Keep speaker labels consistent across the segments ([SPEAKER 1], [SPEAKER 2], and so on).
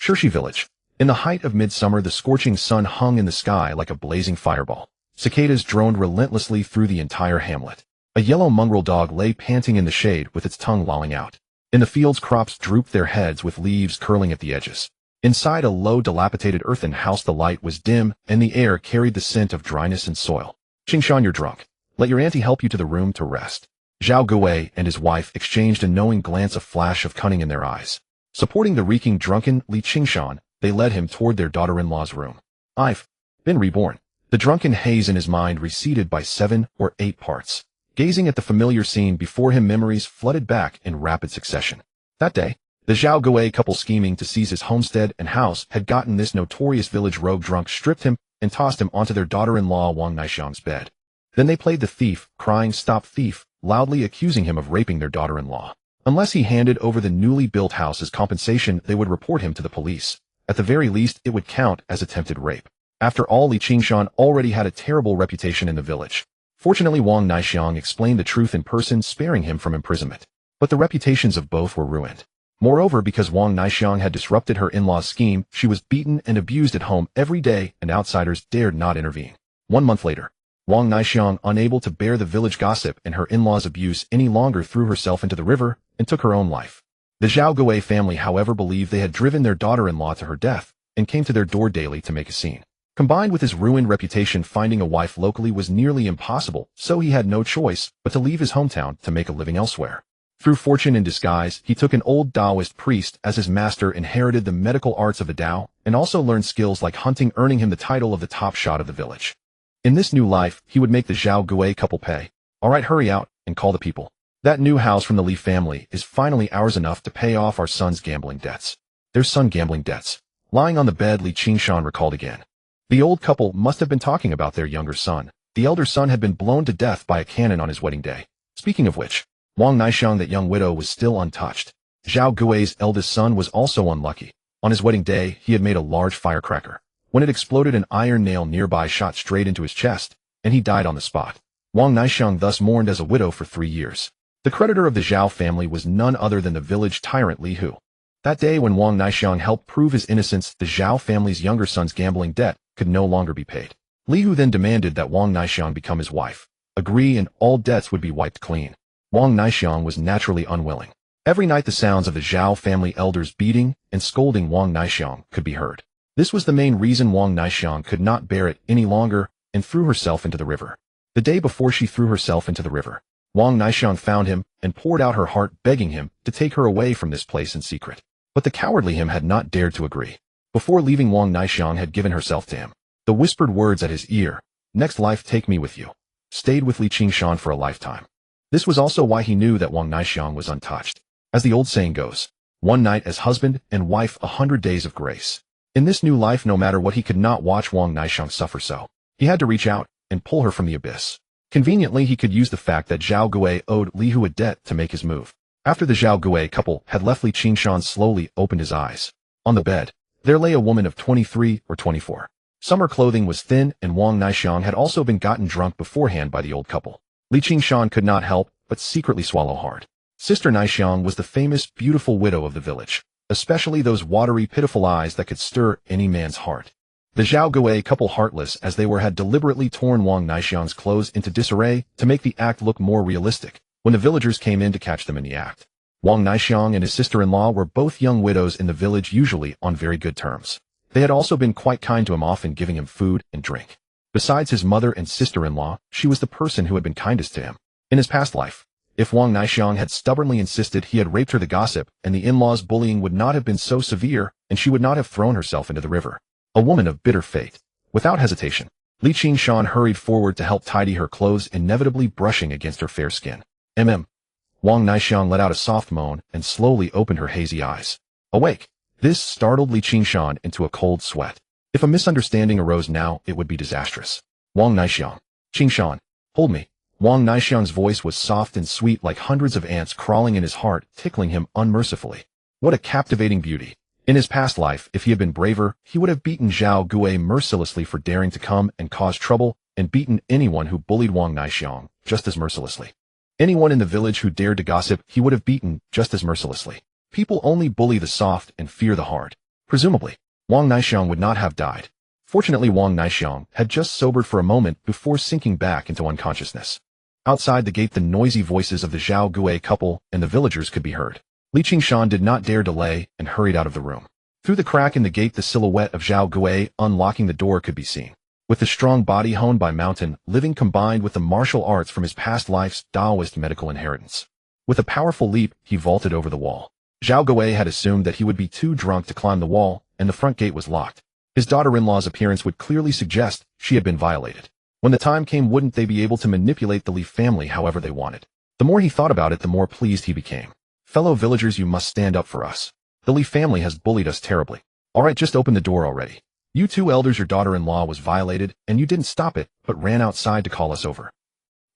[SPEAKER 1] Shirshi village. In the height of midsummer, the scorching sun hung in the sky like a blazing fireball. Cicadas droned relentlessly through the entire hamlet. A yellow mongrel dog lay panting in the shade with its tongue lolling out. In the fields, crops drooped their heads with leaves curling at the edges. Inside a low, dilapidated earthen house, the light was dim, and the air carried the scent of dryness and soil. Qingshan, you're drunk. Let your auntie help you to the room to rest. Zhao Gui and his wife exchanged a knowing glance, a flash of cunning in their eyes. Supporting the reeking drunken Li Qingshan, they led him toward their daughter-in-law's room. I've been reborn. The drunken haze in his mind receded by 7 or 8 parts. Gazing at the familiar scene before him, memories flooded back in rapid succession. That day, the Zhao Gui couple, scheming to seize his homestead and house, had gotten this notorious village rogue drunk, stripped him, and tossed him onto their daughter-in-law Wang Naixiang's bed. Then they played the thief, crying, "Stop thief," loudly accusing him of raping their daughter-in-law. Unless he handed over the newly built house as compensation, they would report him to the police. At the very least, it would count as attempted rape. After all, Li Qingshan already had a terrible reputation in the village. Fortunately, Wang Naixiang explained the truth in person, sparing him from imprisonment. But the reputations of both were ruined. Moreover, because Wang Naixiang had disrupted her in-law's scheme, she was beaten and abused at home every day, and outsiders dared not intervene. 1 month later, Wang Naixiang, unable to bear the village gossip and her in-law's abuse any longer, threw herself into the river and took her own life. The Zhao Gui family, however, believed they had driven their daughter-in-law to her death and came to their door daily to make a scene. Combined with his ruined reputation, finding a wife locally was nearly impossible, so he had no choice but to leave his hometown to make a living elsewhere. Through fortune in disguise, he took an old Taoist priest as his master, inherited the medical arts of the Tao, and also learned skills like hunting, earning him the title of the top shot of the village. In this new life, he would make the Zhao Gui couple pay. All right, hurry out and call the people. That new house from the Li family is finally ours, enough to pay off our son's gambling debts. Their son gambling debts. Lying on the bed, Li Qingshan recalled again. The old couple must have been talking about their younger son. The elder son had been blown to death by a cannon on his wedding day. Speaking of which, Wang Naixiang, that young widow, was still untouched. Zhao Gui's eldest son was also unlucky. On his wedding day, he had made a large firecracker. When it exploded, an iron nail nearby shot straight into his chest, and he died on the spot. Wang Naixiang thus mourned as a widow for 3 years. The creditor of the Zhao family was none other than the village tyrant Li Hu. That day, when Wang Naixiang helped prove his innocence, the Zhao family's younger son's gambling debt could no longer be paid. Li Hu then demanded that Wang Naixiang become his wife. Agree, and all debts would be wiped clean. Wang Naixiang was naturally unwilling. Every night, the sounds of the Zhao family elders beating and scolding Wang Naixiang could be heard. This was the main reason Wang Naixiang could not bear it any longer and threw herself into the river. The day before she threw herself into the river, Wang Naixiang found him and poured out her heart, begging him to take her away from this place in secret. But the cowardly him had not dared to agree. Before leaving, Wang Naixiang had given herself to him. The whispered words at his ear, "Next life, take me with you," stayed with Li Qingshan for a lifetime. This was also why he knew that Wang Naixiang was untouched. As the old saying goes, one night as husband and wife, 100 days of grace. In this new life, no matter what, he could not watch Wang Naixiang suffer, so he had to reach out and pull her from the abyss. Conveniently, he could use the fact that Zhao Gui owed Li Hu a debt to make his move. After the Zhao Gui couple had left, Li Qingshan slowly opened his eyes. On the bed, there lay a woman of 23 or 24. Summer clothing was thin, and Wang Naixiang had also been gotten drunk beforehand by the old couple. Li Qingshan could not help but secretly swallow hard. Sister Naixiang was the famous, beautiful widow of the village, especially those watery, pitiful eyes that could stir any man's heart. The Zhao Gui couple, heartless as they were, had deliberately torn Wang Naixiang's clothes into disarray to make the act look more realistic when the villagers came in to catch them in the act. Wang Naixiang and his sister-in-law were both young widows in the village, usually on very good terms. They had also been quite kind to him, often giving him food and drink. Besides his mother and sister-in-law, she was the person who had been kindest to him. In his past life, if Wang Naixiang had stubbornly insisted he had raped her, the gossip and the in-laws' bullying would not have been so severe, and she would not have thrown herself into the river. A woman of bitter fate. Without hesitation, Li Qingshan hurried forward to help tidy her clothes, inevitably brushing against her fair skin. Wang Naixiang let out a soft moan and slowly opened her hazy eyes. Awake! This startled Li Qingshan into a cold sweat. If a misunderstanding arose now, it would be disastrous. Wang Naixiang. Qingshan, hold me. Wang Naixiang's voice was soft and sweet, like hundreds of ants crawling in his heart, tickling him unmercifully. What a captivating beauty. In his past life, if he had been braver, he would have beaten Zhao Gui mercilessly for daring to come and cause trouble, and beaten anyone who bullied Wang Naixiang just as mercilessly. Anyone in the village who dared to gossip, he would have beaten just as mercilessly. People only bully the soft and fear the hard. Presumably, Wang Naixiang would not have died. Fortunately, Wang Naixiang had just sobered for a moment before sinking back into unconsciousness. Outside the gate, the noisy voices of the Zhao Gui couple and the villagers could be heard. Qingshan did not dare delay and hurried out of the room. Through the crack in the gate, the silhouette of Zhao Gui unlocking the door could be seen. With the strong body honed by mountain living combined with the martial arts from his past life's Taoist medical inheritance. With a powerful leap, he vaulted over the wall. Zhao Gui had assumed that he would be too drunk to climb the wall, and the front gate was locked. His daughter-in-law's appearance would clearly suggest she had been violated. When the time came, wouldn't they be able to manipulate the Li family however they wanted? The more he thought about it, the more pleased he became. Fellow villagers, you must stand up for us. The Li family has bullied us terribly. All right, just open the door already. You two elders, your daughter-in-law was violated, and you didn't stop it, but ran outside to call us over.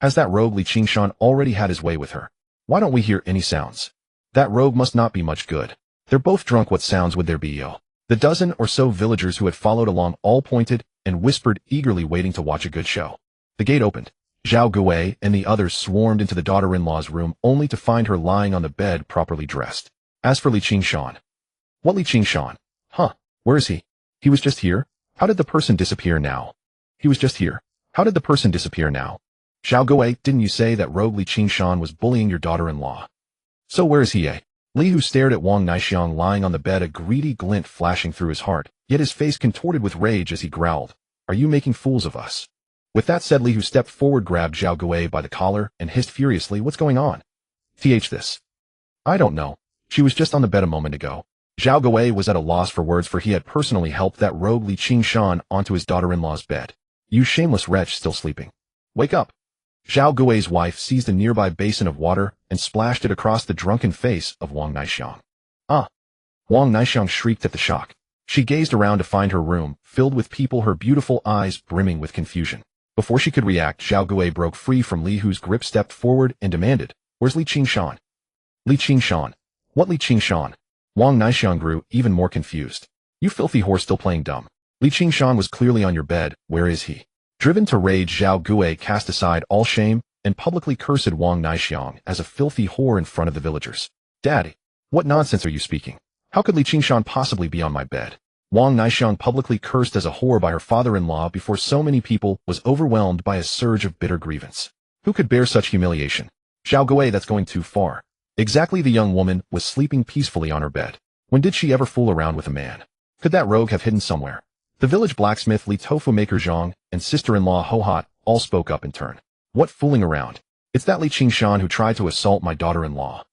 [SPEAKER 1] Has that rogue Li Qingshan already had his way with her? Why don't we hear any sounds? That rogue must not be much good. They're both drunk. What sounds would there be, yo? The dozen or so villagers who had followed along all pointed and whispered, eagerly waiting to watch a good show. The gate opened. Zhao Gui and the others swarmed into the daughter-in-law's room, only to find her lying on the bed properly dressed. As for Li Qingshan. What Li Qingshan? Huh, where is he? He was just here? How did the person disappear now? He was just here. How did the person disappear now? Zhao Gui, didn't you say that rogue Li Qingshan was bullying your daughter-in-law? So where is he, eh? Li Hu stared at Wang Naixiang lying on the bed, a greedy glint flashing through his heart, yet his face contorted with rage as he growled, "Are you making fools of us?" With that said, Li Hu stepped forward, grabbed Zhao Gui by the collar, and hissed furiously, "What's going on?" This. I don't know. She was just on the bed a moment ago. Zhao Gui was at a loss for words, for he had personally helped that rogue Li Qingshan onto his daughter-in-law's bed. You shameless wretch, still sleeping. Wake up. Zhao Gui's wife seized a nearby basin of water and splashed it across the drunken face of Wang Naixiang. Ah! Wang Naixiang shrieked at the shock. She gazed around to find her room filled with people, her beautiful eyes brimming with confusion. Before she could react, Zhao Gui broke free from Li Hu's grip, stepped forward, and demanded, "Where's Li Qingshan?" Li Qingshan? What Li Qingshan? Wang Naixiang grew even more confused. You filthy whore, still playing dumb. Li Qingshan was clearly on your bed. Where is he? Driven to rage, Zhao Gui cast aside all shame and publicly cursed Wang Naixiang as a filthy whore in front of the villagers. Daddy, what nonsense are you speaking? How could Li Qingshan possibly be on my bed? Wang Naixiang, publicly cursed as a whore by her father-in-law before so many people, was overwhelmed by a surge of bitter grievance. Who could bear such humiliation? Zhao Gui, that's going too far. Exactly, the young woman was sleeping peacefully on her bed. When did she ever fool around with a man? Could that rogue have hidden somewhere? The village blacksmith, Li Tofu maker Zhang, and sister-in-law Hohat all spoke up in turn. What fooling around? It's that Li Qingshan who tried to assault my daughter-in-law.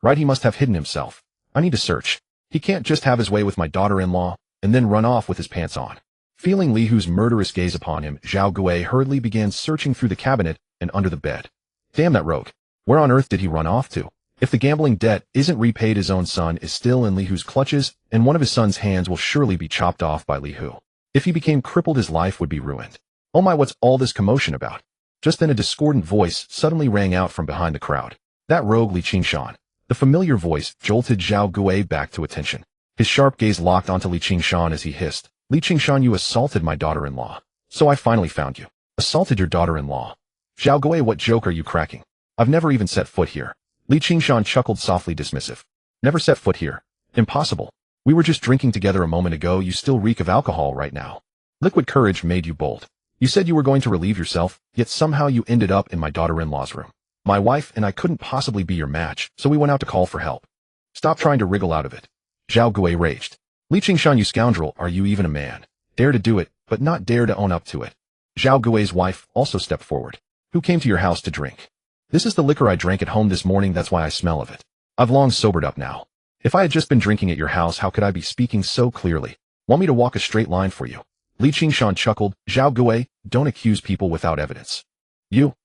[SPEAKER 1] Right, he must have hidden himself. I need to search. He can't just have his way with my daughter-in-law and then run off with his pants on. Feeling Li Hu's murderous gaze upon him, Zhao Gui hurriedly began searching through the cabinet and under the bed. Damn that rogue. Where on earth did he run off to? If the gambling debt isn't repaid, his own son is still in Li Hu's clutches, and one of his son's hands will surely be chopped off by Li Hu. If he became crippled, his life would be ruined. Oh my, what's all this commotion about? Just then a discordant voice suddenly rang out from behind the crowd. That rogue Li Qingshan. The familiar voice jolted Zhao Gui back to attention. His sharp gaze locked onto Li Qingshan as he hissed, "Li Qingshan, you assaulted my daughter-in-law. So I finally found you. Assaulted your daughter-in-law? Zhao Gui, what joke are you cracking? I've never even set foot here." Li Qingshan chuckled softly, dismissive. Never set foot here? Impossible. We were just drinking together a moment ago. You still reek of alcohol right now. Liquid courage made you bold. You said you were going to relieve yourself, yet somehow you ended up in my daughter-in-law's room. My wife and I couldn't possibly be your match, so we went out to call for help. Stop trying to wriggle out of it. Zhao Gui raged. Li Qingshan, you scoundrel, are you even a man? Dare to do it, but not dare to own up to it. Zhao Gui's wife also stepped forward. Who came to your house to drink? This is the liquor I drank at home this morning, that's why I smell of it. I've long sobered up now. If I had just been drinking at your house, how could I be speaking so clearly? Want me to walk a straight line for you? Li Qingshan chuckled. Zhao Gui, don't accuse people without evidence. You?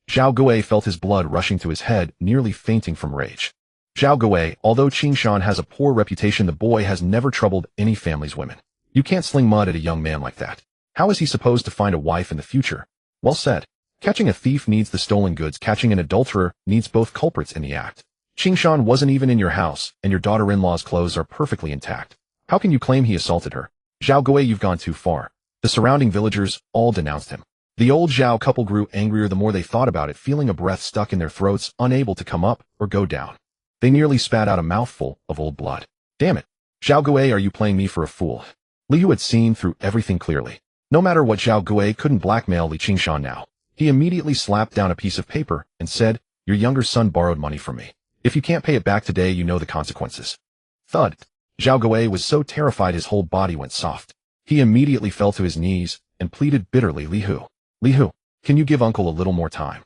[SPEAKER 1] Zhao Gui felt his blood rushing to his head, nearly fainting from rage. Zhao Gui, although Qingshan has a poor reputation, the boy has never troubled any family's women. You can't sling mud at a young man like that. How is he supposed to find a wife in the future? Well said. Catching a thief needs the stolen goods. Catching an adulterer needs both culprits in the act. Qingshan wasn't even in your house, and your daughter-in-law's clothes are perfectly intact. How can you claim he assaulted her? Zhao Gui, you've gone too far. The surrounding villagers all denounced him. The old Zhao couple grew angrier the more they thought about it, feeling a breath stuck in their throats, unable to come up or go down. They nearly spat out a mouthful of old blood. Damn it. Zhao Gui, are you playing me for a fool? Li Hu had seen through everything clearly. No matter what, Zhao Gui couldn't blackmail Qingshan now. He immediately slapped down a piece of paper and said, "Your younger son borrowed money from me. If you can't pay it back today, you know the consequences." Thud. Zhao Gui was so terrified his whole body went soft. He immediately fell to his knees and pleaded bitterly, Li Hu, can you give uncle a little more time?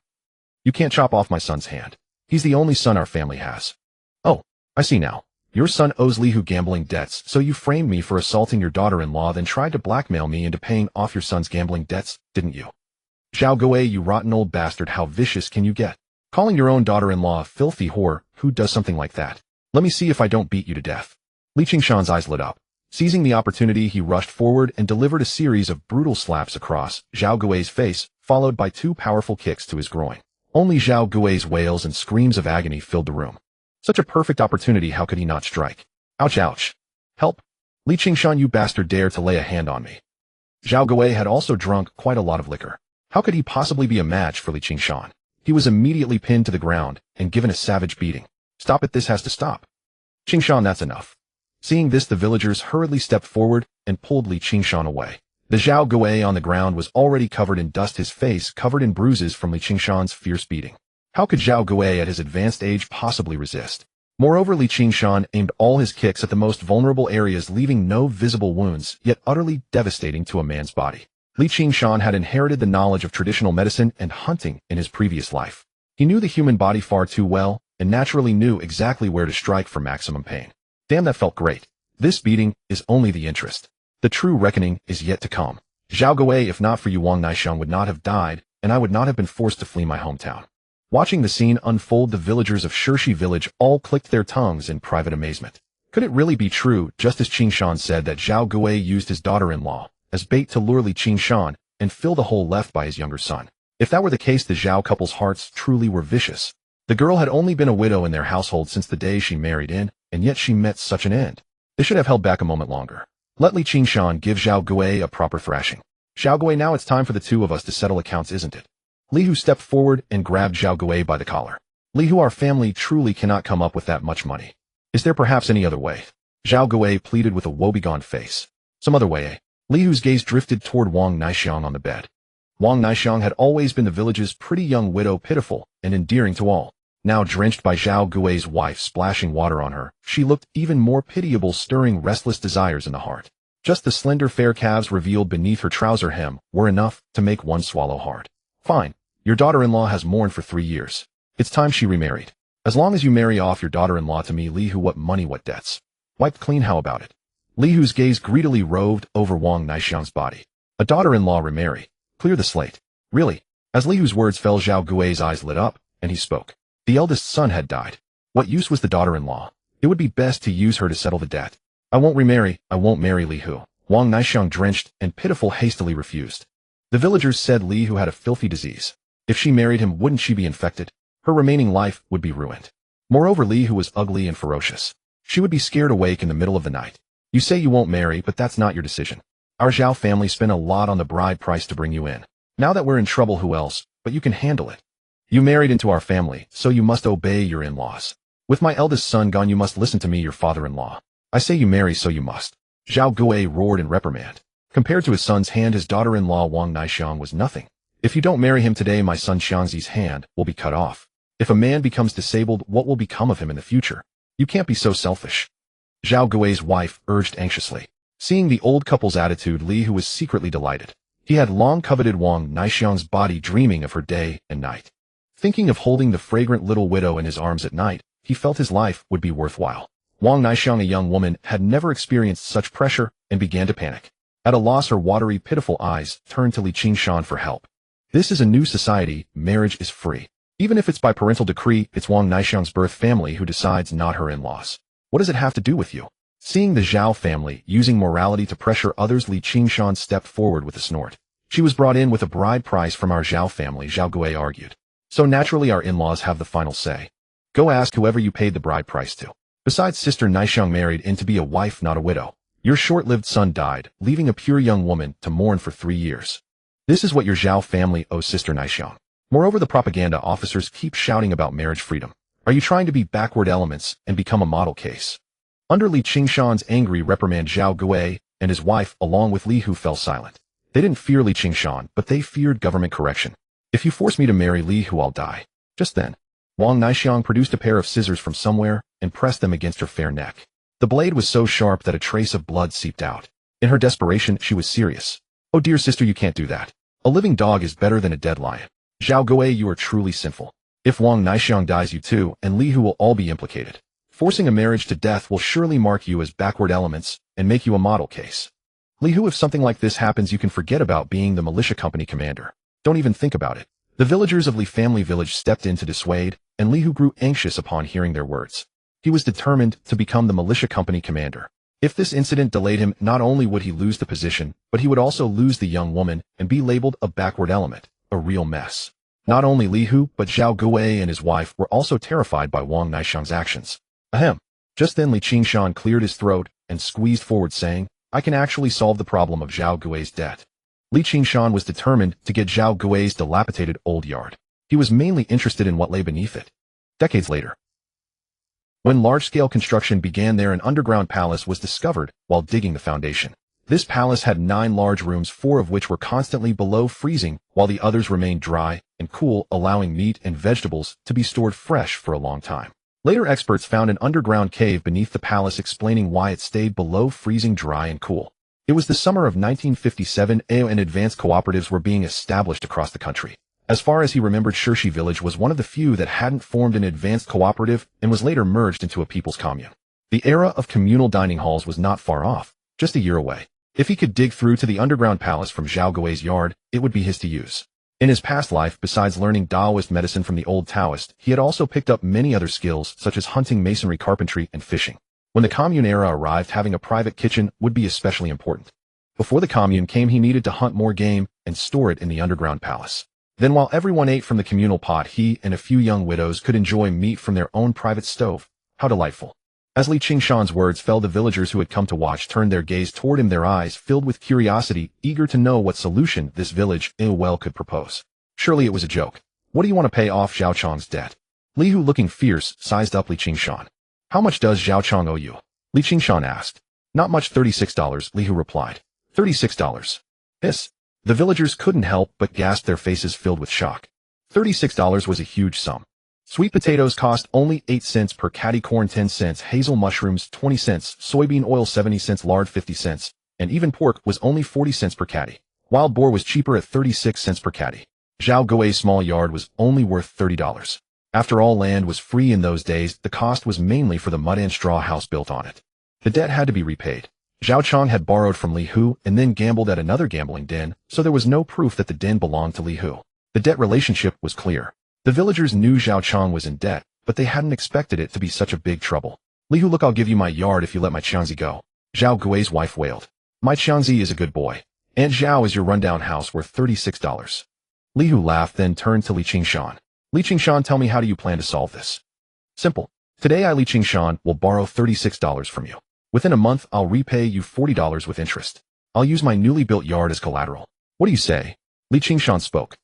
[SPEAKER 1] You can't chop off my son's hand. He's the only son our family has. Oh, I see now. Your son owes Li Hu gambling debts, so you framed me for assaulting your daughter-in-law, then tried to blackmail me into paying off your son's gambling debts, didn't you? Zhao Gui, you rotten old bastard, how vicious can you get? Calling your own daughter-in-law a filthy whore, who does something like that? Let me see if I don't beat you to death. Qingshan's eyes lit up. Seizing the opportunity, he rushed forward and delivered a series of brutal slaps across Zhao Gui's face, followed by 2 powerful kicks to his groin. Only Zhao Gui's wails and screams of agony filled the room. Such a perfect opportunity, how could he not strike? Ouch, ouch. Help. Qingshan, you bastard, dare to lay a hand on me. Zhao Gui had also drunk quite a lot of liquor. How could he possibly be a match for Qingshan? He was immediately pinned to the ground and given a savage beating. Stop it, this has to stop. Qingshan, that's enough. Seeing this, the villagers hurriedly stepped forward and pulled Qingshan away. The Zhao Gui on the ground was already covered in dust, his face covered in bruises from Qingshan's fierce beating. How could Zhao Gui at his advanced age possibly resist? Moreover, Qingshan aimed all his kicks at the most vulnerable areas, leaving no visible wounds, yet utterly devastating to a man's body. Qingshan had inherited the knowledge of traditional medicine and hunting in his previous life. He knew the human body far too well, and naturally knew exactly where to strike for maximum pain. Damn, that felt great. This beating is only the interest. The true reckoning is yet to come. Zhao Gui, if not for you, Wang Naisheng would not have died, and I would not have been forced to flee my hometown. Watching the scene unfold, the villagers of Shirshi village all clicked their tongues in private amazement. Could it really be true, just as Qingshan said, that Zhao Gui used his daughter-in-law as bait to lure Qingshan and fill the hole left by his younger son? If that were the case, the Zhao couple's hearts truly were vicious. The girl had only been a widow in their household since the day she married in, and yet she met such an end. They should have held back a moment longer. Let Qingshan give Zhao Gui a proper thrashing. Zhao Gui, now it's time for the 2 of us to settle accounts, isn't it? Li Hu stepped forward and grabbed Zhao Gui by the collar. Li Hu, our family truly cannot come up with that much money. Is there perhaps any other way? Zhao Gui pleaded with a woebegone face. Some other way, eh? Li Hu's gaze drifted toward Wang Naisheng on the bed. Wang Naisheng had always been the village's pretty young widow, pitiful and endearing to all. Now drenched by Zhao Gui's wife splashing water on her, she looked even more pitiable, stirring restless desires in the heart. Just the slender fair calves revealed beneath her trouser hem were enough to make one swallow hard. Fine. Your daughter-in-law has mourned for 3 years. It's time she remarried. As long as you marry off your daughter-in-law to me, Li Hu, what money, what debts? Wiped clean, how about it? Li Hu's gaze greedily roved over Wang Naisheng's body. A daughter-in-law remarry. Clear the slate. Really? As Li Hu's words fell, Zhao Gui's eyes lit up, and he spoke. The eldest son had died. What use was the daughter-in-law? It would be best to use her to settle the debt. I won't remarry, I won't marry Li Hu. Wang Naisheng, drenched and pitiful, hastily refused. The villagers said Li Hu had a filthy disease. If she married him, wouldn't she be infected? Her remaining life would be ruined. Moreover, Li Hu was ugly and ferocious. She would be scared awake in the middle of the night. You say you won't marry, but that's not your decision. Our Zhao family spent a lot on the bride price to bring you in. Now that we're in trouble, who else? But you can handle it. You married into our family, so you must obey your in-laws. With my eldest son gone, you must listen to me, your father-in-law. I say you marry, so you must. Zhao Gui roared in reprimand. Compared to his son's hand, his daughter-in-law Wang Naisheng was nothing. If you don't marry him today, my son Xiangzi's hand will be cut off. If a man becomes disabled, what will become of him in the future? You can't be so selfish. Zhao Gui's wife urged anxiously. Seeing the old couple's attitude, Li Hu was secretly delighted. He had long coveted Wang Naisheng's body, dreaming of her day and night. Thinking of holding the fragrant little widow in his arms at night, he felt his life would be worthwhile. Wang Naisheng, a young woman, had never experienced such pressure and began to panic. At a loss, her watery, pitiful eyes turned to Qingshan for help. This is a new society, marriage is free. Even if it's by parental decree, it's Wang Naisheng's birth family who decides, not her in-laws. What does it have to do with you? Seeing the Zhao family using morality to pressure others, Qingshan stepped forward with a snort. She was brought in with a bride price from our Zhao family, Zhao Gui argued. So naturally our in-laws have the final say. Go ask whoever you paid the bride price to. Besides, Sister Naisheng married in to be a wife, not a widow. Your short-lived son died, leaving a pure young woman to mourn for 3 years. This is what your Zhao family owes Sister Naisheng. Moreover, the propaganda officers keep shouting about marriage freedom. Are you trying to be backward elements and become a model case? Under Li Qingshan's angry reprimand, Zhao Gui and his wife, along with Li Hu, fell silent. They didn't fear Li Qingshan, but they feared government correction. If you force me to marry Li Hu, I'll die. Just then, Wang Naixiang produced a pair of scissors from somewhere and pressed them against her fair neck. The blade was so sharp that a trace of blood seeped out. In her desperation, she was serious. "Oh dear sister, you can't do that. A living dog is better than a dead lion. Zhao Gui, you are truly sinful. If Wang Naixiang dies, you too and Li Hu will all be implicated. Forcing a marriage to death will surely mark you as backward elements and make you a model case. Li Hu, if something like this happens, you can forget about being the militia company commander. Don't even think about it." The villagers of Li family village stepped in to dissuade, and Li Hu grew anxious upon hearing their words. He was determined to become the militia company commander. If this incident delayed him, not only would he lose the position, but he would also lose the young woman and be labeled a backward element, a real mess. Not only Li Hu, but Zhao Gui and his wife were also terrified by Wang Naixiang's actions. Ahem. Just then Li Qingshan cleared his throat and squeezed forward, saying, "I can actually solve the problem of Zhao Gui's debt." Li Qingshan was determined to get Zhao Gui's dilapidated old yard. He was mainly interested in what lay beneath it. Decades later, when large-scale construction began there, an underground palace was discovered while digging the foundation. This palace had 9 large rooms, 4 of which were constantly below freezing, while the others remained dry and cool, allowing meat and vegetables to be stored fresh for a long time. Later experts found an underground cave beneath the palace, explaining why it stayed below freezing, dry and cool. It was the summer of 1957, and advanced cooperatives were being established across the country. As far as he remembered, Shirshi village was one of the few that hadn't formed an advanced cooperative and was later merged into a people's commune. The era of communal dining halls was not far off, just a year away. If he could dig through to the underground palace from Zhao Gui's yard, it would be his to use. In his past life, besides learning Taoist medicine from the old Taoist, he had also picked up many other skills such as hunting, masonry, carpentry, and fishing. When the commune era arrived, having a private kitchen would be especially important. Before the commune came, he needed to hunt more game and store it in the underground palace. Then while everyone ate from the communal pot, he and a few young widows could enjoy meat from their own private stove. How delightful. As Li Qingshan's words fell, the villagers who had come to watch turned their gaze toward him, their eyes filled with curiosity, eager to know what solution this village well could propose. Surely it was a joke. "What do you want to pay off Zhao Chang's debt?" Li Hu, looking fierce, sized up Li Qingshan. "How much does Zhao Chang owe you?" Li Qingshan asked. "Not much, $36, Li Hu replied. $36. Yes. The villagers couldn't help but gasp, their faces filled with shock. $36 was a huge sum. Sweet potatoes cost only 8 cents per caddy, corn 10 cents, hazel mushrooms 20 cents, soybean oil 70 cents, lard 50 cents, and even pork was only 40 cents per caddy. Wild boar was cheaper at 36 cents per caddy. Zhao Gui's small yard was only worth $30. After all, land was free in those days. The cost was mainly for the mud and straw house built on it. The debt had to be repaid. Zhao Chang had borrowed from Li Hu and then gambled at another gambling den, so there was no proof that the den belonged to Li Hu. The debt relationship was clear. The villagers knew Zhao Chang was in debt, but they hadn't expected it to be such a big trouble. "Li Hu, look, I'll give you my yard if you let my Qiangzi go," Zhao Gui's wife wailed. "My Qiangzi is a good boy. Aunt Zhao is your rundown house worth $36. Li Hu laughed, then turned to Li Qingshan. "Li Qingshan, tell me, how do you plan to solve this?" "Simple. Today I, Li Qingshan, will borrow $36 from you. Within a month, I'll repay you $40 with interest. I'll use my newly built yard as collateral. What do you say?" Li Qingshan spoke.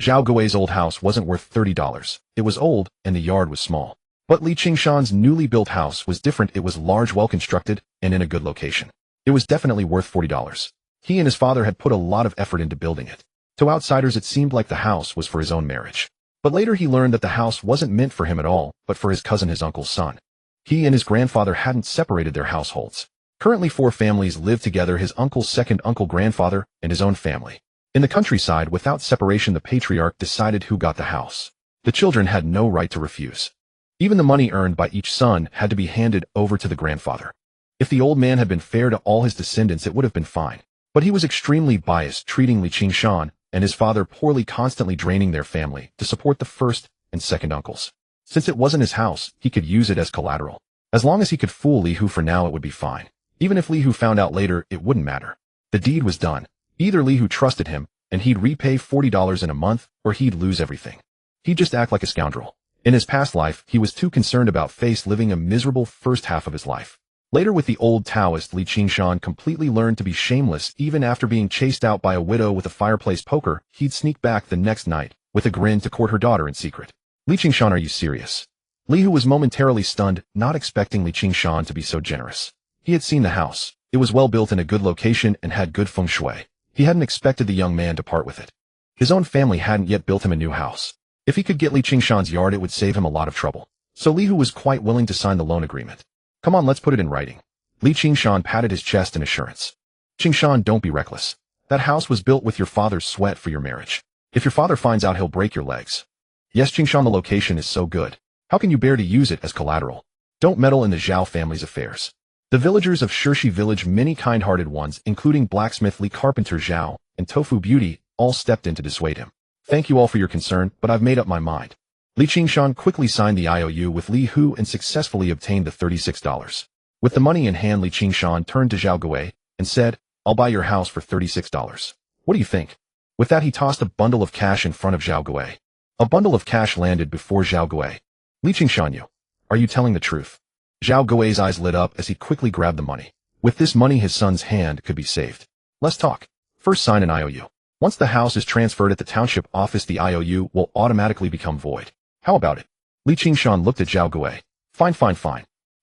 [SPEAKER 1] Zhao Gui's old house wasn't worth $30. It was old, and the yard was small. But Li Qingshan's newly built house was different. It was large, well-constructed, and in a good location. It was definitely worth $40. He and his father had put a lot of effort into building it. To outsiders, it seemed like the house was for his own marriage. But later he learned that the house wasn't meant for him at all, but for his cousin, his uncle's son. He and his grandfather hadn't separated their households. Currently 4 families lived together: his uncle's second uncle, grandfather, and his own family. In the countryside, without separation, the patriarch decided who got the house. The children had no right to refuse. Even the money earned by each son had to be handed over to the grandfather. If the old man had been fair to all his descendants, it would have been fine. But he was extremely biased, treating Li Qingshan and his father poorly, constantly draining their family to support the first and second uncles. Since it wasn't his house, he could use it as collateral. As long as he could fool Li Hu for now, it would be fine. Even if Li Hu found out later, it wouldn't matter. The deed was done. Either Li Hu trusted him, and he'd repay $40 in a month, or he'd lose everything. He'd just act like a scoundrel. In his past life, he was too concerned about face, living a miserable first half of his life. Later, with the old Taoist, Li Qingshan completely learned to be shameless. Even after being chased out by a widow with a fireplace poker, he'd sneak back the next night with a grin to court her daughter in secret. "Li Qingshan, are you serious?" Li Hu was momentarily stunned, not expecting Li Qingshan to be so generous. He had seen the house. It was well built in a good location and had good feng shui. He hadn't expected the young man to part with it. His own family hadn't yet built him a new house. If he could get Li Qingshan's yard, it would save him a lot of trouble. So Li Hu was quite willing to sign the loan agreement. Come on, let's put it in writing. Li Qingshan patted his chest in assurance. Qingshan, don't be reckless. That house was built with your father's sweat for your marriage. If your father finds out, he'll break your legs. Yes, Qingshan, the location is so good. How can you bear to use it as collateral? Don't meddle in the Zhao family's affairs. The villagers of Shirshi village, many kind-hearted ones, including blacksmith Li, carpenter Zhao, and Tofu Beauty, all stepped in to dissuade him. Thank you all for your concern, but I've made up my mind. Li Qingshan quickly signed the IOU with Li Hu and successfully obtained the $36. With the money in hand, Li Qingshan turned to Zhao Gui and said, I'll buy your house for $36. What do you think? With that, he tossed a bundle of cash in front of Zhao Gui. A bundle of cash landed before Zhao Gui. Li Qingshan, are you telling the truth? Zhao Gui's eyes lit up as he quickly grabbed the money. With this money, his son's hand could be saved. Let's talk. First, sign an IOU. Once the house is transferred at the township office, the IOU will automatically become void. How about it? Li Qingshan looked at Zhao Gui. Fine.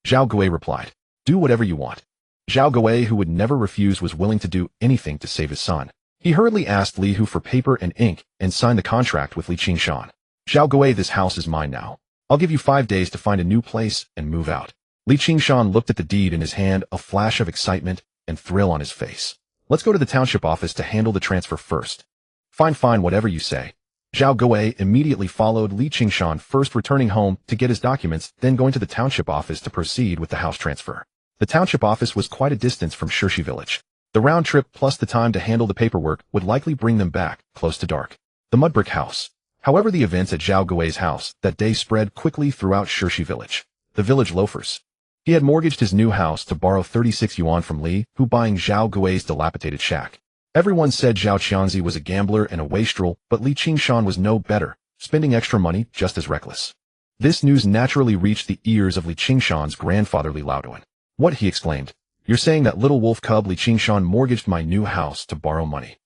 [SPEAKER 1] Zhao Gui replied. Do whatever you want. Zhao Gui, who would never refuse, was willing to do anything to save his son. He hurriedly asked Li Hu for paper and ink and signed the contract with Li Qingshan. Zhao Gui, this house is mine now. I'll give you 5 days to find a new place and move out. Li Qingshan looked at the deed in his hand, a flash of excitement and thrill on his face. Let's go to the township office to handle the transfer first. Fine, whatever you say. Zhao Gui immediately followed Li Qingshan, first returning home to get his documents, then going to the township office to proceed with the house transfer. The township office was quite a distance from Shirshi village. The round trip plus the time to handle the paperwork would likely bring them back close to dark. The mud brick house. However, the events at Zhao Gui's house that day spread quickly throughout Shirshi village. The village loafers. He had mortgaged his new house to borrow 36 yuan from Li Hu, buying Zhao Gui's dilapidated shack. Everyone said Zhao Qianzi was a gambler and a wastrel, but Li Qingshan was no better, spending extra money just as reckless. This news naturally reached the ears of Li Qingshan's grandfather Li Laoduan. What, he exclaimed. You're saying that little wolf cub Li Qingshan mortgaged my new house to borrow money?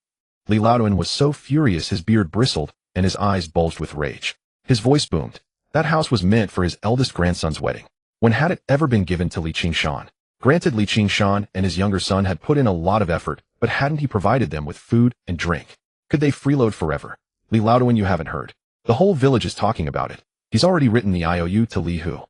[SPEAKER 1] Li Laoduan was so furious his beard bristled and his eyes bulged with rage. His voice boomed. That house was meant for his eldest grandson's wedding. When had it ever been given to Li Qingshan? Granted, Li Qingshan and his younger son had put in a lot of effort, but hadn't he provided them with food and drink? Could they freeload forever? Li Laoduan, you haven't heard. The whole village is talking about it. He's already written the IOU to Li Hu.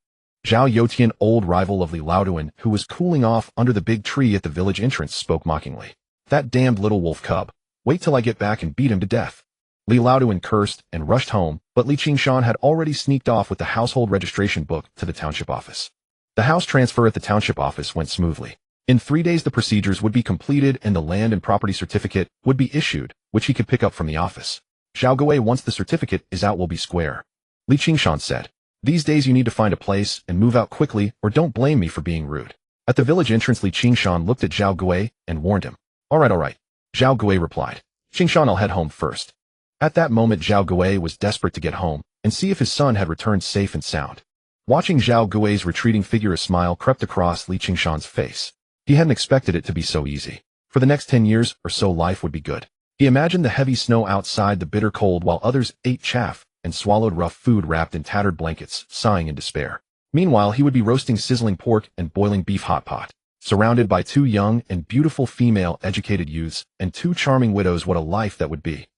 [SPEAKER 1] Zhao Yotian, old rival of Li Laoduan, who was cooling off under the big tree at the village entrance, spoke mockingly. That damned little wolf cub. Wait till I get back and beat him to death. Li Laoduan cursed and rushed home, but Li Qingshan had already sneaked off with the household registration book to the township office. The house transfer at the township office went smoothly. In 3 days the procedures would be completed and the land and property certificate would be issued, which he could pick up from the office. Zhao Gui, once the certificate is out, will be square. Li Qingshan said. These days you need to find a place and move out quickly, or don't blame me for being rude. At the village entrance, Li Qingshan looked at Zhao Gui and warned him. All right. Zhao Gui replied. Qingshan, I'll head home first. At that moment Zhao Gui was desperate to get home and see if his son had returned safe and sound. Watching Zhao Gui's retreating figure, a smile crept across Li Qingshan's face. He hadn't expected it to be so easy. For the next 10 years or so life would be good. He imagined the heavy snow outside, the bitter cold, while others ate chaff and swallowed rough food wrapped in tattered blankets, sighing in despair. Meanwhile, he would be roasting sizzling pork and boiling beef hot pot, surrounded by 2 young and beautiful female educated youths and 2 charming widows. What a life that would be.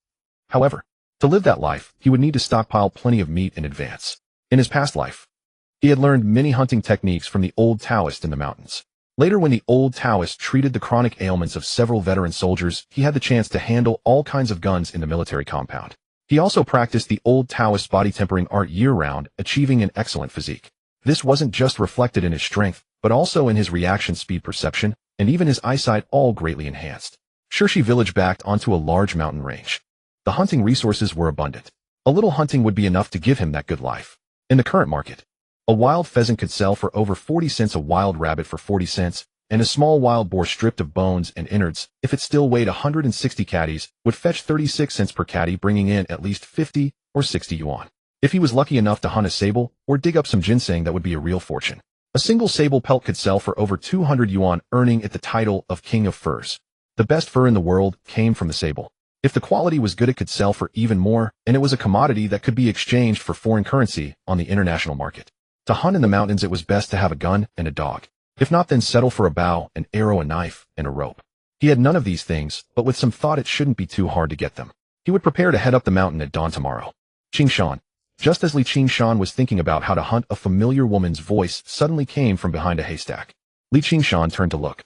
[SPEAKER 1] However, to live that life, he would need to stockpile plenty of meat in advance. In his past life, he had learned many hunting techniques from the old Taoist in the mountains. Later, when the old Taoist treated the chronic ailments of several veteran soldiers, he had the chance to handle all kinds of guns in the military compound. He also practiced the old Taoist body tempering art year-round, achieving an excellent physique. This wasn't just reflected in his strength, but also in his reaction speed, perception, and even his eyesight, all greatly enhanced. Shirshi village backed onto a large mountain range. The hunting resources were abundant. A little hunting would be enough to give him that good life. In the current market, a wild pheasant could sell for over 40 cents, a wild rabbit for 40 cents, and a small wild boar stripped of bones and innards, if it still weighed 160 catties, would fetch 36 cents per catty, bringing in at least 50 or 60 yuan. If he was lucky enough to hunt a sable or dig up some ginseng, that would be a real fortune. A single sable pelt could sell for over 200 yuan, earning it the title of king of furs. The best fur in the world came from the sable. If the quality was good, it could sell for even more, and it was a commodity that could be exchanged for foreign currency on the international market. To hunt in the mountains it was best to have a gun and a dog. If not, then settle for a bow, an arrow, a knife, and a rope. He had none of these things, but with some thought it shouldn't be too hard to get them. He would prepare to head up the mountain at dawn tomorrow. Qingshan. Just as Qingshan was thinking about how to hunt, a familiar woman's voice suddenly came from behind a haystack. Qingshan turned to look.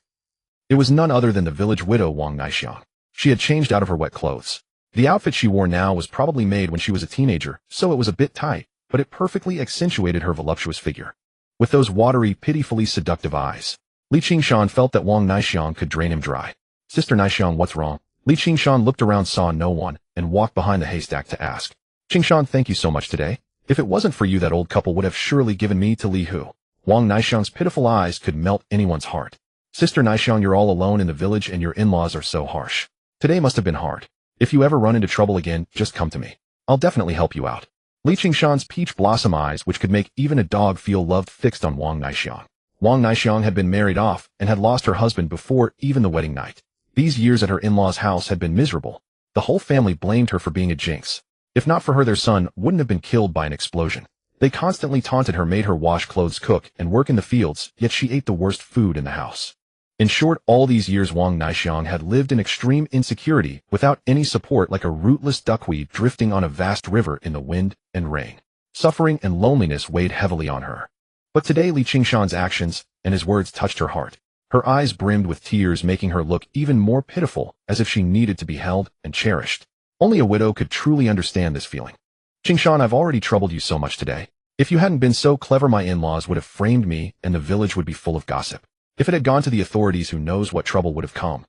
[SPEAKER 1] It was none other than the village widow Wang Naixiang. She had changed out of her wet clothes. The outfit she wore now was probably made when she was a teenager, so it was a bit tight, but it perfectly accentuated her voluptuous figure. With those watery, pitifully seductive eyes, Qingshan felt that Wang Naixiang could drain him dry. Sister Naixiang, what's wrong? Qingshan looked around, saw no one, and walked behind the haystack to ask. Qingshan, thank you so much today. If it wasn't for you, that old couple would have surely given me to Li Hu. Wang Naixiang's pitiful eyes could melt anyone's heart. Sister Naixiang, you're all alone in the village and your in-laws are so harsh. Today must have been hard. If you ever run into trouble again, just come to me. I'll definitely help you out. Qingshan's peach blossom eyes, which could make even a dog feel loved, fixed on Wang Naixiang. Wang Naixiang had been married off and had lost her husband before even the wedding night. These years at her in-laws' house had been miserable. The whole family blamed her for being a jinx. If not for her, their son wouldn't have been killed by an explosion. They constantly taunted her, made her wash clothes, cook, and work in the fields, yet she ate the worst food in the house. In short, all these years Wang Naixiang had lived in extreme insecurity, without any support, like a rootless duckweed drifting on a vast river in the wind and rain. Suffering and loneliness weighed heavily on her. But today Qingshan's actions and his words touched her heart. Her eyes brimmed with tears, making her look even more pitiful, as if she needed to be held and cherished. Only a widow could truly understand this feeling. Qingshan, I've already troubled you so much today. If you hadn't been so clever, my in-laws would have framed me and the village would be full of gossip. If it had gone to the authorities, who knows what trouble would have come.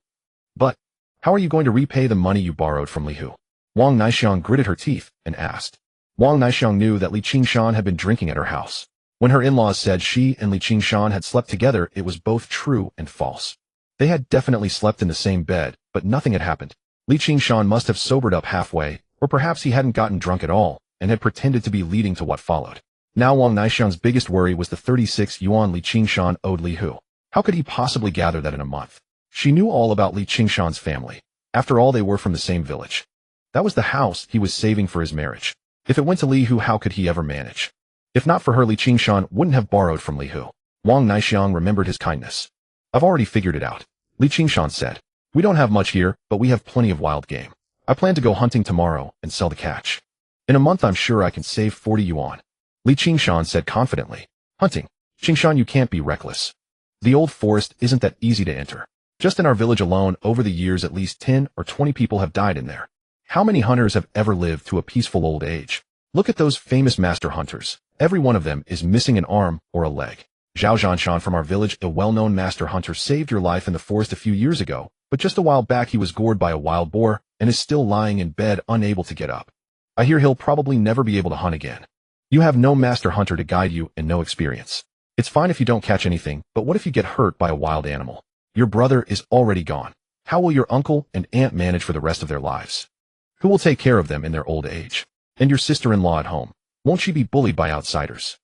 [SPEAKER 1] But how are you going to repay the money you borrowed from Li Hu? Wang Naixiang gritted her teeth and asked. Wang Naixiang knew that Qingshan had been drinking at her house. When her in-laws said she and Qingshan had slept together, it was both true and false. They had definitely slept in the same bed, but nothing had happened. Qingshan must have sobered up halfway, or perhaps he hadn't gotten drunk at all, and had pretended to be, leading to what followed. Now Wang Naixiang's biggest worry was the 36 yuan Qingshan owed Li Hu. How could he possibly gather that in a month? She knew all about Qingshan's family. After all, they were from the same village. That was the house he was saving for his marriage. If it went to Li Hu, how could he ever manage? If not for her, Qingshan wouldn't have borrowed from Li Hu. Wang Naixiang remembered his kindness. I've already figured it out. Qingshan said. We don't have much here, but we have plenty of wild game. I plan to go hunting tomorrow and sell the catch. In a month I'm sure I can save 40 yuan. Qingshan said confidently. Hunting? Qingshan, you can't be reckless. The old forest isn't that easy to enter. Just in our village alone, over the years at least 10 or 20 people have died in there. How many hunters have ever lived to a peaceful old age? Look at those famous master hunters. Every one of them is missing an arm or a leg. Zhao Zhanshan from our village, a well-known master hunter, saved your life in the forest a few years ago, but just a while back he was gored by a wild boar and is still lying in bed, unable to get up. I hear he'll probably never be able to hunt again. You have no master hunter to guide you and no experience. It's fine if you don't catch anything, but what if you get hurt by a wild animal? Your brother is already gone. How will your uncle and aunt manage for the rest of their lives? Who will take care of them in their old age? And your sister-in-law at home, won't she be bullied by outsiders?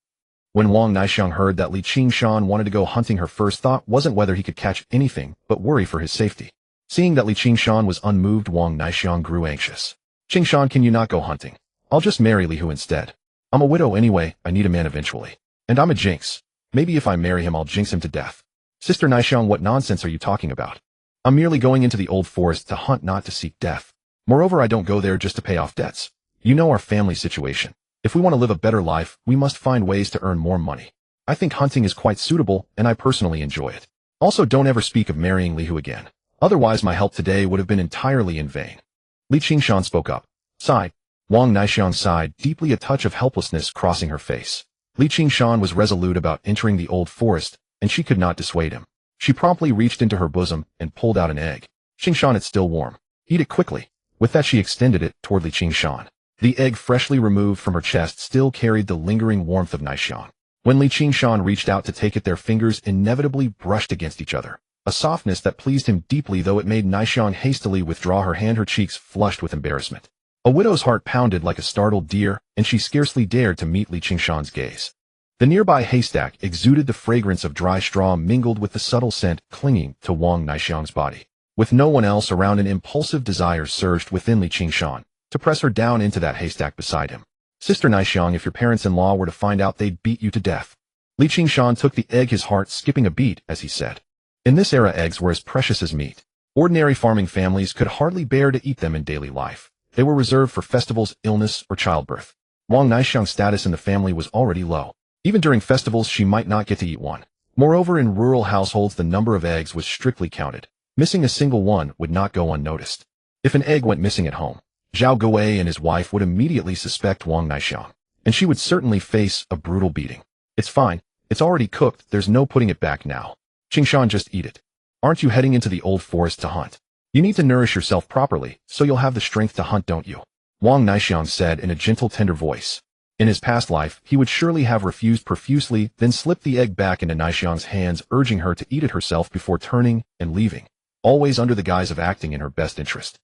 [SPEAKER 1] When Wang Naixiang heard that Qingshan wanted to go hunting, her first thought wasn't whether he could catch anything, but worry for his safety. Seeing that Qingshan was unmoved, Wang Naixiang grew anxious. Qingshan, can you not go hunting? I'll just marry Li Hu instead. I'm a widow anyway, I need a man eventually. And I'm a jinx. Maybe if I marry him I'll jinx him to death. Sister Naixiang, what nonsense are you talking about? I'm merely going into the old forest to hunt, not to seek death. Moreover, I don't go there just to pay off debts. You know our family situation. If we want to live a better life, we must find ways to earn more money. I think hunting is quite suitable, and I personally enjoy it. Also, don't ever speak of marrying Li Hu again. Otherwise, my help today would have been entirely in vain. Qingshan spoke up. Sighed. Wang Naixiang sighed deeply, a touch of helplessness crossing her face. Qingshan was resolute about entering the old forest, and she could not dissuade him. She promptly reached into her bosom and pulled out an egg. Qingshan, it's still warm. Eat it quickly. With that she extended it toward Qingshan. The egg, freshly removed from her chest, still carried the lingering warmth of Naixiang. When Qingshan reached out to take it, their fingers inevitably brushed against each other. A softness that pleased him deeply, though it made Naixiang hastily withdraw her hand, her cheeks flushed with embarrassment. A widow's heart pounded like a startled deer, and she scarcely dared to meet Qingshan's gaze. The nearby haystack exuded the fragrance of dry straw mingled with the subtle scent clinging to Wang Naixiang's body. With no one else around, an impulsive desire surged within Qingshan to press her down into that haystack beside him. Sister Naixiang, if your parents-in-law were to find out, they'd beat you to death. Li Qingshan took the egg, his heart skipping a beat as he said. In this era, eggs were as precious as meat. Ordinary farming families could hardly bear to eat them in daily life. They were reserved for festivals, illness, or childbirth. Wang Naixiang's status in the family was already low. Even during festivals, she might not get to eat one. Moreover, in rural households, the number of eggs was strictly counted. Missing a single one would not go unnoticed. If an egg went missing at home, Zhao Guwei and his wife would immediately suspect Wang Naixiang, and she would certainly face a brutal beating. It's fine. It's already cooked. There's no putting it back now. Qingshan, just eat it. Aren't you heading into the old forest to hunt? You need to nourish yourself properly, so you'll have the strength to hunt, don't you? Wang Naixiang said in a gentle, tender voice. In his past life, he would surely have refused profusely, then slipped the egg back into Naixiang's hands, urging her to eat it herself before turning and leaving, always under the guise of acting in her best interest.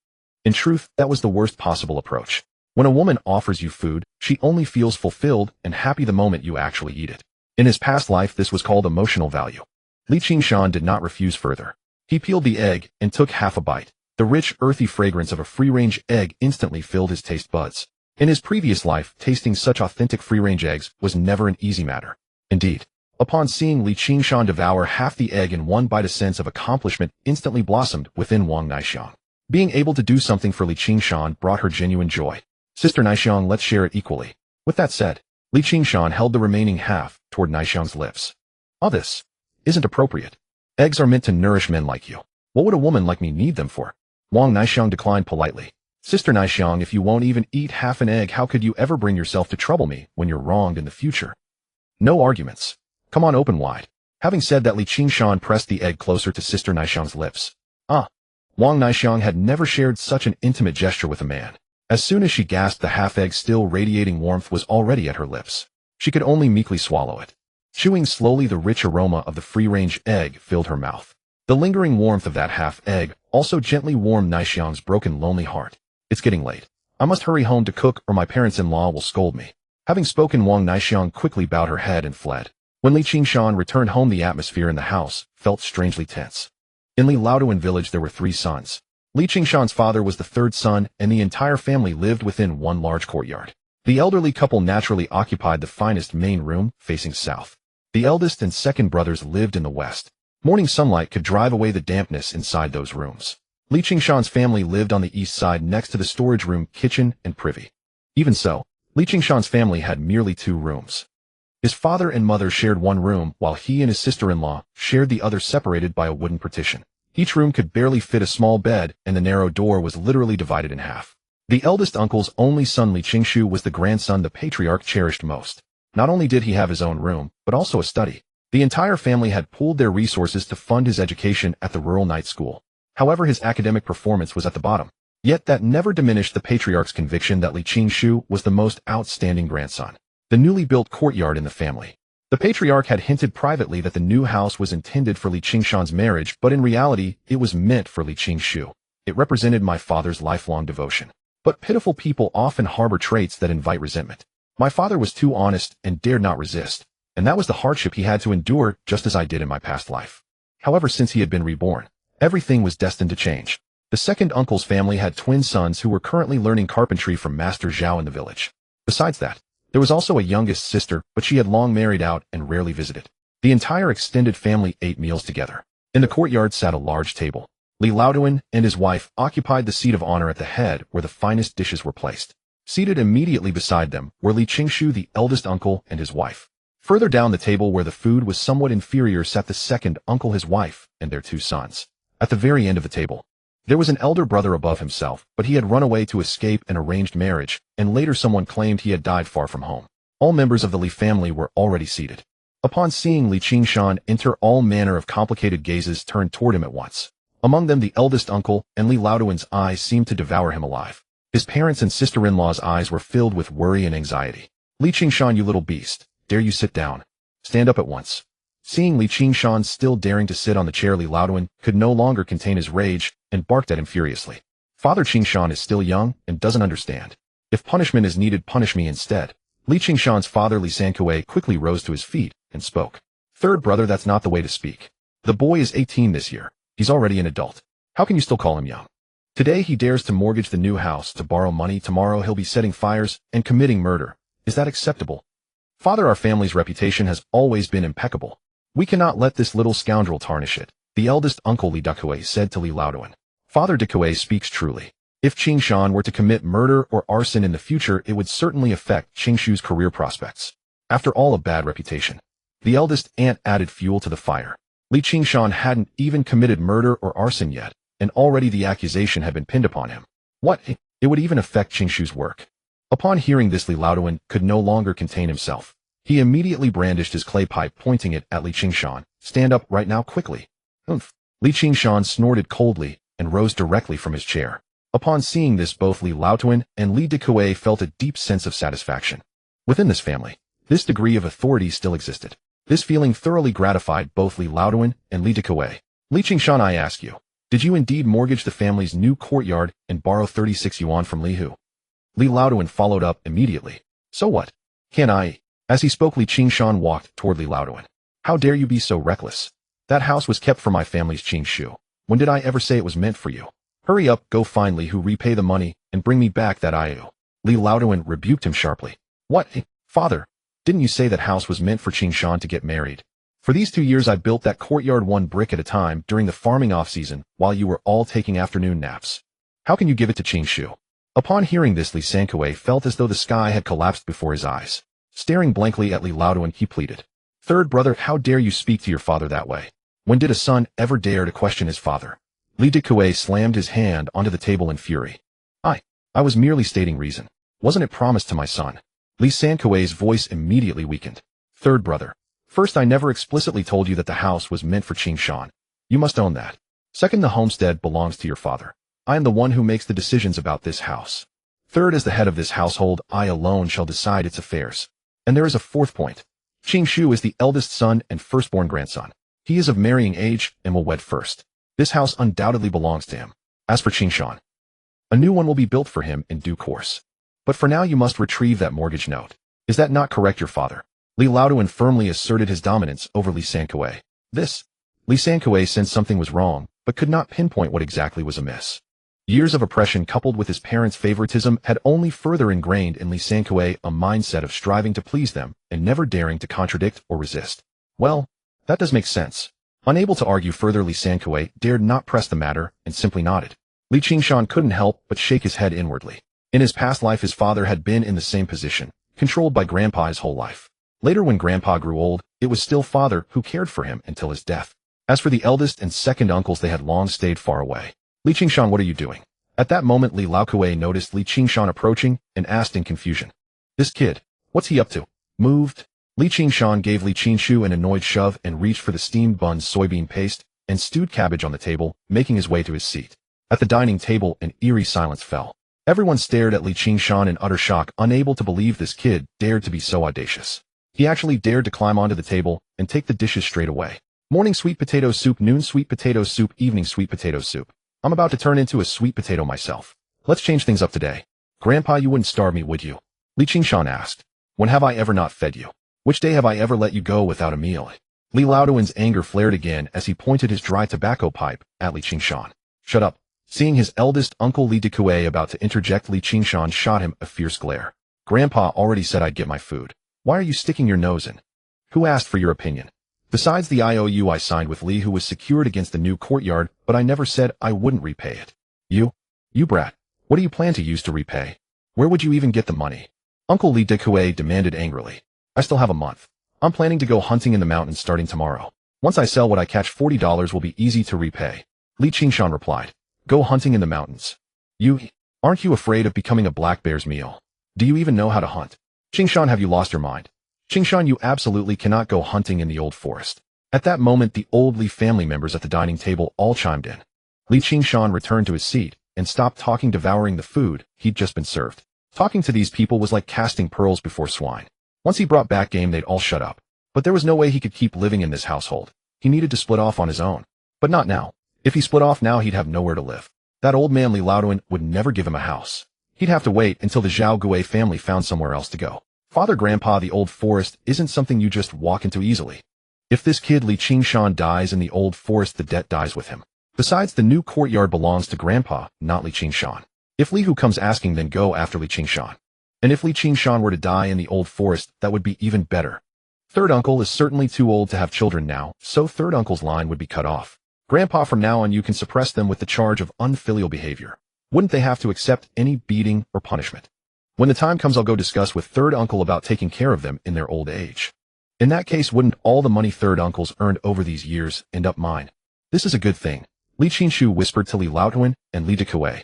[SPEAKER 1] In truth, that was the worst possible approach. When a woman offers you food, she only feels fulfilled and happy the moment you actually eat it. In his past life, this was called emotional value. Li Qingshan did not refuse further. He peeled the egg and took half a bite. The rich, earthy fragrance of a free-range egg instantly filled his taste buds. In his previous life, tasting such authentic free-range eggs was never an easy matter. Indeed, upon seeing Li Qingshan devour half the egg in one bite, a sense of accomplishment instantly blossomed within Wang Naixiang. Being able to do something for Li Qingshan brought her genuine joy. Sister Naixiang, let's share it equally. With that said, Li Qingshan held the remaining half toward Naixiang's lips. All this isn't appropriate. Eggs are meant to nourish men like you. What would a woman like me need them for? Wang Naixiang declined politely. Sister Naixiang, if you won't even eat half an egg, how could you ever bring yourself to trouble me when you're wronged in the future? No arguments. Come on, open wide. Having said that, Li Qingshan pressed the egg closer to Sister Naixiang's lips. Wang Naixiang had never shared such an intimate gesture with a man. As soon as she gasped, the half-egg, still radiating warmth, was already at her lips. She could only meekly swallow it. Chewing slowly, the rich aroma of the free-range egg filled her mouth. The lingering warmth of that half-egg also gently warmed Naixiang's broken, lonely heart. It's getting late. I must hurry home to cook, or my parents-in-law will scold me. Having spoken, Wang Naixiang quickly bowed her head and fled. When Li Qingshan returned home, the atmosphere in the house felt strangely tense. In Li Laoduan village, there were 3 sons. Li Qingshan's father was the 3rd son, and the entire family lived within one large courtyard. The elderly couple naturally occupied the finest main room, facing south. The eldest and 2nd brothers lived in the west. Morning sunlight could drive away the dampness inside those rooms. Li Qingshan's family lived on the east side, next to the storage room, kitchen, and privy. Even so, Li Qingshan's family had merely 2 rooms. His father and mother shared one room, while he and his sister-in-law shared the other, separated by a wooden partition. Each room could barely fit a small bed, and the narrow door was literally divided in half. The eldest uncle's only son, Li Qingshu, was the grandson the patriarch cherished most. Not only did he have his own room, but also a study. The entire family had pooled their resources to fund his education at the rural night school. However, his academic performance was at the bottom. Yet that never diminished the patriarch's conviction that Li Qingshu was the most outstanding grandson. The newly built courtyard in the family. The patriarch had hinted privately that the new house was intended for Li Qingshan's marriage, but in reality, it was meant for Li Qingshu. It represented my father's lifelong devotion. But pitiful people often harbor traits that invite resentment. My father was too honest and dared not resist, and that was the hardship he had to endure, just as I did in my past life. However, since he had been reborn, everything was destined to change. The 2nd uncle's family had twin sons who were currently learning carpentry from Master Zhao in the village. Besides that, there was also a youngest sister, but she had long married out and rarely visited. The entire extended family ate meals together. In the courtyard sat a large table. Li Laoduan and his wife occupied the seat of honor at the head, where the finest dishes were placed. Seated immediately beside them were Li Qingshu, the eldest uncle, and his wife. Further down the table, where the food was somewhat inferior, sat the 2nd uncle, his wife, and their 2 sons. At the very end of the table, there was an elder brother above himself, but he had run away to escape an arranged marriage, and later someone claimed he had died far from home. All members of the Li family were already seated. Upon seeing Li Qingshan enter, all manner of complicated gazes turned toward him at once. Among them, the eldest uncle, and Li Laoduan's eyes seemed to devour him alive. His parents' and sister-in-law's eyes were filled with worry and anxiety. Li Qingshan, you little beast, dare you sit down? Stand up at once. Seeing Li Qingshan still daring to sit on the chair, Li Laoduan could no longer contain his rage and barked at him furiously. Father, Qingshan is still young and doesn't understand. If punishment is needed, punish me instead. Li Qingshan's father, Li Sankue, quickly rose to his feet and spoke. 3rd brother, that's not the way to speak. The boy is 18 this year. He's already an adult. How can you still call him young? Today he dares to mortgage the new house to borrow money. Tomorrow he'll be setting fires and committing murder. Is that acceptable? Father, our family's reputation has always been impeccable. We cannot let this little scoundrel tarnish it, the eldest uncle Li Dekue said to Li Laoduan. Father Dekue speaks truly. If Qingshan were to commit murder or arson in the future, it would certainly affect Qingshu's career prospects. After all, a bad reputation. The eldest aunt added fuel to the fire. Li Qingshan hadn't even committed murder or arson yet, and already the accusation had been pinned upon him. What? It would even affect Qingshu's work. Upon hearing this, Li Laoduan could no longer contain himself. He immediately brandished his clay pipe, pointing it at Li Qingshan. Stand up right now, quickly. Oomph. Li Qingshan snorted coldly and rose directly from his chair. Upon seeing this, both Li Laoduan and Li Dekue felt a deep sense of satisfaction. Within this family, this degree of authority still existed. This feeling thoroughly gratified both Li Laoduan and Li Dekue. Li Qingshan, I ask you, did you indeed mortgage the family's new courtyard and borrow 36 yuan from Li Hu? Li Laoduan followed up immediately. So what? Can I? As he spoke, Li Qingshan walked toward Li Laoduan. How dare you be so reckless? That house was kept for my family's Qingshu. When did I ever say it was meant for you? Hurry up, go find Li Hu, repay the money, and bring me back that IOU. Li Laoduan rebuked him sharply. What? Father, didn't you say that house was meant for Qingshan to get married? For these 2 years I built that courtyard one brick at a time during the farming off-season while you were all taking afternoon naps. How can you give it to Qingshu? Upon hearing this, Li Sankue felt as though the sky had collapsed before his eyes. Staring blankly at Li Laoduan, he pleaded. Third brother, how dare you speak to your father that way? When did a son ever dare to question his father? Li Dekue slammed his hand onto the table in fury. I was merely stating reason. Wasn't it promised to my son? Li Sankue's voice immediately weakened. Third brother. First, I never explicitly told you that the house was meant for Qingshan. You must own that. Second, the homestead belongs to your father. I am the one who makes the decisions about this house. Third, as the head of this household, I alone shall decide its affairs. And there is a fourth point. Qingshu is the eldest son and firstborn grandson. He is of marrying age and will wed first. This house undoubtedly belongs to him. As for Qingshan, a new one will be built for him in due course. But for now you must retrieve that mortgage note. Is that not correct, your father? Li Laoduan firmly asserted his dominance over Li Sankue. Li Sankue sensed something was wrong, but could not pinpoint what exactly was amiss. Years of oppression coupled with his parents' favoritism had only further ingrained in Li Sankue a mindset of striving to please them and never daring to contradict or resist. Well, that does make sense. Unable to argue further, Li Sankue dared not press the matter and simply nodded. Li Qingshan couldn't help but shake his head inwardly. In his past life, his father had been in the same position, controlled by Grandpa his whole life. Later, when Grandpa grew old, it was still Father who cared for him until his death. As for the eldest and second uncles, they had long stayed far away. Li Qingshan, what are you doing? At that moment, Li Laokue noticed Li Qingshan approaching and asked in confusion. This kid, what's he up to? Moved? Li Qingshan gave Li Qingshu an annoyed shove and reached for the steamed buns, soybean paste, and stewed cabbage on the table, making his way to his seat. At the dining table, an eerie silence fell. Everyone stared at Li Qingshan in utter shock, unable to believe this kid dared to be so audacious. He actually dared to climb onto the table and take the dishes straight away. Morning sweet potato soup, noon sweet potato soup, evening sweet potato soup. I'm about to turn into a sweet potato myself. Let's change things up today. Grandpa, you wouldn't starve me, would you? Li Qingshan asked. When have I ever not fed you? Which day have I ever let you go without a meal? Li Laoduan's anger flared again as he pointed his dry tobacco pipe at Li Qingshan. Shut up. Seeing his eldest uncle Li Dekue about to interject, Li Qingshan shot him a fierce glare. Grandpa already said I'd get my food. Why are you sticking your nose in? Who asked for your opinion? Besides, the IOU I signed with Li Hu was secured against the new courtyard, but I never said I wouldn't repay it. You brat. What do you plan to use to repay? Where would you even get the money? Uncle Li Dekue demanded angrily. I still have a month. I'm planning to go hunting in the mountains starting tomorrow. Once I sell what I catch, $40 will be easy to repay. Li Qingshan replied. Go hunting in the mountains. Aren't you afraid of becoming a black bear's meal? Do you even know how to hunt? Qingshan, have you lost your mind? Qingshan, you absolutely cannot go hunting in the old forest. At that moment, the old Li family members at the dining table all chimed in. Li Qingshan returned to his seat and stopped talking, devouring the food he'd just been served. Talking to these people was like casting pearls before swine. Once he brought back game, they'd all shut up. But there was no way he could keep living in this household. He needed to split off on his own. But not now. If he split off now, he'd have nowhere to live. That old man Li Laoduan would never give him a house. He'd have to wait until the Zhao Gui family found somewhere else to go. Father, Grandpa, the old forest isn't something you just walk into easily. If this kid Li Qingshan dies in the old forest, the debt dies with him. Besides, the new courtyard belongs to Grandpa, not Li Qingshan. If Li Hu comes asking, then go after Li Qingshan. And if Li Qingshan were to die in the old forest, that would be even better. Third uncle is certainly too old to have children now, so third uncle's line would be cut off. Grandpa, from now on you can suppress them with the charge of unfilial behavior. Wouldn't they have to accept any beating or punishment? When the time comes, I'll go discuss with third uncle about taking care of them in their old age. In that case, wouldn't all the money third uncles earned over these years end up mine? This is a good thing, Li Qingshu whispered to Li Laotuan and Li Dekuei.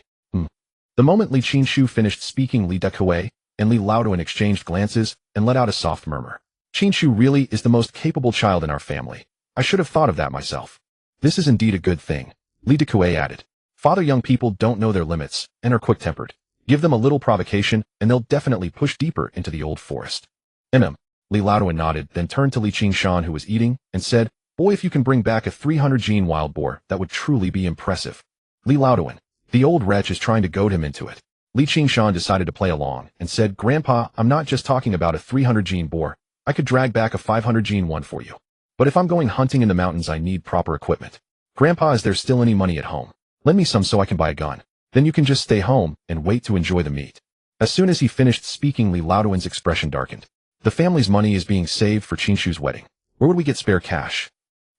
[SPEAKER 1] The moment Li Qingshu finished speaking, Li Dekuei and Li Laotuan exchanged glances and let out a soft murmur. Qingshu really is the most capable child in our family. I should have thought of that myself. This is indeed a good thing, Li Dekuei added. Father, young people don't know their limits and are quick-tempered. Give them a little provocation and they'll definitely push deeper into the old forest. Li Laotuan nodded, then turned to Li Qingshan, who was eating, and said, Boy, if you can bring back a 300-gene wild boar, that would truly be impressive. Li Laotuan. The old wretch is trying to goad him into it. Li Qingshan decided to play along and said, Grandpa, I'm not just talking about a 300-gene boar. I could drag back a 500-gene one for you. But if I'm going hunting in the mountains, I need proper equipment. Grandpa, is there still any money at home? Lend me some so I can buy a gun. Then you can just stay home and wait to enjoy the meat. As soon as he finished speaking, Li Laotuan's expression darkened. The family's money is being saved for Qingshu's wedding. Where would we get spare cash?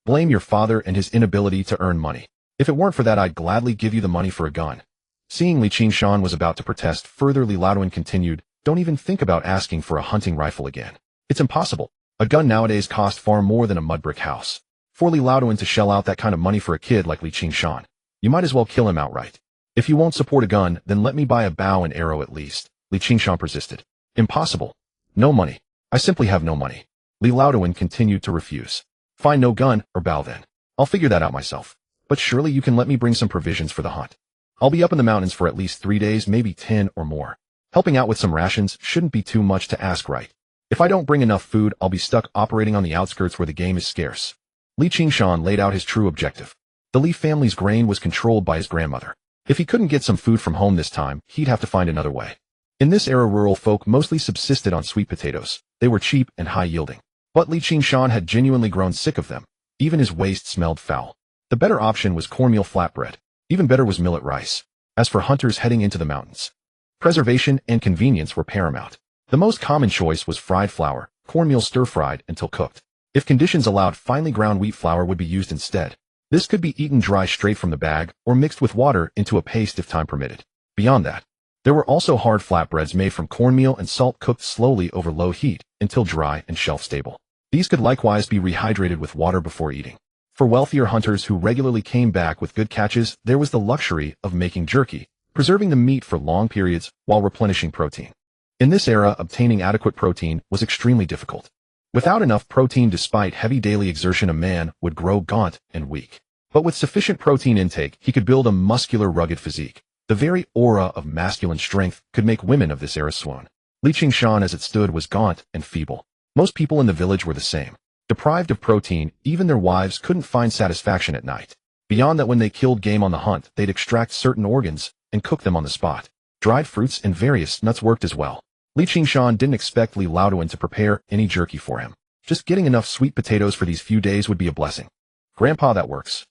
[SPEAKER 1] Blame your father and his inability to earn money. If it weren't for that, I'd gladly give you the money for a gun. Seeing Li Qingshan was about to protest further, Li Laotuan continued, Don't even think about asking for a hunting rifle again. It's impossible. A gun nowadays costs far more than a mud brick house. For Li Laotuan to shell out that kind of money for a kid like Li Qingshan, you might as well kill him outright. If you won't support a gun, then let me buy a bow and arrow at least, Li Qingshan persisted. Impossible. No money. I simply have no money. Li Laotuan continued to refuse. Fine, no gun or bow then. I'll figure that out myself. But surely you can let me bring some provisions for the hunt. I'll be up in the mountains for at least 3 days, maybe 10 or more. Helping out with some rations shouldn't be too much to ask, right? If I don't bring enough food, I'll be stuck operating on the outskirts where the game is scarce. Li Qingshan laid out his true objective. The Li family's grain was controlled by his grandmother. If he couldn't get some food from home this time, he'd have to find another way. In this era, rural folk mostly subsisted on sweet potatoes. They were cheap and high-yielding. But Li Qingshan had genuinely grown sick of them. Even his waste smelled foul. The better option was cornmeal flatbread. Even better was millet rice. As for hunters heading into the mountains, preservation and convenience were paramount. The most common choice was fried flour, cornmeal stir-fried until cooked. If conditions allowed, finely ground wheat flour would be used instead. This could be eaten dry straight from the bag or mixed with water into a paste if time permitted. Beyond that, there were also hard flatbreads made from cornmeal and salt, cooked slowly over low heat until dry and shelf-stable. These could likewise be rehydrated with water before eating. For wealthier hunters who regularly came back with good catches, there was the luxury of making jerky, preserving the meat for long periods while replenishing protein. In this era, obtaining adequate protein was extremely difficult. Without enough protein, despite heavy daily exertion, a man would grow gaunt and weak. But with sufficient protein intake, he could build a muscular, rugged physique. The very aura of masculine strength could make women of this era swoon. Li Qingshan, as it stood, was gaunt and feeble. Most people in the village were the same. Deprived of protein, even their wives couldn't find satisfaction at night. Beyond that, when they killed game on the hunt, they'd extract certain organs and cook them on the spot. Dried fruits and various nuts worked as well. Li Qingshan didn't expect Li Laotuan to prepare any jerky for him. Just getting enough sweet potatoes for these few days would be a blessing. Grandpa, that works.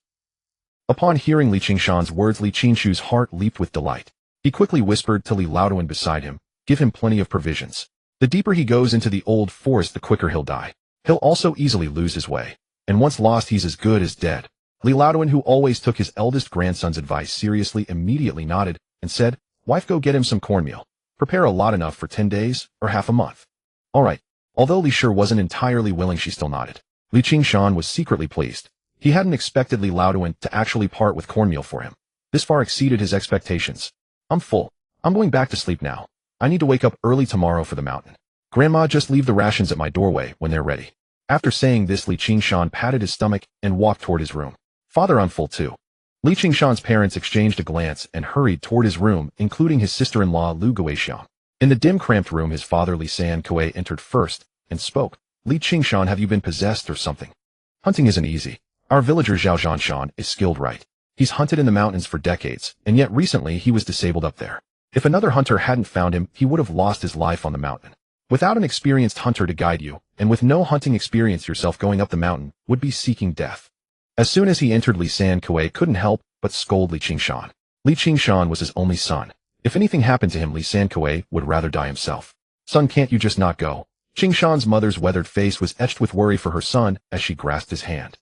[SPEAKER 1] Upon hearing Li Qingshan's words, Li Qingshu's heart leaped with delight. He quickly whispered to Li Laotuan beside him, Give him plenty of provisions. The deeper he goes into the old forest, the quicker he'll die. He'll also easily lose his way. And once lost, he's as good as dead. Li Laotuan, who always took his eldest grandson's advice seriously, immediately nodded and said, Wife, go get him some cornmeal. Prepare a lot, enough for 10 days or half a month. All right. Although Li sure wasn't entirely willing, she still nodded. Li Qingshan was secretly pleased. He hadn't expected Li Laotuan to actually part with cornmeal for him. This far exceeded his expectations. I'm full. I'm going back to sleep now. I need to wake up early tomorrow for the mountain. Grandma, just leave the rations at my doorway when they're ready. After saying this, Li Qingshan patted his stomach and walked toward his room. Father, I'm full too. Li Qingshan's parents exchanged a glance and hurried toward his room, including his sister-in-law Lu Guixiang. In the dim, cramped room, his father Li San Kuei entered first and spoke. Li Qingshan, have you been possessed or something? Hunting isn't easy. Our villager Zhao Zhanshan is skilled, right? He's hunted in the mountains for decades, and yet recently he was disabled up there. If another hunter hadn't found him, he would have lost his life on the mountain. Without an experienced hunter to guide you, and with no hunting experience yourself, going up the mountain would be seeking death. As soon as he entered, Li San Kuei couldn't help but scold Li Qingshan. Li Qingshan was his only son. If anything happened to him, Li Sankuei would rather die himself. Son, can't you just not go? Qingshan's mother's weathered face was etched with worry for her son as she grasped his hand.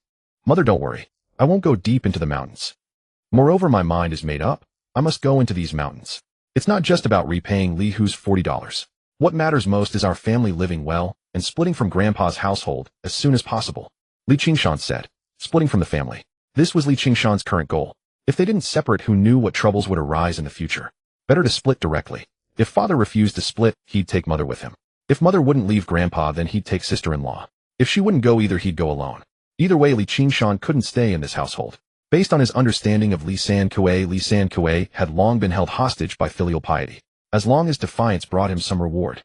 [SPEAKER 1] Mother, don't worry. I won't go deep into the mountains. Moreover, my mind is made up. I must go into these mountains. It's not just about repaying Li Hu's $40. What matters most is our family living well and splitting from Grandpa's household as soon as possible. Li Qingshan said, splitting from the family. This was Li Qingshan's current goal. If they didn't separate, who knew what troubles would arise in the future? Better to split directly. If father refused to split, he'd take mother with him. If mother wouldn't leave Grandpa, then he'd take sister-in-law. If she wouldn't go either, he'd go alone. Either way, Li Qingshan couldn't stay in this household. Based on his understanding of Li Sankuei had long been held hostage by filial piety. As long as defiance brought him some reward,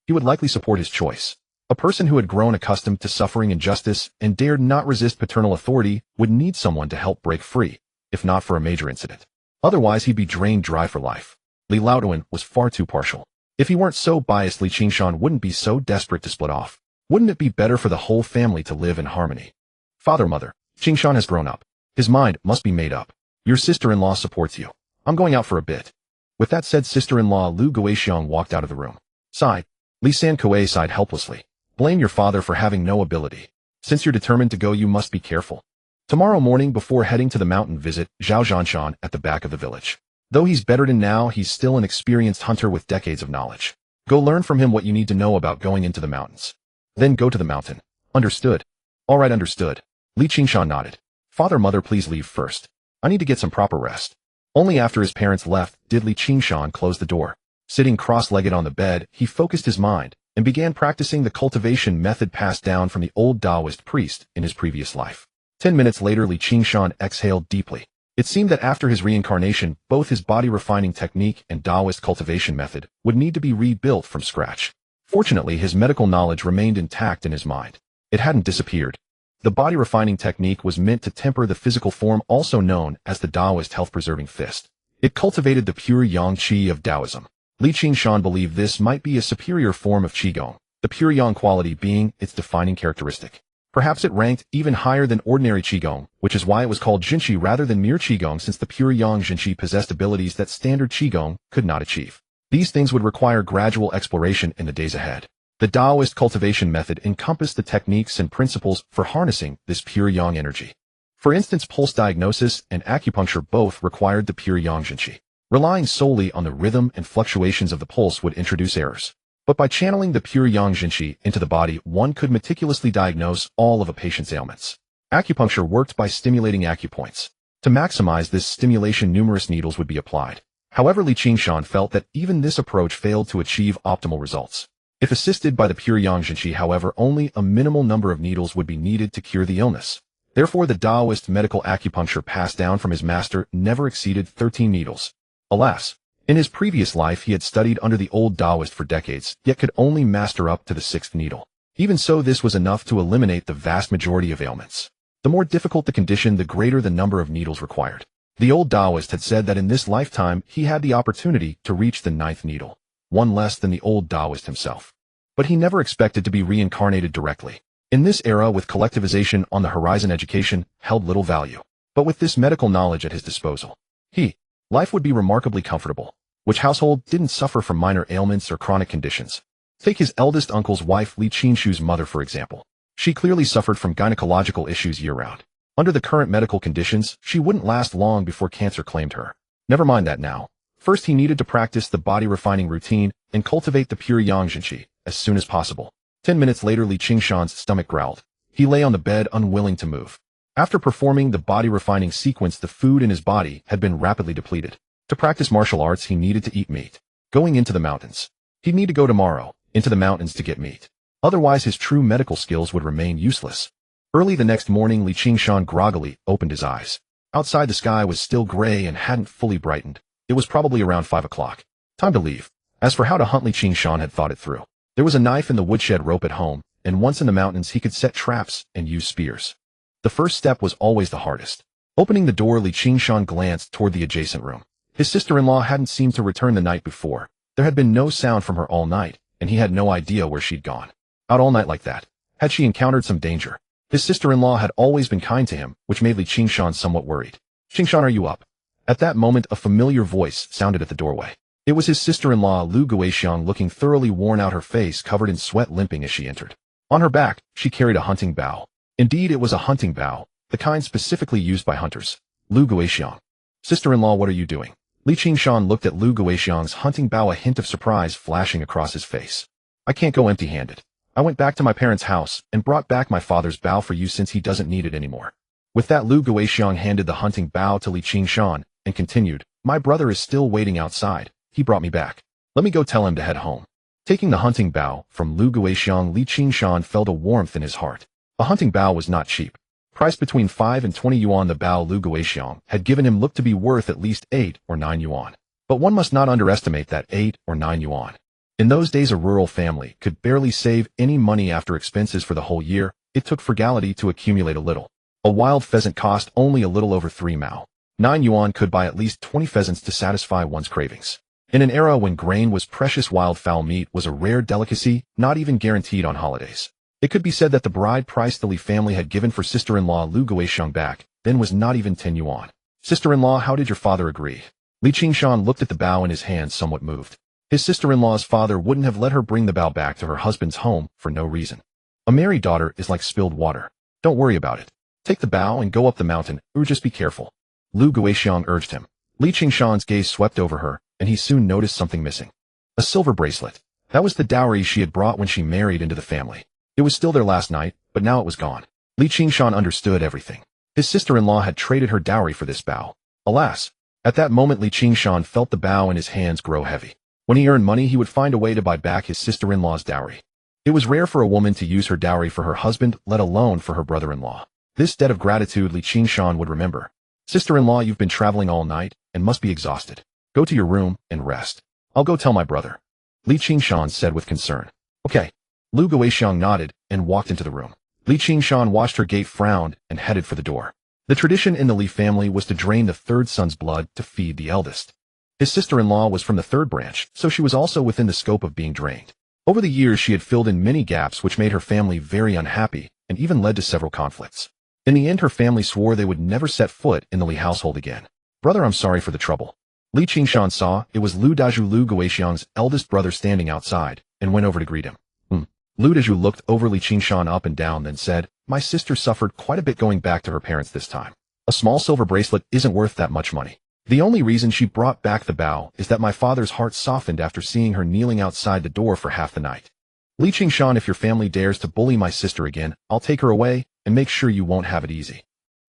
[SPEAKER 1] he would likely support his choice. A person who had grown accustomed to suffering injustice and dared not resist paternal authority would need someone to help break free, if not for a major incident. Otherwise, he'd be drained dry for life. Li Laoduan was far too partial. If he weren't so biased, Li Qingshan wouldn't be so desperate to split off. Wouldn't it be better for the whole family to live in harmony? Father, mother, Qingshan has grown up. His mind must be made up. Your sister-in-law supports you. I'm going out for a bit. With that said, sister-in-law Lu Guixiang walked out of the room. Sighed. Li Sankuei sighed helplessly. Blame your father for having no ability. Since you're determined to go, you must be careful. Tomorrow morning, before heading to the mountain, visit Zhao Zhanshan at the back of the village. Though he's bedridden now, he's still an experienced hunter with decades of knowledge. Go learn from him what you need to know about going into the mountains. Then go to the mountain. Understood? All right, understood. Li Qingshan nodded. Father, mother, please leave first. I need to get some proper rest. Only after his parents left did Li Qingshan close the door. Sitting cross-legged on the bed, he focused his mind and began practicing the cultivation method passed down from the old Taoist priest in his previous life. 10 minutes later, Li Qingshan exhaled deeply. It seemed that after his reincarnation, both his body-refining technique and Taoist cultivation method would need to be rebuilt from scratch. Fortunately, his medical knowledge remained intact in his mind. It hadn't disappeared. The body-refining technique was meant to temper the physical form, also known as the Taoist health-preserving fist. It cultivated the pure yang qi of Taoism. Li Qingshan believed this might be a superior form of qigong, the pure yang quality being its defining characteristic. Perhaps it ranked even higher than ordinary qigong, which is why it was called jinqi rather than mere qigong, since the pure yang jinqi possessed abilities that standard qigong could not achieve. These things would require gradual exploration in the days ahead. The Taoist cultivation method encompassed the techniques and principles for harnessing this pure yang energy. For instance, pulse diagnosis and acupuncture both required the pure yang jinqi. Relying solely on the rhythm and fluctuations of the pulse would introduce errors. But by channeling the pure yang jinqi into the body, one could meticulously diagnose all of a patient's ailments. Acupuncture worked by stimulating acupoints. To maximize this stimulation, numerous needles would be applied. However, Li Qingshan felt that even this approach failed to achieve optimal results. If assisted by the pure yang jinqi, however, only a minimal number of needles would be needed to cure the illness. Therefore, the Taoist medical acupuncture passed down from his master never exceeded 13 needles. Alas, in his previous life he had studied under the old Taoist for decades, yet could only master up to the 6th needle. Even so, this was enough to eliminate the vast majority of ailments. The more difficult the condition, the greater the number of needles required. The old Taoist had said that in this lifetime he had the opportunity to reach the 9th needle, one less than the old Taoist himself. But he never expected to be reincarnated directly. In this era, with collectivization on the horizon, education held little value. But with this medical knowledge at his disposal, life would be remarkably comfortable. Which household didn't suffer from minor ailments or chronic conditions? Take his eldest uncle's wife, Li Qingshu's mother, for example. She clearly suffered from gynecological issues year-round. Under the current medical conditions, she wouldn't last long before cancer claimed her. Never mind that now. First, he needed to practice the body-refining routine and cultivate the pure yang jinqi as soon as possible. 10 minutes later, Li Qingshan's stomach growled. He lay on the bed, unwilling to move. After performing the body-refining sequence, the food in his body had been rapidly depleted. To practice martial arts, he needed to eat meat. Going into the mountains. He'd need to go tomorrow, into the mountains, to get meat. Otherwise, his true medical skills would remain useless. Early the next morning, Li Qingshan groggily opened his eyes. Outside, the sky was still gray and hadn't fully brightened. It was probably around 5 o'clock. Time to leave. As for how to hunt, Li Qingshan had thought it through. There was a knife in the woodshed rope at home, and once in the mountains he could set traps and use spears. The first step was always the hardest. Opening the door, Li Qingshan glanced toward the adjacent room. His sister-in-law hadn't seemed to return the night before. There had been no sound from her all night, and he had no idea where she'd gone. Out all night like that. Had she encountered some danger? His sister-in-law had always been kind to him, which made Li Qingshan somewhat worried. Qingshan, are you up? At that moment, a familiar voice sounded at the doorway. It was his sister-in-law Lu Guixiang, looking thoroughly worn out, her face covered in sweat, limping as she entered. On her back, she carried a hunting bow. Indeed, it was a hunting bow, the kind specifically used by hunters. Lu Guixiang. Sister-in-law, what are you doing? Li Qingshan looked at Lu Guixiang's hunting bow, a hint of surprise flashing across his face. I can't go empty-handed. I went back to my parents' house and brought back my father's bow for you since he doesn't need it anymore. With that, Lu Guixiang handed the hunting bow to Li Qingshan and continued, my brother is still waiting outside. He brought me back. Let me go tell him to head home. Taking the hunting bow from Lu Guixiang, Li Qingshan felt a warmth in his heart. A hunting bow was not cheap. Priced between 5 and 20 yuan, the bow Lu Guixiang had given him looked to be worth at least 8 or 9 yuan. But one must not underestimate that 8 or 9 yuan. In those days, a rural family could barely save any money after expenses for the whole year. It took frugality to accumulate a little. A wild pheasant cost only a little over 3 mao. 9 yuan could buy at least 20 pheasants to satisfy one's cravings. In an era when grain was precious, wild fowl meat was a rare delicacy, not even guaranteed on holidays. It could be said that the bride price the Li family had given for sister-in-law Lu Guixiang back then was not even 10 yuan. Sister-in-law, how did your father agree? Li Qingshan looked at the bow in his hand, somewhat moved. His sister-in-law's father wouldn't have let her bring the bow back to her husband's home for no reason. A married daughter is like spilled water. Don't worry about it. Take the bow and go up the mountain, or just be careful. Lu Guixiang urged him. Li Qingshan's gaze swept over her, and he soon noticed something missing. A silver bracelet. That was the dowry she had brought when she married into the family. It was still there last night, but now it was gone. Li Qingshan understood everything. His sister-in-law had traded her dowry for this bow. Alas! At that moment, Li Qingshan felt the bow in his hands grow heavy. When he earned money, he would find a way to buy back his sister-in-law's dowry. It was rare for a woman to use her dowry for her husband, let alone for her brother-in-law. This debt of gratitude Li Qingshan would remember. Sister-in-law, you've been traveling all night and must be exhausted. Go to your room and rest. I'll go tell my brother. Li Qingshan said with concern. Okay. Lu Guixiang nodded and walked into the room. Li Qingshan watched her gate, frowned, and headed for the door. The tradition in the Li family was to drain the third son's blood to feed the eldest. His sister-in-law was from the third branch, so she was also within the scope of being drained. Over the years, she had filled in many gaps which made her family very unhappy and even led to several conflicts. In the end, her family swore they would never set foot in the Li household again. Brother, I'm sorry for the trouble. Li Qingshan saw it was Lu Daju, Lu Guixiang's eldest brother, standing outside, and went over to greet him. Lu Daju looked over Li Qingshan up and down, then said, my sister suffered quite a bit going back to her parents this time. A small silver bracelet isn't worth that much money. The only reason she brought back the bow is that my father's heart softened after seeing her kneeling outside the door for half the night. Li Qingshan, if your family dares to bully my sister again, I'll take her away and make sure you won't have it easy.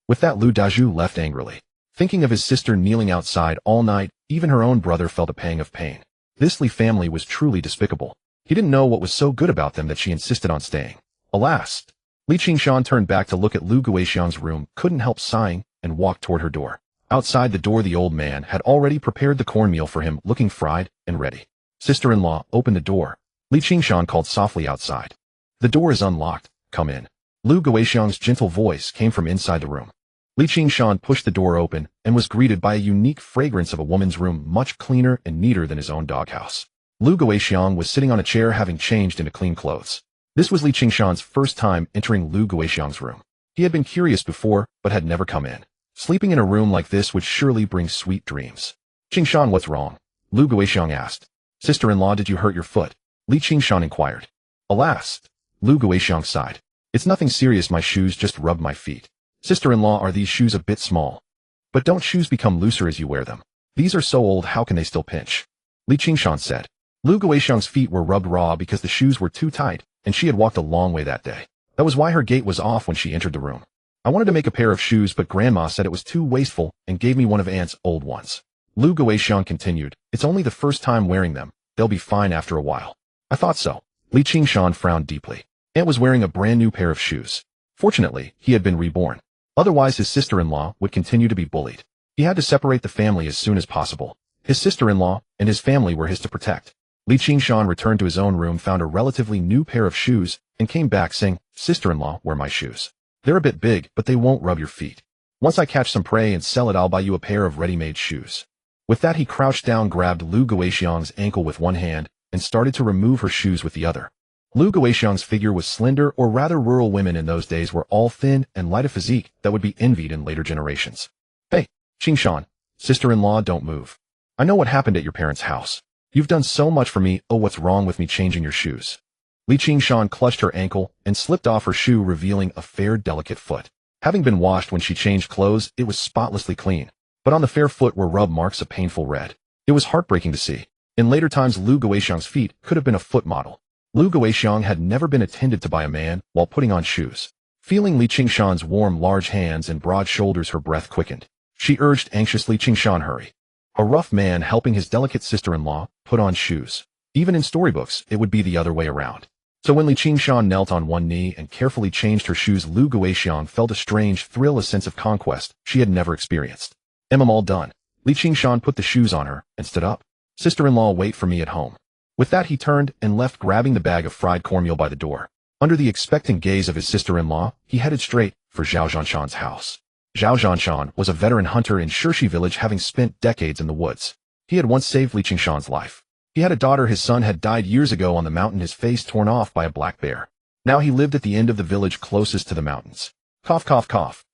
[SPEAKER 1] With that, Lu Daju left angrily. Thinking of his sister kneeling outside all night, even her own brother felt a pang of pain. This Li family was truly despicable. He didn't know what was so good about them that she insisted on staying. Alas! Li Qingshan turned back to look at Lu Guixiang's room, couldn't help sighing, and walked toward her door. Outside the door, the old man had already prepared the cornmeal for him, looking fried and ready. Sister-in-law, open the door. Li Qingshan called softly outside. The door is unlocked. Come in. Lu Guixiang's gentle voice came from inside the room. Li Qingshan pushed the door open and was greeted by a unique fragrance of a woman's room, much cleaner and neater than his own doghouse. Lu Guixiang was sitting on a chair, having changed into clean clothes. This was Li Qingshan's first time entering Lu Guixiang's room. He had been curious before, but had never come in. Sleeping in a room like this would surely bring sweet dreams. Qingshan, what's wrong? Lu Guixiang asked. Sister-in-law, did you hurt your foot? Li Qingshan inquired. Alas! Lu Guixiang sighed. It's nothing serious, my shoes just rubbed my feet. Sister-in-law, are these shoes a bit small? But don't shoes become looser as you wear them? These are so old, how can they still pinch? Li Qingshan said. Lu Guixiang's feet were rubbed raw because the shoes were too tight, and she had walked a long way that day. That was why her gait was off when she entered the room. I wanted to make a pair of shoes, but Grandma said it was too wasteful and gave me one of Aunt's old ones. Lu Guixiang continued, it's only the first time wearing them. They'll be fine after a while. I thought so. Li Qingshan frowned deeply. Aunt was wearing a brand new pair of shoes. Fortunately, he had been reborn. Otherwise, his sister-in-law would continue to be bullied. He had to separate the family as soon as possible. His sister-in-law and his family were his to protect. Li Qingshan returned to his own room, found a relatively new pair of shoes, and came back saying, sister-in-law, wear my shoes. They're a bit big, but they won't rub your feet. Once I catch some prey and sell it, I'll buy you a pair of ready-made shoes. With that, he crouched down, grabbed Lu Guixiang's ankle with one hand, and started to remove her shoes with the other. Lu Guixiang's figure was slender, or rather rural women in those days were all thin and light of physique that would be envied in later generations. Hey, Qingshan, sister-in-law, don't move. I know what happened at your parents' house. You've done so much for me. Oh, what's wrong with me changing your shoes? Qingshan clutched her ankle and slipped off her shoe, revealing a fair, delicate foot. Having been washed when she changed clothes, it was spotlessly clean. But on the fair foot were rub marks of painful red. It was heartbreaking to see. In later times, Lu Guoxiang's feet could have been a foot model. Lu Guoxiang had never been attended to by a man while putting on shoes. Feeling Qingshan's warm, large hands and broad shoulders, her breath quickened. She urged anxiously, Qingshan, hurry. A rough man helping his delicate sister-in-law put on shoes. Even in storybooks, it would be the other way around. So when Qingshan knelt on one knee and carefully changed her shoes, Lu Guoxiang felt a strange thrill, a sense of conquest she had never experienced. All done. Qingshan put the shoes on her and stood up. Sister-in-law, wait for me at home. With that, he turned and left, grabbing the bag of fried cornmeal by the door. Under the expectant gaze of his sister-in-law, he headed straight for Zhao Zhanshan's house. Zhao Zhanshan was a veteran hunter in Shirshi village, having spent decades in the woods. He had once saved Qingshan's life. He had a daughter. His son had died years ago on the mountain, his face torn off by a black bear. Now he lived at the end of the village closest to the mountains. Cough, cough, cough.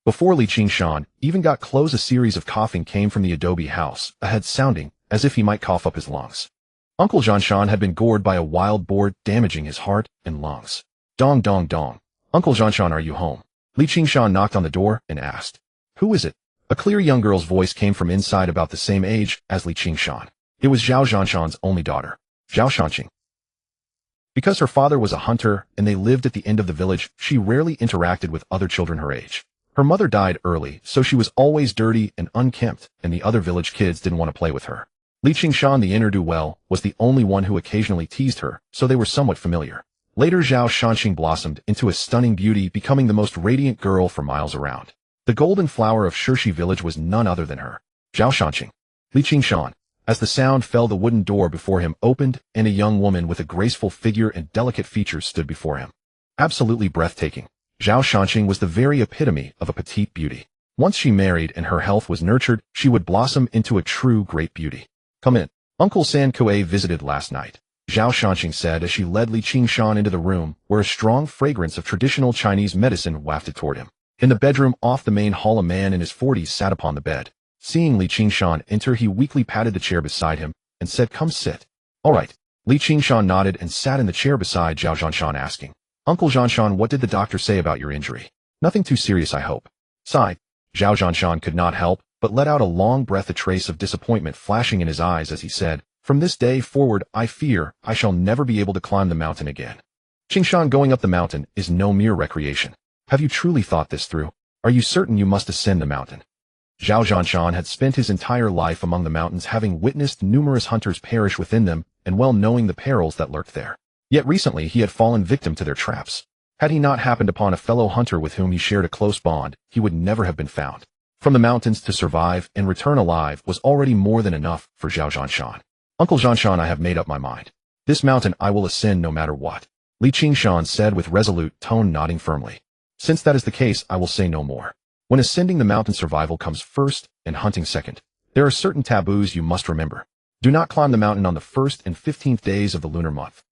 [SPEAKER 1] Before Qingshan even got close, a series of coughing came from the adobe house, a head sounding as if he might cough up his lungs. Uncle Zhanshan had been gored by a wild boar, damaging his heart and lungs. Dong, dong, dong. Uncle Zhanshan, are you home? Qingshan knocked on the door and asked. Who is it? A clear young girl's voice came from inside, about the same age as Qingshan. It was Zhao Zhanshan's only daughter, Zhao Shanqing. Because her father was a hunter and they lived at the end of the village, she rarely interacted with other children her age. Her mother died early, so she was always dirty and unkempt, and the other village kids didn't want to play with her. Qingshan, the ne'er-do-well, was the only one who occasionally teased her, so they were somewhat familiar. Later, Zhao Shanqing blossomed into a stunning beauty, becoming the most radiant girl for miles around. The golden flower of Shirshi village was none other than her, Zhao Shanqing. Qingshan. As the sound fell, the wooden door before him opened, and a young woman with a graceful figure and delicate features stood before him. Absolutely breathtaking, Zhao Shanqing was the very epitome of a petite beauty. Once she married and her health was nurtured, she would blossom into a true great beauty. Come in. Uncle San Kuei visited last night, Zhao Shanqing said as she led Qingshan into the room, where a strong fragrance of traditional Chinese medicine wafted toward him. In the bedroom off the main hall, a man in his 40s sat upon the bed. Seeing Qingshan enter, he weakly patted the chair beside him and said, come sit. All right. Qingshan nodded and sat in the chair beside Zhao Zhanshan, asking, Uncle Zhanshan, what did the doctor say about your injury? Nothing too serious, I hope. Sighed. Zhao Zhanshan could not help but let out a long breath, a trace of disappointment flashing in his eyes as he said, from this day forward, I fear I shall never be able to climb the mountain again. Qingshan, going up the mountain is no mere recreation. Have you truly thought this through? Are you certain you must ascend the mountain? Zhao Zhanshan had spent his entire life among the mountains, having witnessed numerous hunters perish within them and well knowing the perils that lurked there. Yet recently he had fallen victim to their traps. Had he not happened upon a fellow hunter with whom he shared a close bond, he would never have been found. From the mountains to survive and return alive was already more than enough for Zhao Zhanshan. Uncle Zhanshan, I have made up my mind. This mountain I will ascend no matter what. Qingshan said with resolute tone, nodding firmly. Since that is the case, I will say no more. When ascending the mountain, survival comes first and hunting second. There are certain taboos you must remember. Do not climb the mountain on the 1st and 15th days of the lunar month.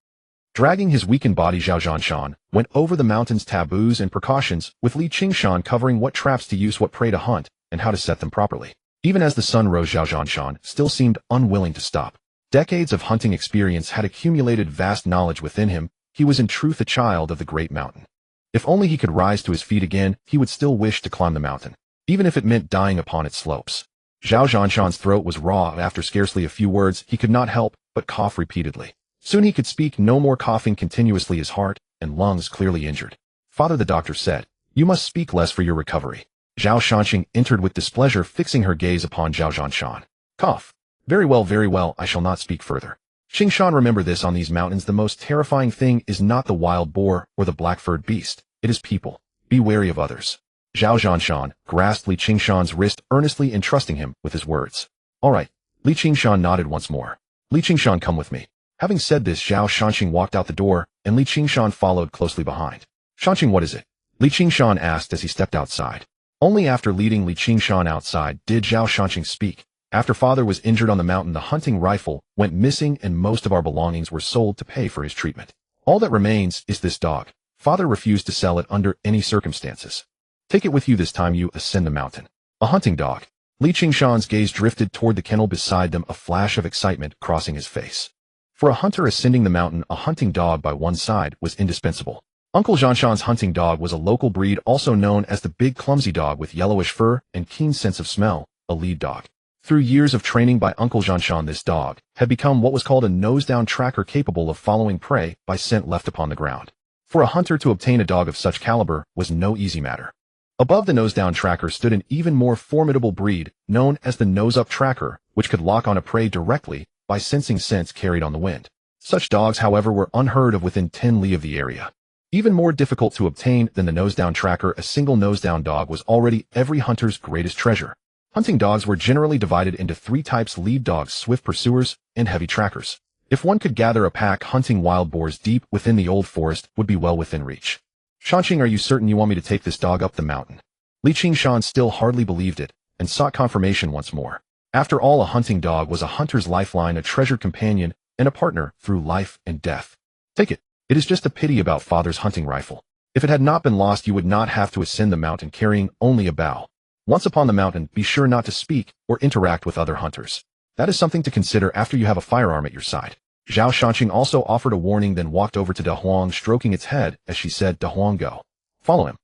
[SPEAKER 1] Dragging his weakened body, Zhao Zhanshan went over the mountain's taboos and precautions, with Qingshan covering what traps to use, what prey to hunt, and how to set them properly. Even as the sun rose, Zhao Zhanshan still seemed unwilling to stop. Decades of hunting experience had accumulated vast knowledge within him. He was in truth a child of the great mountain. If only he could rise to his feet again, he would still wish to climb the mountain, even if it meant dying upon its slopes. Zhao Zhanshan's throat was raw. After scarcely a few words, he could not help but cough repeatedly. Soon he could speak no more, coughing continuously, his heart and lungs clearly injured. Father, the doctor said, you must speak less for your recovery. Zhao Shanqing entered with displeasure, fixing her gaze upon Zhao Zhanshan. Cough. Very well, I shall not speak further. Qingshan, remember this, on these mountains the most terrifying thing is not the wild boar or the black-furred beast. It is people. Be wary of others. Zhao Zhanshan grasped Qingshan's wrist earnestly, entrusting him with his words. All right. Qingshan nodded once more. Qingshan, come with me. Having said this, Zhao Shanqing walked out the door, and Qingshan followed closely behind. Shanqing, what is it? Qingshan asked as he stepped outside. Only after leading Qingshan outside did Zhao Shanqing speak. After father was injured on the mountain, the hunting rifle went missing and most of our belongings were sold to pay for his treatment. All that remains is this dog. Father refused to sell it under any circumstances. Take it with you this time you ascend the mountain. A hunting dog. Li Qingshan's gaze drifted toward the kennel beside them, a flash of excitement crossing his face. For a hunter ascending the mountain, a hunting dog by one side was indispensable. Uncle Qingshan's hunting dog was a local breed also known as the big clumsy dog with yellowish fur and keen sense of smell, a lead dog. Through years of training by Uncle Qingshan, this dog had become what was called a nose-down tracker, capable of following prey by scent left upon the ground. For a hunter to obtain a dog of such caliber was no easy matter. Above the nose-down tracker stood an even more formidable breed known as the nose-up tracker, which could lock on a prey directly by sensing scents carried on the wind. Such dogs, however, were unheard of within 10 li of the area. Even more difficult to obtain than the nose-down tracker, a single nose-down dog was already every hunter's greatest treasure. Hunting dogs were generally divided into 3 types: lead dogs, swift pursuers, and heavy trackers. If one could gather a pack hunting wild boars deep within the old forest, would be well within reach. "Shanqing, are you certain you want me to take this dog up the mountain?" Li Qingshan still hardly believed it, and sought confirmation once more. After all, a hunting dog was a hunter's lifeline, a treasured companion, and a partner through life and death. "Take it. It is just a pity about father's hunting rifle. If it had not been lost, you would not have to ascend the mountain carrying only a bow. Once upon the mountain, be sure not to speak or interact with other hunters. That is something to consider after you have a firearm at your side." Zhao Shanqing also offered a warning, then walked over to Da Huang, stroking its head as she said, "Da Huang, go. Follow him.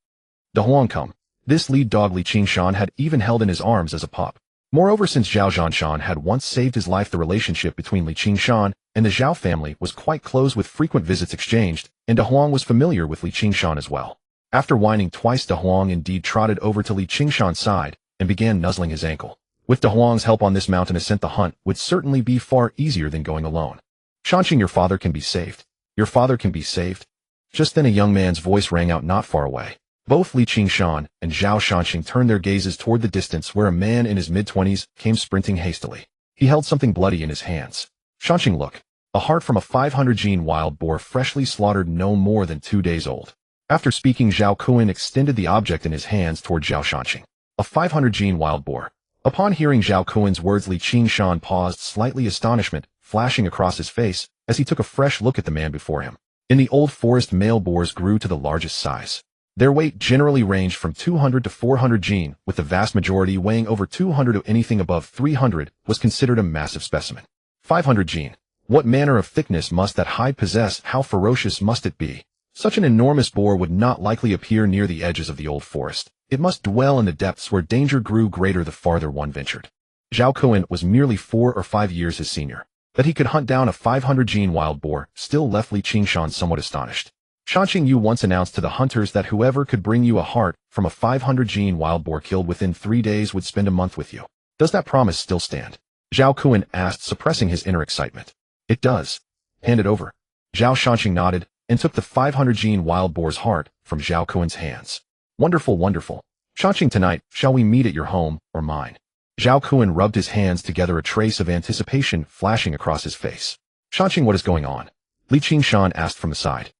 [SPEAKER 1] Da Huang, come." This lead dog Li Qingshan had even held in his arms as a pup. Moreover, since Zhao Zhanshan had once saved his life, the relationship between Li Qingshan and the Zhao family was quite close, with frequent visits exchanged, and Da Huang was familiar with Li Qingshan as well. After whining twice, Da Huang indeed trotted over to Li Qingshan's side and began nuzzling his ankle. With Da Huang's help on this mountain ascent, the hunt would certainly be far easier than going alone. "Shanqing, your father can be saved. Your father can be saved." Just then a young man's voice rang out not far away. Both Li Qingshan and Zhao Shanqing turned their gazes toward the distance, where a man in his mid-20s came sprinting hastily. He held something bloody in his hands. "Shanqing, look. A heart from a 500 gene wild boar, freshly slaughtered, no more than 2 days old." After speaking, Zhao Kuan extended the object in his hands toward Zhao Shanqing. A 500 gene wild boar. Upon hearing Zhao Kuan's words, Li Qingshan paused, slightly astonishment flashing across his face as he took a fresh look at the man before him. In the old forest, male boars grew to the largest size. Their weight generally ranged from 200 to 400 gene, with the vast majority weighing over 200 to anything above 300 was considered a massive specimen. 500 gene. What manner of thickness must that hide possess? How ferocious must it be? Such an enormous boar would not likely appear near the edges of the old forest. It must dwell in the depths where danger grew greater the farther one ventured. Zhao Kuan was merely 4 or 5 years his senior. That he could hunt down a 500 gene wild boar still left Li Qingshan somewhat astonished. "Shanqing, you once announced to the hunters that whoever could bring you a heart from a 500 gene wild boar killed within 3 days would spend a month with you. Does that promise still stand?" Zhao Kuan asked, suppressing his inner excitement. "It does." "Hand it over." Zhao Shanqing nodded and took the 500 gene wild boar's heart from Zhao Kuan's hands. "Wonderful, wonderful. Shanqing, tonight, shall we meet at your home or mine?" Zhao Kuan rubbed his hands together, a trace of anticipation flashing across his face. "Shanqing, what is going on?" Li Qingshan asked from the side.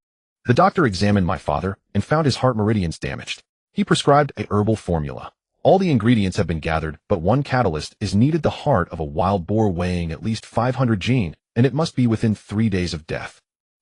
[SPEAKER 1] "The doctor examined my father and found his heart meridians damaged. He prescribed a herbal formula. All the ingredients have been gathered, but one catalyst is needed: the heart of a wild boar weighing at least 500 gene, and it must be within 3 days of death.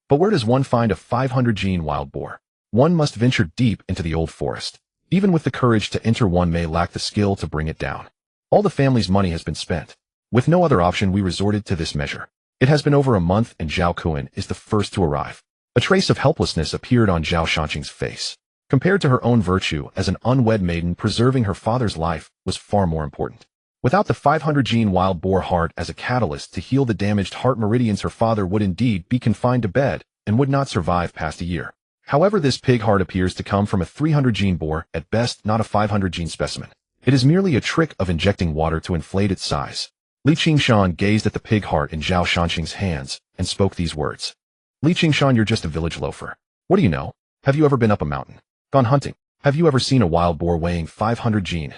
[SPEAKER 1] But where does one find a 500 gene wild boar? One must venture deep into the old forest. Even with the courage to enter, one may lack the skill to bring it down. All the family's money has been spent. With no other option, we resorted to this measure. It has been over a month, and Zhao Kuan is the first to arrive." A trace of helplessness appeared on Zhao Shanqing's face. Compared to her own virtue as an unwed maiden, preserving her father's life was far more important. Without the 500 gene wild boar heart as a catalyst to heal the damaged heart meridians, her father would indeed be confined to bed and would not survive past a year. However, this pig heart appears to come from a 300 gene boar, at best not a 500 gene specimen. It is merely a trick of injecting water to inflate its size. Li Qingshan gazed at the pig heart in Zhao Shanqing's hands and spoke these words. "Li Qingshan, you're just a village loafer. What do you know? Have you ever been up a mountain? Gone hunting? Have you ever seen a wild boar weighing 500 gene?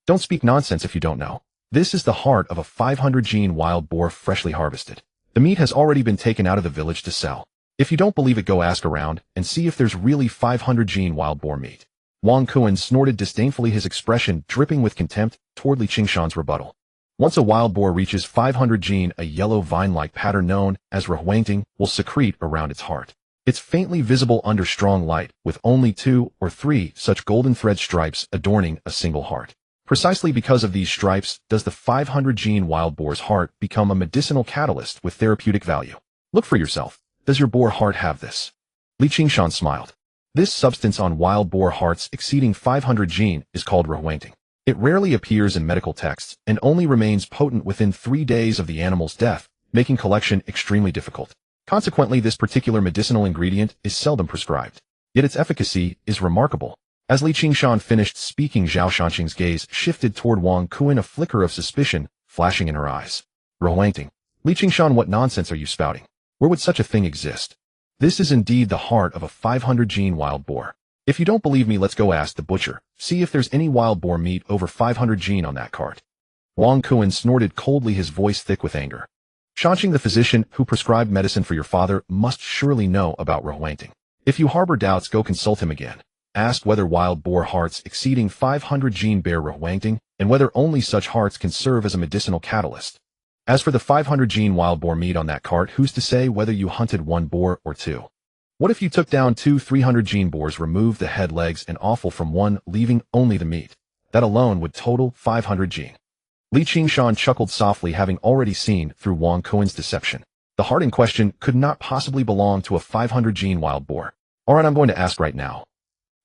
[SPEAKER 1] Don't speak nonsense if you don't know. This is the heart of a 500 gene wild boar, freshly harvested. The meat has already been taken out of the village to sell. If you don't believe it, go ask around and see if there's really 500 gene wild boar meat." Wang Kuan snorted disdainfully, his expression dripping with contempt toward Li Qingshan's rebuttal. Once a wild boar reaches 500 gene, a yellow vine-like pattern known as rehuangting will secrete around its heart. It's faintly visible under strong light, with only 2 or 3 such golden thread stripes adorning a single heart. Precisely because of these stripes does the 500-gene wild boar's heart become a medicinal catalyst with therapeutic value. Look for yourself. Does your boar heart have this? Li Qingshan smiled. This substance on wild boar hearts exceeding 500 gene is called rehuangting. It rarely appears in medical texts and only remains potent within 3 days of the animal's death, making collection extremely difficult. Consequently, this particular medicinal ingredient is seldom prescribed. Yet its efficacy is remarkable. As Li Qingshan finished speaking, Zhao Shanqing's gaze shifted toward Wang Kuan, a flicker of suspicion flashing in her eyes. Rehuangting. Li Qingshan, what nonsense are you spouting? Where would such a thing exist? This is indeed the heart of a 500-gene wild boar. If you don't believe me, let's go ask the butcher. See if there's any wild boar meat over 500 gene on that cart. Wang Kuan snorted coldly, his voice thick with anger. Shanqing, the physician who prescribed medicine for your father, must surely know about rehuangting. If you harbor doubts, go consult him again. Ask whether wild boar hearts exceeding 500 gene bear rehuangting, and whether only such hearts can serve as a medicinal catalyst. As for the 500 gene wild boar meat on that cart, who's to say whether you hunted one boar or two? What if you took down 300 gene boars, removed the head, legs, and offal from one, leaving only the meat? That alone would total 500 gene. Li Qingshan chuckled softly, having already seen through Wang Kuan's deception. The heart in question could not possibly belong to a 500 gene wild boar. Alright, I'm going to ask right now.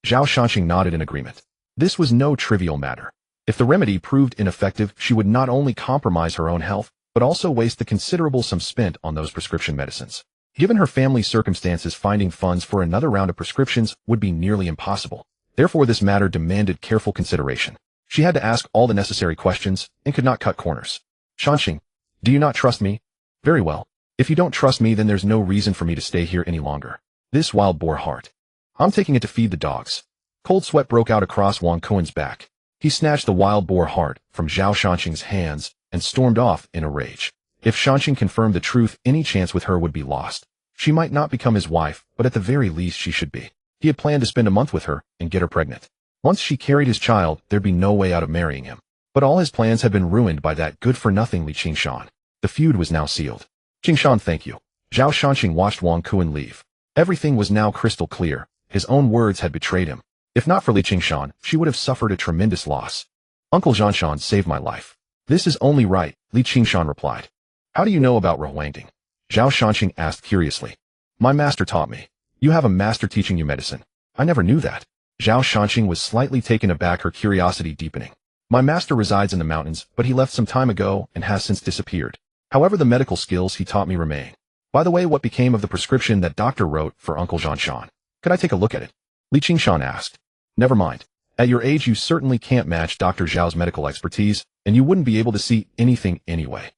[SPEAKER 1] Zhao Shanqing nodded in agreement. This was no trivial matter. If the remedy proved ineffective, she would not only compromise her own health, but also waste the considerable sum spent on those prescription medicines. Given her family's circumstances, finding funds for another round of prescriptions would be nearly impossible. Therefore, this matter demanded careful consideration. She had to ask all the necessary questions and could not cut corners. Shanqing, do you not trust me? Very well. If you don't trust me, then there's no reason for me to stay here any longer. This wild boar heart. I'm taking it to feed the dogs. Cold sweat broke out across Wang Kuan's back. He snatched the wild boar heart from Zhao Shanqing's hands and stormed off in a rage. If Shanqing confirmed the truth, any chance with her would be lost. She might not become his wife, but at the very least she should be. He had planned to spend a month with her and get her pregnant. Once she carried his child, there'd be no way out of marrying him. But all his plans had been ruined by that good-for-nothing Li Qingshan. The feud was now sealed. Qingshan, thank you. Zhao Shanqing watched Wang Kuan leave. Everything was now crystal clear. His own words had betrayed him. If not for Li Qingshan, she would have suffered a tremendous loss. Uncle Jianshan saved my life. This is only right, Li Qingshan replied. How do you know about rehuangting? Zhao Shanqing asked curiously. My master taught me. You have a master teaching you medicine. I never knew that. Zhao Shanqing was slightly taken aback, her curiosity deepening. My master resides in the mountains, but he left some time ago and has since disappeared. However, the medical skills he taught me remain. By the way, what became of the prescription that doctor wrote for Uncle Jianshan? Could I take a look at it? Li Qingshan asked. Never mind. At your age, you certainly can't match Dr. Zhao's medical expertise, and you wouldn't be able to see anything anyway.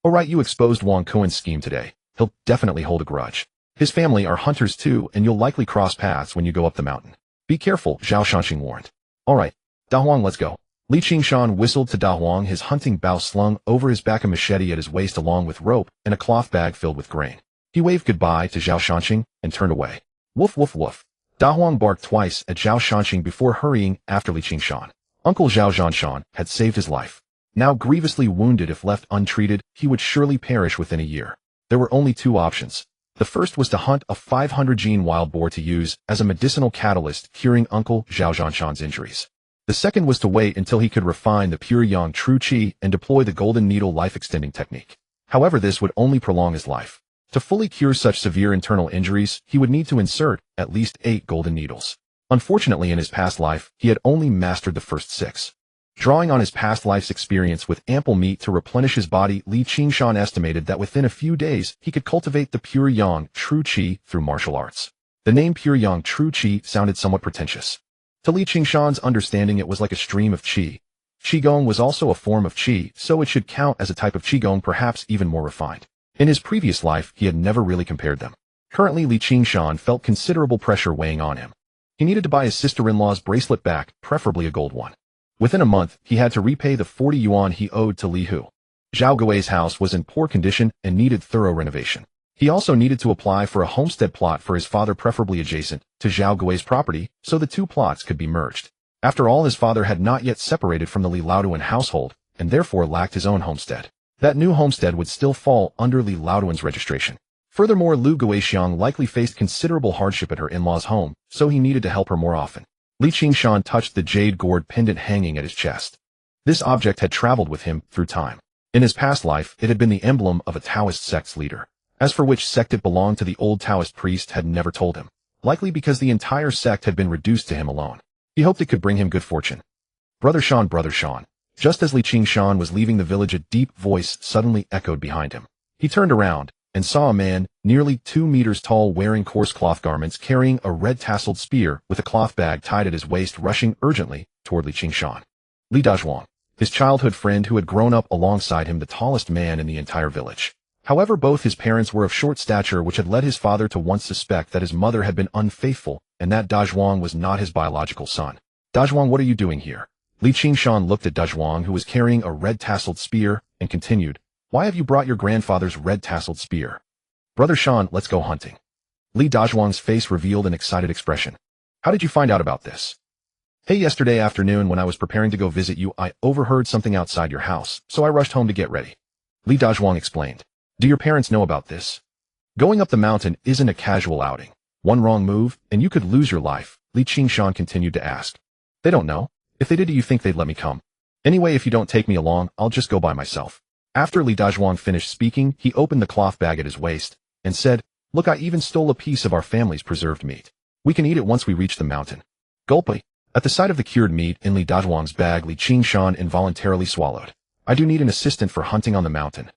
[SPEAKER 1] Alright, you exposed Wang Kuan's scheme today. He'll definitely hold a grudge. His family are hunters too, and you'll likely cross paths when you go up the mountain. Be careful, Zhao Shanqing warned. Alright, Da Huang, let's go. Li Qingshan whistled to Da Huang, his hunting bow slung over his back, a machete at his waist along with rope and a cloth bag filled with grain. He waved goodbye to Zhao Shanqing and turned away. Woof woof woof. Da Huang barked twice at Zhao Shanqing before hurrying after Li Qingshan. Uncle Zhao Jianshan had saved his life. Now grievously wounded, if left untreated, he would surely perish within a year. There were only two options. The first was to hunt a 500-gene wild boar to use as a medicinal catalyst, curing Uncle Zhao Jianshan's injuries. The second was to wait until he could refine the pure yang true qi and deploy the golden needle life-extending technique. However, this would only prolong his life. To fully cure such severe internal injuries, he would need to insert at least 8 golden needles. Unfortunately, in his past life, he had only mastered the first 6. Drawing on his past life's experience with ample meat to replenish his body, Li Qingshan estimated that within a few days, he could cultivate the pure yang true qi through martial arts. The name pure yang true qi sounded somewhat pretentious. To Li Qingshan's understanding, it was like a stream of qi. Qigong was also a form of qi, so it should count as a type of qigong, perhaps even more refined. In his previous life, he had never really compared them. Currently, Li Qingshan felt considerable pressure weighing on him. He needed to buy his sister-in-law's bracelet back, preferably a gold one. Within a month, he had to repay the 40 yuan he owed to Li Hu. Zhao Gui's house was in poor condition and needed thorough renovation. He also needed to apply for a homestead plot for his father, preferably adjacent to Zhao Gui's property, so the two plots could be merged. After all, his father had not yet separated from the Li Laoduan household, and therefore lacked his own homestead. That new homestead would still fall under Li Laoduan's registration. Furthermore, Lu Guixiang likely faced considerable hardship at her in-laws' home, so he needed to help her more often. Li Qingshan touched the jade gourd pendant hanging at his chest. This object had traveled with him through time. In his past life, it had been the emblem of a Taoist sect's leader. As for which sect it belonged to, the old Taoist priest had never told him, likely because the entire sect had been reduced to him alone. He hoped it could bring him good fortune. Brother Sean. Just as Qingshan was leaving the village, a deep voice suddenly echoed behind him. He turned around and saw a man, nearly 2 meters tall, wearing coarse cloth garments, carrying a red-tasseled spear with a cloth bag tied at his waist, rushing urgently toward Qingshan. Li Dazhuang, his childhood friend who had grown up alongside him, the tallest man in the entire village. However, both his parents were of short stature, which had led his father to once suspect that his mother had been unfaithful and that Dazhuang was not his biological son. Dazhuang, what are you doing here? Li Qingshan looked at Dazhuang, who was carrying a red-tasseled spear, and continued, why have you brought your grandfather's red-tasseled spear? Brother Sean, let's go hunting. Li Dazhuang's face revealed an excited expression. How did you find out about this? Hey, yesterday afternoon when I was preparing to go visit you, I overheard something outside your house, so I rushed home to get ready. Li Dazhuang explained. Do your parents know about this? Going up the mountain isn't a casual outing. One wrong move, and you could lose your life, Li Qingshan continued to ask. They don't know. If they did, do you think they'd let me come? Anyway, if you don't take me along, I'll just go by myself. After Li Dazhuang finished speaking, he opened the cloth bag at his waist and said, look, I even stole a piece of our family's preserved meat. We can eat it once we reach the mountain. Gulpy. At the sight of the cured meat in Li Dazhuang's bag, Li Qingshan involuntarily swallowed. I do need an assistant for hunting on the mountain.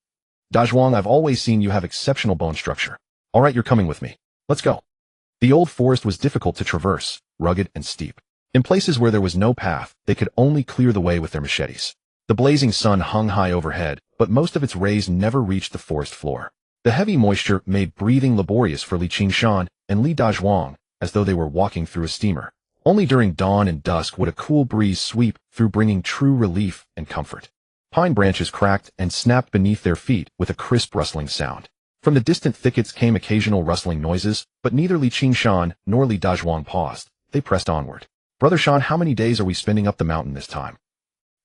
[SPEAKER 1] Dazhuang, I've always seen you have exceptional bone structure. All right, you're coming with me. Let's go. The old forest was difficult to traverse, rugged and steep. In places where there was no path, they could only clear the way with their machetes. The blazing sun hung high overhead, but most of its rays never reached the forest floor. The heavy moisture made breathing laborious for Li Qingshan and Li Dazhuang, as though they were walking through a steamer. Only during dawn and dusk would a cool breeze sweep through, bringing true relief and comfort. Pine branches cracked and snapped beneath their feet with a crisp rustling sound. From the distant thickets came occasional rustling noises, but neither Li Qingshan nor Li Dazhuang paused. They pressed onward. Brother Sean, how many days are we spending up the mountain this time?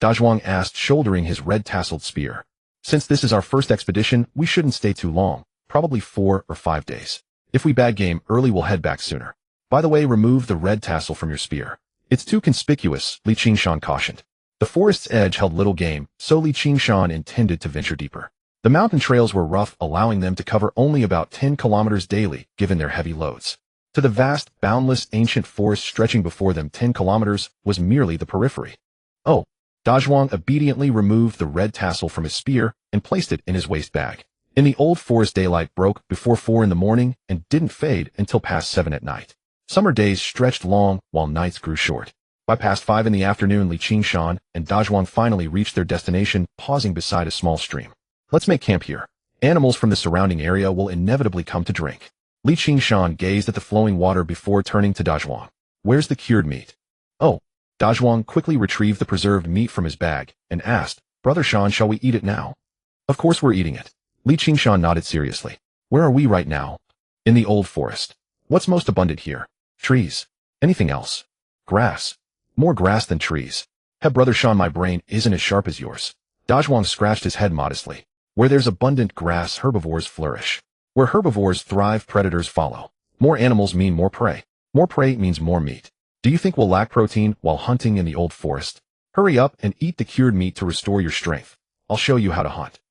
[SPEAKER 1] Dazhuang asked, shouldering his red-tasseled spear. Since this is our first expedition, we shouldn't stay too long, probably 4 or 5 days. If we bag game early, we'll head back sooner. By the way, remove the red tassel from your spear. It's too conspicuous, Li Qingshan cautioned. The forest's edge held little game, so Li Qingshan intended to venture deeper. The mountain trails were rough, allowing them to cover only about 10 kilometers daily, given their heavy loads. To the vast, boundless, ancient forest stretching before them, 10 kilometers was merely the periphery. Oh. Dazhuang obediently removed the red tassel from his spear and placed it in his waist bag. In the old forest, daylight broke before 4 in the morning and didn't fade until past 7 at night. Summer days stretched long while nights grew short. By past 5 in the afternoon, Li Qingshan and Dazhuang finally reached their destination, pausing beside a small stream. Let's make camp here. Animals from the surrounding area will inevitably come to drink. Li Qingshan gazed at the flowing water before turning to Dazhuang. Where's the cured meat? Oh. Dazhuang quickly retrieved the preserved meat from his bag and asked, Brother Sean, shall we eat it now? Of course we're eating it. Li Qingshan nodded seriously. Where are we right now? In the old forest. What's most abundant here? Trees. Anything else? Grass. More grass than trees. Hey, Brother Sean, my brain isn't as sharp as yours. Dazhuang scratched his head modestly. Where there's abundant grass, herbivores flourish. Where herbivores thrive, predators follow. More animals mean more prey. More prey means more meat. Do you think we'll lack protein while hunting in the old forest? Hurry up and eat the cured meat to restore your strength. I'll show you how to hunt.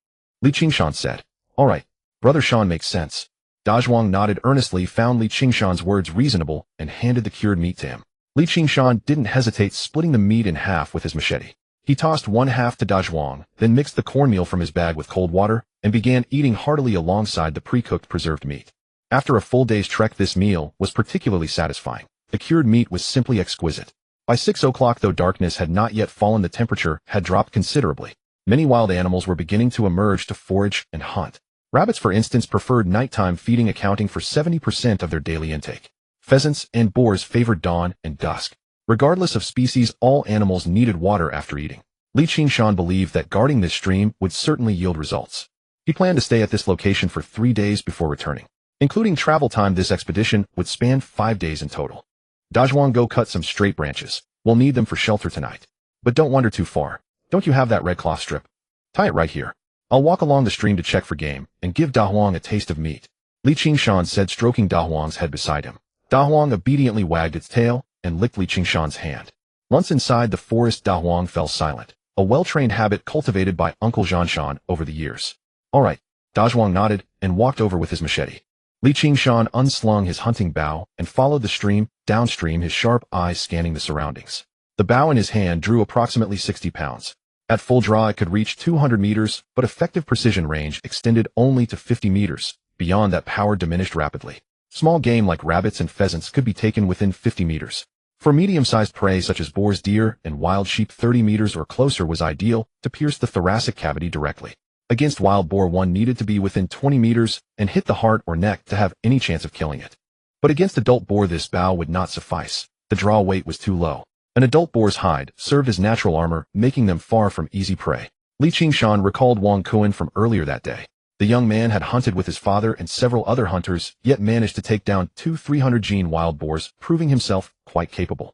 [SPEAKER 1] Li Qingshan said. All right. Brother Sean makes sense. Dazhuang nodded earnestly, found Li Qingshan's words reasonable, and handed the cured meat to him. Li Qingshan didn't hesitate, splitting the meat in half with his machete. He tossed one half to Dazhuang, then mixed the cornmeal from his bag with cold water, and began eating heartily alongside the pre-cooked preserved meat. After a full day's trek, this meal was particularly satisfying. The cured meat was simply exquisite. By 6 o'clock, though darkness had not yet fallen, the temperature had dropped considerably. Many wild animals were beginning to emerge to forage and hunt. Rabbits, for instance, preferred nighttime feeding, accounting for 70% of their daily intake. Pheasants and boars favored dawn and dusk. Regardless of species, all animals needed water after eating. Li Qingshan believed that guarding this stream would certainly yield results. He planned to stay at this location for 3 days before returning. Including travel time, this expedition would span 5 days in total. Dazhuang, go cut some straight branches. We'll need them for shelter tonight. But don't wander too far. Don't you have that red cloth strip? Tie it right here. I'll walk along the stream to check for game and give Dazhuang a taste of meat. Li Qingshan said, stroking Dazhuang's head beside him. Dazhuang obediently wagged its tail and licked Li Qingshan's hand. Once inside the forest, Dazhuang fell silent. a well-trained habit cultivated by Uncle Qingshan over the years. All right, Dazhuang nodded and walked over with his machete. Qingshan unslung his hunting bow and followed the stream, downstream, his sharp eyes scanning the surroundings. The bow in his hand drew approximately 60 pounds. At full draw it could reach 200 meters, but effective precision range extended only to 50 meters. Beyond that, power diminished rapidly. Small game like rabbits and pheasants could be taken within 50 meters. For medium-sized prey such as boars, deer, and wild sheep, 30 meters or closer was ideal to pierce the thoracic cavity directly. Against wild boar, one needed to be within 20 meters and hit the heart or neck to have any chance of killing it. But against adult boar, this bow would not suffice. The draw weight was too low. An adult boar's hide served as natural armor, making them far from easy prey. Qingshan recalled Wang Kuan from earlier that day. The young man had hunted with his father and several other hunters, yet managed to take down 300 gene wild boars, proving himself quite capable.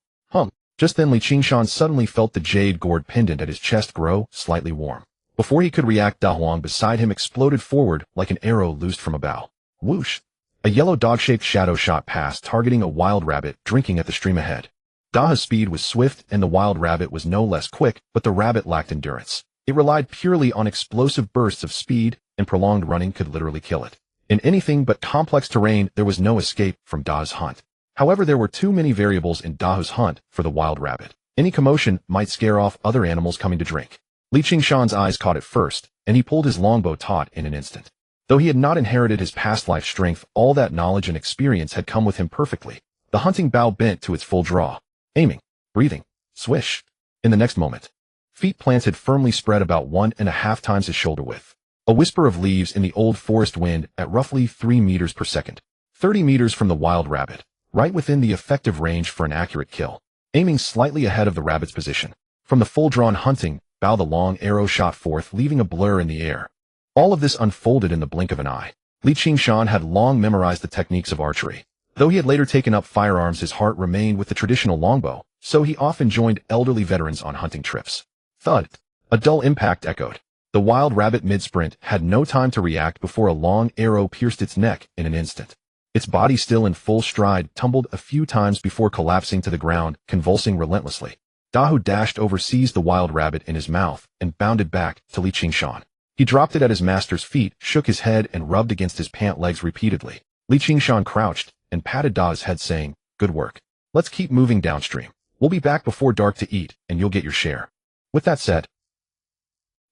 [SPEAKER 1] Just then Qingshan suddenly felt the jade gourd pendant at his chest grow slightly warm. Before he could react, Da Huang beside him exploded forward like an arrow loosed from a bow. Whoosh! A yellow dog-shaped shadow shot past, targeting a wild rabbit drinking at the stream ahead. Da's speed was swift and the wild rabbit was no less quick, but the rabbit lacked endurance. It relied purely on explosive bursts of speed, and prolonged running could literally kill it. In anything but complex terrain, there was no escape from Da's hunt. However, there were too many variables in Da's hunt for the wild rabbit. Any commotion might scare off other animals coming to drink. Qingshan's eyes caught it first, and he pulled his longbow taut in an instant. Though he had not inherited his past life strength, all that knowledge and experience had come with him perfectly. The hunting bow bent to its full draw. Aiming, breathing, swish. In the next moment, feet planted firmly, spread about 1.5 times his shoulder width. A whisper of leaves in the old forest wind at roughly 3 meters per second. 30 meters from the wild rabbit, right within the effective range for an accurate kill. Aiming slightly ahead of the rabbit's position. From the full-drawn hunting bow, the long arrow shot forth, leaving a blur in the air. All of this unfolded in the blink of an eye. Qingshan had long memorized the techniques of archery. Though he had later taken up firearms, his heart remained with the traditional longbow, so he often joined elderly veterans on hunting trips. Thud! A dull impact echoed. The wild rabbit mid-sprint had no time to react before a long arrow pierced its neck in an instant. Its body, still in full stride, tumbled a few times before collapsing to the ground, convulsing relentlessly. Dahu dashed over, seized the wild rabbit in his mouth, and bounded back to Qingshan. He dropped it at his master's feet, shook his head, and rubbed against his pant legs repeatedly. Qingshan crouched and patted Da's head, saying, "Good work. Let's keep moving downstream. We'll be back before dark to eat, and you'll get your share." With that said,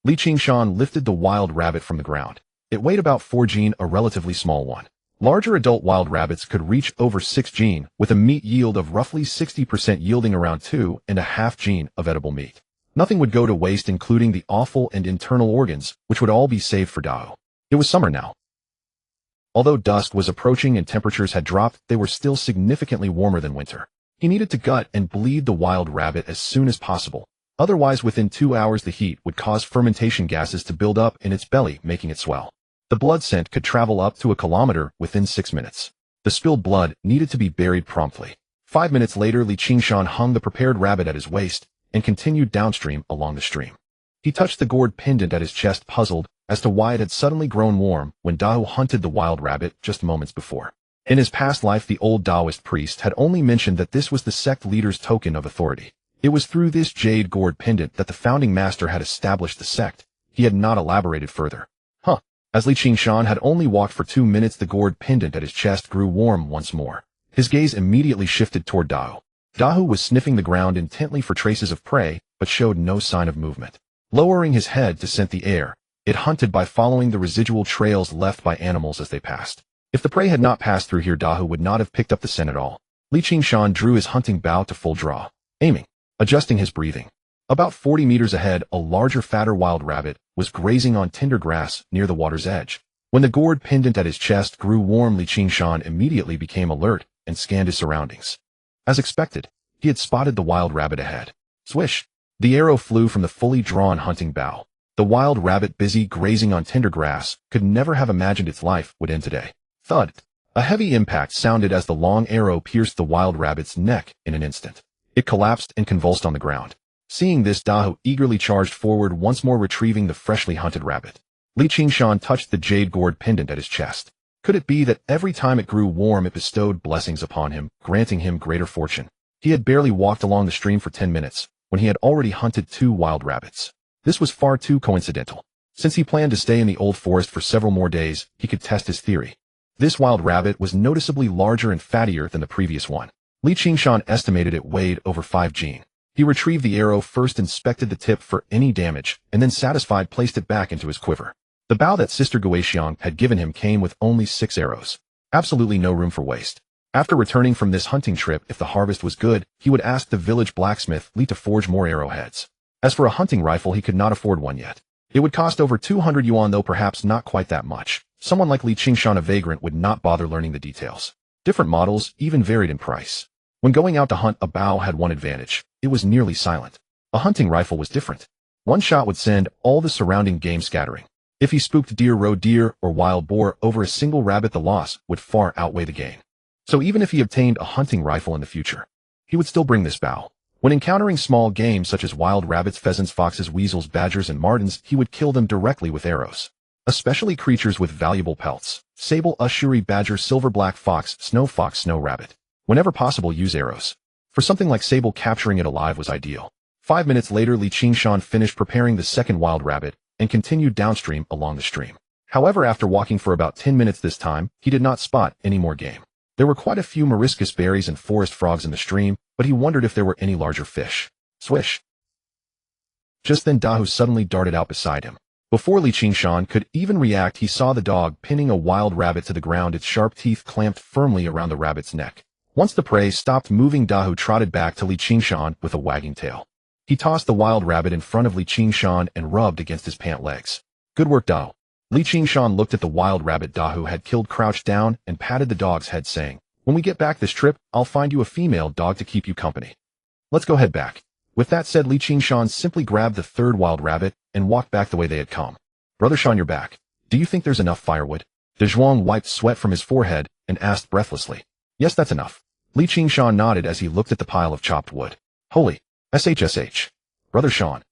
[SPEAKER 1] Qingshan lifted the wild rabbit from the ground. It weighed about 4 gene, a relatively small one. Larger adult wild rabbits could reach over 6 gene, with a meat yield of roughly 60%, yielding around 2.5 gene of edible meat. Nothing would go to waste, including the offal and internal organs, which would all be saved for Dao. It was summer now. Although dusk was approaching and temperatures had dropped, they were still significantly warmer than winter. He needed to gut and bleed the wild rabbit as soon as possible. Otherwise, within 2 hours, the heat would cause fermentation gases to build up in its belly, making it swell. The blood scent could travel up to a kilometer within 6 minutes. The spilled blood needed to be buried promptly. 5 minutes later, Qingshan hung the prepared rabbit at his waist and continued downstream along the stream. He touched the gourd pendant at his chest, puzzled as to why it had suddenly grown warm when Dao hunted the wild rabbit just moments before. In his past life, the old Taoist priest had only mentioned that this was the sect leader's token of authority. It was through this jade gourd pendant that the founding master had established the sect. He had not elaborated further. As Qingshan had only walked for 2 minutes, the gourd pendant at his chest grew warm once more. His gaze immediately shifted toward Dao. Dahu was sniffing the ground intently for traces of prey, but showed no sign of movement. Lowering his head to scent the air, it hunted by following the residual trails left by animals as they passed. If the prey had not passed through here, Dahu would not have picked up the scent at all. Qingshan drew his hunting bow to full draw, aiming, adjusting his breathing. About 40 meters ahead, a larger, fatter wild rabbit was grazing on tender grass near the water's edge. When the gourd pendant at his chest grew warm, Qingshan immediately became alert and scanned his surroundings. As expected, he had spotted the wild rabbit ahead. Swish! The arrow flew from the fully drawn hunting bow. The wild rabbit, busy grazing on tender grass, could never have imagined its life would end today. Thud! A heavy impact sounded as the long arrow pierced the wild rabbit's neck in an instant. It collapsed and convulsed on the ground. Seeing this, Dahu eagerly charged forward, once more retrieving the freshly hunted rabbit. Qingshan touched the jade gourd pendant at his chest. Could it be that every time it grew warm, it bestowed blessings upon him, granting him greater fortune? He had barely walked along the stream for 10 minutes, when he had already hunted 2 wild rabbits. This was far too coincidental. Since he planned to stay in the old forest for several more days, he could test his theory. This wild rabbit was noticeably larger and fattier than the previous one. Qingshan estimated it weighed over 5 jin. He retrieved the arrow first, inspected the tip for any damage, and then satisfied placed it back into his quiver. The bow that Sister Goshawks had given him came with only 6 arrows. Absolutely no room for waste. After returning from this hunting trip, if the harvest was good, he would ask the village blacksmith Li to forge more arrowheads. As for a hunting rifle, he could not afford one yet. It would cost over 200 yuan, though perhaps not quite that much. Someone like Qingshan, a vagrant, would not bother learning the details. Different models even varied in price. When going out to hunt, a bow had one advantage. It was nearly silent. A hunting rifle was different. One shot would send all the surrounding game scattering. If he spooked deer, roe deer, or wild boar over a single rabbit, the loss would far outweigh the gain. So even if he obtained a hunting rifle in the future, he would still bring this bow. When encountering small game such as wild rabbits, pheasants, foxes, weasels, badgers, and maidens, he would kill them directly with arrows. Especially creatures with valuable pelts: sable, ushuri, badger, silver black fox, snow rabbit. Whenever possible, use arrows. For something like sable, capturing it alive was ideal. 5 minutes later, Qingshan finished preparing the second wild rabbit and continued downstream along the stream. However, after walking for about 10 minutes this time, he did not spot any more game. There were quite a few marries berries and forest frogs in the stream, but he wondered if there were any larger fish. Swish! Just then Dahu suddenly darted out beside him. Before Qingshan could even react, he saw the dog pinning a wild rabbit to the ground, its sharp teeth clamped firmly around the rabbit's neck. Once the prey stopped moving, Dahu trotted back to Qingshan with a wagging tail. He tossed the wild rabbit in front of Qingshan and rubbed against his pant legs. Good work, Dahu. Qingshan looked at the wild rabbit Dahu had killed, crouched down, and patted the dog's head, saying, "When we get back this trip, I'll find you a female dog to keep you company. Let's go head back." With that said, Qingshan simply grabbed the third wild rabbit and walked back the way they had come. "Brother Shan, you're back. Do you think there's enough firewood?" Dezhuang wiped sweat from his forehead and asked breathlessly. "Yes, that's enough." Qingshan nodded as he looked at the pile of chopped wood. "Holy SHSH. Brother Shan,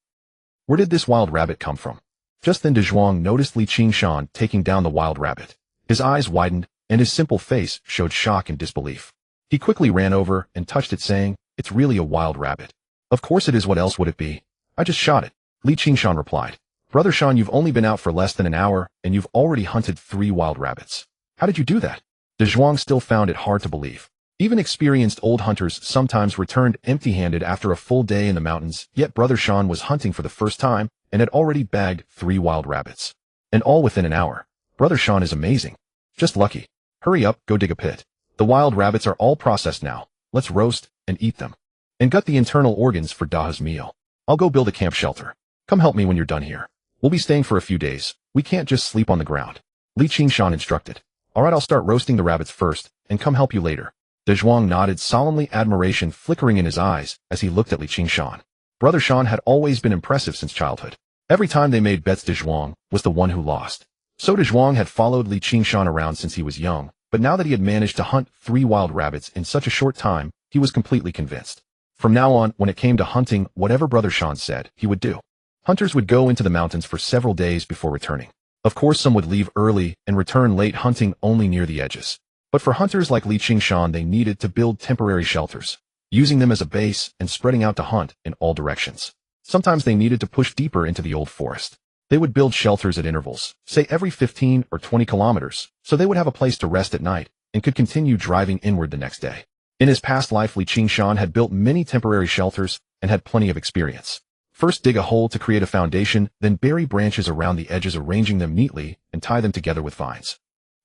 [SPEAKER 1] where did this wild rabbit come from?" Just then Dezhuang noticed Qingshan taking down the wild rabbit. His eyes widened, and his simple face showed shock and disbelief. He quickly ran over and touched it, saying, "It's really a wild rabbit." "Of course it is, what else would it be? I just shot it," Qingshan replied. "Brother Shan, you've only been out for less than an hour, and you've already hunted 3 wild rabbits. How did you do that?" Dezhuang still found it hard to believe. Even experienced old hunters sometimes returned empty-handed after a full day in the mountains, yet Brother Shan was hunting for the first time and had already bagged 3 wild rabbits. And all within an hour. Brother Shan is amazing. Just lucky. Hurry up, go dig a pit. The wild rabbits are all processed now. Let's roast and eat them. And gut the internal organs for Dahu's meal. I'll go build a camp shelter. Come help me when you're done here. We'll be staying for a few days. We can't just sleep on the ground. Qingshan instructed. All right, I'll start roasting the rabbits first, and come help you later. Dezhuang nodded solemnly, admiration flickering in his eyes as he looked at Qingshan. Brother Shan had always been impressive since childhood. Every time they made bets, Dezhuang was the one who lost. So Dezhuang had followed Qingshan around since he was young, but now that he had managed to hunt 3 wild rabbits in such a short time, he was completely convinced. From now on, when it came to hunting, whatever Brother Shan said, he would do. Hunters would go into the mountains for several days before returning. Of course, some would leave early and return late, hunting only near the edges. But for hunters like Qingshan, they needed to build temporary shelters, using them as a base and spreading out to hunt in all directions. Sometimes they needed to push deeper into the old forest. They would build shelters at intervals, say every 15 or 20 kilometers, so they would have a place to rest at night and could continue driving inward the next day. In his past life, Qingshan had built many temporary shelters and had plenty of experience. First, dig a hole to create a foundation, then bury branches around the edges, arranging them neatly and tie them together with vines.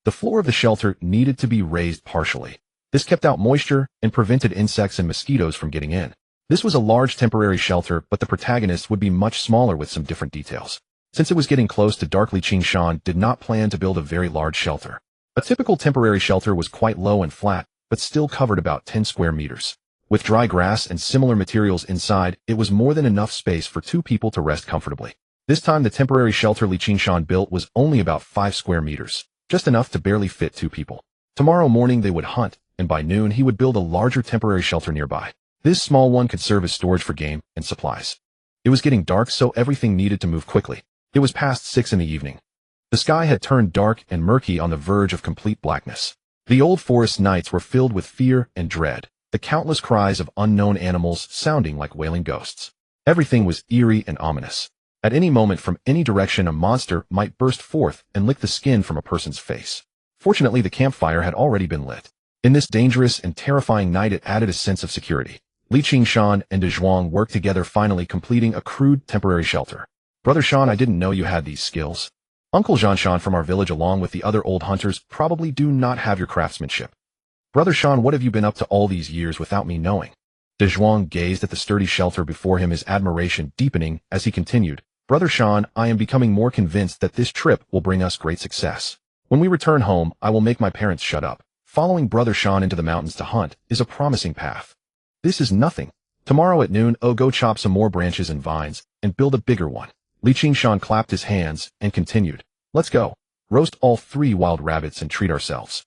[SPEAKER 1] The floor of the shelter needed to be raised partially. This kept out moisture and prevented insects and mosquitoes from getting in. This was a large temporary shelter, but the protagonist would be much smaller with some different details. Since it was getting close to dark, Qingshan did not plan to build a very large shelter. A typical temporary shelter was quite low and flat, but still covered about 10 square meters. With dry grass and similar materials inside, it was more than enough space for 2 people to rest comfortably. This time, the temporary shelter Qingshan built was only about 5 square meters. Just enough to barely fit 2 people. Tomorrow morning they would hunt, and by noon he would build a larger temporary shelter nearby. This small one could serve as storage for game and supplies. It was getting dark, so everything needed to move quickly. It was past 6 in the evening. The sky had turned dark and murky, on the verge of complete blackness. The old forest nights were filled with fear and dread, the countless cries of unknown animals sounding like wailing ghosts. Everything was eerie and ominous. At any moment from any direction a monster might burst forth and lick the skin from a person's face. Fortunately, the campfire had already been lit. In this dangerous and terrifying night it added a sense of security. Qingshan and De Zhuang worked together, finally completing a crude temporary shelter. Brother Shan, I didn't know you had these skills. Uncle Jianshan from our village along with the other old hunters probably do not have your craftsmanship. Brother Shan, what have you been up to all these years without me knowing? De Zhuang gazed at the sturdy shelter before him, his admiration deepening as he continued. Brother Shan, I am becoming more convinced that this trip will bring us great success. When we return home, I will make my parents shut up. Following Brother Shan into the mountains to hunt is a promising path. This is nothing. Tomorrow at noon, go chop some more branches and vines and build a bigger one. Qingshan clapped his hands and continued. Let's go. Roast all 3 wild rabbits and treat ourselves.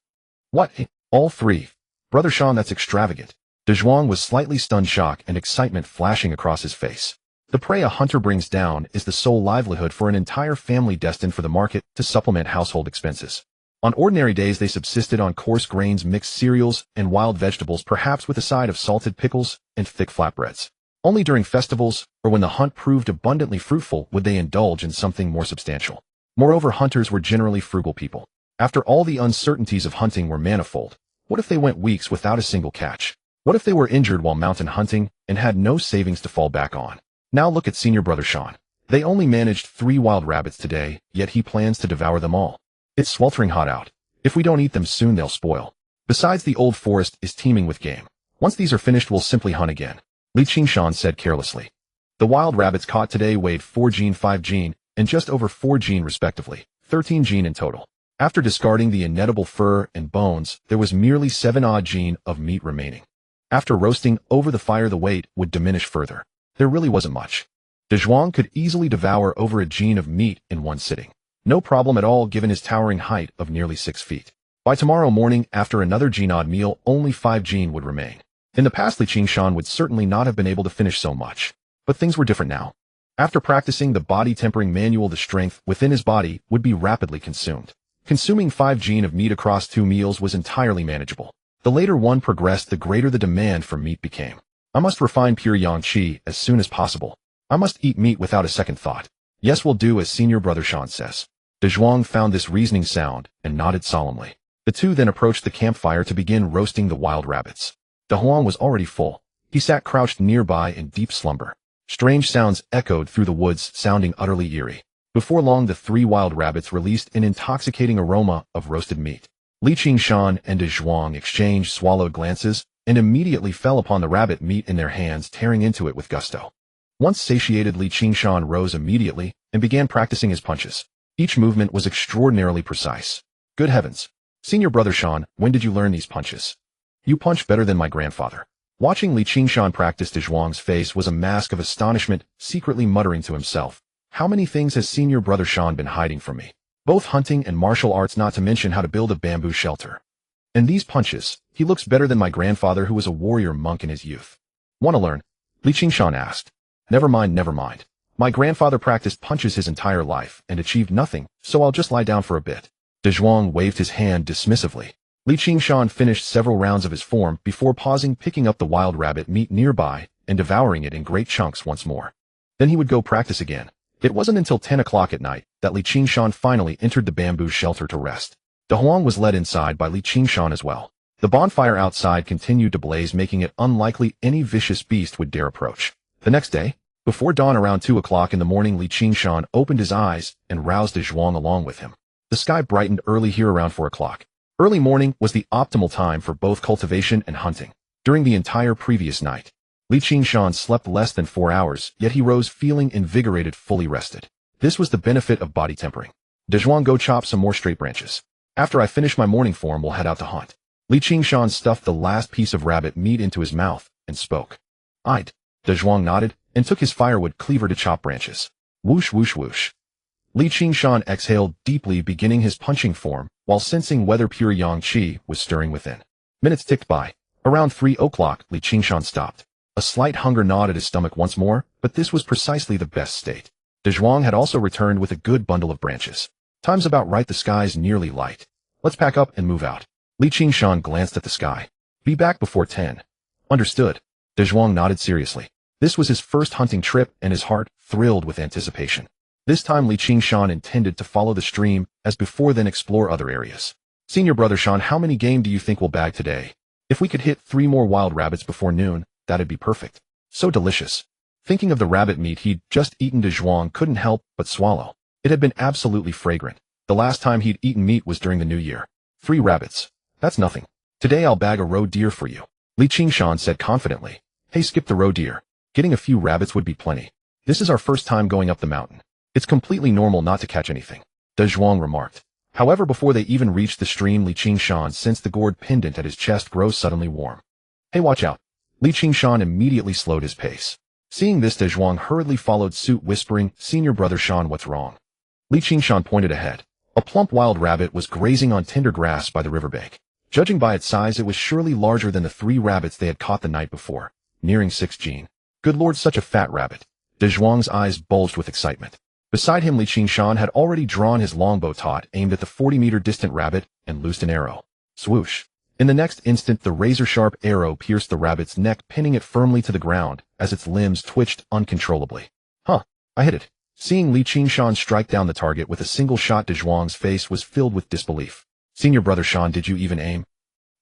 [SPEAKER 1] What? All 3? Brother Shan, that's extravagant. De Zhuang was slightly stunned, shock and excitement flashing across his face. The prey a hunter brings down is the sole livelihood for an entire family destined for the market to supplement household expenses. On ordinary days they subsisted on coarse grains, mixed cereals, and wild vegetables, perhaps with a side of salted pickles and thick flatbreads. Only during festivals, or when the hunt proved abundantly fruitful, would they indulge in something more substantial. Moreover, hunters were generally frugal people. After all, the uncertainties of hunting were manifold. What if they went weeks without a single catch? What if they were injured while mountain hunting and had no savings to fall back on? Now look at senior brother Shan. They only managed 3 wild rabbits today, yet he plans to devour them all. It's sweltering hot out. If we don't eat them soon, they'll spoil. Besides, the old forest is teeming with game. Once these are finished, we'll simply hunt again. Qingshan said carelessly. The wild rabbits caught today weighed 4 gene, 5 gene, and just over 4 gene respectively, 13 gene in total. After discarding the inedible fur and bones, there was merely 7 odd gene of meat remaining. After roasting over the fire, the weight would diminish further. There really wasn't much. De Zhuang could easily devour over a gene of meat in one sitting. No problem at all given his towering height of nearly 6 feet. By tomorrow morning, after another gene-odd meal, only 5 gene would remain. In the past, Qingshan would certainly not have been able to finish so much. But things were different now. After practicing the body tempering manual, the strength within his body would be rapidly consumed. Consuming 5 gene of meat across 2 meals was entirely manageable. The later one progressed, the greater the demand for meat became. I must refine pure yang qi as soon as possible. I must eat meat without a second thought. Yes, we'll do as senior brother Shan says. De Zhuang found this reasoning sound and nodded solemnly. The two then approached the campfire to begin roasting the wild rabbits. De Huang was already full. He sat crouched nearby in deep slumber. Strange sounds echoed through the woods, sounding utterly eerie. Before long, the 3 wild rabbits released an intoxicating aroma of roasted meat. Qingshan and De Zhuang exchanged swallowed glances and immediately fell upon the rabbit meat in their hands, tearing into it with gusto. Once satiated, Qingshan rose immediately and began practicing his punches. Each movement was extraordinarily precise. Good heavens! Senior brother Shan, when did you learn these punches? You punch better than my grandfather. Watching Qingshan practice, De Zhuang's face was a mask of astonishment, secretly muttering to himself. How many things has senior brother Shan been hiding from me? Both hunting and martial arts, not to mention how to build a bamboo shelter. And these punches, he looks better than my grandfather who was a warrior monk in his youth. Want to learn? Qingshan asked. Never mind, never mind. My grandfather practiced punches his entire life and achieved nothing, so I'll just lie down for a bit. De Zhuang waved his hand dismissively. Qingshan finished several rounds of his form before pausing, picking up the wild rabbit meat nearby and devouring it in great chunks once more. Then he would go practice again. It wasn't until 10 o'clock at night that Qingshan finally entered the bamboo shelter to rest. De Huang was led inside by Qingshan as well. The bonfire outside continued to blaze, making it unlikely any vicious beast would dare approach. The next day, before dawn around 2 o'clock in the morning, Qingshan opened his eyes and roused De Zhuang along with him. The sky brightened early here around 4 o'clock. Early morning was the optimal time for both cultivation and hunting. During the entire previous night, Qingshan slept less than 4 hours, yet he rose feeling invigorated, fully rested. This was the benefit of body tempering. De Zhuang, go chop some more straight branches. After I finish my morning form, we'll head out to hunt. Qingshan stuffed the last piece of rabbit meat into his mouth and spoke. Aight. De Zhuang nodded and took his firewood cleaver to chop branches. Whoosh, whoosh, whoosh. Qingshan exhaled deeply, beginning his punching form, while sensing whether pure yang qi was stirring within. Minutes ticked by. Around 3 o'clock, Qingshan stopped. A slight hunger gnawed at his stomach once more, but this was precisely the best state. De Zhuang had also returned with a good bundle of branches. Time's about right, the sky's nearly light. Let's pack up and move out. Qingshan glanced at the sky. Be back before 10. Understood. De Zhuang nodded seriously. This was his first hunting trip, and his heart thrilled with anticipation. This time Li Qingshan intended to follow the stream, as before, then explore other areas. Senior brother Shan, how many game do you think we'll bag today? If we could hit 3 more wild rabbits before noon, that'd be perfect. So delicious. Thinking of the rabbit meat he'd just eaten, De Zhuang couldn't help but swallow. It had been absolutely fragrant. The last time he'd eaten meat was during the New Year. 3 rabbits. That's nothing. Today I'll bag a roe deer for you, Li Qingshan said confidently. Hey, skip the roe deer. Getting a few rabbits would be plenty. This is our first time going up the mountain. It's completely normal not to catch anything, De Zhuang remarked. However, before they even reached the stream, Li Qingshan sensed the gourd pendant at his chest grow suddenly warm. Hey, watch out. Li Qingshan immediately slowed his pace. Seeing this, De Zhuang hurriedly followed suit, whispering, Senior brother Shan, what's wrong? Li Qingshan pointed ahead. A plump wild rabbit was grazing on tender grass by the riverbank. Judging by its size, it was surely larger than the 3 rabbits they had caught the night before, nearing 6 Jin. Good lord, such a fat rabbit. De Zhuang's eyes bulged with excitement. Beside him, Li Qingshan had already drawn his longbow taut, aimed at the 40-meter distant rabbit, and loosed an arrow. Swoosh. In the next instant, the razor-sharp arrow pierced the rabbit's neck, pinning it firmly to the ground, as its limbs twitched uncontrollably. Huh, I hit it. Seeing Li Qingshan strike down the target with a single shot, De Zhuang's face was filled with disbelief. Senior brother Shan, did you even aim?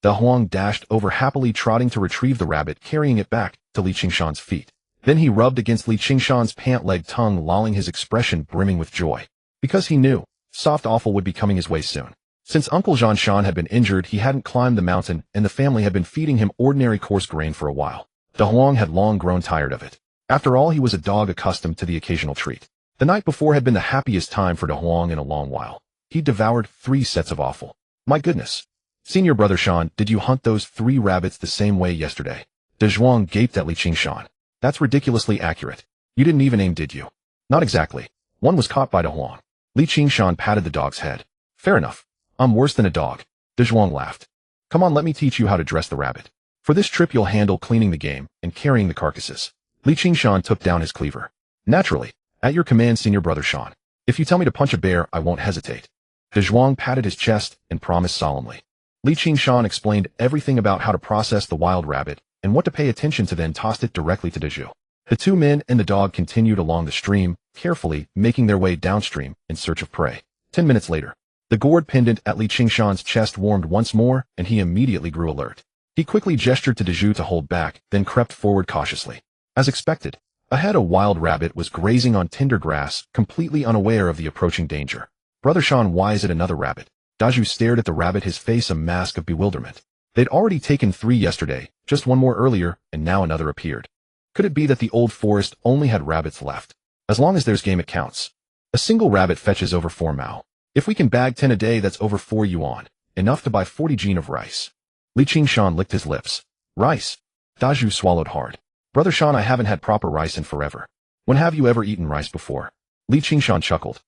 [SPEAKER 1] De Huang dashed over, happily trotting to retrieve the rabbit, carrying it back to Li Qingshan's feet. Then he rubbed against Li Qingshan's pant-leg tongue, lolling, his expression brimming with joy. Because he knew, soft offal would be coming his way soon. Since Uncle Shan had been injured, he hadn't climbed the mountain, and the family had been feeding him ordinary coarse grain for a while. De Huang had long grown tired of it. After all, he was a dog accustomed to the occasional treat. The night before had been the happiest time for De Huang in a long while. He devoured 3 sets of offal. My goodness. Senior brother Shan, did you hunt those 3 rabbits the same way yesterday? De Zhuang gaped at Li Qingshan. That's ridiculously accurate. You didn't even aim, did you? Not exactly. One was caught by De Huang. Li Qingshan patted the dog's head. Fair enough. I'm worse than a dog. De Zhuang laughed. Come on, let me teach you how to dress the rabbit. For this trip you'll handle cleaning the game and carrying the carcasses. Li Qingshan took down his cleaver. Naturally. At your command, senior brother Shan. If you tell me to punch a bear, I won't hesitate. De Zhuang patted his chest and promised solemnly. Li Qingshan explained everything about how to process the wild rabbit and what to pay attention to, then tossed it directly to De Zhu. The 2 men and the dog continued along the stream, carefully making their way downstream in search of prey. 10 minutes later, the gourd pendant at Li Qingshan's chest warmed once more, and he immediately grew alert. He quickly gestured to De Zhu to hold back, then crept forward cautiously. As expected, ahead a wild rabbit was grazing on tender grass, completely unaware of the approaching danger. Brother Shan, why is it another rabbit? De Zhu stared at the rabbit, his face a mask of bewilderment. They'd already taken 3 yesterday, just 1 more earlier, and now another appeared. Could it be that the old forest only had rabbits left? As long as there's game, it counts. A single rabbit fetches over 4 mao. If we can bag 10 a day, that's over 4 yuan, enough to buy 40 jin of rice. Li Qingshan licked his lips. Rice? De Zhu swallowed hard. Brother Shan, I haven't had proper rice in forever. When have you ever eaten rice before? Li Qingshan chuckled.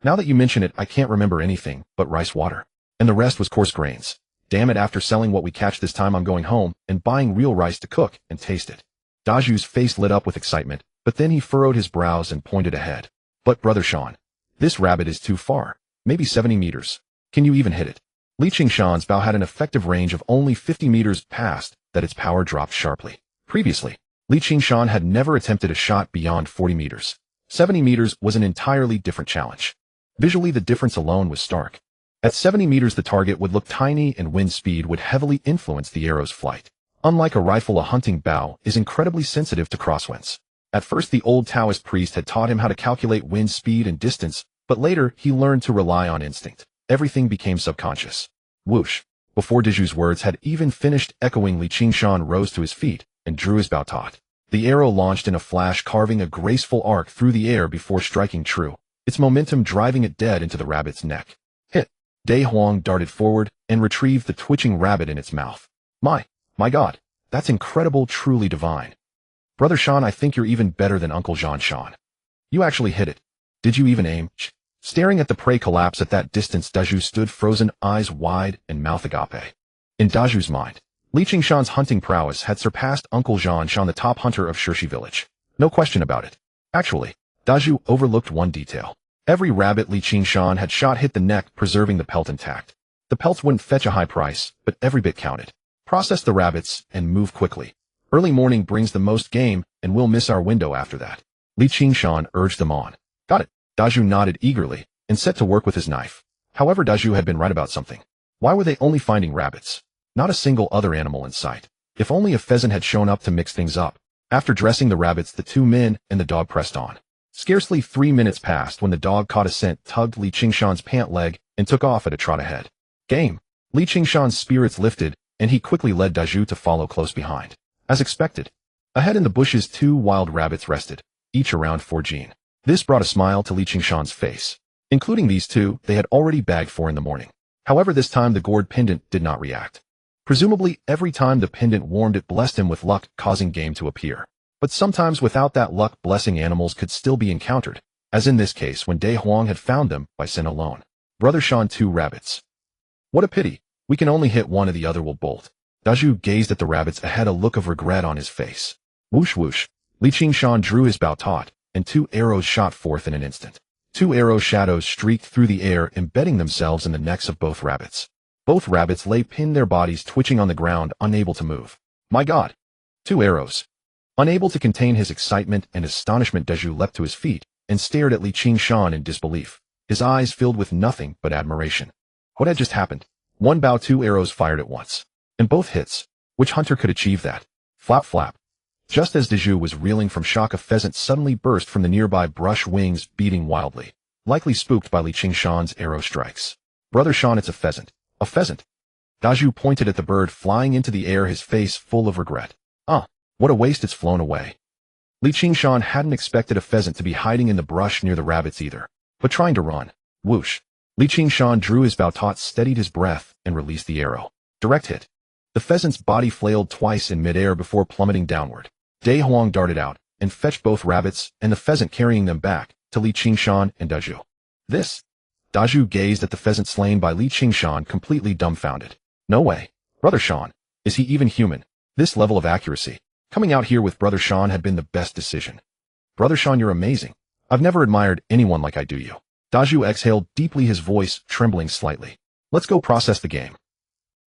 [SPEAKER 1] Now that you mention it, I can't remember anything but rice water. And the rest was coarse grains. Damn it, after selling what we catch this time, I'm going home and buying real rice to cook and taste it. De Zhu's face lit up with excitement, but then he furrowed his brows and pointed ahead. But brother Shan, this rabbit is too far. Maybe 70 meters. Can you even hit it? Li Qingshan's bow had an effective range of only 50 meters, past that its power dropped sharply. Previously, Li Qingshan had never attempted a shot beyond 40 meters. 70 meters was an entirely different challenge. Visually, the difference alone was stark. At 70 meters, the target would look tiny, and wind speed would heavily influence the arrow's flight. Unlike a rifle, a hunting bow is incredibly sensitive to crosswinds. At first, the old Taoist priest had taught him how to calculate wind speed and distance, but later he learned to rely on instinct. Everything became subconscious. Whoosh! Before De Zhu's words had even finished echoing, Li Qingshan rose to his feet and drew his bow taut. The arrow launched in a flash, carving a graceful arc through the air before striking true, its momentum driving it dead into the rabbit's neck. Hit! De Huang darted forward and retrieved the twitching rabbit in its mouth. My God, that's incredible, truly divine. Brother Shan, I think you're even better than Uncle Shan. You actually hit it. Did you even aim? Staring at the prey collapse at that distance, De Zhu stood frozen, eyes wide and mouth agape. In De Zhu's mind, Li Qingshan's hunting prowess had surpassed Uncle Shan, the top hunter of Shirshi village. No question about it. Actually, De Zhu overlooked one detail. Every rabbit Li Qingshan had shot hit the neck, preserving the pelt intact. The pelts wouldn't fetch a high price, but every bit counted. Process the rabbits and move quickly. Early morning brings the most game, and we'll miss our window after that. Qingshan urged them on. Got it. Daju nodded eagerly and set to work with his knife. However, Daju had been right about something. Why were they only finding rabbits? Not a single other animal in sight. If only a pheasant had shown up to mix things up. After dressing the rabbits, the two men and the dog pressed on. Scarcely 3 minutes passed when the dog caught a scent, tugged Qingshan's pant leg, and took off at a trot ahead. Game. Qingshan's spirits lifted, and he quickly led Daju to follow close behind. As expected. Ahead in the bushes, 2 wild rabbits rested, each around 4 jin. This brought a smile to Qingshan's face. Including these 2, they had already bagged 4 in the morning. However, this time the gourd pendant did not react. Presumably, every time the pendant warmed, it blessed him with luck, causing game to appear. But sometimes without that luck, blessing animals could still be encountered, as in this case when Dai Huang had found them by scent alone. Brother Shan, 2 rabbits. What a pity. We can only hit one, or the other will bolt. Daju gazed at the rabbits ahead, a look of regret on his face. Whoosh whoosh. Qingshan drew his bow taut, and 2 arrows shot forth in an instant. 2 arrow shadows streaked through the air, embedding themselves in the necks of both rabbits. Both rabbits lay pinned, their bodies twitching on the ground, unable to move. My God! 2 arrows. Unable to contain his excitement and astonishment, Daju leapt to his feet and stared at Qingshan in disbelief, his eyes filled with nothing but admiration. What had just happened? 1 bow, 2 arrows fired at once. And both hits. Which hunter could achieve that? Flap flap. Just as Daju was reeling from shock, a pheasant suddenly burst from the nearby brush, wings beating wildly, likely spooked by Qingshan's arrow strikes. Brother Shan, it's a pheasant. A pheasant. Daju pointed at the bird flying into the air, his face full of regret. What a waste, it's flown away. Qingshan hadn't expected a pheasant to be hiding in the brush near the rabbits either, but trying to run. Whoosh. Qingshan drew his bow taut, steadied his breath, and released the arrow. Direct hit. The pheasant's body flailed twice in midair before plummeting downward. Dai Huang darted out and fetched both rabbits and the pheasant, carrying them back to Qingshan and Daju. This? Daju gazed at the pheasant slain by Qingshan, completely dumbfounded. No way. Brother Shan. Is he even human? This level of accuracy. Coming out here with Brother Shan had been the best decision. Brother Shan, you're amazing. I've never admired anyone like I do you. Daju exhaled deeply, his voice trembling slightly. Let's go process the game.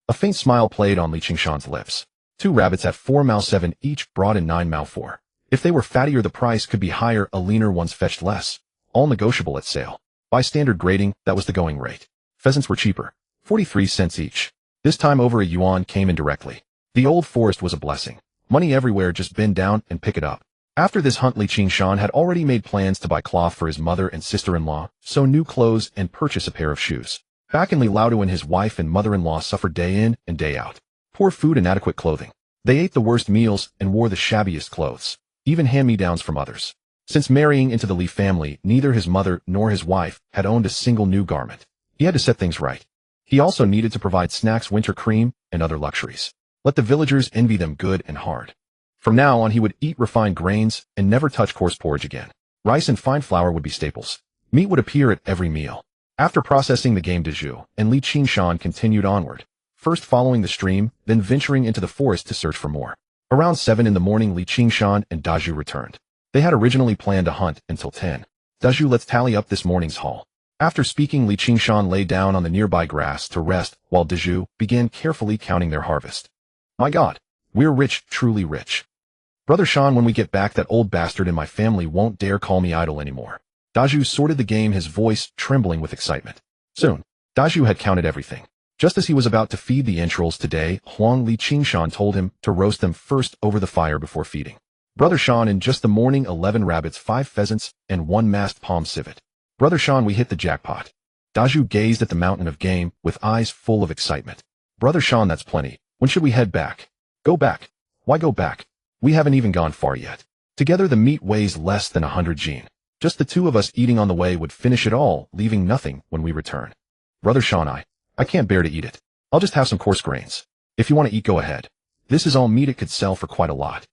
[SPEAKER 1] A faint smile played on Qingshan's lips. 2 rabbits at 4 mao 7 each, brought in 9 mao 4. If they were fattier, the price could be higher, a leaner ones fetched less. All negotiable at sale. By standard grading, that was the going rate. Pheasants were cheaper. 43 cents each. This time over a yuan came in directly. The old forest was a blessing. Money everywhere, just bend down and pick it up. After this hunt, Qingshan had already made plans to buy cloth for his mother and sister-in-law, sew new clothes, and purchase a pair of shoes. Back in Liaodu, and his wife and mother-in-law suffered day in and day out. Poor food, inadequate clothing. They ate the worst meals and wore the shabbiest clothes, even hand-me-downs from others. Since marrying into the Li family, neither his mother nor his wife had owned a single new garment. He had to set things right. He also needed to provide snacks, winter cream, and other luxuries. Let the villagers envy them good and hard. From now on, he would eat refined grains and never touch coarse porridge again. Rice and fine flour would be staples. Meat would appear at every meal. After processing the game, Daju and Qingshan continued onward, first following the stream, then venturing into the forest to search for more. Around 7 in the morning, Qingshan and Daju returned. They had originally planned to hunt until 10. Daju, let's tally up this morning's haul. After speaking, Qingshan lay down on the nearby grass to rest, while Daju began carefully counting their harvest. My God, we're rich, truly rich. Brother Shan, when we get back, that old bastard in my family won't dare call me idle anymore. Daju sorted the game, his voice trembling with excitement. Soon, Daju had counted everything. Just as he was about to feed the entrails today, Qingshan told him to roast them first over the fire before feeding. Brother Shan, in just the morning, 11 rabbits, 5 pheasants, and 1 masked palm civet. Brother Shan, we hit the jackpot. Daju gazed at the mountain of game with eyes full of excitement. Brother Shan, that's plenty. When should we head back? Go back. Why go back? We haven't even gone far yet. Together the meat weighs less than 100 jin. Just the 2 of us eating on the way would finish it all, leaving nothing when we return. Brother Shan, I can't bear to eat it. I'll just have some coarse grains. If you want to eat, go ahead. This is all meat, it could sell for quite a lot.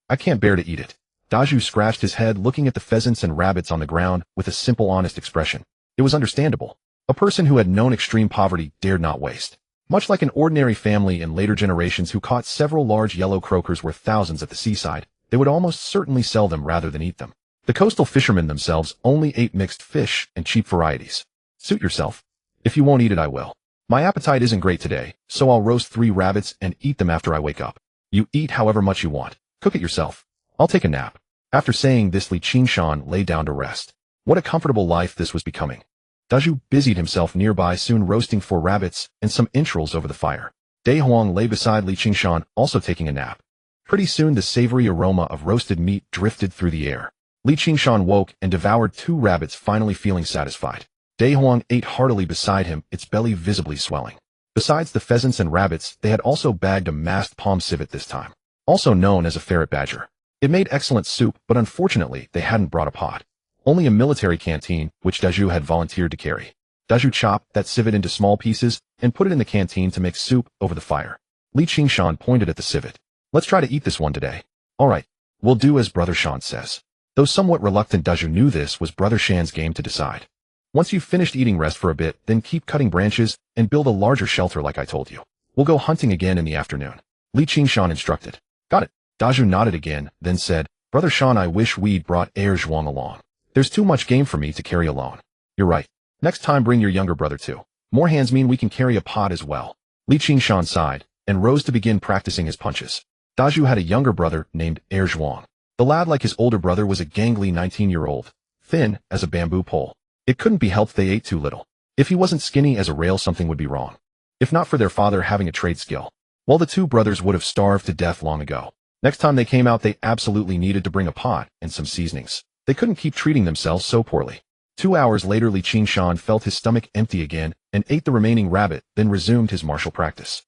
[SPEAKER 1] I can't bear to eat it. Daju scratched his head, looking at the pheasants and rabbits on the ground with a simple, honest expression. It was understandable. A person who had known extreme poverty dared not waste. Much like an ordinary family in later generations who caught several large yellow croakers worth thousands at the seaside, they would almost certainly sell them rather than eat them. The coastal fishermen themselves only ate mixed fish and cheap varieties. Suit yourself. If you won't eat it, I will. My appetite isn't great today, so I'll roast 3 rabbits and eat them after I wake up. You eat however much you want. Cook it yourself. I'll take a nap. After saying this, Qingshan lay down to rest. What a comfortable life this was becoming. Daju busied himself nearby, soon roasting 4 rabbits and some entrails over the fire. De Huang lay beside Qingshan, also taking a nap. Pretty soon the savory aroma of roasted meat drifted through the air. Qingshan woke and devoured 2 rabbits, finally feeling satisfied. De Huang ate heartily beside him, its belly visibly swelling. Besides the pheasants and rabbits, they had also bagged a masked palm civet this time, also known as a ferret badger. It made excellent soup, but unfortunately they hadn't brought a pot. Only a military canteen, which Daju had volunteered to carry. Daju chopped that civet into small pieces and put it in the canteen to make soup over the fire. Qingshan pointed at the civet. Let's try to eat this one today. Alright, we'll do as Brother Shan says. Though somewhat reluctant, Daju knew this was Brother Shan's game to decide. Once you've finished eating, rest for a bit, then keep cutting branches and build a larger shelter like I told you. We'll go hunting again in the afternoon. Qingshan instructed. Got it. Daju nodded again, then said, Brother Shan, I wish we'd brought Heir Zhuang along. There's too much game for me to carry alone. You're right. Next time bring your younger brother too. More hands mean we can carry a pot as well. Qingshan sighed and rose to begin practicing his punches. Daju had a younger brother named Heir Zhuang. The lad, like his older brother, was a gangly 19-year-old, thin as a bamboo pole. It couldn't be helped they ate too little. If he wasn't skinny as a rail, something would be wrong. If not for their father having a trade skill, well, the 2 brothers would have starved to death long ago. Next time they came out, they absolutely needed to bring a pot and some seasonings. They couldn't keep treating themselves so poorly. 2 hours later, Qingshan felt his stomach empty again and ate the remaining rabbit, then resumed his martial practice.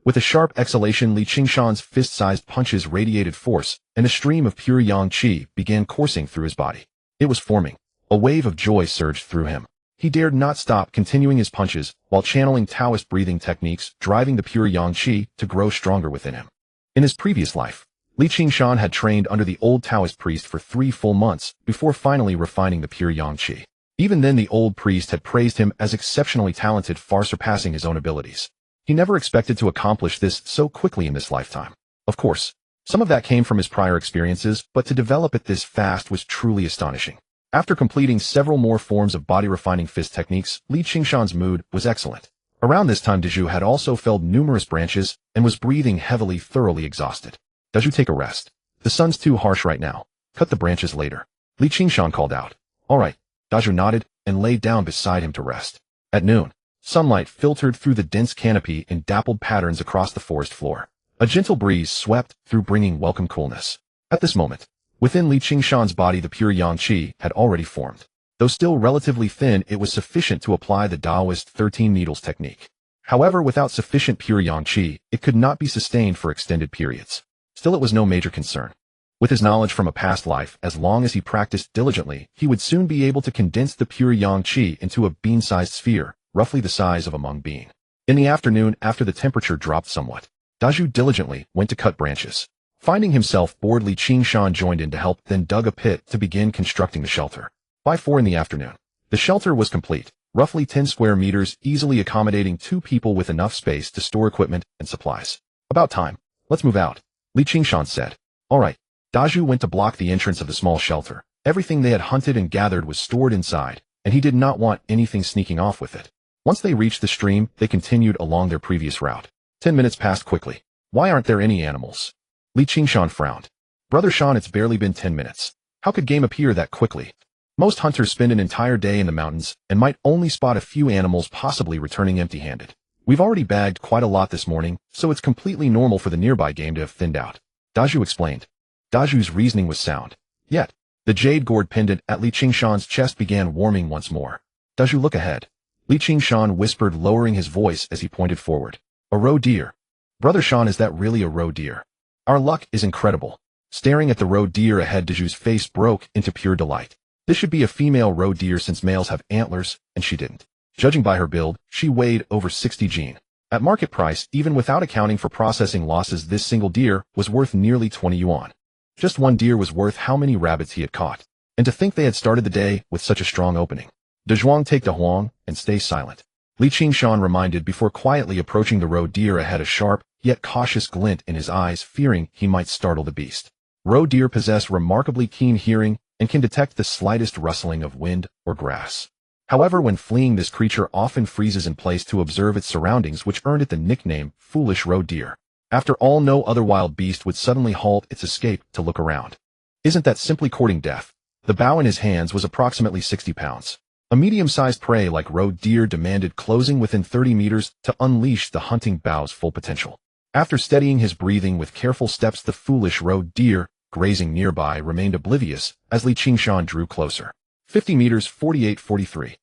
[SPEAKER 1] With a sharp exhalation, Qingshan's fist-sized punches radiated force, and a stream of pure yang qi began coursing through his body. It was forming. A wave of joy surged through him. He dared not stop, continuing his punches while channeling Taoist breathing techniques, driving the pure yang qi to grow stronger within him. In his previous life, Qingshan had trained under the old Taoist priest for 3 full months before finally refining the pure yang qi. Even then, the old priest had praised him as exceptionally talented, far surpassing his own abilities. He never expected to accomplish this so quickly in this lifetime. Of course, some of that came from his prior experiences, but to develop it this fast was truly astonishing. After completing several more forms of body-refining fist techniques, Qingshan's mood was excellent. Around this time, Daju had also felled numerous branches and was breathing heavily, thoroughly exhausted. Daju, take a rest. The sun's too harsh right now. Cut the branches later. Qingshan called out. Alright. Daju nodded and lay down beside him to rest. At noon, sunlight filtered through the dense canopy in dappled patterns across the forest floor. A gentle breeze swept through, bringing welcome coolness. At this moment, within Qingshan's body, the pure yang qi had already formed. Though still relatively thin, it was sufficient to apply the Taoist 13 needles technique. However, without sufficient pure yang qi, it could not be sustained for extended periods. Still, it was no major concern. With his knowledge from a past life, as long as he practiced diligently, he would soon be able to condense the pure yang qi into a bean-sized sphere, roughly the size of a mung bean. In the afternoon, after the temperature dropped somewhat, Daju diligently went to cut branches. Finding himself bored, Qingshan joined in to help, then dug a pit to begin constructing the shelter. By 4 in the afternoon, the shelter was complete, roughly 10 square meters, easily accommodating 2 people with enough space to store equipment and supplies. About time. Let's move out, Qingshan said. Alright. Daju went to block the entrance of the small shelter. Everything they had hunted and gathered was stored inside, and he did not want anything sneaking off with it. Once they reached the stream, they continued along their previous route. 10 minutes passed quickly. Why aren't there any animals? Qingshan frowned. Brother Shan, it's barely been 10 minutes. How could game appear that quickly? Most hunters spend an entire day in the mountains and might only spot a few animals, possibly returning empty-handed. We've already bagged quite a lot this morning, so it's completely normal for the nearby game to have thinned out. Daju explained. Daju's reasoning was sound. Yet, the jade gourd pendant at Qingshan's chest began warming once more. Daju, look ahead. Qingshan whispered, lowering his voice as he pointed forward. A roe deer. Brother Shan, is that really a roe deer? Our luck is incredible. Staring at the roe deer ahead, Daju's face broke into pure delight. This should be a female roe deer since males have antlers, and she didn't. Judging by her build, she weighed over 60 jin. At market price, even without accounting for processing losses, this single deer was worth nearly 20 yuan. Just one deer was worth how many rabbits he had caught. And to think they had started the day with such a strong opening. Dezhuang, take the huang and stay silent. Qingshan reminded before quietly approaching the roe deer ahead, a sharp, yet cautious glint in his eyes, fearing he might startle the beast. Roe deer possess remarkably keen hearing and can detect the slightest rustling of wind or grass. However, when fleeing, this creature often freezes in place to observe its surroundings, which earned it the nickname foolish roe deer. After all, no other wild beast would suddenly halt its escape to look around. Isn't that simply courting death? The bow in his hands was approximately 60 pounds. A medium-sized prey like roe deer demanded closing within 30 meters to unleash the hunting bow's full potential. After steadying his breathing with careful steps, the foolish roe deer, grazing nearby, remained oblivious as Qingshan drew closer. 50 meters, 48, 43.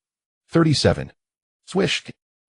[SPEAKER 1] 37. Swish!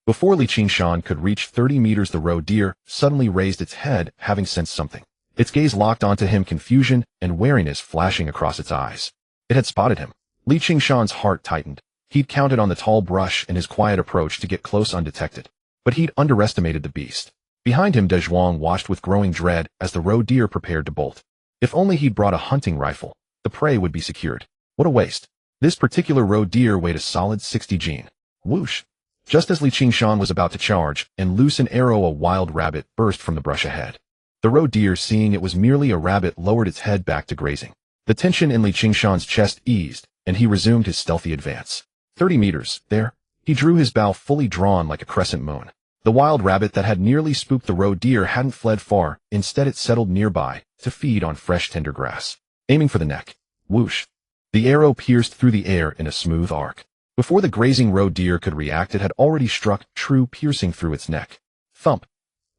[SPEAKER 1] Before Qingshan could reach 30 meters, the roe deer suddenly raised its head, having sensed something. Its gaze locked onto him, confusion and wariness flashing across its eyes. It had spotted him. Qingshan's heart tightened. He'd counted on the tall brush and his quiet approach to get close undetected. But he'd underestimated the beast. Behind him, Dezhuang watched with growing dread as the roe deer prepared to bolt. If only he'd brought a hunting rifle, the prey would be secured. What a waste. This particular roe deer weighed a solid 60 jin. Whoosh! Just as Qingshan was about to charge and loose an arrow, a wild rabbit burst from the brush ahead. The roe deer, seeing it was merely a rabbit, lowered its head back to grazing. The tension in Qingshan's chest eased, and he resumed his stealthy advance. 30 meters, there. He drew his bow fully drawn like a crescent moon. The wild rabbit that had nearly spooked the roe deer hadn't fled far. Instead, it settled nearby to feed on fresh tender grass. Aiming for the neck. Whoosh! The arrow pierced through the air in a smooth arc. Before the grazing roe deer could react, it had already struck true, piercing through its neck. Thump!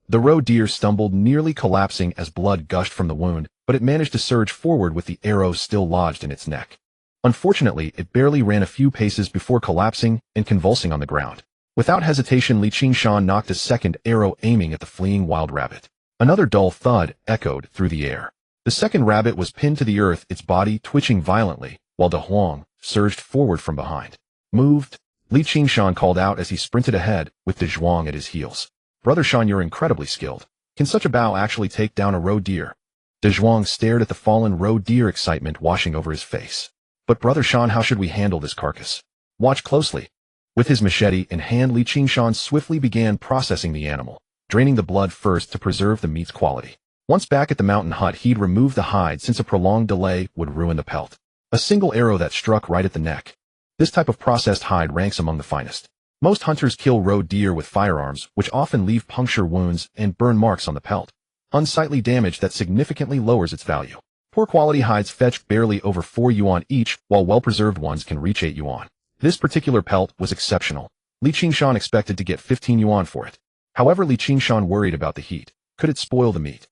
[SPEAKER 1] The roe deer stumbled, nearly collapsing as blood gushed from the wound, but it managed to surge forward with the arrow still lodged in its neck. Unfortunately, it barely ran a few paces before collapsing and convulsing on the ground. Without hesitation, Qingshan knocked a second arrow, aiming at the fleeing wild rabbit. Another dull thud echoed through the air. The second rabbit was pinned to the earth, its body twitching violently, while Dezhuang surged forward from behind. Moved? Qingshan called out as he sprinted ahead, with Dezhuang at his heels. Brother Shan, you're incredibly skilled. Can such a bow actually take down a roe deer? Dezhuang stared at the fallen roe deer, excitement washing over his face. But Brother Shan, how should we handle this carcass? Watch closely. With his machete in hand, Qingshan swiftly began processing the animal, draining the blood first to preserve the meat's quality. Once back at the mountain hut, he'd remove the hide, since a prolonged delay would ruin the pelt. A single arrow that struck right at the neck. This type of processed hide ranks among the finest. Most hunters kill roe deer with firearms, which often leave puncture wounds and burn marks on the pelt. Unsightly damage that significantly lowers its value. Poor quality hides fetch barely over 4 yuan each, while well-preserved ones can reach 8 yuan. This particular pelt was exceptional. Qingshan expected to get 15 yuan for it. However, Qingshan worried about the heat. Could it spoil the meat?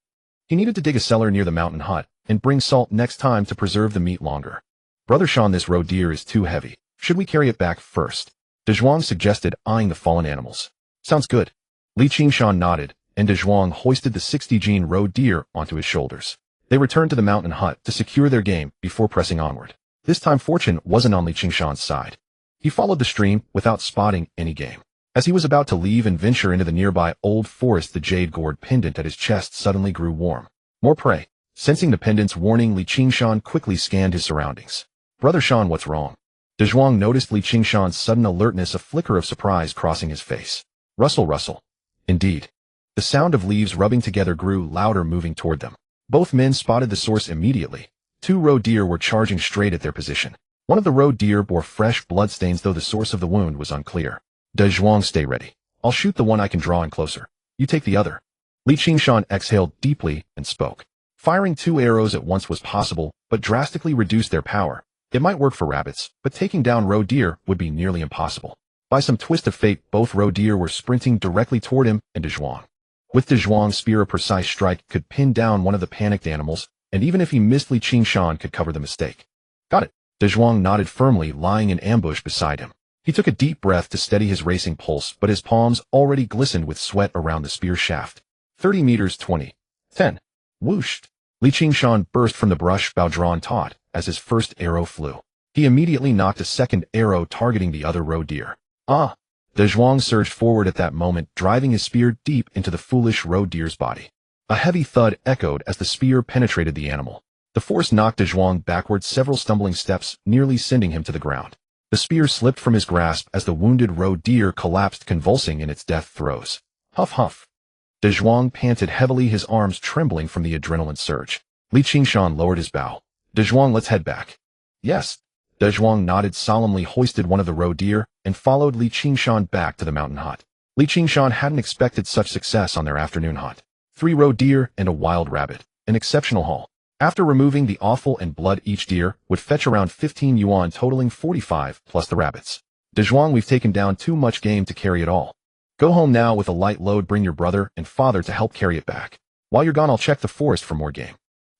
[SPEAKER 1] He needed to dig a cellar near the mountain hut and bring salt next time to preserve the meat longer. Brother Shan, this roe deer is too heavy. Should we carry it back first? Dezhuang suggested, eyeing the fallen animals. Sounds good. Qingshan nodded, and Dezhuang hoisted the 60 jin roe deer onto his shoulders. They returned to the mountain hut to secure their game before pressing onward. This time fortune wasn't on Qingshan's side. He followed the stream without spotting any game. As he was about to leave and venture into the nearby old forest, the jade-gourd pendant at his chest suddenly grew warm. More prey. Sensing the pendant's warning, Qingshan quickly scanned his surroundings. Brother Shan, what's wrong? Dezhuang noticed Qingshan's sudden alertness, a flicker of surprise crossing his face. Rustle, rustle. Indeed. The sound of leaves rubbing together grew louder, moving toward them. Both men spotted the source immediately. 2 roe deer were charging straight at their position. One of the roe deer bore fresh bloodstains, though the source of the wound was unclear. Dezhuang, stay ready. I'll shoot the one I can draw in closer. You take the other. Qingshan exhaled deeply and spoke. Firing 2 arrows at once was possible, but drastically reduced their power. It might work for rabbits, but taking down roe deer would be nearly impossible. By some twist of fate, both roe deer were sprinting directly toward him and Dezhuang. With Dezhuang's spear, a precise strike could pin down one of the panicked animals, and even if he missed, Qingshan could cover the mistake. Got it. Dezhuang nodded firmly, lying in ambush beside him. He took a deep breath to steady his racing pulse, but his palms already glistened with sweat around the spear shaft. 30 meters, 20. 10. Whooshed. Qingshan burst from the brush, bow drawn taut, as his first arrow flew. He immediately knocked a second arrow, targeting the other roe deer. Ah! Dezhuang surged forward at that moment, driving his spear deep into the foolish roe deer's body. A heavy thud echoed as the spear penetrated the animal. The force knocked Dezhuang backward several stumbling steps, nearly sending him to the ground. The spear slipped from his grasp as the wounded roe deer collapsed, convulsing in its death throes. Huff huff. Dezhuang panted heavily, his arms trembling from the adrenaline surge. Qingshan lowered his bow. Dezhuang, let's head back. Yes. Dezhuang nodded solemnly, hoisted one of the roe deer, and followed Qingshan back to the mountain hut. Qingshan hadn't expected such success on their afternoon hunt. 3-roe deer, and a wild rabbit. An exceptional haul. After removing the offal and blood, each deer would fetch around 15 yuan, totaling 45 plus the rabbits. Dezhuang, we've taken down too much game to carry it all. Go home now with a light load, bring your brother and father to help carry it back. While you're gone, I'll check the forest for more game.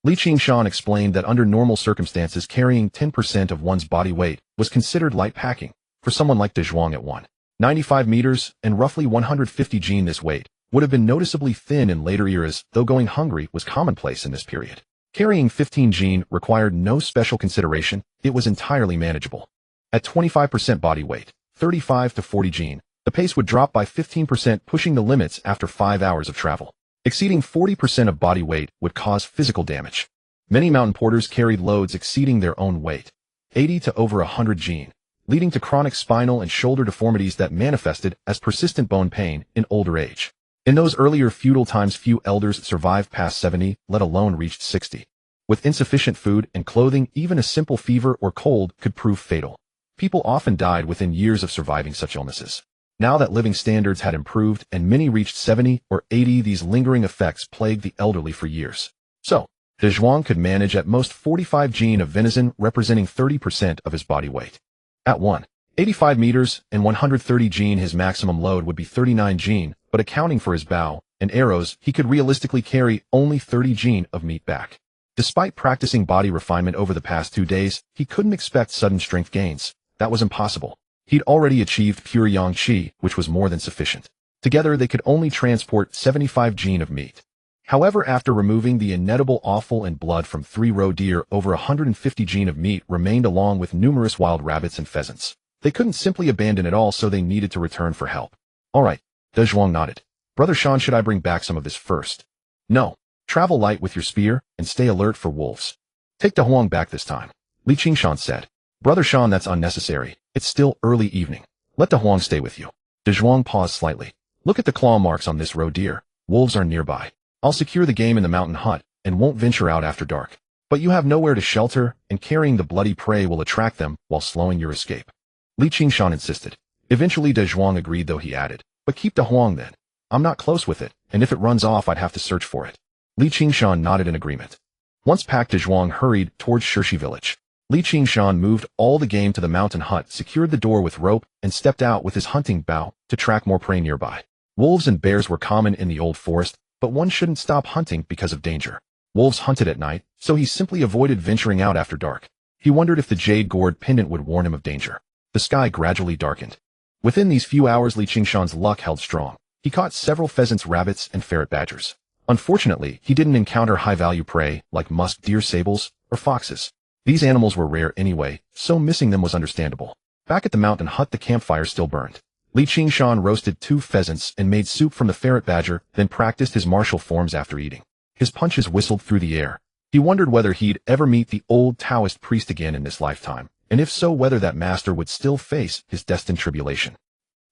[SPEAKER 1] Qingshan explained that under normal circumstances, carrying 10% of one's body weight was considered light packing. For someone like Dezhuang at 195 meters and roughly 150 jin, this weight would have been noticeably thin in later eras, though going hungry was commonplace in this period. Carrying 15 jin required no special consideration, it was entirely manageable. At 25% body weight, 35 to 40 jin, the pace would drop by 15%, pushing the limits after 5 hours of travel. Exceeding 40% of body weight would cause physical damage. Many mountain porters carried loads exceeding their own weight, 80 to over 100 jin, leading to chronic spinal and shoulder deformities that manifested as persistent bone pain in older age. In those earlier feudal times, few elders survived past 70, let alone reached 60. With insufficient food and clothing, even a simple fever or cold could prove fatal. People often died within years of surviving such illnesses. Now that living standards had improved and many reached 70 or 80, these lingering effects plagued the elderly for years. So, Dezhuang could manage at most 45 jin of venison, representing 30% of his body weight. At 185 meters and 130 jin, his maximum load would be 39 jin, but accounting for his bow and arrows, he could realistically carry only 30 jin of meat back. Despite practicing body refinement over the past 2 days, he couldn't expect sudden strength gains. That was impossible. He'd already achieved pure yang qi, which was more than sufficient. Together, they could only transport 75 jin of meat. However, after removing the inedible offal and blood from 3-roe deer, over 150 jin of meat remained, along with numerous wild rabbits and pheasants. They couldn't simply abandon it all, so they needed to return for help. All right, Dezhuang nodded. Brother Shan, should I bring back some of this first? No. Travel light with your spear and stay alert for wolves. Take Dezhuang back this time. Qingshan said. Brother Shan, that's unnecessary. It's still early evening. Let Dezhuang stay with you. Dezhuang paused slightly. Look at the claw marks on this roe deer. Wolves are nearby. I'll secure the game in the mountain hut and won't venture out after dark. But you have nowhere to shelter, and carrying the bloody prey will attract them while slowing your escape. Qingshan insisted. Eventually Dezhuang agreed, though he added, but keep Dezhuang then. I'm not close with it, and if it runs off, I'd have to search for it. Qingshan nodded in agreement. Once packed, Dezhuang hurried towards Shirshi village. Qingshan moved all the game to the mountain hut, secured the door with rope, and stepped out with his hunting bow to track more prey nearby. Wolves and bears were common in the old forest, but one shouldn't stop hunting because of danger. Wolves hunted at night, so he simply avoided venturing out after dark. He wondered if the jade gourd pendant would warn him of danger. The sky gradually darkened. Within these few hours, Qingshan's luck held strong. He caught several pheasants, rabbits, and ferret badgers. Unfortunately, he didn't encounter high-value prey like musk deer, sables, or foxes. These animals were rare anyway, so missing them was understandable. Back at the mountain hut, the campfire still burned. Qingshan roasted 2 pheasants and made soup from the ferret badger, then practiced his martial forms after eating. His punches whistled through the air. He wondered whether he'd ever meet the old Taoist priest again in this lifetime, and if so, whether that master would still face his destined tribulation.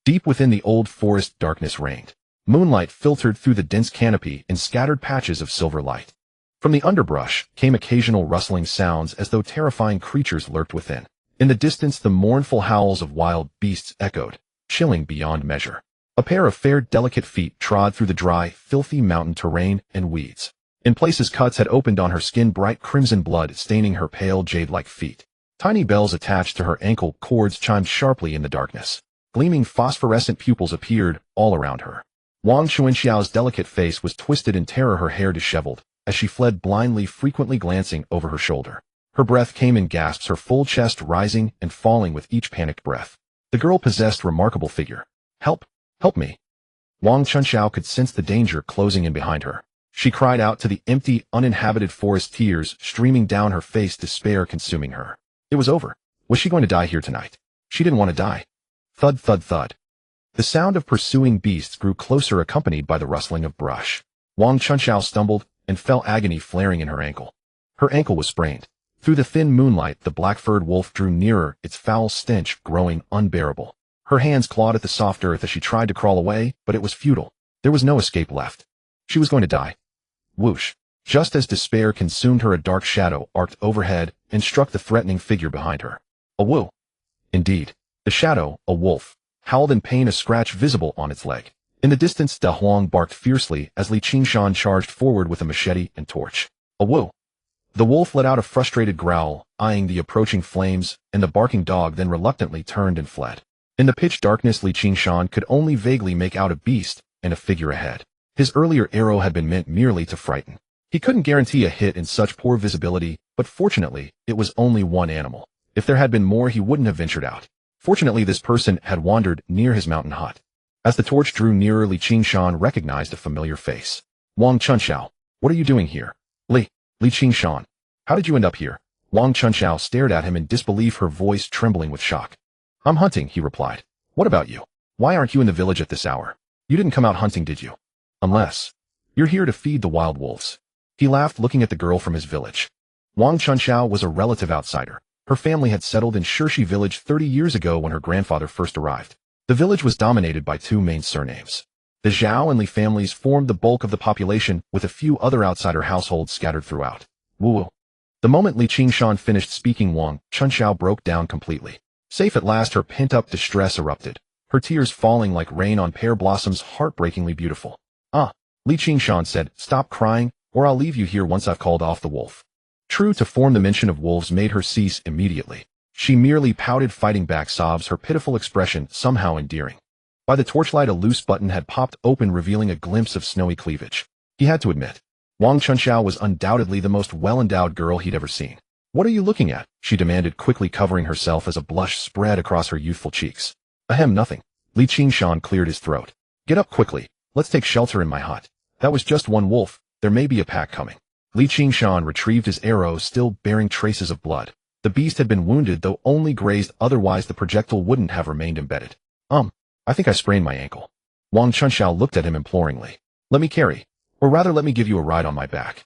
[SPEAKER 1] Deep within the old forest, darkness reigned. Moonlight filtered through the dense canopy in scattered patches of silver light. From the underbrush came occasional rustling sounds, as though terrifying creatures lurked within. In the distance, the mournful howls of wild beasts echoed, chilling beyond measure. A pair of fair, delicate feet trod through the dry, filthy mountain terrain and weeds. In places, cuts had opened on her skin, bright crimson blood staining her pale jade-like feet. Tiny bells attached to her ankle cords chimed sharply in the darkness. Gleaming phosphorescent pupils appeared all around her. Wang Chuanxiao's delicate face was twisted in terror, her hair disheveled, as she fled blindly, frequently glancing over her shoulder. Her breath came in gasps, her full chest rising and falling with each panicked breath. The girl possessed remarkable figure. Help! Help me! Wang Chuanxiao could sense the danger closing in behind her. She cried out to the empty, uninhabited forest, tears streaming down her face, despair consuming her. It was over. Was she going to die here tonight? She didn't want to die. Thud, thud, thud. The sound of pursuing beasts grew closer, accompanied by the rustling of brush. Wang Chuanxiao stumbled and fell, agony flaring in her ankle. Her ankle was sprained. Through the thin moonlight, the black-furred wolf drew nearer, its foul stench growing unbearable. Her hands clawed at the soft earth as she tried to crawl away, but it was futile. There was no escape left. She was going to die. Whoosh! Just as despair consumed her, a dark shadow arced overhead and struck the threatening figure behind her. A woo! Indeed. The shadow, a wolf, howled in pain, a scratch visible on its leg. In the distance, Da Huang barked fiercely as Li Qingshan charged forward with a machete and torch. A woo! The wolf let out a frustrated growl, eyeing the approaching flames, and the barking dog then reluctantly turned and fled. In the pitch darkness, Li Qingshan could only vaguely make out a beast and a figure ahead. His earlier arrow had been meant merely to frighten. He couldn't guarantee a hit in such poor visibility, but fortunately, it was only one animal. If there had been more, he wouldn't have ventured out. Fortunately, this person had wandered near his mountain hut. As the torch drew nearer, Li Qingshan recognized a familiar face. Wang Chunxiao, what are you doing here? Li Qingshan, how did you end up here? Wang Chunxiao stared at him in disbelief, her voice trembling with shock. I'm hunting, he replied. What about you? Why aren't you in the village at this hour? You didn't come out hunting, did you? Unless you're here to feed the wild wolves. He laughed, looking at the girl from his village. Wang Chunxiao was a relative outsider. Her family had settled in Shirshi village 30 years ago when her grandfather first arrived. The village was dominated by two main surnames. The Zhao and Li families formed the bulk of the population, with a few other outsider households scattered throughout. Woo! The moment Li Qingshan finished speaking, Wang Chunxiao broke down completely. Safe at last, her pent-up distress erupted, her tears falling like rain on pear blossoms, heartbreakingly beautiful. Li Qingshan said, stop crying, or I'll leave you here once I've called off the wolf. True to form, the mention of wolves made her cease immediately. She merely pouted, fighting back sobs, her pitiful expression somehow endearing. By the torchlight, a loose button had popped open, revealing a glimpse of snowy cleavage. He had to admit, Wang Chunxiao was undoubtedly the most well-endowed girl he'd ever seen. What are you looking at? She demanded, quickly covering herself as a blush spread across her youthful cheeks. Ahem, nothing. Li Qingshan cleared his throat. Get up quickly. Let's take shelter in my hut. That was just one wolf. There may be a pack coming. Li Qingshan retrieved his arrow, still bearing traces of blood. The beast had been wounded, though only grazed, otherwise the projectile wouldn't have remained embedded. I think I sprained my ankle. Wang Chunxiao looked at him imploringly. Let me carry, or rather let me give you a ride on my back.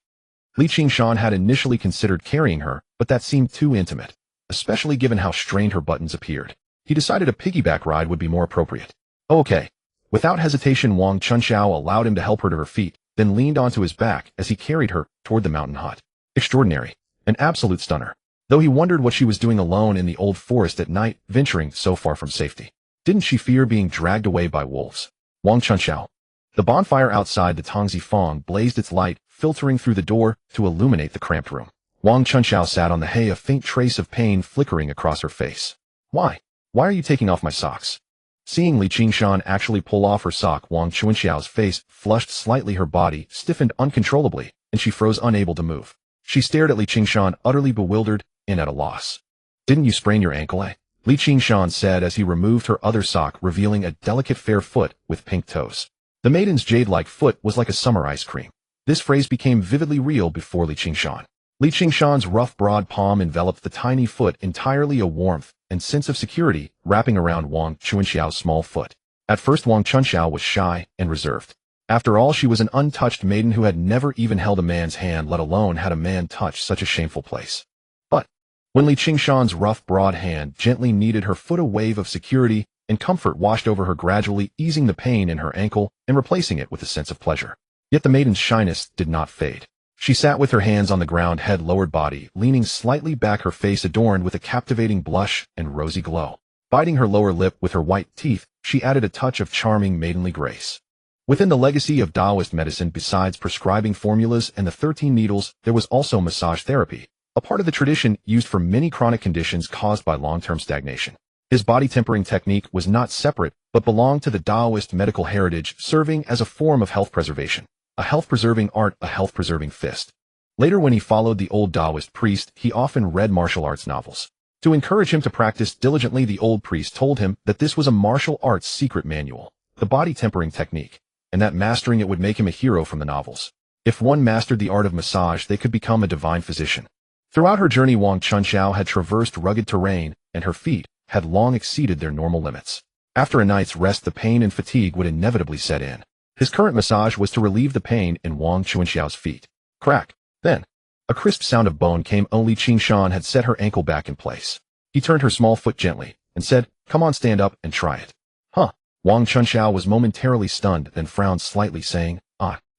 [SPEAKER 1] Li Qingshan had initially considered carrying her, but that seemed too intimate, especially given how strained her buttons appeared. He decided a piggyback ride would be more appropriate. Okay. Without hesitation, Wang Chunxiao allowed him to help her to her feet, then leaned onto his back as he carried her toward the mountain hut. Extraordinary. An absolute stunner. Though he wondered what she was doing alone in the old forest at night, venturing so far from safety. Didn't she fear being dragged away by wolves? Wang Chunxiao. The bonfire outside the Tongzi Fong blazed its light, filtering through the door to illuminate the cramped room. Wang Chunxiao sat on the hay, a faint trace of pain flickering across her face. Why are you taking off my socks? Seeing Li Qingshan actually pull off her sock, Wang Chunxiao's face flushed slightly, her body stiffened uncontrollably, and she froze, unable to move. She stared at Li Qingshan, utterly bewildered and at a loss. Didn't you sprain your ankle, eh? Li Qingshan said as he removed her other sock, revealing a delicate fair foot with pink toes. The maiden's jade-like foot was like a summer ice cream. This phrase became vividly real before Li Qingshan. Li Qingshan's rough, broad palm enveloped the tiny foot entirely, a warmth and sense of security wrapping around Wang Chunxiao's small foot. At first, Wang Chunxiao was shy and reserved. After all, she was an untouched maiden who had never even held a man's hand, let alone had a man touch such a shameful place. But when Li Qingshan's rough, broad hand gently kneaded her foot, a wave of security and comfort washed over her, gradually easing the pain in her ankle and replacing it with a sense of pleasure. Yet the maiden's shyness did not fade. She sat with her hands on the ground, head lowered, body leaning slightly back, her face adorned with a captivating blush and rosy glow. Biting her lower lip with her white teeth, she added a touch of charming maidenly grace. Within the legacy of Taoist medicine, besides prescribing formulas and the 13 needles, there was also massage therapy, a part of the tradition used for many chronic conditions caused by long-term stagnation. His body tempering technique was not separate, but belonged to the Taoist medical heritage, serving as a form of health preservation. A health-preserving art, a health-preserving fist. Later, when he followed the old Taoist priest, he often read martial arts novels. To encourage him to practice diligently, the old priest told him that this was a martial arts secret manual, the body tempering technique, and that mastering it would make him a hero from the novels. If one mastered the art of massage, they could become a divine physician. Throughout her journey, Wang Chunxiao had traversed rugged terrain, and her feet had long exceeded their normal limits. After a night's rest, the pain and fatigue would inevitably set in. His current massage was to relieve the pain in Wang Chunxiao's feet. Crack. Then, a crisp sound of bone came. Li Qingshan had set her ankle back in place. He turned her small foot gently and said, "Come on, stand up and try it." Huh. Wang Chunxiao was momentarily stunned, then frowned slightly, saying,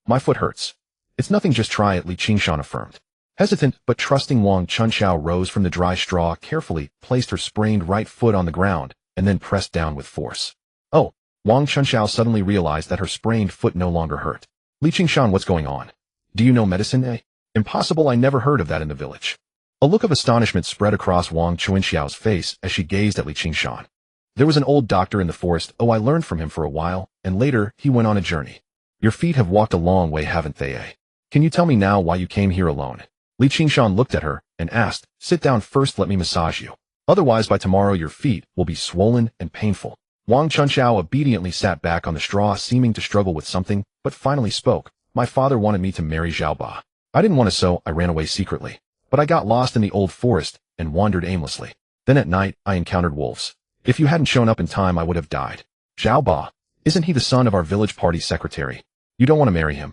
[SPEAKER 1] my foot hurts. It's nothing, just try it, Li Qingshan affirmed. Hesitant but trusting, Wang Chunxiao rose from the dry straw, carefully placed her sprained right foot on the ground, and then pressed down with force. Oh, Wang Chunxiao suddenly realized that her sprained foot no longer hurt. Li Qingshan, what's going on? Do you know medicine, eh? Impossible, I never heard of that in the village. A look of astonishment spread across Wang Chunxiao's face as she gazed at Li Qingshan. There was an old doctor in the forest. Oh, I learned from him for a while, and later he went on a journey. Your feet have walked a long way, haven't they, eh? Can you tell me now why you came here alone? Li Qingshan looked at her and asked, sit down first, let me massage you. Otherwise by tomorrow your feet will be swollen and painful. Wang Chunxiao obediently sat back on the straw, seeming to struggle with something, but finally spoke. My father wanted me to marry Xiao Ba. I didn't want to, so I ran away secretly. But I got lost in the old forest and wandered aimlessly. Then at night, I encountered wolves. If you hadn't shown up in time, I would have died. Xiao Ba, isn't he the son of our village party secretary? You don't want to marry him.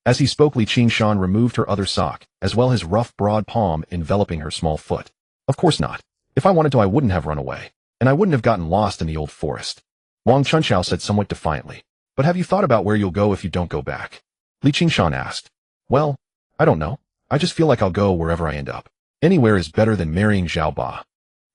[SPEAKER 1] As he spoke, Li Qingshan removed her other sock, as well his rough, broad palm enveloping her small foot. Of course not. If I wanted to, I wouldn't have run away. And I wouldn't have gotten lost in the old forest. Wang Chunxiao said somewhat defiantly. But have you thought about where you'll go if you don't go back? Li Qingshan asked. Well, I don't know. I just feel like I'll go wherever I end up. Anywhere is better than marrying Xiao Ba.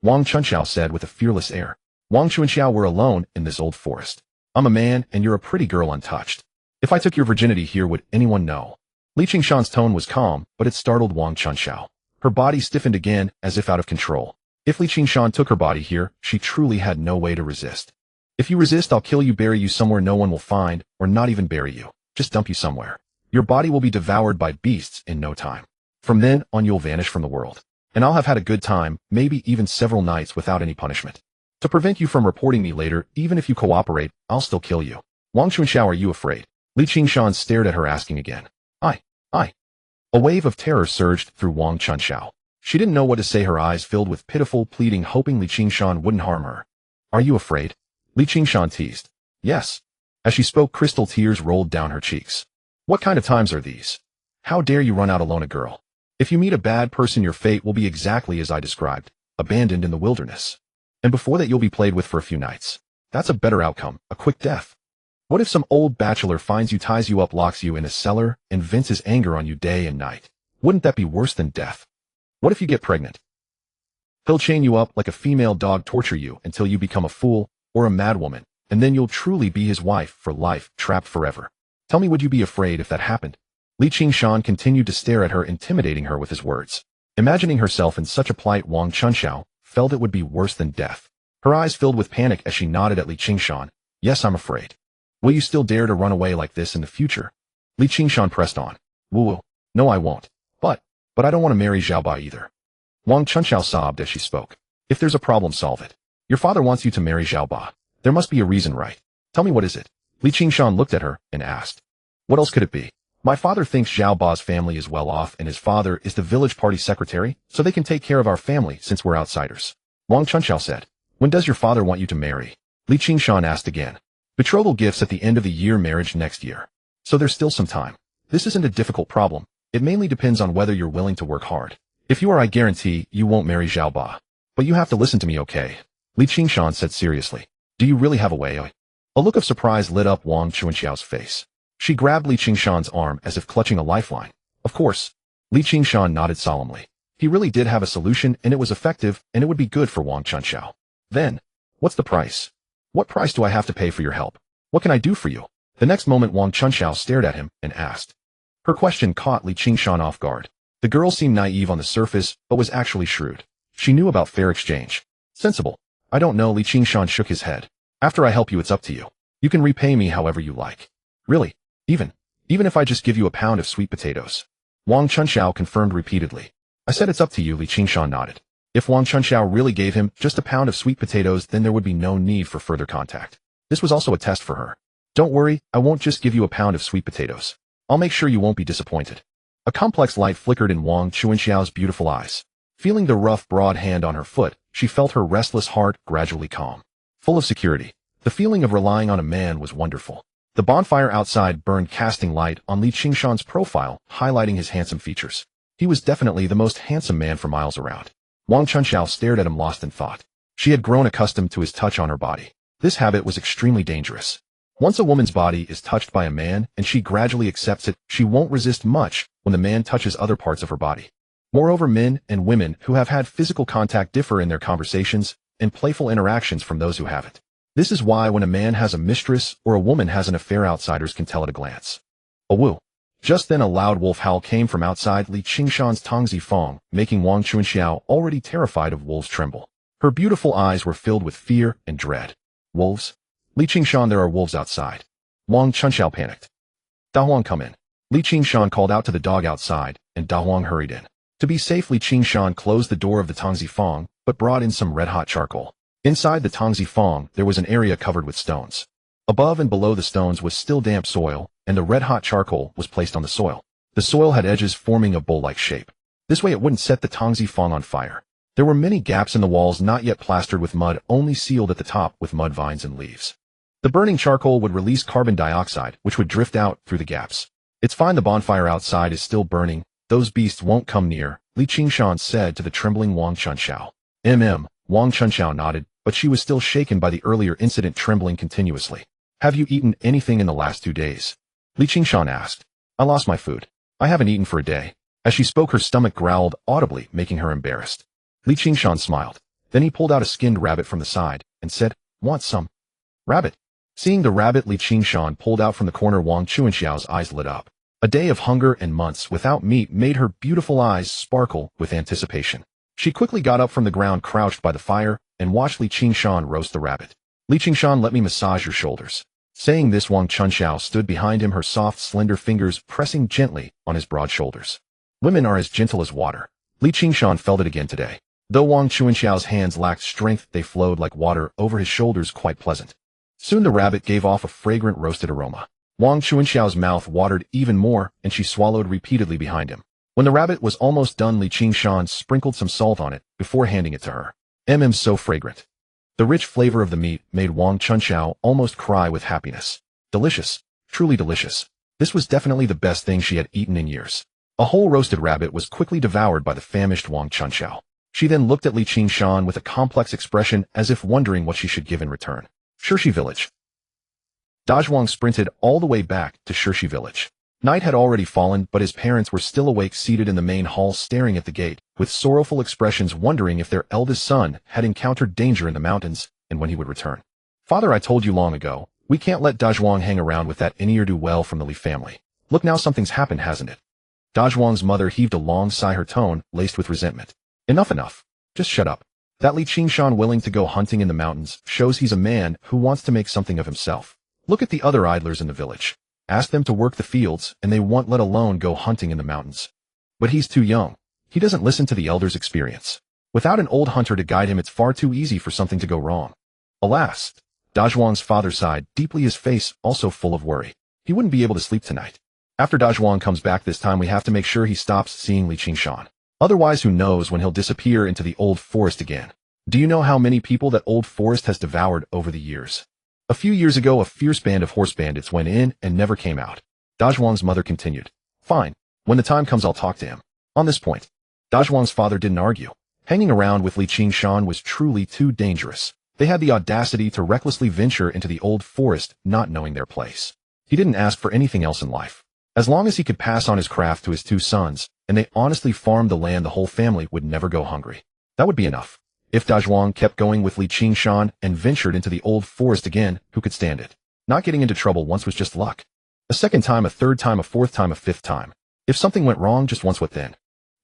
[SPEAKER 1] Wang Chunxiao said with a fearless air. Wang Chunxiao, we're alone in this old forest. I'm a man and you're a pretty girl untouched. If I took your virginity here, would anyone know? Li Qingshan's tone was calm, but it startled Wang Chunxiao. Her body stiffened again, as if out of control. If Li Qingshan took her body here, she truly had no way to resist. If you resist, I'll kill you, bury you somewhere no one will find, or not even bury you. Just dump you somewhere. Your body will be devoured by beasts in no time. From then on you'll vanish from the world. And I'll have had a good time, maybe even several nights without any punishment. To prevent you from reporting me later, even if you cooperate, I'll still kill you. Wang Chunxiao, are you afraid? Li Qingshan stared at her, asking again. I. A wave of terror surged through Wang Chunxiao. She didn't know what to say, her eyes filled with pitiful pleading, hoping Li Qingshan wouldn't harm her. Are you afraid? Li Qingshan teased. Yes. As she spoke, crystal tears rolled down her cheeks. What kind of times are these? How dare you run out alone, a girl? If you meet a bad person, your fate will be exactly as I described, abandoned in the wilderness. And before that you'll be played with for a few nights. That's a better outcome, a quick death. What if some old bachelor finds you, ties you up, locks you in a cellar, and vents his anger on you day and night? Wouldn't that be worse than death? What if you get pregnant? He'll chain you up like a female dog, torture you until you become a fool or a madwoman, and then you'll truly be his wife for life, trapped forever. Tell me, would you be afraid if that happened? Li Qingshan continued to stare at her, intimidating her with his words. Imagining herself in such a plight, Wang Chunxiao felt it would be worse than death. Her eyes filled with panic as she nodded at Li Qingshan. Yes, I'm afraid. Will you still dare to run away like this in the future? Li Qingshan pressed on. Woo. No, I won't. But I don't want to marry Xiao Ba either. Wang Chunxiao sobbed as she spoke. If there's a problem, solve it. Your father wants you to marry Xiao Ba. There must be a reason, right? Tell me, what is it? Li Qingshan looked at her and asked. What else could it be? My father thinks Xiao Ba's family is well off, and his father is the village party secretary, so they can take care of our family since we're outsiders. Wang Chunxiao said. When does your father want you to marry? Li Qingshan asked again. Betrothal gifts at the end of the year, marriage next year. So there's still some time. This isn't a difficult problem. It mainly depends on whether you're willing to work hard. If you are, I guarantee you won't marry Xiao Ba. But you have to listen to me, okay? Li Qingshan said seriously. Do you really have a way? A look of surprise lit up Wang Chunxiao's face. She grabbed Li Qingshan's arm as if clutching a lifeline. Of course. Li Qingshan nodded solemnly. He really did have a solution, and it was effective, and it would be good for Wang Chunxiao. Then, what's the price? What price do I have to pay for your help? What can I do for you? The next moment Wang Chunxiao stared at him and asked. Her question caught Li Qingshan off guard. The girl seemed naive on the surface, but was actually shrewd. She knew about fair exchange. Sensible. I don't know, Li Qingshan shook his head. After I help you, it's up to you. You can repay me however you like. Really? Even if I just give you a pound of sweet potatoes? Wang Chunxiao confirmed repeatedly. I said it's up to you, Li Qingshan nodded. If Wang Chunxiao really gave him just a pound of sweet potatoes, then there would be no need for further contact. This was also a test for her. Don't worry, I won't just give you a pound of sweet potatoes. I'll make sure you won't be disappointed. A complex light flickered in Wang Chunxiao's beautiful eyes. Feeling the rough, broad hand on her foot, she felt her restless heart gradually calm. Full of security. The feeling of relying on a man was wonderful. The bonfire outside burned, casting light on Li Qingshan's profile, highlighting his handsome features. He was definitely the most handsome man for miles around. Wang Chunxiao stared at him, lost in thought. She had grown accustomed to his touch on her body. This habit was extremely dangerous. Once a woman's body is touched by a man and she gradually accepts it, she won't resist much when the man touches other parts of her body. Moreover, men and women who have had physical contact differ in their conversations and playful interactions from those who haven't. This is why when a man has a mistress or a woman has an affair, outsiders can tell at a glance. A woo. Just then a loud wolf howl came from outside Li Qingshan's Tongzi Fong, making Wang Chunxiao, already terrified of wolves, tremble. Her beautiful eyes were filled with fear and dread. Wolves? Li Qingshan, there are wolves outside. Wang Chunxiao panicked. Da Huang, come in. Li Qingshan called out to the dog outside, and Da Huang hurried in. To be safe, Li Qingshan closed the door of the Tongzi Fong, but brought in some red-hot charcoal. Inside the Tongzi Fong, there was an area covered with stones. Above and below the stones was still damp soil, and the red-hot charcoal was placed on the soil. The soil had edges forming a bowl-like shape. This way it wouldn't set the Tongzi Fong on fire. There were many gaps in the walls not yet plastered with mud, only sealed at the top with mud vines and leaves. The burning charcoal would release carbon dioxide, which would drift out through the gaps. It's fine, the bonfire outside is still burning. Those beasts won't come near, Li Qingshan said to the trembling Wang Chunxiao. Wang Chunxiao nodded, but she was still shaken by the earlier incident, trembling continuously. Have you eaten anything in the last 2 days? Li Qingshan asked. I lost my food. I haven't eaten for a day. As she spoke, her stomach growled audibly, making her embarrassed. Li Qingshan smiled. Then he pulled out a skinned rabbit from the side and said, Want some? Rabbit? Seeing the rabbit Li Qingshan pulled out from the corner, Wang Chunxiao's eyes lit up. A day of hunger and months without meat made her beautiful eyes sparkle with anticipation. She quickly got up from the ground, crouched by the fire, and watched Li Qingshan roast the rabbit. Li Qingshan, let me massage your shoulders. Saying this, Wang Chunxiao stood behind him, her soft, slender fingers pressing gently on his broad shoulders. Women are as gentle as water. Li Qingshan felt it again today. Though Wang Chunxiao's hands lacked strength, they flowed like water over his shoulders, quite pleasant. Soon the rabbit gave off a fragrant roasted aroma. Wang Chunxiao's mouth watered even more, and she swallowed repeatedly behind him. When the rabbit was almost done, Li Qingshan sprinkled some salt on it before handing it to her. So fragrant. The rich flavor of the meat made Wang Chunxiao almost cry with happiness. Delicious. Truly delicious. This was definitely the best thing she had eaten in years. A whole roasted rabbit was quickly devoured by the famished Wang Chunxiao. She then looked at Li Qingshan with a complex expression, as if wondering what she should give in return. Shirshi Village. Dazhuang sprinted all the way back to Shirshi Village. Night had already fallen, but his parents were still awake, seated in the main hall, staring at the gate, with sorrowful expressions, wondering if their eldest son had encountered danger in the mountains, and when he would return. Father, I told you long ago, we can't let Dazhuang hang around with that ne'er-do-well from the Li family. Look now, something's happened, hasn't it? Dazhuang's mother heaved a long sigh, her tone laced with resentment. Enough. Just shut up. That Li Qingshan willing to go hunting in the mountains shows he's a man who wants to make something of himself. Look at the other idlers in the village. Ask them to work the fields, and they won't, let alone go hunting in the mountains. But he's too young. He doesn't listen to the elders' experience. Without an old hunter to guide him, it's far too easy for something to go wrong. Alas, Dazhuang's father sighed deeply, his face also full of worry. He wouldn't be able to sleep tonight. After Dazhuang comes back this time, we have to make sure he stops seeing Li Qingshan. Otherwise, who knows when he'll disappear into the old forest again. Do you know how many people that old forest has devoured over the years? A few years ago, a fierce band of horse bandits went in and never came out. Dazhuang's mother continued. Fine. When the time comes, I'll talk to him. On this point, Dazhuang's father didn't argue. Hanging around with Li Qingshan was truly too dangerous. They had the audacity to recklessly venture into the old forest, not knowing their place. He didn't ask for anything else in life. As long as he could pass on his craft to his 2 sons, and they honestly farmed the land, the whole family would never go hungry. That would be enough. If Dazhuang kept going with Li Qingshan and ventured into the old forest again, who could stand it? Not getting into trouble once was just luck. A second time, a third time, a fourth time, a fifth time. If something went wrong just once, what then?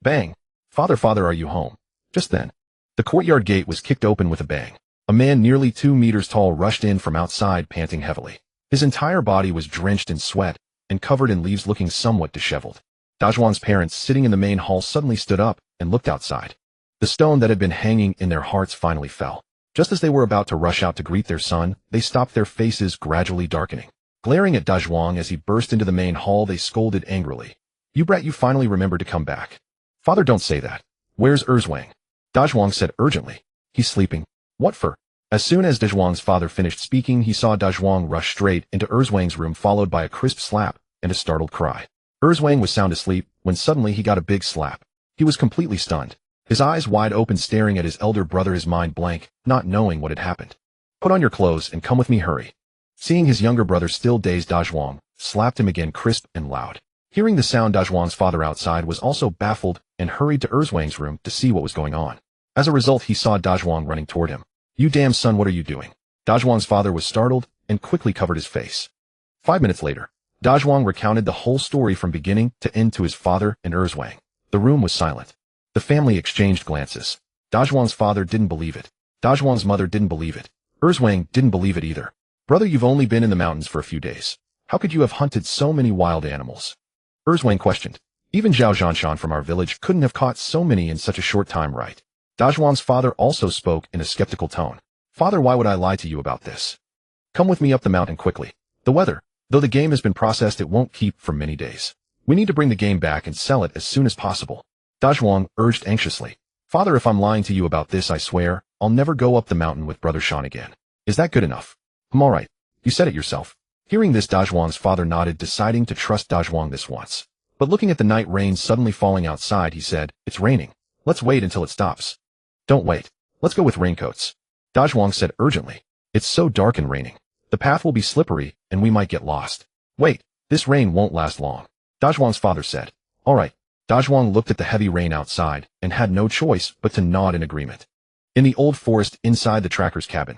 [SPEAKER 1] Bang! Father, are you home? Just then, the courtyard gate was kicked open with a bang. A man nearly 2 meters tall rushed in from outside, panting heavily. His entire body was drenched in sweat and covered in leaves, looking somewhat disheveled. Dazhuang's parents, sitting in the main hall, suddenly stood up and looked outside. The stone that had been hanging in their hearts finally fell. Just as they were about to rush out to greet their son, they stopped, their faces gradually darkening. Glaring at Dazhuang as he burst into the main hall, they scolded angrily. You brat, you finally remembered to come back. Father, don't say that. Where's Erzwang? Dazhuang said urgently. He's sleeping. What for? As soon as Dazhuang's father finished speaking, he saw Dazhuang rush straight into Erzwang's room, followed by a crisp slap and a startled cry. Erzwang was sound asleep when suddenly he got a big slap. He was completely stunned. His eyes wide open, staring at his elder brother, his mind blank, not knowing what had happened. Put on your clothes and come with me, hurry. Seeing his younger brother still dazed, Dazhuang slapped him again, crisp and loud. Hearing the sound, Dazhuang's father outside was also baffled and hurried to Erzwang's room to see what was going on. As a result, he saw Dazhuang running toward him. You damn son, what are you doing? Dazhuang's father was startled and quickly covered his face. 5 minutes later, Dazhuang recounted the whole story from beginning to end to his father and Erzwang. The room was silent. The family exchanged glances. Dazhuang's father didn't believe it. Dazhuang's mother didn't believe it. Erzwang didn't believe it either. Brother, you've only been in the mountains for a few days. How could you have hunted so many wild animals? Erzwang questioned. Even Zhao Zhanshan from our village couldn't have caught so many in such a short time, right? Dazhuang's father also spoke in a skeptical tone. Father, why would I lie to you about this? Come with me up the mountain quickly. The weather, though the game has been processed, it won't keep for many days. We need to bring the game back and sell it as soon as possible. Dazhuang urged anxiously. Father, if I'm lying to you about this, I swear, I'll never go up the mountain with Brother Shan again. Is that good enough? All right. You said it yourself. Hearing this, Dazhuang's father nodded, deciding to trust Dazhuang this once. But looking at the night rain suddenly falling outside, he said, It's raining. Let's wait until it stops. Don't wait. Let's go with raincoats. Dazhuang said urgently. It's so dark and raining. The path will be slippery, and we might get lost. Wait, this rain won't last long. Dazhuang's father said. All right. Dazhuang looked at the heavy rain outside, and had no choice but to nod in agreement. In the old forest inside the tracker's cabin.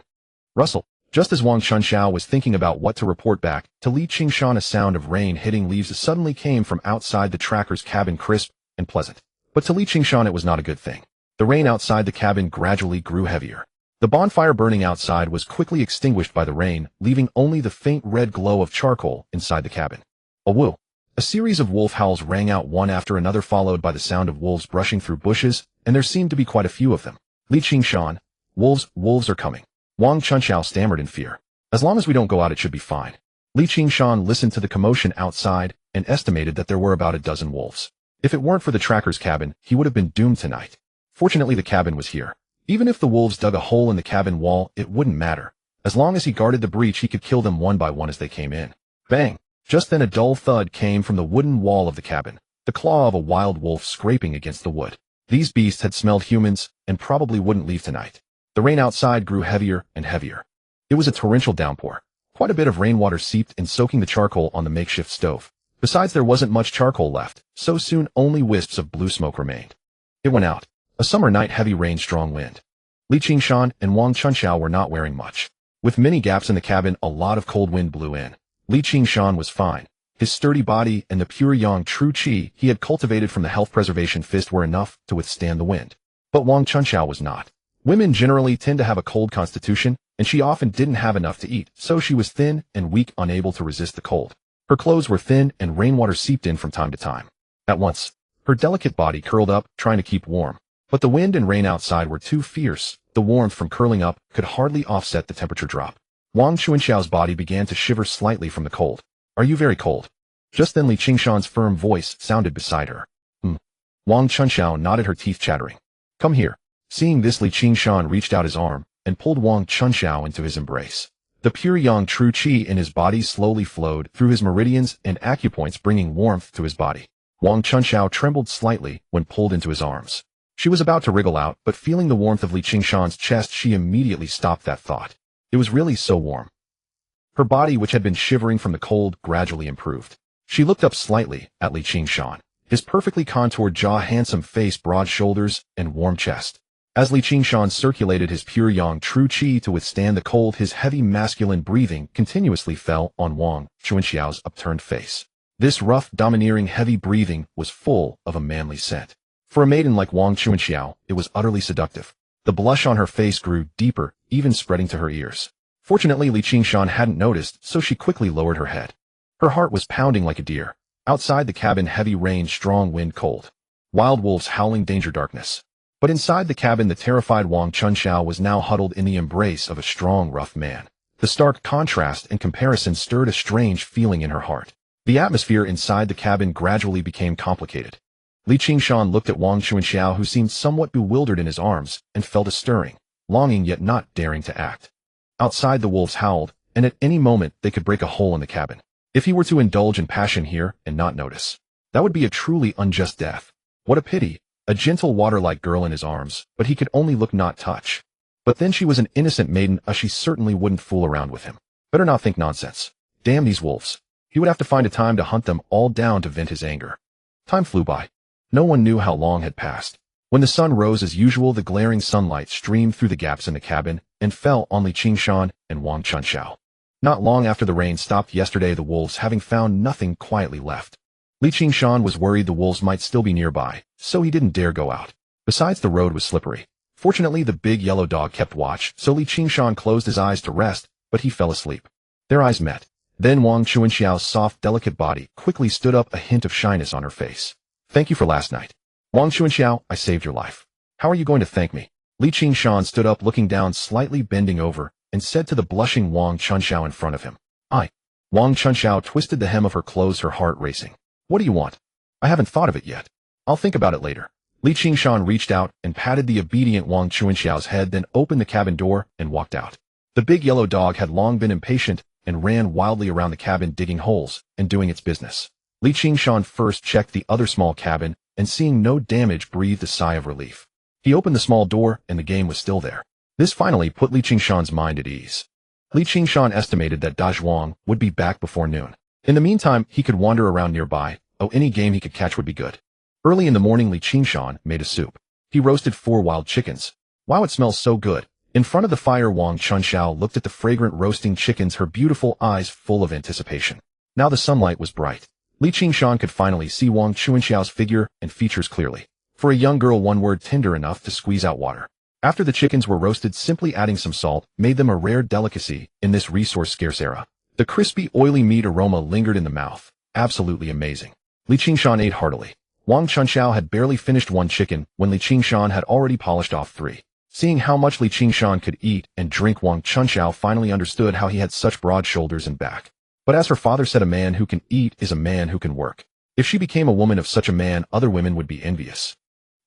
[SPEAKER 1] Rustle. Just as Wang Chunxiao was thinking about what to report back to Li Qingshan, a sound of rain hitting leaves suddenly came from outside the tracker's cabin, crisp and pleasant. But to Li Qingshan it was not a good thing. The rain outside the cabin gradually grew heavier. The bonfire burning outside was quickly extinguished by the rain, leaving only the faint red glow of charcoal inside the cabin. A woo! A series of wolf howls rang out one after another, followed by the sound of wolves brushing through bushes, and there seemed to be quite a few of them. Li Qingshan, wolves are coming. Wang Chunxiao stammered in fear. As long as we don't go out, it should be fine. Li Qingshan listened to the commotion outside and estimated that there were about a dozen wolves. If it weren't for the tracker's cabin, he would have been doomed tonight. Fortunately, the cabin was here. Even if the wolves dug a hole in the cabin wall, it wouldn't matter. As long as he guarded the breach, he could kill them one by one as they came in. Bang! Just then a dull thud came from the wooden wall of the cabin, the claw of a wild wolf scraping against the wood. These beasts had smelled humans and probably wouldn't leave tonight. The rain outside grew heavier and heavier. It was a torrential downpour. Quite a bit of rainwater seeped in, soaking the charcoal on the makeshift stove. Besides, there wasn't much charcoal left, so soon only wisps of blue smoke remained. It went out. A summer night, heavy rain, strong wind. Li Qingshan and Wang Chunxiao were not wearing much. With many gaps in the cabin, a lot of cold wind blew in. Li Qingshan was fine. His sturdy body and the pure yang true qi he had cultivated from the health preservation fist were enough to withstand the wind. But Wang Chunxiao was not. Women generally tend to have a cold constitution, and she often didn't have enough to eat, so she was thin and weak, unable to resist the cold. Her clothes were thin and rainwater seeped in from time to time. At once, her delicate body curled up, trying to keep warm. But the wind and rain outside were too fierce. The warmth from curling up could hardly offset the temperature drop. Wang Chunxiao's body began to shiver slightly from the cold. Are you very cold? Just then Li Qingshan's firm voice sounded beside her. Wang Chunxiao nodded, her teeth chattering. Come here. Seeing this, Li Qingshan reached out his arm and pulled Wang Chunxiao into his embrace. The pure yang true qi in his body slowly flowed through his meridians and acupoints, bringing warmth to his body. Wang Chunxiao trembled slightly when pulled into his arms. She was about to wriggle out, but feeling the warmth of Li Qingshan's chest, she immediately stopped that thought. It was really so warm. Her body, which had been shivering from the cold, gradually improved. She looked up slightly at Li Qingshan. His perfectly contoured jaw, handsome face, broad shoulders, and warm chest. As Li Qingshan circulated his pure yang true qi to withstand the cold, his heavy masculine breathing continuously fell on Wang Chunxiao's upturned face. This rough, domineering, heavy breathing was full of a manly scent. For a maiden like Wang Chunxiao, it was utterly seductive. The blush on her face grew deeper, even spreading to her ears. Fortunately, Li Qingshan hadn't noticed, so she quickly lowered her head. Her heart was pounding like a deer. Outside the cabin, heavy rain, strong wind, cold. Wild wolves howling, danger, darkness. But inside the cabin, the terrified Wang Chunxiao was now huddled in the embrace of a strong, rough man. The stark contrast and comparison stirred a strange feeling in her heart. The atmosphere inside the cabin gradually became complicated. Li Qingshan looked at Wang Chunxiao, who seemed somewhat bewildered in his arms, and felt a stirring, longing yet not daring to act. Outside, the wolves howled, and at any moment they could break a hole in the cabin. If he were to indulge in passion here and not notice, that would be a truly unjust death. What a pity. A gentle water-like girl in his arms, but he could only look, not touch. But then she was an innocent maiden, she certainly wouldn't fool around with him. Better not think nonsense. Damn these wolves. He would have to find a time to hunt them all down to vent his anger. Time flew by. No one knew how long had passed. When the sun rose as usual, the glaring sunlight streamed through the gaps in the cabin and fell on Qingshan and Wang Chunxiao. Not long after the rain stopped yesterday, the wolves, having found nothing, quietly left. Qingshan was worried the wolves might still be nearby, so he didn't dare go out. Besides, the road was slippery. Fortunately, the big yellow dog kept watch, so Qingshan closed his eyes to rest, but he fell asleep. Their eyes met. Then Wang Chunxiao's soft, delicate body quickly stood up, a hint of shyness on her face. "Thank you for last night. Wang Chunxiao, I saved your life." "How are you going to thank me?" Qingshan stood up, looking down, slightly bending over, and said to the blushing Wang Chunxiao in front of him. Wang Chunxiao twisted the hem of her clothes, her heart racing. "What do you want?" "I haven't thought of it yet. I'll think about it later." Qingshan reached out and patted the obedient Wang Chunxiao's head, then opened the cabin door and walked out. The big yellow dog had long been impatient and ran wildly around the cabin, digging holes and doing its business. Qingshan first checked the other small cabin, and seeing no damage, breathed a sigh of relief. He opened the small door, and the game was still there. This finally put Qingshan's mind at ease. Qingshan estimated that Dazhuang would be back before noon. In the meantime, he could wander around nearby. Any game he could catch would be good. Early in the morning, Qingshan made a soup. He roasted 4 wild chickens. "Wow, it smells so good." In front of the fire, Wang Chunxiao looked at the fragrant roasting chickens, her beautiful eyes full of anticipation. Now the sunlight was bright. Qingshan could finally see Wang Chunxiao's figure and features clearly. For a young girl, one word: tender enough to squeeze out water. After the chickens were roasted, simply adding some salt made them a rare delicacy in this resource-scarce era. The crispy, oily meat aroma lingered in the mouth. Absolutely amazing. Qingshan ate heartily. Wang Chunxiao had barely finished 1 chicken when Qingshan had already polished off 3. Seeing how much Qingshan could eat and drink, Wang Chunxiao finally understood how he had such broad shoulders and back. But as her father said, a man who can eat is a man who can work. If she became a woman of such a man, other women would be envious.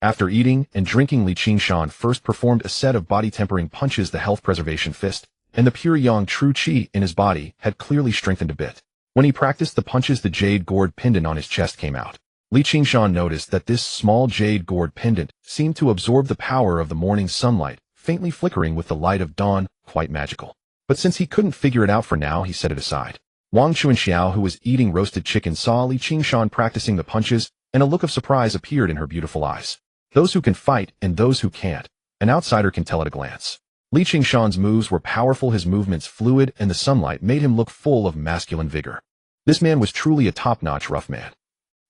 [SPEAKER 1] After eating and drinking, Qingshan first performed a set of body-tempering punches, the health preservation fist, and the pure yang true qi in his body had clearly strengthened a bit. When he practiced the punches, the jade gourd pendant on his chest came out. Qingshan noticed that this small jade gourd pendant seemed to absorb the power of the morning sunlight, faintly flickering with the light of dawn, quite magical. But since he couldn't figure it out for now, he set it aside. Wang Chunxiao, who was eating roasted chicken, saw Qingshan practicing the punches, and a look of surprise appeared in her beautiful eyes. Those who can fight and those who can't, an outsider can tell at a glance. Qingshan's moves were powerful, his movements fluid, and the sunlight made him look full of masculine vigor. This man was truly a top-notch rough man.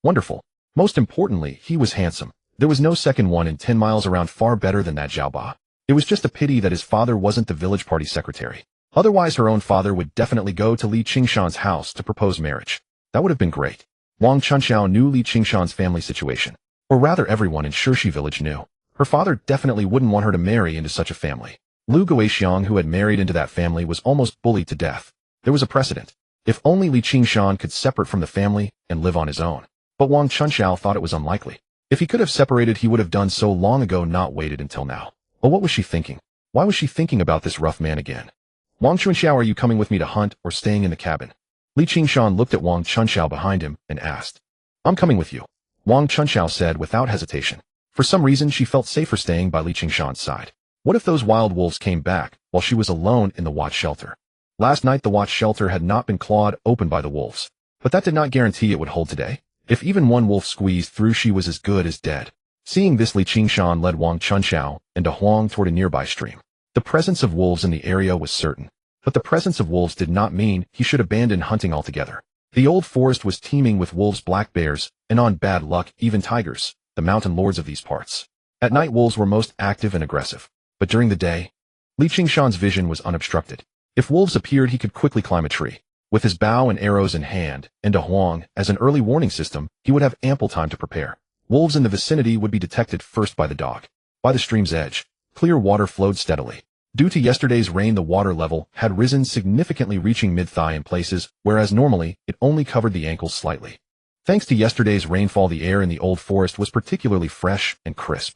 [SPEAKER 1] Wonderful. Most importantly, he was handsome. There was no second one in 10 miles around far better than that Zhao Ba. It was just a pity that his father wasn't the village party secretary. Otherwise, her own father would definitely go to Qingshan's house to propose marriage. That would have been great. Wang Chunxiao knew Qingshan's family situation. Or rather, everyone in Shirshi village knew. Her father definitely wouldn't want her to marry into such a family. Lu Guoxiang, who had married into that family, was almost bullied to death. There was a precedent. If only Qingshan could separate from the family and live on his own. But Wang Chunxiao thought it was unlikely. If he could have separated, he would have done so long ago, not waited until now. Well, what was she thinking? Why was she thinking about this rough man again? "Wang Chunxiao, are you coming with me to hunt or staying in the cabin?" Qingshan looked at Wang Chunxiao behind him and asked. "I'm coming with you," Wang Chunxiao said without hesitation. For some reason, she felt safer staying by Qingshan's side. What if those wild wolves came back while she was alone in the watch shelter? Last night, the watch shelter had not been clawed open by the wolves. But that did not guarantee it would hold today. If even one wolf squeezed through, she was as good as dead. Seeing this, Qingshan led Wang Chunxiao and Huang toward a nearby stream. The presence of wolves in the area was certain. But the presence of wolves did not mean he should abandon hunting altogether. The old forest was teeming with wolves, black bears, and on bad luck, even tigers, the mountain lords of these parts. At night, wolves were most active and aggressive. But during the day, Qingshan's vision was unobstructed. If wolves appeared, he could quickly climb a tree. With his bow and arrows in hand, and Huang as an early warning system, he would have ample time to prepare. Wolves in the vicinity would be detected first by the dog. By the stream's edge, clear water flowed steadily. Due to yesterday's rain, the water level had risen significantly, reaching mid-thigh in places, whereas normally it only covered the ankles slightly. Thanks to yesterday's rainfall, the air in the old forest was particularly fresh and crisp.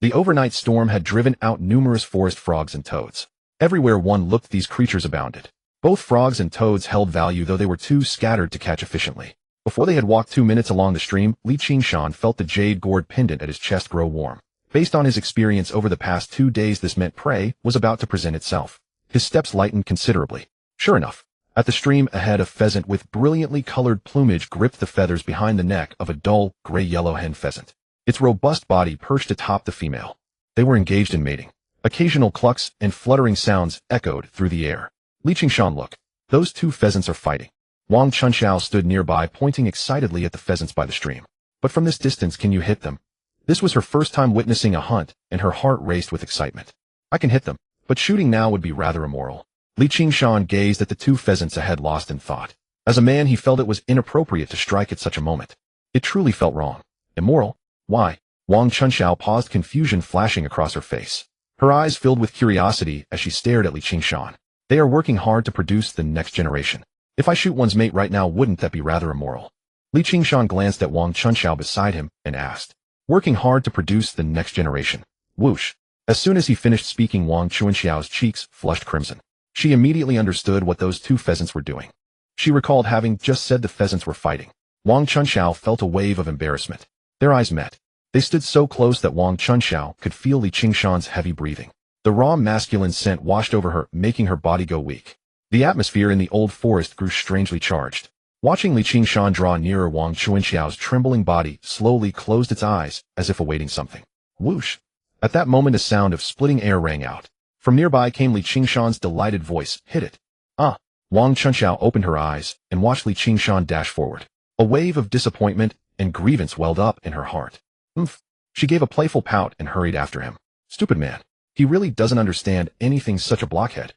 [SPEAKER 1] The overnight storm had driven out numerous forest frogs and toads. Everywhere one looked, these creatures abounded. Both frogs and toads held value, though they were too scattered to catch efficiently. Before they had walked 2 minutes along the stream, Qingshan felt the jade gourd pendant at his chest grow warm. Based on his experience over the past 2 days, this meant prey was about to present itself. His steps lightened considerably. Sure enough, at the stream ahead, a pheasant with brilliantly colored plumage gripped the feathers behind the neck of a dull, gray-yellow hen pheasant. its robust body perched atop the female. They were engaged in mating. Occasional clucks and fluttering sounds echoed through the air. Li Qingshan, look. Those two pheasants are fighting. Wang Chunxiao stood nearby, pointing excitedly at the pheasants by the stream. But from this distance, can you hit them? This was her first time witnessing a hunt, and her heart raced with excitement. I can hit them, but shooting now would be rather immoral. Li Qingshan gazed at the two pheasants ahead, lost in thought. As a man, he felt it was inappropriate to strike at such a moment. It truly felt wrong. Immoral? Why? Wang Chunxiao paused, confusion flashing across her face. Her eyes filled with curiosity as she stared at Li Qingshan. They are working hard to produce the next generation. If I shoot one's mate right now, wouldn't that be rather immoral? Li Qingshan glanced at Wang Chunxiao beside him and asked. Working hard to produce the next generation. Whoosh. As soon as he finished speaking, Wang Chunxiao's cheeks flushed crimson. She immediately understood what those two pheasants were doing. She recalled having just said the pheasants were fighting. Wang Chunxiao felt a wave of embarrassment. Their eyes met. They stood so close that Wang Chunxiao could feel Li Qingshan's heavy breathing. The raw masculine scent washed over her, making her body go weak. The atmosphere in the old forest grew strangely charged. Watching Li Qingshan draw nearer, Wang Chunxiao's trembling body slowly closed its eyes, as if awaiting something. Whoosh! At that moment, a sound of splitting air rang out. From nearby came Li Qingshan's delighted voice. Hit it. Ah! Wang Chunxiao opened her eyes and watched Li Qingshan dash forward. A wave of disappointment and grievance welled up in her heart. Umph! She gave a playful pout and hurried after him. Stupid man. He really doesn't understand anything, such a blockhead.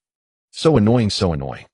[SPEAKER 1] So annoying, so annoying.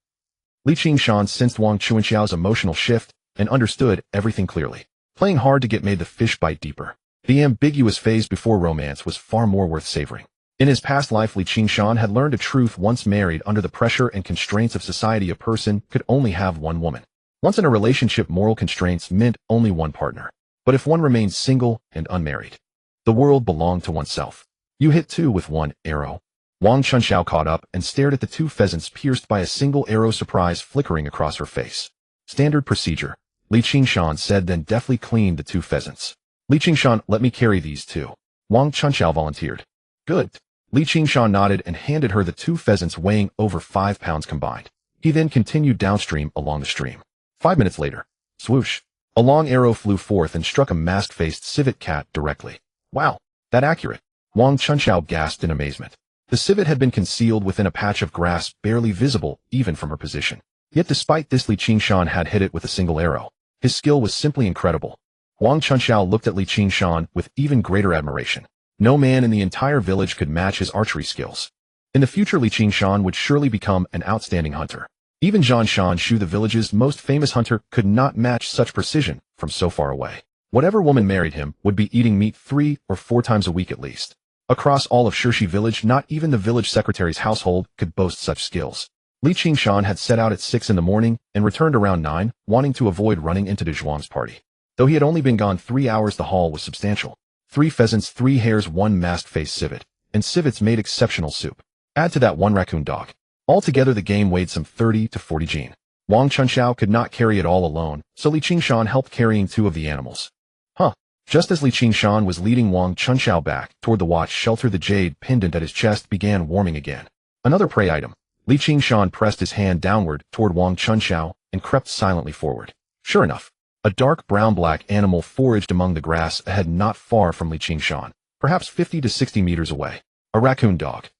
[SPEAKER 1] Li Qingshan sensed Wang Chunxiao's emotional shift and understood everything clearly. Playing hard to get made the fish bite deeper. The ambiguous phase before romance was far more worth savoring. In his past life, Li Qingshan had learned a truth: once married, under the pressure and constraints of society, a person could only have one woman. Once in a relationship, moral constraints meant only one partner. But if one remained single and unmarried, the world belonged to oneself. You hit two with one arrow. Wang Chunxiao caught up and stared at the two pheasants pierced by a single arrow, surprise flickering across her face. Standard procedure, Li Qingshan said, then deftly cleaned the two pheasants. Li Qingshan, let me carry these two. Wang Chunxiao volunteered. Good. Li Qingshan nodded and handed her the two pheasants weighing over 5 pounds combined. He then continued downstream along the stream. 5 minutes later, swoosh, a long arrow flew forth and struck a masked-faced civet cat directly. Wow, that accurate. Wang Chunxiao gasped in amazement. The civet had been concealed within a patch of grass, barely visible even from her position. Yet despite this, Li Qingshan had hit it with a single arrow. His skill was simply incredible. Wang Chunxiao looked at Li Qingshan with even greater admiration. No man in the entire village could match his archery skills. In the future, Li Qingshan would surely become an outstanding hunter. Even Zhan Shanshu, the village's most famous hunter, could not match such precision from so far away. Whatever woman married him would be eating meat 3 or 4 times a week at least. Across all of Shirshi village, not even the village secretary's household could boast such skills. Li Qingshan had set out at 6 in the morning and returned around 9, wanting to avoid running into De Zhuang's party. Though he had only been gone 3 hours, the haul was substantial. 3 pheasants, 3 hares, 1 masked-faced civet, and civets made exceptional soup. Add to that 1 raccoon dog. Altogether, the game weighed some 30 to 40 jin. Wang Chunxiao could not carry it all alone, so Li Qingshan helped carrying 2 of the animals. Just as Li Qingshan was leading Wang Chunxiao back toward the watch shelter, the jade pendant at his chest began warming again. Another prey item. Li Qingshan pressed his hand downward toward Wang Chunxiao and crept silently forward. Sure enough, a dark brown-black animal foraged among the grass ahead, not far from Li Qingshan, perhaps 50 to 60 meters away. A raccoon dog.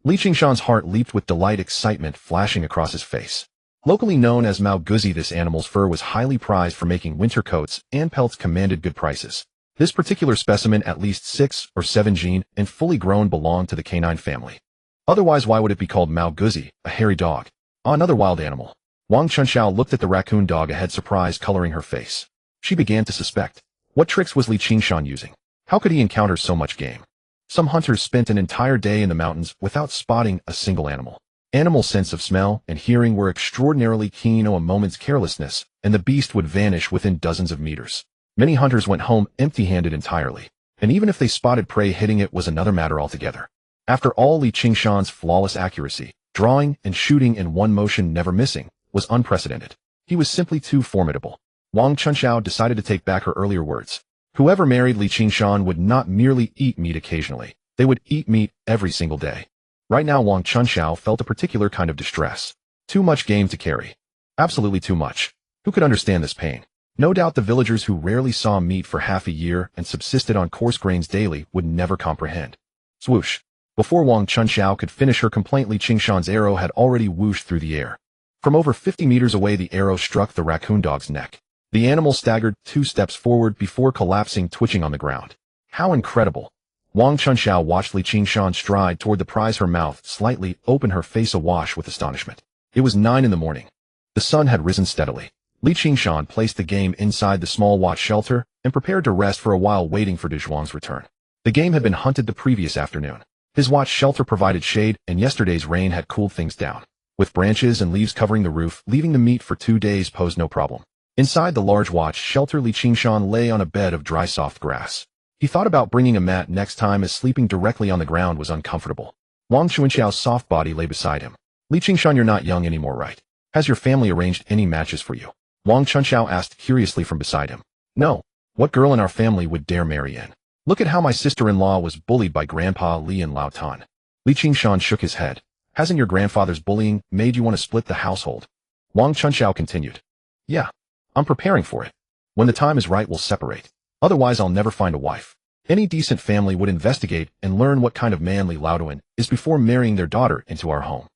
[SPEAKER 1] Li Qingshan's heart leaped with delight, excitement flashing across his face. Locally known as Mao Guzi, this animal's fur was highly prized for making winter coats, and pelts commanded good prices. This particular specimen, at least 6 or 7 jin and fully grown, belonged to the canine family. Otherwise, why would it be called Mao Guzi, a hairy dog? Another wild animal. Wang Chunxiao looked at the raccoon dog ahead, surprise coloring her face. She began to suspect. What tricks was Li Qingshan using? How could he encounter so much game? Some hunters spent an entire day in the mountains without spotting a single animal. Animals' sense of smell and hearing were extraordinarily keen. A moment's carelessness, and the beast would vanish within dozens of meters. Many hunters went home empty-handed entirely, and even if they spotted prey, hitting it was another matter altogether. After all, Li Qingshan's flawless accuracy, drawing and shooting in one motion, never missing, was unprecedented. He was simply too formidable. Wang Chunxiao decided to take back her earlier words. Whoever married Li Qingshan would not merely eat meat occasionally, they would eat meat every single day. Right now, Wang Chunxiao felt a particular kind of distress. Too much game to carry. Absolutely too much. Who could understand this pain? No doubt the villagers who rarely saw meat for half a year and subsisted on coarse grains daily would never comprehend. Swoosh. Before Wang Chunxiao could finish her complaint, Qingshan's arrow had already whooshed through the air. From over 50 meters away, the arrow struck the raccoon dog's neck. The animal staggered 2 steps forward before collapsing, twitching on the ground. How incredible! Wang Chunxiao watched Qingshan stride toward the prize, her mouth slightly open, her face awash with astonishment. It was 9 in the morning. The sun had risen steadily. Qingshan placed the game inside the small watch shelter and prepared to rest for a while, waiting for Zhuang's return. The game had been hunted the previous afternoon. His watch shelter provided shade, and yesterday's rain had cooled things down. With branches and leaves covering the roof, leaving the meat for 2 days posed no problem. Inside the large watch shelter, Qingshan lay on a bed of dry soft grass. He thought about bringing a mat next time, as sleeping directly on the ground was uncomfortable. Wang Chunxiao's soft body lay beside him. Qingshan, you're not young anymore, right? Has your family arranged any matches for you? Wang Chunxiao asked curiously from beside him. No. What girl in our family would dare marry in? Look at how my sister-in-law was bullied by Grandpa Li and Lao Tan. Qingshan shook his head. Hasn't your grandfather's bullying made you want to split the household? Wang Chunxiao continued. Yeah. I'm preparing for it. When the time is right, we'll separate. Otherwise, I'll never find a wife. Any decent family would investigate and learn what kind of man Li Laoduan is before marrying their daughter into our home.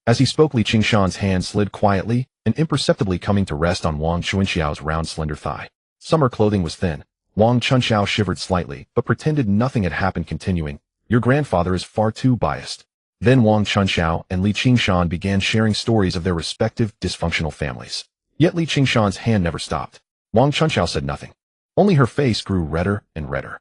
[SPEAKER 1] As he spoke, Qingshan's hand slid quietly and imperceptibly, coming to rest on Wang Chunxiao's round, slender thigh. Summer clothing was thin. Wang Chunxiao shivered slightly, but pretended nothing had happened, continuing, Your grandfather is far too biased. Then Wang Chunxiao and Qingshan began sharing stories of their respective dysfunctional families. Yet Qingshan's hand never stopped. Wang Chunxiao said nothing. Only her face grew redder and redder.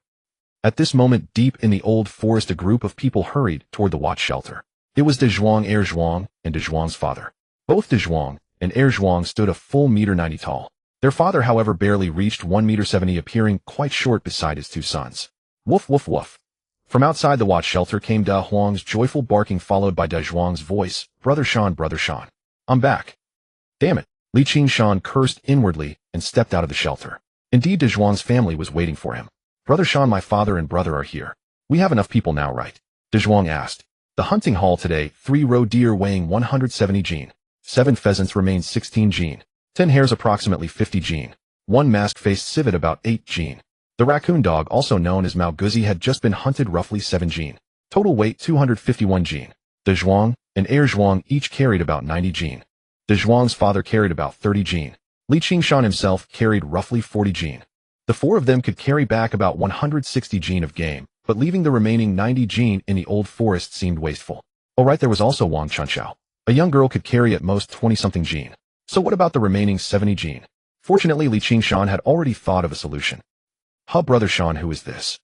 [SPEAKER 1] At this moment, deep in the old forest, a group of people hurried toward the watch shelter. It was Zhuang, heir Zhuang, and Zhuang's father. Both Zhuang and heir Zhuang stood a full 1.90 meters tall. Their father, however, barely reached 1.70 meters, appearing quite short beside his 2 sons. Woof, woof, woof. From outside the watch shelter came Da Huang's joyful barking, followed by Da Zhuang's voice, Brother Shan, Brother Shan. I'm back. Damn it. Qingshan cursed inwardly and stepped out of the shelter. Indeed, Da Zhuang's family was waiting for him. Brother Shan, my father and brother are here. We have enough people now, right? Da Zhuang asked. The hunting haul today, 3 roe deer weighing 170 jin. 7 pheasants remained 16 jin. 10 hares approximately 50 jin. 1 mask-faced civet about 8 jin. The raccoon dog, also known as Mao Guzi, had just been hunted, roughly 7 jin. Total weight 251 jin. Da Zhuang and heir Zhuang each carried about 90 jin. Da Zhuang's father carried about 30 jin. Qingshan himself carried roughly 40 jin. The 4 of them could carry back about 160 jin of game, but leaving the remaining 90 jin in the old forest seemed wasteful. Oh right, there was also Wang Chunxiao. A young girl could carry at most 20-something jin. So what about the remaining 70 jin? Fortunately, Qingshan had already thought of a solution. Huh, Brother Shan, who is this?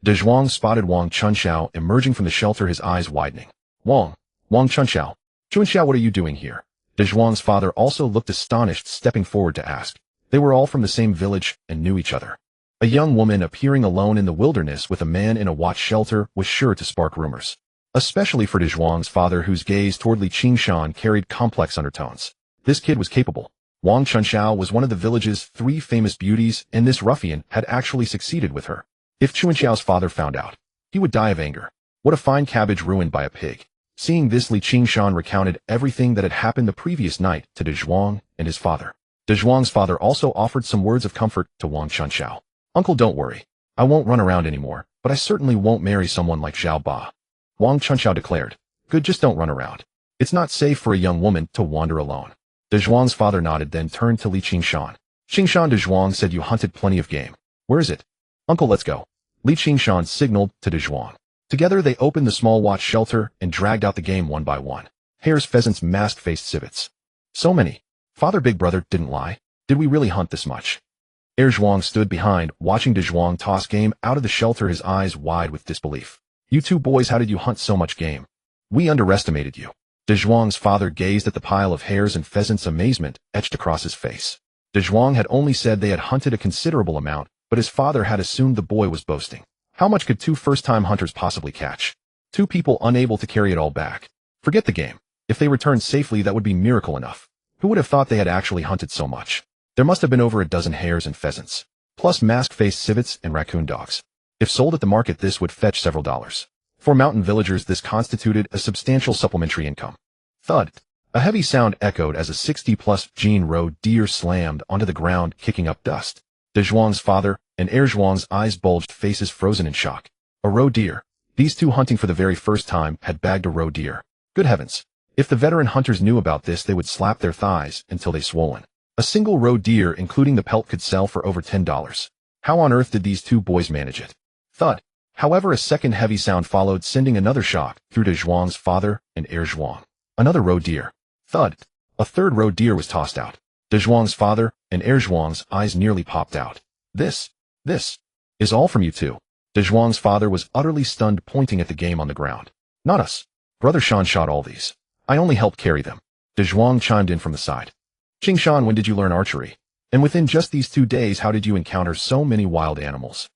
[SPEAKER 1] Da Zhuang spotted Wang Chunxiao emerging from the shelter, his eyes widening. Wang Chunxiao. Chunxiao, what are you doing here? Da Zhuang's father also looked astonished, stepping forward to ask. They were all from the same village and knew each other. A young woman appearing alone in the wilderness with a man in a watch shelter was sure to spark rumors. Especially for Da Zhuang's father, whose gaze toward Qingshan carried complex undertones. This kid was capable. Wang Chunxiao was one of the village's 3 famous beauties, and this ruffian had actually succeeded with her. If Chunxiao's father found out, he would die of anger. What a fine cabbage ruined by a pig. Seeing this, Qingshan recounted everything that had happened the previous night to Da Zhuang and his father. Da Zhuang's father also offered some words of comfort to Wang Chunxiao. Uncle, don't worry. I won't run around anymore, but I certainly won't marry someone like Zhao Ba. Wang Chunxiao declared. Good, just don't run around. It's not safe for a young woman to wander alone. Da Zhuang's father nodded, then turned to Qingshan. Qingshan, Da Zhuang said you hunted plenty of game. Where is it? Uncle, let's go. Qingshan signaled to Da Zhuang. Together they opened the small watch shelter and dragged out the game one by one. Hares, pheasants, mask-faced civets. So many. Father, big brother, didn't lie. Did we really hunt this much? Heir Zhuang stood behind, watching Da Zhuang toss game out of the shelter, his eyes wide with disbelief. You 2 boys, how did you hunt so much game? We underestimated you. Da Zhuang's father gazed at the pile of hares and pheasants, amazement etched across his face. Da Zhuang had only said they had hunted a considerable amount, but his father had assumed the boy was boasting. How much could 2 first-time hunters possibly catch? 2 people unable to carry it all back. Forget the game. If they returned safely, that would be miracle enough. Who would have thought they had actually hunted so much? There must have been over a dozen hares and pheasants, plus mask-faced civets and raccoon dogs. If sold at the market, this would fetch several dollars. For mountain villagers, this constituted a substantial supplementary income. Thud. A heavy sound echoed as a 60-plus gene roe deer slammed onto the ground, kicking up dust. De Zhuang's father and heir Zhuang's eyes bulged, faces frozen in shock. A roe deer. These two, hunting for the very first time, had bagged a roe deer. Good heavens. If the veteran hunters knew about this, they would slap their thighs until they swollen. A single roe deer, including the pelt, could sell for over $10. How on earth did these two boys manage it? Thud. However, a second heavy sound followed, sending another shock through De Zhuang's father and heir Zhuang. Another roe deer. Thud. A third roe deer was tossed out. De Zhuang's father and heir Zhuang's eyes nearly popped out. This is all from you two. De Zhuang's father was utterly stunned, pointing at the game on the ground. Not us. Brother Shan shot all these. I only helped carry them. De Zhuang chimed in from the side. Qingshan, when did you learn archery? And within just these 2 days, how did you encounter so many wild animals?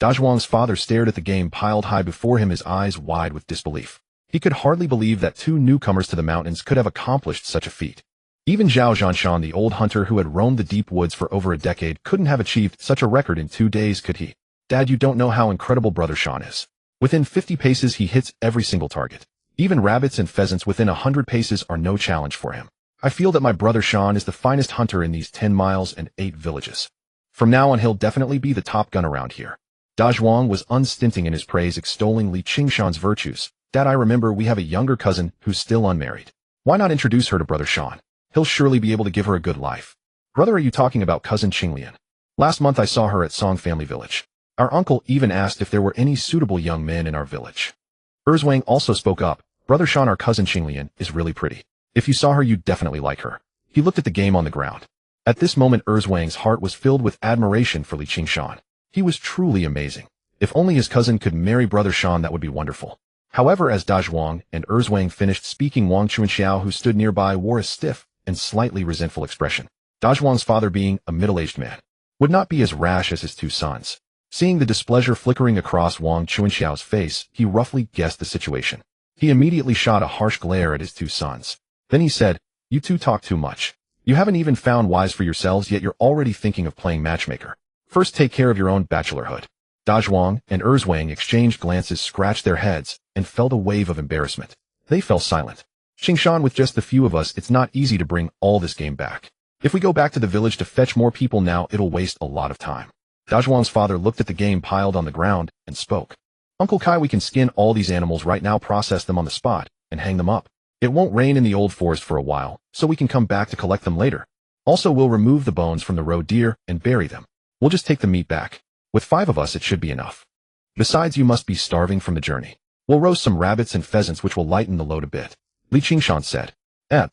[SPEAKER 1] De Zhuang's father stared at the game piled high before him, his eyes wide with disbelief. He could hardly believe that two newcomers to the mountains could have accomplished such a feat. Even Zhao Zhanshan, the old hunter who had roamed the deep woods for over a decade, couldn't have achieved such a record in 2 days, could he? Dad, you don't know how incredible Brother Shan is. Within 50 paces, he hits every single target. Even rabbits and pheasants within 100 paces are no challenge for him. I feel that my brother Shan is the finest hunter in these 10 miles and 8 villages. From now on, he'll definitely be the top gun around here. Da Zhuang was unstinting in his praise, extolling Li Qingshan's virtues. Dad, I remember we have a younger cousin who's still unmarried. Why not introduce her to Brother Shan? He'll surely be able to give her a good life. Brother, are you talking about cousin Qinglian? Last month I saw her at Song Family Village. Our uncle even asked if there were any suitable young men in our village. Erzwang also spoke up. Brother Shan, our cousin Qinglian, is really pretty. If you saw her, you'd definitely like her. He looked at the game on the ground. At this moment, Erzwang's heart was filled with admiration for Li Qingshan. He was truly amazing. If only his cousin could marry Brother Shan, that would be wonderful. However, as Da Zhuang and Erzwang finished speaking, Wang Chuanxiao, who stood nearby, wore a stiff and slightly resentful expression. Da Zhuang's father, being a middle-aged man, would not be as rash as his two sons. Seeing the displeasure flickering across Wang Chuanxiao's face, he roughly guessed the situation. He immediately shot a harsh glare at his two sons. Then he said, "You two talk too much. You haven't even found wives for yourselves yet, you're already thinking of playing matchmaker. First take care of your own bachelorhood." Da Zhuang and Erzwang exchanged glances, scratched their heads, and felt a wave of embarrassment. They fell silent. Qingshan, with just the few of us, it's not easy to bring all this game back. If we go back to the village to fetch more people now, it'll waste a lot of time. Da Zhuang's father looked at the game piled on the ground and spoke. Uncle Kai, we can skin all these animals right now, process them on the spot, and hang them up. It won't rain in the old forest for a while, so we can come back to collect them later. Also, we'll remove the bones from the roe deer and bury them. We'll just take the meat back. With 5 of us, it should be enough. Besides, you must be starving from the journey. We'll roast some rabbits and pheasants, which will lighten the load a bit. Li Qingshan said. That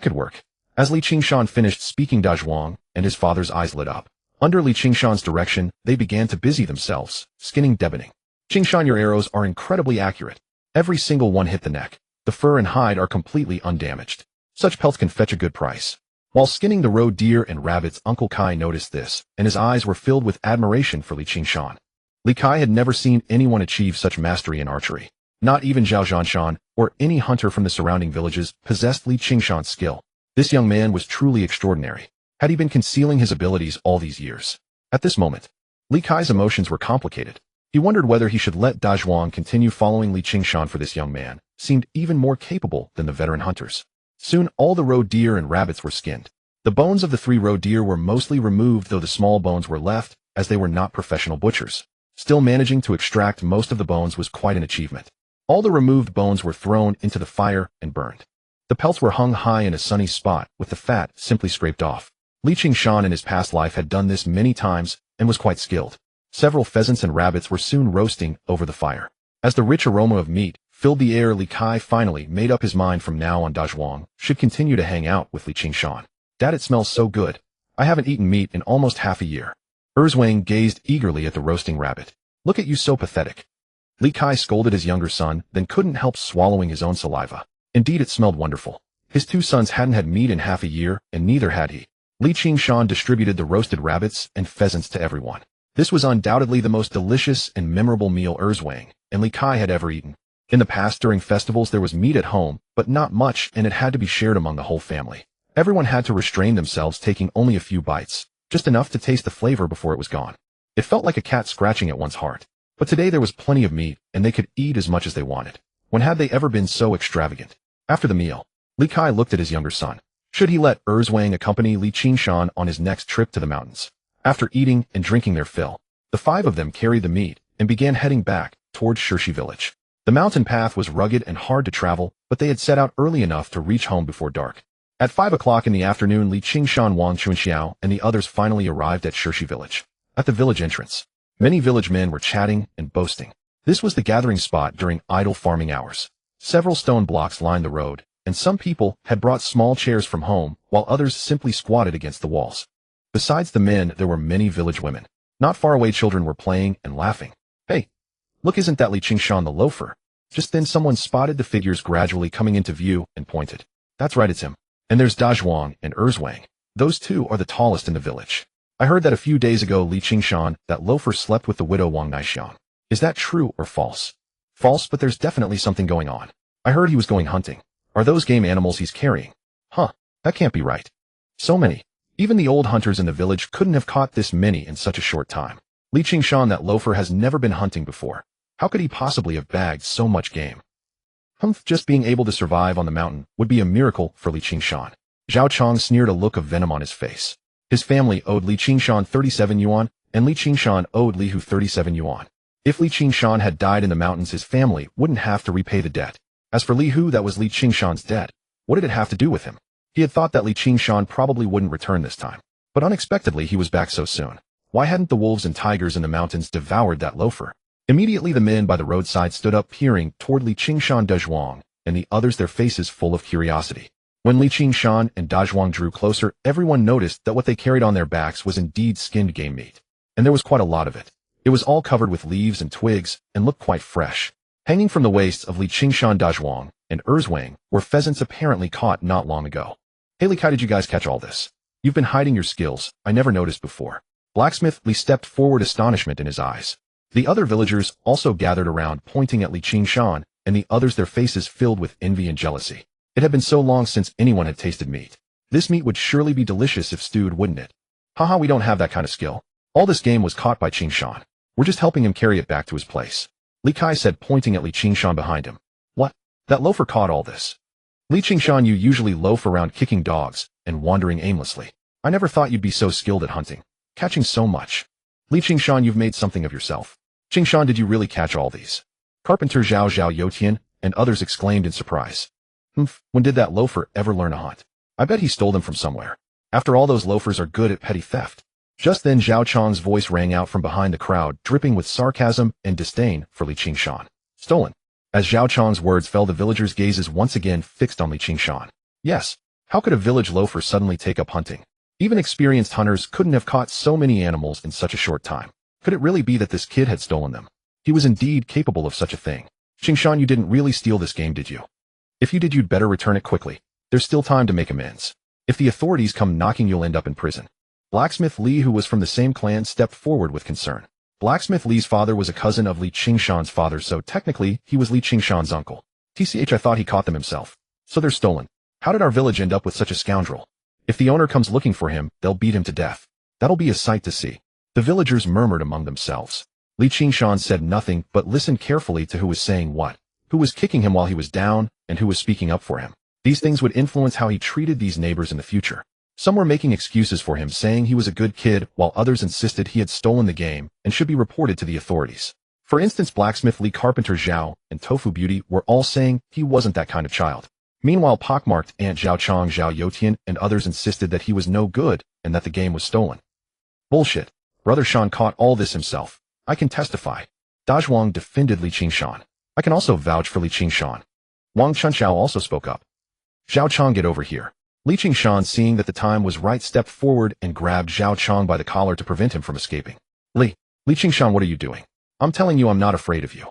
[SPEAKER 1] could work. As Li Qingshan finished speaking, Da Zhuang and his father's eyes lit up. Under Li Qingshan's direction, they began to busy themselves, skinning deboning. Qingshan, your arrows are incredibly accurate. Every single one hit the neck. The fur and hide are completely undamaged. Such pelts can fetch a good price. While skinning the roe deer and rabbits, Uncle Kai noticed this, and his eyes were filled with admiration for Li Qingshan. Li Kai had never seen anyone achieve such mastery in archery. Not even Zhao Zhanshan or any hunter from the surrounding villages possessed Li Qingshan's skill. This young man was truly extraordinary. Had he been concealing his abilities all these years? At this moment, Li Kai's emotions were complicated. He wondered whether he should let Da Zhuang continue following Li Qingshan, for this young man seemed even more capable than the veteran hunters. Soon, all the roe deer and rabbits were skinned. The bones of the 3 roe deer were mostly removed, though the small bones were left, as they were not professional butchers. Still, managing to extract most of the bones was quite an achievement. All the removed bones were thrown into the fire and burned. The pelts were hung high in a sunny spot, with the fat simply scraped off. Li Qingshan in his past life had done this many times and was quite skilled. Several pheasants and rabbits were soon roasting over the fire. As the rich aroma of meat filled the air, Li Kai finally made up his mind. From now on, Da Zhuang should continue to hang out with Li Qingshan. Dad, it smells so good. I haven't eaten meat in almost half a year. Erzwang gazed eagerly at the roasting rabbit. Look at you, so pathetic. Li Kai scolded his younger son, then couldn't help swallowing his own saliva. Indeed, it smelled wonderful. His 2 sons hadn't had meat in half a year, and neither had he. Li Qingshan distributed the roasted rabbits and pheasants to everyone. This was undoubtedly the most delicious and memorable meal Erzwang and Li Kai had ever eaten. In the past, during festivals, there was meat at home, but not much, and it had to be shared among the whole family. Everyone had to restrain themselves, taking only a few bites, just enough to taste the flavor before it was gone. It felt like a cat scratching at one's heart. But today there was plenty of meat, and they could eat as much as they wanted. When had they ever been so extravagant? After the meal, Li Kai looked at his younger son. Should he let Erzwang accompany Li Qingshan on his next trip to the mountains? After eating and drinking their fill, the five of them carried the meat and began heading back towards Shirshi village. The mountain path was rugged and hard to travel, but they had set out early enough to reach home before dark. At 5 o'clock in the afternoon, Li Qingshan, Wang Chunxiao, and the others finally arrived at Shirshi village. At the village entrance, many village men were chatting and boasting. This was the gathering spot during idle farming hours. Several stone blocks lined the road, and some people had brought small chairs from home, while others simply squatted against the walls. Besides the men, there were many village women. Not far away, children were playing and laughing. Hey, look, isn't that Li Qingshan the loafer? Just then someone spotted the figures gradually coming into view and pointed. That's right, it's him. And there's Dazhuang and Erzwang. Those two are the tallest in the village. I heard that a few days ago Li Qingshan, that loafer, slept with the widow Wang Naixiang. Is that true or false? False, but there's definitely something going on. I heard he was going hunting. Are those game animals he's carrying? Huh, that can't be right. So many. Even the old hunters in the village couldn't have caught this many in such a short time. Li Qingshan, that loafer, has never been hunting before. How could he possibly have bagged so much game? Just being able to survive on the mountain would be a miracle for Li Qingshan. Zhao Chong sneered, a look of venom on his face. His family owed Li Qingshan 37 yuan, and Li Qingshan owed Li Hu 37 yuan. If Li Qingshan had died in the mountains, his family wouldn't have to repay the debt. As for Li Hu, that was Li Qingshan's debt. What did it have to do with him? He had thought that Li Qingshan probably wouldn't return this time. But unexpectedly he was back so soon. Why hadn't the wolves and tigers in the mountains devoured that loafer? Immediately the men by the roadside stood up, peering toward Li Qingshan, Dazhuang, and the others, their faces full of curiosity. When Li Qingshan and Dazhuang drew closer, everyone noticed that what they carried on their backs was indeed skinned game meat. And there was quite a lot of it. It was all covered with leaves and twigs, and looked quite fresh. Hanging from the waists of Li Qingshan, Dazhuang, and Erzwang were pheasants apparently caught not long ago. Hey Li, how did you guys catch all this? You've been hiding your skills, I never noticed before. Blacksmith Li stepped forward, astonishment in his eyes. The other villagers also gathered around, pointing at Li Qingshan, and the others, their faces filled with envy and jealousy. It had been so long since anyone had tasted meat. This meat would surely be delicious if stewed, wouldn't it? Haha, we don't have that kind of skill. All this game was caught by Qingshan. We're just helping him carry it back to his place. Li Kai said, pointing at Li Qingshan behind him. What? That loafer caught all this? Li Qingshan, you usually loaf around kicking dogs and wandering aimlessly. I never thought you'd be so skilled at hunting, catching so much. Li Qingshan, you've made something of yourself. Qingshan, did you really catch all these? Carpenter Zhao Yotian and others exclaimed in surprise. When did that loafer ever learn to hunt? I bet he stole them from somewhere. After all, those loafers are good at petty theft. Just then Zhao Chong's voice rang out from behind the crowd, dripping with sarcasm and disdain for Li Qingshan. Stolen. As Zhao Chong's words fell, the villagers' gazes once again fixed on Li Qingshan. Yes, how could a village loafer suddenly take up hunting? Even experienced hunters couldn't have caught so many animals in such a short time. Could it really be that this kid had stolen them? He was indeed capable of such a thing. Qingshan, you didn't really steal this game, did you? If you did, you'd better return it quickly. There's still time to make amends. If the authorities come knocking, you'll end up in prison. Blacksmith Li, who was from the same clan, stepped forward with concern. Blacksmith Li's father was a cousin of Li Qingshan's father, so technically he was Li Qingshan's uncle. I thought he caught them himself. So they're stolen. How did our village end up with such a scoundrel? If the owner comes looking for him, they'll beat him to death. That'll be a sight to see. The villagers murmured among themselves. Li Qingshan said nothing, but listened carefully to who was saying what, who was kicking him while he was down, and who was speaking up for him. These things would influence how he treated these neighbors in the future. Some were making excuses for him, saying he was a good kid, while others insisted he had stolen the game and should be reported to the authorities. For instance, Blacksmith Li, Carpenter Zhao, and Tofu Beauty were all saying he wasn't that kind of child. Meanwhile, pockmarked Aunt Zhao Chong, Zhao Yotian, and others insisted that he was no good and that the game was stolen. Bullshit. Brother Shan caught all this himself. I can testify. Dazhuang defended Li Qingshan. I can also vouch for Li Qingshan. Wang Chunxiao also spoke up. Zhao Chong, get over here. Li Qingshan, seeing that the time was right, stepped forward and grabbed Zhao Chong by the collar to prevent him from escaping. Li Qingshan, what are you doing? I'm telling you, I'm not afraid of you.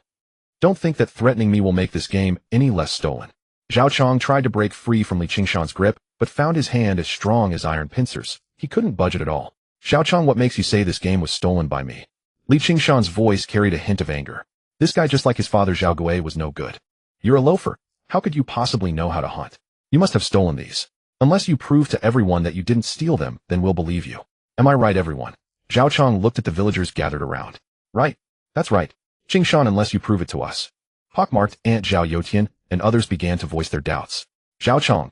[SPEAKER 1] Don't think that threatening me will make this game any less stolen. Zhao Chong tried to break free from Li Qingshan's grip, but found his hand as strong as iron pincers. He couldn't budge it at all. Zhao Chong, what makes you say this game was stolen by me? Li Qingshan's voice carried a hint of anger. This guy, just like his father Zhao Gui, was no good. You're a loafer. How could you possibly know how to hunt? You must have stolen these. Unless you prove to everyone that you didn't steal them, then we'll believe you. Am I right, everyone? Zhao Chong looked at the villagers gathered around. Right. That's right. Qingshan, unless you prove it to us. Pockmarked Aunt Zhao Yotian and others began to voice their doubts. Zhao Chong.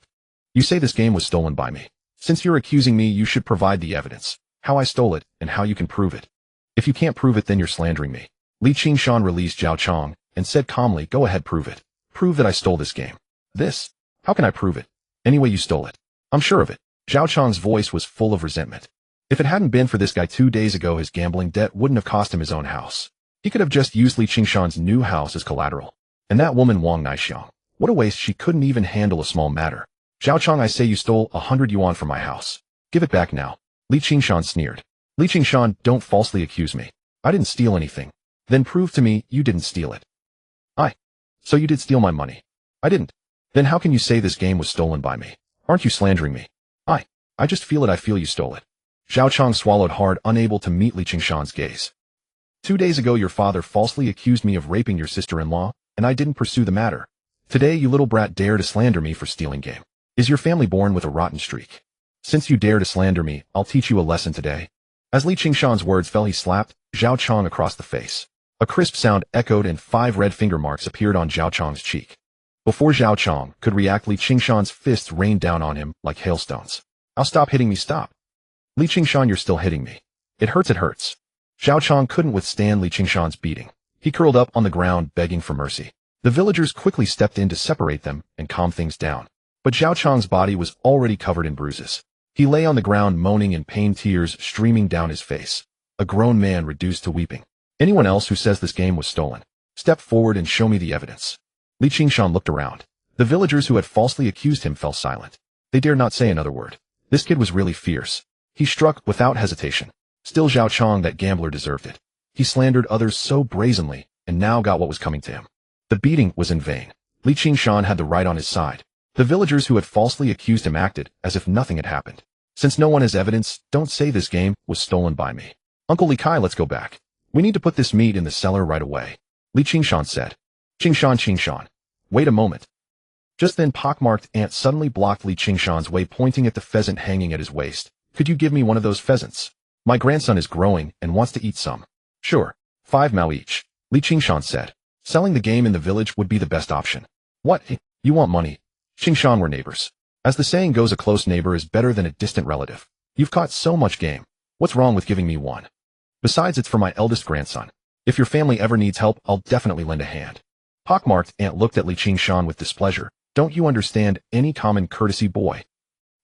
[SPEAKER 1] You say this game was stolen by me. Since you're accusing me, you should provide the evidence. How I stole it, and how you can prove it. If you can't prove it, then you're slandering me. Qingshan released Zhao Chong, and said calmly, go ahead, prove it. Prove that I stole this game. This? How can I prove it? Anyway, you stole it. I'm sure of it. Zhao Chong's voice was full of resentment. If it hadn't been for this guy 2 days ago, his gambling debt wouldn't have cost him his own house. He could have just used Qingshan's new house as collateral. And that woman Wang Naixiang. What a waste, she couldn't even handle a small matter. Zhao Chong, I say you stole 100 yuan from my house. Give it back now. Qingshan sneered. Qingshan, don't falsely accuse me. I didn't steal anything. Then prove to me you didn't steal it. So you did steal my money. I didn't. Then how can you say this game was stolen by me? Aren't you slandering me? I just feel it, I feel you stole it. Zhao Chong swallowed hard, unable to meet Qingshan's gaze. 2 days ago your father falsely accused me of raping your sister-in-law, and I didn't pursue the matter. Today you little brat dare to slander me for stealing game. Is your family born with a rotten streak? Since you dare to slander me, I'll teach you a lesson today. As Qingshan's words fell, he slapped Zhao Chong across the face. A crisp sound echoed and 5 red finger marks appeared on Zhao Chong's cheek. Before Zhao Chong could react, Qingshan's fists rained down on him like hailstones. I'll stop hitting me, stop. Qingshan, you're still hitting me. It hurts, it hurts. Zhao Chong couldn't withstand Qingshan's beating. He curled up on the ground, begging for mercy. The villagers quickly stepped in to separate them and calm things down. But Zhao Chong's body was already covered in bruises. He lay on the ground moaning in pain, tears streaming down his face. A grown man reduced to weeping. Anyone else who says this game was stolen, step forward and show me the evidence. Qingshan looked around. The villagers who had falsely accused him fell silent. They dared not say another word. This kid was really fierce. He struck without hesitation. Still, Zhao Chong, that gambler, deserved it. He slandered others so brazenly, and now got what was coming to him. The beating was in vain. Qingshan had the right on his side. The villagers who had falsely accused him acted as if nothing had happened. Since no one has evidence, don't say this game was stolen by me. Uncle Li Kai, let's go back. We need to put this meat in the cellar right away. Qingshan said. Qingshan. Wait a moment. Just then pockmarked ant suddenly blocked Qingshan's way, pointing at the pheasant hanging at his waist. Could you give me one of those pheasants? My grandson is growing and wants to eat some. Sure. 5 mao each. Qingshan said. Selling the game in the village would be the best option. What? You want money? Qingshan, we're neighbors. As the saying goes, a close neighbor is better than a distant relative. You've caught so much game. What's wrong with giving me one? Besides, it's for my eldest grandson. If your family ever needs help, I'll definitely lend a hand. Pockmarked ant looked at Qingshan with displeasure. Don't you understand any common courtesy, boy?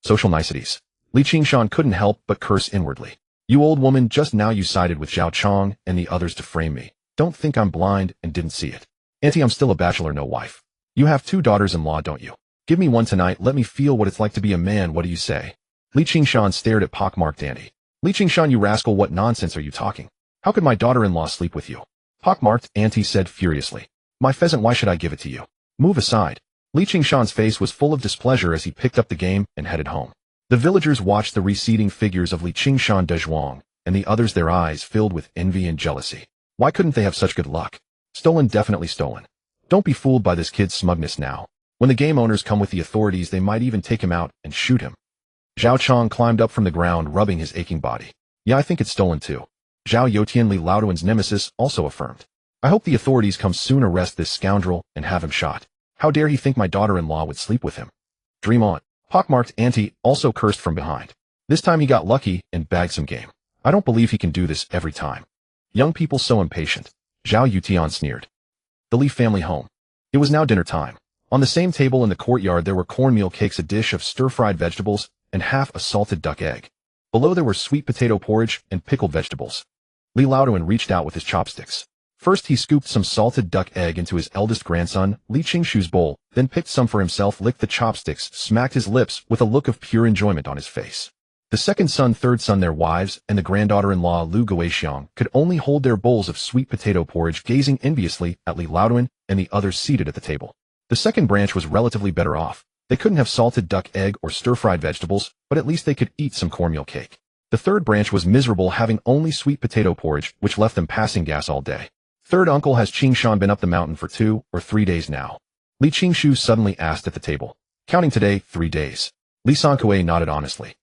[SPEAKER 1] Social niceties. Qingshan couldn't help but curse inwardly. You old woman, just now you sided with Zhao Chong and the others to frame me. Don't think I'm blind and didn't see it. Auntie, I'm still a bachelor, no wife. You have 2 daughters-in-law, don't you? Give me one tonight, let me feel what it's like to be a man, what do you say? Qingshan stared at pockmarked auntie. Qingshan, you rascal, what nonsense are you talking? How could my daughter-in-law sleep with you? Pockmarked auntie said furiously. My pheasant, why should I give it to you? Move aside. Qingshan's face was full of displeasure as he picked up the game and headed home. The villagers watched the receding figures of Qingshan de Zhuang, and the others, their eyes filled with envy and jealousy. Why couldn't they have such good luck? Stolen, definitely stolen. Don't be fooled by this kid's smugness now. When the game owners come with the authorities, they might even take him out and shoot him. Zhao Chong climbed up from the ground, rubbing his aching body. Yeah, I think it's stolen too. Zhao Yotian, Li Laoduan's nemesis, also affirmed. I hope the authorities come soon, arrest this scoundrel, and have him shot. How dare he think my daughter-in-law would sleep with him? Dream on. Pockmarked auntie also cursed from behind. This time he got lucky and bagged some game. I don't believe he can do this every time. Young people so impatient. Zhao Yutian sneered. The Li family home. It was now dinner time. On the same table in the courtyard there were cornmeal cakes, a dish of stir-fried vegetables, and half a salted duck egg. Below there were sweet potato porridge and pickled vegetables. Li Laoduan reached out with his chopsticks. First he scooped some salted duck egg into his eldest grandson, Li Qingshu's bowl, then picked some for himself, licked the chopsticks, smacked his lips with a look of pure enjoyment on his face. The second son, third son, their wives, and the granddaughter-in-law Lu Goshawks could only hold their bowls of sweet potato porridge, gazing enviously at Li Laoduan and the others seated at the table. The second branch was relatively better off. They couldn't have salted duck egg or stir-fried vegetables, but at least they could eat some cornmeal cake. The third branch was miserable, having only sweet potato porridge, which left them passing gas all day. Third uncle, has Qingshan been up the mountain for 2 or 3 days now? Li Qingshu suddenly asked at the table. Counting today, 3 days. Li Sankue nodded honestly.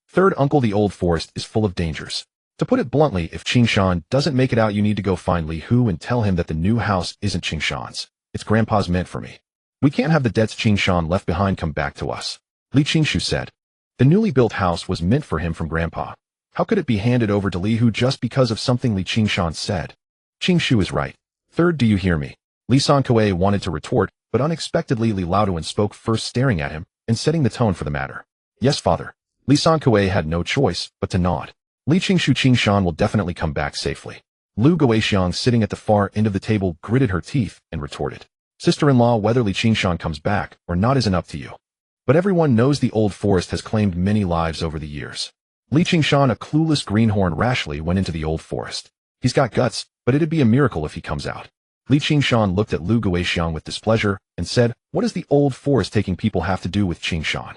[SPEAKER 1] Third uncle, the old forest is full of dangers. To put it bluntly, if Qingshan doesn't make it out, you need to go find Li Hu and tell him that the new house isn't Qingshan's. It's Grandpa's, meant for me. We can't have the debts Qingshan left behind come back to us, Li Qingshu said. The newly built house was meant for him from Grandpa. How could it be handed over to Li Hu just because of something Li Qingshan said? Qingshu is right. Third, do you hear me? Li Sankuei wanted to retort, but unexpectedly Li Laoduan spoke first, staring at him and setting the tone for the matter. Yes, father. Li Sankuei had no choice but to nod. Li Qingshu, Qingshan will definitely come back safely. Lu Guoxiang, sitting at the far end of the table, gritted her teeth and retorted. Sister-in-law, whether Li Qingshan comes back or not isn't up to you. But everyone knows the old forest has claimed many lives over the years. Li Qingshan, a clueless greenhorn, rashly went into the old forest. He's got guts, but it'd be a miracle if he comes out. Li Qingshan looked at Lu Guoxiang with displeasure and said, what does the old forest taking people have to do with Qingshan?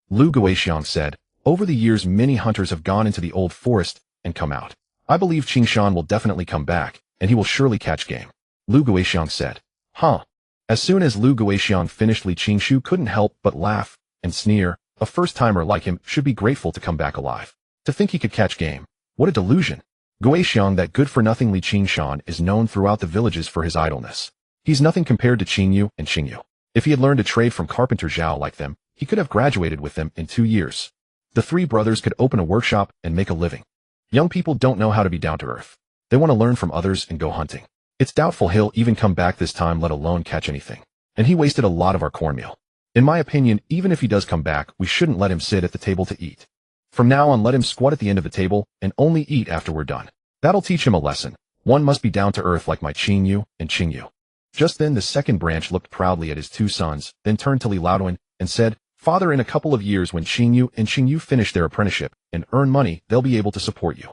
[SPEAKER 1] Lu Guoxiang said, over the years many hunters have gone into the old forest and come out. I believe Qingshan will definitely come back, and he will surely catch game. Lu Guoxiang said. Huh. As soon as Lu Guoxiang finished, Li Qingshu couldn't help but laugh and sneer. A first-timer like him should be grateful to come back alive. To think he could catch game. What a delusion. Guoxiang, that good-for-nothing Li Qingshan, is known throughout the villages for his idleness. He's nothing compared to Qingyu and Qingyu. If he had learned a trade from Carpenter Zhao like them, he could have graduated with them in 2 years. The three brothers could open a workshop and make a living. Young people don't know how to be down to earth. They want to learn from others and go hunting. It's doubtful he'll even come back this time, let alone catch anything. And he wasted a lot of our cornmeal. In my opinion, even if he does come back, we shouldn't let him sit at the table to eat. From now on, let him squat at the end of the table and only eat after we're done. That'll teach him a lesson. One must be down to earth like my Qingyu and Qingyu. Just then the second branch looked proudly at his two sons, then turned to Li Laoduan and said, Father, in a couple of years when Qingyu and Qingyu finish their apprenticeship and earn money, they'll be able to support you.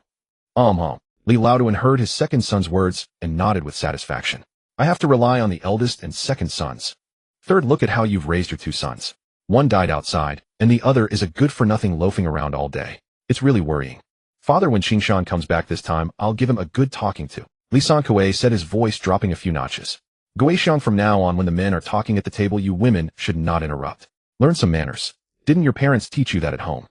[SPEAKER 1] Li Laoduan heard his second son's words and nodded with satisfaction. I have to rely on the eldest and second sons. Third, look at how you've raised your two sons. One died outside, and the other is a good-for-nothing loafing around all day. It's really worrying. Father, when Qingshan comes back this time, I'll give him a good talking to. Li Sankuei said, his voice dropping a few notches. Guoxiang, from now on when the men are talking at the table, you women should not interrupt. Learn some manners. Didn't your parents teach you that at home?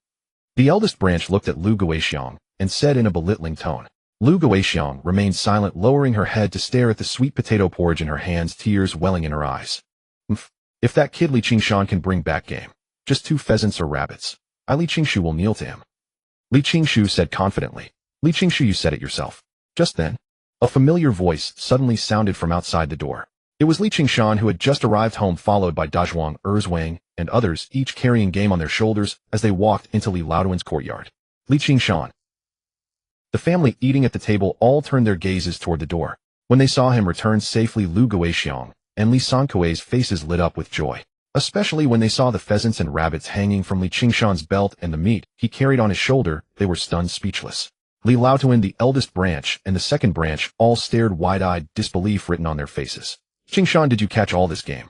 [SPEAKER 1] The eldest branch looked at Lu Guoxiang and said in a belittling tone. Lu Guoxiang remained silent, lowering her head to stare at the sweet potato porridge in her hands, tears welling in her eyes. If that kid Li Qingshan can bring back game, just 2 pheasants or rabbits, Li Qingshu will kneel to him. Li Qingshu said confidently. Li Qingshu, you said it yourself. Just then, a familiar voice suddenly sounded from outside the door. It was Li Qingshan, who had just arrived home, followed by Dazhuang, Erzwang, and others, each carrying game on their shoulders as they walked into Li Laoduan's courtyard. Li Qingshan. The family eating at the table all turned their gazes toward the door. When they saw him return safely, Lu Guoxiang and Li Sankuei's faces lit up with joy, especially when they saw the pheasants and rabbits hanging from Li Qingshan's belt and the meat he carried on his shoulder. They were stunned speechless. Li Laoduan, the eldest branch, and the second branch all stared, wide-eyed, disbelief written on their faces. Qingshan, did you catch all this game?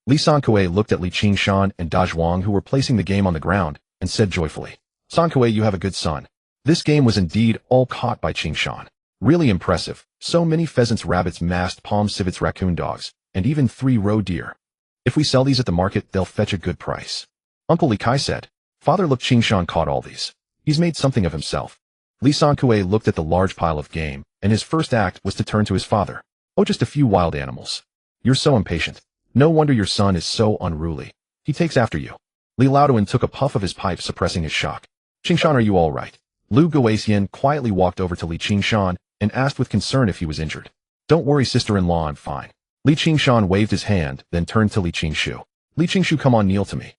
[SPEAKER 1] Li Sankuei looked at Li Qingshan and Dazhuang, who were placing the game on the ground, and said joyfully, Sankuei, you have a good son. This game was indeed all caught by Qingshan. Really impressive. So many pheasants, rabbits, masked palm civets, raccoon dogs, and even 3 roe deer. If we sell these at the market, they'll fetch a good price. Uncle Li Kai said. Father, look, Qingshan caught all these. He's made something of himself. Li Sankuei looked at the large pile of game, and his first act was to turn to his father. Oh, just a few wild animals. You're so impatient. No wonder your son is so unruly. He takes after you. Li Laoduan took a puff of his pipe, suppressing his shock. Qingshan, are you all right? Lu Guoxiang quietly walked over to Li Qingshan and asked with concern if he was injured. Don't worry, sister-in-law, I'm fine. Li Qingshan waved his hand, then turned to Li Qingshu. Li Qingshu, come on, kneel to me.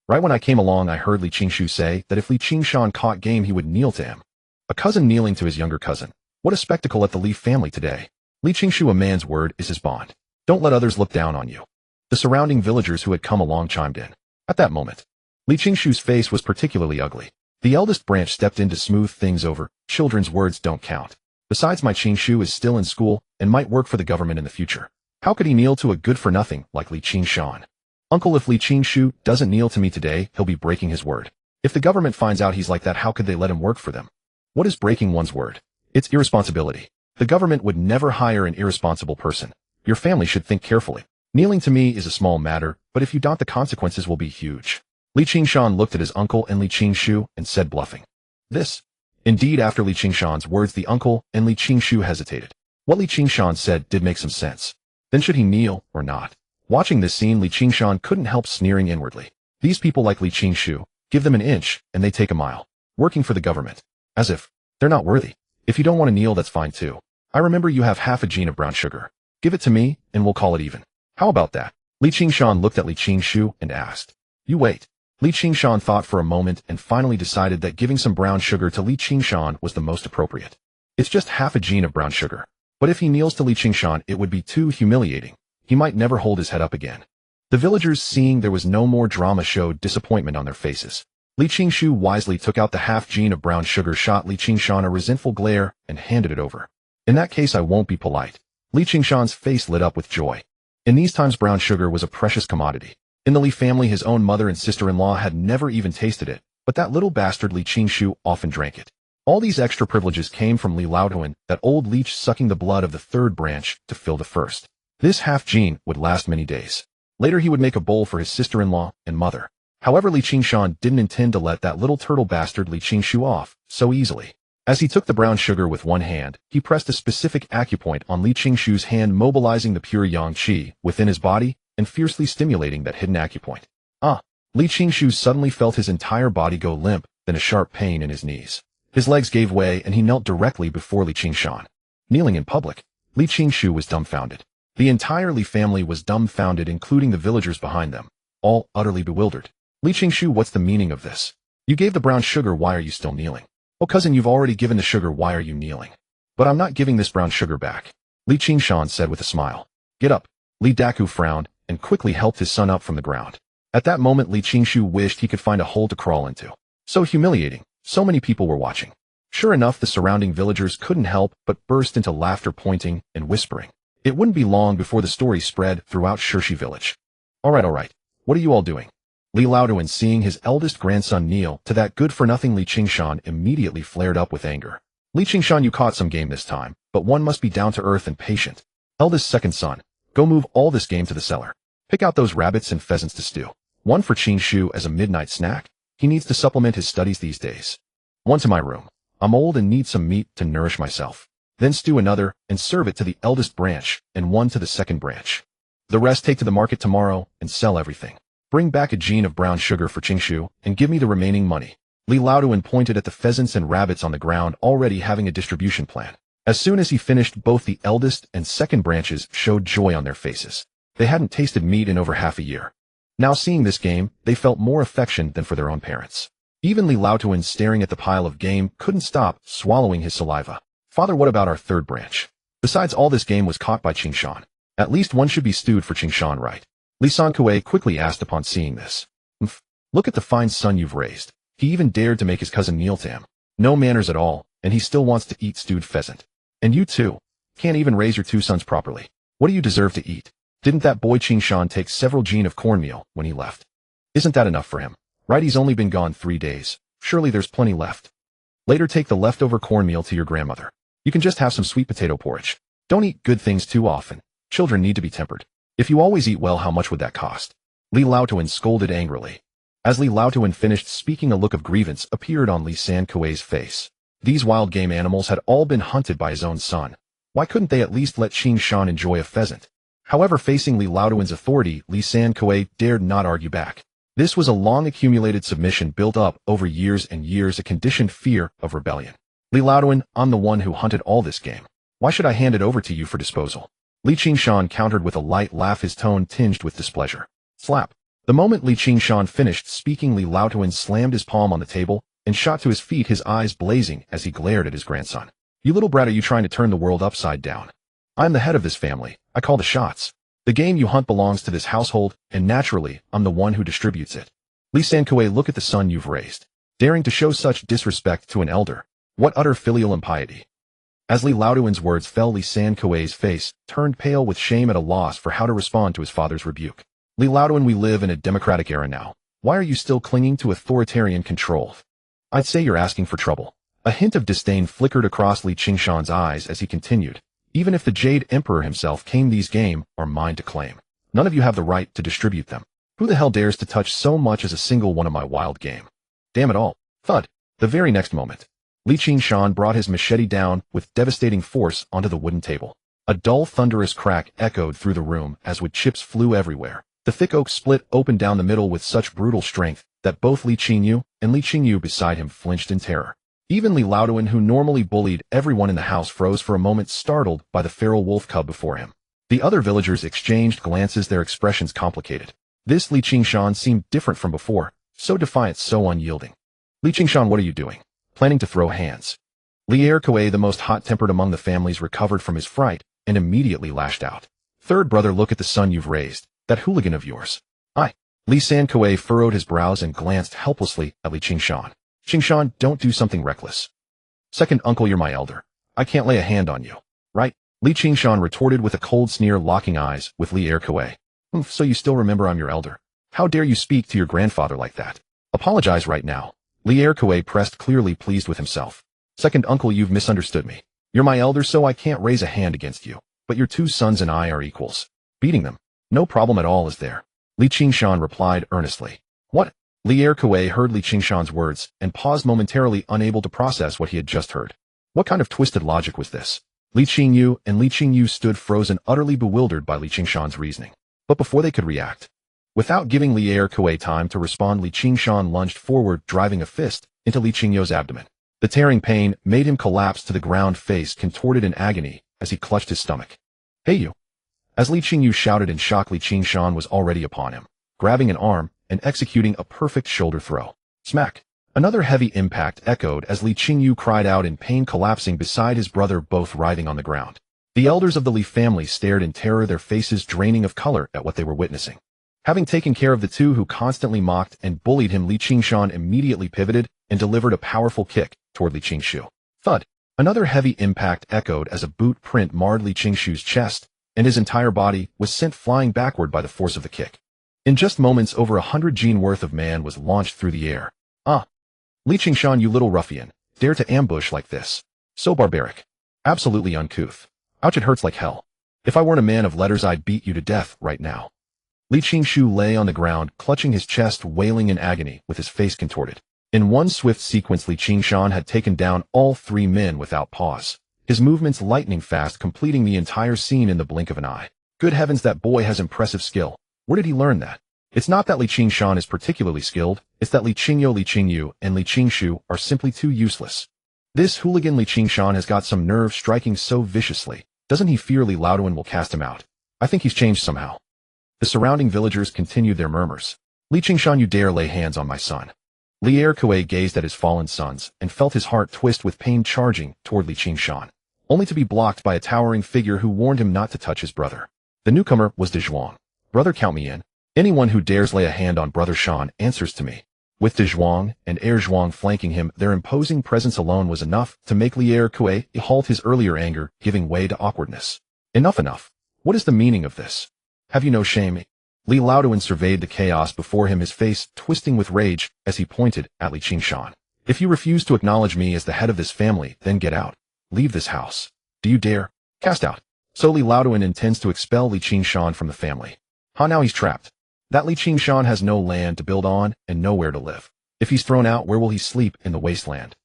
[SPEAKER 1] Right when I came along, I heard Li Qingshu say that if Li Qingshan caught game, he would kneel to him. A cousin kneeling to his younger cousin. What a spectacle at the Li family today. Li Qingshu, a man's word is his bond. Don't let others look down on you. The surrounding villagers who had come along chimed in. At that moment, Li Qingshu's face was particularly ugly. The eldest branch stepped in to smooth things over. Children's words don't count. Besides, my Qingshu is still in school and might work for the government in the future. How could he kneel to a good-for-nothing like Li Qingshan? Uncle, if Li Qingshu doesn't kneel to me today, he'll be breaking his word. If the government finds out he's like that, how could they let him work for them? What is breaking one's word? It's irresponsibility. The government would never hire an irresponsible person. Your family should think carefully. Kneeling to me is a small matter, but if you don't, the consequences will be huge. Li Qingshan looked at his uncle and Li Qingshu and said, bluffing. This. Indeed, after Li Qingshan's words, the uncle and Li Qingshu hesitated. What Li Qingshan said did make some sense. Then should he kneel or not? Watching this scene, Li Qingshan couldn't help sneering inwardly. These people like Li Qingshu, give them an inch, and they take a mile. Working for the government. As if they're not worthy. If you don't want to kneel, that's fine too. I remember you have half a gene of brown sugar. Give it to me, and we'll call it even. How about that? Li Qingshan looked at Li Qingshu and asked. You wait. Li Qingshan thought for a moment and finally decided that giving some brown sugar to Li Qingshan was the most appropriate. It's just half a gene of brown sugar. But if he kneels to Li Qingshan, it would be too humiliating. He might never hold his head up again. The villagers, seeing there was no more drama, showed disappointment on their faces. Li Qingshu wisely took out the half gene of brown sugar, shot Li Qingshan a resentful glare, and handed it over. In that case, I won't be polite. Li Qingshan's face lit up with joy. In these times, brown sugar was a precious commodity. In the Li family, his own mother and sister-in-law had never even tasted it, but that little bastard Li Qingshu often drank it. All these extra privileges came from Li Laotuan, that old leech sucking the blood of the third branch to fill the first. This half gene would last many days. Later he would make a bowl for his sister-in-law and mother. However, Li Qingshan didn't intend to let that little turtle bastard Li Qingshu off so easily. As he took the brown sugar with one hand, he pressed a specific acupoint on Li Qingshu's hand, mobilizing the pure yang qi within his body and fiercely stimulating that hidden acupoint. Li Qingshu suddenly felt his entire body go limp, then a sharp pain in his knees. His legs gave way and he knelt directly before Li Qingshan. Kneeling in public, Li Qingshu was dumbfounded. The entire Li family was dumbfounded, including the villagers behind them, all utterly bewildered. Li Qingshu, what's the meaning of this? You gave the brown sugar, why are you still kneeling? Oh cousin, you've already given the sugar, why are you kneeling? But I'm not giving this brown sugar back, Li Qingshan said with a smile. Get up. Li Daku frowned and quickly helped his son up from the ground. At that moment, Li Qingshu wished he could find a hole to crawl into. So humiliating. So many people were watching. Sure enough, the surrounding villagers couldn't help but burst into laughter, pointing and whispering. It wouldn't be long before the story spread throughout Shirshi village. All right. What are you all doing? Li Laotuan, seeing his eldest grandson kneel to that good-for-nothing Li Qingshan, immediately flared up with anger. Li Qingshan, you caught some game this time, but one must be down to earth and patient. Eldest second son, go move all this game to the cellar. Pick out those rabbits and pheasants to stew. One for Qingshu as a midnight snack. He needs to supplement his studies these days. One to my room. I'm old and need some meat to nourish myself. Then stew another and serve it to the eldest branch, and one to the second branch. The rest take to the market tomorrow and sell everything. Bring back a gene of brown sugar for Qingshu and give me the remaining money. Li Laotuan pointed at the pheasants and rabbits on the ground, already having a distribution plan. As soon as he finished, both the eldest and second branches showed joy on their faces. They hadn't tasted meat in over half a year. Now seeing this game, they felt more affection than for their own parents. Even Li Laotuan, staring at the pile of game, couldn't stop swallowing his saliva. Father, what about our third branch? Besides, all this game was caught by Qingshan. At least one should be stewed for Qingshan, right? Li Sankue quickly asked upon seeing this. Look at the fine son you've raised. He even dared to make his cousin kneel to him. No manners at all, and he still wants to eat stewed pheasant. And you too. Can't even raise your two sons properly. What do you deserve to eat? Didn't that boy Qingshan take several gene of cornmeal when he left? Isn't that enough for him? Right, he's only been gone 3 days. Surely there's plenty left. Later, take the leftover cornmeal to your grandmother. You can just have some sweet potato porridge. Don't eat good things too often. Children need to be tempered. If you always eat well, how much would that cost? Li Laotuan scolded angrily. As Li Laotuan finished speaking, a look of grievance appeared on Li Sankue's face. These wild game animals had all been hunted by his own son. Why couldn't they at least let Qingshan enjoy a pheasant? However, facing Li Laotuan's authority, Li Sankue dared not argue back. This was a long-accumulated submission built up over years and years, a conditioned fear of rebellion. Li Laotuan, I'm the one who hunted all this game. Why should I hand it over to you for disposal? Li Qingshan countered with a light laugh, his tone tinged with displeasure. Slap. The moment Li Qingshan finished speaking, Li Laotuan slammed his palm on the table and shot to his feet, his eyes blazing as he glared at his grandson. You little brat, are you trying to turn the world upside down? I'm the head of this family. I call the shots. The game you hunt belongs to this household, and naturally, I'm the one who distributes it. Li Sankue, look at the son you've raised. Daring to show such disrespect to an elder. What utter filial impiety. As Li Laotuan's words fell, Li Sankue's face turned pale with shame, at a loss for how to respond to his father's rebuke. Li Laotuan, we live in a democratic era now. Why are you still clinging to authoritarian control? I'd say you're asking for trouble. A hint of disdain flickered across Li Qingshan's eyes as he continued. Even if the Jade Emperor himself came, these game are mine to claim. None of you have the right to distribute them. Who the hell dares to touch so much as a single one of my wild game? Damn it all. Thud. The very next moment, Li Qingshan brought his machete down with devastating force onto the wooden table. A dull thunderous crack echoed through the room as wood chips flew everywhere. The thick oak split open down the middle with such brutal strength that both Li Qingyu and Li Qingyu beside him flinched in terror. Even Li Laoduan, who normally bullied everyone in the house, froze for a moment, startled by the feral wolf cub before him. The other villagers exchanged glances, their expressions complicated. This Li Qingshan seemed different from before, so defiant, so unyielding. Li Qingshan, what are you doing? Planning to throw hands? Li Erkue, the most hot-tempered among the families, recovered from his fright and immediately lashed out. Third brother, look at the son you've raised, that hooligan of yours. Li Sankue furrowed his brows and glanced helplessly at Li Qingshan. Qingshan, don't do something reckless. Second uncle, you're my elder. I can't lay a hand on you, right? Li Qingshan retorted with a cold sneer, locking eyes with Li Erkue. So you still remember I'm your elder? How dare you speak to your grandfather like that? Apologize right now. Li Erkue pressed, clearly pleased with himself. Second uncle, you've misunderstood me. You're my elder, so I can't raise a hand against you. But your two sons and I are equals. Beating them, no problem at all, is there? Li Qingshan replied earnestly. What? Li Erkue heard Li Qingshan's words and paused momentarily, unable to process what he had just heard. What kind of twisted logic was this? Li Qingyu and Li Qingyu stood frozen, utterly bewildered by Li Qingshan's reasoning. But before they could react, without giving Li Erkue time to respond, Li Qingshan lunged forward, driving a fist into Li Qingyu's abdomen. The tearing pain made him collapse to the ground, face contorted in agony as he clutched his stomach. Hey you! As Li Qingyu shouted in shock, Li Qingshan was already upon him, grabbing an arm and executing a perfect shoulder throw. Smack! Another heavy impact echoed as Li Qingyu cried out in pain, collapsing beside his brother, both writhing on the ground. The elders of the Li family stared in terror, their faces draining of color at what they were witnessing. Having taken care of the two who constantly mocked and bullied him, Li Qingshan immediately pivoted and delivered a powerful kick toward Li Qingshu. Thud! Another heavy impact echoed as a boot print marred Li Qingshu's chest, and his entire body was sent flying backward by the force of the kick. In just moments, over 100 gene worth of man was launched through the air. Li Qingshan, you little ruffian, dare to ambush like this. So barbaric. Absolutely uncouth. Ouch, it hurts like hell. If I weren't a man of letters, I'd beat you to death right now. Li Qingshu lay on the ground, clutching his chest, wailing in agony, with his face contorted. In one swift sequence, Li Qingshan had taken down all three men without pause, his movements lightning fast, completing the entire scene in the blink of an eye. Good heavens, that boy has impressive skill. Where did he learn that? It's not that Li Qingshan is particularly skilled, it's that Li Qingyu, and Li Qingshu are simply too useless. This hooligan Li Qingshan has got some nerve, striking so viciously. Doesn't he fear Li Laoduan will cast him out? I think he's changed somehow. The surrounding villagers continued their murmurs. Li Qingshan, you dare lay hands on my son. Li Erkue gazed at his fallen sons and felt his heart twist with pain, charging toward Li Qingshan, only to be blocked by a towering figure who warned him not to touch his brother. The newcomer was De Zhuang. Brother, count me in. Anyone who dares lay a hand on Brother Shan answers to me. With De Zhuang and Heir Zhuang flanking him, their imposing presence alone was enough to make Li Erkue halt his earlier anger, giving way to awkwardness. Enough. What is the meaning of this? Have you no shame? Li Laoduan surveyed the chaos before him, his face twisting with rage as he pointed at Li Qingshan. If you refuse to acknowledge me as the head of this family, then get out. Leave this house. Do you dare? Cast out. So Li Laoduan intends to expel Li Qingshan from the family. Now he's trapped. That Li Qingshan has no land to build on and nowhere to live. If he's thrown out, where will he sleep? In the wasteland.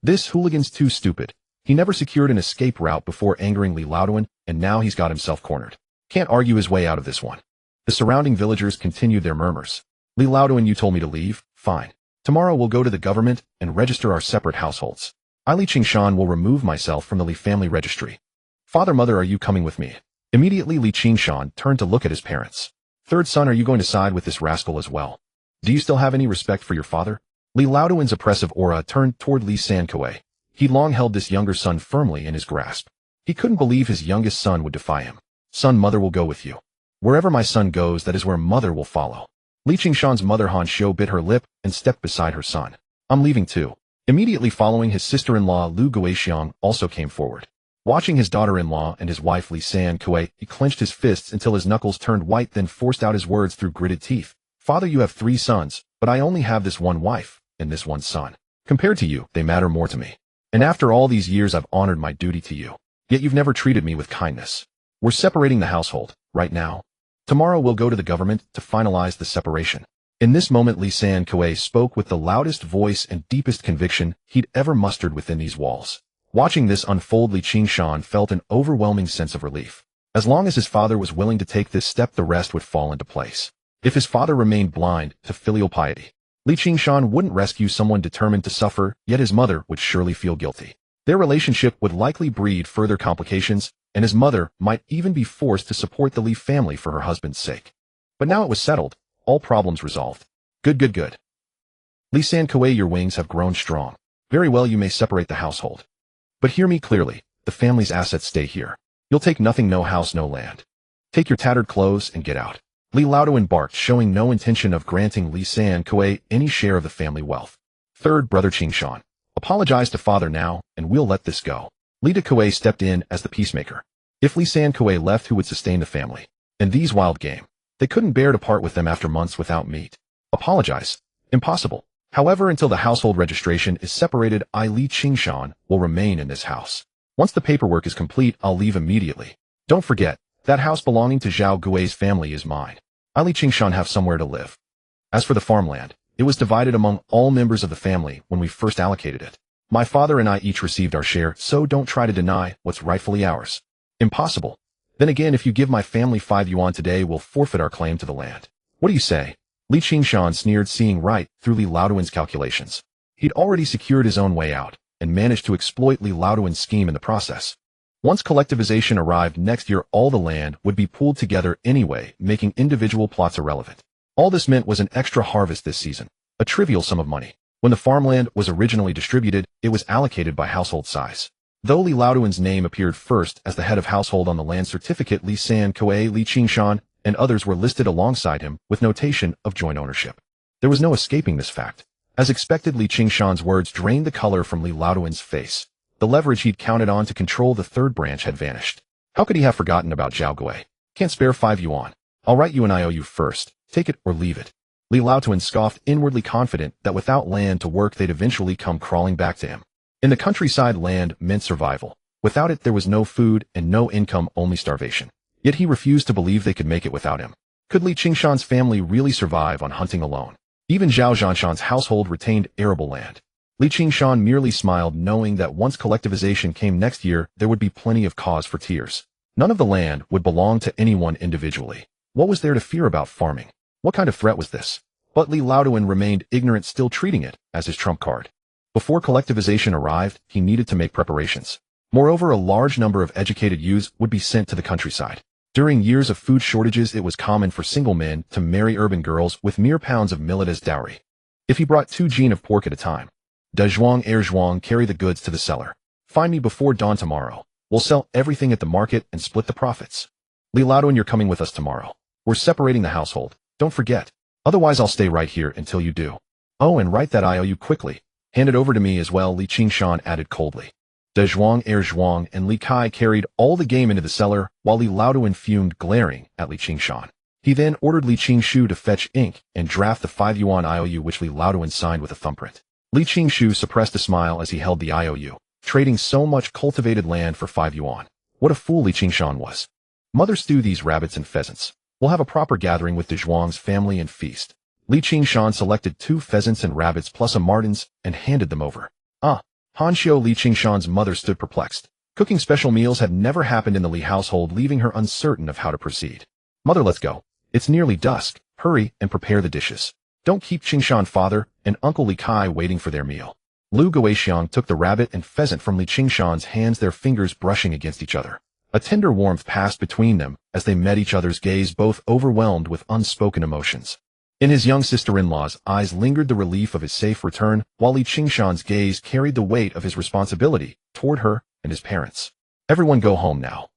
[SPEAKER 1] This hooligan's too stupid. He never secured an escape route before angering Li Laoduan, and now he's got himself cornered. Can't argue his way out of this one. The surrounding villagers continued their murmurs. Li Laoduan, you told me to leave? Fine. Tomorrow we'll go to the government and register our separate households. I, Li Qingshan, will remove myself from the Li family registry. Father, mother, are you coming with me? Immediately Li Qingshan turned to look at his parents. Third son, are you going to side with this rascal as well? Do you still have any respect for your father? Li Laoduan's oppressive aura turned toward Li Sankue. He long held this younger son firmly in his grasp. He couldn't believe his youngest son would defy him. Son, mother will go with you. Wherever my son goes, that is where mother will follow. Li Qingshan's mother Han Shou bit her lip and stepped beside her son. I'm leaving too. Immediately following, his sister-in-law Lu Guixiang also came forward. Watching his daughter-in-law and his wife Li Sankue, he clenched his fists until his knuckles turned white, then forced out his words through gritted teeth. Father, you have 3 sons, but I only have this one wife and this one son. Compared to you, they matter more to me. And after all these years, I've honored my duty to you. Yet you've never treated me with kindness. We're separating the household, right now. Tomorrow we'll go to the government to finalize the separation. In this moment, Li Sankue spoke with the loudest voice and deepest conviction he'd ever mustered within these walls. Watching this unfold, Li Qingshan felt an overwhelming sense of relief. As long as his father was willing to take this step, the rest would fall into place. If his father remained blind to filial piety, Li Qingshan wouldn't rescue someone determined to suffer, yet his mother would surely feel guilty. Their relationship would likely breed further complications, and his mother might even be forced to support the Li family for her husband's sake. But now it was settled, all problems resolved. Good. Li San Kuei, your wings have grown strong. Very well, you may separate the household. But hear me clearly, the family's assets stay here. You'll take nothing, no house, no land. Take your tattered clothes and get out. Li Laoduan barked, showing no intention of granting Li San Kuei any share of the family wealth. Third brother Qingshan, apologize to father now, and we'll let this go. Li De Kuei stepped in as the peacemaker. If Li San Kuei left, who would sustain the family? And these wild game. They couldn't bear to part with them after months without meat. Apologize? Impossible. However, until the household registration is separated, I, Li Qingshan, will remain in this house. Once the paperwork is complete, I'll leave immediately. Don't forget, that house belonging to Zhao Gui's family is mine. I, Li Qingshan, have somewhere to live. As for the farmland, it was divided among all members of the family when we first allocated it. My father and I each received our share, so don't try to deny what's rightfully ours. Impossible. Then again, if you give my family 5 yuan today, we'll forfeit our claim to the land. What do you say? Li Qingshan sneered, seeing right through Li Laoduan's calculations. He'd already secured his own way out, and managed to exploit Li Laoduan's scheme in the process. Once collectivization arrived next year, all the land would be pooled together anyway, making individual plots irrelevant. All this meant was an extra harvest this season, a trivial sum of money. When the farmland was originally distributed, it was allocated by household size. Though Li Laoduan's name appeared first as the head of household on the land certificate, Li San Kuei, Li Qingshan, and others were listed alongside him with notation of joint ownership. There was no escaping this fact. As expected, Li Qingshan's words drained the color from Li Laoduan's face. The leverage he'd counted on to control the third branch had vanished. How could he have forgotten about Zhao Gui? Can't spare 5 yuan. I'll write you an IOU first. Take it or leave it. Li Laoduan scoffed, inwardly confident that without land to work, they'd eventually come crawling back to him. In the countryside, land meant survival. Without it, there was no food and no income, only starvation. Yet he refused to believe they could make it without him. Could Li Qingshan's family really survive on hunting alone? Even Zhao Zhanshan's household retained arable land. Li Qingshan merely smiled, knowing that once collectivization came next year, there would be plenty of cause for tears. None of the land would belong to anyone individually. What was there to fear about farming? What kind of threat was this? But Li Laoduan remained ignorant, still treating it as his trump card. Before collectivization arrived, he needed to make preparations. Moreover, a large number of educated youths would be sent to the countryside. During years of food shortages, it was common for single men to marry urban girls with mere pounds of millet as dowry. If he brought 2 jin of pork at a time, Da Zhuang Er Zhuang, carry the goods to the seller. Find me before dawn tomorrow. We'll sell everything at the market and split the profits. Li Laoduan, you're coming with us tomorrow. We're separating the household. Don't forget. Otherwise, I'll stay right here until you do. Oh, and write that IOU quickly. Hand it over to me as well, Li Qingshan added coldly. Da Zhuang Er Zhuang and Li Kai carried all the game into the cellar, while Li Laoduan fumed, glaring at Li Qingshan. He then ordered Li Qingshu to fetch ink and draft the 5 yuan IOU, which Li Laoduan signed with a thumbprint. Li Qingshu suppressed a smile as he held the IOU, trading so much cultivated land for 5 yuan. What a fool Li Qingshan was. Mother, stew these rabbits and pheasants. We'll have a proper gathering with De Zhuang's family and feast. Li Qingshan selected 2 pheasants and rabbits plus a maidens and handed them over. Hanxiu, Li Qingshan's mother, stood perplexed. Cooking special meals had never happened in the Li household, leaving her uncertain of how to proceed. Mother, let's go. It's nearly dusk. Hurry and prepare the dishes. Don't keep Qingshan father and Uncle Li Kai waiting for their meal. Lu Guixiang took the rabbit and pheasant from Li Qingshan's hands, their fingers brushing against each other. A tender warmth passed between them as they met each other's gaze, both overwhelmed with unspoken emotions. In his young sister-in-law's eyes lingered the relief of his safe return, while Li Qingshan's gaze carried the weight of his responsibility toward her and his parents. Everyone go home now.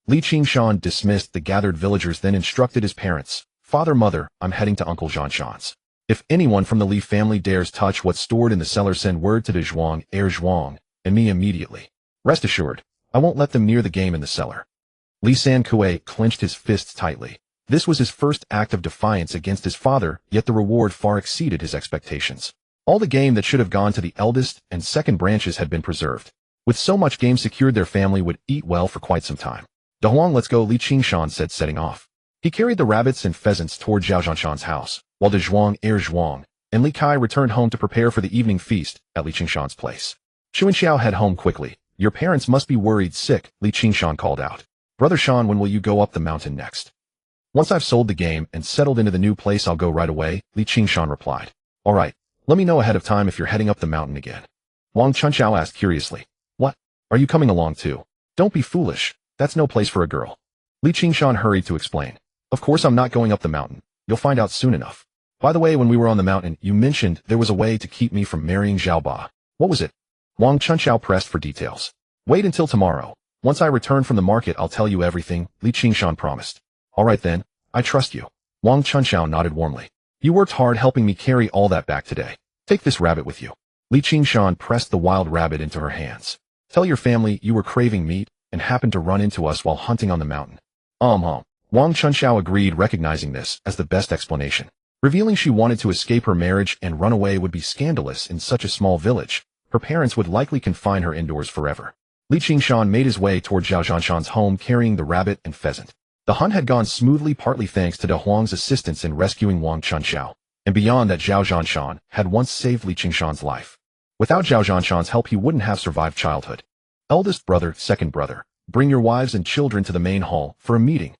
[SPEAKER 1] Li Qingshan dismissed the gathered villagers, then instructed his parents. Father, mother, I'm heading to Uncle Zhanshan's. If anyone from the Li family dares touch what's stored in the cellar, send word to De Zhuang Er Zhuang and me immediately. Rest assured, I won't let them near the game in the cellar. Li San Kuei clenched his fists tightly. This was his first act of defiance against his father, yet the reward far exceeded his expectations. All the game that should have gone to the eldest and second branches had been preserved. With so much game secured, their family would eat well for quite some time. Da Huang, let's go, Li Qingshan said, setting off. He carried the rabbits and pheasants toward Zhao Zhanshan's house, while De Zhuang Er Zhuang and Li Kai returned home to prepare for the evening feast at Li Qingshan's place. Shu and Xiao head home quickly. Your parents must be worried sick, Li Qingshan called out. Brother Shan, when will you go up the mountain next? Once I've sold the game and settled into the new place, I'll go right away, Li Qingshan replied. All right, let me know ahead of time if you're heading up the mountain again. Wang Chunxiao asked curiously. What? Are you coming along too? Don't be foolish. That's no place for a girl. Li Qingshan hurried to explain. Of course I'm not going up the mountain. You'll find out soon enough. By the way, when we were on the mountain, you mentioned there was a way to keep me from marrying Zhao Ba. What was it? Wang Chunxiao pressed for details. Wait until tomorrow. Once I return from the market, I'll tell you everything, Li Qingshan promised. All right then, I trust you. Wang Chunxiao nodded warmly. You worked hard helping me carry all that back today. Take this rabbit with you. Li Qingshan pressed the wild rabbit into her hands. Tell your family you were craving meat and happened to run into us while hunting on the mountain. Wang Chunxiao agreed, recognizing this as the best explanation. Revealing she wanted to escape her marriage and run away would be scandalous in such a small village. Her parents would likely confine her indoors forever. Li Qingshan made his way toward Zhao Zhanshan's home carrying the rabbit and pheasant. The hunt had gone smoothly, partly thanks to De Huang's assistance in rescuing Wang Chunxiao, and beyond that, Zhao Zhanshan had once saved Li Qingshan's life. Without Zhao Zhanshan's help, he wouldn't have survived childhood. Eldest brother, second brother, bring your wives and children to the main hall for a meeting.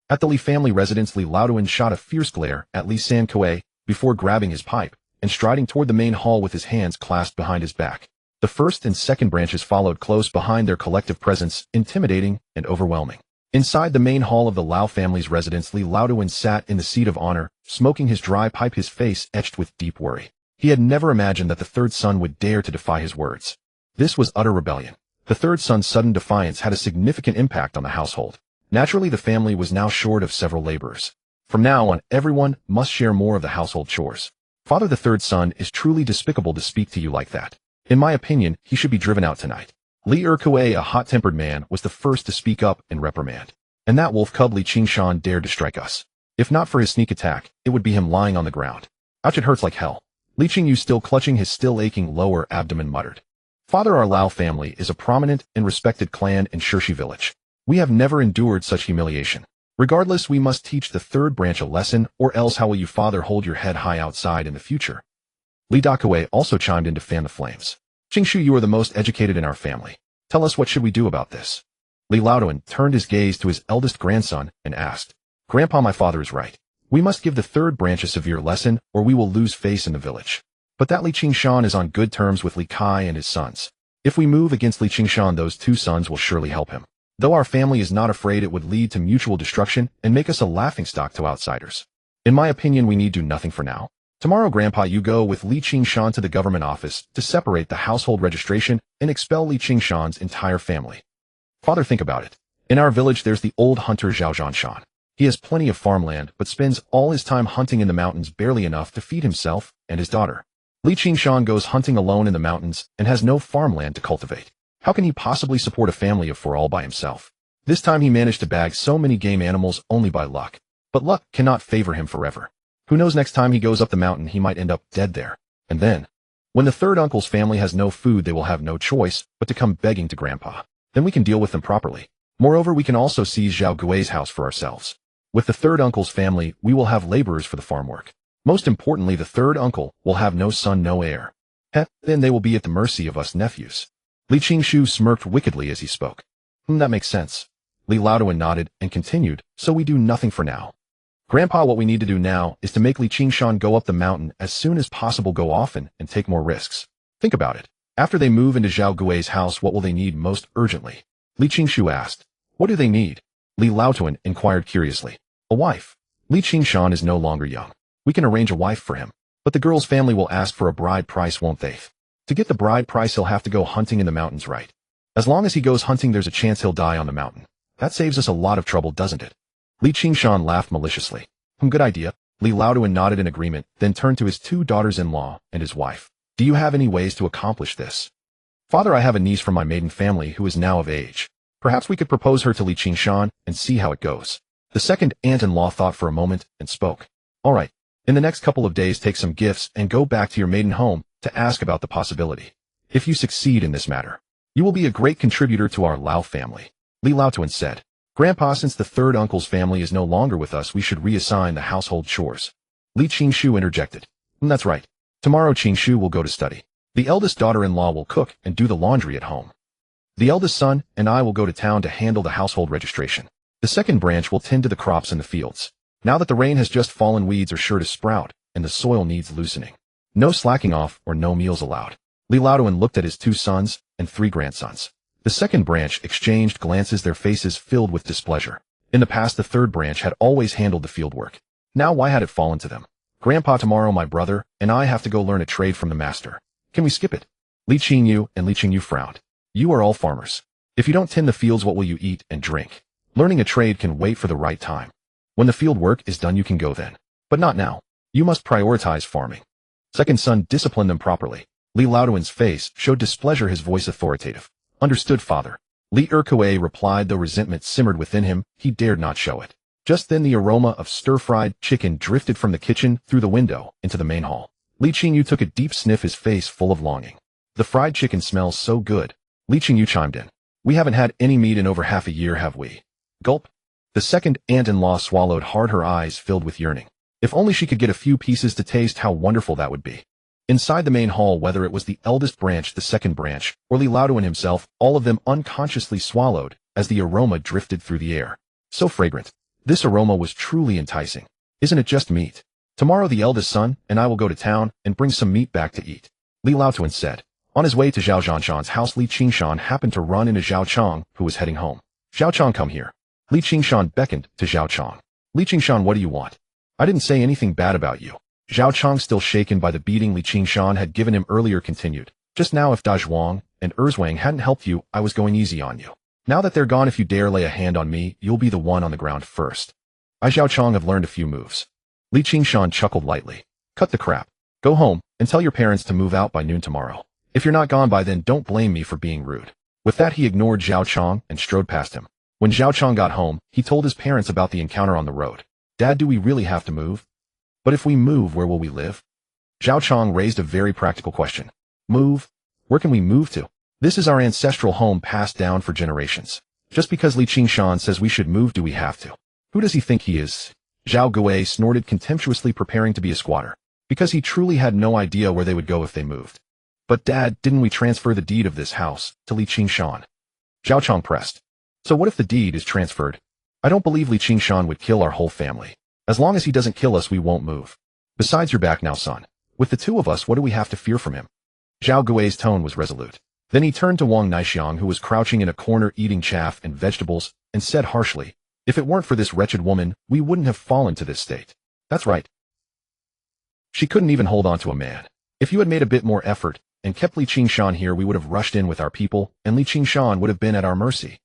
[SPEAKER 1] At the Li family residence, Li Laoduan shot a fierce glare at Li San Kuei before grabbing his pipe and striding toward the main hall with his hands clasped behind his back. The first and second branches followed close behind, their collective presence intimidating and overwhelming. Inside the main hall of the Lao family's residence, Li Laoduan sat in the seat of honor, smoking his dry pipe, his face etched with deep worry. He had never imagined that the third son would dare to defy his words. This was utter rebellion. The third son's sudden defiance had a significant impact on the household. Naturally, the family was now short of several laborers. From now on, everyone must share more of the household chores. Father, the third son is truly despicable to speak to you like that. In my opinion, he should be driven out tonight. Li Erkue, a hot-tempered man, was the first to speak up and reprimand. And that wolf cub Li Qingshan dared to strike us. If not for his sneak attack, it would be him lying on the ground. Ouch, it hurts like hell. Li Qingyu, still clutching his still-aching lower abdomen, muttered. Father, our Lao family is a prominent and respected clan in Shirshi village. We have never endured such humiliation. Regardless, we must teach the third branch a lesson, or else how will you, father, hold your head high outside in the future? Li Dakue also chimed in to fan the flames. Qingshu, you are the most educated in our family. Tell us, what should we do about this? Li Laoduan turned his gaze to his eldest grandson and asked, Grandpa, my father is right. We must give the third branch a severe lesson, or we will lose face in the village. But that Li Qingshan is on good terms with Li Kai and his sons. If we move against Li Qingshan, those two sons will surely help him. Though our family is not afraid, it would lead to mutual destruction and make us a laughingstock to outsiders. In my opinion, we need do nothing for now. Tomorrow, Grandpa, you go with Li Qingshan to the government office to separate the household registration and expel Li Qingshan's entire family. Father, think about it. In our village, there's the old hunter Zhao Zhanshan. He has plenty of farmland, but spends all his time hunting in the mountains, barely enough to feed himself and his daughter. Li Qingshan goes hunting alone in the mountains and has no farmland to cultivate. How can he possibly support a family of four all by himself? This time he managed to bag so many game animals only by luck. But luck cannot favor him forever. Who knows, next time he goes up the mountain, he might end up dead there. And then, when the third uncle's family has no food, they will have no choice but to come begging to Grandpa. Then we can deal with them properly. Moreover, we can also seize Zhao Gui's house for ourselves. With the third uncle's family, we will have laborers for the farm work. Most importantly, the third uncle will have no son, no heir. Then they will be at the mercy of us nephews. Li Qingshu smirked wickedly as he spoke. That makes sense. Li Laoduan nodded and continued, so we do nothing for now. Grandpa, what we need to do now is to make Li Qingshan go up the mountain as soon as possible, go often, and take more risks. Think about it. After they move into Zhao Gui's house, what will they need most urgently? Li Qingshu asked. What do they need? Li Laoduan inquired curiously. A wife. Li Qingshan is no longer young. We can arrange a wife for him. But the girl's family will ask for a bride price, won't they? To get the bride price, he'll have to go hunting in the mountains, right? As long as he goes hunting, there's a chance he'll die on the mountain. That saves us a lot of trouble, doesn't it? Li Qingshan laughed maliciously. Good idea. Li Laoduan nodded in agreement, then turned to his two daughters-in-law and his wife. Do you have any ways to accomplish this? Father, I have a niece from my maiden family who is now of age. Perhaps we could propose her to Li Qingshan and see how it goes. The second aunt-in-law thought for a moment and spoke. All right. In the next couple of days, take some gifts and go back to your maiden home to ask about the possibility. If you succeed in this matter, you will be a great contributor to our Lao family. Li Laoduan said. Grandpa, since the third uncle's family is no longer with us, we should reassign the household chores. Li Qingshu interjected. That's right. Tomorrow Qingshu will go to study. The eldest daughter-in-law will cook and do the laundry at home. The eldest son and I will go to town to handle the household registration. The second branch will tend to the crops in the fields. Now that the rain has just fallen, weeds are sure to sprout, and the soil needs loosening. No slacking off or no meals allowed. Li Laoduan looked at his 2 sons and 3 grandsons. The second branch exchanged glances, their faces filled with displeasure. In the past, the third branch had always handled the field work. Now why had it fallen to them? Grandpa, tomorrow my brother and I have to go learn a trade from the master. Can we skip it? Li Qingyu and Li Qingyu frowned. You are all farmers. If you don't tend the fields, what will you eat and drink? Learning a trade can wait for the right time. When the field work is done, you can go then. But not now. You must prioritize farming. Second son disciplined them properly. Li Laoduan's face showed displeasure, his voice authoritative. Understood, father. Li Erkue replied, though resentment simmered within him, he dared not show it. Just then the aroma of stir-fried chicken drifted from the kitchen through the window into the main hall. Li Qingyu took a deep sniff, his face full of longing. The fried chicken smells so good. Li Qingyu chimed in. We haven't had any meat in over half a year, have we? Gulp. The second aunt-in-law swallowed hard, her eyes filled with yearning. If only she could get a few pieces to taste, how wonderful that would be. Inside the main hall, whether it was the eldest branch, the second branch, or Li Laoduan himself, all of them unconsciously swallowed as the aroma drifted through the air. So fragrant. This aroma was truly enticing. Isn't it just meat? Tomorrow the eldest son and I will go to town and bring some meat back to eat, Li Laoduan said. On his way to Zhao Zhanshan's house, Li Qingshan happened to run into Zhao Chong, who was heading home. Zhao Chong, come here. Li Qingshan beckoned to Zhao Chong. Li Qingshan, what do you want? I didn't say anything bad about you. Zhao Chong, still shaken by the beating Li Qingshan had given him earlier, continued. Just now, if Da Zhuang and Erzwang hadn't helped you, I was going easy on you. Now that they're gone, if you dare lay a hand on me, you'll be the one on the ground first. I, Zhao Chong, have learned a few moves. Li Qingshan chuckled lightly. Cut the crap. Go home and tell your parents to move out by noon tomorrow. If you're not gone by then, don't blame me for being rude. With that, he ignored Zhao Chong and strode past him. When Zhao Chong got home, he told his parents about the encounter on the road. Dad, do we really have to move? But if we move, where will we live? Zhao Chong raised a very practical question. Move? Where can we move to? This is our ancestral home, passed down for generations. Just because Li Qingshan says we should move, do we have to? Who does he think he is? Zhao Gui snorted contemptuously, preparing to be a squatter. Because he truly had no idea where they would go if they moved. But Dad, didn't we transfer the deed of this house to Li Qingshan? Zhao Chong pressed. So what if the deed is transferred? I don't believe Li Qingshan would kill our whole family. As long as he doesn't kill us, we won't move. Besides, you're back now, son. With the 2 of us, what do we have to fear from him? Zhao Gui's tone was resolute. Then he turned to Wang Naixiang, who was crouching in a corner eating chaff and vegetables, and said harshly, if it weren't for this wretched woman, we wouldn't have fallen to this state. That's right. She couldn't even hold on to a man. If you had made a bit more effort and kept Li Qingshan here, we would have rushed in with our people, and Li Qingshan would have been at our mercy.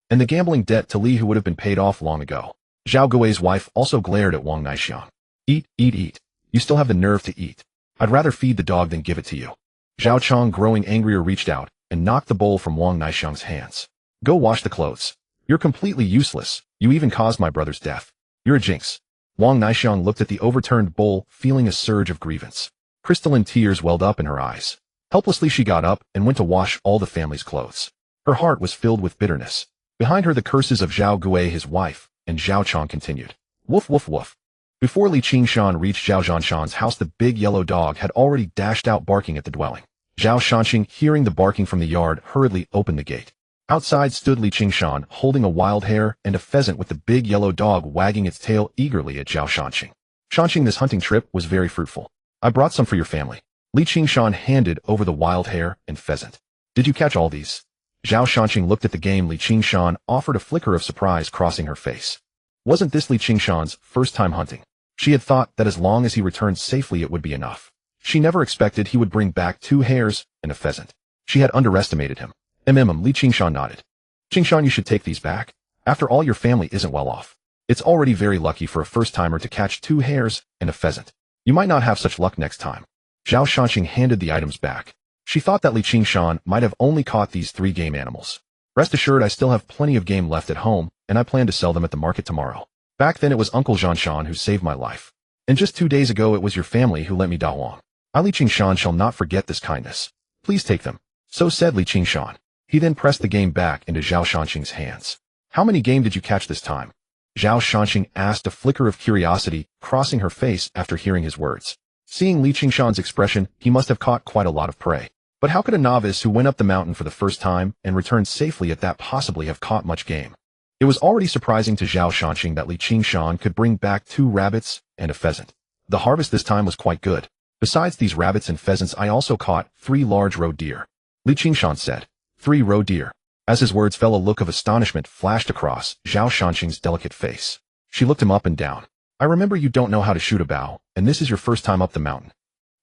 [SPEAKER 1] And the gambling debt to Li, who would have been paid off long ago. Zhao Gui's wife also glared at Wang Naixiang. Eat, eat, eat. You still have the nerve to eat. I'd rather feed the dog than give it to you. Zhao Chong, growing angrier, reached out and knocked the bowl from Wang Naixiang's hands. Go wash the clothes. You're completely useless. You even caused my brother's death. You're a jinx. Wang Naixiang looked at the overturned bowl, feeling a surge of grievance. Crystalline tears welled up in her eyes. Helplessly she got up and went to wash all the family's clothes. Her heart was filled with bitterness. Behind her, the curses of Zhao Gui, his wife, and Zhao Chong continued. Woof, woof, woof. Before Li Qingshan reached Zhao Zhanshan's house, the big yellow dog had already dashed out, barking at the dwelling. Zhao Shanxing, hearing the barking from the yard, hurriedly opened the gate. Outside stood Li Qingshan, holding a wild hare and a pheasant, with the big yellow dog wagging its tail eagerly at Zhao Shanxing. Shanxing, this hunting trip was very fruitful. I brought some for your family. Li Qingshan handed over the wild hare and pheasant. Did you catch all these? Zhao Shanxing looked at the game Li Qingshan offered, a flicker of surprise crossing her face. Wasn't this Li Qingshan's first time hunting? She had thought that as long as he returned safely, it would be enough. She never expected he would bring back 2 hares and a pheasant. She had underestimated him. Li Qingshan nodded. Qingshan, you should take these back. After all, your family isn't well off. It's already very lucky for a first-timer to catch 2 hares and a pheasant. You might not have such luck next time. Zhao Shanxing handed the items back. She thought that Li Qingshan might have only caught these 3 game animals. Rest assured, I still have plenty of game left at home, and I plan to sell them at the market tomorrow. Back then it was Uncle Zhanshan who saved my life. And just 2 days ago it was your family who lent me Dahuang. Li Qingshan shall not forget this kindness. Please take them. So said Li Qingshan. He then pressed the game back into Zhao Shanxing's hands. How many game did you catch this time? Zhao Shanxing asked, a flicker of curiosity crossing her face after hearing his words. Seeing Li Qingshan's expression, he must have caught quite a lot of prey. But how could a novice who went up the mountain for the first time and returned safely at that possibly have caught much game? It was already surprising to Zhao Shanqing that Qingshan could bring back 2 rabbits and a pheasant. The harvest this time was quite good. Besides these rabbits and pheasants, I also caught 3 large roe deer. Qingshan said. 3 roe deer. As his words fell, a look of astonishment flashed across Zhao Shanqing's delicate face. She looked him up and down. I remember you don't know how to shoot a bow, and this is your first time up the mountain.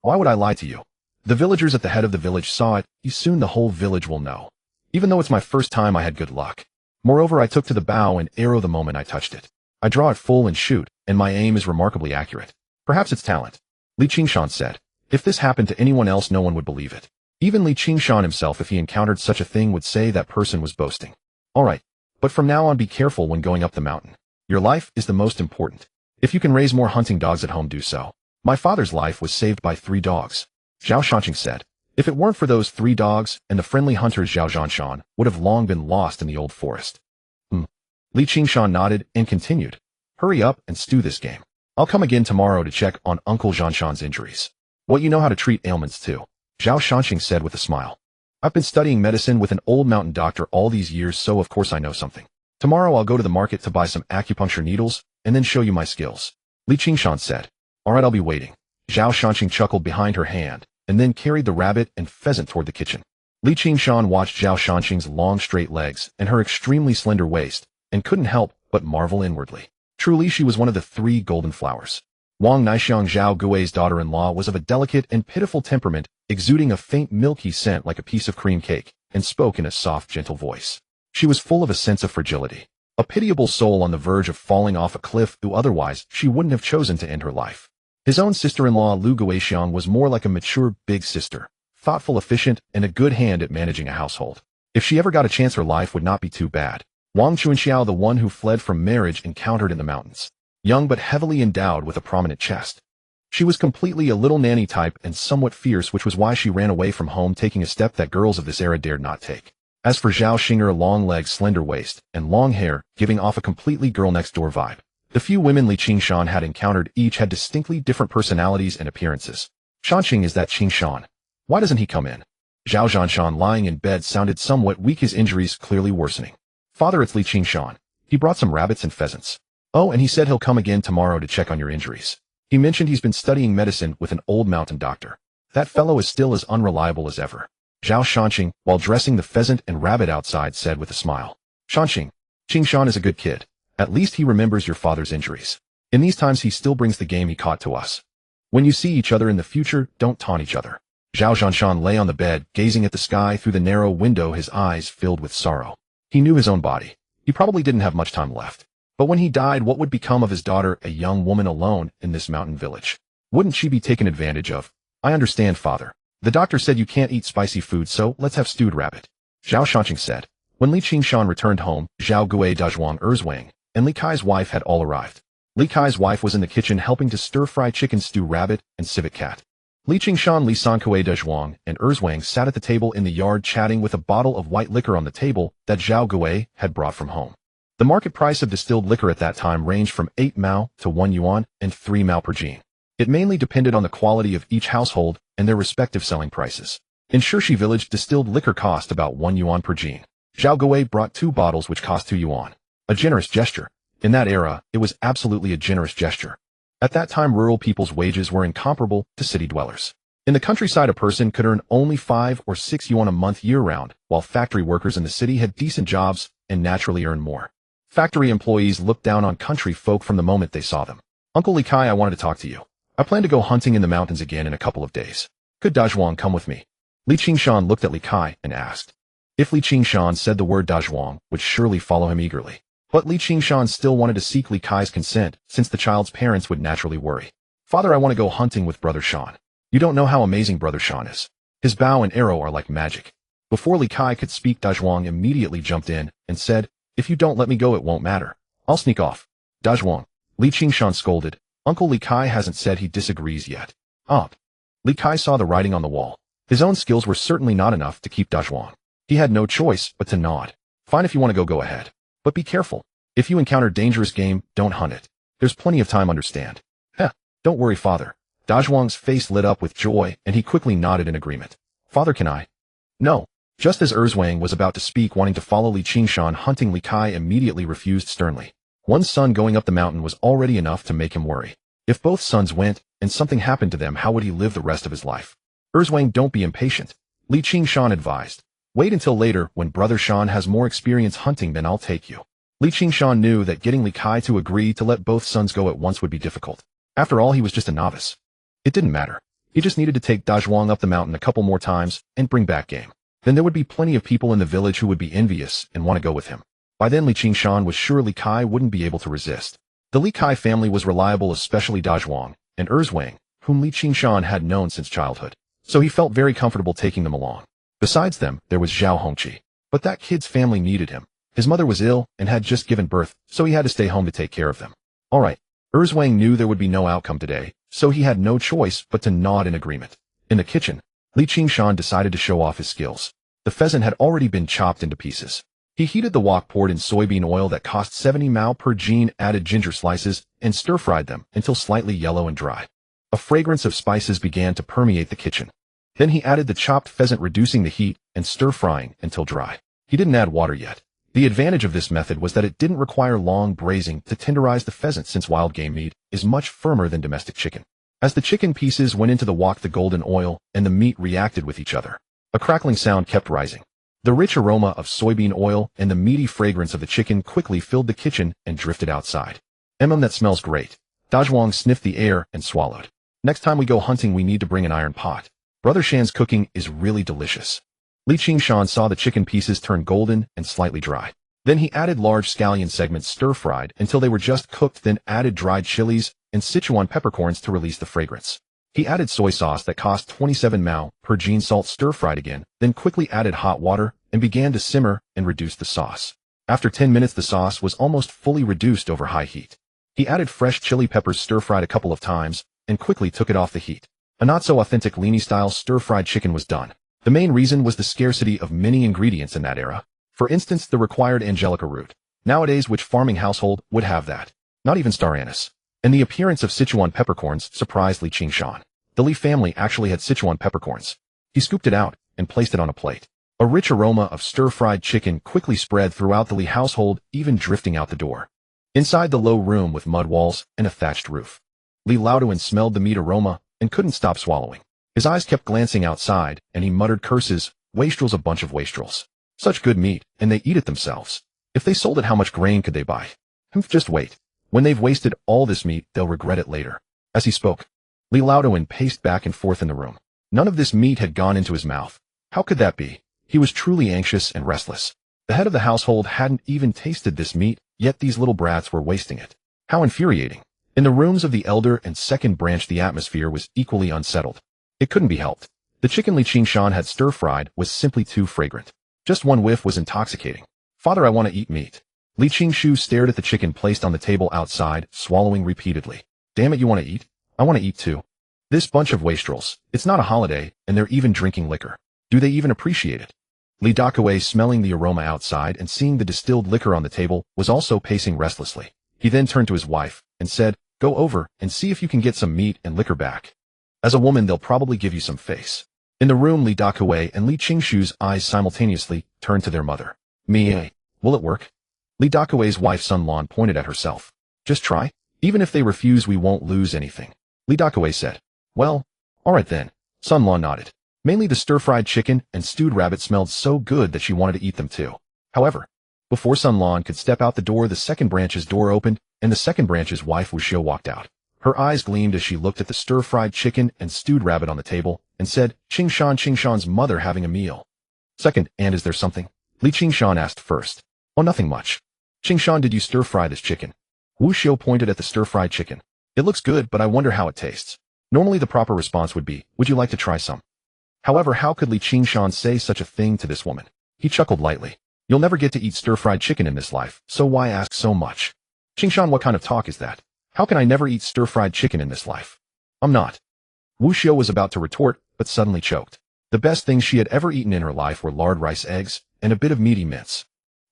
[SPEAKER 1] Why would I lie to you? The villagers at the head of the village saw it. Soon the whole village will know. Even though it's my first time, I had good luck. Moreover, I took to the bow and arrow the moment I touched it. I draw it full and shoot, and my aim is remarkably accurate. Perhaps it's talent. Qingshan said. If this happened to anyone else, no one would believe it. Even Qingshan himself, if he encountered such a thing, would say that person was boasting. All right, but from now on, be careful when going up the mountain. Your life is the most important. If you can raise more hunting dogs at home, do so. My father's life was saved by 3 dogs. Zhao Shanqing said. If it weren't for those 3 dogs and the friendly hunters, Zhao Zhanshan would have long been lost in the old forest. Qingshan nodded and continued. Hurry up and stew this game. I'll come again tomorrow to check on Uncle Zhanshan's injuries. What, you know how to treat ailments too? Zhao Shanqing said with a smile. I've been studying medicine with an old mountain doctor all these years, so of course I know something. Tomorrow I'll go to the market to buy some acupuncture needles and then show you my skills. Qingshan said. All right, I'll be waiting. Zhao Shanqing chuckled behind her hand and then carried the rabbit and pheasant toward the kitchen. Qingshan watched Zhao Shanqing's long straight legs and her extremely slender waist and couldn't help but marvel inwardly. Truly, she was one of the 3 golden flowers. Wang Naixiang, Zhao Gui's daughter-in-law, was of a delicate and pitiful temperament, exuding a faint milky scent like a piece of cream cake, and spoke in a soft, gentle voice. She was full of a sense of fragility, a pitiable soul on the verge of falling off a cliff, who otherwise she wouldn't have chosen to end her life. His own sister-in-law, Lu Guixiang, was more like a mature big sister, thoughtful, efficient, and a good hand at managing a household. If she ever got a chance, her life would not be too bad. Wang Chunxiao, the one who fled from marriage, encountered in the mountains. Young but heavily endowed with a prominent chest. She was completely a little nanny type and somewhat fierce, which was why she ran away from home, taking a step that girls of this era dared not take. As for Zhao Xing'er, long legs, slender waist, and long hair, giving off a completely girl-next-door vibe. The few women Qingshan had encountered each had distinctly different personalities and appearances. Shanqing, is that Qingshan? Why doesn't he come in? Zhao Zhanshan, lying in bed, sounded somewhat weak, his injuries clearly worsening. Father, it's Qingshan. He brought some rabbits and pheasants. Oh, and he said he'll come again tomorrow to check on your injuries. He mentioned he's been studying medicine with an old mountain doctor. That fellow is still as unreliable as ever. Zhao Shanqing, while dressing the pheasant and rabbit outside, said with a smile. Shanqing, Qingshan is a good kid. At least he remembers your father's injuries. In these times he still brings the game he caught to us. When you see each other in the future, don't taunt each other. Zhao Zhanshan lay on the bed, gazing at the sky through the narrow window, his eyes filled with sorrow. He knew his own body. He probably didn't have much time left. But when he died, what would become of his daughter, a young woman alone in this mountain village? Wouldn't she be taken advantage of? I understand, father. The doctor said you can't eat spicy food, so let's have stewed rabbit. Zhao Shanqing said. When Qingshan returned home, Zhao Gui, Dazhuang, Erzwang, and Li Kai's wife had all arrived. Li Kai's wife was in the kitchen helping to stir-fry chicken, stew rabbit, and civet cat. Qingshan, Li Sankui, Dazhuang, and Erzwang sat at the table in the yard chatting with a bottle of white liquor on the table that Zhao Gui had brought from home. The market price of distilled liquor at that time ranged from 8 mao to 1 yuan and 3 mao per jin. It mainly depended on the quality of each household and their respective selling prices. In Shirshi village, distilled liquor cost about 1 yuan per jin. Zhao Gui brought 2 bottles which cost 2 yuan. A generous gesture. In that era, it was absolutely a generous gesture. At that time, rural people's wages were incomparable to city dwellers. In the countryside, a person could earn only 5 or 6 yuan a month year-round, while factory workers in the city had decent jobs and naturally earned more. Factory employees looked down on country folk from the moment they saw them. Uncle Li Kai, I wanted to talk to you. I plan to go hunting in the mountains again in a couple of days. Could Dazhuang come with me? Qingshan looked at Li Kai and asked. If Qingshan said the word, Dazhuang would surely follow him eagerly. But Qingshan still wanted to seek Li Kai's consent, since the child's parents would naturally worry. Father, I want to go hunting with Brother Shan. You don't know how amazing Brother Shan is. His bow and arrow are like magic. Before Li Kai could speak, Dazhuang immediately jumped in and said, if you don't let me go, it won't matter. I'll sneak off. Dazhuang, Qingshan scolded. Uncle Li Kai hasn't said he disagrees yet. Li Kai saw the writing on the wall. His own skills were certainly not enough to keep Dazhuang. He had no choice but to nod. Fine, if you want to go ahead. But be careful. If you encounter dangerous game, don't hunt it. There's plenty of time, understand? Don't worry, father. Dazhuang's face lit up with joy, and he quickly nodded in agreement. Father, can I? No. Just as Erzwang was about to speak, wanting to follow Li Qingshan hunting, Li Kai immediately refused sternly. One son going up the mountain was already enough to make him worry. If both sons went, and something happened to them, how would he live the rest of his life? Erzwang, don't be impatient, Li Qingshan advised. Wait until later, when Brother Shan has more experience hunting, then I'll take you. Li Qingshan knew that getting Li Kai to agree to let both sons go at once would be difficult. After all, he was just a novice. It didn't matter. He just needed to take Dazhuang up the mountain a couple more times and bring back game. Then there would be plenty of people in the village who would be envious and want to go with him. By then Li Qingshan was sure Li Kai wouldn't be able to resist. The Li Kai family was reliable, especially Dazhuang and Erzwang, whom Li Qingshan had known since childhood. So he felt very comfortable taking them along. Besides them, there was Zhao Hongqi. But that kid's family needed him. His mother was ill and had just given birth, so he had to stay home to take care of them. Alright. Erzwang knew there would be no outcome today, so he had no choice but to nod in agreement. In the kitchen, Li Qingshan decided to show off his skills. The pheasant had already been chopped into pieces. He heated the wok, poured in soybean oil that cost 70 mao per jin, added ginger slices, and stir-fried them until slightly yellow and dry. A fragrance of spices began to permeate the kitchen. Then he added the chopped pheasant, reducing the heat and stir-frying until dry. He didn't add water yet. The advantage of this method was that it didn't require long braising to tenderize the pheasant, since wild game meat is much firmer than domestic chicken. As the chicken pieces went into the wok, the golden oil and the meat reacted with each other. A crackling sound kept rising. The rich aroma of soybean oil and the meaty fragrance of the chicken quickly filled the kitchen and drifted outside. That smells great. Dazhuang sniffed the air and swallowed. Next time we go hunting, we need to bring an iron pot. Brother Shan's cooking is really delicious. Li Qingshan saw the chicken pieces turn golden and slightly dry. Then he added large scallion segments, stir-fried until they were just cooked, then added dried chilies and Sichuan peppercorns to release the fragrance. He added soy sauce that cost 27 mao per jin, salt, stir-fried again, then quickly added hot water and began to simmer and reduce the sauce. After 10 minutes, the sauce was almost fully reduced over high heat. He added fresh chili peppers, stir-fried a couple of times, and quickly took it off the heat. A not-so-authentic Lini-style stir-fried chicken was done. The main reason was the scarcity of many ingredients in that era. For instance, the required angelica root. Nowadays, which farming household would have that? Not even star anise. And the appearance of Sichuan peppercorns surprised Li Qingshan. The Li family actually had Sichuan peppercorns. He scooped it out and placed it on a plate. A rich aroma of stir-fried chicken quickly spread throughout the Li household, even drifting out the door. Inside the low room with mud walls and a thatched roof, Li Laoduan smelled the meat aroma and couldn't stop swallowing. His eyes kept glancing outside, and he muttered curses. Wastrels, a bunch of wastrels. Such good meat, and they eat it themselves. If they sold it, how much grain could they buy? Just wait. When they've wasted all this meat, they'll regret it later. As he spoke, Li Laoduan paced back and forth in the room. None of this meat had gone into his mouth. How could that be? He was truly anxious and restless. The head of the household hadn't even tasted this meat, yet these little brats were wasting it. How infuriating. In the rooms of the elder and second branch, the atmosphere was equally unsettled. It couldn't be helped. The chicken Li Qingshan had stir-fried was simply too fragrant. Just one whiff was intoxicating. Father, I want to eat meat. Li Qingshu stared at the chicken placed on the table outside, swallowing repeatedly. Damn it, you want to eat? I want to eat too. This bunch of wastrels. It's not a holiday, and they're even drinking liquor. Do they even appreciate it? Li Dakue, smelling the aroma outside and seeing the distilled liquor on the table, was also pacing restlessly. He then turned to his wife and said, "Go over and see if you can get some meat and liquor back. As a woman, they'll probably give you some face." In the room, Li Dakue and Li Qingshu's eyes simultaneously turned to their mother. "Me, will it work?" Li Dakue's wife Sun Lan pointed at herself. "Just try. Even if they refuse, we won't lose anything." Li Dakue said. "Well, alright then." Sun Lan nodded. Mainly the stir-fried chicken and stewed rabbit smelled so good that she wanted to eat them too. However, before Sun Lan could step out the door, the second branch's door opened, and the second branch's wife Wu Xiu walked out. Her eyes gleamed as she looked at the stir-fried chicken and stewed rabbit on the table, and said, Qingshan's mother having a meal." "Second, and is there something?" Li Qingshan asked first. "Oh, nothing much." "Qingshan, did you stir-fry this chicken?" Wu Xiu pointed at the stir-fried chicken. "It looks good, but I wonder how it tastes." Normally the proper response would be, "Would you like to try some?" However, how could Li Qingshan say such a thing to this woman? He chuckled lightly. "You'll never get to eat stir-fried chicken in this life, so why ask so much?" "Qingshan, what kind of talk is that? How can I never eat stir-fried chicken in this life?" "I'm not." Wu Xiu was about to retort, but suddenly choked. The best things she had ever eaten in her life were lard rice eggs and a bit of meaty mince.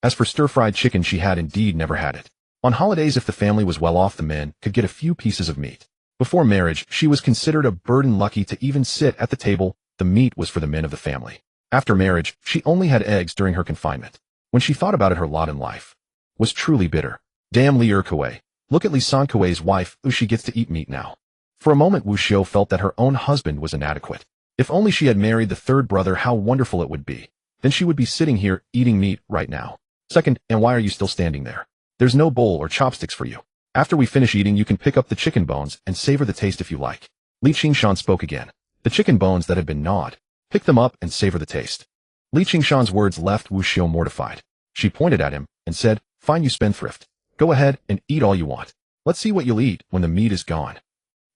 [SPEAKER 1] As for stir-fried chicken, she had indeed never had it. On holidays, if the family was well off, the men could get a few pieces of meat. Before marriage, she was considered a burden, lucky to even sit at the table The meat was for the men of the family. After marriage, she only had eggs during her confinement. When she thought about it, her lot in life was truly bitter. Damn Li Erkawei. Look at Li Sankawei's wife, she gets to eat meat now. For a moment Wu Xiu felt that her own husband was inadequate. If only she had married the third brother, how wonderful it would be. Then she would be sitting here, eating meat, right now. Second, and why are you still standing there? There's no bowl or chopsticks for you. After we finish eating, you can pick up the chicken bones and savor the taste if you like. Li Qingshan spoke again. The chicken bones that had been gnawed. Pick them up and savor the taste. Li Qingshan's words left Wu Xiu mortified. She pointed at him and said, "Fine, you spendthrift. Go ahead and eat all you want. Let's see what you'll eat when the meat is gone.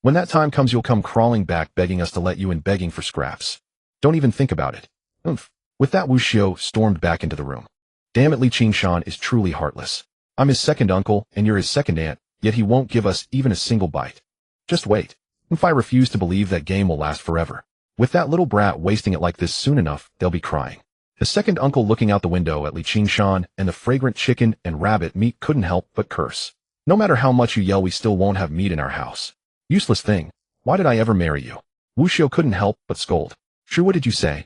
[SPEAKER 1] When that time comes, you'll come crawling back begging us to let you in, begging for scraps. Don't even think about it." Oomph. With that, Wu Xiu stormed back into the room. Damn it, Li Qingshan is truly heartless. I'm his second uncle and you're his second aunt, yet he won't give us even a single bite. Just wait. If I refuse to believe that game will last forever. With that little brat wasting it like this, soon enough, they'll be crying. The second uncle, looking out the window at Li Qingshan and the fragrant chicken and rabbit meat, couldn't help but curse. No matter how much you yell, we still won't have meat in our house. Useless thing. Why did I ever marry you? Wu Xiu couldn't help but scold. Sure, what did you say?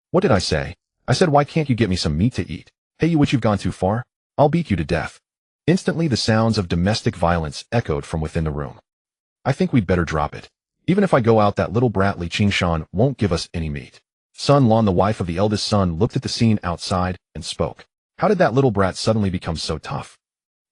[SPEAKER 1] What did I say? I said, why can't you get me some meat to eat? Hey, you, you've gone too far. I'll beat you to death. Instantly, the sounds of domestic violence echoed from within the room. I think we'd better drop it. Even if I go out, that little brat Li Qingshan won't give us any meat. Sun Lan, the wife of the eldest son, looked at the scene outside and spoke. How did that little brat suddenly become so tough?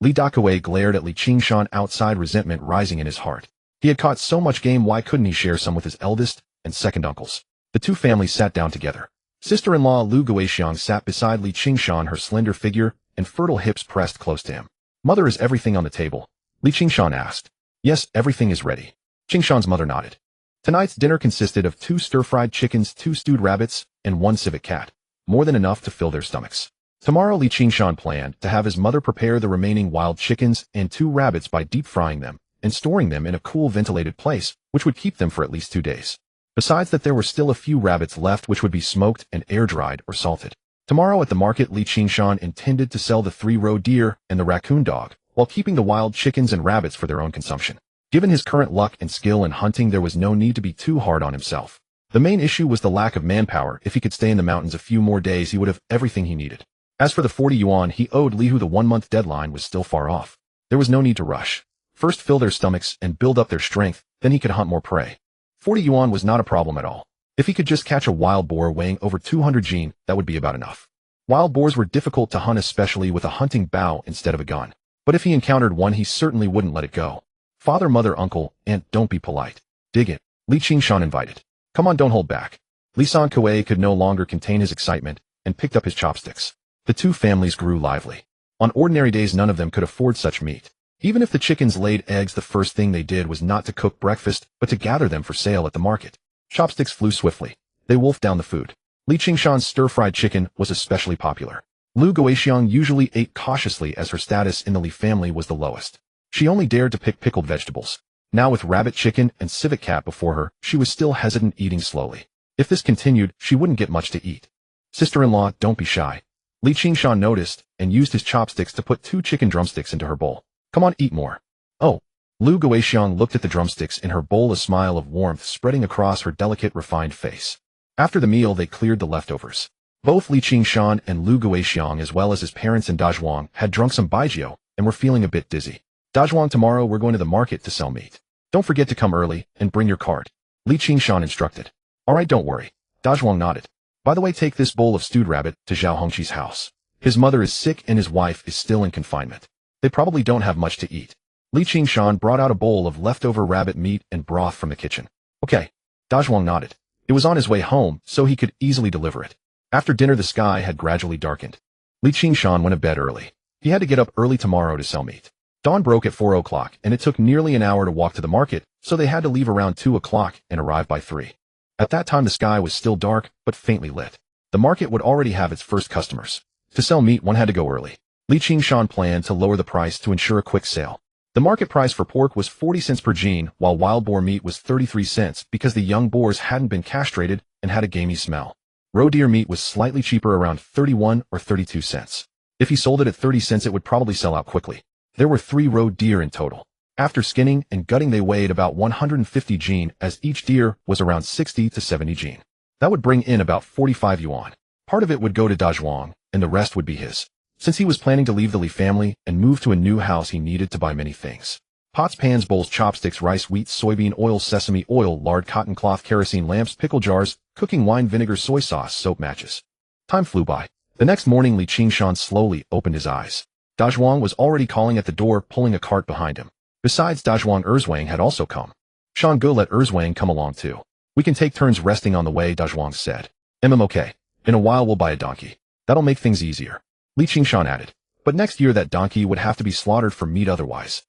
[SPEAKER 1] Li Dakawei glared at Li Qingshan outside, resentment rising in his heart. He had caught so much game, why couldn't he share some with his eldest and second uncles? The two families sat down together. Sister-in-law Lu Guixiang sat beside Li Qingshan, her slender figure and fertile hips pressed close to him. Mother, is everything on the table? Li Qingshan asked. Yes, everything is ready. Qingshan's mother nodded. Tonight's dinner consisted of 2 stir-fried chickens, 2 stewed rabbits, and 1 civet cat. More than enough to fill their stomachs. Tomorrow, Li Qingshan planned to have his mother prepare the remaining wild chickens and 2 rabbits by deep-frying them and storing them in a cool, ventilated place, which would keep them for at least 2 days. Besides that, there were still a few rabbits left which would be smoked and air-dried or salted. Tomorrow at the market, Li Qingshan intended to sell the 3 roe deer and the raccoon dog, while keeping the wild chickens and rabbits for their own consumption. Given his current luck and skill in hunting, there was no need to be too hard on himself. The main issue was the lack of manpower. If he could stay in the mountains a few more days, he would have everything he needed. As for the 40 yuan he owed Li Hu, the 1-month deadline was still far off. There was no need to rush. First fill their stomachs and build up their strength, then he could hunt more prey. 40 yuan was not a problem at all. If he could just catch a wild boar weighing over 200 jin, that would be about enough. Wild boars were difficult to hunt, especially with a hunting bow instead of a gun. But if he encountered one, he certainly wouldn't let it go. Father, mother, uncle, aunt, don't be polite. Dig it. Li Qingshan invited. Come on, don't hold back. Li Sankawei could no longer contain his excitement and picked up his chopsticks. The two families grew lively. On ordinary days, none of them could afford such meat. Even if the chickens laid eggs, the first thing they did was not to cook breakfast, but to gather them for sale at the market. Chopsticks flew swiftly. They wolfed down the food. Li Qingshan's stir-fried chicken was especially popular. Lu Guixiang usually ate cautiously as her status in the Li family was the lowest. She only dared to pick pickled vegetables. Now with rabbit, chicken, and civet cat before her, she was still hesitant, eating slowly. If this continued, she wouldn't get much to eat. Sister-in-law, don't be shy. Li Qingshan noticed and used his chopsticks to put 2 chicken drumsticks into her bowl. Come on, eat more. Oh. Lu Guixiang looked at the drumsticks in her bowl, a smile of warmth spreading across her delicate, refined face. After the meal, they cleared the leftovers. Both Li Qingshan and Lu Guixiang, as well as his parents and Dazhuang, had drunk some baijiu and were feeling a bit dizzy. Dazhuang, tomorrow we're going to the market to sell meat. Don't forget to come early and bring your card. Li Qingshan instructed. All right, don't worry. Dazhuang nodded. By the way, take this bowl of stewed rabbit to Zhao Hongqi's house. His mother is sick and his wife is still in confinement. They probably don't have much to eat. Li Qingshan brought out a bowl of leftover rabbit meat and broth from the kitchen. Okay. Dazhuang nodded. It was on his way home, so he could easily deliver it. After dinner, the sky had gradually darkened. Li Qingshan went to bed early. He had to get up early tomorrow to sell meat. Dawn broke at 4 o'clock, and it took nearly an hour to walk to the market, so they had to leave around 2 o'clock and arrive by 3. At that time, the sky was still dark, but faintly lit. The market would already have its first customers. To sell meat, one had to go early. Li Qingshan planned to lower the price to ensure a quick sale. The market price for pork was 40 cents per jin, while wild boar meat was 33 cents because the young boars hadn't been castrated and had a gamey smell. Roe deer meat was slightly cheaper, around 31 or 32 cents. If he sold it at 30 cents, it would probably sell out quickly. There were 3 roe deer in total. After skinning and gutting, they weighed about 150 jin, as each deer was around 60 to 70 jin. That would bring in about 45 yuan. Part of it would go to Dazhuang, and the rest would be his. Since he was planning to leave the Li family and move to a new house, he needed to buy many things. Pots, pans, bowls, chopsticks, rice, wheat, soybean oil, sesame oil, lard, cotton cloth, kerosene lamps, pickle jars, cooking wine, vinegar, soy sauce, soap, matches. Time flew by. The next morning, Qingshan slowly opened his eyes. Dazhuang was already calling at the door, pulling a cart behind him. Besides Dazhuang, Erzwang had also come. Shangu, let Erzwang come along too. We can take turns resting on the way, Dazhuang said. Okay. In a while we'll buy a donkey. That'll make things easier. Qingshan added. But next year that donkey would have to be slaughtered for meat otherwise.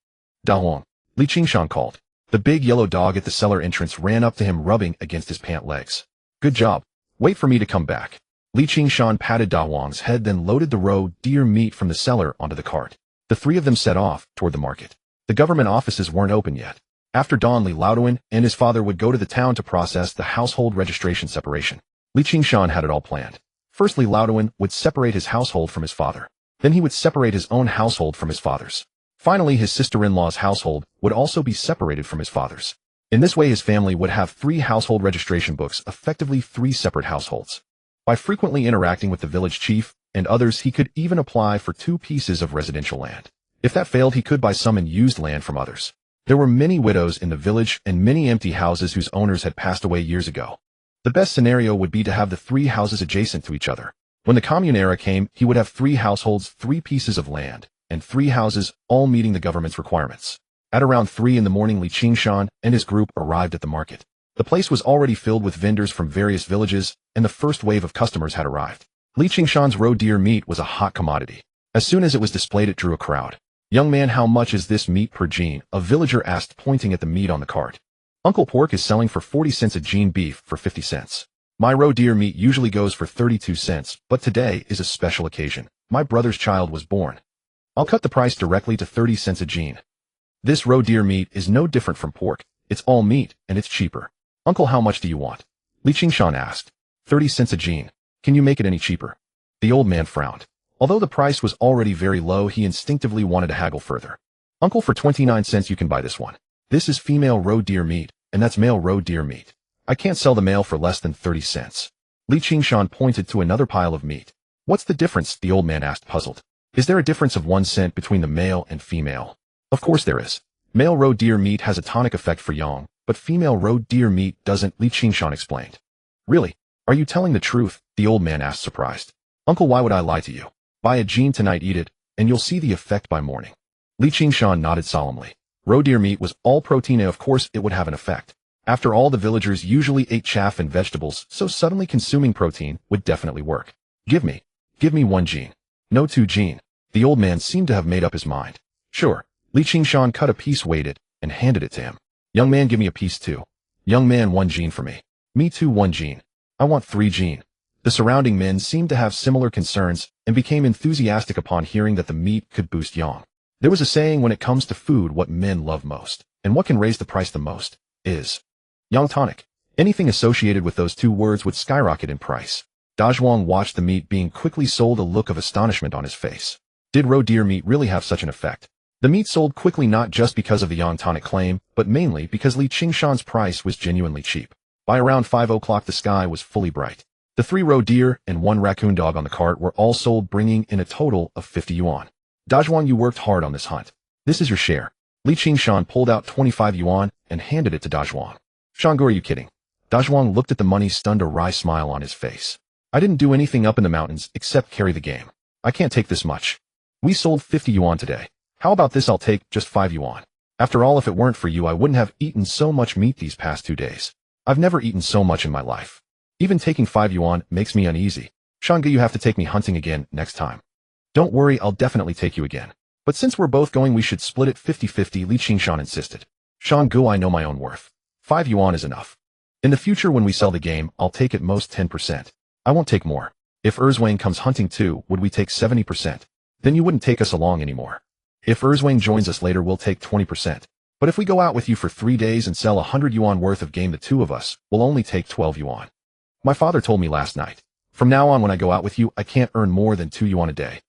[SPEAKER 1] Dahuang, Qingshan called. The big yellow dog at the cellar entrance ran up to him, rubbing against his pant legs. Good job. Wait for me to come back. Qingshan patted Dahuang's head, then loaded the roe deer meat from the cellar onto the cart. The three of them set off toward the market. The government offices weren't open yet. After dawn, Li Laoduan and his father would go to the town to process the household registration separation. Qingshan had it all planned. First, Li Laoduan would separate his household from his father. Then he would separate his own household from his father's. Finally, his sister-in-law's household would also be separated from his father's. In this way, his family would have 3 household registration books, effectively 3 separate households. By frequently interacting with the village chief and others, he could even apply for 2 pieces of residential land. If that failed, he could buy some unused land from others. There were many widows in the village and many empty houses whose owners had passed away years ago. The best scenario would be to have the 3 houses adjacent to each other. When the commune era came, he would have 3 households, 3 pieces of land, and 3 houses, all meeting the government's requirements. At around 3 in the morning, Qingshan and his group arrived at the market. The place was already filled with vendors from various villages, and the first wave of customers had arrived. Qingshan's roe deer meat was a hot commodity. As soon as it was displayed, it drew a crowd. Young man, how much is this meat per gene? A villager asked, pointing at the meat on the cart. Uncle Pork is selling for 40 cents a gene, beef for 50 cents. My roe deer meat usually goes for 32 cents, but today is a special occasion. My brother's child was born. I'll cut the price directly to 30 cents a gene. This roe deer meat is no different from pork. It's all meat, and it's cheaper. Uncle, how much do you want? Qingshan asked. 30 cents a gene. Can you make it any cheaper? The old man frowned. Although the price was already very low, he instinctively wanted to haggle further. Uncle, for 29 cents you can buy this one. This is female roe deer meat, and that's male roe deer meat. I can't sell the male for less than 30 cents. Qingshan pointed to another pile of meat. What's the difference? The old man asked, puzzled. Is there a difference of 1 cent between the male and female? Of course there is. Male roe deer meat has a tonic effect for yang, but female roe deer meat doesn't, Qingshan explained. Really? Are you telling the truth? The old man asked, surprised. Uncle, why would I lie to you? Buy a gene tonight, eat it, and you'll see the effect by morning. Qingshan nodded solemnly. Roe deer meat was all protein, and of course it would have an effect. After all, the villagers usually ate chaff and vegetables, so suddenly consuming protein would definitely work. Give me 1 gene. No 2 gene. The old man seemed to have made up his mind. Sure. Qingshan cut a piece, weighed it, and handed it to him. Young man, give me a piece too. Young man, 1 gene for me. Me too, 1 gene. I want 3 gene. The surrounding men seemed to have similar concerns and became enthusiastic upon hearing that the meat could boost yang. There was a saying, when it comes to food, what men love most, and what can raise the price the most, is yang tonic. Anything associated with those 2 words would skyrocket in price. Dazhuang watched the meat being quickly sold, a look of astonishment on his face. Did roe deer meat really have such an effect? The meat sold quickly, not just because of the yang tonic claim, but mainly because Qingshan's price was genuinely cheap. By around 5 o'clock, the sky was fully bright. The 3 roe deer and 1 raccoon dog on the cart were all sold, bringing in a total of 50 yuan. Dazhuang, you worked hard on this hunt. This is your share. Qingshan pulled out 25 yuan and handed it to Dazhuang. Shangu, are you kidding? Dazhuang looked at the money, stunned, a wry smile on his face. I didn't do anything up in the mountains except carry the game. I can't take this much. We sold 50 yuan today. How about this? I'll take just 5 yuan. After all, if it weren't for you, I wouldn't have eaten so much meat these past 2 days. I've never eaten so much in my life. Even taking 5 yuan makes me uneasy. Shangu, you have to take me hunting again next time. Don't worry, I'll definitely take you again. But since we're both going, we should split it 50-50, Qingshan insisted. Shangu, I know my own worth. 5 yuan is enough. In the future, when we sell the game, I'll take at most 10%. I won't take more. If Erzwang comes hunting too, would we take 70%? Then you wouldn't take us along anymore. If Erzwang joins us later, we'll take 20%. But if we go out with you for 3 days and sell 100 yuan worth of game, the 2 of us will only take 12 yuan. My father told me last night. From now on, when I go out with you, I can't earn more than 2 yuan a day.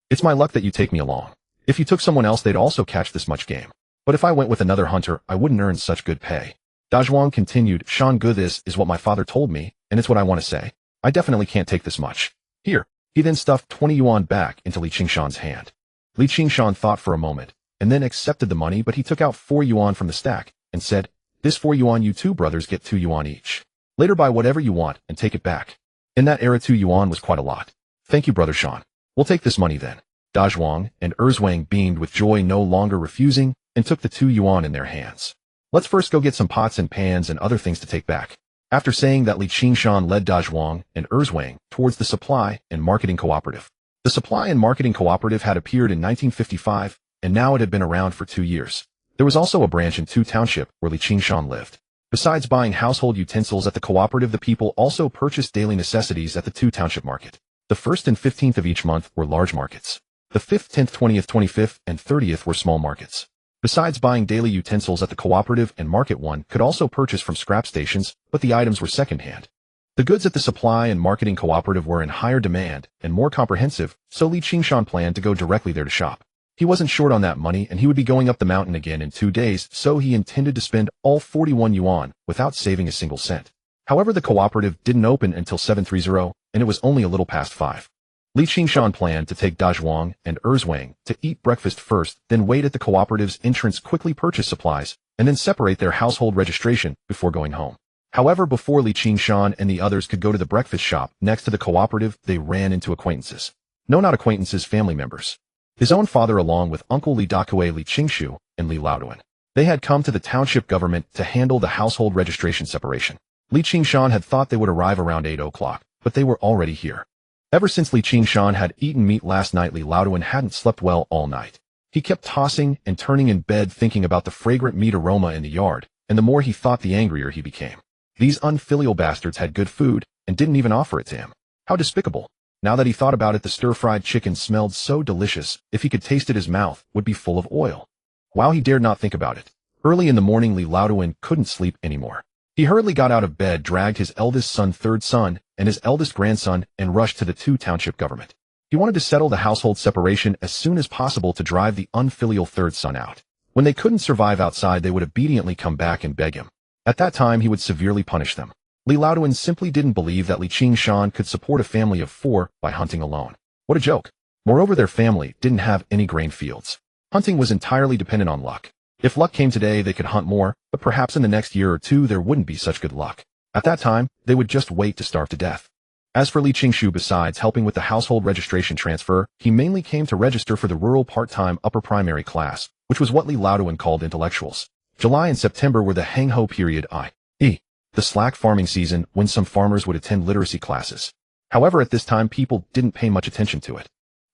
[SPEAKER 1] It's my luck that you take me along. If you took someone else, they'd also catch this much game. But if I went with another hunter, I wouldn't earn such good pay. Dazhuang continued, Shangu, this is what my father told me, and it's what I want to say. I definitely can't take this much. Here. He then stuffed 20 yuan back into Li Qingshan's hand. Li Qingshan thought for a moment, and then accepted the money, but he took out 4 yuan from the stack, and said, "This 4 yuan, you two brothers get 2 yuan each. Later buy whatever you want and take it back." In that era 2 yuan was quite a lot. "Thank you, Brother Shan. We'll take this money then." Da Zhuang and Erzwang beamed with joy, no longer refusing, and took the 2 yuan in their hands. "Let's first go get some pots and pans and other things to take back." After saying that, Li Qingshan led Da Zhuang and Erzwang towards the Supply and Marketing Cooperative. The Supply and Marketing Cooperative had appeared in 1955, and now it had been around for 2 years. There was also a branch in Tu Township where Li Qingshan lived. Besides buying household utensils at the cooperative, the people also purchased daily necessities at the Tu Township market. The 1st and 15th of each month were large markets. The 5th, 10th, 20th, 25th, and 30th were small markets. Besides buying daily utensils at the cooperative and market, one could also purchase from scrap stations, but the items were second-hand. The goods at the Supply and Marketing Cooperative were in higher demand and more comprehensive, so Li Qingshan planned to go directly there to shop. He wasn't short on that money, and he would be going up the mountain again in 2 days, so he intended to spend all 41 yuan without saving a single cent. However, the cooperative didn't open until 7:30, and it was only a little past 5. Li Qingshan planned to take Da Zhuang and Erzwang to eat breakfast first, then wait at the cooperative's entrance, quickly purchase supplies, and then separate their household registration before going home. However, before Li Qingshan and the others could go to the breakfast shop next to the cooperative, they ran into acquaintances. No, not acquaintances, family members. His own father, along with Uncle Li Dakue, Li Qingshu, and Li Laoduan. They had come to the township government to handle the household registration separation. Li Qingshan had thought they would arrive around 8 o'clock, but they were already here. Ever since Li Qingshan had eaten meat last night, Li Laoduan hadn't slept well all night. He kept tossing and turning in bed, thinking about the fragrant meat aroma in the yard, and the more he thought, the angrier he became. These unfilial bastards had good food and didn't even offer it to him. How despicable. Now that he thought about it, the stir-fried chicken smelled so delicious. If he could taste it, his mouth would be full of oil. Wow, he dared not think about it. Early in the morning, Li Laoduan couldn't sleep anymore. He hurriedly got out of bed, dragged his eldest son, third son, and his eldest grandson, and rushed to the Tu Township government. He wanted to settle the household separation as soon as possible to drive the unfilial third son out. When they couldn't survive outside, they would obediently come back and beg him. At that time, he would severely punish them. Li Laoduan simply didn't believe that Li Qingshan could support a family of 4 by hunting alone. What a joke. Moreover, their family didn't have any grain fields. Hunting was entirely dependent on luck. If luck came today, they could hunt more, but perhaps in the next year or 2 there wouldn't be such good luck. At that time, they would just wait to starve to death. As for Li Qingshu, besides helping with the household registration transfer, he mainly came to register for the rural part-time upper primary class, which was what Li Laoduan called intellectuals. July and September were the hang-ho period, i.e., the slack farming season, when some farmers would attend literacy classes. However, at this time, people didn't pay much attention to it.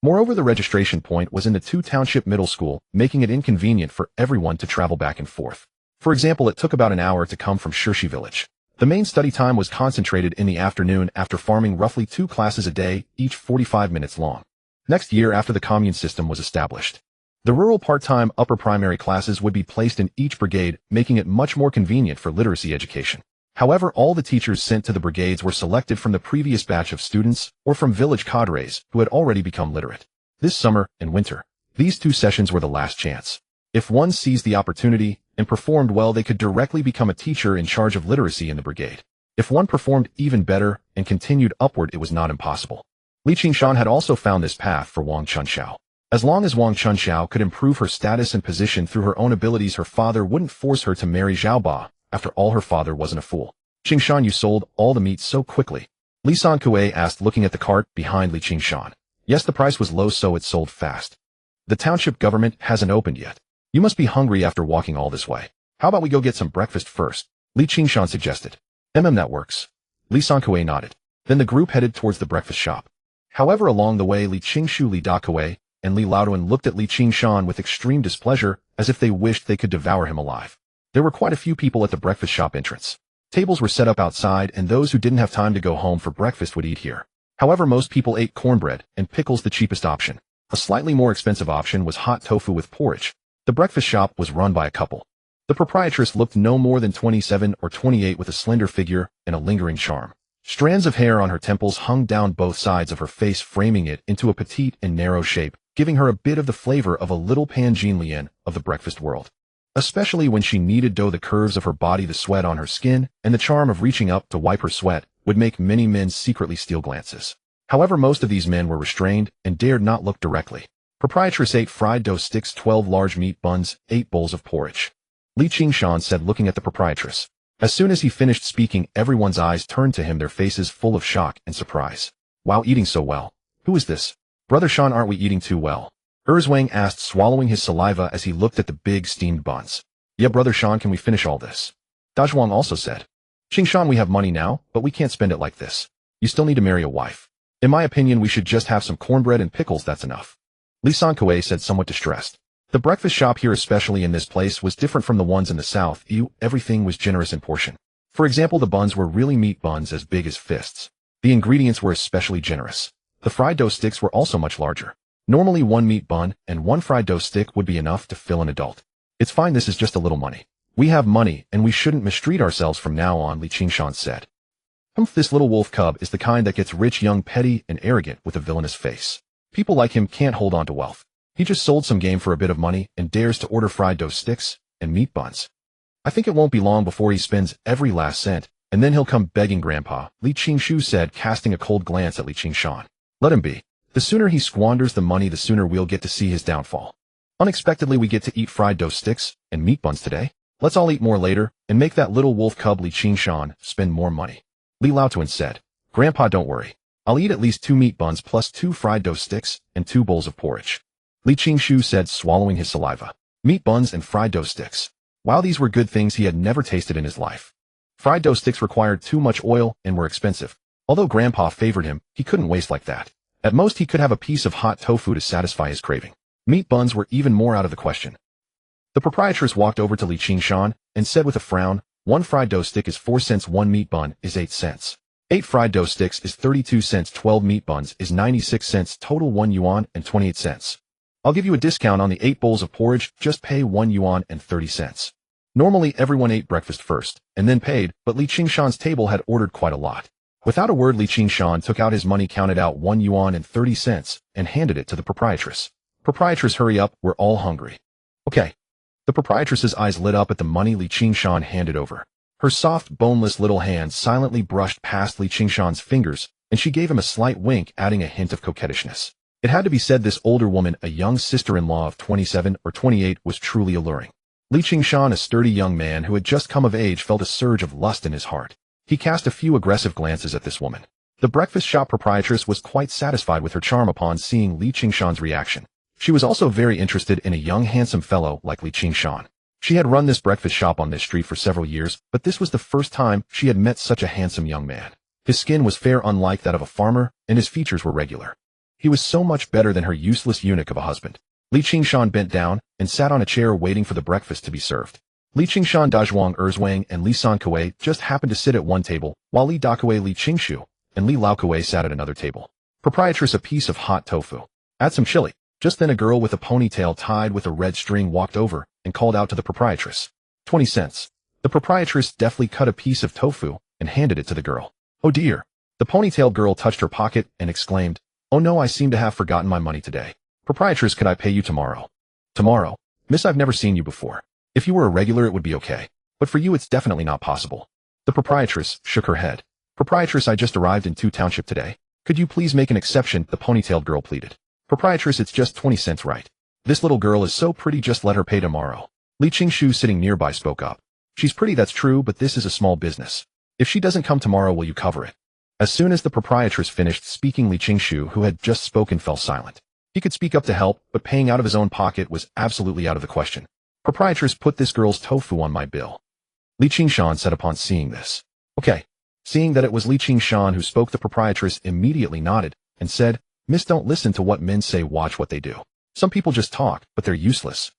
[SPEAKER 1] Moreover, the registration point was in the Tu Township Middle School, making it inconvenient for everyone to travel back and forth. For example, it took about an hour to come from Shirshi village. The main study time was concentrated in the afternoon after farming, roughly 2 classes a day, each 45 minutes long. Next year, after the commune system was established, the rural part-time upper primary classes would be placed in each brigade, making it much more convenient for literacy education. However, all the teachers sent to the brigades were selected from the previous batch of students or from village cadres who had already become literate. This summer and winter, these 2 sessions were the last chance. If one seized the opportunity and performed well, they could directly become a teacher in charge of literacy in the brigade. If one performed even better and continued upward, it was not impossible. Li Qingshan had also found this path for Wang Chunxiao. As long as Wang Chunxiao could improve her status and position through her own abilities, her father wouldn't force her to marry Zhao Ba. After all, her father wasn't a fool. "Qingshan, you sold all the meat so quickly?" Li Sankue asked, looking at the cart behind Li Qingshan. "Yes, the price was low, so it sold fast. The township government hasn't opened yet. You must be hungry after walking all this way. How about we go get some breakfast first?" Li Qingshan suggested. That works." Li Sankue nodded. Then the group headed towards the breakfast shop. However, along the way, Li Qingshu, Li Dakue, and Li Laoduan looked at Li Qingshan with extreme displeasure, as if they wished they could devour him alive. There were quite a few people at the breakfast shop entrance. Tables were set up outside, and those who didn't have time to go home for breakfast would eat here. However, most people ate cornbread and pickles, the cheapest option. A slightly more expensive option was hot tofu with porridge. The breakfast shop was run by a couple. The proprietress looked no more than 27 or 28, with a slender figure and a lingering charm. Strands of hair on her temples hung down both sides of her face, framing it into a petite and narrow shape, giving her a bit of the flavor of a little Pan Jinlian of the breakfast world. Especially when she kneaded dough, the curves of her body, the sweat on her skin, and the charm of reaching up to wipe her sweat would make many men secretly steal glances. However, most of these men were restrained and dared not look directly. Proprietress ate fried dough sticks, 12 large meat buns, 8 bowls of porridge. Qingshan said, looking at the proprietress. As soon as he finished speaking, everyone's eyes turned to him, their faces full of shock and surprise. Wow, eating so well. Who is this? Brother Shan, aren't we eating too well? Wang asked, swallowing his saliva as he looked at the big steamed buns. Yeah, Brother Shan, can we finish all this? Dazhuang also said. Qingshan, we have money now, but we can't spend it like this. You still need to marry a wife. In my opinion, we should just have some cornbread and pickles, that's enough. Kuei said, somewhat distressed. The breakfast shop here, especially in this place, was different from the ones in the south. Everything was generous in portion. For example, the buns were really meat buns as big as fists. The ingredients were especially generous. The fried dough sticks were also much larger. Normally 1 meat bun and 1 fried dough stick would be enough to fill an adult. It's fine, this is just a little money. We have money, and we shouldn't mistreat ourselves from now on, Qingshan said. This little wolf cub is the kind that gets rich young, petty, and arrogant with a villainous face. People like him can't hold on to wealth. He just sold some game for a bit of money and dares to order fried dough sticks and meat buns. I think it won't be long before he spends every last cent, and then he'll come begging, Grandpa, Qingshu said, casting a cold glance at Qingshan. Let him be. The sooner he squanders the money, the sooner we'll get to see his downfall. Unexpectedly, we get to eat fried dough sticks and meat buns today. Let's all eat more later and make that little wolf cub Qingshan spend more money. Li Laotuan said. Grandpa, don't worry. I'll eat at least 2 meat buns plus 2 fried dough sticks and 2 bowls of porridge. Qingshu said, swallowing his saliva. Meat buns and fried dough sticks. Wow, these were good things he had never tasted in his life. Fried dough sticks required too much oil and were expensive. Although Grandpa favored him, he couldn't waste like that. At most, he could have a piece of hot tofu to satisfy his craving. Meat buns were even more out of the question. The proprietress walked over to Qingshan and said with a frown, 1 fried dough stick is 4 cents, 1 meat bun is 8 cents. 8 fried dough sticks is 32 cents, 12 meat buns is 96 cents, total 1 yuan and 28 cents. I'll give you a discount on the 8 bowls of porridge, just pay 1 yuan and 30 cents. Normally everyone ate breakfast first, and then paid, but Qingshan's table had ordered quite a lot. Without a word, Qingshan took out his money, counted out 1 yuan and 30 cents, and handed it to the proprietress. Proprietress, hurry up, we're all hungry. Okay. The proprietress's eyes lit up at the money Qingshan handed over. Her soft, boneless little hand silently brushed past Qingshan's fingers, and she gave him a slight wink, adding a hint of coquettishness. It had to be said, this older woman, a young sister-in-law of 27 or 28, was truly alluring. Qingshan, a sturdy young man who had just come of age, felt a surge of lust in his heart. He cast a few aggressive glances at this woman. The breakfast shop proprietress was quite satisfied with her charm upon seeing Qingshan's reaction. She was also very interested in a young, handsome fellow like Qingshan. She had run this breakfast shop on this street for several years, but this was the first time she had met such a handsome young man. His skin was fair, unlike that of a farmer, and his features were regular. He was so much better than her useless eunuch of a husband. Qingshan bent down and sat on a chair waiting for the breakfast to be served. Qingshan, Dazhuang, Wang, and Li Kuei just happened to sit at one table, while Li Dakuei, Qingshu, and Li Laokuei sat at another table. Proprietress, a piece of hot tofu. Add some chili. Just then a girl with a ponytail tied with a red string walked over and called out to the proprietress. 20 cents. The proprietress deftly cut a piece of tofu and handed it to the girl. Oh dear. The ponytailed girl touched her pocket and exclaimed, oh no, I seem to have forgotten my money today. Proprietress, could I pay you tomorrow? Tomorrow? Miss, I've never seen you before. If you were a regular, it would be okay. But for you, it's definitely not possible. The proprietress shook her head. Proprietress, I just arrived in 2 Township today. Could you please make an exception? The ponytailed girl pleaded. Proprietress, it's just 20 cents, right? This little girl is so pretty, just let her pay tomorrow. Qingshu, sitting nearby, spoke up. She's pretty, that's true, but this is a small business. If she doesn't come tomorrow, will you cover it? As soon as the proprietress finished speaking, Qingshu, who had just spoken, fell silent. He could speak up to help, but paying out of his own pocket was absolutely out of the question. Proprietress, put this girl's tofu on my bill. Qingshan said upon seeing this. Okay. Seeing that it was Qingshan who spoke, the proprietress immediately nodded and said, Miss, don't listen to what men say, watch what they do. Some people just talk, but they're useless.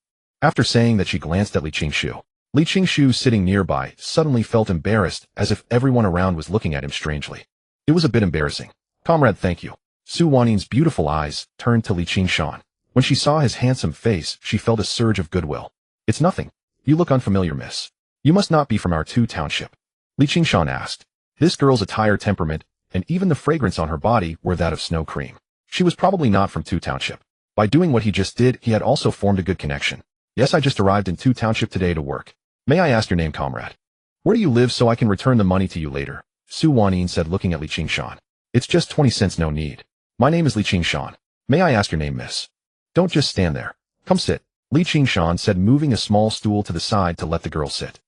[SPEAKER 1] After saying that, she glanced at Qingshu. Qingshu, sitting nearby, suddenly felt embarrassed, as if everyone around was looking at him strangely. It was a bit embarrassing. Comrade, thank you. Su Waning's beautiful eyes turned to Qingshan. When she saw his handsome face, she felt a surge of goodwill. It's nothing. You look unfamiliar, miss. You must not be from our 2 Township. Qingshan asked. This girl's attire, temperament, and even the fragrance on her body were that of snow cream. She was probably not from 2 Township. By doing what he just did, he had also formed a good connection. Yes, I just arrived in 2 Township today to work. May I ask your name, comrade? Where do you live so I can return the money to you later? Su Wanyin said looking at Li Qingshan. It's just 20 cents, no need. My name is Li Qingshan. May I ask your name, miss? Don't just stand there. Come sit. Li Qingshan said, moving a small stool to the side to let the girl sit.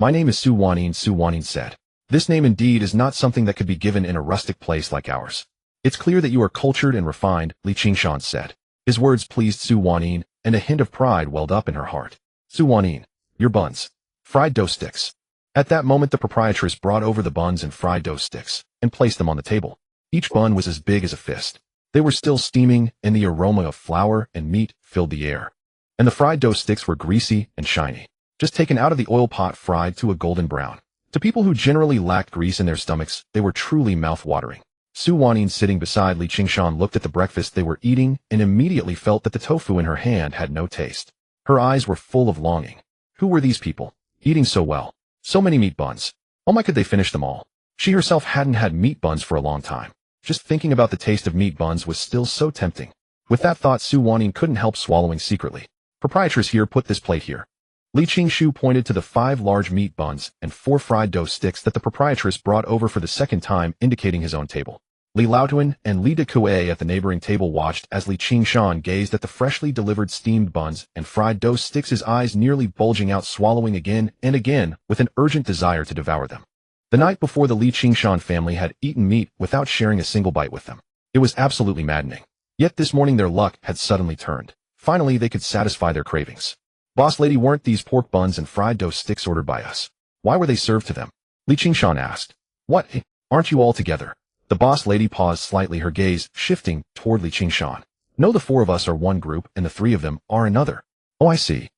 [SPEAKER 1] My name is Su Wanyin, Su Wanyin said. This name indeed is not something that could be given in a rustic place like ours. It's clear that you are cultured and refined, Li Qingshan said. His words pleased Su Wanyin, and a hint of pride welled up in her heart. Su Wanyin, your buns. Fried dough sticks. At that moment the proprietress brought over the buns and fried dough sticks, and placed them on the table. Each bun was as big as a fist. They were still steaming, and the aroma of flour and meat filled the air. And the fried dough sticks were greasy and shiny, just taken out of the oil pot, fried to a golden brown. To people who generally lacked grease in their stomachs, they were truly mouth-watering. Su Wanyin, sitting beside Li Qingshan, looked at the breakfast they were eating and immediately felt that the tofu in her hand had no taste. Her eyes were full of longing. Who were these people, eating so well? So many meat buns. Oh my, could they finish them all? She herself hadn't had meat buns for a long time. Just thinking about the taste of meat buns was still so tempting. With that thought, Su Wanyin couldn't help swallowing secretly. Proprietress, here, put this plate here. Li Qingshu pointed to the 5 large meat buns and 4 fried dough sticks that the proprietress brought over for the second time, indicating his own table. Li Laotuan and Li Dekue at the neighboring table watched as Li Qingshan gazed at the freshly delivered steamed buns and fried dough sticks, his eyes nearly bulging out, swallowing again and again with an urgent desire to devour them. The night before, the Li Qingshan family had eaten meat without sharing a single bite with them. It was absolutely maddening. Yet this morning their luck had suddenly turned. Finally they could satisfy their cravings. Boss lady, weren't these pork buns and fried dough sticks ordered by us? Why were they served to them? Li Qingshan asked. What? Aren't you all together? The boss lady paused slightly, her gaze shifting toward Li Qingshan. No, the 4 of us are one group and the 3 of them are another. Oh, I see.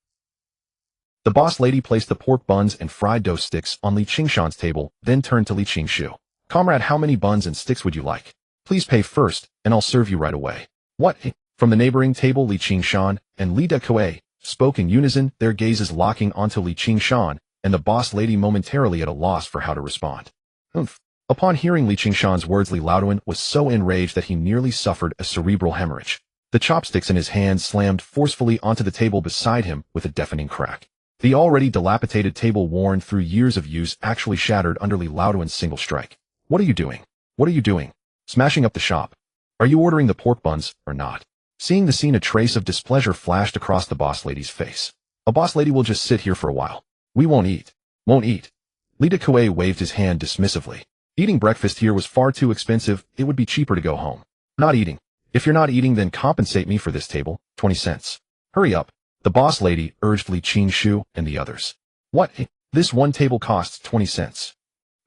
[SPEAKER 1] The boss lady placed the pork buns and fried dough sticks on Li Qingshan's table, then turned to Li Qingshu. Comrade, how many buns and sticks would you like? Please pay first, and I'll serve you right away. What? From the neighboring table, Li Qingshan and Li Dekue spoke in unison, their gazes locking onto Li Qingshan, and the boss lady momentarily at a loss for how to respond. Oomph. Upon hearing Li Qingshan's words, Li Laotuan was so enraged that he nearly suffered a cerebral hemorrhage. The chopsticks in his hand slammed forcefully onto the table beside him with a deafening crack. The already dilapidated table, worn through years of use, actually shattered under Li Laotuan's single strike. What are you doing? What are you doing? Smashing up the shop. Are you ordering the pork buns, or not? Seeing the scene, a trace of displeasure flashed across the boss lady's face. A boss lady will just sit here for a while. We won't eat. Won't eat. Li Dekue waved his hand dismissively. Eating breakfast here was far too expensive, it would be cheaper to go home. Not eating. If you're not eating, then compensate me for this table, 20 cents. Hurry up. The boss lady urged Li Qingshu and the others. What? This one table costs 20 cents.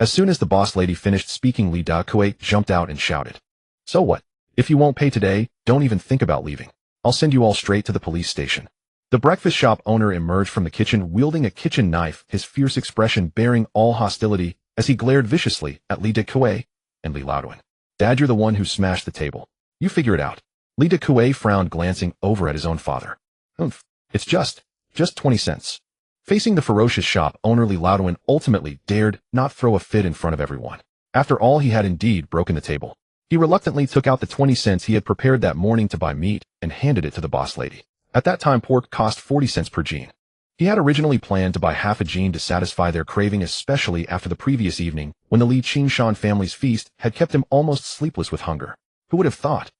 [SPEAKER 1] As soon as the boss lady finished speaking, Li Dekue jumped out and shouted. So what? If you won't pay today, don't even think about leaving. I'll send you all straight to the police station. The breakfast shop owner emerged from the kitchen wielding a kitchen knife, his fierce expression bearing all hostility as he glared viciously at Li Dekue and Li Laotuan. Dad, you're the one who smashed the table. You figure it out. Li Dekue frowned, glancing over at his own father. Oomph. It's just 20 cents. Facing the ferocious shop owner, Li Laotuan ultimately dared not throw a fit in front of everyone. After all, he had indeed broken the table. He reluctantly took out the 20 cents he had prepared that morning to buy meat and handed it to the boss lady. At that time, pork cost 40 cents per jean. He had originally planned to buy half a jean to satisfy their craving, especially after the previous evening when the Li Qingshan family's feast had kept him almost sleepless with hunger. Who would have thought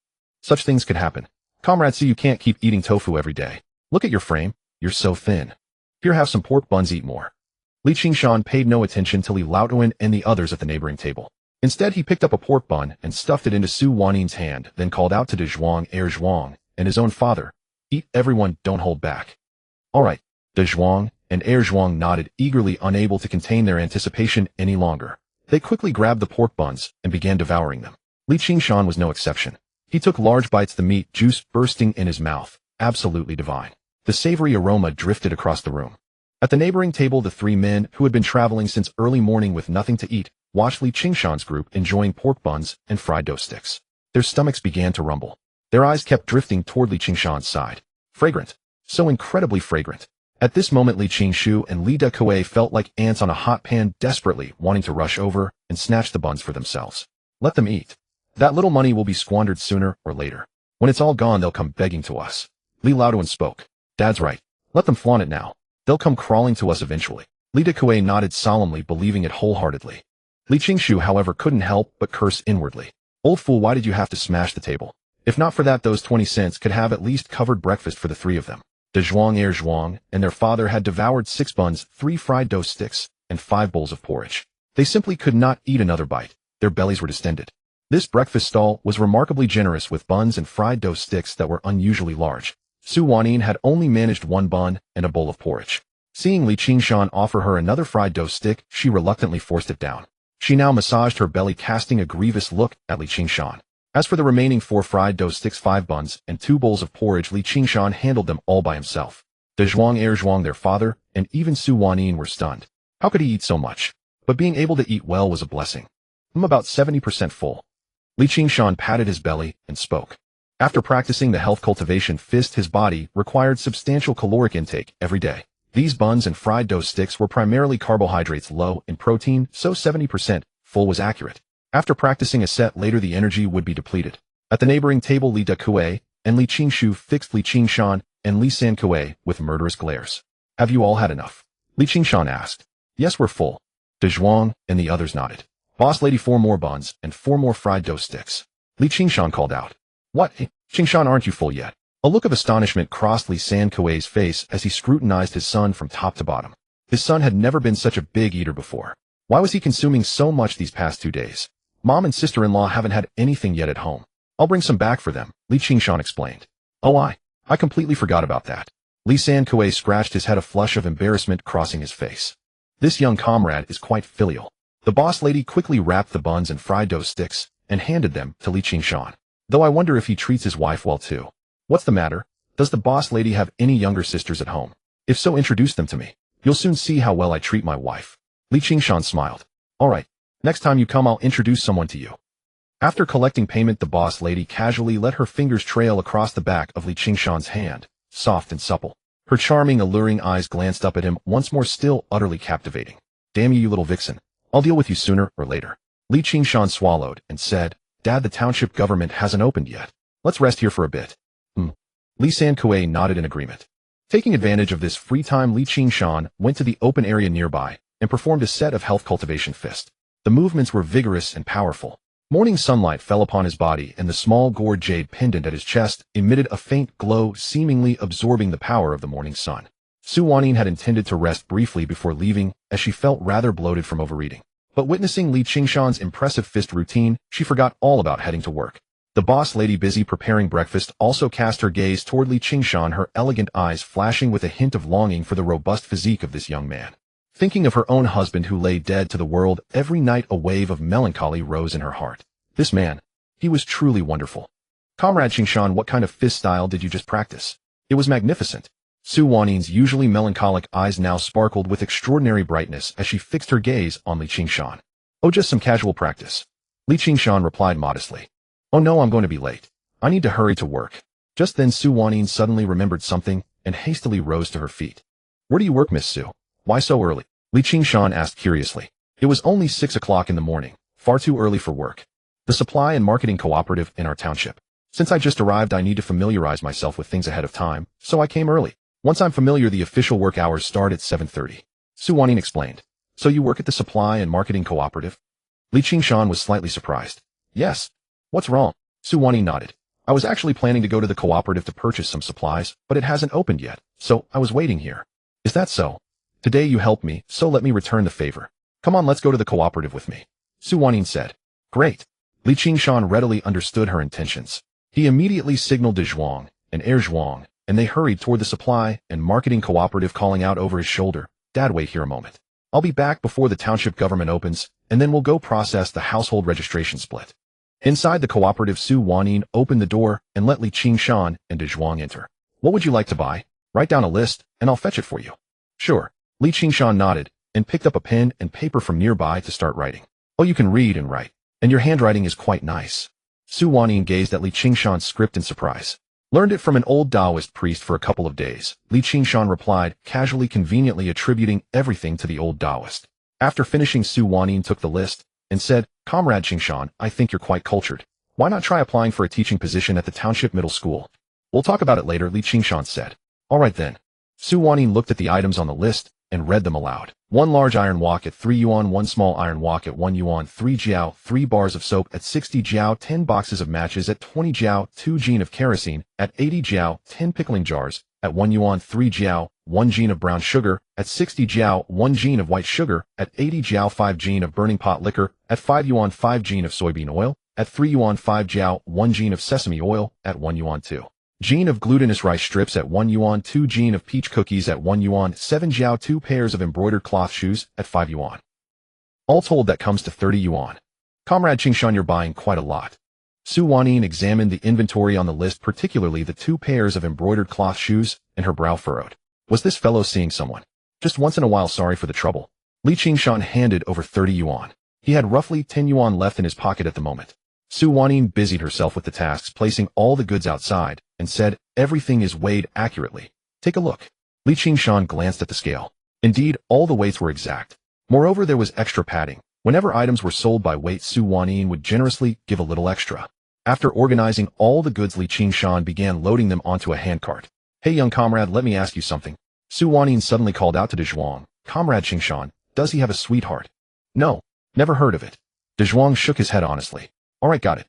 [SPEAKER 1] such things could happen? Comrade, see, you can't keep eating tofu every day. Look at your frame. You're so thin. Here, have some pork buns, eat more. Li Qingshan paid no attention to Li Laotuan and the others at the neighboring table. Instead, he picked up a pork bun and stuffed it into Su Wanyin's hand, then called out to De Zhuang, Zhuang, and his own father. Eat, everyone, don't hold back. All right. De Zhuang and Zhuang nodded eagerly, unable to contain their anticipation any longer. They quickly grabbed the pork buns and began devouring them. Li Qingshan was no exception. He took large bites, the meat juice bursting in his mouth. Absolutely divine. The savory aroma drifted across the room. At the neighboring table, the 3 men, who had been traveling since early morning with nothing to eat, watched Li Qingshan's group enjoying pork buns and fried dough sticks. Their stomachs began to rumble. Their eyes kept drifting toward Li Qingshan's side. Fragrant. So incredibly fragrant. At this moment, Li Qingshu and Li Dekue felt like ants on a hot pan, desperately wanting to rush over and snatch the buns for themselves. Let them eat. That little money will be squandered sooner or later. When it's all gone, they'll come begging to us. Li Laotuan spoke. Dad's right. Let them flaunt it now. They'll come crawling to us eventually. Li Dekue nodded solemnly, believing it wholeheartedly. Li Qingshu, however, couldn't help but curse inwardly. Old fool, why did you have to smash the table? If not for that, those 20 cents could have at least covered breakfast for the three of them. De Zhuang, Zhuang, and their father had devoured 6 buns, 3 fried dough sticks, and 5 bowls of porridge. They simply could not eat another bite. Their bellies were distended. This breakfast stall was remarkably generous with buns and fried dough sticks that were unusually large. Su Wanyin had only managed 1 bun and a bowl of porridge. Seeing Li Qingshan offer her another fried dough stick, she reluctantly forced it down. She now massaged her belly, casting a grievous look at Li Qingshan. As for the remaining 4 fried dough sticks, 5 buns, and 2 bowls of porridge, Li Qingshan handled them all by himself. De Zhuang, their father, and even Su Wanyin were stunned. How could he eat so much? But being able to eat well was a blessing. I'm about 70% full. Li Qingshan patted his belly and spoke. After practicing the health cultivation fist, his body required substantial caloric intake every day. These buns and fried dough sticks were primarily carbohydrates low in protein, so 70% full was accurate. After practicing a set later, the energy would be depleted. At the neighboring table, Li Dekue and Li Qingshu fixed Li Qingshan and Li Sankue with murderous glares. Have you all had enough? Li Qingshan asked. Yes, we're full. De Zhuang and the others nodded. Boss lady, 4 more buns and 4 more fried dough sticks. Li Qingshan called out. What? Qingshan, aren't you full yet? A look of astonishment crossed Li Sankue's face as he scrutinized his son from top to bottom. His son had never been such a big eater before. Why was he consuming so much these past 2 days? Mom and sister-in-law haven't had anything yet at home. I'll bring some back for them, Li Qingshan explained. Oh, I completely forgot about that. Li Sankue scratched his head, a flush of embarrassment crossing his face. This young comrade is quite filial. The boss lady quickly wrapped the buns and fried dough sticks and handed them to Li Qingshan. Though I wonder if he treats his wife well too. What's the matter? Does the boss lady have any younger sisters at home? If so, introduce them to me. You'll soon see how well I treat my wife. Li Qingshan smiled. All right. Next time you come, I'll introduce someone to you. After collecting payment, the boss lady casually let her fingers trail across the back of Li Qingshan's hand, soft and supple. Her charming, alluring eyes glanced up at him once more, still utterly captivating. Damn you, you little vixen. I'll deal with you sooner or later. Li Qingshan swallowed and said, Dad, the township government hasn't opened yet. Let's rest here for a bit. Li Sankue nodded in agreement. Taking advantage of this free time, Li Qingshan went to the open area nearby and performed a set of health cultivation fist. The movements were vigorous and powerful. Morning sunlight fell upon his body, and the small gourd jade pendant at his chest emitted a faint glow, seemingly absorbing the power of the morning sun. Su Wanyin had intended to rest briefly before leaving, as she felt rather bloated from overeating. But witnessing Li Qingshan's impressive fist routine, she forgot all about heading to work. The boss lady, busy preparing breakfast, also cast her gaze toward Li Qingshan, her elegant eyes flashing with a hint of longing for the robust physique of this young man. Thinking of her own husband who lay dead to the world, every night a wave of melancholy rose in her heart. This man, he was truly wonderful. Comrade Qingshan, what kind of fist style did you just practice? It was magnificent. Su Wanyin's usually melancholic eyes now sparkled with extraordinary brightness as she fixed her gaze on Li Qingshan. Oh, just some casual practice. Li Qingshan replied modestly. Oh no, I'm going to be late. I need to hurry to work. Just then Su Wanyin suddenly remembered something and hastily rose to her feet. Where do you work, Miss Su? Why so early? Li Qingshan asked curiously. It was only 6 o'clock in the morning, far too early for work. The supply and marketing cooperative in our township. Since I just arrived, I need to familiarize myself with things ahead of time, so I came early. Once I'm familiar, the official work hours start at 7:30. Su Wanyin explained. So you work at the supply and marketing cooperative? Li Qingshan was slightly surprised. Yes. What's wrong? Su Wanyin nodded. I was actually planning to go to the cooperative to purchase some supplies, but it hasn't opened yet, so I was waiting here. Is that so? Today you helped me, so let me return the favor. Come on, let's go to the cooperative with me. Su Wanyin said. Great. Li Qingshan readily understood her intentions. He immediately signaled De Zhuang and Zhuang, and they hurried toward the supply and marketing cooperative, calling out over his shoulder, Dad, wait here a moment. I'll be back before the township government opens, and then we'll go process the household registration split. Inside the cooperative, Su Wanyin opened the door and let Li Qingshan and De Zhuang enter. What would you like to buy? Write down a list, and I'll fetch it for you. Sure. Li Qingshan nodded and picked up a pen and paper from nearby to start writing. Oh, you can read and write, and your handwriting is quite nice. Su Wanyin gazed at Li Qingshan's script in surprise. Learned it from an old Taoist priest for a couple of days, Li Qingshan replied, casually, conveniently attributing everything to the old Taoist. After finishing, Su Wanyin took the list and said, Comrade Qingshan, I think you're quite cultured. Why not try applying for a teaching position at the township middle school? We'll talk about it later, Li Qingshan said. All right then. Su Wanyin looked at the items on the list and read them aloud. 1 large iron wok at 3 yuan, 1 small iron wok at 1 yuan, 3 jiao, 3 bars of soap at 60 jiao, 10 boxes of matches at 20 jiao, 2 jin of kerosene at 80 jiao, 10 pickling jars at 1 yuan, 3 jiao, 1 jin of brown sugar at 60 jiao, 1 jin of white sugar at 80 jiao, 5 jin of burning pot liquor at 5 yuan, 5 jin of soybean oil at 3 yuan, 5 jiao, 1 jin of sesame oil at 1 yuan, 2 jin of glutinous rice strips at 1 yuan, 2 jin of peach cookies at 1 yuan, 7 jiao, 2 pairs of embroidered cloth shoes at 5 yuan. All told, that comes to 30 yuan. Comrade Qingshan, you're buying quite a lot. Su Wanyin examined the inventory on the list, particularly the 2 pairs of embroidered cloth shoes, and her brow furrowed. Was this fellow seeing someone? Just once in a while, sorry for the trouble. Li Qingshan handed over 30 yuan. He had roughly 10 yuan left in his pocket at the moment. Su Wanyin busied herself with the tasks, placing all the goods outside, and said, everything is weighed accurately. Take a look. Li Qingshan glanced at the scale. Indeed, all the weights were exact. Moreover, there was extra padding. Whenever items were sold by weight, Su Wanyin would generously give a little extra. After organizing all the goods, Li Qingshan began loading them onto a handcart. Hey young comrade, let me ask you something. Su Wanyin suddenly called out to De Zhuang. Comrade Qingshan, does he have a sweetheart? No, never heard of it. De Zhuang shook his head honestly. Alright, got it.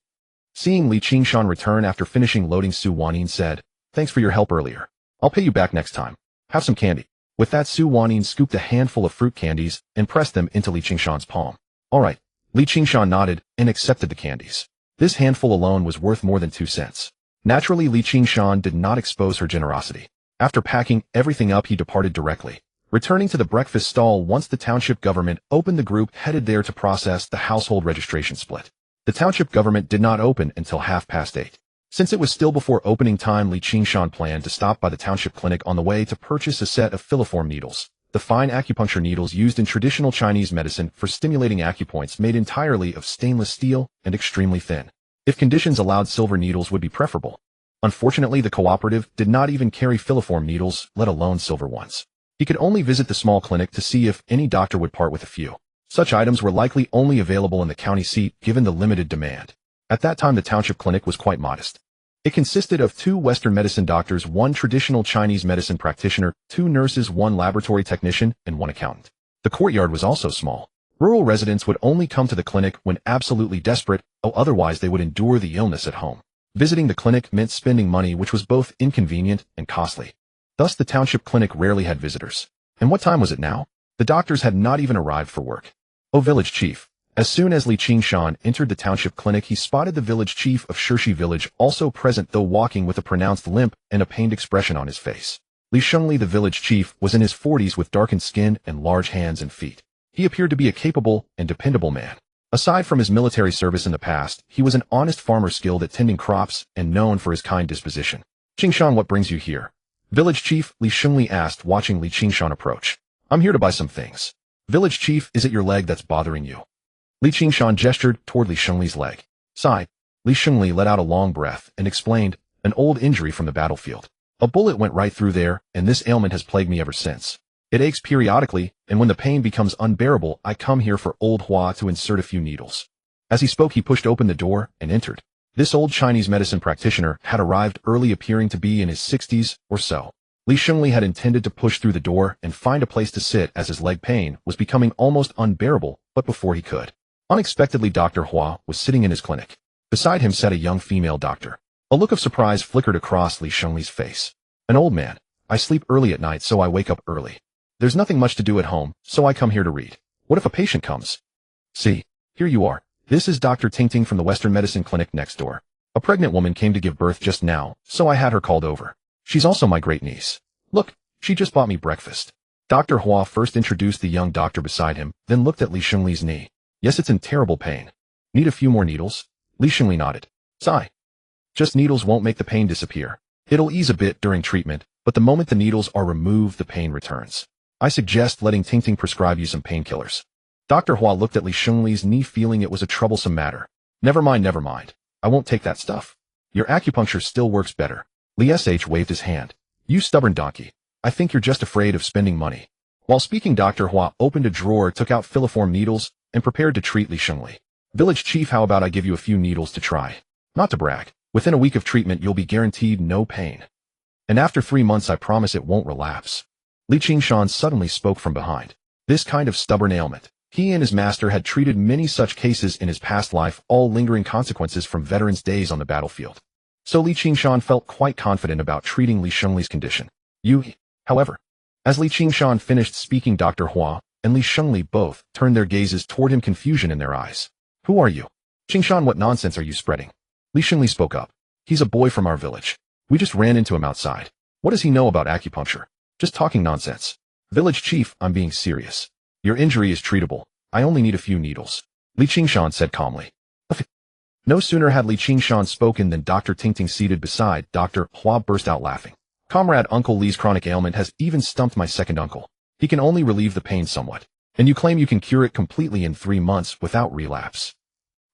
[SPEAKER 1] Seeing Li Qingshan return after finishing loading, Su Wanyin said, thanks for your help earlier. I'll pay you back next time. Have some candy. With that, Su Wanyin scooped a handful of fruit candies and pressed them into Li Qingshan's palm. Alright. Li Qingshan nodded and accepted the candies. This handful alone was worth more than 2 cents. Naturally, Li Qingshan did not expose her generosity. After packing everything up, he departed directly. Returning to the breakfast stall once the township government opened, the group headed there to process the household registration split. The township government did not open until 8:30. Since it was still before opening time, Li Qingshan planned to stop by the township clinic on the way to purchase a set of filiform needles, the fine acupuncture needles used in traditional Chinese medicine for stimulating acupoints, made entirely of stainless steel and extremely thin. If conditions allowed, silver needles would be preferable. Unfortunately, the cooperative did not even carry filiform needles, let alone silver ones. He could only visit the small clinic to see if any doctor would part with a few. Such items were likely only available in the county seat given the limited demand. At that time, the township clinic was quite modest. It consisted of 2 Western medicine doctors, 1 traditional Chinese medicine practitioner, 2 nurses, 1 laboratory technician, and 1 accountant. The courtyard was also small. Rural residents would only come to the clinic when absolutely desperate, or otherwise they would endure the illness at home. Visiting the clinic meant spending money, which was both inconvenient and costly. Thus, the township clinic rarely had visitors. And what time was it now? The doctors had not even arrived for work. Oh, village chief. As soon as Li Qingshan entered the township clinic, he spotted the village chief of Shirshi village also present, though walking with a pronounced limp and a pained expression on his face. Li Shengli, the village chief, was in his 40s with darkened skin and large hands and feet. He appeared to be a capable and dependable man. Aside from his military service in the past, he was an honest farmer skilled at tending crops and known for his kind disposition. Qingshan, what brings you here? Village chief, Li Shengli asked, watching Li Qingshan approach. I'm here to buy some things. Village chief, is it your leg that's bothering you? Li Qingshan gestured toward Li Shengli's leg. Sighed. Li Shengli let out a long breath and explained, an old injury from the battlefield. A bullet went right through there, and this ailment has plagued me ever since. It aches periodically, and when the pain becomes unbearable, I come here for old Hua to insert a few needles. As he spoke, he pushed open the door and entered. This old Chinese medicine practitioner had arrived early, appearing to be in his 60s or so. Li Shengli had intended to push through the door and find a place to sit as his leg pain was becoming almost unbearable, but before he could. Unexpectedly, Dr. Hua was sitting in his clinic. Beside him sat a young female doctor. A look of surprise flickered across Li Shengli's face. An old man. I sleep early at night, so I wake up early. There's nothing much to do at home, so I come here to read. What if a patient comes? See, here you are. This is Dr. Tingting from the Western Medicine Clinic next door. A pregnant woman came to give birth just now, so I had her called over. She's also my great niece. Look, she just bought me breakfast. Dr. Hua first introduced the young doctor beside him, then looked at Li Shengli's knee. Yes, it's in terrible pain. Need a few more needles? Li Shengli nodded. Sigh. Just needles won't make the pain disappear. It'll ease a bit during treatment, but the moment the needles are removed, the pain returns. I suggest letting Tingting prescribe you some painkillers. Dr. Hua looked at Li Shengli's knee, feeling it was a troublesome matter. Never mind. I won't take that stuff. Your acupuncture still works better. Li Sh waved his hand. You stubborn donkey. I think you're just afraid of spending money. While speaking, Dr. Hua opened a drawer, took out filiform needles, and prepared to treat Li Shengli. Village chief, how about I give you a few needles to try? Not to brag. Within a week of treatment, you'll be guaranteed no pain. And after 3 months, I promise it won't relapse. Li Qingshan suddenly spoke from behind. This kind of stubborn ailment. He and his master had treated many such cases in his past life, all lingering consequences from veterans' days on the battlefield. So Li Qingshan felt quite confident about treating Li Shengli's condition. However, as Li Qingshan finished speaking, Dr. Hua and Li Shengli both turned their gazes toward him, confusion in their eyes. Who are you? Qingshan, what nonsense are you spreading? Li Shengli spoke up. He's a boy from our village. We just ran into him outside. What does he know about acupuncture? Just talking nonsense. Village chief, I'm being serious. Your injury is treatable. I only need a few needles. Li Qingshan said calmly. No sooner had Li Qingshan spoken than Dr. Tingting, seated beside Dr. Hua, burst out laughing. Comrade, Uncle Li's chronic ailment has even stumped my second uncle. He can only relieve the pain somewhat. And you claim you can cure it completely in 3 months without relapse.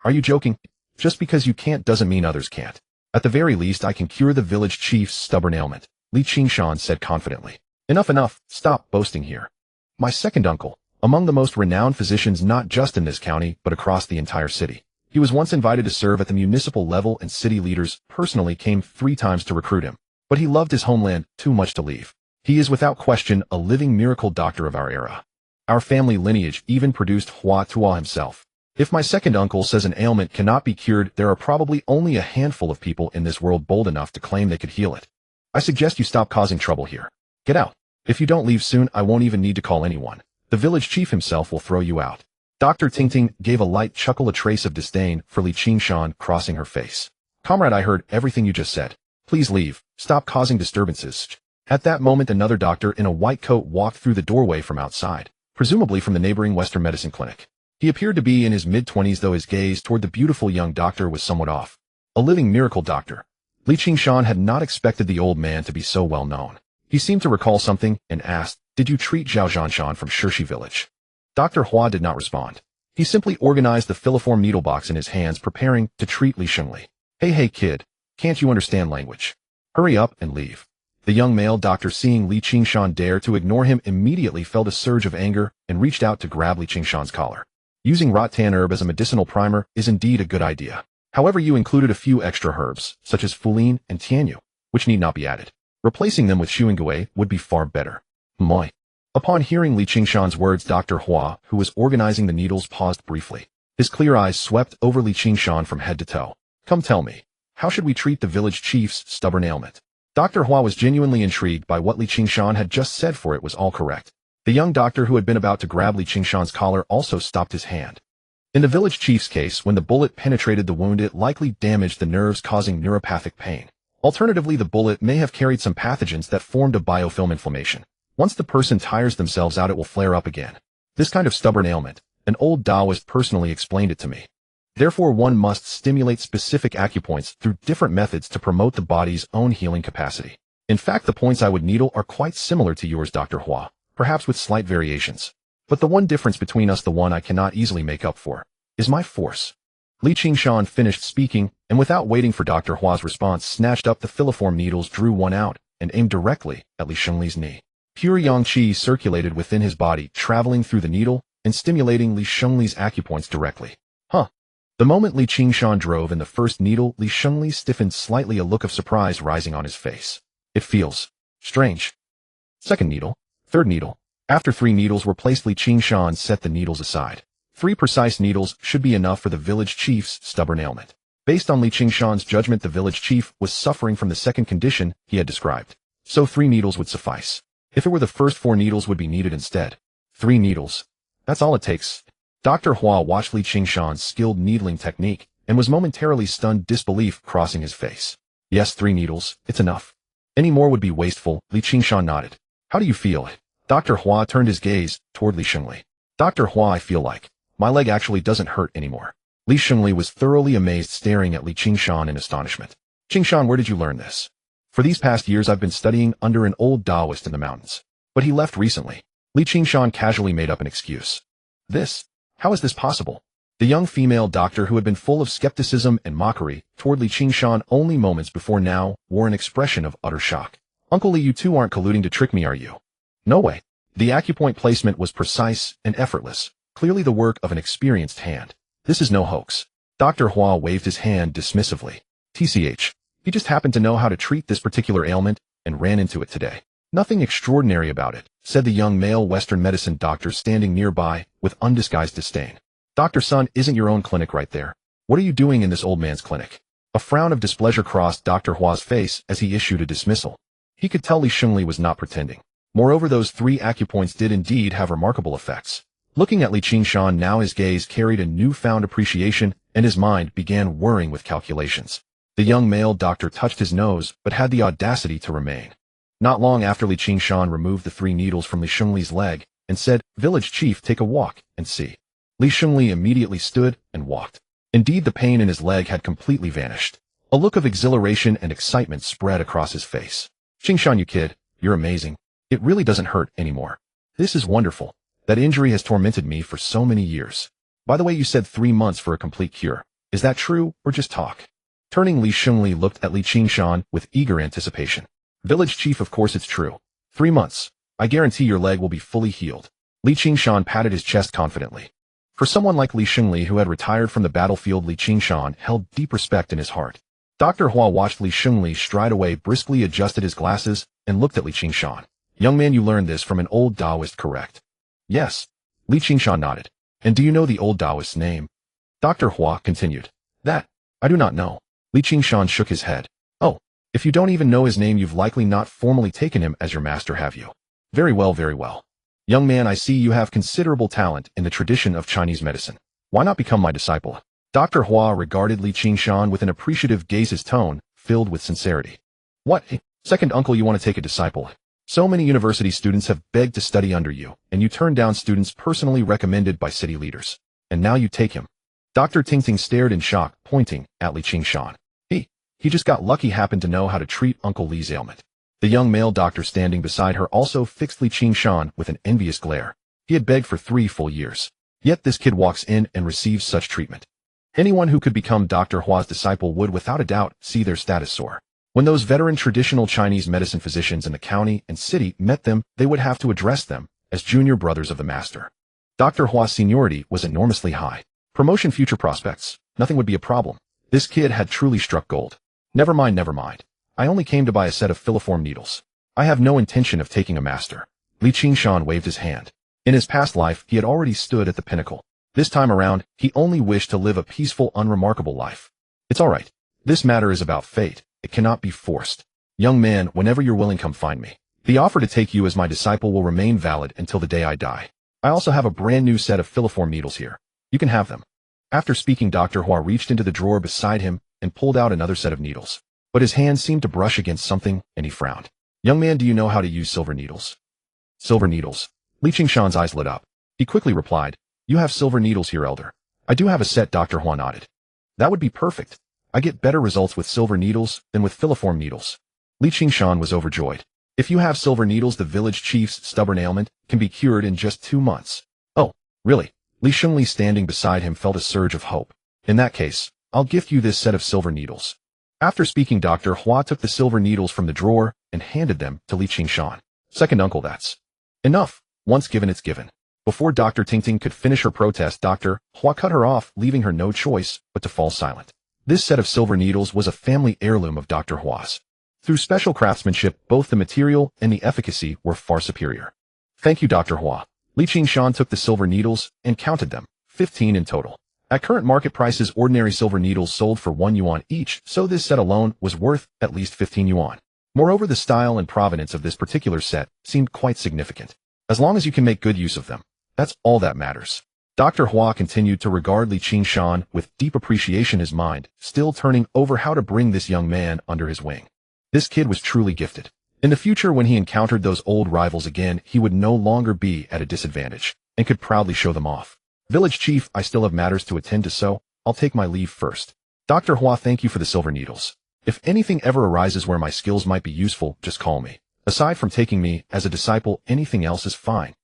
[SPEAKER 1] Are you joking? Just because you can't doesn't mean others can't. At the very least, I can cure the village chief's stubborn ailment, Li Qingshan said confidently. Enough, stop boasting here. My second uncle, among the most renowned physicians not just in this county but across the entire city. He was once invited to serve at the municipal level and city leaders personally came 3 times to recruit him. But he loved his homeland too much to leave. He is without question a living miracle doctor of our era. Our family lineage even produced Hua Tuo himself. If my second uncle says an ailment cannot be cured, there are probably only a handful of people in this world bold enough to claim they could heal it. I suggest you stop causing trouble here. Get out. If you don't leave soon, I won't even need to call anyone. The village chief himself will throw you out. Dr. Tingting gave a light chuckle, a trace of disdain for Li Qingshan crossing her face. Comrade, I heard everything you just said. Please leave. Stop causing disturbances. At that moment, another doctor in a white coat walked through the doorway from outside, presumably from the neighboring Western medicine clinic. He appeared to be in his mid-20s, though his gaze toward the beautiful young doctor was somewhat off. A living miracle doctor. Li Qingshan had not expected the old man to be so well known. He seemed to recall something and asked, Did you treat Zhao Zhanshan from Shirshi village? Dr. Hua did not respond. He simply organized the filiform needlebox in his hands, preparing to treat Li Shengli. Hey kid, can't you understand language? Hurry up and leave. The young male doctor, seeing Li Qingshan dare to ignore him, immediately felt a surge of anger and reached out to grab Li Qingshan's collar. Using rattan herb as a medicinal primer is indeed a good idea. However, you included a few extra herbs, such as fulin and tianyu, which need not be added. Replacing them with shuingui would be far better. Moi. Upon hearing Li Qingshan's words, Dr. Hua, who was organizing the needles, paused briefly. His clear eyes swept over Li Qingshan from head to toe. Come tell me, how should we treat the village chief's stubborn ailment? Dr. Hua was genuinely intrigued by what Li Qingshan had just said, for it was all correct. The young doctor who had been about to grab Li Qingshan's collar also stopped his hand. In the village chief's case, when the bullet penetrated the wound, it likely damaged the nerves, causing neuropathic pain. Alternatively, the bullet may have carried some pathogens that formed a biofilm inflammation. Once the person tires themselves out, it will flare up again. This kind of stubborn ailment, an old Taoist personally explained it to me. Therefore, one must stimulate specific acupoints through different methods to promote the body's own healing capacity. In fact, the points I would needle are quite similar to yours, Dr. Hua, perhaps with slight variations. But the one difference between us, the one I cannot easily make up for, is my force. Li Qingshan finished speaking, and without waiting for Dr. Hua's response, snatched up the filiform needles, drew one out, and aimed directly at Li Shengli's knee. Pure yang qi circulated within his body, traveling through the needle and stimulating Li Shengli's acupoints directly. The moment Li Qingshan drove in the first needle, Li Shengli stiffened slightly, a look of surprise rising on his face. It feels strange. Second needle, third needle. After 3 needles were placed, Li Qingshan set the needles aside. 3 precise needles should be enough for the village chief's stubborn ailment. Based on Li Qingshan's judgment, the village chief was suffering from the second condition he had described. So 3 needles would suffice. If it were the first, 4 needles would be needed instead. 3 needles. That's all it takes. Dr. Hua watched Li Qingshan's skilled needling technique and was momentarily stunned, disbelief crossing his face. Yes, 3 needles, it's enough. Any more would be wasteful. Li Qingshan nodded. How do you feel? Dr. Hua turned his gaze toward Li Shengli. Dr. Hua, I feel like my leg actually doesn't hurt anymore. Li Shengli was thoroughly amazed, staring at Li Qingshan in astonishment. Qingshan, where did you learn this? For these past years, I've been studying under an old Taoist in the mountains. But he left recently. Li Qingshan casually made up an excuse. How is this possible? The young female doctor, who had been full of skepticism and mockery toward Li Qingshan only moments before now, wore an expression of utter shock. Uncle Li, you two aren't colluding to trick me, are you? No way. The acupoint placement was precise and effortless, clearly the work of an experienced hand. This is no hoax. Dr. Hua waved his hand dismissively. TCH. He just happened to know how to treat this particular ailment and ran into it today. Nothing extraordinary about it, said the young male Western medicine doctor standing nearby, with undisguised disdain. Dr. Sun, isn't your own clinic right there? What are you doing in this old man's clinic? A frown of displeasure crossed Dr. Hua's face as he issued a dismissal. He could tell Li Shengli was not pretending. Moreover, those 3 acupoints did indeed have remarkable effects. Looking at Li Qingshan now, his gaze carried a newfound appreciation, and his mind began whirring with calculations. The young male doctor touched his nose, but had the audacity to remain. Not long after, Li Qingshan removed the 3 needles from Li Shengli's leg, and said, "Village chief, take a walk, and see." Li Shengli immediately stood and walked. Indeed, the pain in his leg had completely vanished. A look of exhilaration and excitement spread across his face. "Qingshan, you kid, you're amazing. It really doesn't hurt anymore. This is wonderful. That injury has tormented me for so many years. By the way, you said 3 months for a complete cure. Is that true, or just talk?" Turning, Li Shengli looked at Li Qingshan with eager anticipation. "Village chief, of course it's true. 3 months. I guarantee your leg will be fully healed." Li Qingshan patted his chest confidently. For someone like Li Shengli, who had retired from the battlefield, Li Qingshan held deep respect in his heart. Dr. Hua watched Li Shengli stride away, briskly adjusted his glasses, and looked at Li Qingshan. "Young man, you learned this from an old Taoist, correct?" "Yes." Li Qingshan nodded. "And do you know the old Taoist's name?" Dr. Hua continued. "That, I do not know." Li Qingshan shook his head. "Oh, if you don't even know his name, you've likely not formally taken him as your master, have you?" Very well, very well. Young man, I see you have considerable talent in the tradition of Chinese medicine. Why not become my disciple?" Dr. Hua regarded Li Qingshan with an appreciative gaze, his tone filled with sincerity. "What, second uncle, you want to take a disciple? So many university students have begged to study under you, and you turn down students personally recommended by city leaders. And now you take him." Dr. Tingting stared in shock, pointing at Li Qingshan. He just got lucky, happened to know how to treat Uncle Li's ailment. The young male doctor standing beside her also fixed Li Qingshan with an envious glare. He had begged for 3 full years. Yet this kid walks in and receives such treatment. Anyone who could become Dr. Hua's disciple would without a doubt see their status soar. When those veteran traditional Chinese medicine physicians in the county and city met them, they would have to address them as junior brothers of the master. Dr. Hua's seniority was enormously high. Promotion, future prospects, nothing would be a problem. This kid had truly struck gold. Never mind, never mind. I only came to buy a set of filiform needles. I have no intention of taking a master. Li Qingshan waved his hand. In his past life, he had already stood at the pinnacle. This time around, he only wished to live a peaceful, unremarkable life. It's all right. This matter is about fate. It cannot be forced. Young man, whenever you're willing, come find me. The offer to take you as my disciple will remain valid until the day I die. I also have a brand new set of filiform needles here. You can have them. After speaking, Dr. Hua reached into the drawer beside him and pulled out another set of needles. But his hand seemed to brush against something, and he frowned. "Young man, do you know how to use silver needles?" "Silver needles?" Li Qingshan's eyes lit up. He quickly replied, "You have silver needles here, elder." "I do have a set," Dr. Hua nodded. "That would be perfect. I get better results with silver needles than with filiform needles." Li Qingshan was overjoyed. If you have silver needles, the village chief's stubborn ailment can be cured in just 2 months. "Oh, really?" Li Shengli, standing beside him, felt a surge of hope. "In that case, I'll gift you this set of silver needles." After speaking, Dr. Hua took the silver needles from the drawer and handed them to Li Qingshan. "Second uncle, that's enough. Once given, it's given." Before Dr. Tingting could finish her protest, Dr. Hua cut her off, leaving her no choice but to fall silent. This set of silver needles was a family heirloom of Dr. Hua's. Through special craftsmanship, both the material and the efficacy were far superior. "Thank you, Dr. Hua." Li Qingshan took the silver needles and counted them, 15 in total. At current market prices, ordinary silver needles sold for 1 yuan each, so this set alone was worth at least 15 yuan. Moreover, the style and provenance of this particular set seemed quite significant. As long as you can make good use of them, that's all that matters. Dr. Hua continued to regard Li Qingshan with deep appreciation, his mind still turning over how to bring this young man under his wing. This kid was truly gifted. In the future, when he encountered those old rivals again, he would no longer be at a disadvantage and could proudly show them off. "Village chief, I still have matters to attend to, so I'll take my leave first." "Dr. Hua, thank you for the silver needles. If anything ever arises where my skills might be useful, just call me. Aside from taking me as a disciple, anything else is fine."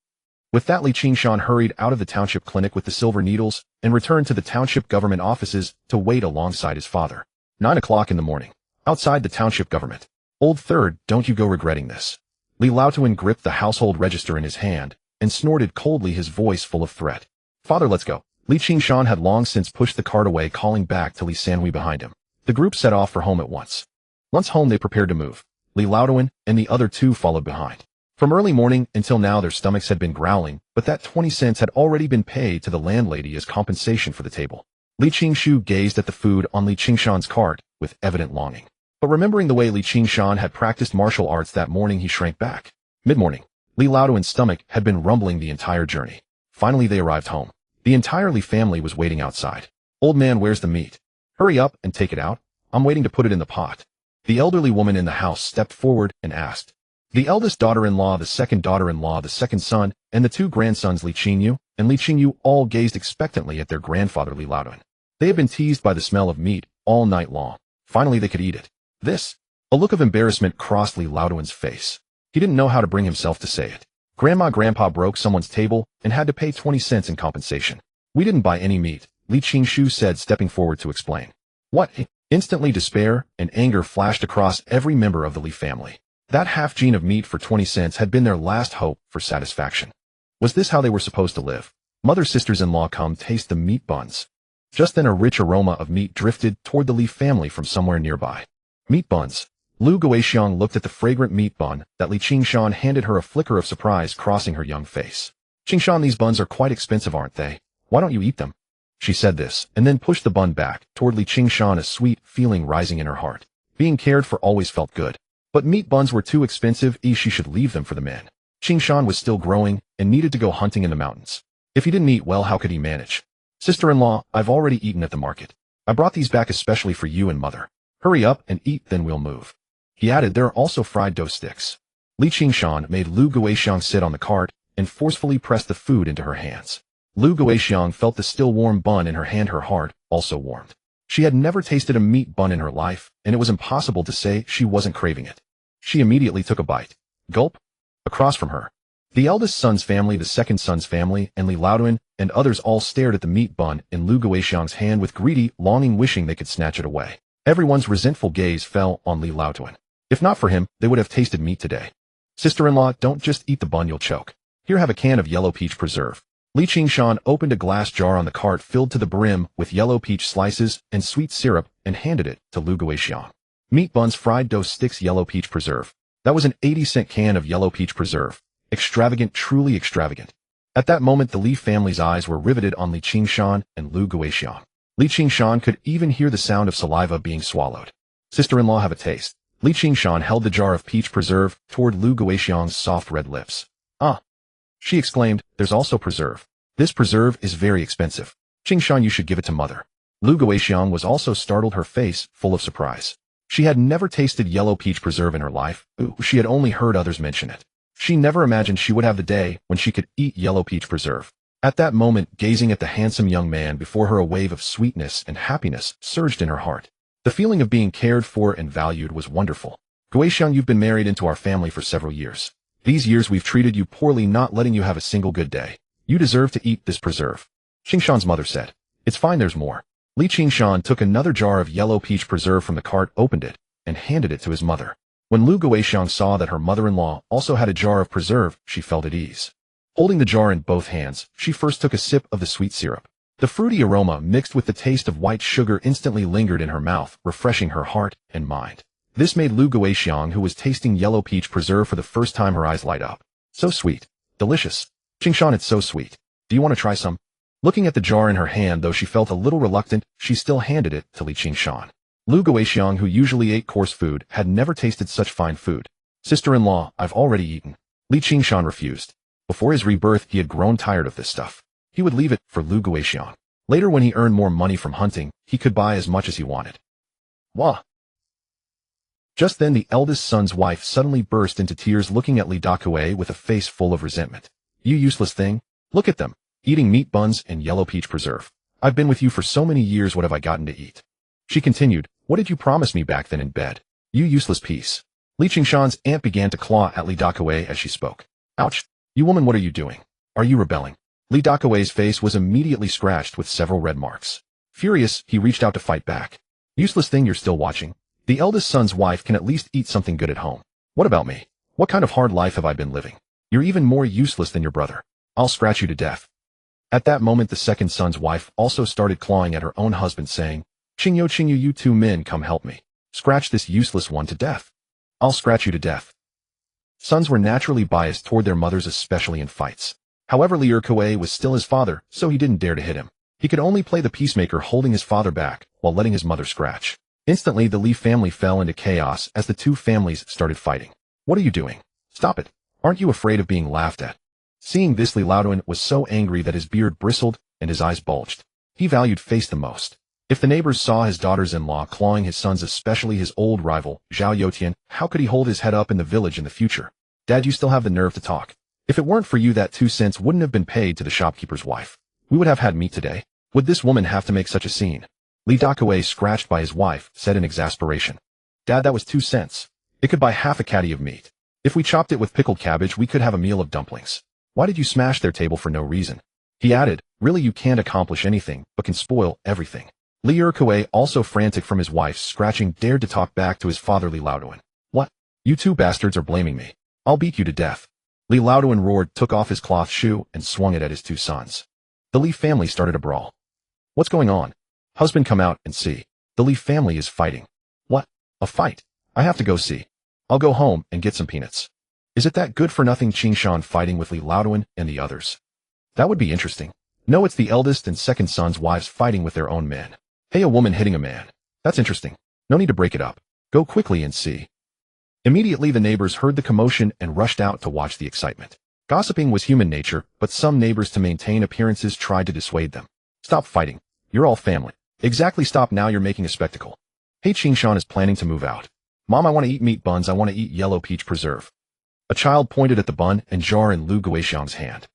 [SPEAKER 1] With that, Li Qingshan hurried out of the township clinic with the silver needles and returned to the township government offices to wait alongside his father. 9 o'clock in the morning. Outside the township government. "Old third, don't you go regretting this." Li Laotuan gripped the household register in his hand and snorted coldly, his voice full of threat. "Father, let's go." Li Qingshan had long since pushed the cart away, calling back to Li Sanhui behind him. The group set off for home at once. Once home, they prepared to move. Li Laoduan and the other two followed behind. From early morning until now their stomachs had been growling, but that 20 cents had already been paid to the landlady as compensation for the table. Li Qingshu gazed at the food on Li Qingshan's cart with evident longing. But remembering the way Li Qingshan had practiced martial arts that morning, he shrank back. Mid-morning, Li Laoduan's stomach had been rumbling the entire journey. Finally they arrived home. The entire Li family was waiting outside. "Old man, where's the meat? Hurry up and take it out. I'm waiting to put it in the pot." The elderly woman in the house stepped forward and asked. The eldest daughter-in-law, the second daughter-in-law, the second son, and the two grandsons Li Qingyu and Li Qingyu all gazed expectantly at their grandfather Li Laoduan. They had been teased by the smell of meat all night long. Finally they could eat it. A look of embarrassment crossed Li Laoduan's face. He didn't know how to bring himself to say it. Grandpa broke someone's table and had to pay 20 cents in compensation. "We didn't buy any meat," Li Qingshu said, stepping forward to explain. "What?" Instantly despair and anger flashed across every member of the Li family. That half gene of meat for 20 cents had been their last hope for satisfaction. Was this how they were supposed to live? "Mother, sisters-in-law, come taste the meat buns." Just then a rich aroma of meat drifted toward the Li family from somewhere nearby. Meat buns. Lu Guoxiang looked at the fragrant meat bun that Li Qingshan handed her, a flicker of surprise crossing her young face. "Qingshan, these buns are quite expensive, aren't they? Why don't you eat them?" She said this, and then pushed the bun back toward Li Qingshan, a sweet feeling rising in her heart. Being cared for always felt good. But meat buns were too expensive, she should leave them for the men. Qingshan was still growing and needed to go hunting in the mountains. If he didn't eat well, how could he manage? "Sister-in-law, I've already eaten at the market. I brought these back especially for you and mother. Hurry up and eat, then we'll move." He added, "There are also fried dough sticks." Li Qingshan made Lu Guoxiang sit on the cart and forcefully pressed the food into her hands. Lu Guoxiang felt the still warm bun in her hand, her heart also warmed. She had never tasted a meat bun in her life, and it was impossible to say she wasn't craving it. She immediately took a bite. Gulp. Across from her, the eldest son's family, the second son's family, and Li Laoduan and others all stared at the meat bun in Lu Guoxiang's hand with greedy longing, wishing they could snatch it away. Everyone's resentful gaze fell on Li Laoduan. If not for him, they would have tasted meat today. "Sister-in-law, don't just eat the bun, you'll choke. Here, have a can of yellow peach preserve." Li Qingshan opened a glass jar on the cart filled to the brim with yellow peach slices and sweet syrup and handed it to Lu Guoxiang. "Meat buns, fried dough sticks, yellow peach preserve." That was an 80-cent can of yellow peach preserve. Extravagant, truly extravagant. At that moment the Li family's eyes were riveted on Li Qingshan and Lu Guoxiang. Li Qingshan could even hear the sound of saliva being swallowed. "Sister-in-law, have a taste." Li Qingshan held the jar of peach preserve toward Lu Guoxiang's soft red lips. "Ah!" she exclaimed, "there's also preserve. This preserve is very expensive. Qingshan, you should give it to mother." Lu Guoxiang was also startled, her face full of surprise. She had never tasted yellow peach preserve in her life. She had only heard others mention it. She never imagined she would have the day when she could eat yellow peach preserve. At that moment, gazing at the handsome young man before her, a wave of sweetness and happiness surged in her heart. The feeling of being cared for and valued was wonderful. "Guoxiang, you've been married into our family for several years. These years we've treated you poorly, not letting you have a single good day. You deserve to eat this preserve." Qingshan's mother said. "It's fine, there's more." Li Qingshan took another jar of yellow peach preserve from the cart, opened it, and handed it to his mother. When Lu Guoxiang saw that her mother-in-law also had a jar of preserve, she felt at ease. Holding the jar in both hands, she first took a sip of the sweet syrup. The fruity aroma mixed with the taste of white sugar instantly lingered in her mouth, refreshing her heart and mind. This made Lu Guoxiang, who was tasting yellow peach preserve for the first time, her eyes light up. "So sweet. Delicious. Qingshan, it's so sweet. Do you want to try some?" Looking at the jar in her hand, though she felt a little reluctant, she still handed it to Li Qingshan. Lu Guoxiang, who usually ate coarse food, had never tasted such fine food. "Sister-in-law, I've already eaten." Li Qingshan refused. Before his rebirth, he had grown tired of this stuff. He would leave it for Lu Guoxiang. Later, when he earned more money from hunting, he could buy as much as he wanted. Wah! Just then the eldest son's wife suddenly burst into tears, looking at Li Dakue with a face full of resentment. "You useless thing. Look at them, eating meat buns and yellow peach preserve. I've been with you for so many years, what have I gotten to eat?" She continued, "What did you promise me back then in bed? You useless piece." Li Qingshan's aunt began to claw at Li Dakue as she spoke. "Ouch! You woman, what are you doing? Are you rebelling?" Li Dakue's face was immediately scratched with several red marks. Furious, he reached out to fight back. "Useless thing, you're still watching? The eldest son's wife can at least eat something good at home. What about me? What kind of hard life have I been living? You're even more useless than your brother. I'll scratch you to death." At that moment the second son's wife also started clawing at her own husband, saying, Qingyu, you two men, come help me. Scratch this useless one to death." I'll scratch you to death. Sons were naturally biased toward their mothers, especially in fights. However, Li Erkawei was still his father, so he didn't dare to hit him. He could only play the peacemaker, holding his father back while letting his mother scratch. Instantly, the Li family fell into chaos as the two families started fighting. What are you doing? Stop it. Aren't you afraid of being laughed at? Seeing this, Li Laoduan was so angry that his beard bristled and his eyes bulged. He valued face the most. If the neighbors saw his daughters-in-law clawing his sons, especially his old rival, Zhao Youtian, how could he hold his head up in the village in the future? Dad, you still have the nerve to talk. If it weren't for you, that 2 cents wouldn't have been paid to the shopkeeper's wife. We would have had meat today. Would this woman have to make such a scene? Li Dakawei, scratched by his wife, said in exasperation. Dad, that was 2 cents. It could buy half a caddy of meat. If we chopped it with pickled cabbage, we could have a meal of dumplings. Why did you smash their table for no reason? He added, really, you can't accomplish anything, but can spoil everything. Li Erkawei, also frantic from his wife's scratching, dared to talk back to his father Li Laoduan. What? You two bastards are blaming me. I'll beat you to death. Li Laoduan roared, took off his cloth shoe, and swung it at his 2 sons. The Li family started a brawl. What's going on? Husband, come out and see. The Li family is fighting. What? A fight? I have to go see. I'll go home and get some peanuts. Is it that good for nothing Qingshan fighting with Li Laoduan and the others? That would be interesting. No, it's the eldest and second sons' wives fighting with their own men. Hey, a woman hitting a man. That's interesting. No need to break it up. Go quickly and see. Immediately the neighbors heard the commotion and rushed out to watch the excitement. Gossiping was human nature, but some neighbors, to maintain appearances, tried to dissuade them. Stop fighting. You're all family. Exactly, stop now, you're making a spectacle. Hey, Qingshan is planning to move out. Mom, I want to eat meat buns, I want to eat yellow peach preserve. A child pointed at the bun and jar in Lu Guixiang's hand.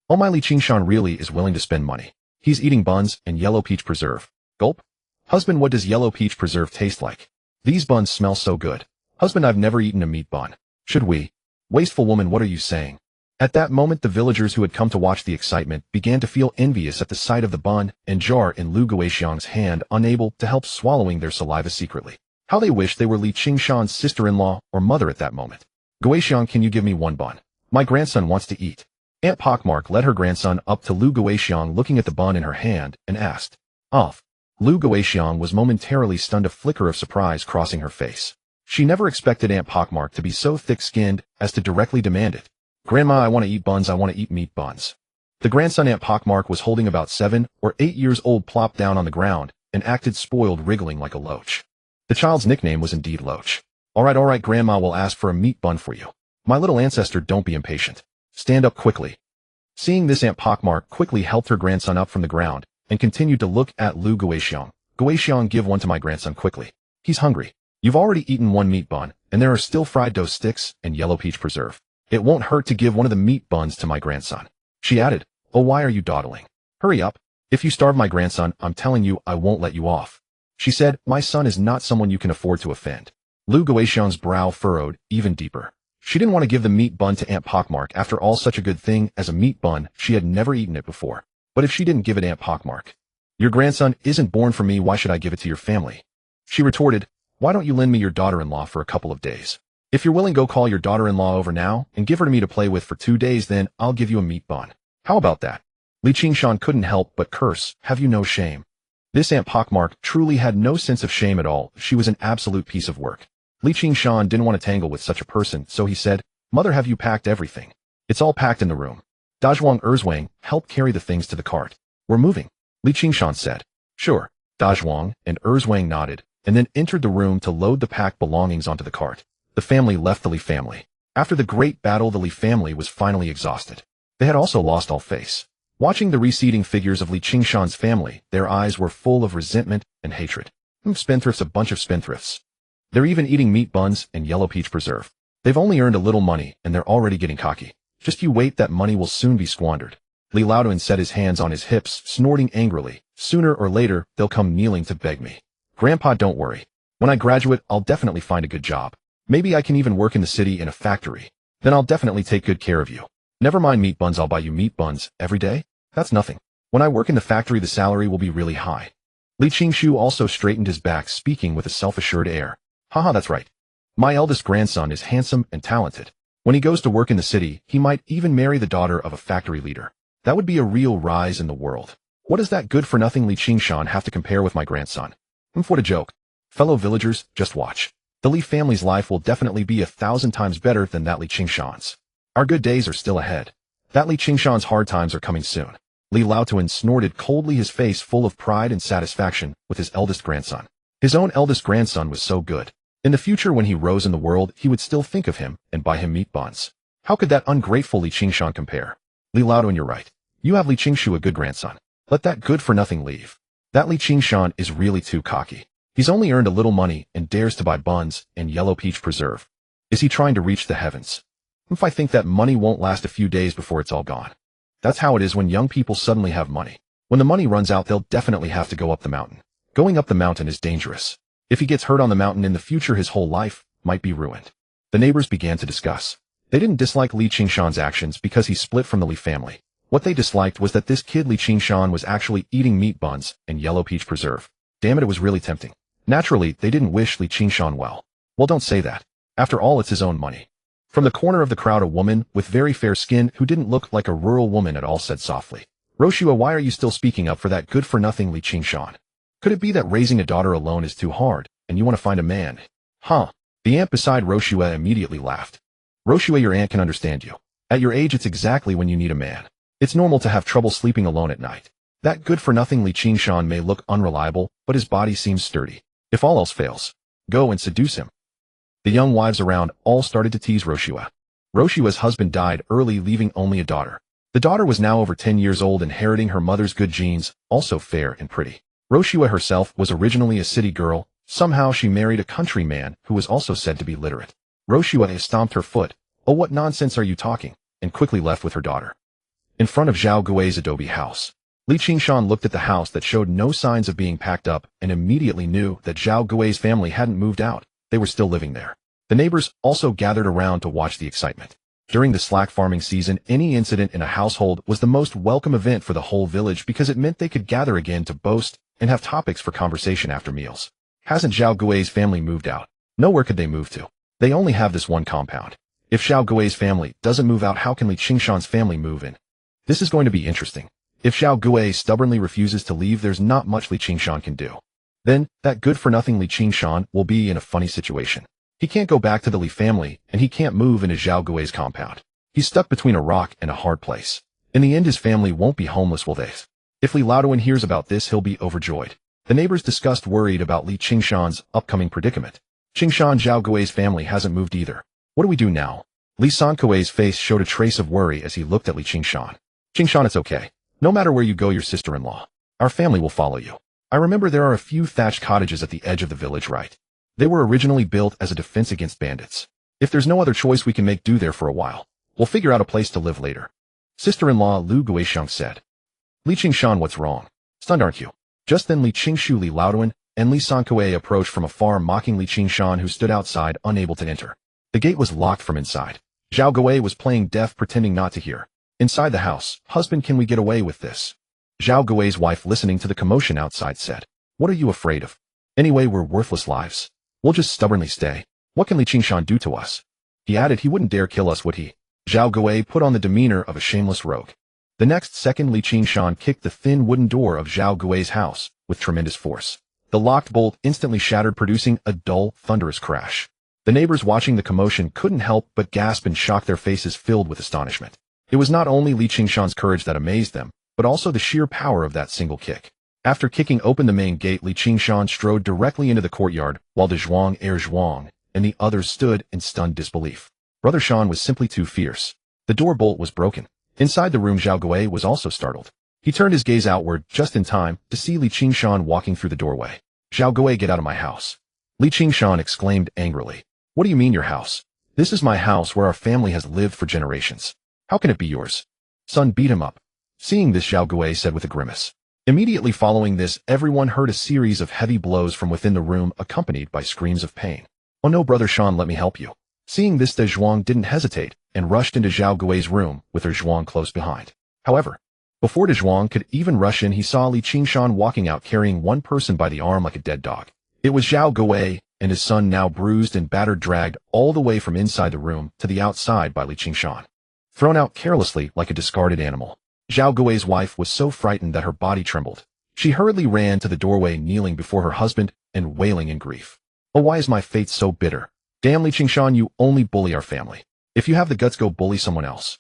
[SPEAKER 1] Oh my, Li Qingshan really is willing to spend money. He's eating buns and yellow peach preserve. Gulp. Husband, what does yellow peach preserve taste like? These buns smell so good. Husband, I've never eaten a meat bun. Should we? Wasteful woman, what are you saying? At that moment, the villagers who had come to watch the excitement began to feel envious at the sight of the bun and jar in Lu Guixiang's hand, unable to help swallowing their saliva secretly. How they wished they were Li Qingshan's sister-in-law or mother at that moment. Guixiang, can you give me 1 bun? My grandson wants to eat. Aunt Pockmark led her grandson up to Lu Guixiang, looking at the bun in her hand, and asked. Off. Lu Guixiang was momentarily stunned, a flicker of surprise crossing her face. She never expected Aunt Pockmark to be so thick-skinned as to directly demand it. Grandma, I want to eat buns, I want to eat meat buns. The grandson Aunt Pockmark was holding, about 7 or 8 years old, plopped down on the ground and acted spoiled, wriggling like a loach. The child's nickname was indeed Loach. All right, Grandma will ask for a meat bun for you. My little ancestor, don't be impatient. Stand up quickly. Seeing this, Aunt Pockmark quickly helped her grandson up from the ground and continued to look at Lu Guixiang. Guixiang, give one to my grandson quickly. He's hungry. You've already eaten 1 meat bun, and there are still fried dough sticks and yellow peach preserve. It won't hurt to give one of the meat buns to my grandson. She added, oh, why are you dawdling? Hurry up. If you starve my grandson, I'm telling you, I won't let you off. She said, my son is not someone you can afford to offend. Lu Guixiang's brow furrowed even deeper. She didn't want to give the meat bun to Aunt Pockmark. After all, such a good thing as a meat bun, she had never eaten it before. But if she didn't give it Aunt Pockmark, your grandson isn't born for me, why should I give it to your family? She retorted, why don't you lend me your daughter-in-law for a couple of days? If you're willing, go call your daughter-in-law over now and give her to me to play with for 2 days, then I'll give you a meat bun. How about that? Li Qingshan couldn't help but curse, have you no shame? This Aunt Pockmark truly had no sense of shame at all. She was an absolute piece of work. Li Qingshan didn't want to tangle with such a person, so he said, Mother, have you packed everything? It's all packed in the room. Dazhuang Erzwang helped carry the things to the cart. We're moving, Li Qingshan said. Sure. Dazhuang and Erzwang nodded, and then entered the room to load the packed belongings onto the cart. The family left the Li family. After the great battle, the Li family was finally exhausted. They had also lost all face. Watching the receding figures of Li Qingshan's family, their eyes were full of resentment and hatred. Spendthrifts, a bunch of spendthrifts. They're even eating meat buns and yellow peach preserve. They've only earned a little money, and they're already getting cocky. Just you wait, that money will soon be squandered. Li Laoduan set his hands on his hips, snorting angrily. Sooner or later, they'll come kneeling to beg me. Grandpa, don't worry. When I graduate, I'll definitely find a good job. Maybe I can even work in the city in a factory. Then I'll definitely take good care of you. Never mind meat buns, I'll buy you meat buns every day. That's nothing. When I work in the factory, the salary will be really high. Li Qingshu also straightened his back, speaking with a self-assured air. Haha, that's right. My eldest grandson is handsome and talented. When he goes to work in the city, he might even marry the daughter of a factory leader. That would be a real rise in the world. What does that good-for-nothing Li Qingshan have to compare with my grandson? What a joke. Fellow villagers, just watch. The Li family's life will definitely be 1,000 times better than that Li Qingshan's. Our good days are still ahead. That Li Qingshan's hard times are coming soon. Li Laotuan snorted coldly, his face full of pride and satisfaction with his eldest grandson. His own eldest grandson was so good. In the future, when he rose in the world, he would still think of him and buy him meat buns. How could that ungrateful Li Qingshan compare? Li Laotuan, you're right. You have Li Qingshu, a good grandson. Let that good-for-nothing leave. That Li Qingshan is really too cocky. He's only earned a little money and dares to buy buns and yellow peach preserve. Is he trying to reach the heavens? If I think that money won't last a few days before it's all gone. That's how it is when young people suddenly have money. When the money runs out, they'll definitely have to go up the mountain. Going up the mountain is dangerous. If he gets hurt on the mountain in the future, his whole life might be ruined. The neighbors began to discuss. They didn't dislike Li Qingshan's actions because he split from the Li family. What they disliked was that this kid Li Qingshan was actually eating meat buns and yellow peach preserve. Damn it was really tempting. Naturally, they didn't wish Li Qingshan well. Well, don't say that. After all, it's his own money. From the corner of the crowd, a woman with very fair skin who didn't look like a rural woman at all said softly, "Roshua, why are you still speaking up for that good-for-nothing Li Qingshan? Could it be that raising a daughter alone is too hard, and you want to find a man?" Huh? The aunt beside Roshua immediately laughed. "Roshua, your aunt can understand you. At your age, it's exactly when you need a man. It's normal to have trouble sleeping alone at night. That good-for-nothing Li Qingshan may look unreliable, but his body seems sturdy. If all else fails, go and seduce him." The young wives around all started to tease Roshua. Roshua's husband died early, leaving only a daughter. The daughter was now over 10 years old, inheriting her mother's good genes, also fair and pretty. Roshua herself was originally a city girl. Somehow she married a country man who was also said to be literate. Roshua stomped her foot. "Oh, what nonsense are you talking?" and quickly left with her daughter. In front of Zhao Gui's adobe house, Li Qingshan looked at the house that showed no signs of being packed up and immediately knew that Zhao Gui's family hadn't moved out. They were still living there. The neighbors also gathered around to watch the excitement. During the slack farming season, any incident in a household was the most welcome event for the whole village because it meant they could gather again to boast and have topics for conversation after meals. Hasn't Zhao Gui's family moved out? Nowhere could they move to. They only have this one compound. If Zhao Gui's family doesn't move out, how can Li Qingshan's family move in? This is going to be interesting. If Zhao Gui stubbornly refuses to leave, there's not much Li Qingshan can do. Then, that good-for-nothing Li Qingshan will be in a funny situation. He can't go back to the Li family, and he can't move into Zhao Gui's compound. He's stuck between a rock and a hard place. In the end, his family won't be homeless, will they? If Li Laotuan hears about this, he'll be overjoyed. The neighbors discussed, worried about Li Qingshan's upcoming predicament. Qingshan, Zhao Gui's family hasn't moved either. What do we do now? Li Sankui's face showed a trace of worry as he looked at Li Qingshan. "Qingshan, it's okay. No matter where you go, your sister-in-law. Our family will follow you. I remember there are a few thatched cottages at the edge of the village, right? They were originally built as a defense against bandits. If there's no other choice, we can make do there for a while. We'll figure out a place to live later." Sister-in-law Lu Guisheng said. "Li Qingshan, what's wrong? Stunned, aren't you?" Just then Li Qingshu, Li Laotuan, and Li Sankui approached from afar, mocking Li Qingshan, who stood outside, unable to enter. The gate was locked from inside. Zhao Gui was playing deaf, pretending not to hear. Inside the house, "Husband, can we get away with this?" Zhao Gui's wife, listening to the commotion outside, said, "What are you afraid of? Anyway, we're worthless lives. We'll just stubbornly stay. What can Li Qingshan do to us?" He added, "He wouldn't dare kill us, would he?" Zhao Gui put on the demeanor of a shameless rogue. The next second, Li Qingshan kicked the thin wooden door of Zhao Gui's house with tremendous force. The locked bolt instantly shattered, producing a dull, thunderous crash. The neighbors watching the commotion couldn't help but gasp in shock, their faces filled with astonishment. It was not only Li Qingshan's courage that amazed them, but also the sheer power of that single kick. After kicking open the main gate, Li Qingshan strode directly into the courtyard, while De Zhuang, Zhuang, and the others stood in stunned disbelief. Brother Shan was simply too fierce. The door bolt was broken. Inside the room, Zhao Gui was also startled. He turned his gaze outward just in time to see Li Qingshan walking through the doorway. "Zhao Gui, get out of my house!" Li Qingshan exclaimed angrily. "What do you mean your house? This is my house, where our family has lived for generations. How can it be yours?" "Son, beat him up." Seeing this, Zhao Gui said with a grimace. Immediately following this, everyone heard a series of heavy blows from within the room, accompanied by screams of pain. "Oh no, Brother Shan, let me help you." Seeing this, De Zhuang didn't hesitate and rushed into Zhao Gui's room with her Zhuang close behind. However, before De Zhuang could even rush in, he saw Li Qingshan walking out carrying one person by the arm like a dead dog. It was Zhao Gui and his son, now bruised and battered, dragged all the way from inside the room to the outside by Li Qingshan. Thrown out carelessly like a discarded animal. Zhao Gui's wife was so frightened that her body trembled. She hurriedly ran to the doorway, kneeling before her husband and wailing in grief. Oh, why is my fate so bitter? Damn, Qingshan, you only bully our family. If you have the guts, go bully someone else.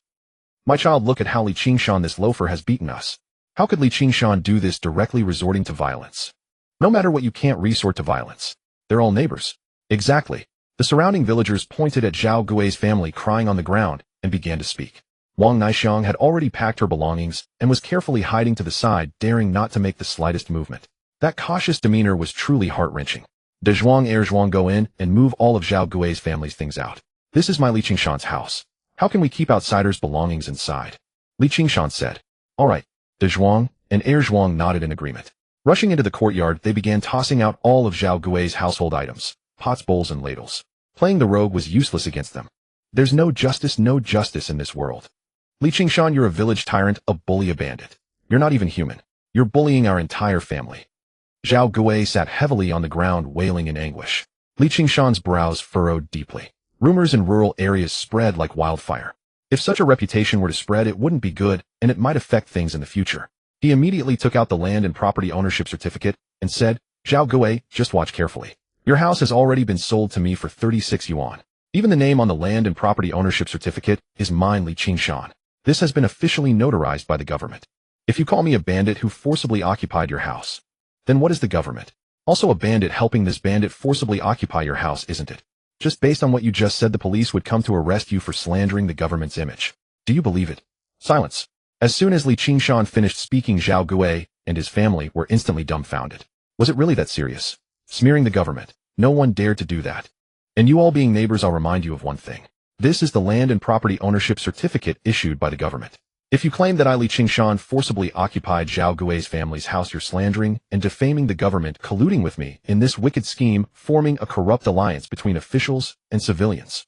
[SPEAKER 1] My child, look at how Qingshan, this loafer, has beaten us. How could Qingshan do this, directly resorting to violence? No matter what, you can't resort to violence. They're all neighbors. Exactly. The surrounding villagers pointed at Zhao Gui's family crying on the ground and began to speak. Wang Naixiang had already packed her belongings and was carefully hiding to the side, daring not to make the slightest movement. That cautious demeanor was truly heart-wrenching. Dezhuang Erzhuang, go in and move all of Zhao Gui's family's things out. This is my Qingshan's house. How can we keep outsiders' belongings inside? Qingshan said. All right. Dezhuang and Erzhuang nodded in agreement. Rushing into the courtyard, they began tossing out all of Zhao Gui's household items, pots, bowls, and ladles. Playing the rogue was useless against them. There's no justice in this world. Qingshan, you're a village tyrant, a bully, a bandit. You're not even human. You're bullying our entire family. Zhao Gui sat heavily on the ground, wailing in anguish. Qingshan's brows furrowed deeply. Rumors in rural areas spread like wildfire. If such a reputation were to spread, it wouldn't be good, and it might affect things in the future. He immediately took out the land and property ownership certificate and said, Zhao Gui, just watch carefully. Your house has already been sold to me for 36 yuan. Even the name on the land and property ownership certificate is mine, Qingshan. This has been officially notarized by the government. If you call me a bandit who forcibly occupied your house, then what is the government? Also a bandit helping this bandit forcibly occupy your house, isn't it? Just based on what you just said, the police would come to arrest you for slandering the government's image. Do you believe it? Silence. As soon as Qingshan finished speaking, Zhao Gui and his family were instantly dumbfounded. Was it really that serious? Smearing the government? No one dared to do that. And you all being neighbors, I'll remind you of one thing. This is the land and property ownership certificate issued by the government. If you claim that Qingshan forcibly occupied Zhao Gui's family's house, you're slandering and defaming the government, colluding with me in this wicked scheme, forming a corrupt alliance between officials and civilians.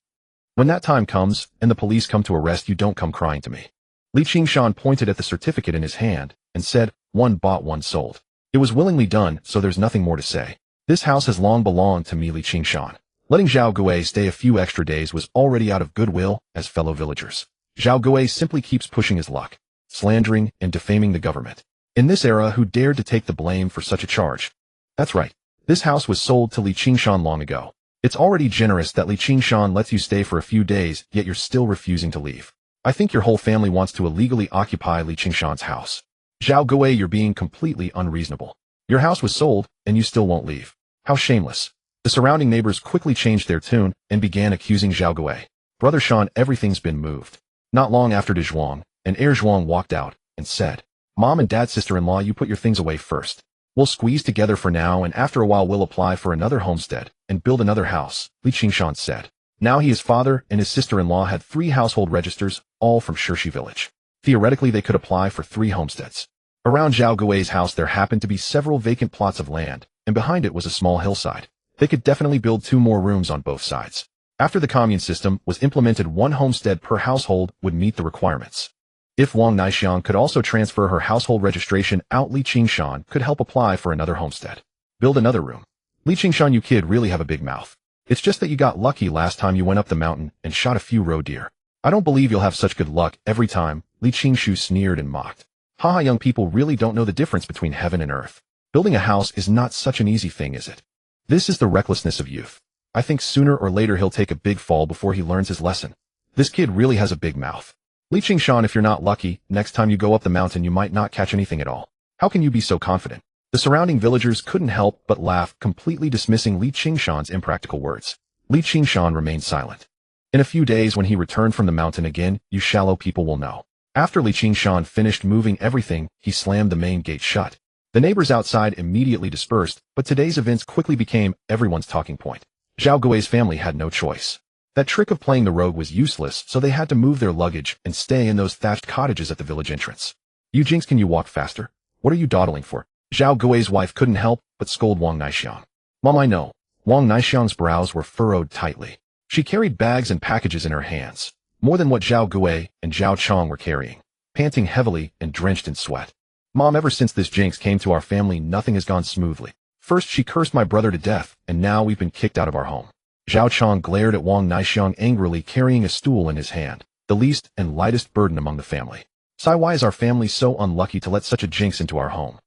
[SPEAKER 1] When that time comes and the police come to arrest you, don't come crying to me. Qingshan pointed at the certificate in his hand and said, one bought, one sold. It was willingly done, so there's nothing more to say. This house has long belonged to me, Qingshan. Letting Zhao Gui stay a few extra days was already out of goodwill as fellow villagers. Zhao Gui simply keeps pushing his luck, slandering and defaming the government. In this era, who dared to take the blame for such a charge? That's right. This house was sold to Qingshan long ago. It's already generous that Qingshan lets you stay for a few days, yet you're still refusing to leave. I think your whole family wants to illegally occupy Qingshan's house. Zhao Gui, you're being completely unreasonable. Your house was sold, and you still won't leave. How shameless. The surrounding neighbors quickly changed their tune and began accusing Zhao Gui. Brother Shan, everything's been moved. Not long after, Dezhuang and Erzhuang walked out and said, Mom and Dad, sister-in-law, you put your things away first. We'll squeeze together for now, and after a while we'll apply for another homestead and build another house, Qingshan said. Now his father and his sister-in-law had 3 household registers, all from Shirshi village. Theoretically, they could apply for 3 homesteads. Around Zhao Gui's house there happened to be several vacant plots of land, and behind it was a small hillside. They could definitely build 2 more rooms on both sides. After the commune system was implemented, 1 homestead per household would meet the requirements. If Wang Naixiang could also transfer her household registration out, Qingshan could help apply for another homestead. Build another room. Qingshan, you kid really have a big mouth. It's just that you got lucky last time you went up the mountain and shot a few roe deer. I don't believe you'll have such good luck every time, Qingshu sneered and mocked. Haha, young people really don't know the difference between heaven and earth. Building a house is not such an easy thing, is it? This is the recklessness of youth. I think sooner or later he'll take a big fall before he learns his lesson. This kid really has a big mouth. Qingshan, if you're not lucky, next time you go up the mountain you might not catch anything at all. How can you be so confident? The surrounding villagers couldn't help but laugh, completely dismissing Qingshan's impractical words. Qingshan remained silent. In a few days, when he returned from the mountain again, you shallow people will know. After Qingshan finished moving everything, he slammed the main gate shut. The neighbors outside immediately dispersed, but today's events quickly became everyone's talking point. Zhao Gui's family had no choice. That trick of playing the rogue was useless, so they had to move their luggage and stay in those thatched cottages at the village entrance. You Jinx, can you walk faster? What are you dawdling for? Zhao Gui's wife couldn't help but scold Wang Naixiang. Mom, I know. Wang Naixiang's brows were furrowed tightly. She carried bags and packages in her hands, more than what Zhao Gui and Zhao Chong were carrying, panting heavily and drenched in sweat. Mom, ever since this Jinx came to our family, nothing has gone smoothly. First she cursed my brother to death, and now we've been kicked out of our home. Zhao Chong glared at Wang Naixiang angrily, carrying a stool in his hand, the least and lightest burden among the family. Sigh, why is our family so unlucky to let such a Jinx into our home?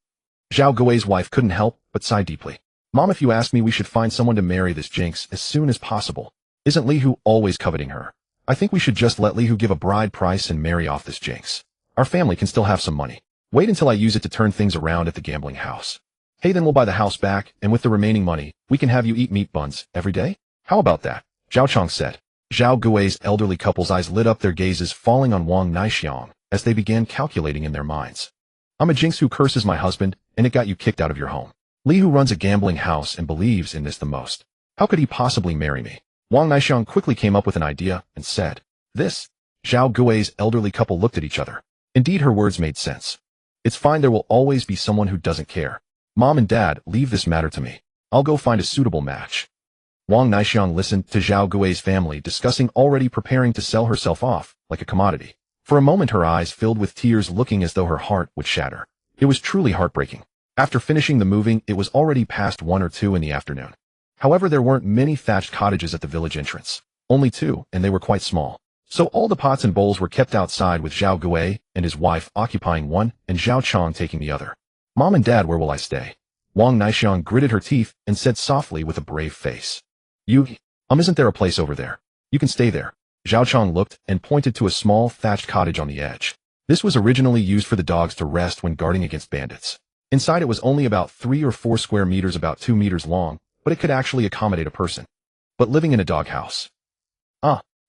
[SPEAKER 1] Zhao Gui's wife couldn't help but sigh deeply. Mom, if you ask me, we should find someone to marry this jinx as soon as possible. Isn't Li Hu always coveting her? I think we should just let Li Hu give a bride price and marry off this jinx. Our family can still have some money. Wait until I use it to turn things around at the gambling house. Hey, then we'll buy the house back, and with the remaining money, we can have you eat meat buns every day? How about that? Zhao Chong said. Zhao Gui's elderly couple's eyes lit up, their gazes falling on Wang Naixiang as they began calculating in their minds. I'm a jinx who curses my husband, and it got you kicked out of your home. Li Hu runs a gambling house and believes in this the most. How could he possibly marry me? Wang Naixiang quickly came up with an idea and said, This. Zhao Gui's elderly couple looked at each other. Indeed, her words made sense. It's fine, there will always be someone who doesn't care. Mom and Dad, leave this matter to me. I'll go find a suitable match. Wang Naixiang listened to Zhao Gui's family discussing already preparing to sell herself off like a commodity. For a moment her eyes filled with tears, looking as though her heart would shatter. It was truly heartbreaking. After finishing the moving, it was already past 1 or 2 in the afternoon. However, there weren't many thatched cottages at the village entrance. Only 2, and they were quite small. So all the pots and bowls were kept outside, with Zhao Gui and his wife occupying one and Zhao Chong taking the other. Mom and Dad, where will I stay? Wang Naixiang gritted her teeth and said softly with a brave face. Isn't there a place over there? You can stay there. Zhao Chong looked and pointed to a small thatched cottage on the edge. This was originally used for the dogs to rest when guarding against bandits. Inside it was only about 3 or 4 square meters, about 2 meters long, but it could actually accommodate a person. But living in a doghouse.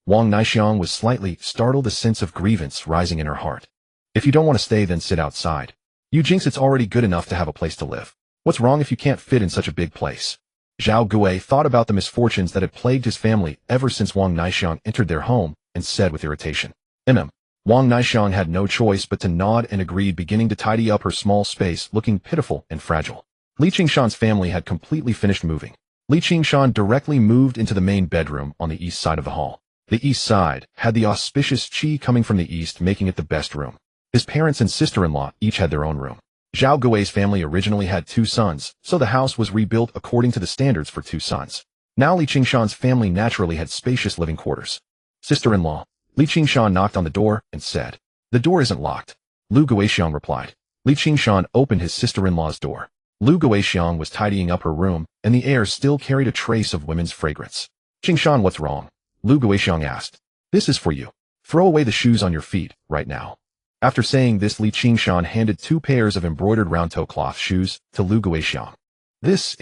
[SPEAKER 1] Wang Naixiang was slightly startled, a sense of grievance rising in her heart. If you don't want to stay, then sit outside. You jinx, it's already good enough to have a place to live. What's wrong if you can't fit in such a big place? Zhao Gui thought about the misfortunes that had plagued his family ever since Wang Naixiang entered their home and said with irritation, Wang Naixiang had no choice but to nod and agreed, beginning to tidy up her small space, looking pitiful and fragile. Li Qingshan's family had completely finished moving. Li Qingshan directly moved into the main bedroom on the east side of the hall. The east side had the auspicious qi coming from the east, making it the best room. His parents and sister-in-law each had their own room. Zhao Gui's family originally had 2 sons, so the house was rebuilt according to the standards for 2 sons. Now Li Qingshan's family naturally had spacious living quarters. Sister-in-law. Li Qingshan knocked on the door and said, The door isn't locked. Lu Guixiang replied. Li Qingshan opened his sister-in-law's door. Lu Guixiang was tidying up her room, and the air still carried a trace of women's fragrance. Qingshan, what's wrong? Lu Guixiang asked. This is for you. Throw away the shoes on your feet, right now. After saying this, Li Qingshan handed 2 pairs of embroidered round-toe cloth shoes to Lu Guixiang. Is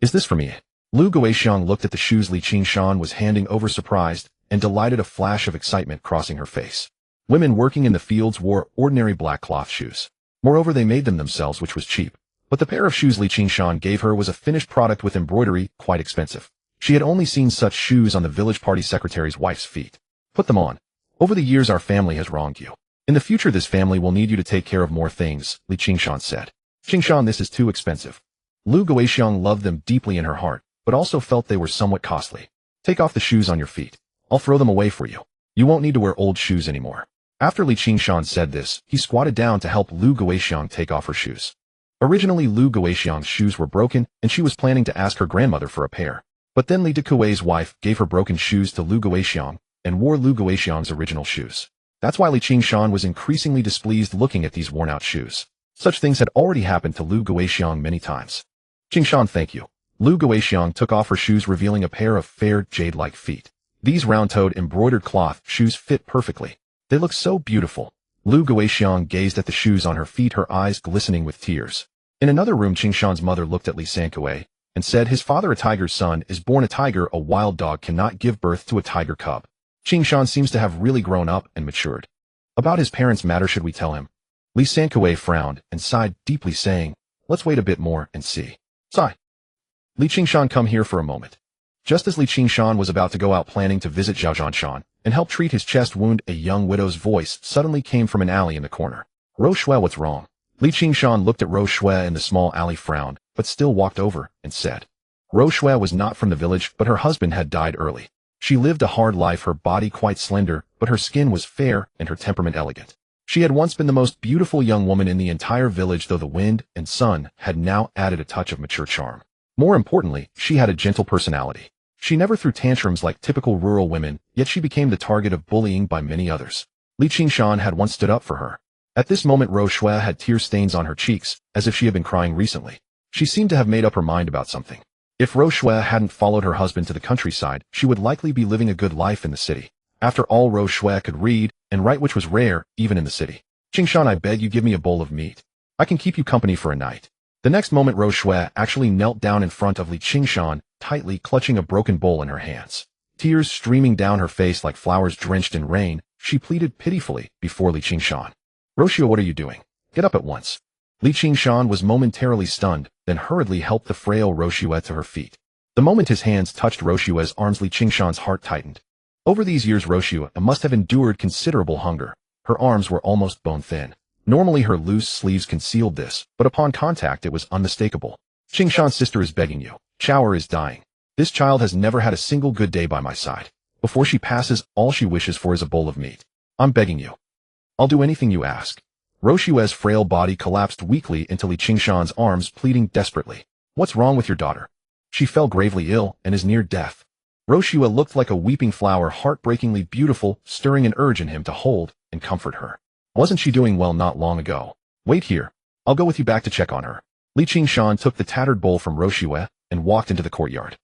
[SPEAKER 1] this for me? Lu Guixiang looked at the shoes Li Qingshan was handing over, surprised and delighted, a flash of excitement crossing her face. Women working in the fields wore ordinary black cloth shoes. Moreover, they made them themselves, which was cheap. But the pair of shoes Li Qingshan gave her was a finished product with embroidery, quite expensive. She had only seen such shoes on the village party secretary's wife's feet. Put them on. Over the years our family has wronged you. In the future this family will need you to take care of more things, Li Qingshan said. Qingshan, this is too expensive. Lu Guixiang loved them deeply in her heart, but also felt they were somewhat costly. Take off the shoes on your feet. I'll throw them away for you. You won't need to wear old shoes anymore. After Li Qingshan said this, he squatted down to help Lu Guixiang take off her shoes. Originally Lu Guixiang's shoes were broken, and she was planning to ask her grandmother for a pair. But then Li Decui's wife gave her broken shoes to Lu Guixiang and wore Lu Guixiang's original shoes. That's why Li Qingshan was increasingly displeased looking at these worn-out shoes. Such things had already happened to Lu Guixiang many times. Qingshan, thank you. Lu Guixiang took off her shoes, revealing a pair of fair, jade-like feet. These round-toed embroidered cloth shoes fit perfectly. They look so beautiful. Lu Guixiang gazed at the shoes on her feet, her eyes glistening with tears. In another room, Qingshan's mother looked at Li Sankui and said, his father, a tiger's son, is born a tiger. A wild dog cannot give birth to a tiger cub. Qingshan seems to have really grown up and matured. About his parents' matter, should we tell him? Li Sankui frowned and sighed deeply, saying, let's wait a bit more and see. Sigh. Li Qingshan, come here for a moment. Just as Li Qingshan was about to go out planning to visit Zhao Zhanshan and help treat his chest wound, a young widow's voice suddenly came from an alley in the corner. Ro Shui, what's wrong? Li Qingshan looked at Ro Shui in the small alley, frowned, but still walked over and said. Ro Shui was not from the village, but her husband had died early. She lived a hard life, her body quite slender, but her skin was fair and her temperament elegant. She had once been the most beautiful young woman in the entire village, though the wind and sun had now added a touch of mature charm. More importantly, she had a gentle personality. She never threw tantrums like typical rural women, yet she became the target of bullying by many others. Li Qingshan had once stood up for her. At this moment Ro Shui had tear stains on her cheeks, as if she had been crying recently. She seemed to have made up her mind about something. If Roshue hadn't followed her husband to the countryside, she would likely be living a good life in the city. After all, Roshue could read and write, which was rare, even in the city. Qingshan, I beg you, give me a bowl of meat. I can keep you company for a night. The next moment, Roshue actually knelt down in front of Qingshan, tightly clutching a broken bowl in her hands. Tears streaming down her face like flowers drenched in rain, she pleaded pitifully before Qingshan. Roshue, what are you doing? Get up at once. Qingshan was momentarily stunned, then hurriedly helped the frail Roshue to her feet. The moment his hands touched Roshue's arms, Qingshan's heart tightened. Over these years, Roshue must have endured considerable hunger. Her arms were almost bone-thin. Normally her loose sleeves concealed this, but upon contact it was unmistakable. Qingshan's sister is begging you. Chower is dying. This child has never had a single good day by my side. Before she passes, all she wishes for is a bowl of meat. I'm begging you. I'll do anything you ask. Roshue's frail body collapsed weakly into Qingshan's arms, pleading desperately. What's wrong with your daughter? She fell gravely ill and is near death. Roshue looked like a weeping flower, heartbreakingly beautiful, stirring an urge in him to hold and comfort her. Wasn't she doing well not long ago? Wait here. I'll go with you back to check on her. Qingshan took the tattered bowl from Roshue and walked into the courtyard.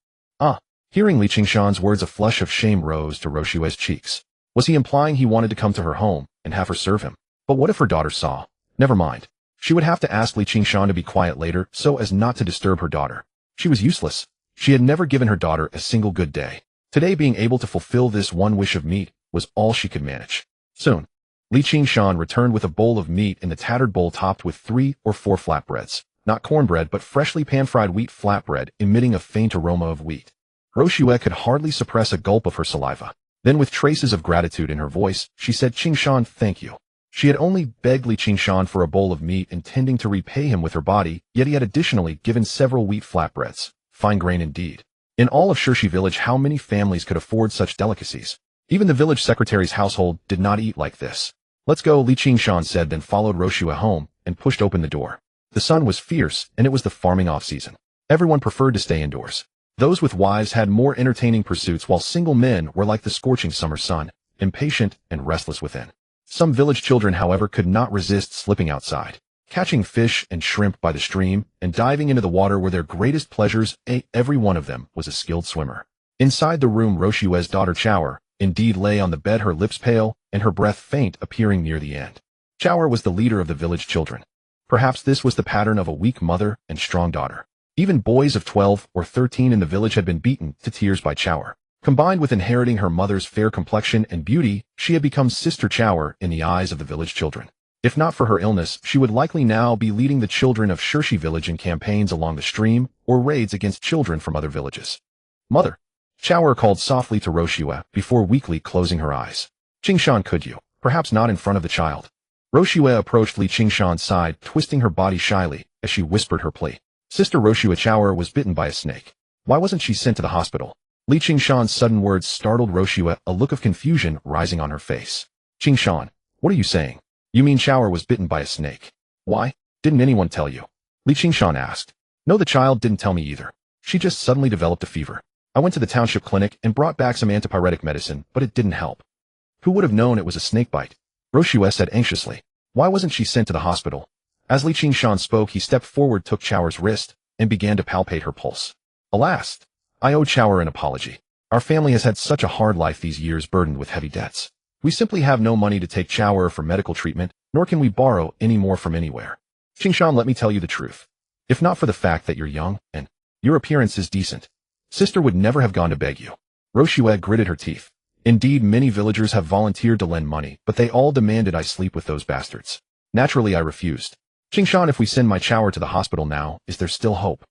[SPEAKER 1] Hearing Qingshan's words, a flush of shame rose to Roshue's cheeks. Was he implying he wanted to come to her home and have her serve him? But what if her daughter saw? Never mind. She would have to ask Qingshan to be quiet later so as not to disturb her daughter. She was useless. She had never given her daughter a single good day. Today, being able to fulfill this one wish of meat was all she could manage. Soon, Qingshan returned with a bowl of meat in the tattered bowl topped with 3 or 4 flatbreads. Not cornbread, but freshly pan-fried wheat flatbread, emitting a faint aroma of wheat. Roshue could hardly suppress a gulp of her saliva. Then, with traces of gratitude in her voice, she said, Qingshan, thank you. She had only begged Qingshan for a bowl of meat, intending to repay him with her body, yet he had additionally given several wheat flatbreads. Fine grain indeed. In all of Shirshi village, how many families could afford such delicacies? Even the village secretary's household did not eat like this. Let's go, Qingshan said, then followed Roshue home and pushed open the door. The sun was fierce, and it was the farming off-season. Everyone preferred to stay indoors. Those with wives had more entertaining pursuits, while single men were like the scorching summer sun, impatient and restless within. Some village children, however, could not resist slipping outside. Catching fish and shrimp by the stream and diving into the water were their greatest pleasures. Every one of them was a skilled swimmer. Inside the room, Roshue's daughter Chower indeed lay on the bed, her lips pale and her breath faint, appearing near the end. Chower was the leader of the village children. Perhaps this was the pattern of a weak mother and strong daughter. Even boys of 12 or 13 in the village had been beaten to tears by Chower. Combined with inheriting her mother's fair complexion and beauty, she had become Sister Chower in the eyes of the village children. If not for her illness, she would likely now be leading the children of Shirshi village in campaigns along the stream or raids against children from other villages. Mother, Chower called softly to Roshue before weakly closing her eyes. Qingshan, could you? Perhaps not in front of the child. Roshue approached Qingshan's side, twisting her body shyly as she whispered her plea. Sister Roshue, Chower was bitten by a snake. Why wasn't she sent to the hospital? Qingshan's sudden words startled Roshue, a look of confusion rising on her face. Qingshan, what are you saying? You mean Chower was bitten by a snake? Why? Didn't anyone tell you? Qingshan asked. No, the child didn't tell me either. She just suddenly developed a fever. I went to the township clinic and brought back some antipyretic medicine, but it didn't help. Who would have known it was a snake bite? Roshue said anxiously. Why wasn't she sent to the hospital? As Qingshan spoke, he stepped forward, took Chower's wrist, and began to palpate her pulse. Alas, I owe Chower an apology. Our family has had such a hard life these years, burdened with heavy debts. We simply have no money to take Chower for medical treatment, nor can we borrow any more from anywhere. Qingshan, let me tell you the truth. If not for the fact that you're young and your appearance is decent, Sister would never have gone to beg you. Roshue gritted her teeth. Indeed, many villagers have volunteered to lend money, but they all demanded I sleep with those bastards. Naturally, I refused. Qingshan, if we send my Chower to the hospital now, is there still hope?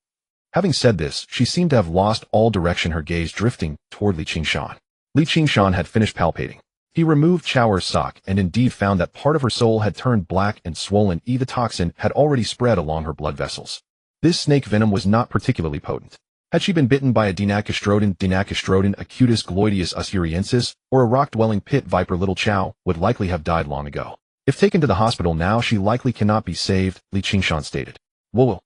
[SPEAKER 1] Having said this, she seemed to have lost all direction, her gaze drifting toward Qingshan. Qingshan had finished palpating. He removed Chower's sock and indeed found that part of her soul had turned black and swollen. The toxin had already spread along her blood vessels. This snake venom was not particularly potent. Had she been bitten by a Dinacastrodon acutus gloideus usuriensis, or a rock-dwelling pit viper, little Chow would likely have died long ago. If taken to the hospital now, she likely cannot be saved, Qingshan stated. Whoa.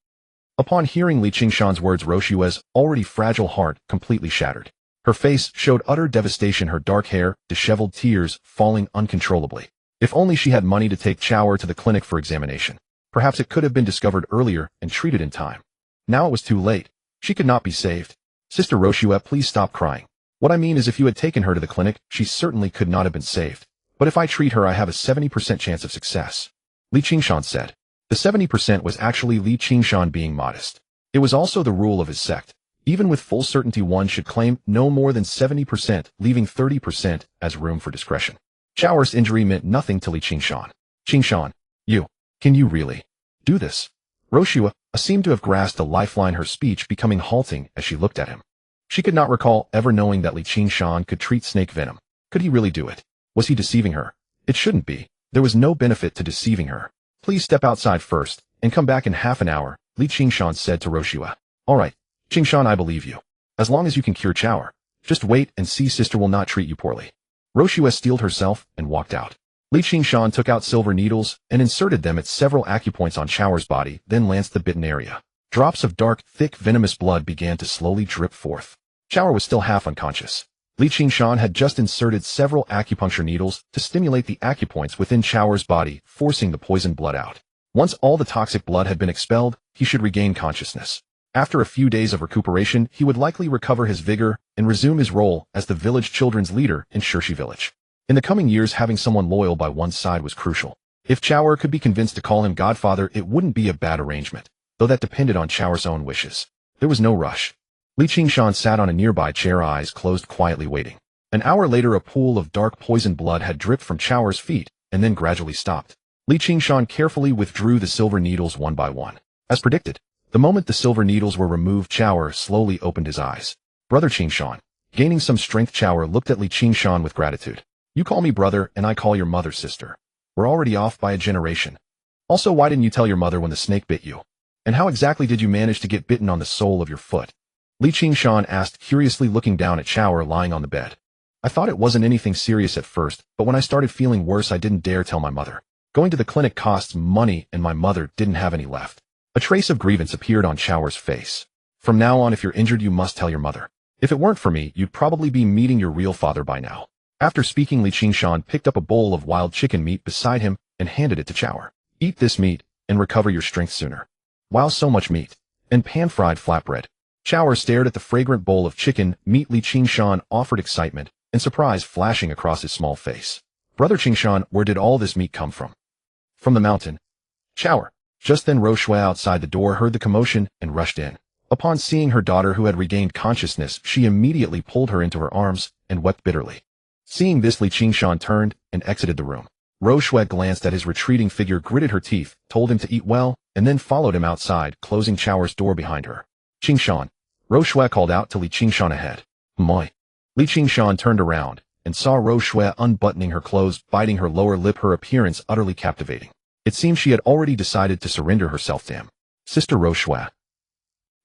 [SPEAKER 1] Upon hearing Qingshan's words, Roshue's already fragile heart completely shattered. Her face showed utter devastation, her dark hair, disheveled, tears falling uncontrollably. If only she had money to take Chower to the clinic for examination. Perhaps it could have been discovered earlier and treated in time. Now it was too late. She could not be saved. Sister Roshua, please stop crying. What I mean is if you had taken her to the clinic, she certainly could not have been saved. But if I treat her, I have a 70% chance of success. Li Qingshan said. The 70% was actually Li Qingshan being modest. It was also the rule of his sect. Even with full certainty, one should claim no more than 70%, leaving 30% as room for discretion. Chao's injury meant nothing to Li Qingshan. Qingshan, can you really do this? Roshua seemed to have grasped a lifeline, her speech becoming halting as she looked at him. She could not recall ever knowing that Li Qingshan could treat snake venom. Could he really do it? Was he deceiving her? It shouldn't be. There was no benefit to deceiving her. Please step outside first, and come back in half an hour, Li Qingshan said to Roshua. All right, Qingshan, I believe you. As long as you can cure Chao. Just wait and see, sister will not treat you poorly. Roshua steeled herself and walked out. Li Qingshan took out silver needles and inserted them at several acupoints on Chao's body, then lanced the bitten area. Drops of dark, thick, venomous blood began to slowly drip forth. Chao was still half unconscious. Li Qingshan had just inserted several acupuncture needles to stimulate the acupoints within Chao's body, forcing the poisoned blood out. Once all the toxic blood had been expelled, he should regain consciousness. After a few days of recuperation, he would likely recover his vigor and resume his role as the village children's leader in Shirshi village. In the coming years, having someone loyal by one's side was crucial. If Chao could be convinced to call him godfather, it wouldn't be a bad arrangement, though that depended on Chao's own wishes. There was no rush. Li Qingshan sat on a nearby chair, eyes closed, quietly waiting. An hour later, a pool of dark poisoned blood had dripped from Chao's feet and then gradually stopped. Li Qingshan carefully withdrew the silver needles one by one. As predicted, the moment the silver needles were removed, Chao slowly opened his eyes. Brother Qingshan. Gaining some strength, Chao looked at Li Qingshan with gratitude. You call me brother, and I call your mother sister. We're already off by a generation. Also, why didn't you tell your mother when the snake bit you? And how exactly did you manage to get bitten on the sole of your foot? Li Qingshan asked, curiously looking down at Chao lying on the bed. I thought it wasn't anything serious at first, but when I started feeling worse, I didn't dare tell my mother. Going to the clinic costs money, and my mother didn't have any left. A trace of grievance appeared on Chao's face. From now on, if you're injured, you must tell your mother. If it weren't for me, you'd probably be meeting your real father by now. After speaking, Li Qingshan picked up a bowl of wild chicken meat beside him and handed it to Chao. Eat this meat and recover your strength sooner. Wow, so much meat. And pan-fried flatbread. Chao stared at the fragrant bowl of chicken meat. Li Qingshan offered, excitement and surprise flashing across his small face. Brother Qingshan, where did all this meat come from? From the mountain. Chao. Just then Roshua outside the door heard the commotion and rushed in. Upon seeing her daughter, who had regained consciousness, she immediately pulled her into her arms and wept bitterly. Seeing this, Li Qingshan turned and exited the room. Roshua glanced at his retreating figure, gritted her teeth, told him to eat well, and then followed him outside, closing Chao's door behind her. Qingshan. Roshua called out to Li Qingshan ahead. Moi. Li Qingshan turned around and saw Roshua unbuttoning her clothes, biting her lower lip, her appearance utterly captivating. It seemed she had already decided to surrender herself to him. Sister Roshua.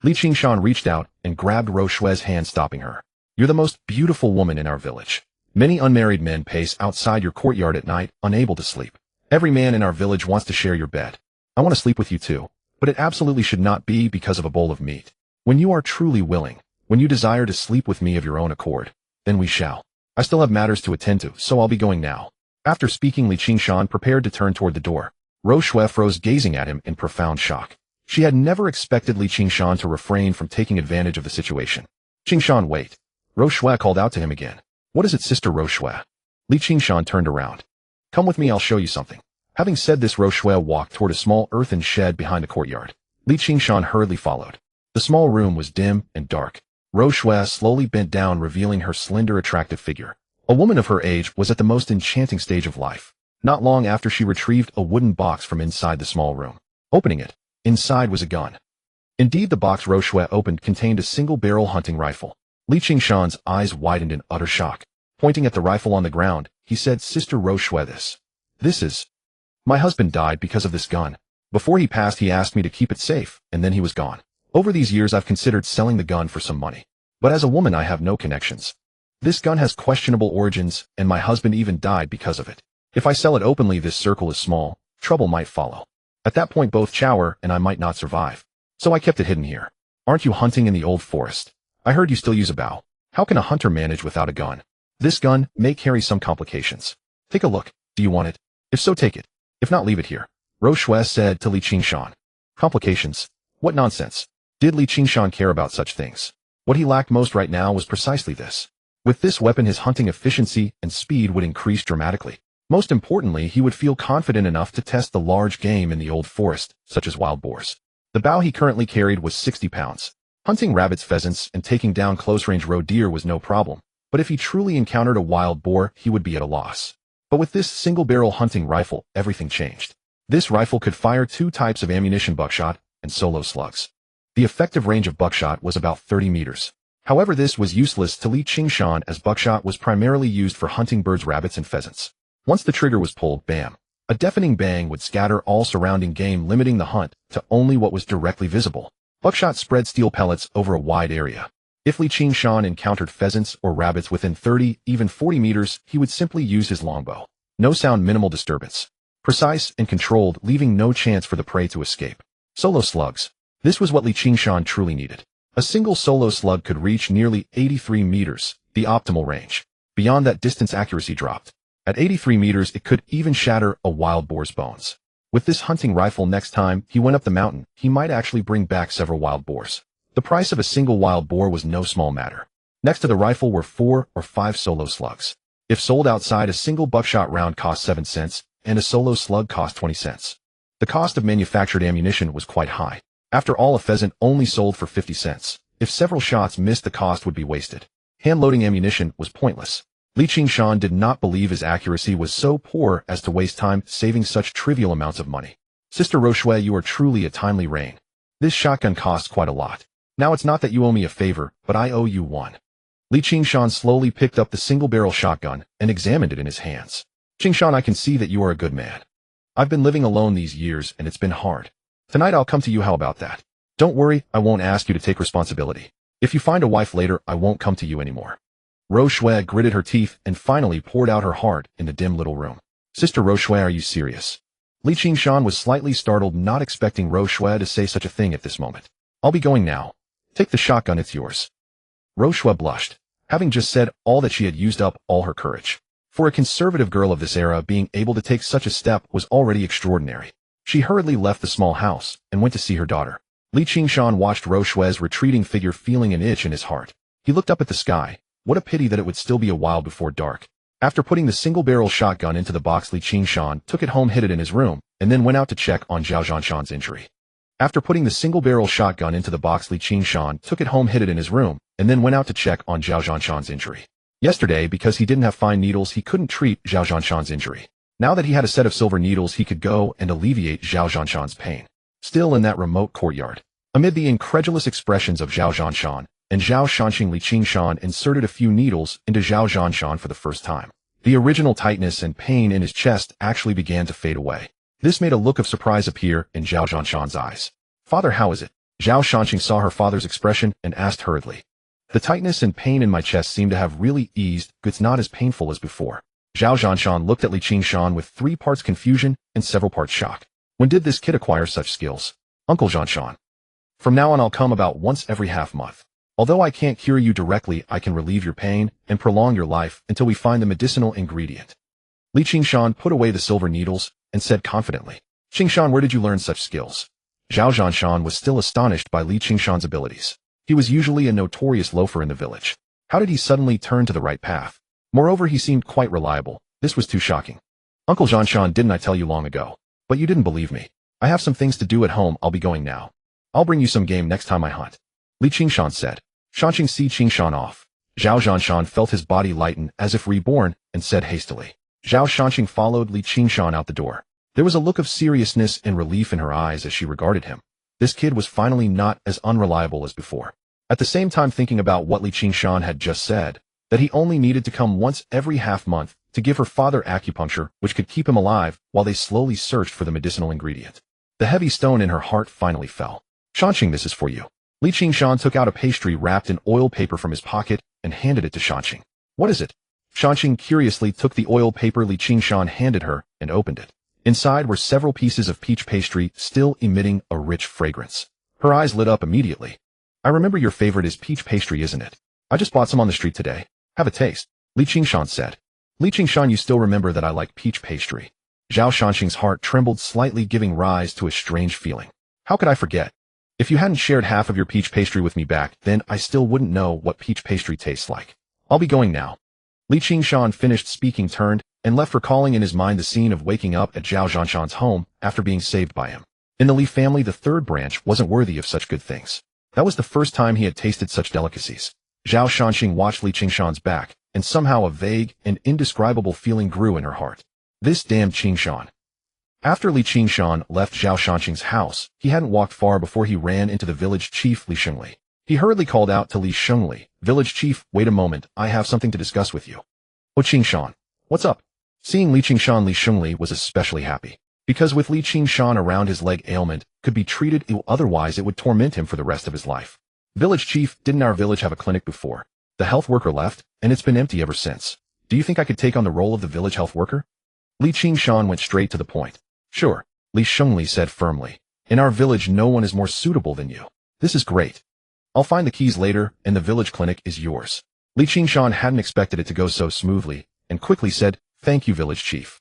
[SPEAKER 1] Li Qingshan reached out and grabbed Roshua's hand, stopping her. You're the most beautiful woman in our village. Many unmarried men pace outside your courtyard at night, unable to sleep. Every man in our village wants to share your bed. I want to sleep with you too, but it absolutely should not be because of a bowl of meat. When you are truly willing, when you desire to sleep with me of your own accord, then we shall. I still have matters to attend to, so I'll be going now. After speaking, Li Qingshan prepared to turn toward the door. Roshua froze, gazing at him in profound shock. She had never expected Li Qingshan to refrain from taking advantage of the situation. Qingshan, wait. Roshua called out to him again. What is it, Sister Roshua? Li Qingshan turned around. Come with me, I'll show you something. Having said this, Roshua walked toward a small earthen shed behind the courtyard. Li Qingshan hurriedly followed. The small room was dim and dark. Roshua slowly bent down, revealing her slender, attractive figure. A woman of her age was at the most enchanting stage of life. Not long after, she retrieved a wooden box from inside the small room. Opening it, inside was a gun. Indeed, the box Roshua opened contained a single-barrel hunting rifle. Li Qingshan's eyes widened in utter shock. Pointing at the rifle on the ground, he said, Sister Roshua, this is... My husband died because of this gun. Before he passed, he asked me to keep it safe, and then he was gone. Over these years, I've considered selling the gun for some money. But as a woman, I have no connections. This gun has questionable origins, and my husband even died because of it. If I sell it openly, this circle is small. Trouble might follow. At that point, both Chao and I might not survive. So I kept it hidden here. Aren't you hunting in the old forest? I heard you still use a bow. How can a hunter manage without a gun? This gun may carry some complications. Take a look. Do you want it? If so, take it. If not, leave it here. Roshua said to Li Qingshan. Complications? What nonsense. Did Li Qingshan care about such things? What he lacked most right now was precisely this. With this weapon, his hunting efficiency and speed would increase dramatically. Most importantly, he would feel confident enough to test the large game in the old forest, such as wild boars. The bow he currently carried was 60 pounds. Hunting rabbits, pheasants, and taking down close-range roe deer was no problem, but if he truly encountered a wild boar, he would be at a loss. But with this single-barrel hunting rifle, everything changed. This rifle could fire 2 types of ammunition: buckshot and solo slugs. The effective range of buckshot was about 30 meters. However, this was useless to Li Qingshan, as buckshot was primarily used for hunting birds, rabbits, and pheasants. Once the trigger was pulled, bam! A deafening bang would scatter all surrounding game, limiting the hunt to only what was directly visible. Buckshot spread steel pellets over a wide area. If Li Qingshan encountered pheasants or rabbits within 30, even 40 meters, he would simply use his longbow. No sound, minimal disturbance. Precise and controlled, leaving no chance for the prey to escape. Solo slugs. This was what Li Qingshan truly needed. A single solo slug could reach nearly 83 meters, the optimal range. Beyond that distance, accuracy dropped. At 83 meters, it could even shatter a wild boar's bones. With this hunting rifle, next time he went up the mountain, he might actually bring back several wild boars. The price of a single wild boar was no small matter. Next to the rifle were 4 or 5 solo slugs. If sold outside, a single buckshot round cost 7 cents, and a solo slug cost 20 cents. The cost of manufactured ammunition was quite high. After all, a pheasant only sold for 50 cents. If several shots missed, the cost would be wasted. Hand-loading ammunition was pointless. Li Qingshan did not believe his accuracy was so poor as to waste time saving such trivial amounts of money. Sister Roshue, you are truly a timely reign. This shotgun costs quite a lot. Now it's not that you owe me a favor, but I owe you one. Li Qingshan slowly picked up the single-barrel shotgun and examined it in his hands. Qingshan, I can see that you are a good man. I've been living alone these years and it's been hard. Tonight I'll come to you. How about that? Don't worry, I won't ask you to take responsibility. If you find a wife later, I won't come to you anymore. Roshue gritted her teeth and finally poured out her heart in the dim little room. Sister Roshue, are you serious? Li Qingshan was slightly startled, not expecting Roshue to say such a thing at this moment. I'll be going now. Take the shotgun, it's yours. Roshue blushed. Having just said all that, she had used up all her courage. For a conservative girl of this era, being able to take such a step was already extraordinary. She hurriedly left the small house and went to see her daughter. Li Qingshan watched Roshue's retreating figure, feeling an itch in his heart. He looked up at the sky. What a pity that it would still be a while before dark. After putting the single-barrel shotgun into the box, Li Qingshan took it home, hid it in his room, and then went out to check on Zhao Zhanshan's injury. After putting the single-barrel shotgun into the box, Li Qingshan took it home, hid it in his room, and then went out to check on Zhao Zhanshan's injury. Yesterday, because he didn't have fine needles, he couldn't treat Zhao Zhanshan's injury. Now that he had a set of silver needles, he could go and alleviate Zhao Zhanshan's pain. Still in that remote courtyard, amid the incredulous expressions of Zhao Zhanshan and Zhao Shanxing, Li Qingshan inserted a few needles into Zhao Zhanshan for the first time. The original tightness and pain in his chest actually began to fade away. This made a look of surprise appear in Zhao Zhanshan's eyes. Father, how is it? Zhao Shanxing saw her father's expression and asked hurriedly. The tightness and pain in my chest seem to have really eased. It's not as painful as before. Zhao Zhanshan looked at Li Qingshan with 3 parts confusion and several parts shock. When did this kid acquire such skills? Uncle Zhanshan. From now on I'll come about once every half month. Although I can't cure you directly, I can relieve your pain and prolong your life until we find the medicinal ingredient. Li Qingshan put away the silver needles and said confidently, Qingshan, where did you learn such skills? Zhao Zhanshan was still astonished by Li Qingshan's abilities. He was usually a notorious loafer in the village. How did he suddenly turn to the right path? Moreover, he seemed quite reliable. This was too shocking. Uncle Zhanshan, didn't I tell you long ago? But you didn't believe me. I have some things to do at home. I'll be going now. I'll bring you some game next time I hunt. Li Qingshan said. Shanxing see Qingshan off. Zhao Zhanshan felt his body lighten as if reborn and said hastily. Zhao Shanxing followed Li Qingshan out the door. There was a look of seriousness and relief in her eyes as she regarded him. This kid was finally not as unreliable as before. At the same time, thinking about what Li Qingshan had just said, that he only needed to come once every half month to give her father acupuncture, which could keep him alive while they slowly searched for the medicinal ingredient. The heavy stone in her heart finally fell. Shanxing, this is for you. Li Qingshan took out a pastry wrapped in oil paper from his pocket and handed it to Shanxing. What is it? Shanxing curiously took the oil paper Li Qingshan handed her and opened it. Inside were several pieces of peach pastry, still emitting a rich fragrance. Her eyes lit up immediately. I remember your favorite is peach pastry, isn't it? I just bought some on the street today. Have a taste. Li Qingshan said. Li Qingshan, you still remember that I like peach pastry. Zhao Shanxing's heart trembled slightly, giving rise to a strange feeling. How could I forget? If you hadn't shared half of your peach pastry with me back then, I still wouldn't know what peach pastry tastes like. I'll be going now. Li Qingshan finished speaking, turned, and left, recalling in his mind the scene of waking up at Zhao Zhanshan's home after being saved by him. In the Li family, the third branch wasn't worthy of such good things. That was the first time he had tasted such delicacies. Zhao Shanxing watched Li Qingshan's back, and somehow a vague and indescribable feeling grew in her heart. This damned Qingshan. After Li Qingshan left Zhao Shanxing's house, he hadn't walked far before he ran into the village chief Li Shengli. He hurriedly called out to Li Shengli, "Village chief, wait a moment, I have something to discuss with you." "Oh, Qingshan, what's up?" Seeing Li Qingshan, Li Shengli was especially happy. Because with Li Qingshan around, his leg ailment could be treated, otherwise it would torment him for the rest of his life. "Village chief, didn't our village have a clinic before? The health worker left, and it's been empty ever since. Do you think I could take on the role of the village health worker?" Li Qingshan went straight to the point. "Sure," Li Shengli said firmly. "In our village no one is more suitable than you. This is great. I'll find the keys later, and the village clinic is yours." Li Qingshan hadn't expected it to go so smoothly, and quickly said, "Thank you, village chief.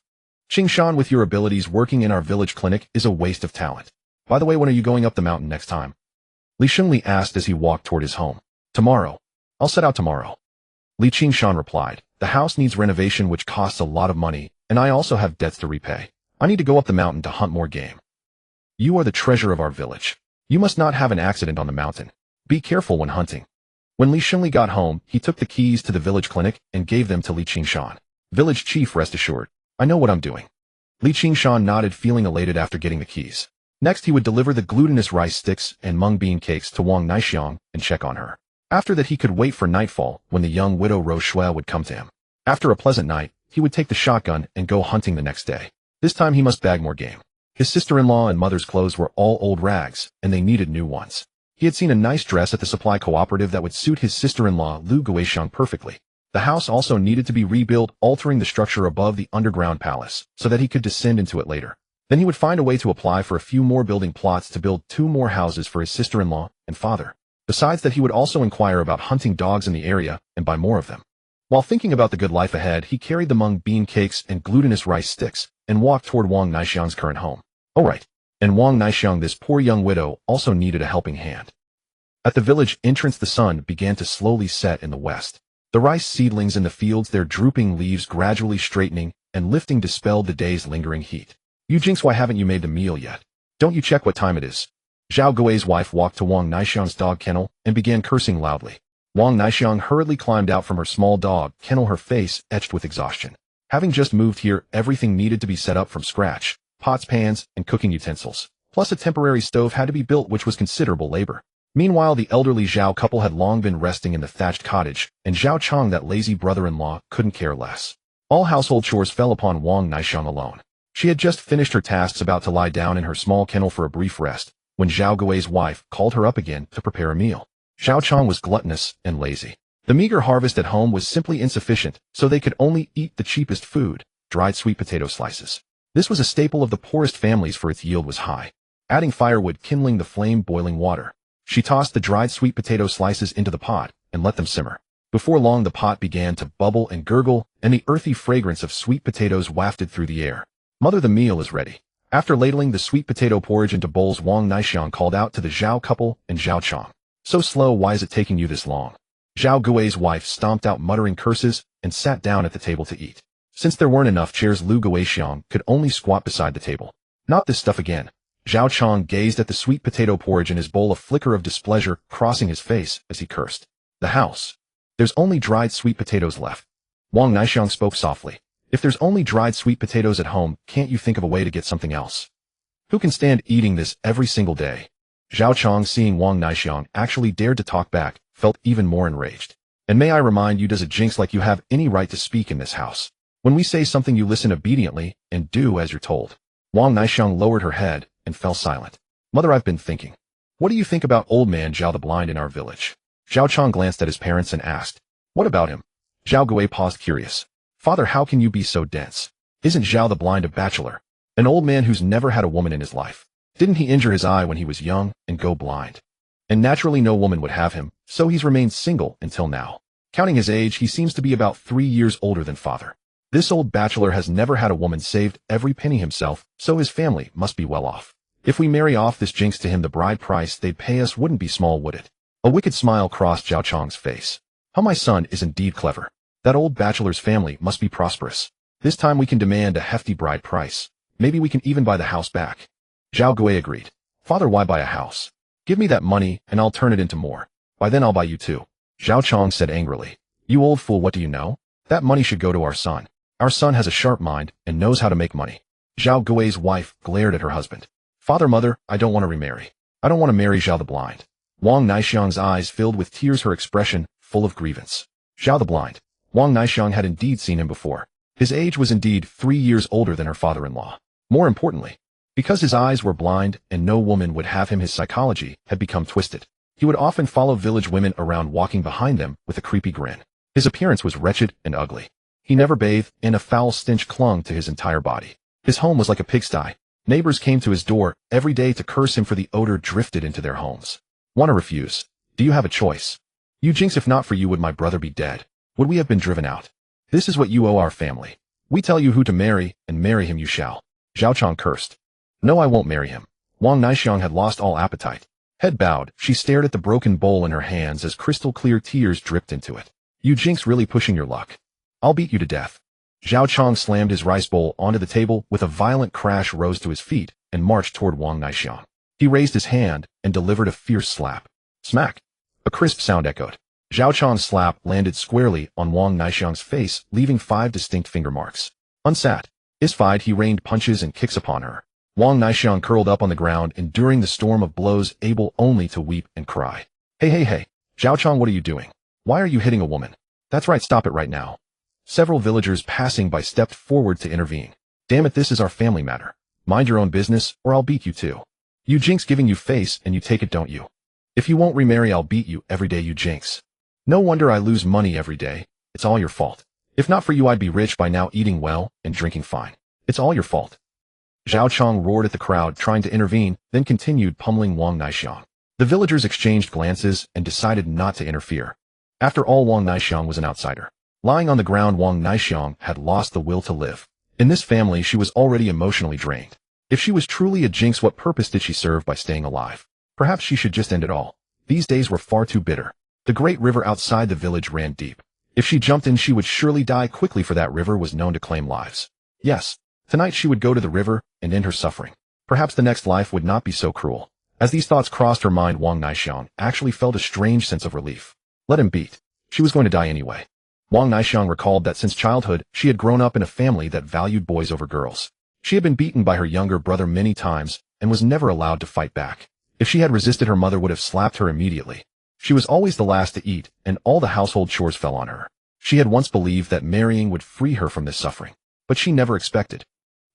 [SPEAKER 1] Qingshan, with your abilities, working in our village clinic is a waste of talent. By the way, when are you going up the mountain next time?" Li Shengli asked as he walked toward his home. "Tomorrow. I'll set out tomorrow." Li Qingshan replied, "The house needs renovation, which costs a lot of money, and I also have debts to repay. I need to go up the mountain to hunt more game. You are the treasure of our village. You must not have an accident on the mountain. Be careful when hunting." When Li Shengli got home, he took the keys to the village clinic and gave them to Li Qingshan. "Village chief, rest assured, I know what I'm doing." Li Qingshan nodded, feeling elated after getting the keys. Next, he would deliver the glutinous rice sticks and mung bean cakes to Wang Naixiang and check on her. After that, he could wait for nightfall, when the young widow Rose Shui would come to him. After a pleasant night, he would take the shotgun and go hunting the next day. This time he must bag more game. His sister-in-law and mother's clothes were all old rags, and they needed new ones. He had seen a nice dress at the supply cooperative that would suit his sister-in-law Lu Guoxiang perfectly. The house also needed to be rebuilt, altering the structure above the underground palace, so that he could descend into it later. Then he would find a way to apply for a few more building plots to build 2 more houses for his sister-in-law and father. Besides that, he would also inquire about hunting dogs in the area and buy more of them. While thinking about the good life ahead, he carried the mung bean cakes and glutinous rice sticks and walked toward Wang Naixiang's current home. Oh right, and Wang Naixiang, this poor young widow, also needed a helping hand. At the village entrance, the sun began to slowly set in the west. The rice seedlings in the fields, their drooping leaves gradually straightening and lifting, dispelled the day's lingering heat. "You Jinx, why haven't you made the meal yet? Don't you check what time it is?" Zhao Gui's wife walked to Wang Naixiang's dog kennel and began cursing loudly. Wang Naixiang hurriedly climbed out from her small dog kennel, her face etched with exhaustion. Having just moved here, everything needed to be set up from scratch. Pots, pans, and cooking utensils. Plus a temporary stove had to be built, which was considerable labor. Meanwhile, the elderly Zhao couple had long been resting in the thatched cottage, and Zhao Chang, that lazy brother-in-law, couldn't care less. All household chores fell upon Wang Naixiang alone. She had just finished her tasks, about to lie down in her small kennel for a brief rest, when Zhao Gui's wife called her up again to prepare a meal. Zhao Chang was gluttonous and lazy. The meager harvest at home was simply insufficient, so they could only eat the cheapest food, dried sweet potato slices. This was a staple of the poorest families, for its yield was high. Adding firewood, kindling the flame, boiling water. She tossed the dried sweet potato slices into the pot and let them simmer. Before long, the pot began to bubble and gurgle, and the earthy fragrance of sweet potatoes wafted through the air. "Mother, the meal is ready." After ladling the sweet potato porridge into bowls, Wang Naixiang called out to the Zhao couple and Zhao Chang. "So slow, why is it taking you this long?" Zhao Gui's wife stomped out, muttering curses, and sat down at the table to eat. Since there weren't enough chairs, Lu Guoxiang could only squat beside the table. "Not this stuff again." Zhao Chang gazed at the sweet potato porridge in his bowl, a flicker of displeasure crossing his face as he cursed. "The house. There's only dried sweet potatoes left." Wang Naixiang spoke softly. "If there's only dried sweet potatoes at home, can't you think of a way to get something else? Who can stand eating this every single day?" Zhao Chang, seeing Wang Naixiang actually dared to talk back, felt even more enraged. "And may I remind you, does a jinx like you have any right to speak in this house? When we say something, you listen obediently and do as you're told." Wang Naixiang lowered her head and fell silent. "Mother, I've been thinking. What do you think about old man Zhao the blind in our village?" Zhao Chang glanced at his parents and asked, "What about him?" Zhao Gui paused, curious. "Father, how can you be so dense? Isn't Zhao the blind a bachelor? An old man who's never had a woman in his life? Didn't he injure his eye when he was young and go blind? And naturally no woman would have him, so he's remained single until now. Counting his age, he seems to be about 3 years older than father. This old bachelor has never had a woman, saved every penny himself, so his family must be well off. If we marry off this jinx to him, the bride price they'd pay us wouldn't be small, would it? A wicked smile crossed Zhao Chong's face. How my son is indeed clever. That old bachelor's family must be prosperous. This time we can demand a hefty bride price. Maybe we can even buy the house back. Zhao Gui agreed. Father, why buy a house? Give me that money and I'll turn it into more. By then I'll buy you too. Zhao Chong said angrily. You old fool, what do you know? That money should go to our son. Our son has a sharp mind and knows how to make money. Zhao Gui's wife glared at her husband. Father, mother, I don't want to remarry. I don't want to marry Zhao the blind. Wang Naixiang's eyes filled with tears, her expression full of grievance. Zhao the blind. Wang Naixiang had indeed seen him before. His age was indeed 3 years older than her father-in-law. More importantly, because his eyes were blind and no woman would have him, his psychology had become twisted. He would often follow village women around, walking behind them with a creepy grin. His appearance was wretched and ugly. He never bathed, and a foul stench clung to his entire body. His home was like a pigsty. Neighbors came to his door every day to curse him, for the odor drifted into their homes. Want to refuse? Do you have a choice? You jinx, if not for you would my brother be dead? Would we have been driven out? This is what you owe our family. We tell you who to marry, and marry him you shall. Zhao Chong cursed. No, I won't marry him. Wang Naixiang had lost all appetite. Head bowed, she stared at the broken bowl in her hands as crystal clear tears dripped into it. You jinx, really pushing your luck. I'll beat you to death. Zhao Chong slammed his rice bowl onto the table with a violent crash, rose to his feet, and marched toward Wang Naixiang. He raised his hand and delivered a fierce slap. Smack! A crisp sound echoed. Zhao Chong's slap landed squarely on Wang Naixiang's face, leaving 5 distinct finger marks. Unsatisfied, he rained punches and kicks upon her. Wang Naixiang curled up on the ground, enduring the storm of blows, able only to weep and cry. Hey! Zhao Chong, what are you doing? Why are you hitting a woman? That's right, stop it right now. Several villagers passing by stepped forward to intervene. Damn it, this is our family matter. Mind your own business, or I'll beat you too. You jinx, giving you face and you take it, don't you? If you won't remarry, I'll beat you every day, you jinx. No wonder I lose money every day. It's all your fault. If not for you, I'd be rich by now, eating well and drinking fine. It's all your fault. Zhao Chong roared at the crowd, trying to intervene, then continued pummeling Wang Naixiang. The villagers exchanged glances and decided not to interfere. After all, Wang Naixiang was an outsider. Lying on the ground, Wang Naixiang had lost the will to live. In this family, she was already emotionally drained. If she was truly a jinx, what purpose did she serve by staying alive? Perhaps she should just end it all. These days were far too bitter. The great river outside the village ran deep. If she jumped in, she would surely die quickly, for that river was known to claim lives. Yes, tonight she would go to the river and end her suffering. Perhaps the next life would not be so cruel. As these thoughts crossed her mind, Wang Naixiang actually felt a strange sense of relief. Let him beat. She was going to die anyway. Wang Naixiang recalled that since childhood, she had grown up in a family that valued boys over girls. She had been beaten by her younger brother many times and was never allowed to fight back. If she had resisted, her mother would have slapped her immediately. She was always the last to eat, and all the household chores fell on her. She had once believed that marrying would free her from this suffering, but she never expected.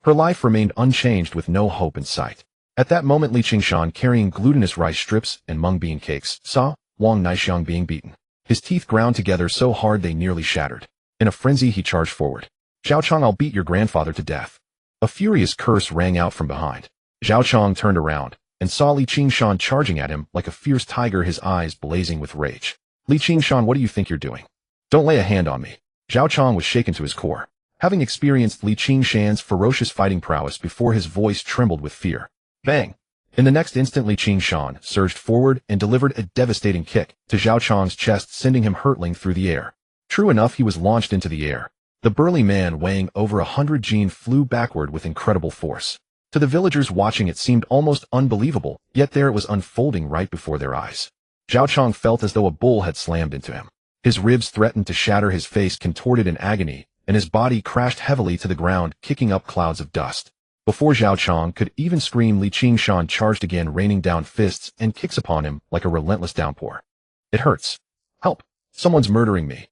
[SPEAKER 1] Her life remained unchanged, with no hope in sight. At that moment, Qingshan, carrying glutinous rice strips and mung bean cakes, saw Wang Naixiang being beaten. His teeth ground together so hard they nearly shattered. In a frenzy, he charged forward. Zhao Chong, I'll beat your grandfather to death. A furious curse rang out from behind. Zhao Chong turned around and saw Qingshan charging at him like a fierce tiger, his eyes blazing with rage. Qingshan, what do you think you're doing? Don't lay a hand on me. Zhao Chong was shaken to his core. Having experienced Qingshan's ferocious fighting prowess before, his voice trembled with fear. Bang! In the next instant, Qingshan surged forward and delivered a devastating kick to Zhao Chong's chest, sending him hurtling through the air. True enough, he was launched into the air. The burly man, weighing over 100 kg, flew backward with incredible force. To the villagers watching, it seemed almost unbelievable, yet there it was, unfolding right before their eyes. Zhao Chong felt as though a bull had slammed into him. His ribs threatened to shatter, his face contorted in agony, and his body crashed heavily to the ground, kicking up clouds of dust. Before Zhao Chong could even scream, Qingshan charged again, raining down fists and kicks upon him like a relentless downpour. It hurts. Help! Someone's murdering me.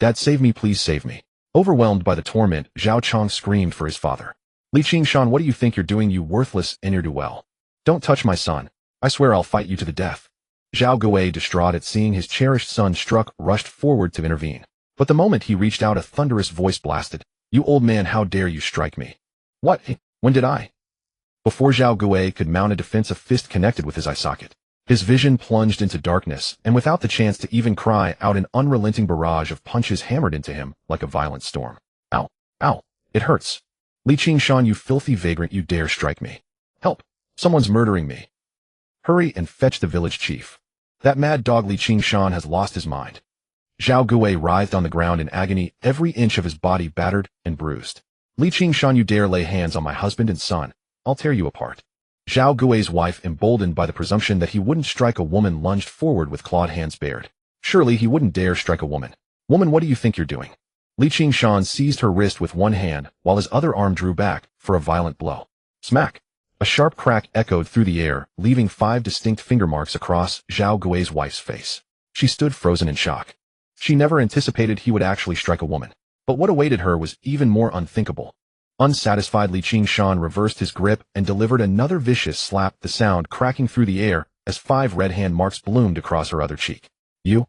[SPEAKER 1] Dad, save me, please save me. Overwhelmed by the torment, Zhao Chong screamed for his father. Qingshan, what do you think you're doing, you worthless ne'er-do-well? Don't touch my son. I swear I'll fight you to the death. Zhao Gui, distraught at seeing his cherished son struck, rushed forward to intervene. But the moment he reached out, a thunderous voice blasted. You old man, how dare you strike me? What? When did I? Before Zhao Gui could mount a defense, a fist connected with his eye socket. His vision plunged into darkness, and without the chance to even cry out, an unrelenting barrage of punches hammered into him like a violent storm. Ow! Ow! It hurts. Qingshan, you filthy vagrant, you dare strike me. Help! Someone's murdering me. Hurry and fetch the village chief. That mad dog Qingshan has lost his mind. Zhao Gui writhed on the ground in agony, every inch of his body battered and bruised. Qingshan, you dare lay hands on my husband and son, I'll tear you apart. Zhao Gui's wife, emboldened by the presumption that he wouldn't strike a woman, lunged forward with clawed hands bared. Surely he wouldn't dare strike a woman. Woman, what do you think you're doing? Qingshan seized her wrist with one hand, while his other arm drew back for a violent blow. Smack! A sharp crack echoed through the air, leaving 5 distinct finger marks across Zhao Gui's wife's face. She stood frozen in shock. She never anticipated he would actually strike a woman. But what awaited her was even more unthinkable. Unsatisfied, Qingshan reversed his grip and delivered another vicious slap, the sound cracking through the air as 5 red hand marks bloomed across her other cheek. You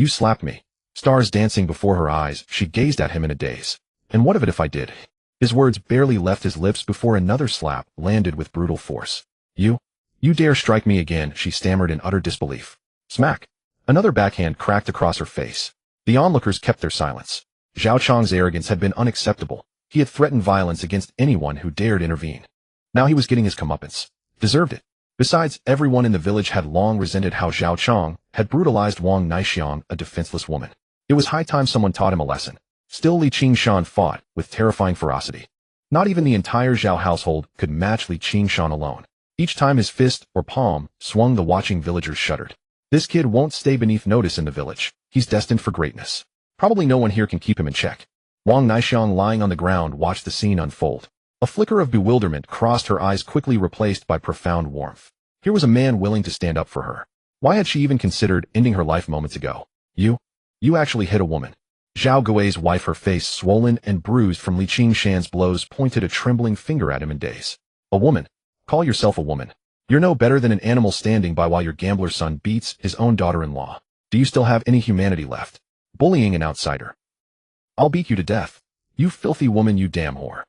[SPEAKER 1] slapped me. Stars dancing before her eyes, she gazed at him in a daze. And what of it if I did? His words barely left his lips before another slap landed with brutal force. You dare strike me again, she stammered in utter disbelief. Smack! Another backhand cracked across her face. The onlookers kept their silence. Zhao Chang's arrogance had been unacceptable. He had threatened violence against anyone who dared intervene. Now he was getting his comeuppance. Deserved it. Besides, everyone in the village had long resented how Zhao Chang had brutalized Wang Naixiang, a defenseless woman. It was high time someone taught him a lesson. Still, Qingshan fought with terrifying ferocity. Not even the entire Zhao household could match Qingshan alone. Each time his fist or palm swung, the watching villagers shuddered. This kid won't stay beneath notice in the village. He's destined for greatness. Probably no one here can keep him in check. Wang Naixiang, lying on the ground, watched the scene unfold. A flicker of bewilderment crossed her eyes, quickly replaced by profound warmth. Here was a man willing to stand up for her. Why had she even considered ending her life moments ago? You actually hit a woman. Zhao Gui's wife, her face swollen and bruised from Qingshan's blows, pointed a trembling finger at him in daze. A woman? Call yourself a woman. You're no better than an animal standing by while your gambler son beats his own daughter-in-law. Do you still have any humanity left? Bullying an outsider. I'll beat you to death. You filthy woman, you damn whore.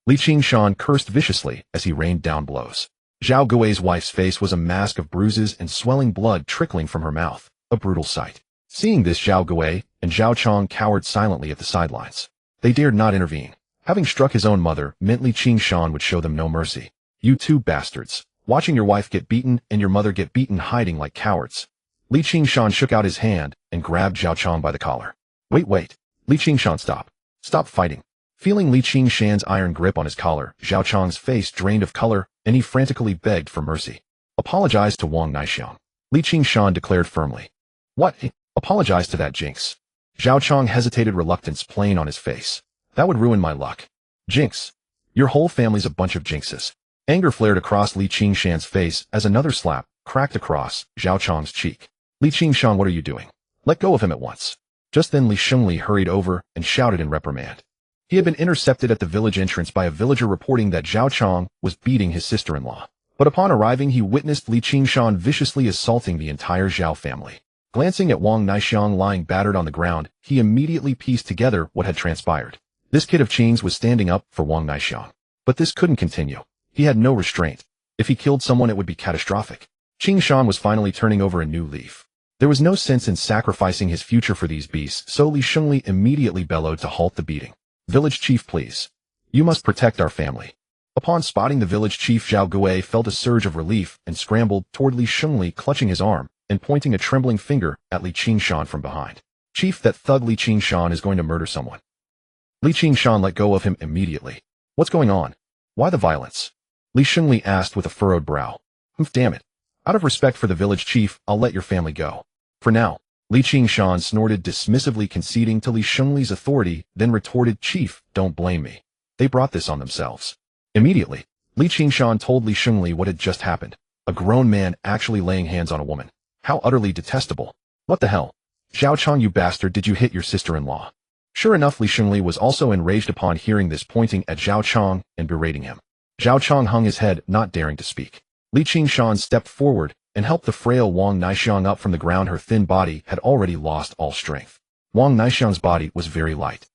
[SPEAKER 1] Qingshan cursed viciously as he rained down blows. Zhao Gui's wife's face was a mask of bruises and swelling blood trickling from her mouth, a brutal sight. Seeing this, Zhao Gui and Zhao Chang cowered silently at the sidelines. They dared not intervene. Having struck his own mother meant Qingshan would show them no mercy. You two bastards, watching your wife get beaten and your mother get beaten, hiding like cowards. Qingshan shook out his hand and grabbed Zhao Chang by the collar. Wait. Qingshan, stop. Stop fighting. Feeling Qingshan's iron grip on his collar, Zhao Chang's face drained of color, and he frantically begged for mercy. Apologize to Wang Naixiang. Qingshan declared firmly. What? Apologize to that jinx? Zhao Chang hesitated, reluctance plain on his face. That would ruin my luck. Jinx? Your whole family's a bunch of jinxes. Anger flared across Qingshan's face as another slap cracked across Zhao Chang's cheek. Qingshan, what are you doing? Let go of him at once. Just then Li Shengli hurried over and shouted in reprimand. He had been intercepted at the village entrance by a villager reporting that Zhao Chang was beating his sister-in-law. But upon arriving, he witnessed Qingshan viciously assaulting the entire Zhao family. Glancing at Wang Naixiang lying battered on the ground, he immediately pieced together what had transpired. This kid of Qing's was standing up for Wang Naixiang. But this couldn't continue. He had no restraint. If he killed someone, it would be catastrophic. Qingshan was finally turning over a new leaf. There was no sense in sacrificing his future for these beasts, so Li Shengli immediately bellowed to halt the beating. Village chief, please. You must protect our family. Upon spotting the village chief, Zhao Gui felt a surge of relief and scrambled toward Li Shengli, clutching his arm and pointing a trembling finger at Qingshan from behind. Chief, that thug Qingshan is going to murder someone. Qingshan let go of him immediately. What's going on? Why the violence? Li Shengli asked with a furrowed brow. Damn it. Out of respect for the village chief, I'll let your family go. For now. Qingshan snorted dismissively, conceding to Li Shengli's authority, then retorted, Chief, don't blame me. They brought this on themselves. Immediately, Qingshan told Li Shengli what had just happened. A grown man actually laying hands on a woman. How utterly detestable. What the hell? Zhao Chang, you bastard, did you hit your sister-in-law? Sure enough, Li Shengli was also enraged upon hearing this, pointing at Zhao Chang and berating him. Zhao Chang hung his head, not daring to speak. Qingshan stepped forward and helped the frail Wang Naixiang up from the ground. Her thin body had already lost all strength. Wang Naixiang's body was very light.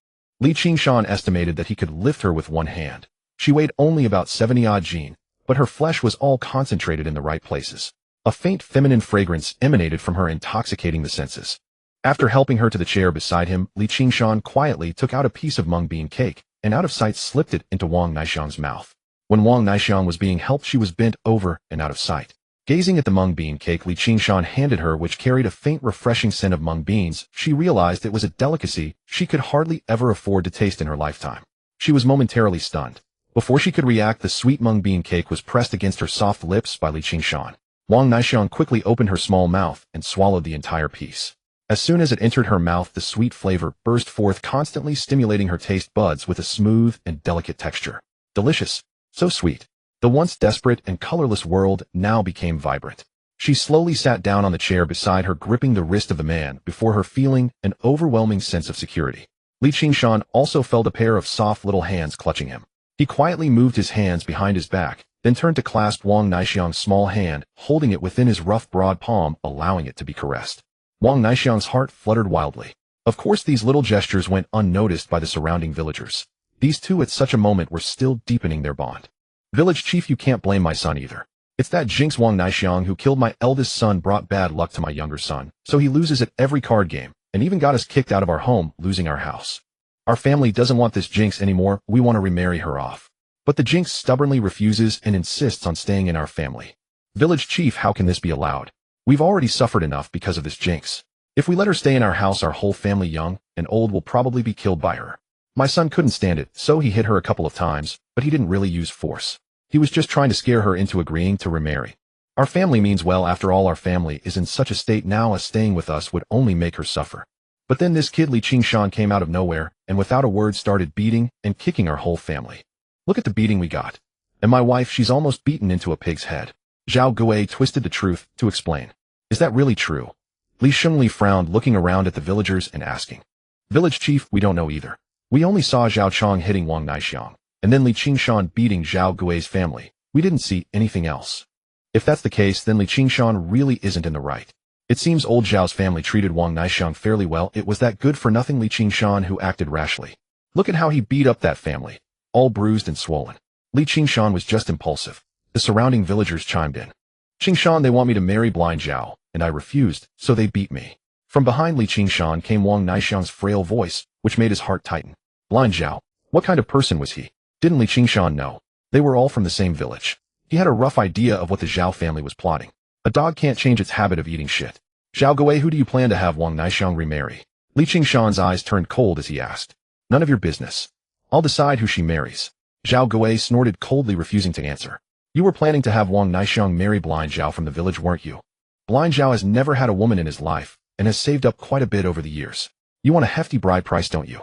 [SPEAKER 1] Qingshan estimated that he could lift her with one hand. She weighed only about 70-odd jin, but her flesh was all concentrated in the right places. A faint feminine fragrance emanated from her, intoxicating the senses. After helping her to the chair beside him, Qingshan quietly took out a piece of mung bean cake and out of sight slipped it into Wang Naixiang's mouth. When Wang Naixiang was being helped, she was bent over and out of sight. Gazing at the mung bean cake Li Qingshan handed her, which carried a faint refreshing scent of mung beans, she realized it was a delicacy she could hardly ever afford to taste in her lifetime. She was momentarily stunned. Before she could react, the sweet mung bean cake was pressed against her soft lips by Li Qingshan. Wang Naixiang quickly opened her small mouth and swallowed the entire piece. As soon as it entered her mouth, the sweet flavor burst forth, constantly stimulating her taste buds with a smooth and delicate texture. Delicious. So sweet. The once desperate and colorless world now became vibrant. She slowly sat down on the chair beside her, gripping the wrist of the man before her, feeling an overwhelming sense of security. Li Qingshan also felt a pair of soft little hands clutching him. He quietly moved his hands behind his back, then turned to clasp Wang Naixiang's small hand, holding it within his rough, broad palm, allowing it to be caressed. Wang Naixiang's heart fluttered wildly. Of course, these little gestures went unnoticed by the surrounding villagers. These two at such a moment were still deepening their bond. Village chief, you can't blame my son either. It's that jinx Wang Naixiang who killed my eldest son, brought bad luck to my younger son, so he loses at every card game, and even got us kicked out of our home, losing our house. Our family doesn't want this jinx anymore, we want to remarry her off. But the jinx stubbornly refuses and insists on staying in our family. Village chief, how can this be allowed? We've already suffered enough because of this jinx. If we let her stay in our house, our whole family, young and old, will probably be killed by her. My son couldn't stand it, so he hit her a couple of times, but he didn't really use force. He was just trying to scare her into agreeing to remarry. Our family means well, after all, our family is in such a state now, as staying with us would only make her suffer. But then this kid Li Qingshan came out of nowhere, and without a word started beating and kicking our whole family. Look at the beating we got. And my wife, she's almost beaten into a pig's head. Zhao Gui twisted the truth to explain. Is that really true? Li Shengli frowned, looking around at the villagers and asking. Village chief, we don't know either. We only saw Zhao Chong hitting Wang Naixiang, and then Li Qingshan beating Zhao Gui's family. We didn't see anything else. If that's the case, then Li Qingshan really isn't in the right. It seems old Zhao's family treated Wang Naixiang fairly well. It was that good-for-nothing Li Qingshan who acted rashly. Look at how he beat up that family, all bruised and swollen. Li Qingshan was just impulsive. The surrounding villagers chimed in. Qingshan, they want me to marry blind Zhao, and I refused, so they beat me. From behind Li Qingshan came Wang Naixiang's frail voice, which made his heart tighten. Blind Zhao? What kind of person was he? Didn't Li Qingshan know? They were all from the same village. He had a rough idea of what the Zhao family was plotting. A dog can't change its habit of eating shit. Zhao Gui, who do you plan to have Wang Naixiang remarry? Li Qingshan's eyes turned cold as he asked. None of your business. I'll decide who she marries. Zhao Gui snorted coldly, refusing to answer. You were planning to have Wang Naixiang marry blind Zhao from the village, weren't you? Blind Zhao has never had a woman in his life, and has saved up quite a bit over the years. You want a hefty bride price, don't you?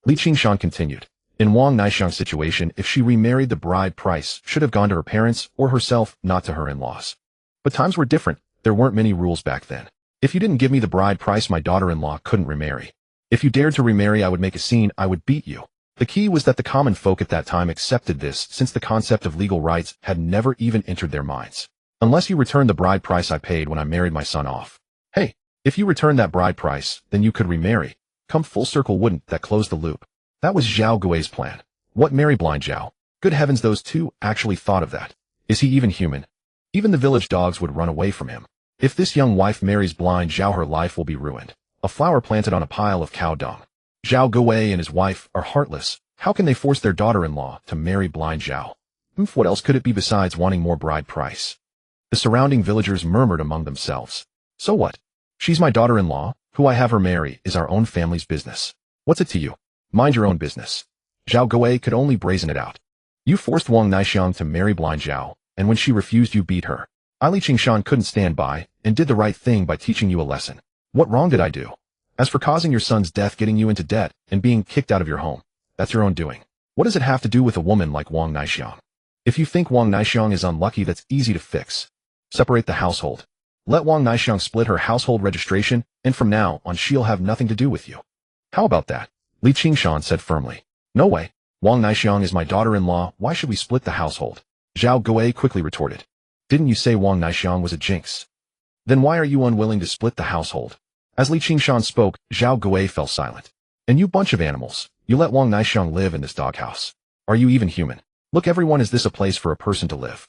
[SPEAKER 1] Li Qingshan continued. In Wang Naixiang's situation, if she remarried, the bride price should have gone to her parents or herself, not to her in-laws. But times were different. There weren't many rules back then. If you didn't give me the bride price, my daughter-in-law couldn't remarry. If you dared to remarry, I would make a scene, I would beat you. The key was that the common folk at that time accepted this, since the concept of legal rights had never even entered their minds. Unless you return the bride price I paid when I married my son off. Hey, if you return that bride price, then you could remarry. Come full circle, wouldn't that close the loop? That was Zhao Gui's plan. What, marry blind Zhao? Good heavens, those two actually thought of that. Is he even human? Even the village dogs would run away from him. If this young wife marries blind Zhao, her life will be ruined. A flower planted on a pile of cow dung. Zhao Gui and his wife are heartless. How can they force their daughter-in-law to marry blind Zhao? What else could it be besides wanting more bride price? The surrounding villagers murmured among themselves. So what? She's my daughter-in-law. Who I have her marry is our own family's business. What's it to you? Mind your own business. Zhao Gui could only brazen it out. You forced Wang Naixiang to marry blind Zhao, and when she refused, you beat her. Li Qingshan couldn't stand by, and did the right thing by teaching you a lesson. What wrong did I do? As for causing your son's death, getting you into debt, and being kicked out of your home, that's your own doing. What does it have to do with a woman like Wang Naixiang? If you think Wang Naixiang is unlucky, that's easy to fix. Separate the household. Let Wang Naixiang split her household registration, and from now on she'll have nothing to do with you. How about that? Li Qingshan said firmly. No way. Wang Naixiang is my daughter-in-law, why should we split the household? Zhao Gui quickly retorted. Didn't you say Wang Naixiang was a jinx? Then why are you unwilling to split the household? As Li Qingshan spoke, Zhao Gui fell silent. And you bunch of animals, you let Wang Naixiang live in this doghouse. Are you even human? Look, everyone, is this a place for a person to live?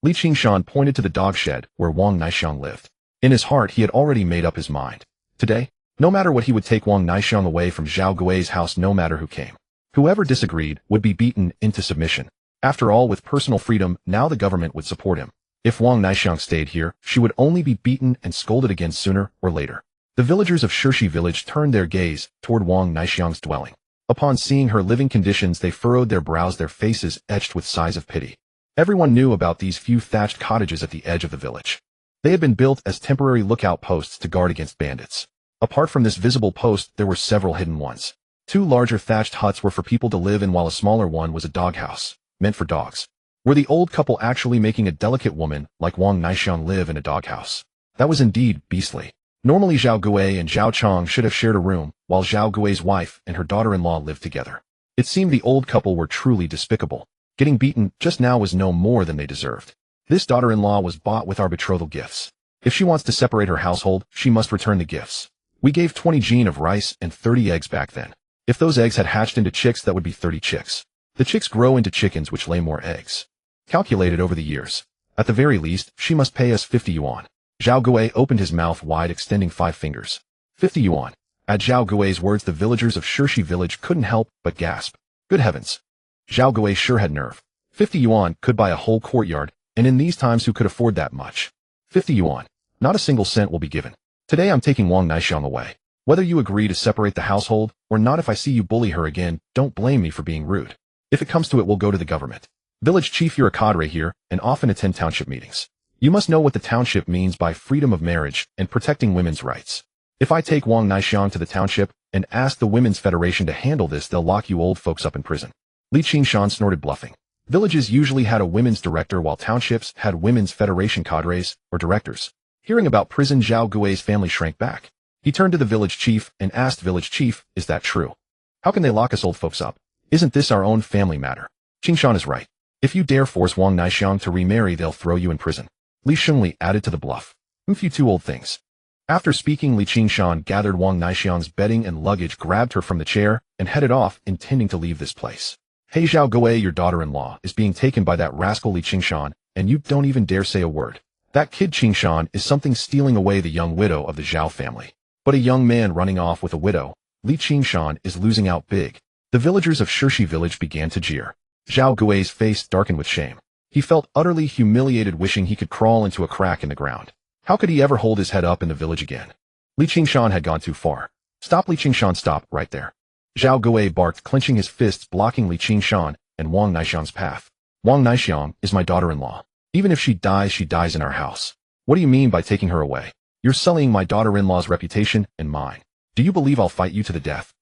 [SPEAKER 1] Li Qingshan pointed to the dog shed where Wang Naixiang lived. In his heart, he had already made up his mind. Today, no matter what, he would take Wang Naixiang away from Zhao Gui's house, no matter who came. Whoever disagreed would be beaten into submission. After all, with personal freedom, now the government would support him. If Wang Naixiang stayed here, she would only be beaten and scolded again sooner or later. The villagers of Shirshi village turned their gaze toward Wang Naixiang's dwelling. Upon seeing her living conditions, they furrowed their brows, their faces etched with sighs of pity. Everyone knew about these few thatched cottages at the edge of the village. They had been built as temporary lookout posts to guard against bandits. Apart from this visible post, there were several hidden ones. 2 larger thatched huts were for people to live in, while a smaller one was a doghouse, meant for dogs. Were the old couple actually making a delicate woman like Wang Naixiang live in a doghouse? That was indeed beastly. Normally Zhao Gui and Zhao Chong should have shared a room, while Zhao Gui's wife and her daughter-in-law lived together. It seemed the old couple were truly despicable. Getting beaten just now was no more than they deserved. This daughter-in-law was bought with our betrothal gifts. If she wants to separate her household, she must return the gifts. We gave 20 jin of rice and 30 eggs back then. If those eggs had hatched into chicks, that would be 30 chicks. The chicks grow into chickens which lay more eggs. Calculated over the years. At the very least, she must pay us 50 yuan. Zhao Gui opened his mouth wide, extending 5 fingers. 50 yuan. At Zhao Gui's words, the villagers of Shirshi village couldn't help but gasp. Good heavens. Zhao Gui sure had nerve. 50 yuan could buy a whole courtyard, and in these times who could afford that much? 50 yuan. Not a single cent will be given. Today I'm taking Wang Naixiang away. Whether you agree to separate the household or not, if I see you bully her again, don't blame me for being rude. If it comes to it, we'll go to the government. Village chief, you're a cadre here and often attend township meetings. You must know what the township means by freedom of marriage and protecting women's rights. If I take Wang Naixiang to the township and ask the Women's Federation to handle this, they'll lock you old folks up in prison. Qingshan snorted, bluffing. Villages usually had a women's director, while townships had women's federation cadres or directors. Hearing about prison, Zhao Gui's family shrank back. He turned to the village chief and asked, Village chief, is that true? How can they lock us old folks up? Isn't this our own family matter? Qingshan is right. If you dare force Wang Naixiang to remarry, they'll throw you in prison. Li Shengli added to the bluff. You 2 old things. After speaking, Li Qingshan gathered Wang Naixiang's bedding and luggage, grabbed her from the chair, and headed off, intending to leave this place. Hey Zhao Gui, your daughter-in-law is being taken by that rascal Li Qingshan, and you don't even dare say a word. That kid Qingshan is something, stealing away the young widow of the Zhao family. But a young man running off with a widow, Li Qingshan is losing out big. The villagers of Shirshi village began to jeer. Zhao Gui's face darkened with shame. He felt utterly humiliated, wishing he could crawl into a crack in the ground. How could he ever hold his head up in the village again? Li Qingshan had gone too far. Stop, Li Qingshan, stop, right there. Zhao Gui barked, clenching his fists, blocking Li Qingshan and Wang Naixiang's path. Wang Naixiang is my daughter-in-law. Even if she dies in our house. What do you mean by taking her away? You're sullying my daughter-in-law's reputation and mine. Do you believe I'll fight you to the death?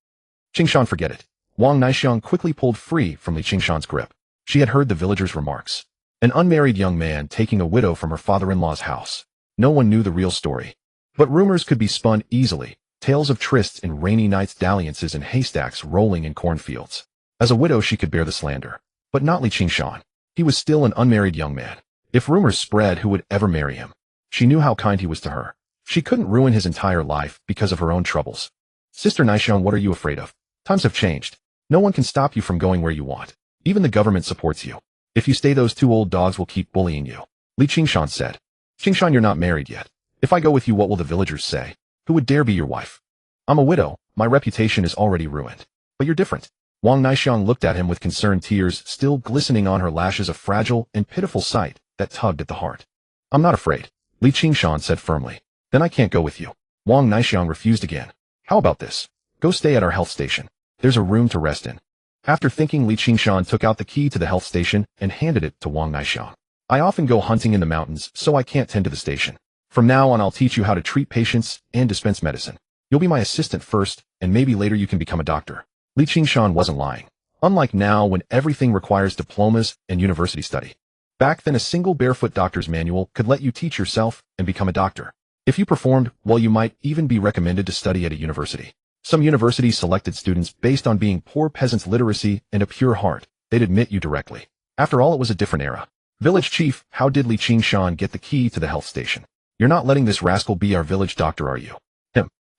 [SPEAKER 1] Qingshan, forget it. Wang Naixiang quickly pulled free from Li Qingshan's grip. She had heard the villagers' remarks. An unmarried young man taking a widow from her father-in-law's house. No one knew the real story. But rumors could be spun easily. Tales of trysts in rainy nights, dalliances in haystacks rolling in cornfields. As a widow, she could bear the slander. But not Li Qingshan. He was still an unmarried young man. If rumors spread, who would ever marry him? She knew how kind he was to her. She couldn't ruin his entire life because of her own troubles. Sister Naixiang, what are you afraid of? Times have changed. No one can stop you from going where you want. Even the government supports you. If you stay, those 2 old dogs will keep bullying you. Li Qingshan said. Qingshan, you're not married yet. If I go with you, what will the villagers say? Who would dare be your wife? I'm a widow. My reputation is already ruined. But you're different. Wang Naixiang looked at him with concern, tears still glistening on her lashes, a fragile and pitiful sight that tugged at the heart. I'm not afraid, Li Qingshan said firmly. Then I can't go with you. Wang Naixiang refused again. How about this? Go stay at our health station. There's a room to rest in. After thinking, Li Qingshan took out the key to the health station and handed it to Wang Naixiang. I often go hunting in the mountains, so I can't tend to the station. From now on, I'll teach you how to treat patients and dispense medicine. You'll be my assistant first, and maybe later you can become a doctor. Li Qingshan wasn't lying. Unlike now, when everything requires diplomas and university study. Back then, a single barefoot doctor's manual could let you teach yourself and become a doctor. If you performed well, you might even be recommended to study at a university. Some universities selected students based on being poor peasants' literacy and a pure heart. They'd admit you directly. After all, it was a different era. Village chief, how did Li Qingshan get the key to the health station? You're not letting this rascal be our village doctor, are you?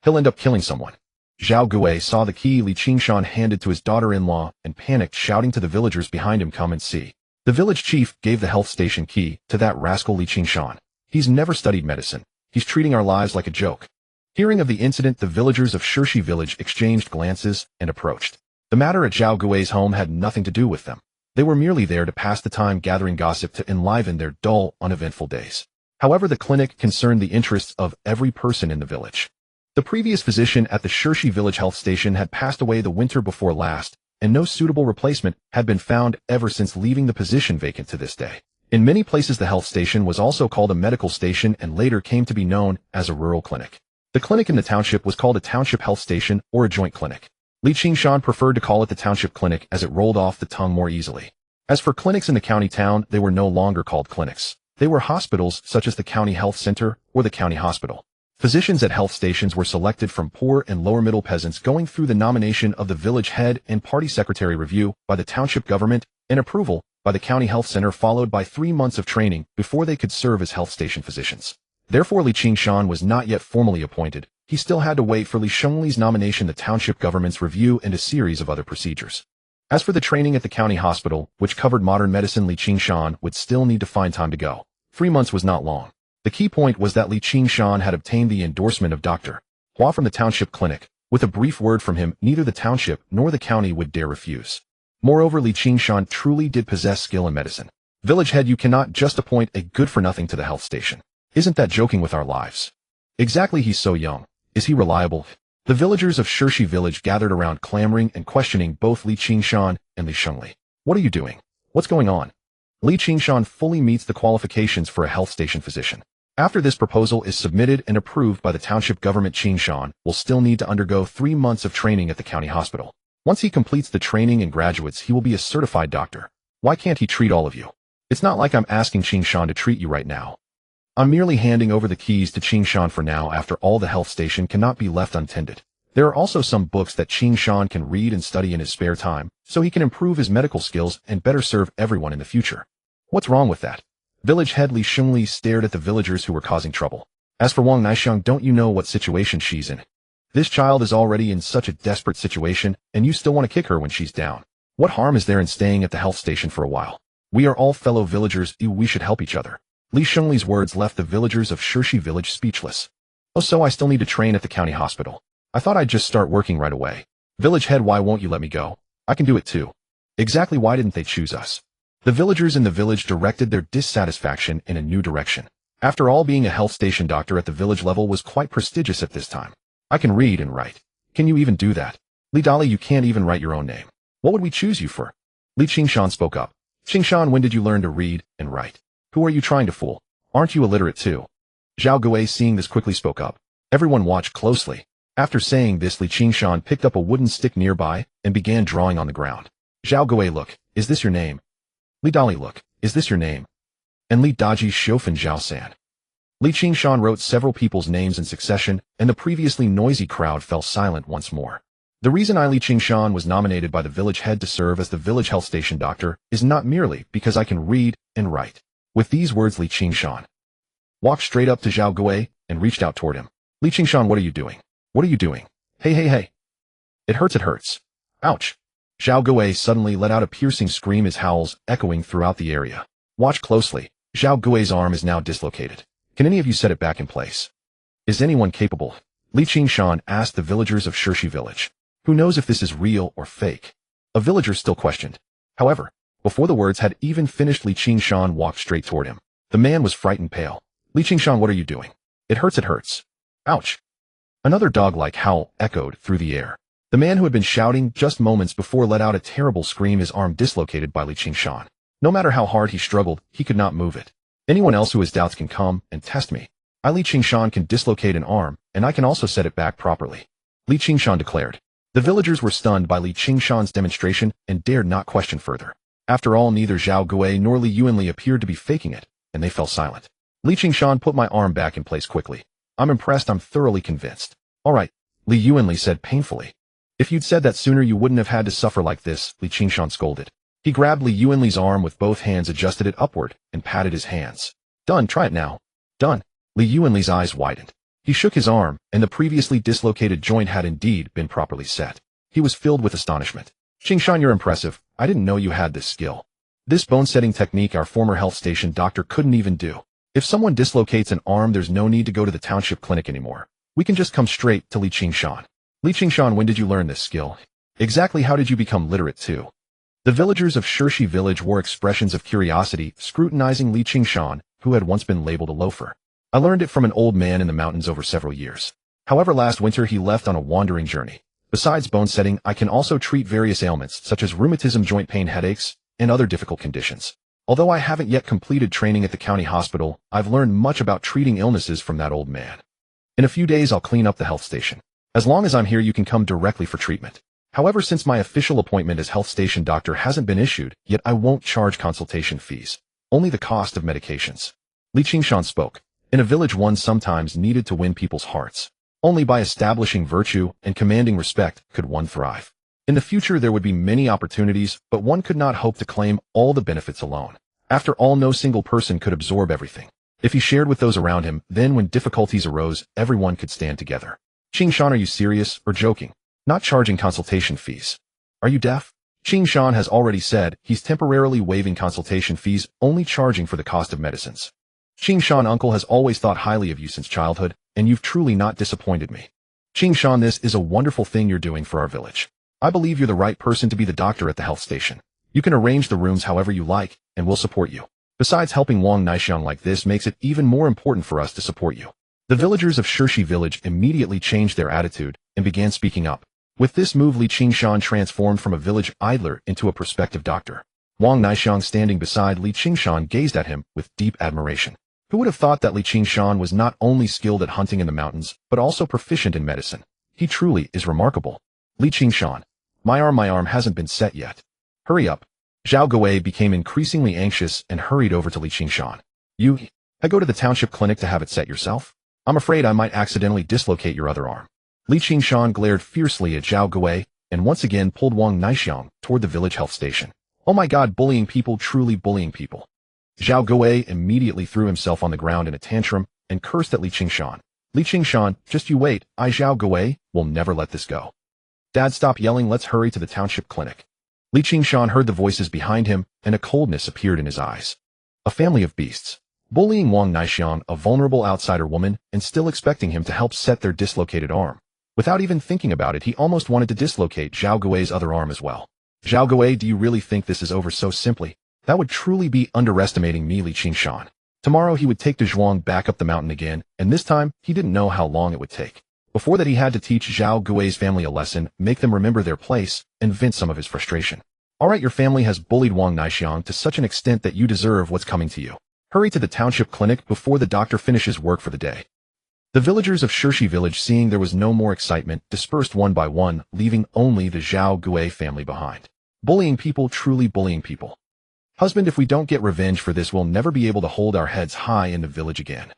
[SPEAKER 1] He'll end up killing someone. Zhao Gui saw the key Li Qingshan handed to his daughter-in-law and panicked, shouting to the villagers behind him, come and see. The village chief gave the health station key to that rascal Li Qingshan. He's never studied medicine. He's treating our lives like a joke. Hearing of the incident, the villagers of Shirshi village exchanged glances and approached. The matter at Zhao Gui's home had nothing to do with them. They were merely there to pass the time gathering gossip to enliven their dull, uneventful days. However, the clinic concerned the interests of every person in the village. The previous physician at the Shirshi village health station had passed away the winter before last, and no suitable replacement had been found ever since leaving the position vacant to this day. In many places, the health station was also called a medical station and later came to be known as a rural clinic. The clinic in the township was called a township health station or a joint clinic. Qingshan preferred to call it the township clinic as it rolled off the tongue more easily. As for clinics in the county town, they were no longer called clinics. They were hospitals such as the county health center or the county hospital. Physicians at health stations were selected from poor and lower-middle peasants going through the nomination of the village head and party secretary review by the township government and approval by the county health center, followed by 3 months of training before they could serve as health station physicians. Therefore, Qingshan was not yet formally appointed. He still had to wait for Li Shengli's nomination, the township government's review, and a series of other procedures. As for the training at the county hospital, which covered modern medicine, Qingshan would still need to find time to go. 3 months was not long. The key point was that Qingshan had obtained the endorsement of Dr. Hua from the township clinic. With a brief word from him, neither the township nor the county would dare refuse. Moreover, Qingshan truly did possess skill in medicine. Village head, you cannot just appoint a good-for-nothing to the health station. Isn't that joking with our lives? Exactly, he's so young. Is he reliable? The villagers of Shirshi village gathered around, clamoring and questioning both Qingshan and Li Shengli. What are you doing? What's going on? Qingshan fully meets the qualifications for a health station physician. After this proposal is submitted and approved by the township government, Qingshan will still need to undergo 3 months of training at the county hospital. Once he completes the training and graduates, he will be a certified doctor. Why can't he treat all of you? It's not like I'm asking Qingshan to treat you right now. I'm merely handing over the keys to Qingshan for now. After all, the health station cannot be left untended. There are also some books that Qingshan can read and study in his spare time, so he can improve his medical skills and better serve everyone in the future. What's wrong with that? Village head Li Shengli stared at the villagers who were causing trouble. As for Wang Naixiang, don't you know what situation she's in? This child is already in such a desperate situation, and you still want to kick her when she's down. What harm is there in staying at the health station for a while? We are all fellow villagers, we should help each other. Li Shengli's words left the villagers of Shirshi village speechless. Oh, so I still need to train at the county hospital. I thought I'd just start working right away. Village head, why won't you let me go? I can do it too. Exactly, why didn't they choose us? The villagers in the village directed their dissatisfaction in a new direction. After all, being a health station doctor at the village level was quite prestigious at this time. I can read and write. Can you even do that? Li Dali, you can't even write your own name. What would we choose you for? Li Qingshan spoke up. Qingshan, when did you learn to read and write? Who are you trying to fool? Aren't you illiterate too? Zhao Gui, seeing this, quickly spoke up. Everyone watched closely. After saying this, Li Qingshan picked up a wooden stick nearby and began drawing on the ground. Zhao Gui, look, is this your name? Li Dali, look, is this your name? And Li Daji Shofan Zhao San. Li Qingshan wrote several people's names in succession, and the previously noisy crowd fell silent once more. The reason Li Qingshan was nominated by the village head to serve as the village health station doctor is not merely because I can read and write. With these words, Li Qingshan walked straight up to Zhao Gui and reached out toward him. Li Qingshan, what are you doing? What are you doing? Hey, hey, hey. It hurts, it hurts. Ouch. Zhao Gui suddenly let out a piercing scream, his howls echoing throughout the area. Watch closely. Zhao Gui's arm is now dislocated. Can any of you set it back in place? Is anyone capable? Li Qingshan asked the villagers of Shirshi village. Who knows if this is real or fake? A villager still questioned. However, before the words had even finished, Li Qingshan walked straight toward him. The man was frightened pale. Li Qingshan, what are you doing? It hurts, it hurts. Ouch. Another dog-like howl echoed through the air. The man who had been shouting just moments before let out a terrible scream, his arm dislocated by Li Qingshan. No matter how hard he struggled, he could not move it. Anyone else who has doubts can come and test me. Li Qingshan can dislocate an arm, and I can also set it back properly. Li Qingshan declared. The villagers were stunned by Li Qingshan's demonstration and dared not question further. After all, neither Zhao Gui nor Li Yuanli appeared to be faking it, and they fell silent. Li Qingshan put my arm back in place quickly. I'm impressed, I'm thoroughly convinced. All right, Li Yuanli said painfully. If you'd said that sooner, you wouldn't have had to suffer like this, Li Qingshan scolded. He grabbed Li Yuanli's arm with both hands, adjusted it upward, and patted his hands. Done, try it now. Done. Li Yuanli's eyes widened. He shook his arm, and the previously dislocated joint had indeed been properly set. He was filled with astonishment. Qingshan, you're impressive. I didn't know you had this skill. This bone-setting technique our former health station doctor couldn't even do. If someone dislocates an arm, there's no need to go to the township clinic anymore. We can just come straight to Li Qingshan. Li Qingshan, when did you learn this skill? Exactly how did you become literate too? The villagers of Shirshi village wore expressions of curiosity, scrutinizing Qingshan, who had once been labeled a loafer. I learned it from an old man in the mountains over several years. However, last winter he left on a wandering journey. Besides bone setting, I can also treat various ailments, such as rheumatism, joint pain, headaches, and other difficult conditions. Although I haven't yet completed training at the county hospital, I've learned much about treating illnesses from that old man. In a few days I'll clean up the health station. As long as I'm here you can come directly for treatment. However, since my official appointment as health station doctor hasn't been issued, yet I won't charge consultation fees. Only the cost of medications. Qingshan spoke. In a village one sometimes needed to win people's hearts. Only by establishing virtue and commanding respect could one thrive. In the future there would be many opportunities, but one could not hope to claim all the benefits alone. After all, no single person could absorb everything. If he shared with those around him, then when difficulties arose, everyone could stand together. Qingshan, are you serious or joking? Not charging consultation fees. Are you deaf? Qingshan has already said he's temporarily waiving consultation fees, only charging for the cost of medicines. Qingshan, uncle has always thought highly of you since childhood, and you've truly not disappointed me. Qingshan, this is a wonderful thing you're doing for our village. I believe you're the right person to be the doctor at the health station. You can arrange the rooms however you like, and we'll support you. Besides, helping Wang Naixiang like this makes it even more important for us to support you. The villagers of Shirshi village immediately changed their attitude and began speaking up. With this move, Qingshan transformed from a village idler into a prospective doctor. Wang Naixiang, standing beside Qingshan, gazed at him with deep admiration. Who would have thought that Qingshan was not only skilled at hunting in the mountains, but also proficient in medicine? He truly is remarkable. Qingshan, my arm hasn't been set yet. Hurry up. Zhao Guo became increasingly anxious and hurried over to Qingshan. I go to the township clinic to have it set yourself? I'm afraid I might accidentally dislocate your other arm. Qingshan glared fiercely at Zhao Guo and once again pulled Wang Naixiang toward the village health station. Oh my god, bullying people, truly bullying people. Zhao Guo immediately threw himself on the ground in a tantrum and cursed at Qingshan. Qingshan, just you wait, Zhao Guo will never let this go. Dad, stop yelling, let's hurry to the township clinic. Qingshan heard the voices behind him and a coldness appeared in his eyes. A family of beasts. Bullying Wang Naixiang, a vulnerable outsider woman, and still expecting him to help set their dislocated arm. Without even thinking about it, he almost wanted to dislocate Zhao Guo's other arm as well. Zhao Guo, do you really think this is over so simply? That would truly be underestimating me, Qingshan. Tomorrow he would take De Zhuang back up the mountain again, and this time he didn't know how long it would take. Before that he had to teach Zhao Guo's family a lesson, make them remember their place, and vent some of his frustration. Alright, your family has bullied Wang Naixiang to such an extent that you deserve what's coming to you. Hurry to the township clinic before the doctor finishes work for the day. The villagers of Shirshi village, seeing there was no more excitement, dispersed one by one, leaving only the Zhao Guo family behind. Bullying people, truly bullying people. Husband, if we don't get revenge for this, we'll never be able to hold our heads high in the village again.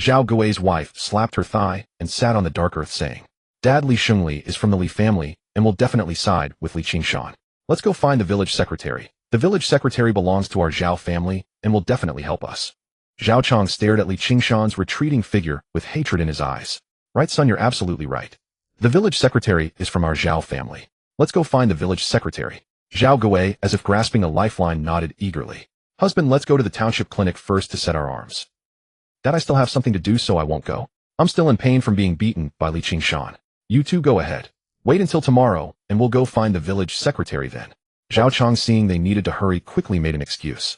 [SPEAKER 1] Zhao Guo's wife slapped her thigh and sat on the dark earth saying, Dad, Li Shengli is from the Li family and will definitely side with Qingshan. Let's go find the village secretary. The village secretary belongs to our Zhao family and will definitely help us. Zhao Chang stared at Qingshan's retreating figure with hatred in his eyes. Right, son, you're absolutely right. The village secretary is from our Zhao family. Let's go find the village secretary. Zhao Guo, as if grasping a lifeline, nodded eagerly. Husband, let's go to the township clinic first to set our arms. Dad, I still have something to do, so I won't go. I'm still in pain from being beaten by Qingshan. You two go ahead. Wait until tomorrow, and we'll go find the village secretary then. Zhao Chang, seeing they needed to hurry, quickly made an excuse.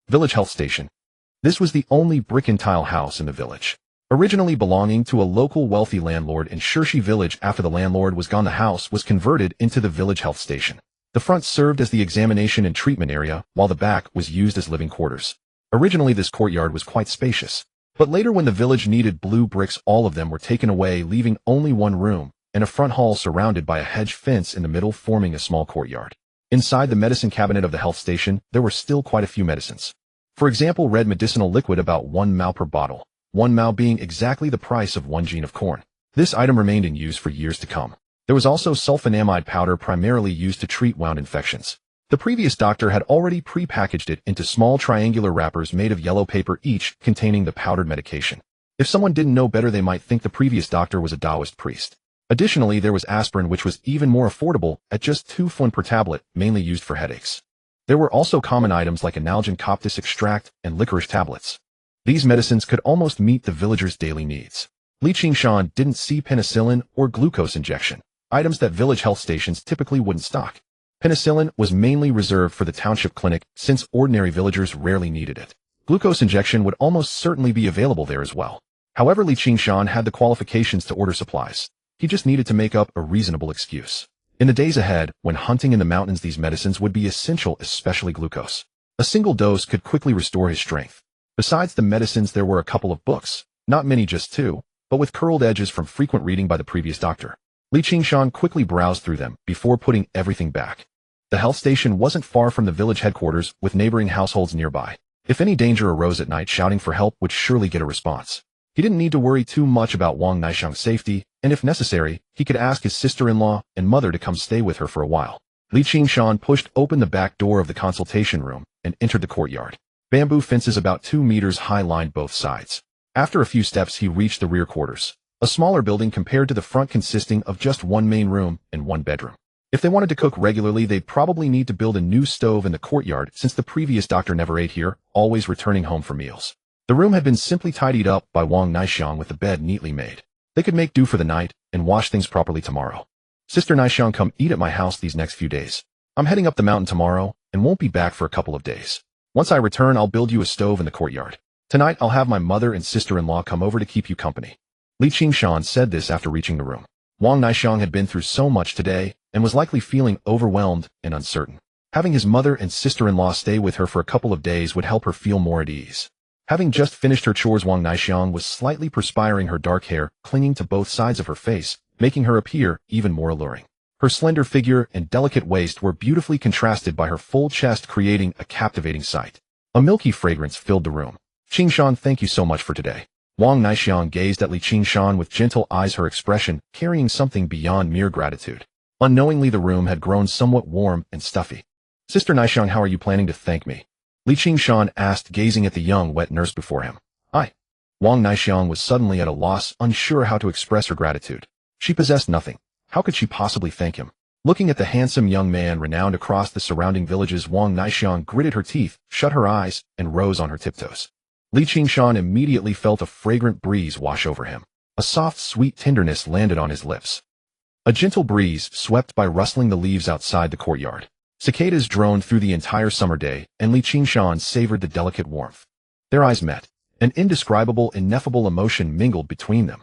[SPEAKER 1] Village health station. This was the only brick and tile house in the village. Originally belonging to a local wealthy landlord in Shirshi village, after the landlord was gone, the house was converted into the village health station. The front served as the examination and treatment area, while the back was used as living quarters. Originally this courtyard was quite spacious, but later when the village needed blue bricks, all of them were taken away, leaving only one room and a front hall surrounded by a hedge fence in the middle, forming a small courtyard. Inside the medicine cabinet of the health station, there were still quite a few medicines. For example, red medicinal liquid, about 1 mao per bottle, 1 mao being exactly the price of 1 gene of corn. This item remained in use for years to come. There was also sulfonamide powder, primarily used to treat wound infections. The previous doctor had already pre-packaged it into small triangular wrappers made of yellow paper, each containing the powdered medication. If someone didn't know better, they might think the previous doctor was a Taoist priest. Additionally, there was aspirin, which was even more affordable at just 2 fun per tablet, mainly used for headaches. There were also common items like Analgin coptis extract and licorice tablets. These medicines could almost meet the villagers' daily needs. Qingshan didn't see penicillin or glucose injection, items that village health stations typically wouldn't stock. Penicillin was mainly reserved for the township clinic since ordinary villagers rarely needed it. Glucose injection would almost certainly be available there as well. However, Qingshan had the qualifications to order supplies. He just needed to make up a reasonable excuse. In the days ahead, when hunting in the mountains, these medicines would be essential, especially glucose. A single dose could quickly restore his strength. Besides the medicines, there were a couple of books, not many, just two, but with curled edges from frequent reading by the previous doctor. Qingshan quickly browsed through them before putting everything back. The health station wasn't far from the village headquarters, with neighboring households nearby. If any danger arose at night, shouting for help would surely get a response. He didn't need to worry too much about Wang Naishang's safety, and if necessary, he could ask his sister-in-law and mother to come stay with her for a while. Qingshan pushed open the back door of the consultation room and entered the courtyard. Bamboo fences about 2 meters high lined both sides. After a few steps, he reached the rear quarters, a smaller building compared to the front, consisting of just one main room and one bedroom. If they wanted to cook regularly, they'd probably need to build a new stove in the courtyard, since the previous doctor never ate here, always returning home for meals. The room had been simply tidied up by Wang Naishang, with the bed neatly made. They could make do for the night and wash things properly tomorrow. Sister Naishang, come eat at my house these next few days. I'm heading up the mountain tomorrow and won't be back for a couple of days. Once I return, I'll build you a stove in the courtyard. Tonight, I'll have my mother and sister-in-law come over to keep you company. Qingshan said this after reaching the room. Wang Naishang had been through so much today and was likely feeling overwhelmed and uncertain. Having his mother and sister-in-law stay with her for a couple of days would help her feel more at ease. Having just finished her chores, Wang Naishang was slightly perspiring, her dark hair clinging to both sides of her face, making her appear even more alluring. Her slender figure and delicate waist were beautifully contrasted by her full chest, creating a captivating sight. A milky fragrance filled the room. Qingshan, thank you so much for today. Wang Naishang gazed at Qingshan with gentle eyes, her expression carrying something beyond mere gratitude. Unknowingly, the room had grown somewhat warm and stuffy. Sister Naishang, how are you planning to thank me? Qingshan asked, gazing at the young wet nurse before him. Wang Naishang was suddenly at a loss, unsure how to express her gratitude. She possessed nothing. How could she possibly thank him? Looking at the handsome young man renowned across the surrounding villages, Wang Naishang gritted her teeth, shut her eyes, and rose on her tiptoes. Qingshan immediately felt a fragrant breeze wash over him. A soft, sweet tenderness landed on his lips. A gentle breeze swept by, rustling the leaves outside the courtyard. Cicadas droned through the entire summer day, and Qingshan savored the delicate warmth. Their eyes met. An indescribable, ineffable emotion mingled between them.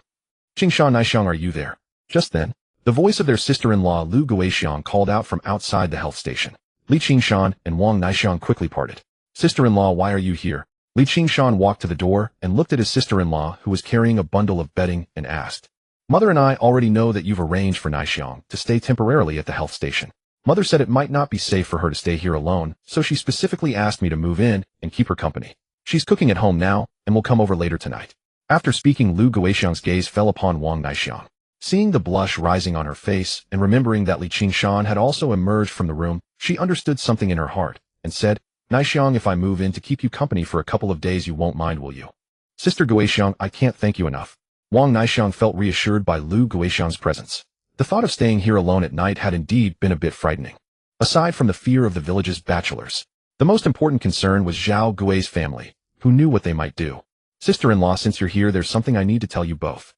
[SPEAKER 1] Qingshan, Naishang, are you there? Just then, the voice of their sister-in-law Lu Guoxiang called out from outside the health station. Qingshan and Wang Naishang quickly parted. Sister-in-law, why are you here? Qingshan walked to the door and looked at his sister-in-law, who was carrying a bundle of bedding, and asked, Mother and I already know that you've arranged for Naishang to stay temporarily at the health station. Mother said it might not be safe for her to stay here alone, so she specifically asked me to move in and keep her company. She's cooking at home now and will come over later tonight. After speaking, Lu Guoxiang's gaze fell upon Wang Naishang. Seeing the blush rising on her face and remembering that Qingshan had also emerged from the room, she understood something in her heart and said, Naishang, if I move in to keep you company for a couple of days, you won't mind, will you? Sister Guoxiang, I can't thank you enough. Wang Naishang felt reassured by Lu Guoxiang's presence. The thought of staying here alone at night had indeed been a bit frightening. Aside from the fear of the village's bachelors, the most important concern was Zhao Gui's family, who knew what they might do. Sister-in-law, since you're here, there's something I need to tell you both.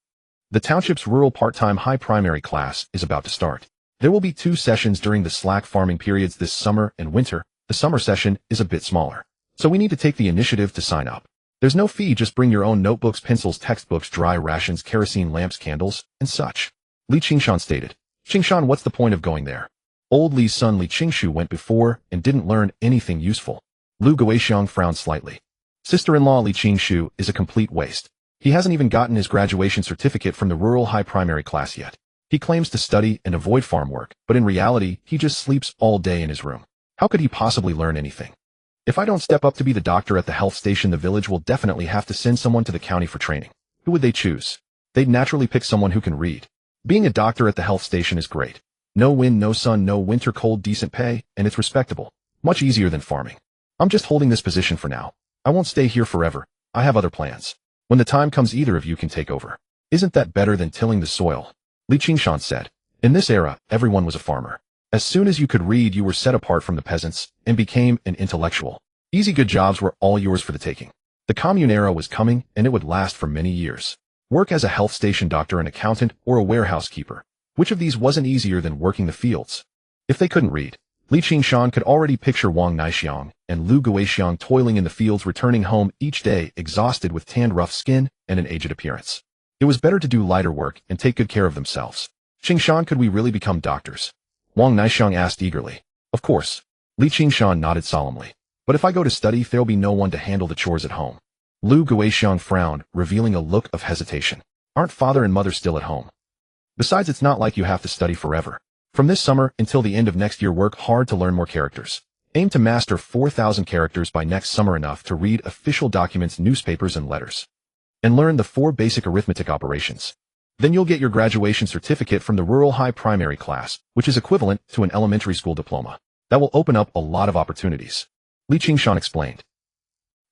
[SPEAKER 1] The township's rural part-time high primary class is about to start. There will be 2 sessions during the slack farming periods this summer and winter. The summer session is a bit smaller, so we need to take the initiative to sign up. There's no fee, just bring your own notebooks, pencils, textbooks, dry rations, kerosene lamps, candles, and such. Qingshan stated. Qingshan, what's the point of going there? Old Li's son Qingshu went before and didn't learn anything useful. Lu Guoxiang frowned slightly. Sister-in-law Qingshu is a complete waste. He hasn't even gotten his graduation certificate from the rural high primary class yet. He claims to study and avoid farm work, but in reality, he just sleeps all day in his room. How could he possibly learn anything? If I don't step up to be the doctor at the health station, the village will definitely have to send someone to the county for training. Who would they choose? They'd naturally pick someone who can read. Being a doctor at the health station is great. No wind, no sun, no winter cold, decent pay, and it's respectable. Much easier than farming. I'm just holding this position for now. I won't stay here forever. I have other plans. When the time comes, either of you can take over. Isn't that better than tilling the soil? Qingshan said. In this era, everyone was a farmer. As soon as you could read, you were set apart from the peasants and became an intellectual. Easy, good jobs were all yours for the taking. The commune era was coming, and it would last for many years. Work as a health station doctor, an accountant, or a warehouse keeper. Which of these wasn't easier than working the fields? If they couldn't read, Li Qingshan could already picture Wang Naixiang and Lu Guixiang toiling in the fields, returning home each day exhausted with tanned rough skin and an aged appearance. It was better to do lighter work and take good care of themselves. Qingshan, could we really become doctors? Wang Naixiang asked eagerly. Of course. Li Qingshan nodded solemnly. But if I go to study, there'll be no one to handle the chores at home. Lu Guixiang frowned, revealing a look of hesitation. Aren't father and mother still at home? Besides, it's not like you have to study forever. From this summer until the end of next year, work hard to learn more characters. Aim to master 4,000 characters by next summer, enough to read official documents, newspapers, and letters. And learn the 4 basic arithmetic operations. Then you'll get your graduation certificate from the rural high primary class, which is equivalent to an elementary school diploma. That will open up a lot of opportunities. Li Qingshan explained.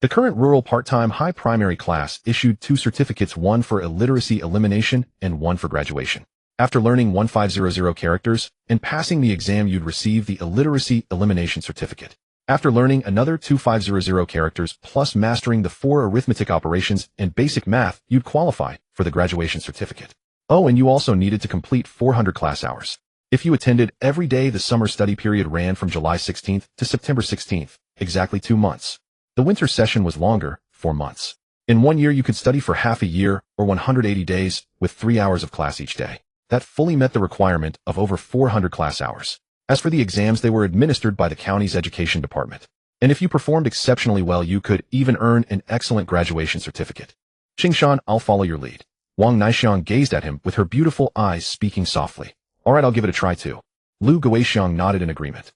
[SPEAKER 1] The current rural part-time high primary class issued 2 certificates, one for illiteracy elimination and one for graduation. After learning 1500 characters and passing the exam, you'd receive the illiteracy elimination certificate. After learning another 2500 characters plus mastering the 4 arithmetic operations and basic math, you'd qualify for the graduation certificate. Oh, and you also needed to complete 400 class hours. If you attended every day, the summer study period ran from July 16th to September 16th, exactly 2 months. The winter session was longer, 4 months. In 1 year, you could study for half a year, or 180 days, with 3 hours of class each day. That fully met the requirement of over 400 class hours. As for the exams, they were administered by the county's education department. And if you performed exceptionally well, you could even earn an excellent graduation certificate. Qingshan, I'll follow your lead. Wang Naixiang gazed at him with her beautiful eyes, speaking softly. All right, I'll give it a try too. Lu Guixiang nodded in agreement.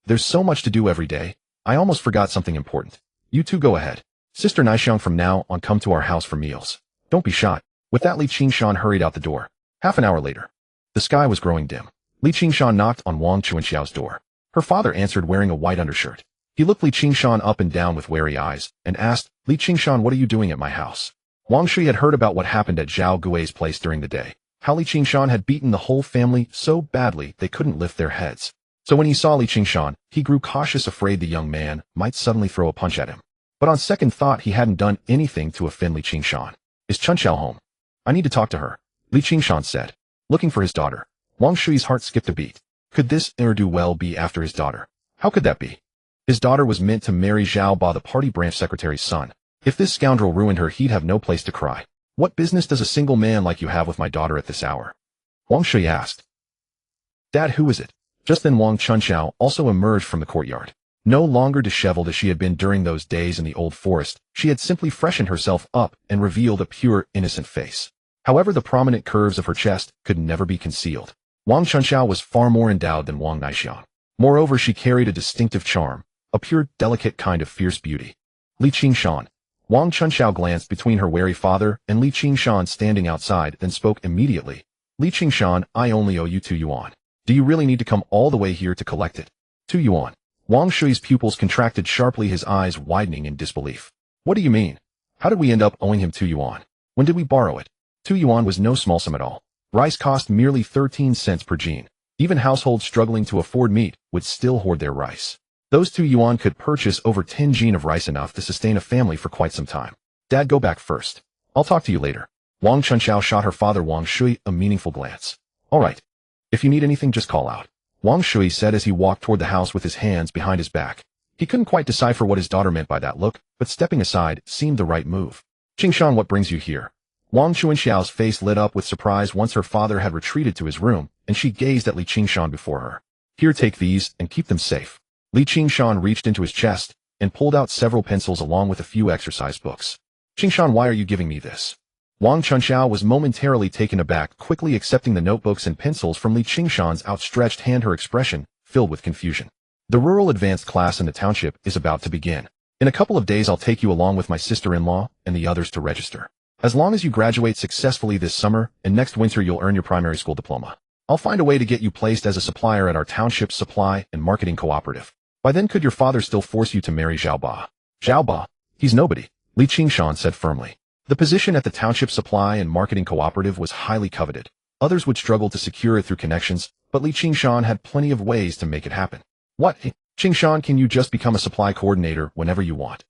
[SPEAKER 1] There's so much to do every day. I almost forgot something important. You two go ahead. Sister Naixiang, from now on, come to our house for meals. Don't be shy. With that, Li Qingshan hurried out the door. Half an hour later. The sky was growing dim. Li Qingshan knocked on Wang Chuanxiao's door. Her father answered, wearing a white undershirt. He looked Li Qingshan up and down with wary eyes and asked, Li Qingshan, what are you doing at my house? Wang Shui had heard about what happened at Zhao Gui's place during the day. How Li Qingshan had beaten the whole family so badly they couldn't lift their heads. So when he saw Li Qingshan, he grew cautious, afraid the young man might suddenly throw a punch at him. But on second thought, he hadn't done anything to offend Li Qingshan. Is Chunxiao home? I need to talk to her, Li Qingshan said. Looking for his daughter. Wang Shui's heart skipped a beat. Could this ne'er-do-well be after his daughter? How could that be? His daughter was meant to marry Zhao Ba, the party branch secretary's son. If this scoundrel ruined her, he'd have no place to cry. What business does a single man like you have with my daughter at this hour? Wang Shui asked. Dad, who is it? Just then Wang Chunxiao also emerged from the courtyard. No longer disheveled as she had been during those days in the old forest, she had simply freshened herself up and revealed a pure, innocent face. However, the prominent curves of her chest could never be concealed. Wang Chunxiao was far more endowed than Wang Naixiang. Moreover, she carried a distinctive charm, a pure, delicate kind of fierce beauty. Li Qingshan. Wang Chunxiao glanced between her wary father and Li Qingshan standing outside, then spoke immediately. Li Qingshan, I only owe you 2 yuan. Do you really need to come all the way here to collect it? 2 yuan. Wang Shui's pupils contracted sharply, his eyes widening in disbelief. What do you mean? How did we end up owing him 2 yuan? When did we borrow it? 2 yuan was no small sum at all. Rice cost merely 13 cents per jean. Even households struggling to afford meat would still hoard their rice. Those 2 yuan could purchase over 10 jean of rice, enough to sustain a family for quite some time. Dad, go back first. I'll talk to you later. Wang Chunxiao shot her father Wang Shui a meaningful glance. All right. If you need anything, just call out, Wang Shui said as he walked toward the house with his hands behind his back. He couldn't quite decipher what his daughter meant by that look, but stepping aside seemed the right move. Qingshan, what brings you here? Wang Chuanxiao's face lit up with surprise once her father had retreated to his room, and she gazed at Li Qingshan before her. Here, take these and keep them safe. Li Qingshan reached into his chest and pulled out several pencils along with a few exercise books. Qingshan, why are you giving me this? Wang Chunxiao was momentarily taken aback, quickly accepting the notebooks and pencils from Li Qingshan's outstretched hand, her expression filled with confusion. The rural advanced class in the township is about to begin. In a couple of days, I'll take you along with my sister-in-law and the others to register. As long as you graduate successfully this summer, and next winter you'll earn your primary school diploma. I'll find a way to get you placed as a supplier at our township's supply and marketing cooperative. By then, could your father still force you to marry Zhao Ba? Zhao Ba? He's nobody, Li Qingshan said firmly. The position at the township supply and marketing cooperative was highly coveted. Others would struggle to secure it through connections, but Li Qingshan had plenty of ways to make it happen. What? Qingshan, can you just become a supply coordinator whenever you want?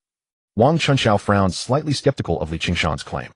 [SPEAKER 1] Wang Chunxiao frowned, slightly skeptical of Li Qingshan's claim.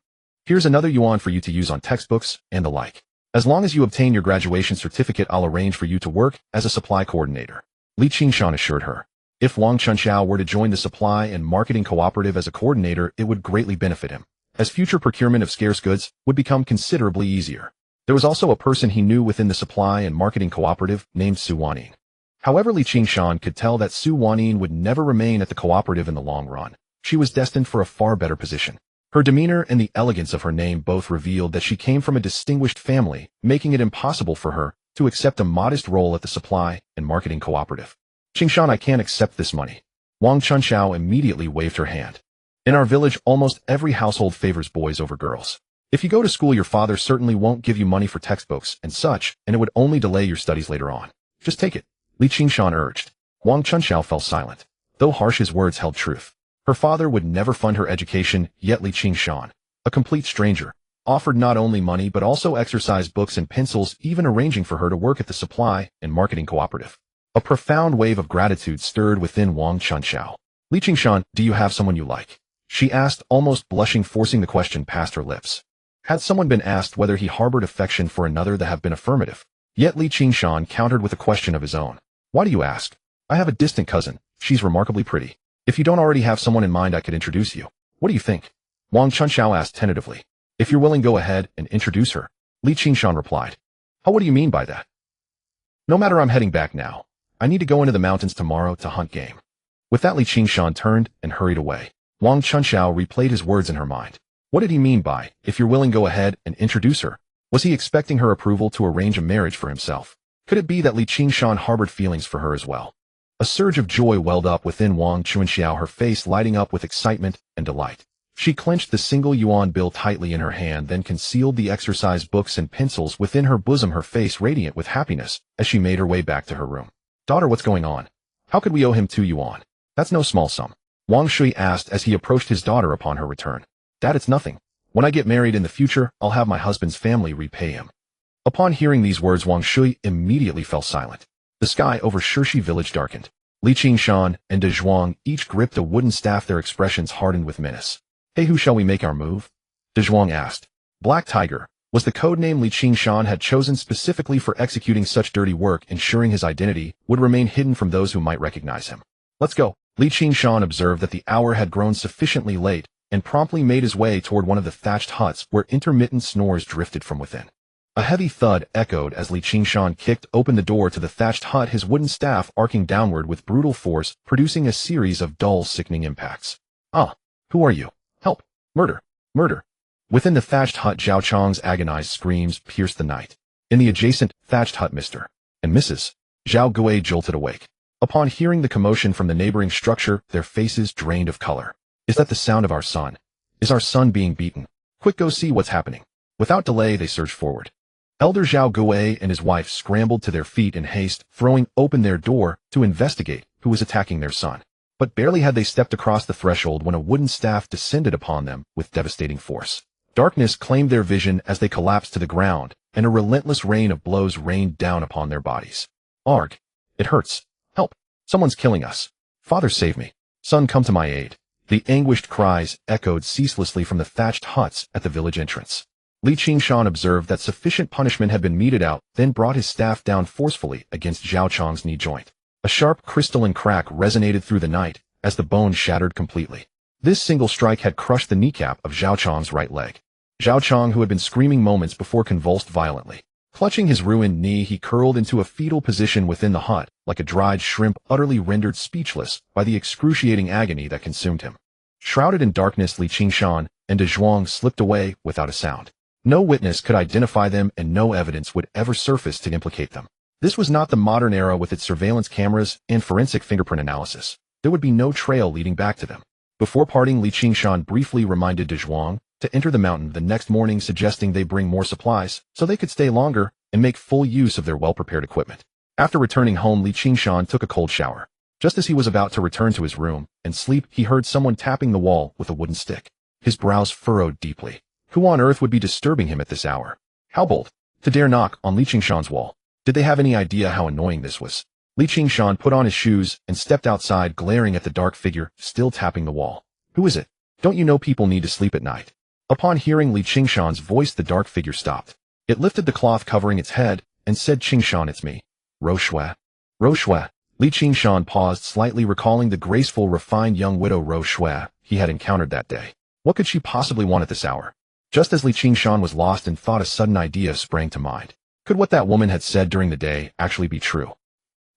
[SPEAKER 1] Here's another yuan for you to use on textbooks and the like. As long as you obtain your graduation certificate, I'll arrange for you to work as a supply coordinator. Li Qingshan assured her. If Wang Chunxiao were to join the supply and marketing cooperative as a coordinator, it would greatly benefit him, as future procurement of scarce goods would become considerably easier. There was also a person he knew within the supply and marketing cooperative named Su Wanyin. However, Li Qingshan could tell that Su Wanyin would never remain at the cooperative in the long run. She was destined for a far better position. Her demeanor and the elegance of her name both revealed that she came from a distinguished family, making it impossible for her to accept a modest role at the supply and marketing cooperative. Qingshan, I can't accept this money. Wang Chunxiao immediately waved her hand. In our village, almost every household favors boys over girls. If you go to school, your father certainly won't give you money for textbooks and such, and it would only delay your studies later on. Just take it, Li Qingshan urged. Wang Chunxiao fell silent. Though harsh, his words held truth. Her father would never fund her education, yet Li Qingshan, a complete stranger, offered not only money but also exercise books and pencils, even arranging for her to work at the supply and marketing cooperative. A profound wave of gratitude stirred within Wang Chunxiao. Li Qingshan, do you have someone you like? She asked, almost blushing, forcing the question past her lips. Had someone been asked whether he harbored affection for another, that have been affirmative. Yet Li Qingshan countered with a question of his own. Why do you ask? I have a distant cousin. She's remarkably pretty. If you don't already have someone in mind, I could introduce you. What do you think? Wang Chunxiao asked tentatively. If you're willing, go ahead and introduce her. Li Qingshan replied. Oh, what do you mean by that? No matter, I'm heading back now. I need to go into the mountains tomorrow to hunt game. With that, Li Qingshan turned and hurried away. Wang Chunxiao replayed his words in her mind. What did he mean by, if you're willing, go ahead and introduce her? Was he expecting her approval to arrange a marriage for himself? Could it be that Li Qingshan harbored feelings for her as well? A surge of joy welled up within Wang Chunxiao, her face lighting up with excitement and delight. She clenched the single yuan bill tightly in her hand, then concealed the exercise books and pencils within her bosom, her face radiant with happiness as she made her way back to her room. Daughter, what's going on? How could we owe him 2 yuan? That's no small sum. Wang Shui asked as he approached his daughter upon her return. Dad, it's nothing. When I get married in the future, I'll have my husband's family repay him. Upon hearing these words, Wang Shui immediately fell silent. The sky over Shirshi village darkened. Li Qingshan and De Zhuang each gripped a wooden staff, their expressions hardened with menace. Hey, who shall we make our move? De Zhuang asked. Black Tiger was the codename Li Qingshan had chosen specifically for executing such dirty work, ensuring his identity would remain hidden from those who might recognize him. Let's go. Li Qingshan observed that the hour had grown sufficiently late and promptly made his way toward one of the thatched huts where intermittent snores drifted from within. A heavy thud echoed as Li Qingshan kicked open the door to the thatched hut, his wooden staff arcing downward with brutal force, producing a series of dull, sickening impacts. Ah, who are you? Help! Murder! Murder! Within the thatched hut, Zhao Chang's agonized screams pierced the night. In the adjacent thatched hut, Mr. and Mrs. Zhao Gui jolted awake. Upon hearing the commotion from the neighboring structure, their faces drained of color. Is that the sound of our son? Is our son being beaten? Quick, go see what's happening. Without delay, they surged forward. Elder Zhao Gui and his wife scrambled to their feet in haste, throwing open their door to investigate who was attacking their son. But barely had they stepped across the threshold when a wooden staff descended upon them with devastating force. Darkness claimed their vision as they collapsed to the ground, and a relentless rain of blows rained down upon their bodies. Arg! It hurts. Help! Someone's killing us. Father, save me. Son, come to my aid. The anguished cries echoed ceaselessly from the thatched huts at the village entrance. Li Qingshan observed that sufficient punishment had been meted out, then brought his staff down forcefully against Zhao Chang's knee joint. A sharp crystalline crack resonated through the night as the bone shattered completely. This single strike had crushed the kneecap of Zhao Chang's right leg. Zhao Chang, who had been screaming moments before, convulsed violently. Clutching his ruined knee, he curled into a fetal position within the hut, like a dried shrimp, utterly rendered speechless by the excruciating agony that consumed him. Shrouded in darkness, Li Qingshan and De Zhuang slipped away without a sound. No witness could identify them, and no evidence would ever surface to implicate them. This was not the modern era with its surveillance cameras and forensic fingerprint analysis. There would be no trail leading back to them. Before parting, Li Qingshan briefly reminded De Zhuang to enter the mountain the next morning, suggesting they bring more supplies so they could stay longer and make full use of their well-prepared equipment. After returning home, Li Qingshan took a cold shower. Just as he was about to return to his room and sleep, he heard someone tapping the wall with a wooden stick. His brows furrowed deeply. Who on earth would be disturbing him at this hour? How bold to dare knock on Li Qingshan's wall. Did they have any idea how annoying this was? Li Qingshan put on his shoes and stepped outside, glaring at the dark figure still tapping the wall. Who is it? Don't you know people need to sleep at night? Upon hearing Li Qingshan's voice, the dark figure stopped. It lifted the cloth covering its head and said, Qingshan, it's me. Roshua. Roshua. Li Qingshan paused, slightly recalling the graceful, refined young widow Rose Shui he had encountered that day. What could she possibly want at this hour? Just as Li Qingshan was lost in thought, a sudden idea sprang to mind. Could what that woman had said during the day actually be true?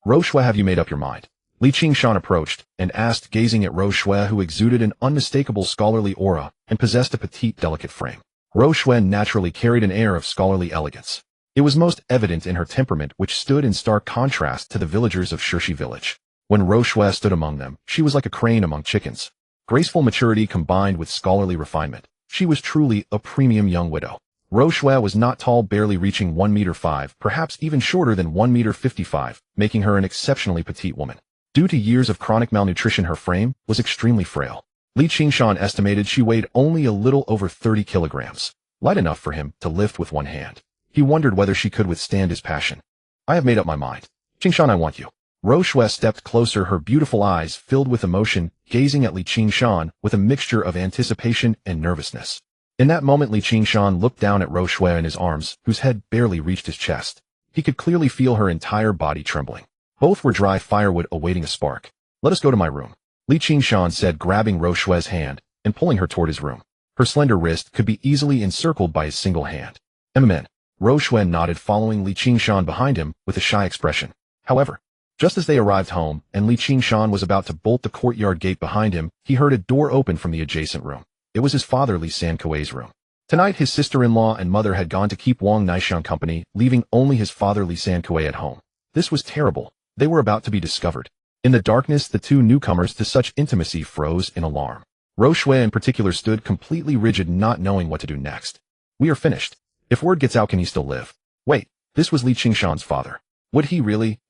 [SPEAKER 1] Rose Shui, have you made up your mind? Li Qingshan approached and asked, gazing at Rose Shui, who exuded an unmistakable scholarly aura and possessed a petite, delicate frame. Rose Shui naturally carried an air of scholarly elegance. It was most evident in her temperament, which stood in stark contrast to the villagers of Shirshi village. When Rose Shui stood among them, she was like a crane among chickens. Graceful maturity combined with scholarly refinement. She was truly a premium young widow. Rose Shui was not tall, barely reaching 1 meter 5, perhaps even shorter than 1 meter 55, making her an exceptionally petite woman. Due to years of chronic malnutrition, her frame was extremely frail. Li Qingshan estimated she weighed only a little over 30 kilograms, light enough for him to lift with one hand. He wondered whether she could withstand his passion. I have made up my mind. Qingshan, I want you. Rose Shui stepped closer, her beautiful eyes filled with emotion, gazing at Li Qingshan with a mixture of anticipation and nervousness. In that moment, Li Qingshan looked down at Rose Shui in his arms, whose head barely reached his chest. He could clearly feel her entire body trembling. Both were dry firewood awaiting a spark. Let us go to my room, Li Qingshan said, grabbing Rose Shui's hand and pulling her toward his room. Her slender wrist could be easily encircled by his single hand. Amen. Rose Shui nodded, following Li Qingshan behind him with a shy expression. However, just as they arrived home and Li Qingshan was about to bolt the courtyard gate behind him, he heard a door open from the adjacent room. It was his father Li Sankui's room. Tonight his sister-in-law and mother had gone to keep Wang Naishan company, leaving only his father Li Sankui at home. This was terrible. They were about to be discovered. In the darkness, the two newcomers to such intimacy froze in alarm. Rose Shui in particular stood completely rigid, not knowing what to do next. We are finished. If word gets out, can he still live? Wait, this was Li Qingshan's father. Would he really?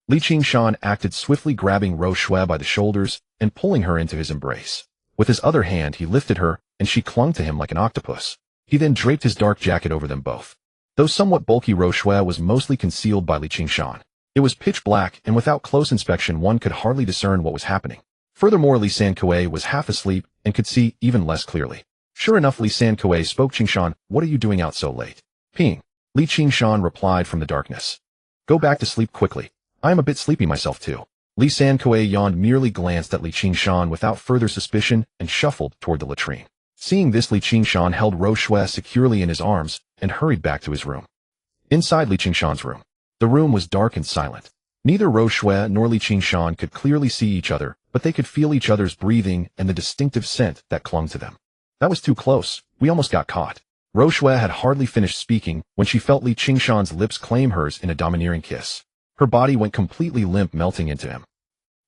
[SPEAKER 1] Li Qingshan acted swiftly, grabbing Rose Shui by the shoulders and pulling her into his embrace. With his other hand, he lifted her, and she clung to him like an octopus. He then draped his dark jacket over them both. Though somewhat bulky, Rose Shui was mostly concealed by Li Qingshan. It was pitch black, and without close inspection one could hardly discern what was happening. Furthermore, Li Sankui was half asleep and could see even less clearly. Sure enough, Li Sankui spoke. Qingshan, what are you doing out so late? Ping. Li Qingshan replied from the darkness. Go back to sleep quickly. I am a bit sleepy myself too. Li Sankui yawned, merely glanced at Li Qingshan without further suspicion and shuffled toward the latrine. Seeing this, Li Qingshan held Rose Shui securely in his arms and hurried back to his room. Inside Li Qingshan's room, the room was dark and silent. Neither Rose Shui nor Li Qingshan could clearly see each other, but they could feel each other's breathing and the distinctive scent that clung to them. That was too close. We almost got caught. Rose Shui had hardly finished speaking when she felt Li Qingshan's lips claim hers in a domineering kiss. Her body went completely limp, melting into him.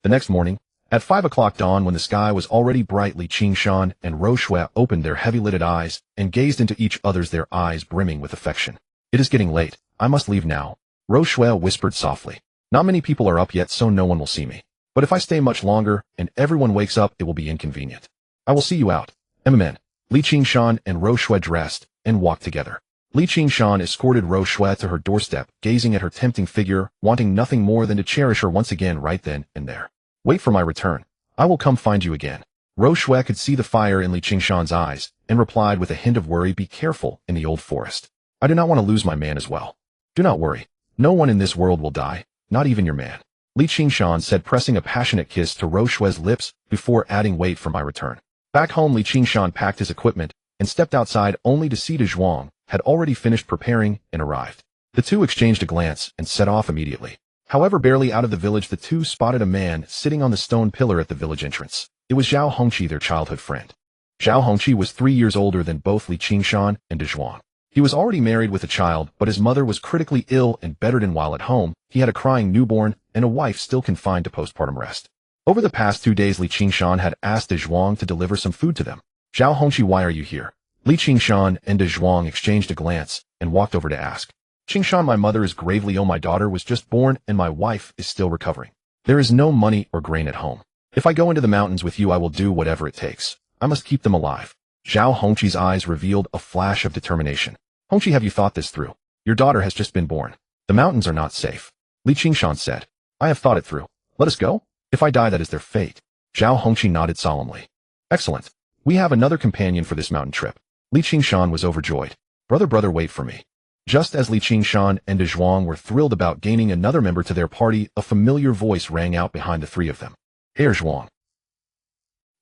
[SPEAKER 1] The next morning, at 5 o'clock dawn, when the sky was already bright, Li Qingshan and Rose Shui opened their heavy-lidded eyes and gazed into each other's, their eyes brimming with affection. It is getting late. I must leave now, Rose Shui whispered softly. Not many people are up yet, so no one will see me. But if I stay much longer and everyone wakes up, it will be inconvenient. I will see you out. Amen. Li Qingshan and Rose Shui dressed and walked together. Li Qingshan escorted Rose Shui to her doorstep, gazing at her tempting figure, wanting nothing more than to cherish her once again right then and there. Wait for my return. I will come find you again. Rose Shui could see the fire in Li Qingshan's eyes and replied with a hint of worry, be careful in the old forest. I do not want to lose my man as well. Do not worry. No one in this world will die, not even your man, Li Qingshan said, pressing a passionate kiss to Rose Shui's lips before adding, wait for my return. Back home, Li Qingshan packed his equipment and stepped outside, only to see De Zhuang had already finished preparing and arrived. The two exchanged a glance and set off immediately. However, barely out of the village, the two spotted a man sitting on the stone pillar at the village entrance. It was Zhao Hongqi, their childhood friend. Zhao Hongqi was 3 years older than both Li Qingshan and De Zhuang. He was already married with a child, but his mother was critically ill and bedridden, while at home he had a crying newborn and a wife still confined to postpartum rest. Over the past 2 days, Li Qingshan had asked De Zhuang to deliver some food to them. Zhao Hongqi, why are you here? Li Qingshan and De Zhuang exchanged a glance and walked over to ask. Qingshan, my mother is gravely ill. My daughter was just born and my wife is still recovering. There is no money or grain at home. If I go into the mountains with you, I will do whatever it takes. I must keep them alive. Zhao Hongqi's eyes revealed a flash of determination. Hongqi, have you thought this through? Your daughter has just been born. The mountains are not safe. Li Qingshan said. I have thought it through. Let us go? If I die, that is their fate. Zhao Hongqi nodded solemnly. Excellent. We have another companion for this mountain trip. Li Qingshan was overjoyed. Brother, wait for me. Just as Li Qingshan and De Zhuang were thrilled about gaining another member to their party, a familiar voice rang out behind the three of them. Heir Zhuang.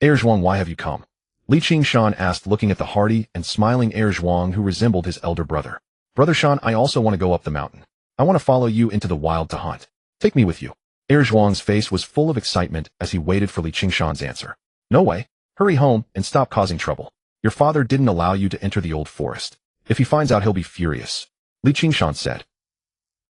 [SPEAKER 1] Heir Zhuang, why have you come? Li Qingshan asked, looking at the hardy and smiling Heir Zhuang, who resembled his elder brother. Brother Shan, I also want to go up the mountain. I want to follow you into the wild to hunt. Take me with you. Heir Zhuang's face was full of excitement as he waited for Li Qingshan's answer. No way. Hurry home and stop causing trouble. Your father didn't allow you to enter the old forest. If he finds out, he'll be furious. Li Qingshan said.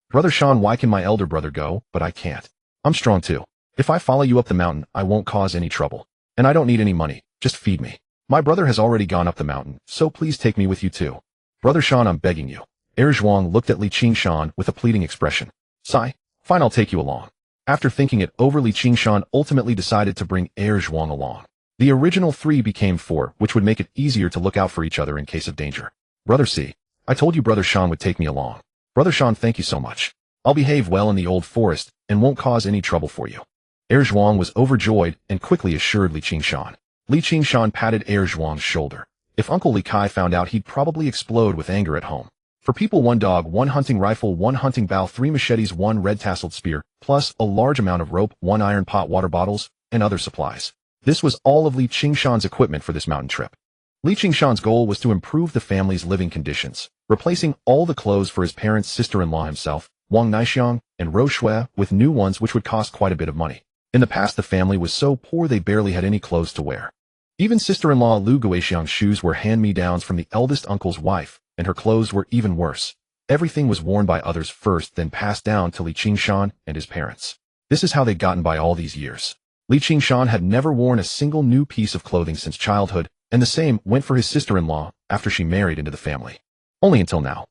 [SPEAKER 1] Brother Shan, why can my elder brother go, but I can't? I'm strong too. If I follow you up the mountain, I won't cause any trouble. And I don't need any money, just feed me. My brother has already gone up the mountain, so please take me with you too. Brother Shan, I'm begging you. Heir Zhuang looked at Li Qingshan with a pleading expression. Sigh. Fine, I'll take you along. After thinking it over, Li Qingshan ultimately decided to bring Heir Zhuang along. The original 3 became 4, which would make it easier to look out for each other in case of danger. Brother C. I told you Brother Shan would take me along. Brother Shan, thank you so much. I'll behave well in the old forest and won't cause any trouble for you. Heir Zhuang was overjoyed and quickly assured Li Qingshan. Li Qingshan patted Heir Zhuang's shoulder. If Uncle Li Kai found out, he'd probably explode with anger at home. For people, 1 dog, 1 hunting rifle, 1 hunting bow, 3 machetes, 1 red-tasseled spear, plus a large amount of rope, 1 iron pot, water bottles, and other supplies. This was all of Li Qingshan's equipment for this mountain trip. Li Qingshan's goal was to improve the family's living conditions, replacing all the clothes for his parents' sister-in-law himself, Wang Naixiang, and Rou Shui, with new ones which would cost quite a bit of money. In the past, the family was so poor they barely had any clothes to wear. Even sister-in-law Lu Guixiang's shoes were hand-me-downs from the eldest uncle's wife, and her clothes were even worse. Everything was worn by others first, then passed down to Li Qingshan and his parents. This is how they'd gotten by all these years. Li Qingshan had never worn a single new piece of clothing since childhood, and the same went for his sister-in-law after she married into the family. Only until now.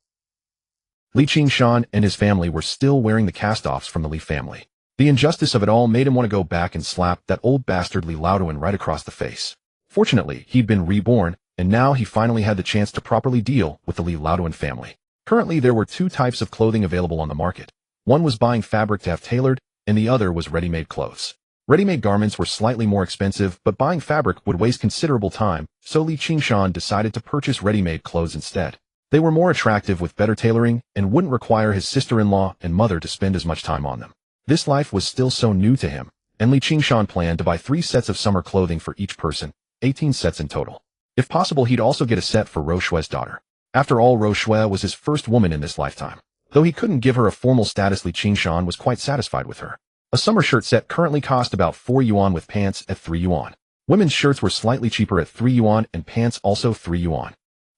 [SPEAKER 1] Li Qingshan and his family were still wearing the cast-offs from the Li family. The injustice of it all made him want to go back and slap that old bastard Li Laoduan right across the face. Fortunately, he'd been reborn, and now he finally had the chance to properly deal with the Li Laoduan family. Currently, there were 2 types of clothing available on the market. One was buying fabric to have tailored, and the other was ready-made clothes. Ready-made garments were slightly more expensive, but buying fabric would waste considerable time, so Li Qingshan decided to purchase ready-made clothes instead. They were more attractive with better tailoring and wouldn't require his sister-in-law and mother to spend as much time on them. This life was still so new to him, and Li Qingshan planned to buy 3 sets of summer clothing for each person, 18 sets in total. If possible, he'd also get a set for Rou Shui's daughter. After all, Rou Shui was his first woman in this lifetime. Though he couldn't give her a formal status, Li Qingshan was quite satisfied with her. A summer shirt set currently cost about 4 yuan with pants at 3 yuan. Women's shirts were slightly cheaper at 3 yuan and pants also 3 yuan.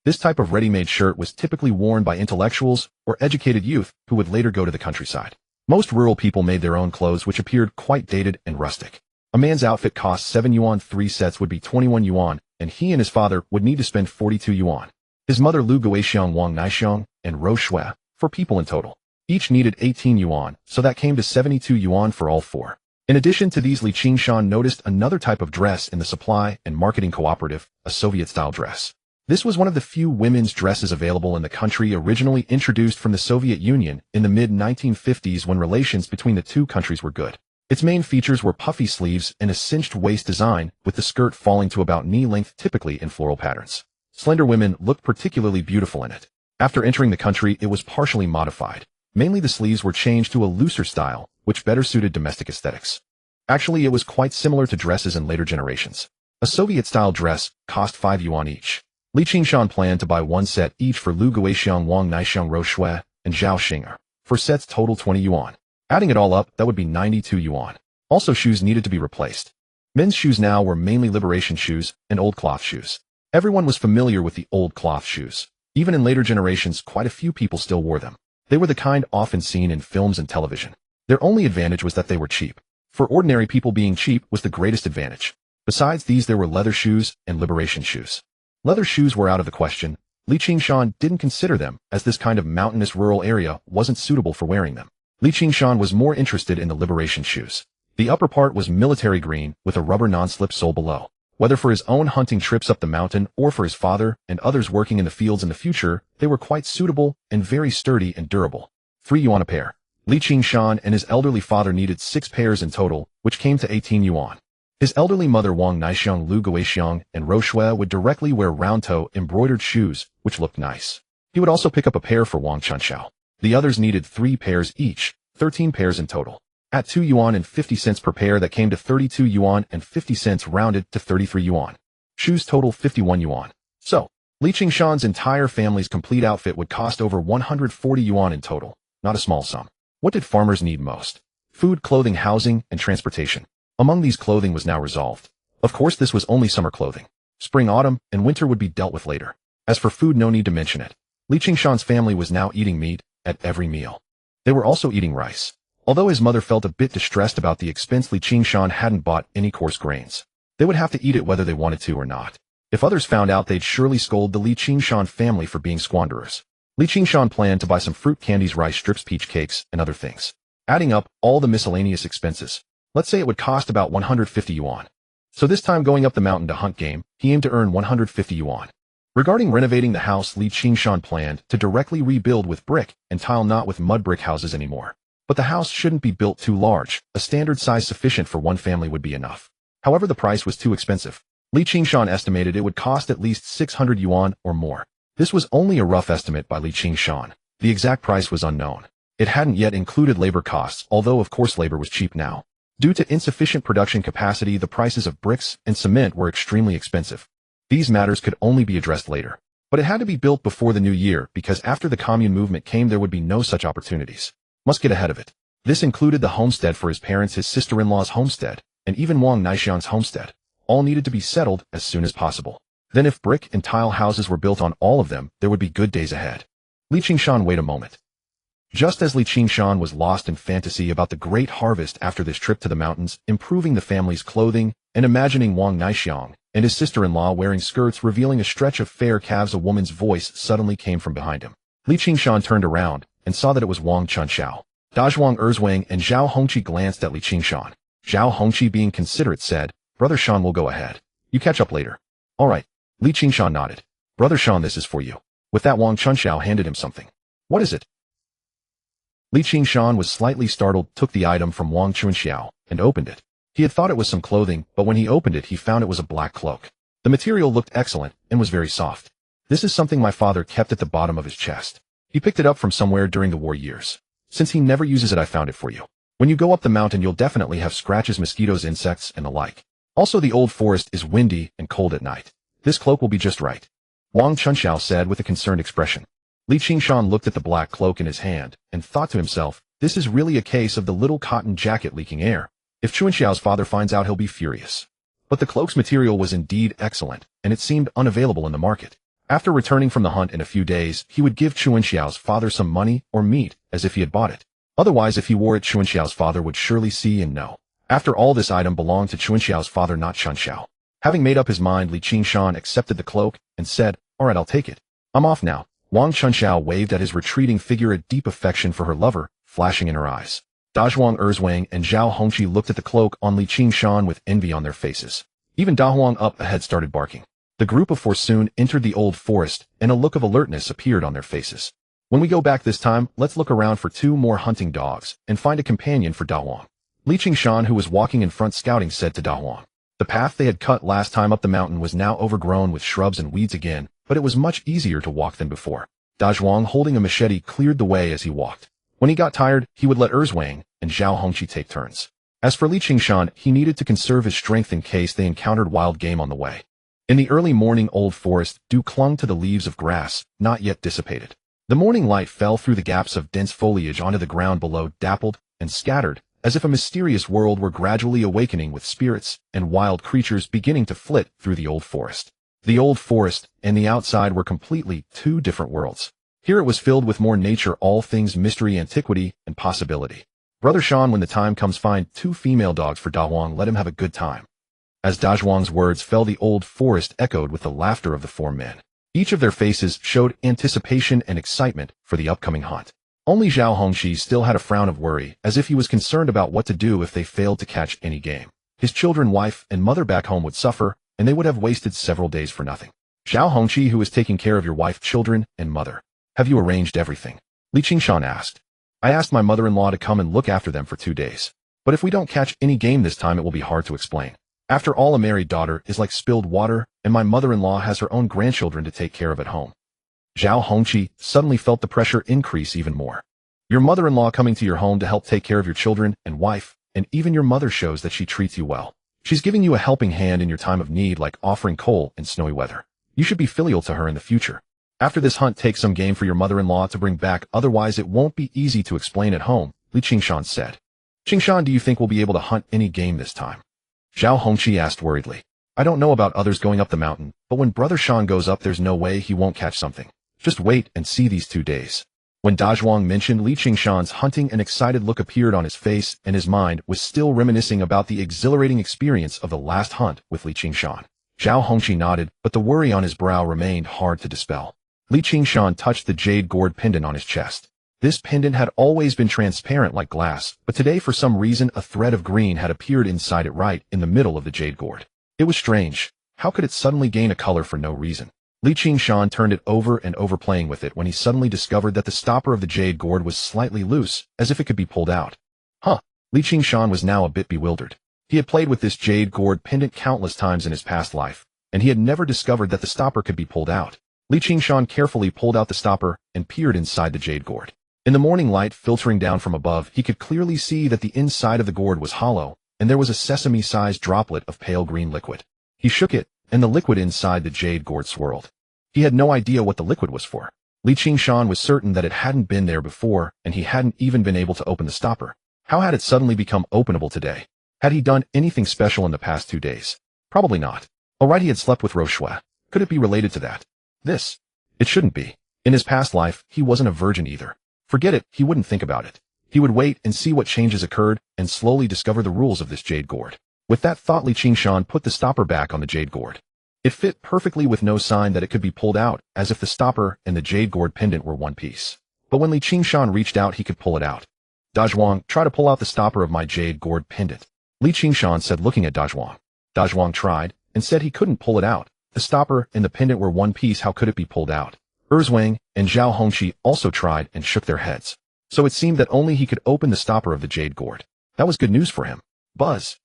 [SPEAKER 1] This type of ready-made shirt was typically worn by intellectuals or educated youth who would later go to the countryside. Most rural people made their own clothes, which appeared quite dated and rustic. A man's outfit cost 7 yuan, 3 sets would be 21 yuan, and he and his father would need to spend 42 yuan. His mother Lu Guixiang, Wang Naixiang, and Rou Shui, 4 people in total. Each needed 18 yuan, so that came to 72 yuan for all 4. In addition to these, Li Qingshan noticed another type of dress in the supply and marketing cooperative, a Soviet-style dress. This was one of the few women's dresses available in the country, originally introduced from the Soviet Union in the mid-1950s when relations between the 2 countries were good. Its main features were puffy sleeves and a cinched waist design, with the skirt falling to about knee length, typically in floral patterns. Slender women looked particularly beautiful in it. After entering the country, it was partially modified. Mainly the sleeves were changed to a looser style, which better suited domestic aesthetics. Actually, it was quite similar to dresses in later generations. A Soviet-style dress cost 5 yuan each. Li Qingshan planned to buy 1 set each for Lu Guixiang, Wang Naixiang, Rou Shui, and Zhao Xing'er. For sets total 20 yuan. Adding it all up, that would be 92 yuan. Also, shoes needed to be replaced. Men's shoes now were mainly liberation shoes and old cloth shoes. Everyone was familiar with the old cloth shoes. Even in later generations, quite a few people still wore them. They were the kind often seen in films and television. Their only advantage was that they were cheap. For ordinary people, being cheap was the greatest advantage. Besides these, there were leather shoes and liberation shoes. Leather shoes were out of the question. Li Qingshan didn't consider them, as this kind of mountainous rural area wasn't suitable for wearing them. Li Qingshan was more interested in the liberation shoes. The upper part was military green, with a rubber non-slip sole below. Whether for his own hunting trips up the mountain or for his father and others working in the fields in the future, they were quite suitable and very sturdy and durable. 3 yuan a pair. Li Qingshan and his elderly father needed 6 pairs in total, which came to 18 yuan. His elderly mother Wang Naixiang, Lu Guixiang, and Rou Shui would directly wear round-toe embroidered shoes, which looked nice. He would also pick up a pair for Wang Chunxiao. The others needed 3 pairs each, 13 pairs in total. At 2 yuan and 50 cents per pair, that came to 32 yuan and 50 cents, rounded to 33 yuan. Shoes total 51 yuan. So, Li Qingshan's entire family's complete outfit would cost over 140 yuan in total. Not a small sum. What did farmers need most? Food, clothing, housing, and transportation. Among these, clothing was now resolved. Of course, this was only summer clothing. Spring, autumn, and winter would be dealt with later. As for food, no need to mention it. Li Qingshan's family was now eating meat at every meal. They were also eating rice. Although his mother felt a bit distressed about the expense, Li Qingshan hadn't bought any coarse grains. They would have to eat it whether they wanted to or not. If others found out, they'd surely scold the Li Qingshan family for being squanderers. Li Qingshan planned to buy some fruit candies, rice strips, peach cakes, and other things. Adding up all the miscellaneous expenses, let's say it would cost about 150 yuan. So this time, going up the mountain to hunt game, he aimed to earn 150 yuan. Regarding renovating the house, Li Qingshan planned to directly rebuild with brick and tile, not with mud brick houses anymore. But the house shouldn't be built too large. A standard size sufficient for one family would be enough. However, the price was too expensive. Li Qingshan estimated it would cost at least 600 yuan or more. This was only a rough estimate by Li Qingshan. The exact price was unknown. It hadn't yet included labor costs, although of course labor was cheap now. Due to insufficient production capacity, the prices of bricks and cement were extremely expensive. These matters could only be addressed later. But it had to be built before the new year, because after the commune movement came, there would be no such opportunities. Must get ahead of it. This included the homestead for his parents, his sister-in-law's homestead, and even Wang Naixiang's homestead. All needed to be settled as soon as possible. Then if brick and tile houses were built on all of them, there would be good days ahead. Li Qingshan, wait a moment. Just as Li Qingshan was lost in fantasy about the great harvest after this trip to the mountains, improving the family's clothing, and imagining Wang Naixiang and his sister-in-law wearing skirts revealing a stretch of fair calves, a woman's voice suddenly came from behind him. Li Qingshan turned around and saw that it was Wang Chunxiao. Dazhuang Erzwang and Zhao Hongqi glanced at Li Qingshan. Zhao Hongqi, being considerate, said, "Brother Shan will go ahead. You catch up later." "All right." Li Qingshan nodded. "Brother Shan, this is for you." With that, Wang Chunxiao handed him something. "What is it?" Li Qingshan was slightly startled, took the item from Wang Chunxiao, and opened it. He had thought it was some clothing, but when he opened it, he found it was a black cloak. The material looked excellent and was very soft. "This is something my father kept at the bottom of his chest. He picked it up from somewhere during the war years. Since he never uses it, I found it for you. When you go up the mountain, you'll definitely have scratches, mosquitoes, insects, and the like. Also, the old forest is windy and cold at night. This cloak will be just right," Wang Chunxiao said with a concerned expression. Li Qingshan looked at the black cloak in his hand and thought to himself, this is really a case of the little cotton jacket leaking air. If Chunxiao's father finds out, he'll be furious. But the cloak's material was indeed excellent, and it seemed unavailable in the market. After returning from the hunt in a few days, he would give Chunxiao's father some money or meat as if he had bought it. Otherwise, if he wore it, Chunxiao's father would surely see and know. After all, this item belonged to Chunxiao's father, not Chunxiao. Having made up his mind, Li Qingshan accepted the cloak and said, "All right, I'll take it. I'm off now." Wang Chunxiao waved at his retreating figure, a deep affection for her lover flashing in her eyes. Dazhuang Erzwang and Zhao Hongqi looked at the cloak on Li Qingshan with envy on their faces. Even Dahuang up ahead started barking. The group of four soon entered the old forest, and a look of alertness appeared on their faces. "When we go back this time, let's look around for 2 more hunting dogs and find a companion for Dahuang." Li Qingshan, who was walking in front scouting, said to Dahuang. The path they had cut last time up the mountain was now overgrown with shrubs and weeds again, but it was much easier to walk than before. Dazhuang, holding a machete, cleared the way as he walked. When he got tired, he would let Erzwang and Zhao Hongqi take turns. As for Li Qingshan, he needed to conserve his strength in case they encountered wild game on the way. In the early morning, old forest dew clung to the leaves of grass, not yet dissipated. The morning light fell through the gaps of dense foliage onto the ground below, dappled and scattered, as if a mysterious world were gradually awakening, with spirits and wild creatures beginning to flit through the old forest. The old forest and the outside were completely 2 different worlds. Here it was filled with more nature, all things mystery, antiquity, and possibility. "Brother Shan, when the time comes, find 2 female dogs for Dahuang. Let him have a good time." As Dazhuang's words fell, the old forest echoed with the laughter of the 4 men. Each of their faces showed anticipation and excitement for the upcoming hunt. Only Zhao Hongqi still had a frown of worry, as if he was concerned about what to do if they failed to catch any game. His children, wife, and mother back home would suffer, and they would have wasted several days for nothing. "Zhao Hongqi, who is taking care of your wife, children, and mother, have you arranged everything?" Li Qingshan asked. "I asked my mother-in-law to come and look after them for 2 days. But if we don't catch any game this time, it will be hard to explain. After all, a married daughter is like spilled water, and my mother-in-law has her own grandchildren to take care of at home." Zhao Hongqi suddenly felt the pressure increase even more. Your mother-in-law coming to your home to help take care of your children and wife, and even your mother shows that she treats you well. She's giving you a helping hand in your time of need, like offering coal in snowy weather. You should be filial to her in the future. After this hunt, take some game for your mother-in-law to bring back, otherwise it won't be easy to explain at home, Qingshan said. Qingshan, do you think we'll be able to hunt any game this time? Zhao Hongqi asked worriedly. I don't know about others going up the mountain, but when Brother Shan goes up, there's no way he won't catch something. Just wait and see these 2 days. When Dazhuang mentioned Qingshan's hunting, an excited look appeared on his face, and his mind was still reminiscing about the exhilarating experience of the last hunt with Qingshan. Zhao Hongqi nodded, but the worry on his brow remained hard to dispel. Qingshan touched the jade gourd pendant on his chest. This pendant had always been transparent like glass, but today for some reason a thread of green had appeared inside it right in the middle of the jade gourd. It was strange. How could it suddenly gain a color for no reason? Qingshan turned it over and over, playing with it, when he suddenly discovered that the stopper of the jade gourd was slightly loose, as if it could be pulled out. Qingshan was now a bit bewildered. He had played with this jade gourd pendant countless times in his past life, and he had never discovered that the stopper could be pulled out. Qingshan carefully pulled out the stopper and peered inside the jade gourd. In the morning light filtering down from above, he could clearly see that the inside of the gourd was hollow, and there was a sesame-sized droplet of pale green liquid. He shook it, and the liquid inside the jade gourd swirled. He had no idea what the liquid was for. Qingshan was certain that it hadn't been there before, and he hadn't even been able to open the stopper. How had it suddenly become openable today? Had he done anything special in the past 2 days? Probably not. Alright, he had slept with Roshua. Could it be related to that? It shouldn't be. In his past life, he wasn't a virgin either. Forget it, he wouldn't think about it. He would wait and see what changes occurred, and slowly discover the rules of this jade gourd. With that thought, Qingshan put the stopper back on the jade gourd. It fit perfectly, with no sign that it could be pulled out, as if the stopper and the jade gourd pendant were one piece. But when Qingshan reached out, he could pull it out. Dazhuang, try to pull out the stopper of my jade gourd pendant, Qingshan said, looking at Dazhuang. Dazhuang tried, and said he couldn't pull it out. The stopper and the pendant were one piece, how could it be pulled out? Erzwang and Zhao Hongqi also tried and shook their heads. So it seemed that only he could open the stopper of the jade gourd. That was good news for him. Buzz!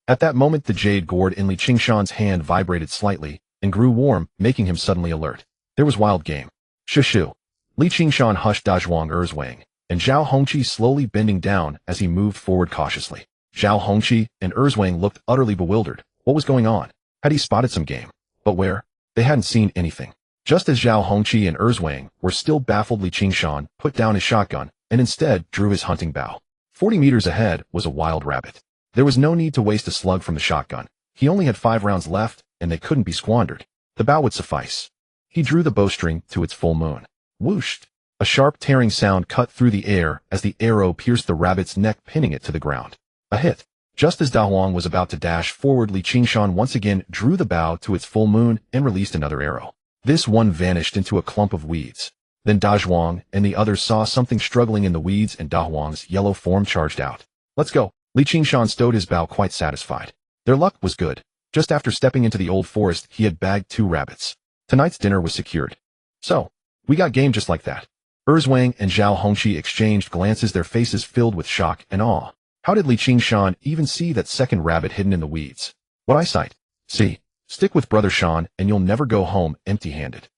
[SPEAKER 1] At that moment, the jade gourd in Qingshan's hand vibrated slightly and grew warm, making him suddenly alert. There was wild game. Shushu. Qingshan hushed Dazhuang, Erzwang, and Zhao Hongqi, slowly bending down as he moved forward cautiously. Zhao Hongqi and Erzwang looked utterly bewildered. What was going on? Had he spotted some game? But where? They hadn't seen anything. Just as Zhao Hongqi and Erzwang were still baffled, Qingshan put down his shotgun and instead drew his hunting bow. 40 meters ahead was a wild rabbit. There was no need to waste a slug from the shotgun. He only had 5 rounds left, and they couldn't be squandered. The bow would suffice. He drew the bowstring to its full moon. Whooshed! A sharp tearing sound cut through the air as the arrow pierced the rabbit's neck, pinning it to the ground. A hit. Just as Dahuang was about to dash forward, Qingshan once again drew the bow to its full moon and released another arrow. This one vanished into a clump of weeds. Then Dazhuang and the others saw something struggling in the weeds, and Dahuang's yellow form charged out. Let's go. Qingshan stowed his bow, quite satisfied. Their luck was good. Just after stepping into the old forest, he had bagged 2 rabbits. Tonight's dinner was secured. So, we got game just like that. Erzwang and Zhao Hongqi exchanged glances, their faces filled with shock and awe. How did Qingshan even see that second rabbit hidden in the weeds? What eyesight! See, stick with Brother Shan and you'll never go home empty-handed.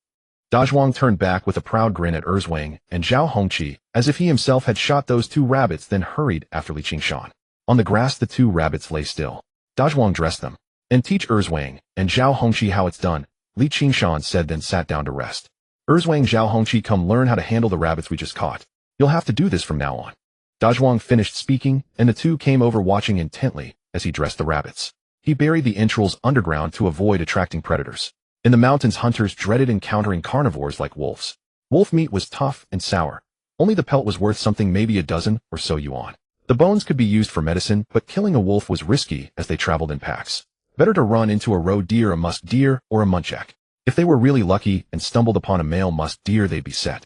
[SPEAKER 1] Dazhuang turned back with a proud grin at Erzwang and Zhao Hongqi, as if he himself had shot those 2 rabbits, then hurried after Qingshan. On the grass, the 2 rabbits lay still. Dazhuang dressed them. And teach Erzwang and Zhao Hongqi how it's done, Qingshan said, then sat down to rest. Erzwang, Zhao Hongqi, come learn how to handle the rabbits we just caught. You'll have to do this from now on. Dazhuang finished speaking, and the 2 came over, watching intently as he dressed the rabbits. He buried the entrails underground to avoid attracting predators. In the mountains, hunters dreaded encountering carnivores like wolves. Wolf meat was tough and sour. Only the pelt was worth something, maybe a dozen or so yuan. The bones could be used for medicine, but killing a wolf was risky as they traveled in packs. Better to run into a roe deer, a musk deer, or a muntjac. If they were really lucky and stumbled upon a male musk deer, they'd be set.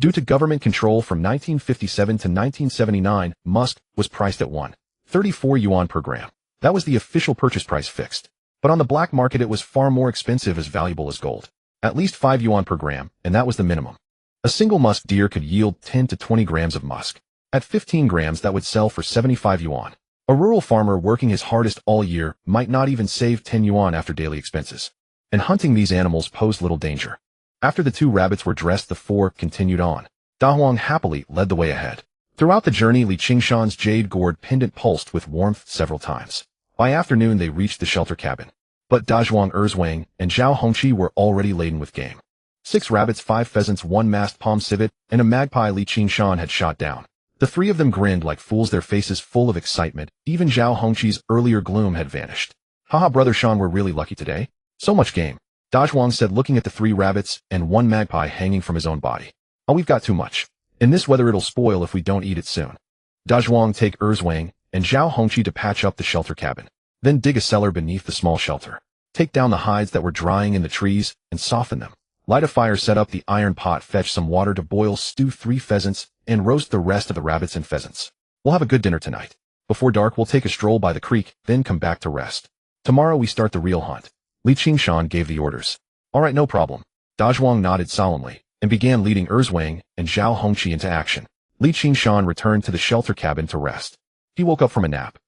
[SPEAKER 1] Due to government control from 1957 to 1979, musk was priced at 134 yuan per gram. That was the official purchase price fixed. But on the black market, it was far more expensive, as valuable as gold. At least 5 yuan per gram, and that was the minimum. A single musk deer could yield 10 to 20 grams of musk. At 15 grams, that would sell for 75 yuan. A rural farmer working his hardest all year might not even save 10 yuan after daily expenses. And hunting these animals posed little danger. After the two rabbits were dressed, the four continued on. Da Huang happily led the way ahead. Throughout the journey, Qingshan's jade gourd pendant pulsed with warmth several times. By afternoon, they reached the shelter cabin. But Da Zhuang Erzwang and Zhao Hongqi were already laden with game. 6 rabbits, 5 pheasants, 1 masked palm civet, and a magpie Qingshan had shot down. The 3 of them grinned like fools, their faces full of excitement. Even Zhao Hongqi's earlier gloom had vanished. Haha, Brother Shan, we're really lucky today. So much game. Da Zhuang said, looking at the 3 rabbits and 1 magpie hanging from his own body. Oh, we've got too much. In this weather it'll spoil if we don't eat it soon. Da Zhuang, take Erzwang and Zhao Hongqi to patch up the shelter cabin. Then dig a cellar beneath the small shelter. Take down the hides that were drying in the trees and soften them. Light a fire, set up the iron pot, fetch some water to boil, stew 3 pheasants, and roast the rest of the rabbits and pheasants. We'll have a good dinner tonight. Before dark we'll take a stroll by the creek, then come back to rest. Tomorrow we start the real hunt. Qingshan gave the orders. All right, no problem. Da Zhuang nodded solemnly and began leading Erzwang and Zhao Hongqi into action. Qingshan returned to the shelter cabin to rest. He woke up from a nap.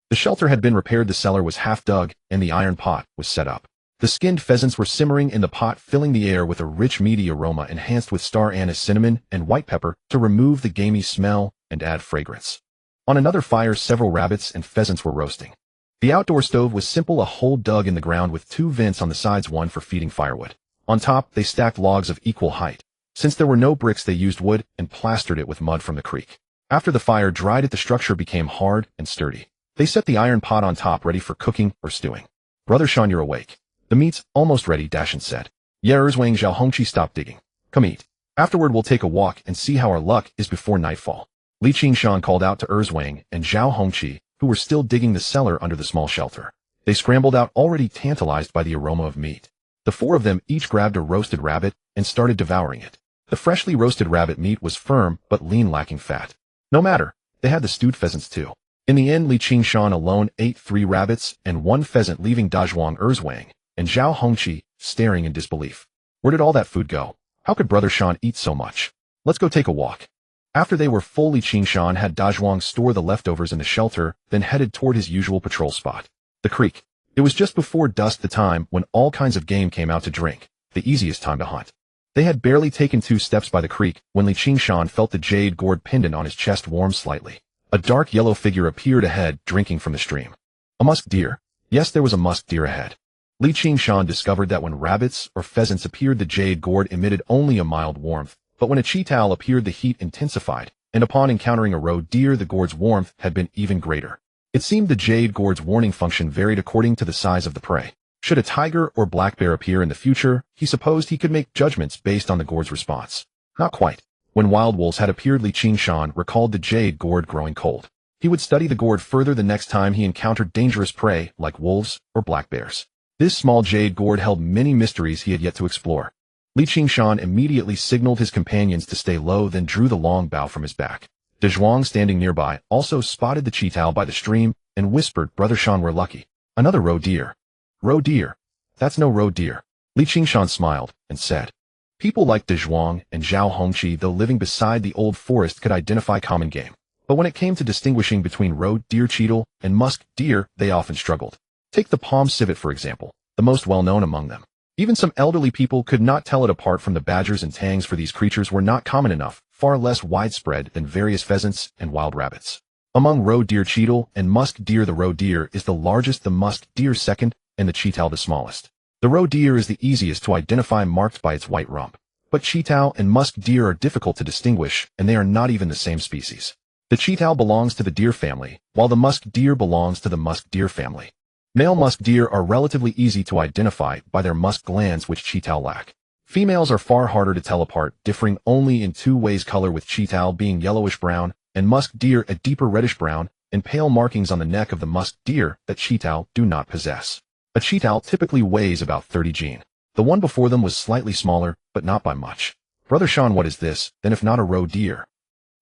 [SPEAKER 1] The shelter had been repaired, the cellar was half dug, and the iron pot was set up. The skinned pheasants were simmering in the pot, filling the air with a rich meaty aroma enhanced with star anise, cinnamon, and white pepper to remove the gamey smell and add fragrance. On another fire, several rabbits and pheasants were roasting. The outdoor stove was simple, a hole dug in the ground with 2 vents on the sides, one for feeding firewood. On top, they stacked logs of equal height. Since there were no bricks, they used wood and plastered it with mud from the creek. After the fire dried it, the structure became hard and sturdy. They set the iron pot on top, ready for cooking or stewing. Brother Shan, you're awake. The meat's almost ready, Dashan said. Yeah, Erzwang, Zhao Hongqi, stop digging. Come eat. Afterward we'll take a walk and see how our luck is before nightfall. Qingshan called out to Erzwang and Zhao Hongqi, who were still digging the cellar under the small shelter. They scrambled out, already tantalized by the aroma of meat. The 4 of them each grabbed a roasted rabbit and started devouring it. The freshly roasted rabbit meat was firm but lean, lacking fat. No matter, they had the stewed pheasants too. In the end, Qingshan alone ate 3 rabbits and 1 pheasant, leaving Da Zhuang Erzwang and Zhao Hongqi staring in disbelief. Where did all that food go? How could Brother Shan eat so much? Let's go take a walk. After they were full, Qingshan had Da Zhuang store the leftovers in the shelter, then headed toward his usual patrol spot, the creek. It was just before dusk, the time when all kinds of game came out to drink, the easiest time to hunt. They had barely taken 2 steps by the creek when Qingshan felt the jade gourd pendant on his chest warm slightly. A dark yellow figure appeared ahead, drinking from the stream. A musk deer. Yes, there was a musk deer ahead. Qingshan discovered that when rabbits or pheasants appeared, the jade gourd emitted only a mild warmth, but when a cheetah appeared, the heat intensified, and upon encountering a roe deer, the gourd's warmth had been even greater. It seemed the jade gourd's warning function varied according to the size of the prey. Should a tiger or black bear appear in the future, he supposed he could make judgments based on the gourd's response. Not quite. When wild wolves had appeared, Qingshan recalled the jade gourd growing cold. He would study the gourd further the next time he encountered dangerous prey like wolves or black bears. This small jade gourd held many mysteries he had yet to explore. Qingshan immediately signaled his companions to stay low, then drew the long bow from his back. Da Zhuang, standing nearby, also spotted the cheetah by the stream and whispered, Brother Shan, we're lucky. Another roe deer. Roe deer? That's no roe deer. Qingshan smiled and said. People like Da Zhuang and Zhao Hongqi, though living beside the old forest, could identify common game. But when it came to distinguishing between roe deer cheetal and musk deer, they often struggled. Take the palm civet, for example, the most well-known among them. Even some elderly people could not tell it apart from the badgers and tangs, for these creatures were not common enough, far less widespread than various pheasants and wild rabbits. Among roe deer cheetal and musk deer, the roe deer is the largest, the musk deer second, and the cheetah the smallest. The roe deer is the easiest to identify, marked by its white rump. But cheetah and musk deer are difficult to distinguish, and they are not even the same species. The cheetah belongs to the deer family, while the musk deer belongs to the musk deer family. Male musk deer are relatively easy to identify by their musk glands, which cheetah lack. Females are far harder to tell apart, differing only in 2 ways: color, with cheetah being yellowish-brown, and musk deer a deeper reddish-brown, and pale markings on the neck of the musk deer that cheetah do not possess. A cheetah typically weighs about 30 gene. The one before them was slightly smaller, but not by much. Brother Shan, what is this, then, if not a roe deer?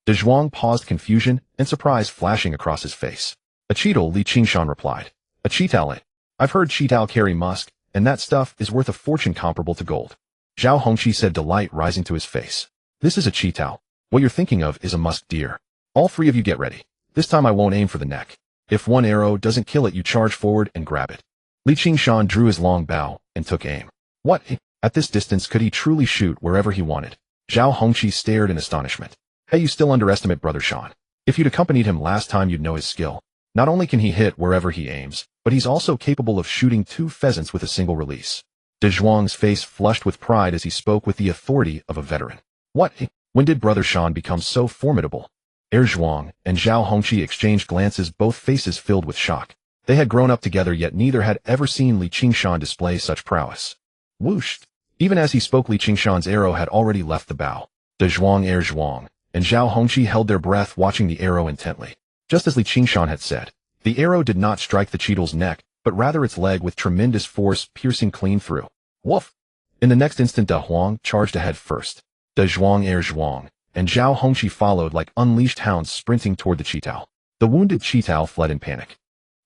[SPEAKER 1] Da Zhuang paused, confusion and surprise flashing across his face. A cheetal, Qingshan replied. A cheetah. I've heard cheetah carry musk, and that stuff is worth a fortune comparable to gold. Zhao Hongqi said, delight rising to his face. This is a cheetah. What you're thinking of is a musk deer. All 3 of you get ready. This time I won't aim for the neck. If one arrow doesn't kill it, you charge forward and grab it. Qingshan drew his long bow and took aim. What? At this distance, could he truly shoot wherever he wanted? Zhao Hongqi stared in astonishment. Hey, you still underestimate Brother Shan. If you'd accompanied him last time, you'd know his skill. Not only can he hit wherever he aims, but he's also capable of shooting 2 pheasants with a single release. De Zhuang's face flushed with pride as he spoke with the authority of a veteran. What? When did Brother Shan become so formidable? Zhuang and Zhao Hongqi exchanged glances, both faces filled with shock. They had grown up together, yet neither had ever seen Qingshan display such prowess. Whoosh! Even as he spoke, Qingshan's arrow had already left the bow. De Zhuang and Zhao Hongqi held their breath, watching the arrow intently. Just as Qingshan had said, the arrow did not strike the cheetah's neck, but rather its leg with tremendous force, piercing clean through. Woof! In the next instant, De Huang charged ahead first. De Zhuang and Zhao Hongqi followed like unleashed hounds, sprinting toward the cheetah. The wounded cheetah fled in panic.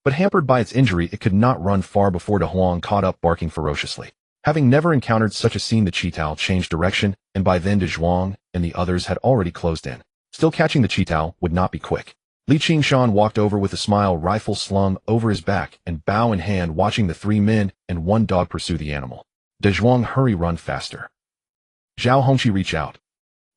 [SPEAKER 1] But hampered by its injury, it could not run far before De Huang caught up, barking ferociously. Having never encountered such a scene, the cheetah changed direction, and by then De Zhuang and the others had already closed in. Still, catching the cheetah would not be quick. Qingshan walked over with a smile, rifle slung over his back and bow in hand, watching the 3 men and 1 dog pursue the animal. De Zhuang, hurry, run faster. Zhao Hongqi, reach out.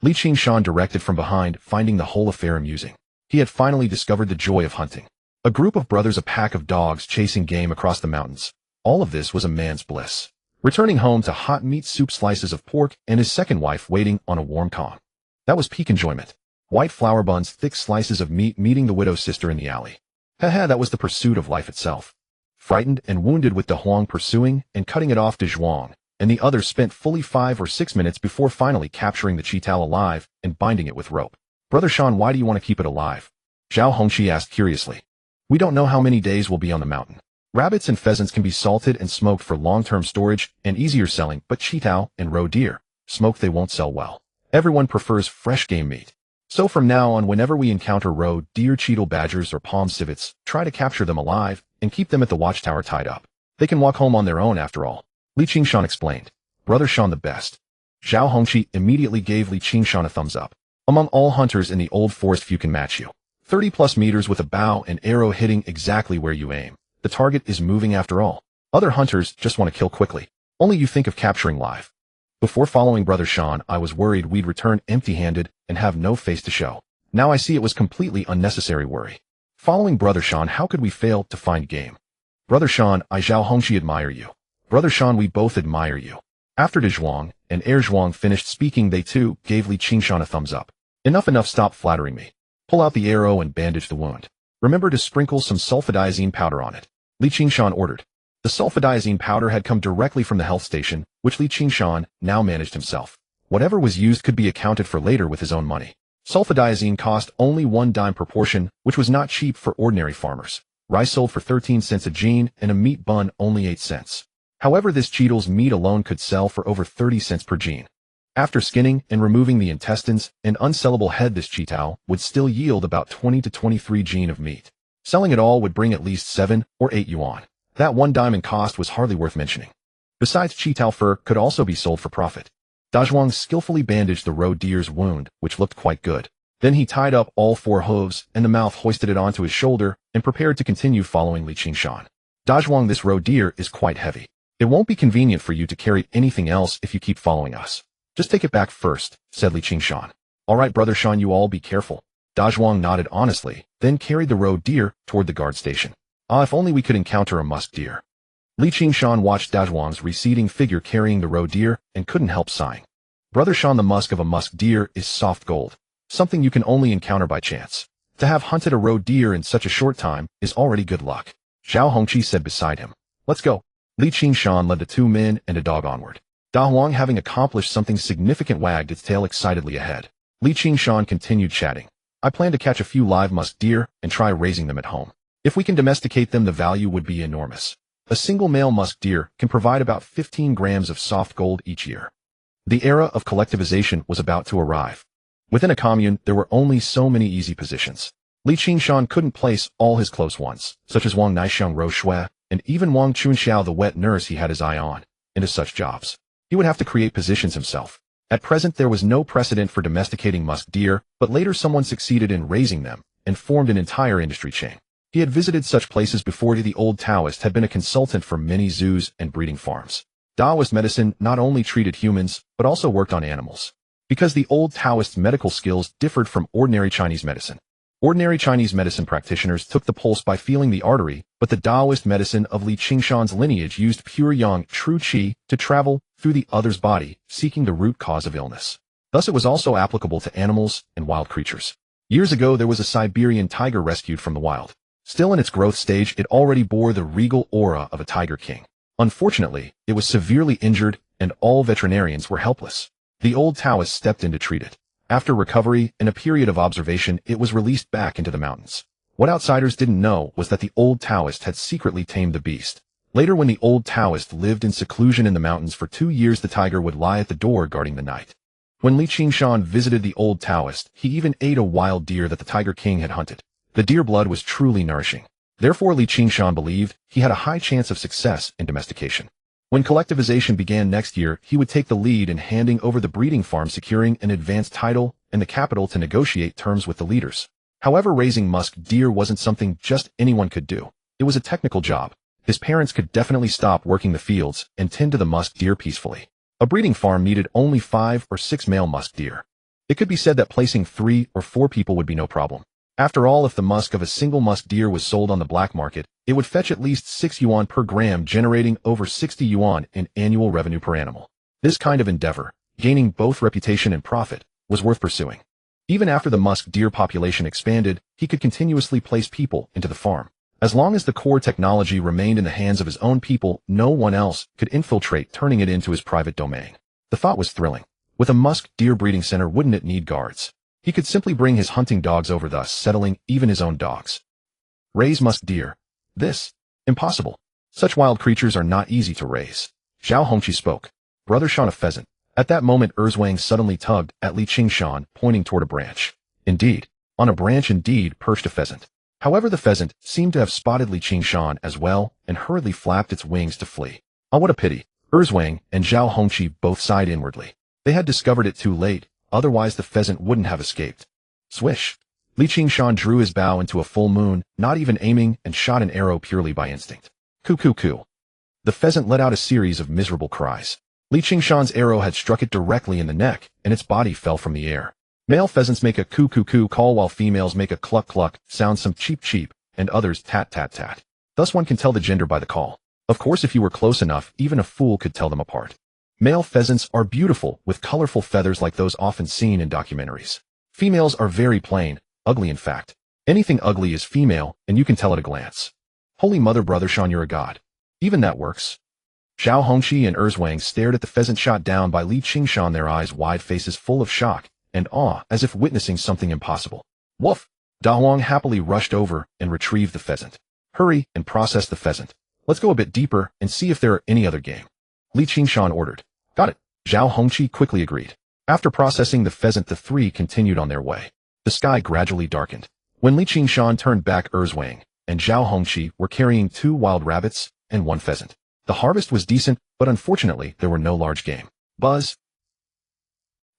[SPEAKER 1] Qingshan directed from behind, finding the whole affair amusing. He had finally discovered the joy of hunting. A group of brothers, a pack of dogs chasing game across the mountains. All of this was a man's bliss. Returning home to hot meat soup, slices of pork, and his second wife waiting on a warm kong. That was peak enjoyment. White flour buns, thick slices of meat, meeting the widow's sister in the alley. Haha, that was the pursuit of life itself. Frightened and wounded, with De Huang pursuing and cutting it off, De Zhuang and the others spent fully 5 or 6 minutes before finally capturing the cheetah alive and binding it with rope. Brother Shan, why do you want to keep it alive? Zhao Hongqi asked curiously. We don't know how many days we'll be on the mountain. Rabbits and pheasants can be salted and smoked for long-term storage and easier selling, but cheetah and roe deer, smoked, they won't sell well. Everyone prefers fresh game meat. So from now on, whenever we encounter roe deer, cheetal badgers, or palm civets, try to capture them alive and keep them at the watchtower tied up. They can walk home on their own after all. Qingshan explained. Brother Shan, the best. Zhao Hongqi immediately gave Qingshan a thumbs up. Among all hunters in the old forest, few can match you. 30+ meters with a bow and arrow hitting exactly where you aim. The target is moving after all. Other hunters just want to kill quickly. Only you think of capturing live. Before following Brother Shan, I was worried we'd return empty-handed and have no face to show. Now I see it was completely unnecessary worry. Following Brother Shan, how could we fail to find game? Brother Shan, I, Zhao Hongqi, admire you. Brother Shan, we both admire you. After De Zhuang and Zhuang finished speaking, they too gave Qingshan a thumbs up. Enough, stop flattering me. Pull out the arrow and bandage the wound. Remember to sprinkle some sulfadiazine powder on it. Qingshan ordered. The sulfadiazine powder had come directly from the health station, which Qingshan now managed himself. Whatever was used could be accounted for later with his own money. Sulfadiazine cost only 1 dime per portion, which was not cheap for ordinary farmers. Rice sold for 13 cents a jean, and a meat bun only 8 cents. However, this cheetah's meat alone could sell for over 30 cents per jean. After skinning and removing the intestines and unsellable head, this cheetah would still yield about 20 to 23 jean of meat. Selling it all would bring at least 7 or 8 yuan. That 1 dime in cost was hardly worth mentioning. Besides, cheetah fur could also be sold for profit. De Zhuang skillfully bandaged the roe deer's wound, which looked quite good. Then he tied up all 4 hooves and the mouth, hoisted it onto his shoulder, and prepared to continue following Qingshan. De Zhuang, this roe deer is quite heavy. It won't be convenient for you to carry anything else if you keep following us. Just take it back first, said Qingshan. All right, Brother Shan, you all be careful. De Zhuang nodded honestly, then carried the roe deer toward the guard station. Ah, if only we could encounter a musk deer. Qingshan watched De Zhuang's receding figure carrying the roe deer and couldn't help sighing. Brother Shan, the musk of a musk deer is soft gold, something you can only encounter by chance. To have hunted a roe deer in such a short time is already good luck. Zhao Hongqi said beside him. Let's go. Qingshan led the 2 men and a dog onward. De Huang, having accomplished something significant, wagged its tail excitedly ahead. Qingshan continued chatting. I plan to catch a few live musk deer and try raising them at home. If we can domesticate them, the value would be enormous. A single male musk deer can provide about 15 grams of soft gold each year. The era of collectivization was about to arrive. Within a commune, there were only so many easy positions. Qingshan couldn't place all his close ones, such as Wang Naixiang Ro Shui, and even Wang Chunxiao, the wet nurse he had his eye on, into such jobs. He would have to create positions himself. At present, there was no precedent for domesticating musk deer, but later someone succeeded in raising them and formed an entire industry chain. He had visited such places before. The old Taoist had been a consultant for many zoos and breeding farms. Taoist medicine not only treated humans, but also worked on animals. Because the old Taoist medical skills differed from ordinary Chinese medicine. Ordinary Chinese medicine practitioners took the pulse by feeling the artery, but the Taoist medicine of Qingshan's lineage used pure yang, true qi, to travel through the other's body, seeking the root cause of illness. Thus it was also applicable to animals and wild creatures. Years ago there was a Siberian tiger rescued from the wild. Still in its growth stage, it already bore the regal aura of a tiger king. Unfortunately, it was severely injured, and all veterinarians were helpless. The old Taoist stepped in to treat it. After recovery and a period of observation, it was released back into the mountains. What outsiders didn't know was that the old Taoist had secretly tamed the beast. Later, when the old Taoist lived in seclusion in the mountains for 2 years, the tiger would lie at the door guarding the night. When Qingshan visited the old Taoist, he even ate a wild deer that the Tiger King had hunted. The deer blood was truly nourishing. Therefore, Qingshan believed he had a high chance of success in domestication. When collectivization began next year, he would take the lead in handing over the breeding farm, securing an advanced title and the capital to negotiate terms with the leaders. However, raising musk deer wasn't something just anyone could do. It was a technical job. His parents could definitely stop working the fields and tend to the musk deer peacefully. A breeding farm needed only 5 or 6 male musk deer. It could be said that placing 3 or 4 people would be no problem. After all, if the musk of a single musk deer was sold on the black market, it would fetch at least 6 yuan per gram, generating over 60 yuan in annual revenue per animal. This kind of endeavor, gaining both reputation and profit, was worth pursuing. Even after the musk deer population expanded, he could continuously place people into the farm. As long as the core technology remained in the hands of his own people, no one else could infiltrate, turning it into his private domain. The thought was thrilling. With a musk deer breeding center, wouldn't it need guards? He could simply bring his hunting dogs over, thus settling even his own dogs. Raise musk deer. This? Impossible. Such wild creatures are not easy to raise. Zhao Hongqi spoke. Brother shot a pheasant. At that moment, Erzwang suddenly tugged at Qingshan, pointing toward a branch. Indeed, on a branch indeed perched a pheasant. However, the pheasant seemed to have spotted Qingshan as well and hurriedly flapped its wings to flee. Oh, what a pity. Erzwang and Zhao Hongqi both sighed inwardly. They had discovered it too late. Otherwise the pheasant wouldn't have escaped. Swish! Qingshan drew his bow into a full moon, not even aiming, and shot an arrow purely by instinct. Coo coo coo. The pheasant let out a series of miserable cries. Qingshan's arrow had struck it directly in the neck, and its body fell from the air. Male pheasants make a coo coo coo call, while females make a cluck cluck, sound, some cheep cheep, and others tat tat tat. Thus one can tell the gender by the call. Of course, if you were close enough, even a fool could tell them apart. Male pheasants are beautiful, with colorful feathers like those often seen in documentaries. Females are very plain, ugly in fact. Anything ugly is female, and you can tell at a glance. Holy Mother, Brother Shan, you're a god. Even that works. Zhao Hongqi and Erzwang stared at the pheasant shot down by Qingshan, their eyes wide, faces full of shock and awe, as if witnessing something impossible. Woof! Da Huang happily rushed over and retrieved the pheasant. Hurry and process the pheasant. Let's go a bit deeper and see if there are any other game. Qingshan ordered. Got it. Zhao Hongqi quickly agreed. After processing the pheasant, the three continued on their way. The sky gradually darkened. When Qingshan turned back, Erzwang and Zhao Hongqi were carrying 2 wild rabbits and 1 pheasant. The harvest was decent, but unfortunately there were no large game. Buzz!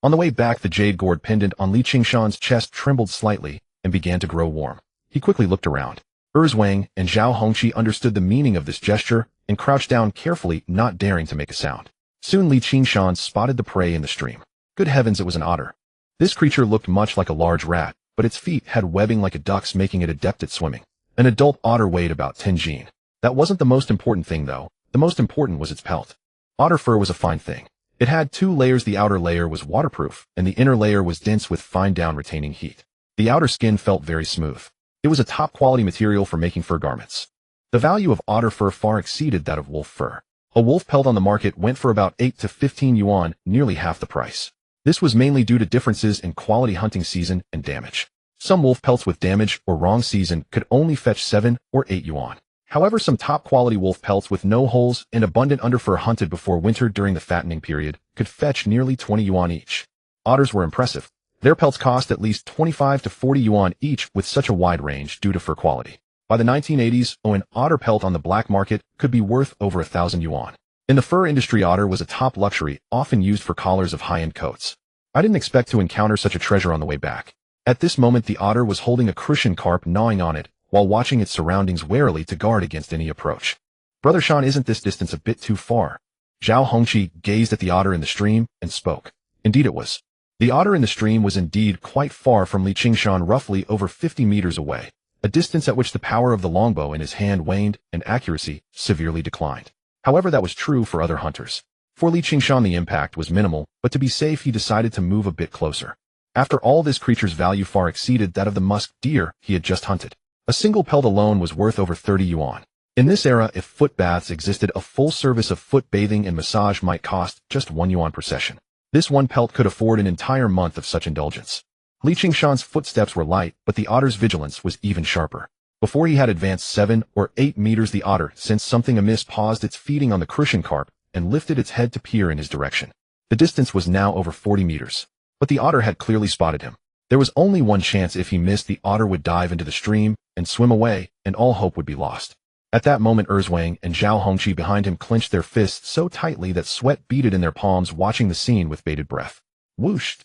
[SPEAKER 1] On the way back, the jade gourd pendant on Qingshan's chest trembled slightly and began to grow warm. He quickly looked around. Erzwang and Zhao Hongqi understood the meaning of this gesture and crouched down carefully, not daring to make a sound. Soon Qingshan spotted the prey in the stream. Good heavens, it was an otter. This creature looked much like a large rat, but its feet had webbing like a duck's, making it adept at swimming. An adult otter weighed about 10 jin. That wasn't the most important thing though. The most important was its pelt. Otter fur was a fine thing. It had 2 layers. The outer layer was waterproof, and the inner layer was dense with fine down retaining heat. The outer skin felt very smooth. It was a top-quality material for making fur garments. The value of otter fur far exceeded that of wolf fur. A wolf pelt on the market went for about 8 to 15 yuan, nearly half the price. This was mainly due to differences in quality, hunting season, and damage. Some wolf pelts with damage or wrong season could only fetch 7 or 8 yuan. However, some top-quality wolf pelts with no holes and abundant underfur hunted before winter during the fattening period could fetch nearly 20 yuan each. Otters were impressive. Their pelts cost at least 25 to 40 yuan each, with such a wide range due to fur quality. By the 1980s, an otter pelt on the black market could be worth over 1,000 yuan. In the fur industry, otter was a top luxury, often used for collars of high-end coats. I didn't expect to encounter such a treasure on the way back. At this moment, the otter was holding a crucian carp, gnawing on it, while watching its surroundings warily to guard against any approach. Brother Shan, isn't this distance a bit too far? Zhao Hongqi gazed at the otter in the stream and spoke. Indeed it was. The otter in the stream was indeed quite far from Qingshan, roughly over 50 meters away, a distance at which the power of the longbow in his hand waned and accuracy severely declined. However, that was true for other hunters. For Qingshan the impact was minimal, but to be safe he decided to move a bit closer. After all, this creature's value far exceeded that of the musk deer he had just hunted. A single pelt alone was worth over 30 yuan. In this era, if foot baths existed, a full service of foot bathing and massage might cost just 1 yuan per session. This one pelt could afford an entire month of such indulgence. Qingshan's footsteps were light, but the otter's vigilance was even sharper. Before he had advanced 7 or 8 meters, the otter sensed something amiss, paused its feeding on the crucian carp, and lifted its head to peer in his direction. The distance was now over 40 meters. But the otter had clearly spotted him. There was only one chance: if he missed, the otter would dive into the stream and swim away, and all hope would be lost. At that moment, Erzwang and Zhao Hongqi behind him clenched their fists so tightly that sweat beaded in their palms, watching the scene with bated breath. Whoosh!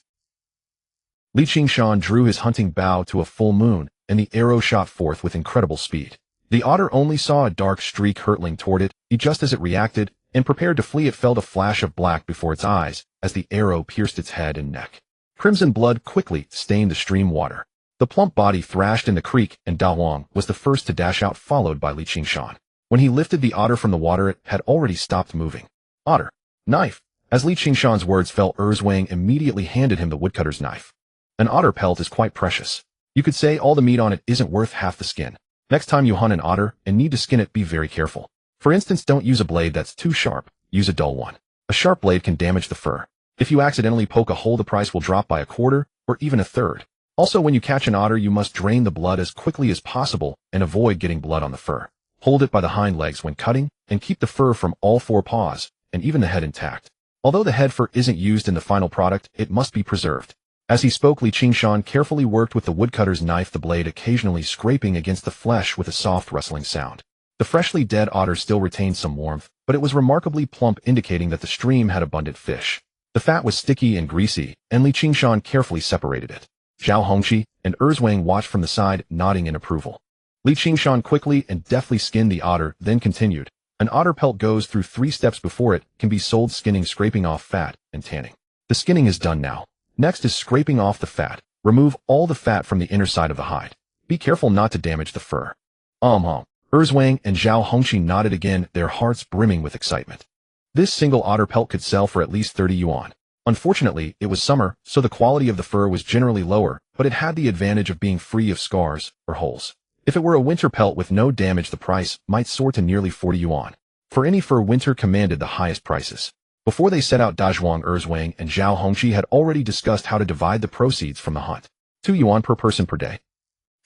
[SPEAKER 1] Qingshan drew his hunting bow to a full moon, and the arrow shot forth with incredible speed. The otter only saw a dark streak hurtling toward it. Just as it reacted and prepared to flee, it felt a flash of black before its eyes as the arrow pierced its head and neck. Crimson blood quickly stained the stream water. The plump body thrashed in the creek, and Da Huang was the first to dash out, followed by Qingshan. When he lifted the otter from the water, it had already stopped moving. Otter. Knife. As Qingshan's words fell, Erzwang immediately handed him the woodcutter's knife. An otter pelt is quite precious. You could say all the meat on it isn't worth half the skin. Next time you hunt an otter and need to skin it, be very careful. For instance, don't use a blade that's too sharp. Use a dull one. A sharp blade can damage the fur. If you accidentally poke a hole, the price will drop by a quarter or even a third. Also, when you catch an otter, you must drain the blood as quickly as possible and avoid getting blood on the fur. Hold it by the hind legs when cutting, and keep the fur from all 4 paws, and even the head intact. Although the head fur isn't used in the final product, it must be preserved. As he spoke, Qingshan carefully worked with the woodcutter's knife, the blade occasionally scraping against the flesh with a soft rustling sound. The freshly dead otter still retained some warmth, but it was remarkably plump, indicating that the stream had abundant fish. The fat was sticky and greasy, and Qingshan carefully separated it. Zhao Hongqi and Erzwang watched from the side, nodding in approval. Qingshan quickly and deftly skinned the otter, then continued. An otter pelt goes through 3 steps before it can be sold: skinning, scraping off fat, and tanning. The skinning is done now. Next is scraping off the fat. Remove all the fat from the inner side of the hide. Be careful not to damage the fur. Erzwang and Zhao Hongqi nodded again, their hearts brimming with excitement. This single otter pelt could sell for at least 30 yuan. Unfortunately, it was summer, so the quality of the fur was generally lower, but it had the advantage of being free of scars or holes. If it were a winter pelt with no damage, the price might soar to nearly 40 yuan. For any fur, winter commanded the highest prices. Before they set out, Dazhuang, Erzwang, and Zhao Hongqi had already discussed how to divide the proceeds from the hunt. 2 yuan per person per day.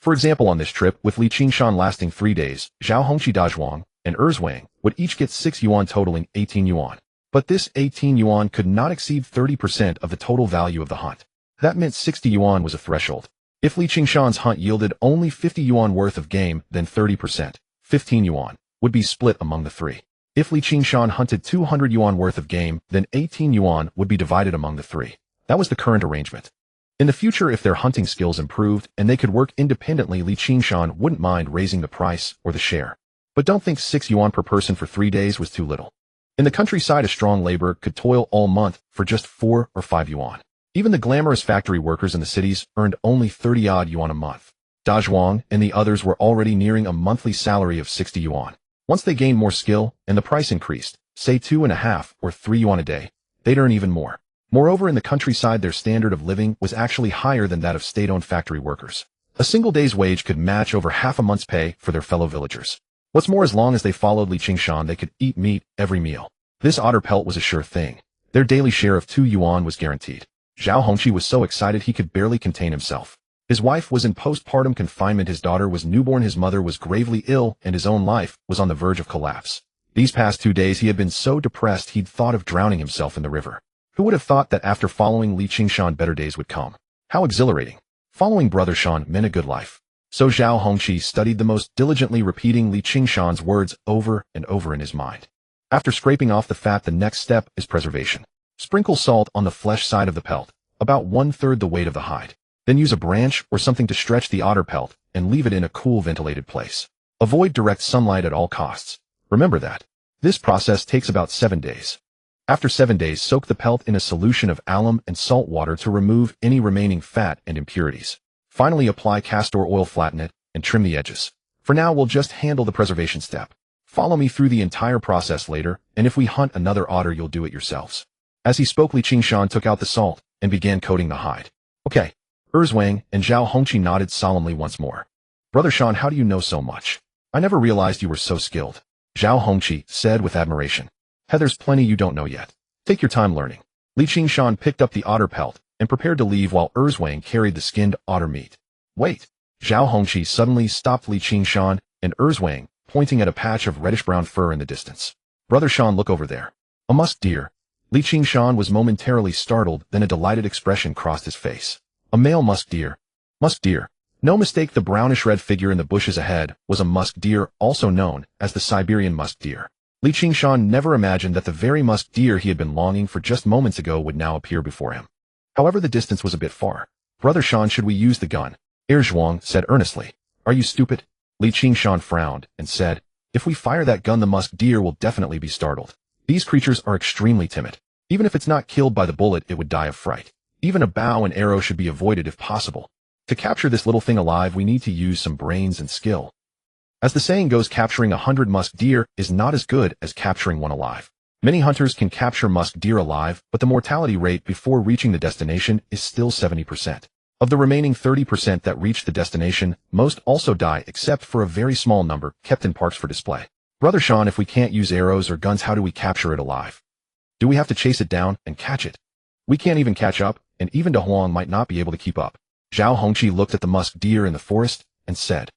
[SPEAKER 1] For example, on this trip, with Qingshan lasting 3 days, Zhao Hongqi, Dazhuang, and Erzwang would each get 6 yuan, totaling 18 yuan. But this 18 yuan could not exceed 30% of the total value of the hunt. That meant 60 yuan was a threshold. If Qingshan's hunt yielded only 50 yuan worth of game, then 30%, 15 yuan, would be split among the 3. If Qingshan hunted 200 yuan worth of game, then 18 yuan would be divided among the 3. That was the current arrangement. In the future, if their hunting skills improved and they could work independently, Qingshan wouldn't mind raising the price or the share. But don't think 6 yuan per person for 3 days was too little. In the countryside, a strong laborer could toil all month for just 4 or 5 yuan. Even the glamorous factory workers in the cities earned only 30-odd yuan a month. Dazhuang and the others were already nearing a monthly salary of 60 yuan. Once they gained more skill and the price increased, say 2.5 or 3 yuan a day, they'd earn even more. Moreover, in the countryside, their standard of living was actually higher than that of state-owned factory workers. A single day's wage could match over half a month's pay for their fellow villagers. What's more, as long as they followed Qingshan, they could eat meat every meal. This otter pelt was a sure thing. Their daily share of 2 yuan was guaranteed. Zhao Hongqi was so excited he could barely contain himself. His wife was in postpartum confinement, his daughter was newborn, his mother was gravely ill, and his own life was on the verge of collapse. These past 2 days he had been so depressed he'd thought of drowning himself in the river. Who would have thought that after following Qingshan, better days would come? How exhilarating. Following Brother Shan meant a good life. So Zhao Hongqi studied the most diligently, repeating Qingshan's words over and over in his mind. After scraping off the fat, the next step is preservation. Sprinkle salt on the flesh side of the pelt, about 1/3 the weight of the hide. Then use a branch or something to stretch the otter pelt and leave it in a cool, ventilated place. Avoid direct sunlight at all costs. Remember that. This process takes about 7 days. After 7 days, soak the pelt in a solution of alum and salt water to remove any remaining fat and impurities. Finally, apply castor oil, flatten it, and trim the edges. For now, we'll just handle the preservation step. Follow me through the entire process later, and if we hunt another otter, you'll do it yourselves. As he spoke, Qingshan took out the salt and began coating the hide. Okay. Erzwang and Zhao Hongqi nodded solemnly once more. Brother Shan, how do you know so much? I never realized you were so skilled. Zhao Hongqi said with admiration. There's plenty you don't know yet. Take your time learning. Qingshan picked up the otter pelt and prepared to leave while Erzwang carried the skinned otter meat. Wait. Zhao Hongqi suddenly stopped Qingshan and Erzwang, pointing at a patch of reddish-brown fur in the distance. Brother Shan, look over there. A musk deer. Qingshan was momentarily startled, then a delighted expression crossed his face. A male musk deer. Musk deer. No mistake, the brownish-red figure in the bushes ahead was a musk deer, also known as the Siberian musk deer. Qingshan never imagined that the very musk deer he had been longing for just moments ago would now appear before him. However, the distance was a bit far. Brother Shan, should we use the gun? Erzwang said earnestly. Are you stupid? Qingshan frowned and said, if we fire that gun, the musk deer will definitely be startled. These creatures are extremely timid. Even if it's not killed by the bullet, it would die of fright. Even a bow and arrow should be avoided if possible. To capture this little thing alive, we need to use some brains and skill. As the saying goes, capturing 100 musk deer is not as good as capturing one alive. Many hunters can capture musk deer alive, but the mortality rate before reaching the destination is still 70%. Of the remaining 30% that reach the destination, most also die except for a very small number kept in parks for display. Brother Shan, if we can't use arrows or guns, how do we capture it alive? Do we have to chase it down and catch it? We can't even catch up, and even De Huang might not be able to keep up. Zhao Hongqi looked at the musk deer in the forest and said,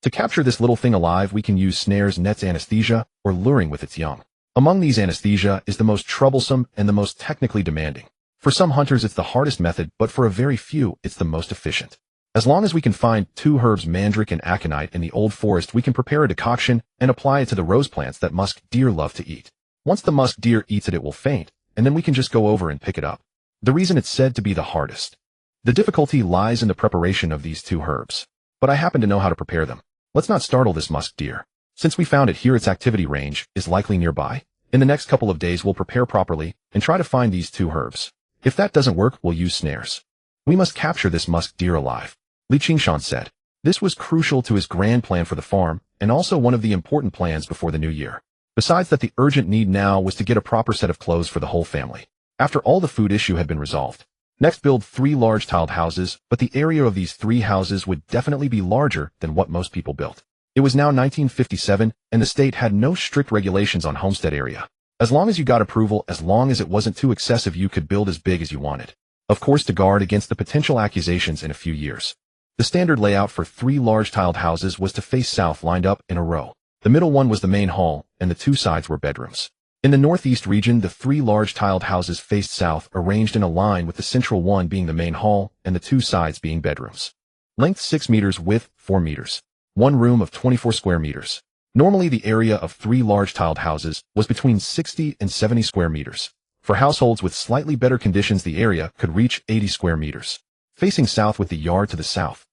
[SPEAKER 1] to capture this little thing alive, we can use snares, nets, anesthesia, or luring with its young. Among these, anesthesia is the most troublesome and the most technically demanding. For some hunters, it's the hardest method, but for a very few, it's the most efficient. As long as we can find 2 herbs, mandrake and aconite, in the old forest, we can prepare a decoction and apply it to the rose plants that musk deer love to eat. Once the musk deer eats it, it will faint, and then we can just go over and pick it up. The reason it's said to be the hardest. The difficulty lies in the preparation of these 2 herbs. But I happen to know how to prepare them. Let's not startle this musk deer. Since we found it here, its activity range is likely nearby. In the next couple of days, we'll prepare properly and try to find these 2 herbs. If that doesn't work, we'll use snares. We must capture this musk deer alive. Qingshan said. This was crucial to his grand plan for the farm, and also one of the important plans before the new year. Besides that, the urgent need now was to get a proper set of clothes for the whole family. After all the food issue had been resolved. Next, build 3 large tiled houses, but the area of these 3 houses would definitely be larger than what most people built. It was now 1957, and the state had no strict regulations on homestead area. As long as you got approval, as long as it wasn't too excessive, you could build as big as you wanted. Of course, to guard against the potential accusations in a few years. The standard layout for 3 large tiled houses was to face south, lined up in a row. The middle one was the main hall, and the 2 sides were bedrooms. In the northeast region, the 3 large tiled houses faced south, arranged in a line, with the central one being the main hall and the 2 sides being bedrooms. Length 6 meters, width 4 meters. 1 room of 24 square meters. Normally, the area of 3 large tiled houses was between 60 and 70 square meters. For households with slightly better conditions, the area could reach 80 square meters. Facing south with the yard to the south.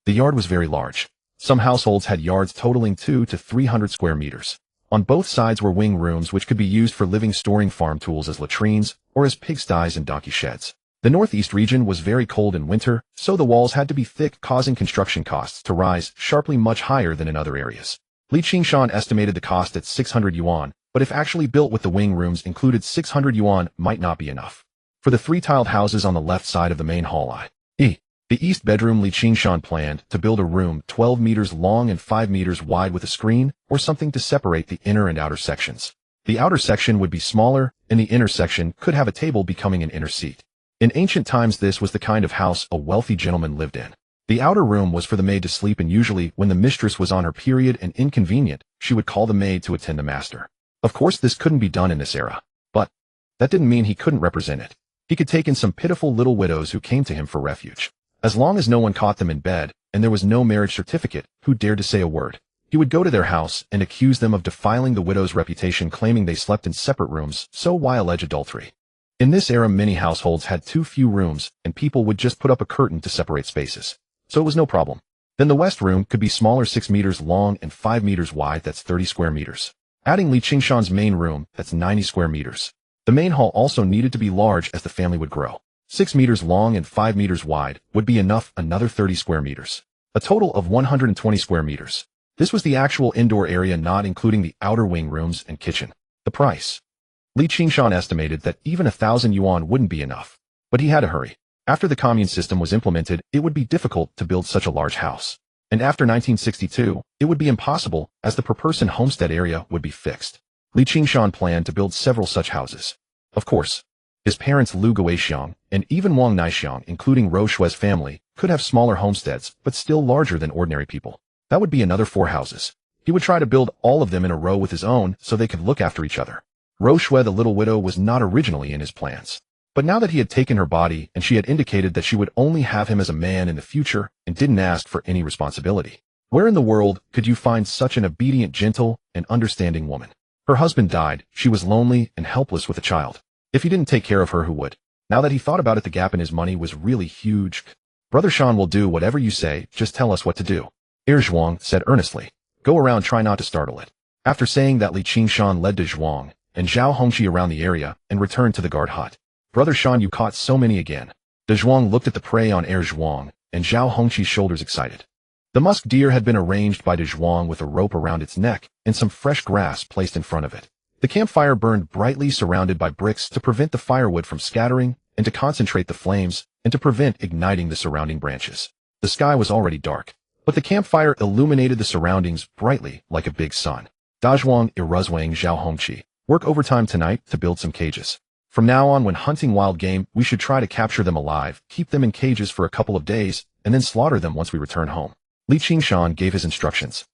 [SPEAKER 1] The yard was very large. Some households had yards totaling 200 to 300 square meters. On both sides were wing rooms, which could be used for living, storing farm tools as latrines or as pigsties and donkey sheds. The northeast region was very cold in winter, so the walls had to be thick, causing construction costs to rise sharply, much higher than in other areas. Qingshan estimated the cost at 600 yuan, but if actually built with the wing rooms included, 600 yuan might not be enough. For the 3 tiled houses on the left side of the main hall, the east bedroom, Qingshan planned to build a room 12 meters long and 5 meters wide with a screen or something to separate the inner and outer sections. The outer section would be smaller, and the inner section could have a table becoming an inner seat. In ancient times, this was the kind of house a wealthy gentleman lived in. The outer room was for the maid to sleep in. Usually, when the mistress was on her period and inconvenient, she would call the maid to attend the master. Of course, this couldn't be done in this era. But that didn't mean he couldn't represent it. He could take in some pitiful little widows who came to him for refuge. As long as no one caught them in bed, and there was no marriage certificate, who dared to say a word? He would go to their house and accuse them of defiling the widow's reputation, claiming they slept in separate rooms, so why allege adultery? In this era, many households had too few rooms, and people would just put up a curtain to separate spaces. So it was no problem. Then the west room could be smaller, 6 meters long and 5 meters wide, that's 30 square meters. Adding Qingshan's main room, that's 90 square meters. The main hall also needed to be large as the family would grow. 6 meters long and 5 meters wide would be enough, another 30 square meters. A total of 120 square meters. This was the actual indoor area, not including the outer wing rooms and kitchen. The price. Qingshan estimated that even 1,000 yuan wouldn't be enough. But he had to hurry. After the commune system was implemented, it would be difficult to build such a large house. And after 1962, it would be impossible, as the per-person homestead area would be fixed. Qingshan planned to build several such houses. Of course, his parents Lu Guoxiang and even Wang Naixiang, including Rou Shui's family, could have smaller homesteads, but still larger than ordinary people. That would be another 4 houses. He would try to build all of them in a row with his own so they could look after each other. Rou Shui, the little widow, was not originally in his plans. But now that he had taken her body and she had indicated that she would only have him as a man in the future and didn't ask for any responsibility, where in the world could you find such an obedient, gentle, and understanding woman? Her husband died, she was lonely and helpless with a child. If he didn't take care of her, who would? Now that he thought about it, the gap in his money was really huge. Brother Shan will do whatever you say, just tell us what to do. Zhuang said earnestly. Go around, try not to startle it. After saying that, Qingshan led to Zhuang and Zhao Hongqi around the area and returned to the guard hut. Brother Shan, you caught so many again. Zhuang looked at the prey on Zhuang and Zhao Hongqi's shoulders, excited. The musk deer had been arranged by Zhuang with a rope around its neck and some fresh grass placed in front of it. The campfire burned brightly, surrounded by bricks to prevent the firewood from scattering and to concentrate the flames and to prevent igniting the surrounding branches. The sky was already dark, but the campfire illuminated the surroundings brightly like a big sun. Dazhuang Iruzwang Zhao Hongqi, work overtime tonight to build some cages. From now on, when hunting wild game, we should try to capture them alive, keep them in cages for a couple of days, and then slaughter them once we return home. Qingshan gave his instructions.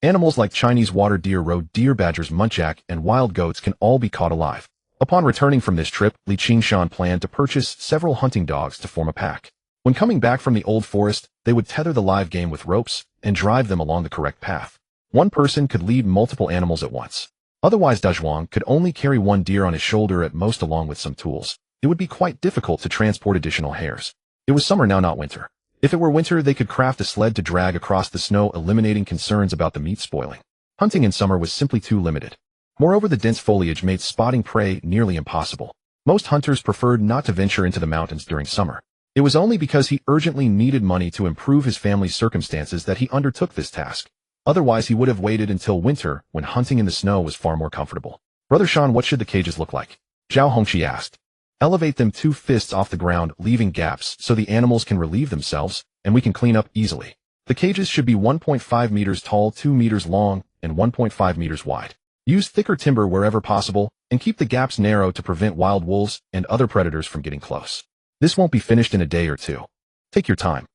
[SPEAKER 1] Animals like Chinese water deer, roe deer, badgers, muntjacs, and wild goats can all be caught alive. Upon returning from this trip, Qingshan planned to purchase several hunting dogs to form a pack. When coming back from the old forest, they would tether the live game with ropes and drive them along the correct path. One person could lead multiple animals at once. Otherwise, Dazhuang could only carry one deer on his shoulder at most, along with some tools. It would be quite difficult to transport additional hares. It was summer now, not winter. If it were winter, they could craft a sled to drag across the snow, eliminating concerns about the meat spoiling. Hunting in summer was simply too limited. Moreover, the dense foliage made spotting prey nearly impossible. Most hunters preferred not to venture into the mountains during summer. It was only because he urgently needed money to improve his family's circumstances that he undertook this task. Otherwise, he would have waited until winter, when hunting in the snow was far more comfortable. Brother Shan, what should the cages look like? Zhao Hongqi asked. Elevate them 2 fists off the ground, leaving gaps so the animals can relieve themselves, and we can clean up easily. The cages should be 1.5 meters tall, 2 meters long, and 1.5 meters wide. Use thicker timber wherever possible, and keep the gaps narrow to prevent wild wolves and other predators from getting close. This won't be finished in a day or two. Take your time.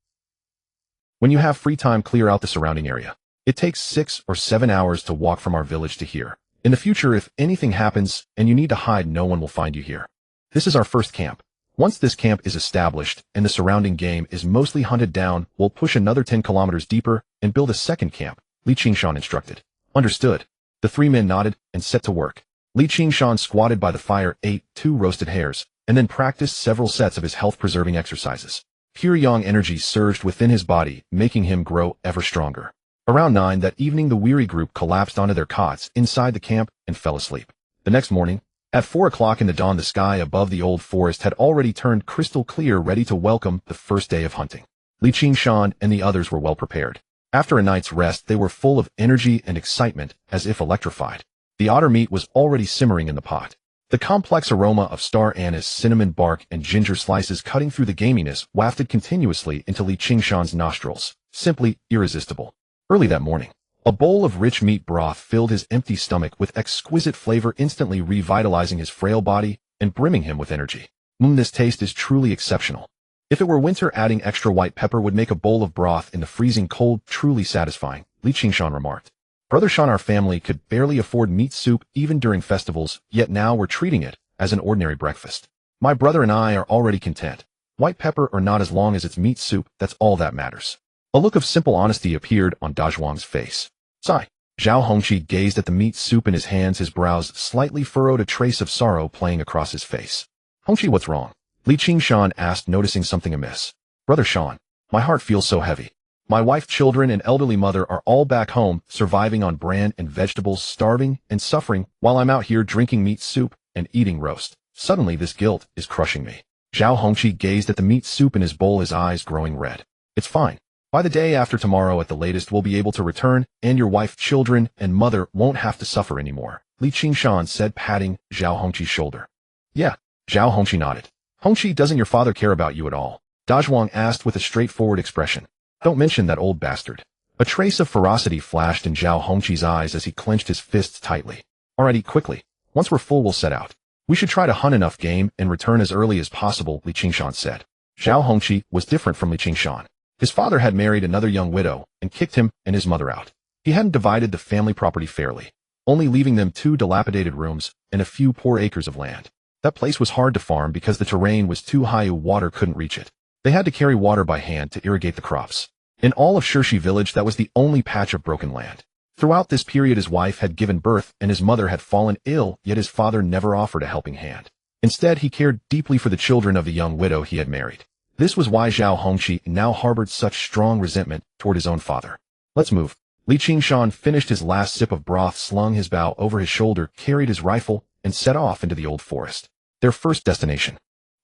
[SPEAKER 1] When you have free time, clear out the surrounding area. It takes 6 or 7 hours to walk from our village to here. In the future, if anything happens and you need to hide, no one will find you here. This is our first camp. Once this camp is established and the surrounding game is mostly hunted down, we'll push another 10 kilometers deeper and build a second camp, Qingshan instructed. Understood. The 3 men nodded and set to work. Qingshan squatted by the fire, ate 2 roasted hares, and then practiced several sets of his health-preserving exercises. Pure yang energy surged within his body, making him grow ever stronger. Around 9 that evening, the weary group collapsed onto their cots inside the camp and fell asleep. The next morning, at 4 o'clock in the dawn, the sky above the old forest had already turned crystal clear, ready to welcome the first day of hunting. Qingshan and the others were well prepared. After a night's rest, they were full of energy and excitement, as if electrified. The otter meat was already simmering in the pot. The complex aroma of star anise, cinnamon bark, and ginger slices cutting through the gaminess wafted continuously into Qingshan's nostrils, simply irresistible. Early that morning, a bowl of rich meat broth filled his empty stomach with exquisite flavor, instantly revitalizing his frail body and brimming him with energy. This taste is truly exceptional. If it were winter, adding extra white pepper would make a bowl of broth in the freezing cold truly satisfying, Qingshan remarked. Brother Shan, our family could barely afford meat soup even during festivals, yet now we're treating it as an ordinary breakfast. My brother and I are already content. White pepper or not, as long as it's meat soup, that's all that matters. A look of simple honesty appeared on Dazhuang's face. Sigh. Zhao Hongqi gazed at the meat soup in his hands, his brows slightly furrowed, a trace of sorrow playing across his face. Hongqi, what's wrong? Qingshan asked, noticing something amiss. Brother Shan, my heart feels so heavy. My wife, children, and elderly mother are all back home, surviving on bran and vegetables, starving and suffering, while I'm out here drinking meat soup and eating roast Suddenly this guilt is crushing me. Zhao Hongqi gazed at the meat soup in his bowl, his eyes growing red. It's fine. By the day after tomorrow at the latest we'll be able to return, and your wife, children, and mother won't have to suffer anymore, Li Qingshan said, patting Zhao Hongqi's shoulder. Yeah, Zhao Hongqi nodded. Hongqi, doesn't your father care about you at all? Dazhuang asked with a straightforward expression. Don't mention that old bastard. A trace of ferocity flashed in Zhao Hongqi's eyes as he clenched his fists tightly. Alright, eat quickly. Once we're full we'll set out. We should try to hunt enough game and return as early as possible, Li Qingshan said. Zhao Hongqi was different from Li Qingshan. His father had married another young widow and kicked him and his mother out. He hadn't divided the family property fairly, only leaving them 2 dilapidated rooms and a few poor acres of land. That place was hard to farm because the terrain was too high and water couldn't reach it. They had to carry water by hand to irrigate the crops. In all of Shirshi village, that was the only patch of broken land. Throughout this period his wife had given birth and his mother had fallen ill, yet his father never offered a helping hand. Instead, he cared deeply for the children of the young widow he had married. This was why Zhao Hongqi now harbored such strong resentment toward his own father. Let's move. Li Qingshan finished his last sip of broth, slung his bow over his shoulder, carried his rifle, and set off into the old forest. Their first destination.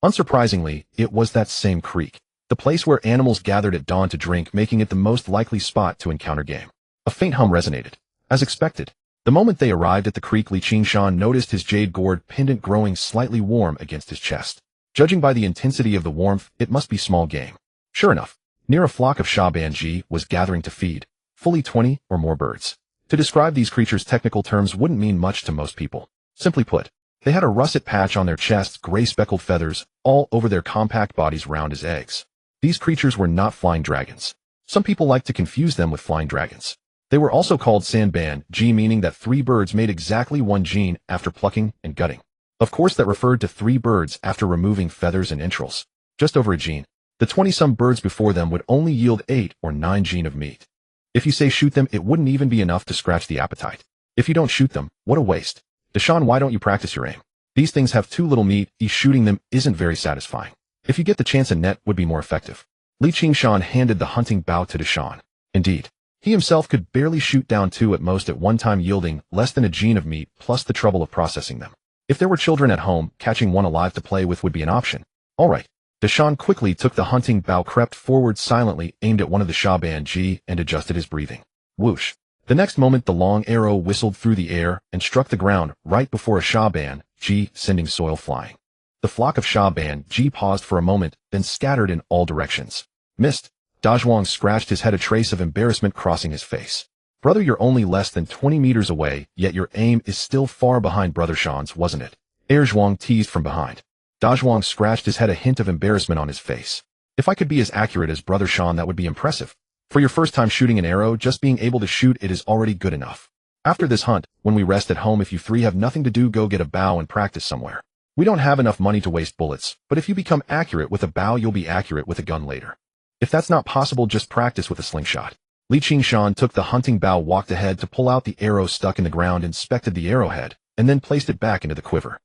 [SPEAKER 1] Unsurprisingly, it was that same creek, the place where animals gathered at dawn to drink, making it the most likely spot to encounter game. A faint hum resonated. As expected, the moment they arrived at the creek, Li Qingshan noticed his jade gourd pendant growing slightly warm against his chest. Judging by the intensity of the warmth, it must be small game. Sure enough, near a flock of shabanji was gathering to feed, fully 20 or more birds. To describe these creatures' technical terms wouldn't mean much to most people. Simply put, they had a russet patch on their chests, gray speckled feathers, all over their compact bodies round as eggs. These creatures were not flying dragons. Some people like to confuse them with flying dragons. They were also called sanbanji, meaning that 3 birds made exactly 1 gene after plucking and gutting. Of course, that referred to 3 birds after removing feathers and entrails. Just over a gene. The 20-some birds before them would only yield 8 or 9 gene of meat. If you say shoot them, it wouldn't even be enough to scratch the appetite. If you don't shoot them, what a waste. Deshaun, why don't you practice your aim? These things have too little meat, shooting them isn't very satisfying. If you get the chance, a net would be more effective. Li Qingshan handed the hunting bow to Deshaun. Indeed, he himself could barely shoot down 2 at most at one time, yielding less than a gene of meat plus the trouble of processing them. If there were children at home, catching one alive to play with would be an option. Alright. Deshaun quickly took the hunting bow, crept forward silently, aimed at one of the shabanji, and adjusted his breathing. Whoosh. The next moment the long arrow whistled through the air and struck the ground right before a shabanji, sending soil flying. The flock of shabanji paused for a moment, then scattered in all directions. Missed. Dazhuang scratched his head, a trace of embarrassment crossing his face. Brother, you're only less than 20 meters away, yet your aim is still far behind Brother Shan's, wasn't it? Zhuang teased from behind. Dazhuang scratched his head, a hint of embarrassment on his face. If I could be as accurate as Brother Shan, that would be impressive. For your first time shooting an arrow, just being able to shoot it is already good enough. After this hunt, when we rest at home, if you 3 have nothing to do, go get a bow and practice somewhere. We don't have enough money to waste bullets, but if you become accurate with a bow, you'll be accurate with a gun later. If that's not possible, just practice with a slingshot. Li Qingshan took the hunting bow, walked ahead to pull out the arrow stuck in the ground, inspected the arrowhead, and then placed it back into the quiver.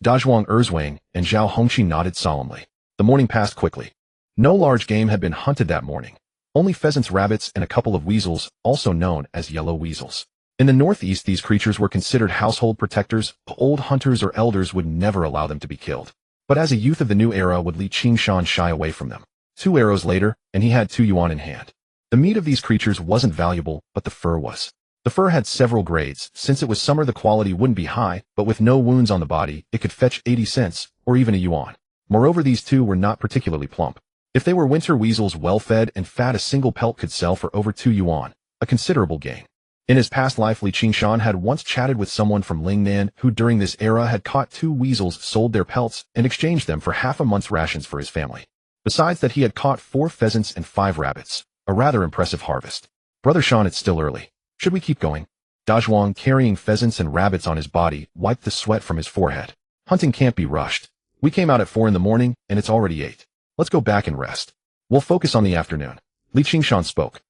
[SPEAKER 1] Dazhuang Erzwang and Zhao Hongqi nodded solemnly. The morning passed quickly. No large game had been hunted that morning. Only pheasants, rabbits, and a couple of weasels, also known as yellow weasels. In the northeast, these creatures were considered household protectors. Old hunters or elders would never allow them to be killed. But as a youth of the new era, would Li Qingshan shy away from them? 2 arrows later, and he had 2 yuan in hand. The meat of these creatures wasn't valuable, but the fur was. The fur had several grades. Since it was summer, the quality wouldn't be high, but with no wounds on the body, it could fetch 80 cents, or even a yuan. Moreover, these 2 were not particularly plump. If they were winter weasels, well-fed and fat, a single pelt could sell for over 2 yuan, a considerable gain. In his past life, Li Qingshan had once chatted with someone from Lingnan who during this era had caught 2 weasels, sold their pelts, and exchanged them for half a month's rations for his family. Besides that, he had caught 4 pheasants and 5 rabbits, a rather impressive harvest. Brother Shan, it's still early. Should we keep going? Dazhuang, carrying pheasants and rabbits on his body, wiped the sweat from his forehead. Hunting can't be rushed. We came out at 4 in the morning, and it's already 8. Let's go back and rest. We'll focus on the afternoon. Li Qingshan spoke.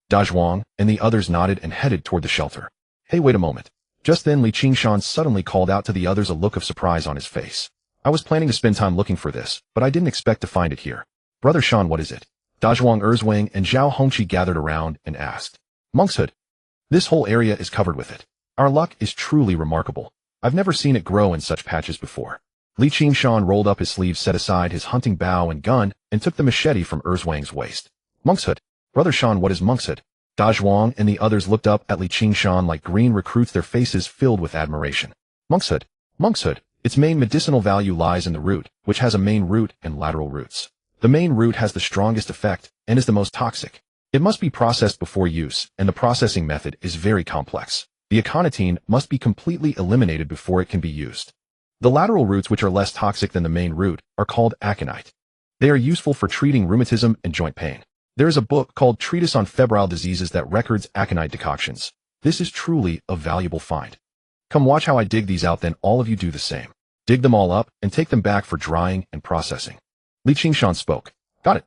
[SPEAKER 1] Dazhuang and the others nodded and headed toward the shelter. Hey, wait a moment. Just then Li Qingshan suddenly called out to the others, a look of surprise on his face. I was planning to spend time looking for this, but I didn't expect to find it here. Brother Shan, what is it? Dazhuang Erzwang and Zhao Hongqi gathered around and asked. Monk's hood. This whole area is covered with it. Our luck is truly remarkable. I've never seen it grow in such patches before. Li Qingshan rolled up his sleeves, set aside his hunting bow and gun, and took the machete from Wang's waist. Monkshood. Brother Shan, what is monkshood? Wang and the others looked up at Li Qingshan like green recruits, their faces filled with admiration. Monkshood. Monkshood. Its main medicinal value lies in the root, which has a main root and lateral roots. The main root has the strongest effect and is the most toxic. It must be processed before use, and the processing method is very complex. The aconitine must be completely eliminated before it can be used. The lateral roots, which are less toxic than the main root, are called aconite. They are useful for treating rheumatism and joint pain. There is a book called Treatise on Febrile Diseases that records aconite decoctions. This is truly a valuable find. Come watch how I dig these out, then all of you do the same. Dig them all up and take them back for drying and processing. Li Qingshan spoke. Got it.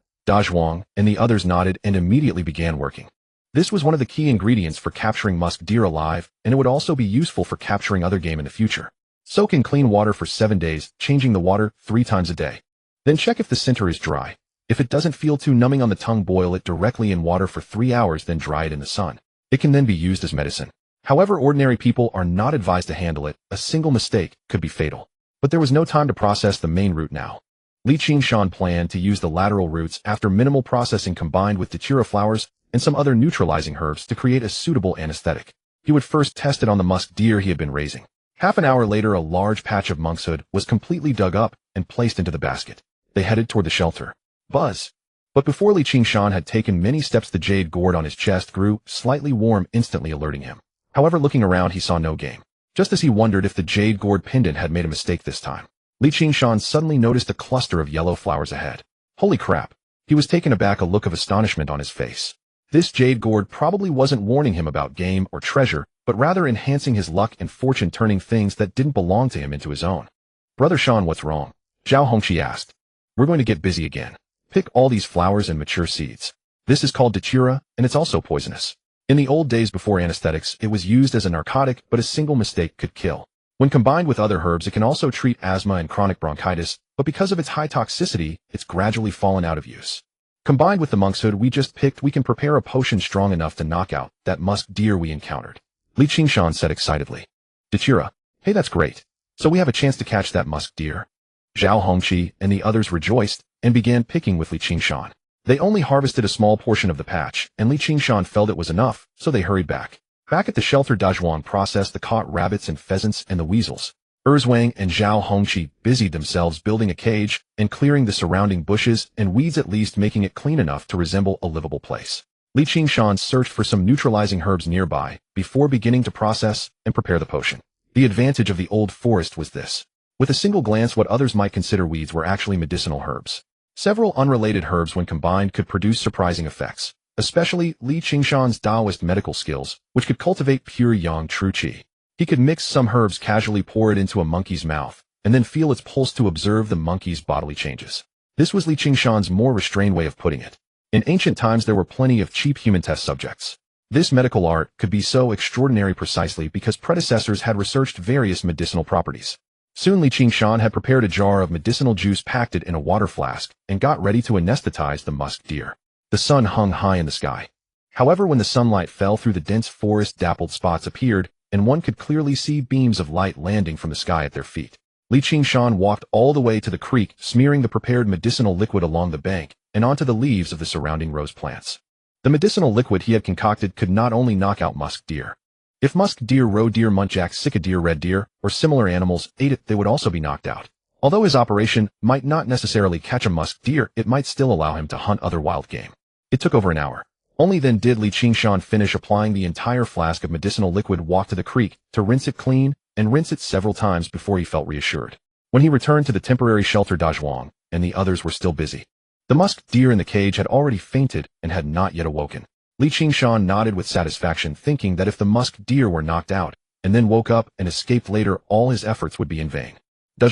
[SPEAKER 1] Wang and the others nodded and immediately began working. This was one of the key ingredients for capturing musk deer alive, and it would also be useful for capturing other game in the future. Soak in clean water for 7 days, changing the water 3 times a day. Then check if the center is dry. If it doesn't feel too numbing on the tongue, boil it directly in water for 3 hours, then dry it in the sun. It can then be used as medicine. However, ordinary people are not advised to handle it. A single mistake could be fatal. But there was no time to process the main root now. Li Qingshan planned to use the lateral roots after minimal processing combined with datura flowers and some other neutralizing herbs to create a suitable anesthetic. He would first test it on the musk deer he had been raising. Half an hour later, a large patch of monkshood was completely dug up and placed into the basket. They headed toward the shelter. Buzz! But before Li Qingshan had taken many steps, the jade gourd on his chest grew slightly warm, instantly alerting him. However, looking around, he saw no game. Just as he wondered if the jade gourd pendant had made a mistake this time, Li Qingshan suddenly noticed a cluster of yellow flowers ahead. Holy crap! He was taken aback, a look of astonishment on his face. This jade gourd probably wasn't warning him about game or treasure, but rather enhancing his luck and fortune, turning things that didn't belong to him into his own. Brother Shan, what's wrong? Zhao Hongqi asked. We're going to get busy again. Pick all these flowers and mature seeds. This is called datura, and it's also poisonous. In the old days before anesthetics, it was used as a narcotic, but a single mistake could kill. When combined with other herbs, it can also treat asthma and chronic bronchitis, but because of its high toxicity, it's gradually fallen out of use. Combined with the monkshood we just picked, we can prepare a potion strong enough to knock out that musk deer we encountered. Li Qingshan said excitedly. Datura. Hey, that's great. So we have a chance to catch that musk deer. Zhao Hongqi and the others rejoiced and began picking with Li Qingshan. They only harvested a small portion of the patch, and Li Qingshan felt it was enough, so they hurried back. Back at the shelter, Wang processed the caught rabbits and pheasants and the weasels. Wang and Zhao Hongqi busied themselves building a cage and clearing the surrounding bushes and weeds, at least making it clean enough to resemble a livable place. Li Qingshan searched for some neutralizing herbs nearby before beginning to process and prepare the potion. The advantage of the old forest was this. With a single glance, what others might consider weeds were actually medicinal herbs. Several unrelated herbs, when combined, could produce surprising effects, especially Li Qingshan's Taoist medical skills, which could cultivate pure yang true qi. He could mix some herbs, casually pour it into a monkey's mouth, and then feel its pulse to observe the monkey's bodily changes. This was Li Qingshan's more restrained way of putting it. In ancient times, there were plenty of cheap human test subjects. This medical art could be so extraordinary precisely because predecessors had researched various medicinal properties. Soon Li Qingshan had prepared a jar of medicinal juice, packed it in a water flask, and got ready to anesthetize the musk deer. The sun hung high in the sky. However, when the sunlight fell through the dense forest, dappled spots appeared, and one could clearly see beams of light landing from the sky at their feet. Li Qingshan walked all the way to the creek, smearing the prepared medicinal liquid along the bank and onto the leaves of the surrounding rose plants. The medicinal liquid he had concocted could not only knock out musk deer. If musk deer, roe deer, muntjacs, Sika deer, red deer, or similar animals ate it, they would also be knocked out. Although his operation might not necessarily catch a musk deer, it might still allow him to hunt other wild game. It took over an hour. Only then did Li Qingshan finish applying the entire flask of medicinal liquid, walk to the creek to rinse it clean, and rinse it several times before he felt reassured. When he returned to the temporary shelter, Wang and the others were still busy. The musk deer in the cage had already fainted and had not yet awoken. Li Qingshan nodded with satisfaction, thinking that if the musk deer were knocked out and then woke up and escaped later, all his efforts would be in vain.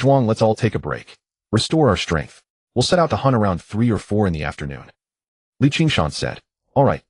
[SPEAKER 1] Wang, let's all take a break. Restore our strength. We'll set out to hunt around 3 or 4 in the afternoon. Li Qingshan said. All right.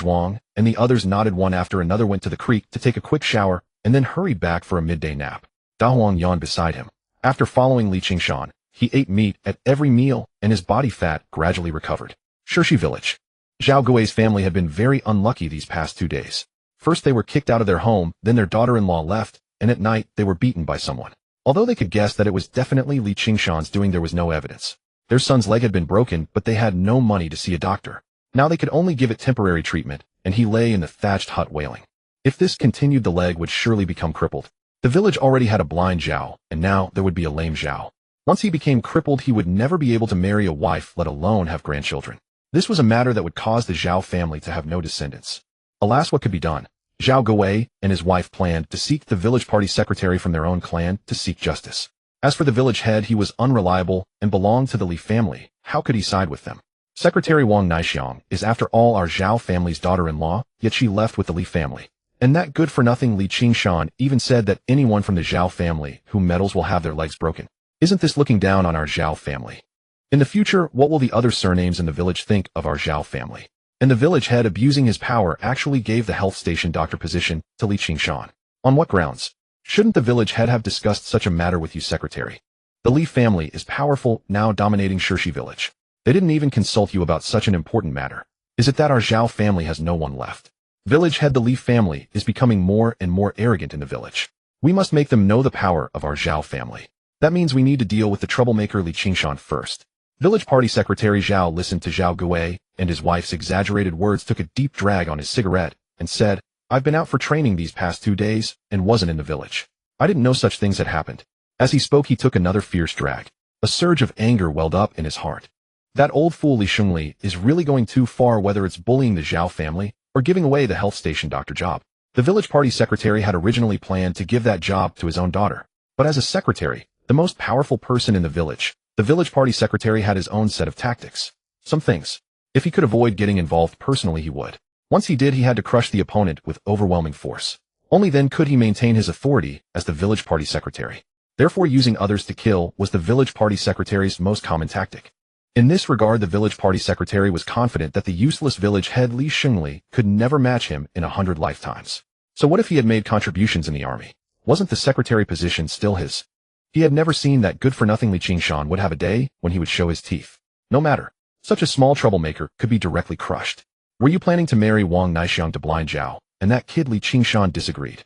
[SPEAKER 1] Wang and the others nodded. One after another went to the creek to take a quick shower and then hurried back for a midday nap. Wang yawned beside him. After following Li Qingshan, he ate meat at every meal and his body fat gradually recovered. Shirshi village. Zhao Gui's family had been very unlucky these past 2 days. First they were kicked out of their home, then their daughter-in-law left, and at night they were beaten by someone. Although they could guess that it was definitely Li Qingshan's doing, there was no evidence. Their son's leg had been broken, but they had no money to see a doctor. Now they could only give it temporary treatment, and he lay in the thatched hut wailing. If this continued, the leg would surely become crippled. The village already had a blind Zhao, and now there would be a lame Zhao. Once he became crippled, he would never be able to marry a wife, let alone have grandchildren. This was a matter that would cause the Zhao family to have no descendants. Alas, what could be done? Zhao Guo and his wife planned to seek the village party secretary from their own clan to seek justice. As for the village head, he was unreliable and belonged to the Li family. How could he side with them? Secretary Wang Naixiang is after all our Zhao family's daughter-in-law, yet she left with the Li family. And that good-for-nothing Li Qingshan even said that anyone from the Zhao family who meddles will have their legs broken. Isn't this looking down on our Zhao family? In the future, what will the other surnames in the village think of our Zhao family? And the village head, abusing his power, actually gave the health station doctor position to Li Qingshan. On what grounds? Shouldn't the village head have discussed such a matter with you, secretary? The Li family is powerful, now dominating Shirshi village. They didn't even consult you about such an important matter. Is it that our Zhao family has no one left? Village head, the Li family is becoming more and more arrogant in the village. We must make them know the power of our Zhao family. That means we need to deal with the troublemaker Li Qingshan first. Village party secretary Zhao listened to Zhao Guo and his wife's exaggerated words, took a deep drag on his cigarette, and said, I've been out for training these past 2 days and wasn't in the village. I didn't know such things had happened. As he spoke, he took another fierce drag. A surge of anger welled up in his heart. That old fool Li Shengli is really going too far, whether it's bullying the Zhao family or giving away the health station doctor job. The village party secretary had originally planned to give that job to his own daughter. But as a secretary, the most powerful person in the village party secretary had his own set of tactics. Some things. If he could avoid getting involved personally, he would. Once he did, he had to crush the opponent with overwhelming force. Only then could he maintain his authority as the village party secretary. Therefore, using others to kill was the village party secretary's most common tactic. In this regard, the village party secretary was confident that the useless village head Li Shengli could never match him in 100 lifetimes. So what if he had made contributions in the army? Wasn't the secretary position still his? He had never seen that good-for-nothing Li Qingshan would have a day when he would show his teeth. No matter. Such a small troublemaker could be directly crushed. Were you planning to marry Wang Naixiang to blind Zhao? And that kid Li Qingshan disagreed.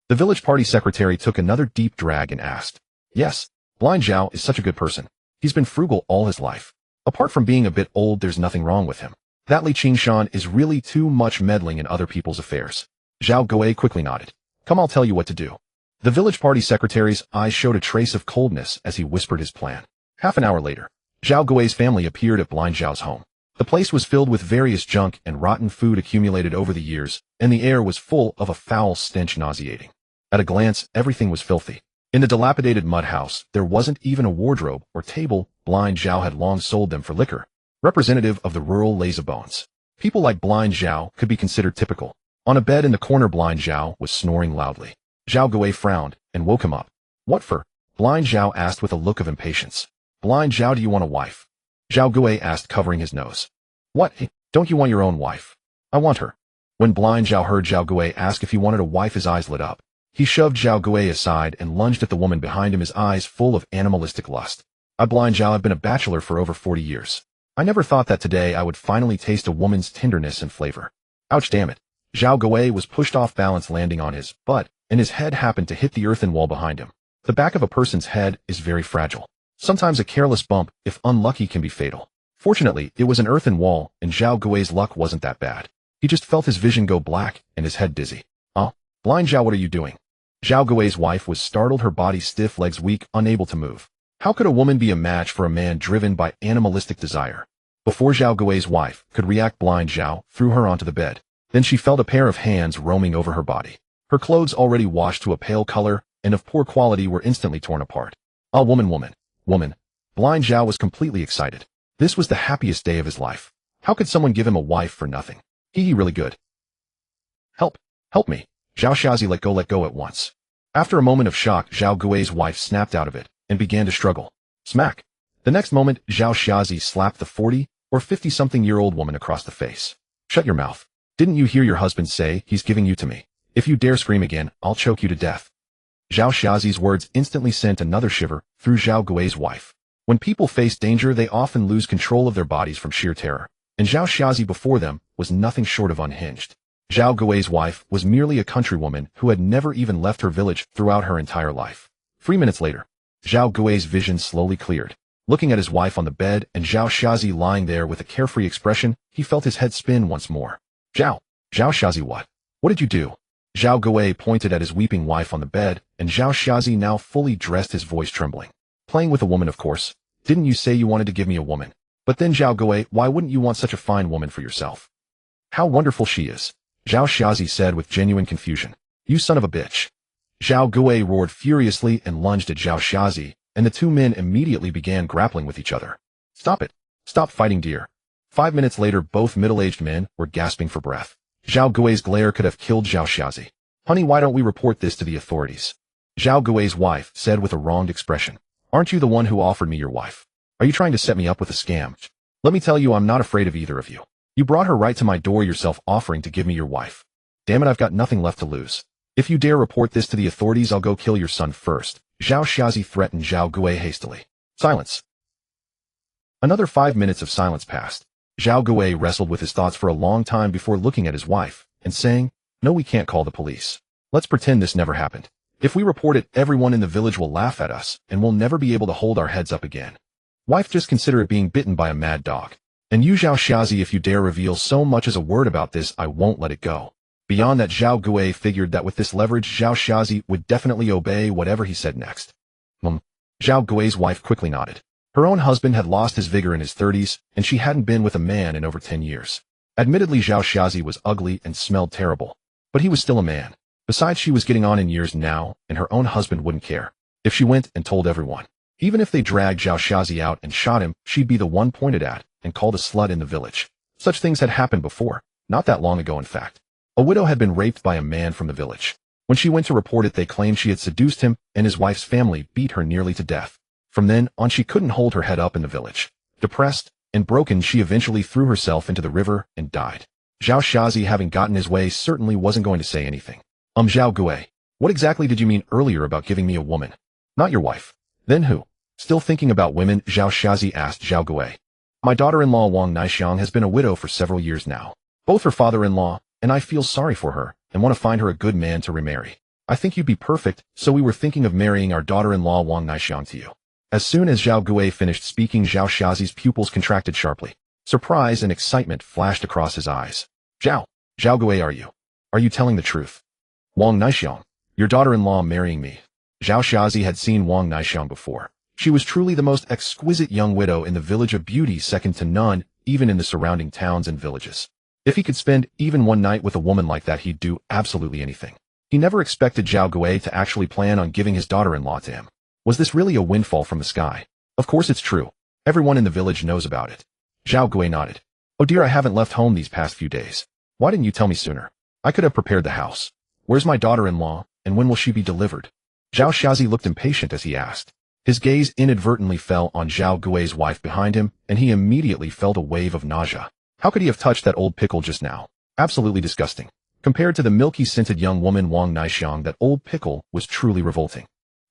[SPEAKER 1] The village party secretary took another deep drag and asked, Yes, blind Zhao is such a good person. He's been frugal all his life. Apart from being a bit old, there's nothing wrong with him. That Li Qingshan is really too much meddling in other people's affairs. Zhao Guo quickly nodded. Come, I'll tell you what to do. The village party secretary's eyes showed a trace of coldness as he whispered his plan. Half an hour later, Zhao Guo's family appeared at blind Zhao's home. The place was filled with various junk and rotten food accumulated over the years, and the air was full of a foul stench, nauseating. At a glance, everything was filthy. In the dilapidated mud house, there wasn't even a wardrobe or table. Blind Zhao had long sold them for liquor, representative of the rural lazybones. People like blind Zhao could be considered typical. On a bed in the corner, blind Zhao was snoring loudly. Zhao Guo frowned and woke him up. What for? Blind Zhao asked with a look of impatience. Blind Zhao, do you want a wife? Zhao Guo asked, covering his nose. What? Don't you want your own wife? I want her. When blind Zhao heard Zhao Guo ask if he wanted a wife, his eyes lit up. He shoved Zhao Guo aside and lunged at the woman behind him, his eyes full of animalistic lust. I, blind Zhao, have been a bachelor for over 40 years. I never thought that today I would finally taste a woman's tenderness and flavor. Ouch, damn it. Zhao Guo was pushed off balance, landing on his butt, and his head happened to hit the earthen wall behind him. The back of a person's head is very fragile. Sometimes a careless bump, if unlucky, can be fatal. Fortunately, it was an earthen wall, and Zhao Guo's luck wasn't that bad. He just felt his vision go black and his head dizzy. Blind Zhao, what are you doing? Zhao Guo's wife was startled, her body stiff, legs weak, unable to move. How could a woman be a match for a man driven by animalistic desire? Before Zhao Guo's wife could react, blind Zhao threw her onto the bed. Then she felt a pair of hands roaming over her body. Her clothes, already washed to a pale color and of poor quality, were instantly torn apart. Woman. Blind Zhao was completely excited. This was the happiest day of his life. How could someone give him a wife for nothing? He really good. Help me. Zhao Xiazi, let go at once. After a moment of shock, Zhao Guo's wife snapped out of it and began to struggle. Smack. The next moment, Zhao Xiazi slapped the 40 or 50-something-year-old woman across the face. Shut your mouth. Didn't you hear your husband say he's giving you to me? If you dare scream again, I'll choke you to death. Zhao Xiazi's words instantly sent another shiver through Zhao Guo's wife. When people face danger, they often lose control of their bodies from sheer terror, and Zhao Xiazi before them was nothing short of unhinged. Zhao Guo's wife was merely a countrywoman who had never even left her village throughout her entire life. 3 minutes later, Zhao Gui's vision slowly cleared. Looking at his wife on the bed and Zhao Shazi lying there with a carefree expression, he felt his head spin once more. Zhao Shazi, what? What did you do? Zhao Gui pointed at his weeping wife on the bed, and Zhao Shazi, now fully dressed, his voice trembling. Playing with a woman, of course. Didn't you say you wanted to give me a woman? But then, Zhao Gui, why wouldn't you want such a fine woman for yourself? How wonderful she is, Zhao Shazi said with genuine confusion. You son of a bitch. Zhao Gui roared furiously and lunged at Zhao Shazi, and the two men immediately began grappling with each other. Stop it. Stop fighting, dear. 5 minutes later, both middle-aged men were gasping for breath. Zhao Gui's glare could have killed Zhao Shazi. Honey, why don't we report this to the authorities? Zhao Gui's wife said with a wronged expression. Aren't you the one who offered me your wife? Are you trying to set me up with a scam? Let me tell you, I'm not afraid of either of you. You brought her right to my door yourself, offering to give me your wife. Damn it, I've got nothing left to lose. If you dare report this to the authorities, I'll go kill your son first. Zhao Shazi threatened Zhao Gui hastily. Silence. Another 5 minutes of silence passed. Zhao Gui wrestled with his thoughts for a long time before looking at his wife and saying, No, we can't call the police. Let's pretend this never happened. If we report it, everyone in the village will laugh at us, and we'll never be able to hold our heads up again. Wife, just consider it being bitten by a mad dog. And you, Zhao Shazi, if you dare reveal so much as a word about this, I won't let it go. Beyond that, Zhao Gui figured that with this leverage, Zhao Shazi would definitely obey whatever he said next. Zhao Gui's wife quickly nodded. Her own husband had lost his vigor in his 30s, and she hadn't been with a man in over 10 years. Admittedly, Zhao Shazi was ugly and smelled terrible, but he was still a man. Besides, she was getting on in years now, and her own husband wouldn't care if she went and told everyone. Even if they dragged Zhao Shazi out and shot him, she'd be the one pointed at and called a slut in the village. Such things had happened before, not that long ago in fact. A widow had been raped by a man from the village. When she went to report it, they claimed she had seduced him, and his wife's family beat her nearly to death. From then on, she couldn't hold her head up in the village. Depressed and broken, she eventually threw herself into the river and died. Zhao Shazi, having gotten his way, certainly wasn't going to say anything. Zhao Gui, what exactly did you mean earlier about giving me a woman? Not your wife. Then who? Still thinking about women, Zhao Shazi asked Zhao Gui. My daughter-in-law Wang Naixiang has been a widow for several years now. Both her father-in-law and I feel sorry for her and want to find her a good man to remarry. I think you'd be perfect, so we were thinking of marrying our daughter-in-law Wang Naixiang to you. As soon as Zhao Gui finished speaking, Zhao Shazi's pupils contracted sharply. Surprise and excitement flashed across his eyes. Zhao Gui, are you telling the truth? Wang Naixiang, your daughter-in-law marrying me. Zhao Shazi had seen Wang Naixiang before. She was truly the most exquisite young widow in the village, of beauty second to none, even in the surrounding towns and villages. If he could spend even one night with a woman like that, he'd do absolutely anything. He never expected Zhao Gui to actually plan on giving his daughter-in-law to him. Was this really a windfall from the sky? Of course it's true. Everyone in the village knows about it. Zhao Gui nodded. Oh dear, I haven't left home these past few days. Why didn't you tell me sooner? I could have prepared the house. Where's my daughter-in-law, and when will she be delivered? Zhao Shazi looked impatient as he asked. His gaze inadvertently fell on Zhao Gui's wife behind him, and he immediately felt a wave of nausea. How could he have touched that old pickle just now? Absolutely disgusting. Compared to the milky-scented young woman Wang Naixiang, that old pickle was truly revolting.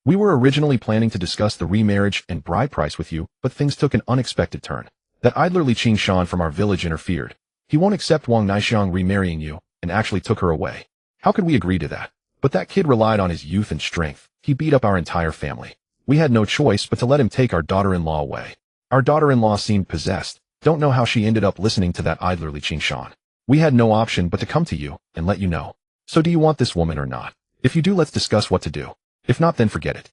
[SPEAKER 1] We were originally planning to discuss the remarriage and bride price with you, but things took an unexpected turn. That idler Qingshan from our village interfered. He won't accept Wang Naixiang remarrying you, and actually took her away. How could we agree to that? But that kid relied on his youth and strength. He beat up our entire family. We had no choice but to let him take our daughter-in-law away. Our daughter-in-law seemed possessed. Don't know how she ended up listening to that idler Qingshan. We had no option but to come to you and let you know. So do you want this woman or not? If you do, let's discuss what to do. If not, then forget it.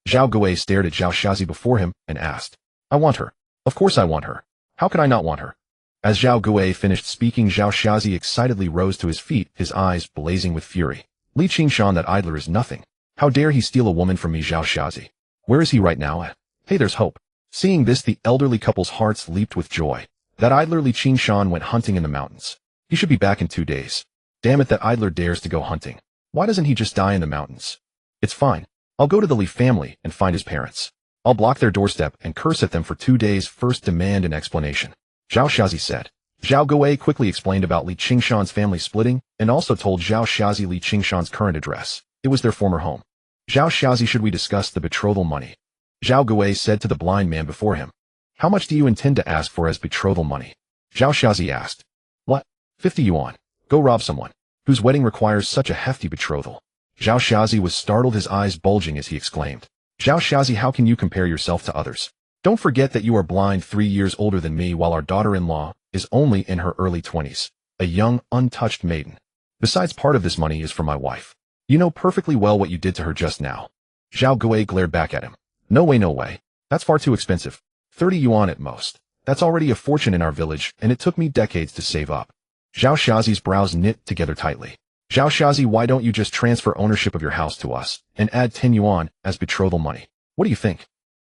[SPEAKER 1] Zhao Gui stared at Zhao Shazi before him and asked. I want her. Of course I want her. How could I not want her? As Zhao Gui finished speaking, Zhao Shazi excitedly rose to his feet, his eyes blazing with fury. Qingshan, that idler is nothing. How dare he steal a woman from me, Zhao Shazi? Where is he right now? Hey, there's hope. Seeing this, the elderly couple's hearts leaped with joy. That idler Qingshan went hunting in the mountains. He should be back in 2 days. Damn it, that idler dares to go hunting. Why doesn't he just die in the mountains? It's fine. I'll go to the Li family and find his parents. I'll block their doorstep and curse at them for 2 days. First demand an explanation. Zhao Shazi said. Zhao Gui quickly explained about Qingshan's family splitting and also told Zhao Shazi Qingshan's current address. It was their former home. Zhao Shazi, should we discuss the betrothal money? Zhao Gui said to the blind man before him. How much do you intend to ask for as betrothal money? Zhao Shazi asked. What? 50 yuan. Go rob someone whose wedding requires such a hefty betrothal. Zhao Shazi was startled, his eyes bulging as he exclaimed. Zhao Shazi, how can you compare yourself to others? Don't forget that you are blind 3 years older than me while our daughter-in-law is only in her early 20s, a young, untouched maiden. Besides, part of this money is for my wife. You know perfectly well what you did to her just now. Zhao Gui glared back at him. No way, no way. That's far too expensive. 30 yuan at most. That's already a fortune in our village, and it took me decades to save up. Zhao Shazi's brows knit together tightly. Zhao Shazi, why don't you just transfer ownership of your house to us, and add 10 yuan as betrothal money? What do you think?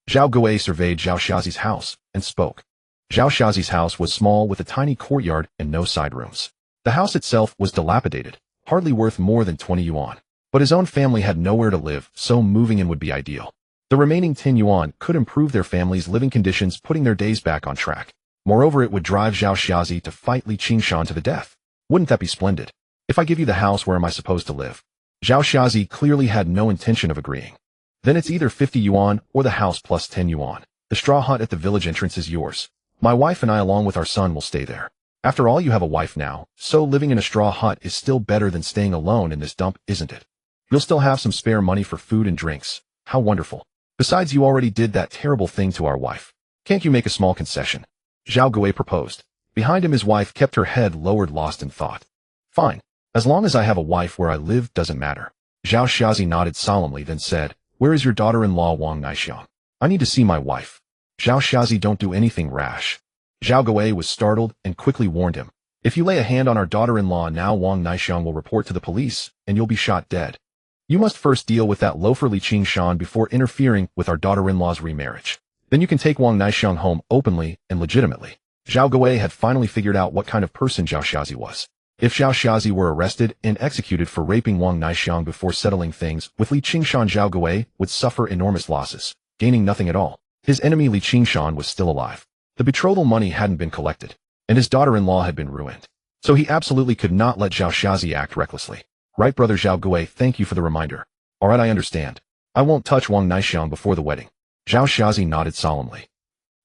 [SPEAKER 1] Zhao Gui surveyed Zhao Shazi's house, and spoke. Zhao Shazi's house was small with a tiny courtyard and no side rooms. The house itself was dilapidated, hardly worth more than 20 yuan. But his own family had nowhere to live, so moving in would be ideal. The remaining 10 yuan could improve their family's living conditions, putting their days back on track. Moreover, it would drive Zhao Shazi to fight Qingshan to the death. Wouldn't that be splendid? If I give you the house, where am I supposed to live? Zhao Shazi clearly had no intention of agreeing. Then it's either 50 yuan or the house plus 10 yuan. The straw hut at the village entrance is yours. My wife and I, along with our son, will stay there. After all, you have a wife now, so living in a straw hut is still better than staying alone in this dump, isn't it? You'll still have some spare money for food and drinks. How wonderful. Besides, you already did that terrible thing to our wife. Can't you make a small concession? Zhao Gui proposed. Behind him, his wife kept her head lowered, lost in thought. Fine. As long as I have a wife, where I live doesn't matter. Zhao Shazi nodded solemnly, then said, Where is your daughter-in-law Wang Naixiang? I need to see my wife. Zhao Shazi, don't do anything rash. Zhao Gui was startled and quickly warned him. If you lay a hand on our daughter-in-law now, Wang Naixiang will report to the police, and you'll be shot dead. You must first deal with that loafer Qingshan before interfering with our daughter-in-law's remarriage. Then you can take Wang Naixiang home openly and legitimately. Zhao Gui had finally figured out what kind of person Zhao Shazi was. If Zhao Shazi were arrested and executed for raping Wang Naixiang before settling things with Qingshan, Zhao Gui would suffer enormous losses, gaining nothing at all. His enemy Qingshan was still alive. The betrothal money hadn't been collected, and his daughter-in-law had been ruined. So he absolutely could not let Zhao Shazi act recklessly. Right, brother Zhao Gui, thank you for the reminder. Alright, I understand. I won't touch Wang Naixiang before the wedding. Zhao Shazi nodded solemnly.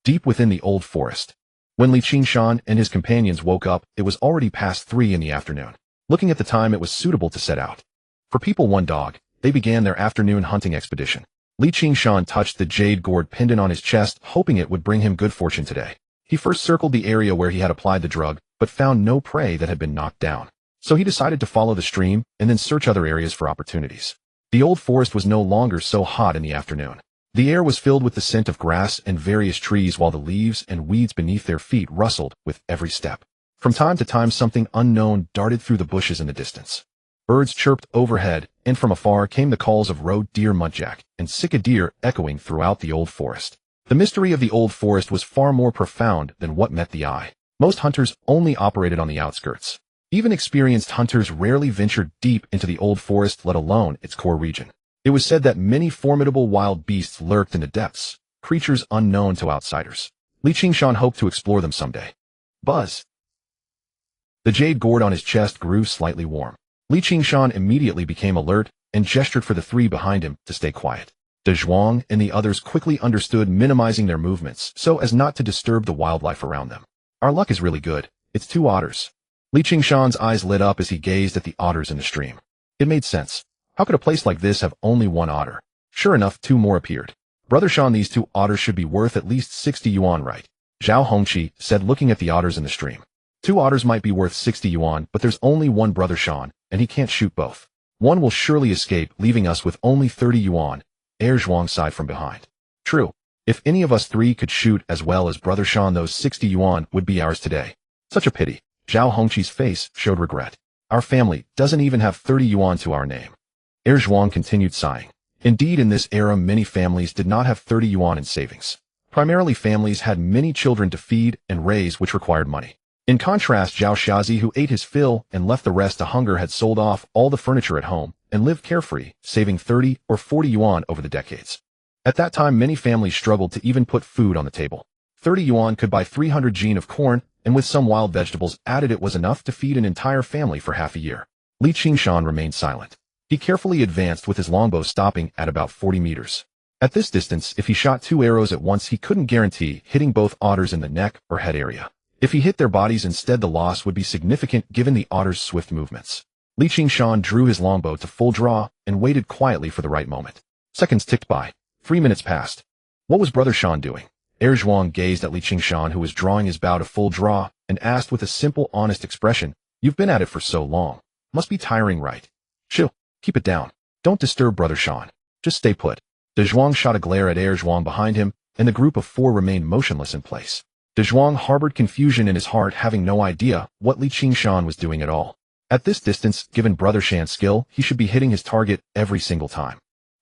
[SPEAKER 1] Deep within the old forest. When Qingshan and his companions woke up, it was already past 3 in the afternoon. Looking at the time, it was suitable to set out. For people one dog, they began their afternoon hunting expedition. Qingshan touched the jade gourd pendant on his chest, hoping it would bring him good fortune today. He first circled the area where he had applied the drug, but found no prey that had been knocked down. So he decided to follow the stream and then search other areas for opportunities. The old forest was no longer so hot in the afternoon. The air was filled with the scent of grass and various trees, while the leaves and weeds beneath their feet rustled with every step. From time to time, something unknown darted through the bushes in the distance. Birds chirped overhead, and from afar came the calls of roe deer, muntjac, and Sika deer echoing throughout the old forest. The mystery of the old forest was far more profound than what met the eye. Most hunters only operated on the outskirts. Even experienced hunters rarely ventured deep into the old forest, let alone its core region. It was said that many formidable wild beasts lurked in the depths, creatures unknown to outsiders. Qingshan hoped to explore them someday. Buzz. The jade gourd on his chest grew slightly warm. Qingshan immediately became alert and gestured for the 3 behind him to stay quiet. De Zhuang and the others quickly understood, minimizing their movements so as not to disturb the wildlife around them. Our luck is really good. It's 2 otters. Qingshan's eyes lit up as he gazed at the otters in the stream. It made sense. How could a place like this have only 1 otter? Sure enough, 2 more appeared. Brother Shan, these 2 otters should be worth at least 60 yuan, right? Zhao Hongqi said, looking at the otters in the stream. 2 otters might be worth 60 yuan, but there's only 1 brother Shan, and he can't shoot both. One will surely escape, leaving us with only 30 yuan. Zhuang sighed from behind. True. If any of us 3 could shoot as well as brother Shan, those 60 yuan would be ours today. Such a pity. Zhao Hongqi's face showed regret. Our family doesn't even have 30 yuan to our name. Zhuang continued sighing. Indeed, in this era, many families did not have 30 yuan in savings. Primarily, families had many children to feed and raise, which required money. In contrast, Zhao Shazi, who ate his fill and left the rest to hunger, had sold off all the furniture at home and lived carefree, saving 30 or 40 yuan over the decades. At that time, many families struggled to even put food on the table. 30 yuan could buy 300 jin of corn, and with some wild vegetables added, it was enough to feed an entire family for half a year. Qingshan remained silent. He carefully advanced with his longbow, stopping at about 40 meters. At this distance, if he shot 2 arrows at once, he couldn't guarantee hitting both otters in the neck or head area. If he hit their bodies instead, the loss would be significant given the otters' swift movements. Qingshan drew his longbow to full draw and waited quietly for the right moment. Seconds ticked by. 3 minutes passed. What was Brother Shan doing? Zhuang gazed at Qingshan, who was drawing his bow to full draw, and asked with a simple, honest expression, "You've been at it for so long. Must be tiring, right?" "Chill. Keep it down. Don't disturb Brother Shan. Just stay put." Zhuang shot a glare at Zhuang behind him, and the group of 4 remained motionless in place. Zhuang harbored confusion in his heart, having no idea what Qingshan was doing at all. At this distance, given Brother Shan's skill, he should be hitting his target every single time.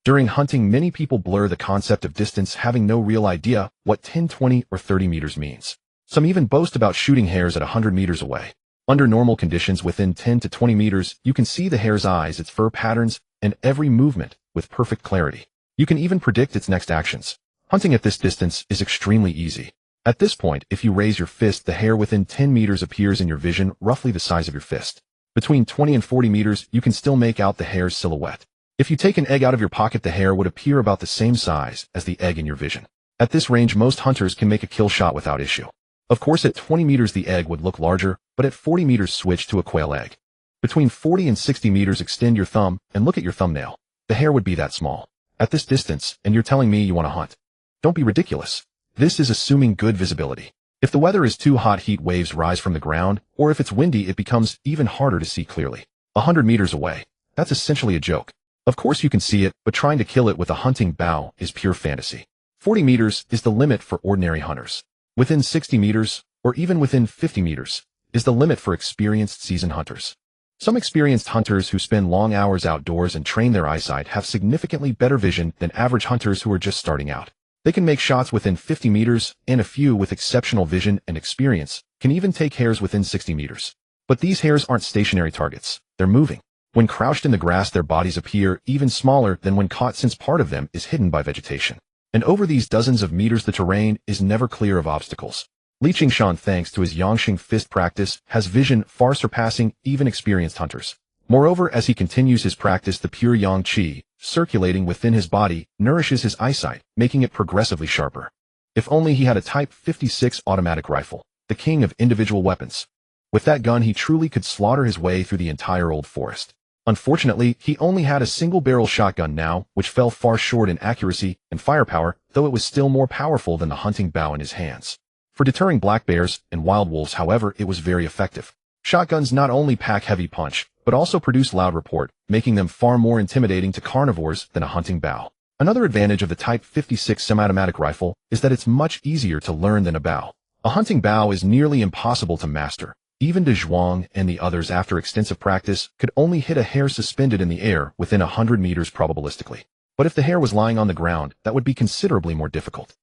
[SPEAKER 1] During hunting, many people blur the concept of distance, having no real idea what 10, 20, or 30 meters means. Some even boast about shooting hares at 100 meters away. Under normal conditions, within 10 to 20 meters, you can see the hare's eyes, its fur patterns, and every movement with perfect clarity. You can even predict its next actions. Hunting at this distance is extremely easy. At this point, if you raise your fist, the hare within 10 meters appears in your vision, roughly the size of your fist. Between 20 and 40 meters, you can still make out the hare's silhouette. If you take an egg out of your pocket, the hare would appear about the same size as the egg in your vision. At this range, most hunters can make a kill shot without issue. Of course, at 20 meters the egg would look larger, but at 40 meters switch to a quail egg. Between 40 and 60 meters, extend your thumb and look at your thumbnail. The hare would be that small. At this distance, and you're telling me you want to hunt? Don't be ridiculous. This is assuming good visibility. If the weather is too hot, heat waves rise from the ground, or if it's windy, it becomes even harder to see clearly. 100 meters away. That's essentially a joke. Of course you can see it, but trying to kill it with a hunting bow is pure fantasy. 40 meters is the limit for ordinary hunters. Within 60 meters, or even within 50 meters, is the limit for experienced seasoned hunters. Some experienced hunters who spend long hours outdoors and train their eyesight have significantly better vision than average hunters who are just starting out. They can make shots within 50 meters, and a few with exceptional vision and experience can even take hares within 60 meters. But these hares aren't stationary targets. They're moving. When crouched in the grass, their bodies appear even smaller than when caught, since part of them is hidden by vegetation. And over these dozens of meters, the terrain is never clear of obstacles. Qingshan, thanks to his Yangqing fist practice, has vision far surpassing even experienced hunters. Moreover, as he continues his practice, the pure yang qi, circulating within his body, nourishes his eyesight, making it progressively sharper. If only he had a Type 56 automatic rifle, the king of individual weapons. With that gun, he truly could slaughter his way through the entire old forest. Unfortunately, he only had a single-barrel shotgun now, which fell far short in accuracy and firepower, though it was still more powerful than the hunting bow in his hands. For deterring black bears and wild wolves, however, it was very effective. Shotguns not only pack heavy punch, but also produce loud report, making them far more intimidating to carnivores than a hunting bow. Another advantage of the Type 56 semi-automatic rifle is that it's much easier to learn than a bow. A hunting bow is nearly impossible to master. Even Zhuang and the others, after extensive practice, could only hit a hare suspended in the air within 100 meters probabilistically. But if the hare was lying on the ground, that would be considerably more difficult.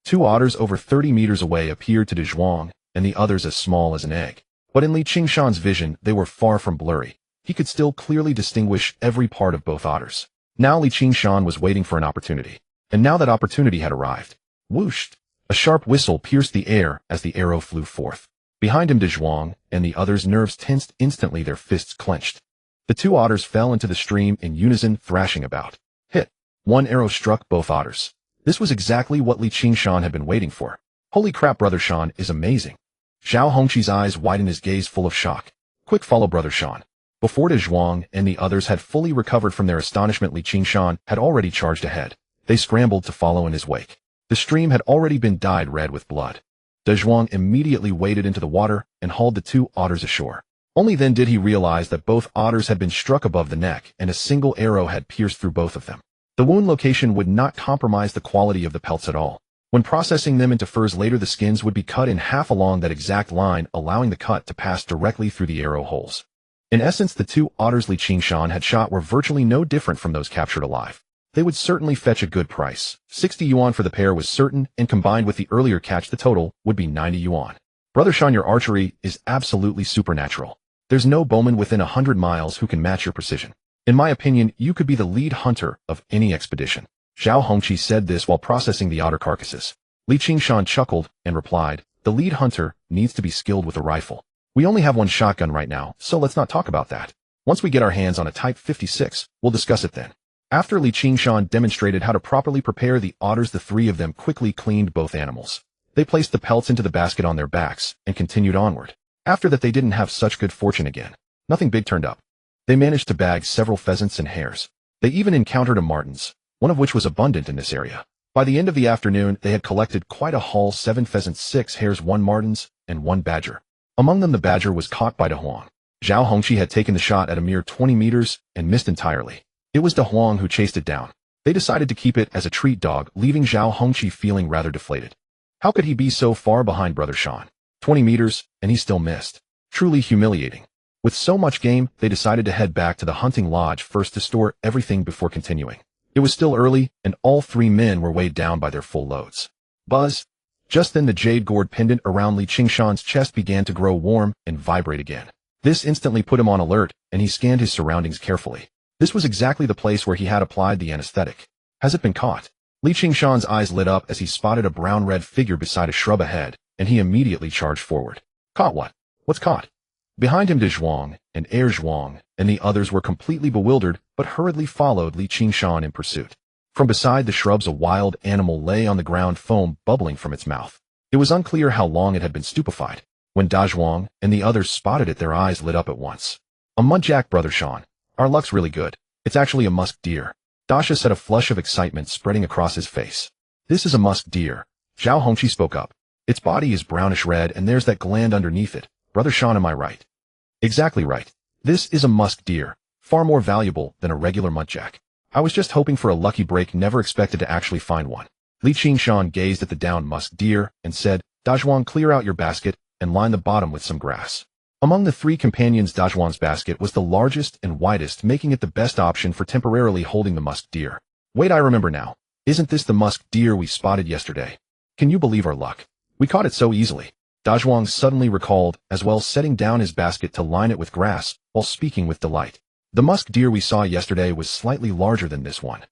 [SPEAKER 1] 2 otters over 30 meters away appeared to Zhuang, and the others as small as an egg. But in Qingshan's vision, they were far from blurry. He could still clearly distinguish every part of both otters. Now Qingshan was waiting for an opportunity. And now that opportunity had arrived. Whoosh! A sharp whistle pierced the air as the arrow flew forth. Behind him, Zhuang and the others' nerves tensed instantly, their fists clenched. The 2 otters fell into the stream in unison, thrashing about. Hit! One arrow struck both otters. This was exactly what Qingshan had been waiting for. Holy crap, Brother Shan is amazing. Zhao Hongqi's eyes widened, his gaze full of shock. Quick, follow Brother Shan. Before Zhuang and the others had fully recovered from their astonishment, Qingshan had already charged ahead. They scrambled to follow in his wake. The stream had already been dyed red with blood. Zhuang immediately waded into the water and hauled the 2 otters ashore. Only then did he realize that both otters had been struck above the neck and a single arrow had pierced through both of them. The wound location would not compromise the quality of the pelts at all. When processing them into furs later, the skins would be cut in half along that exact line, allowing the cut to pass directly through the arrow holes. In essence, the 2 otters Qingshan had shot were virtually no different from those captured alive. They would certainly fetch a good price. 60 yuan for the pair was certain, and combined with the earlier catch, the total would be 90 yuan. Brother Shan, your archery is absolutely supernatural. There's no bowman within 100 miles who can match your precision. In my opinion, you could be the lead hunter of any expedition. Zhao Hongqi said this while processing the otter carcasses. Qingshan chuckled and replied, the lead hunter needs to be skilled with a rifle. We only have one shotgun right now, so let's not talk about that. Once we get our hands on a Type 56, we'll discuss it then. After Qingshan demonstrated how to properly prepare the otters, the 3 of them quickly cleaned both animals. They placed the pelts into the basket on their backs and continued onward. After that, they didn't have such good fortune again. Nothing big turned up. They managed to bag several pheasants and hares. They even encountered a martens, one of which was abundant in this area. By the end of the afternoon, they had collected quite a haul: 7 pheasants, 6 hares, 1 maidens, and 1 badger. Among them, the badger was caught by De Huang. Zhao Hongqi had taken the shot at a mere 20 meters and missed entirely. It was De Huang who chased it down. They decided to keep it as a treat dog, leaving Zhao Hongqi feeling rather deflated. How could he be so far behind Brother Shan? 20 meters, and he still missed. Truly humiliating. With so much game, they decided to head back to the hunting lodge first to store everything before continuing. It was still early, and all 3 men were weighed down by their full loads. Buzz! Just then the jade gourd pendant around Qingshan's chest began to grow warm and vibrate again. This instantly put him on alert, and he scanned his surroundings carefully. This was exactly the place where he had applied the anesthetic. Has it been caught? Qingshan's eyes lit up as he spotted a brown-red figure beside a shrub ahead, and he immediately charged forward. Caught what? What's caught? Behind him, De Zhuang and Heir Zhuang and the others were completely bewildered, but hurriedly followed Qingshan in pursuit. From beside the shrubs, a wild animal lay on the ground, foam bubbling from its mouth. It was unclear how long it had been stupefied. When Da Zhuang and the others spotted it, their eyes lit up at once. A muntjac, Brother Shan. Our luck's really good. It's actually a musk deer. Dasha said, a flush of excitement spreading across his face. This is a musk deer. Zhao Hongqi spoke up. Its body is brownish red and there's that gland underneath it. Brother Shan, am I right? Exactly right. This is a musk deer, far more valuable than a regular muntjac. I was just hoping for a lucky break, never expected to actually find one. Qingshan gazed at the downed musk deer and said, Da Zhuang, clear out your basket and line the bottom with some grass. Among the 3 companions, Da Zhuang's basket was the largest and widest, making it the best option for temporarily holding the musk deer. Wait, I remember now. Isn't this the musk deer we spotted yesterday? Can you believe our luck? We caught it so easily. Da Zhuang suddenly recalled, as well setting down his basket to line it with grass, while speaking with delight. The musk deer we saw yesterday was slightly larger than this one.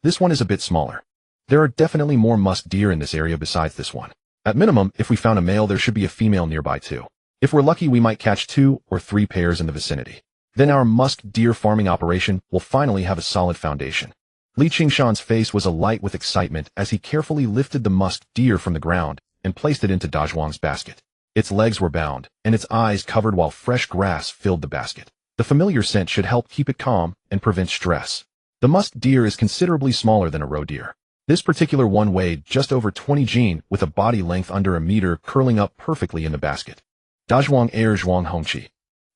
[SPEAKER 1] This one is a bit smaller. There are definitely more musk deer in this area besides this one. At minimum, if we found a male, there should be a female nearby too. If we're lucky, we might catch 2 or 3 pairs in the vicinity. Then our musk deer farming operation will finally have a solid foundation. Qingshan's face was alight with excitement as he carefully lifted the musk deer from the ground and placed it into Da Zhuang's basket. Its legs were bound, and its eyes covered while fresh grass filled the basket. The familiar scent should help keep it calm and prevent stress. The musk deer is considerably smaller than a roe deer. This particular one weighed just over 20 jin, with a body length under a meter, curling up perfectly in the basket. Da Zhuang, Heir Zhuang, Hongqi.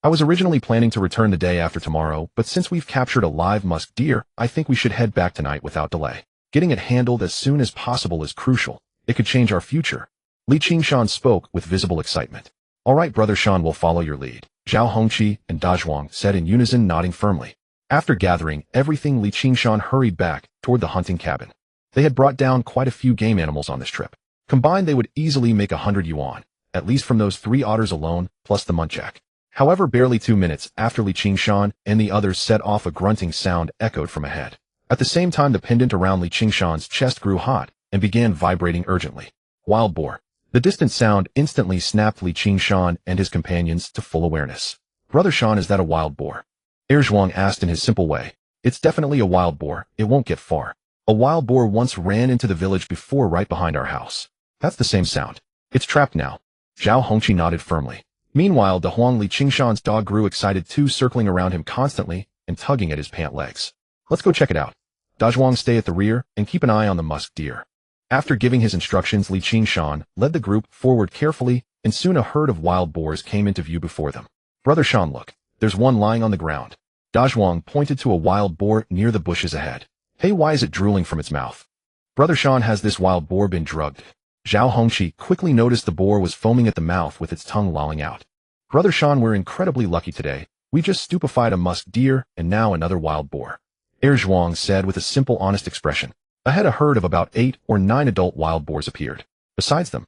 [SPEAKER 1] I was originally planning to return the day after tomorrow, but since we've captured a live musk deer, I think we should head back tonight without delay. Getting it handled as soon as possible is crucial. It could change our future. Qingshan spoke with visible excitement. All right, Brother Shan, will follow your lead. Zhao Hongqi and Da Zhuang said in unison, nodding firmly. After gathering everything, Qingshan hurried back toward the hunting cabin. They had brought down quite a few game animals on this trip. Combined, they would easily make 100 yuan, at least from those 3 otters alone, plus the muntjac. However, barely 2 minutes after Qingshan and the others set off, a grunting sound echoed from ahead. At the same time, the pendant around Qingshan's chest grew hot and began vibrating urgently. Wild boar. The distant sound instantly snapped Qingshan and his companions to full awareness. Brother Shan, is that a wild boar? Heir Zhuang asked in his simple way. It's definitely a wild boar. It won't get far. A wild boar once ran into the village before, right behind our house. That's the same sound. It's trapped now. Zhao Hongqi nodded firmly. Meanwhile, De Huang, Qingshan's dog, grew excited too, circling around him constantly and tugging at his pant legs. Let's go check it out. Da Zhuang, stay at the rear and keep an eye on the musk deer. After giving his instructions, Qingshan led the group forward carefully, and soon a herd of wild boars came into view before them. Brother Shan, look. There's one lying on the ground. Da Zhuang pointed to a wild boar near the bushes ahead. Hey, why is it drooling from its mouth? Brother Shan, has this wild boar been drugged? Zhao Hongqi quickly noticed the boar was foaming at the mouth with its tongue lolling out. Brother Shan, we're incredibly lucky today. We just stupefied a musk deer and now another wild boar. Heir Zhuang said with a simple, honest expression. Ahead, a herd of about 8 or 9 adult wild boars appeared. Besides them,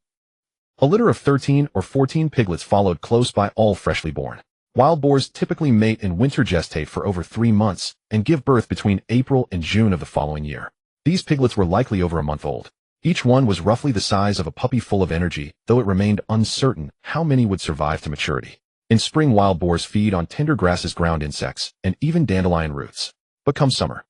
[SPEAKER 1] a litter of 13 or 14 piglets followed close by, all freshly born. Wild boars typically mate in winter, gestate for over 3 months, and give birth between April and June of the following year. These piglets were likely over a month old. Each one was roughly the size of a puppy, full of energy, though it remained uncertain how many would survive to maturity. In spring, wild boars feed on tender grasses, ground insects, and even dandelion roots. But come summer,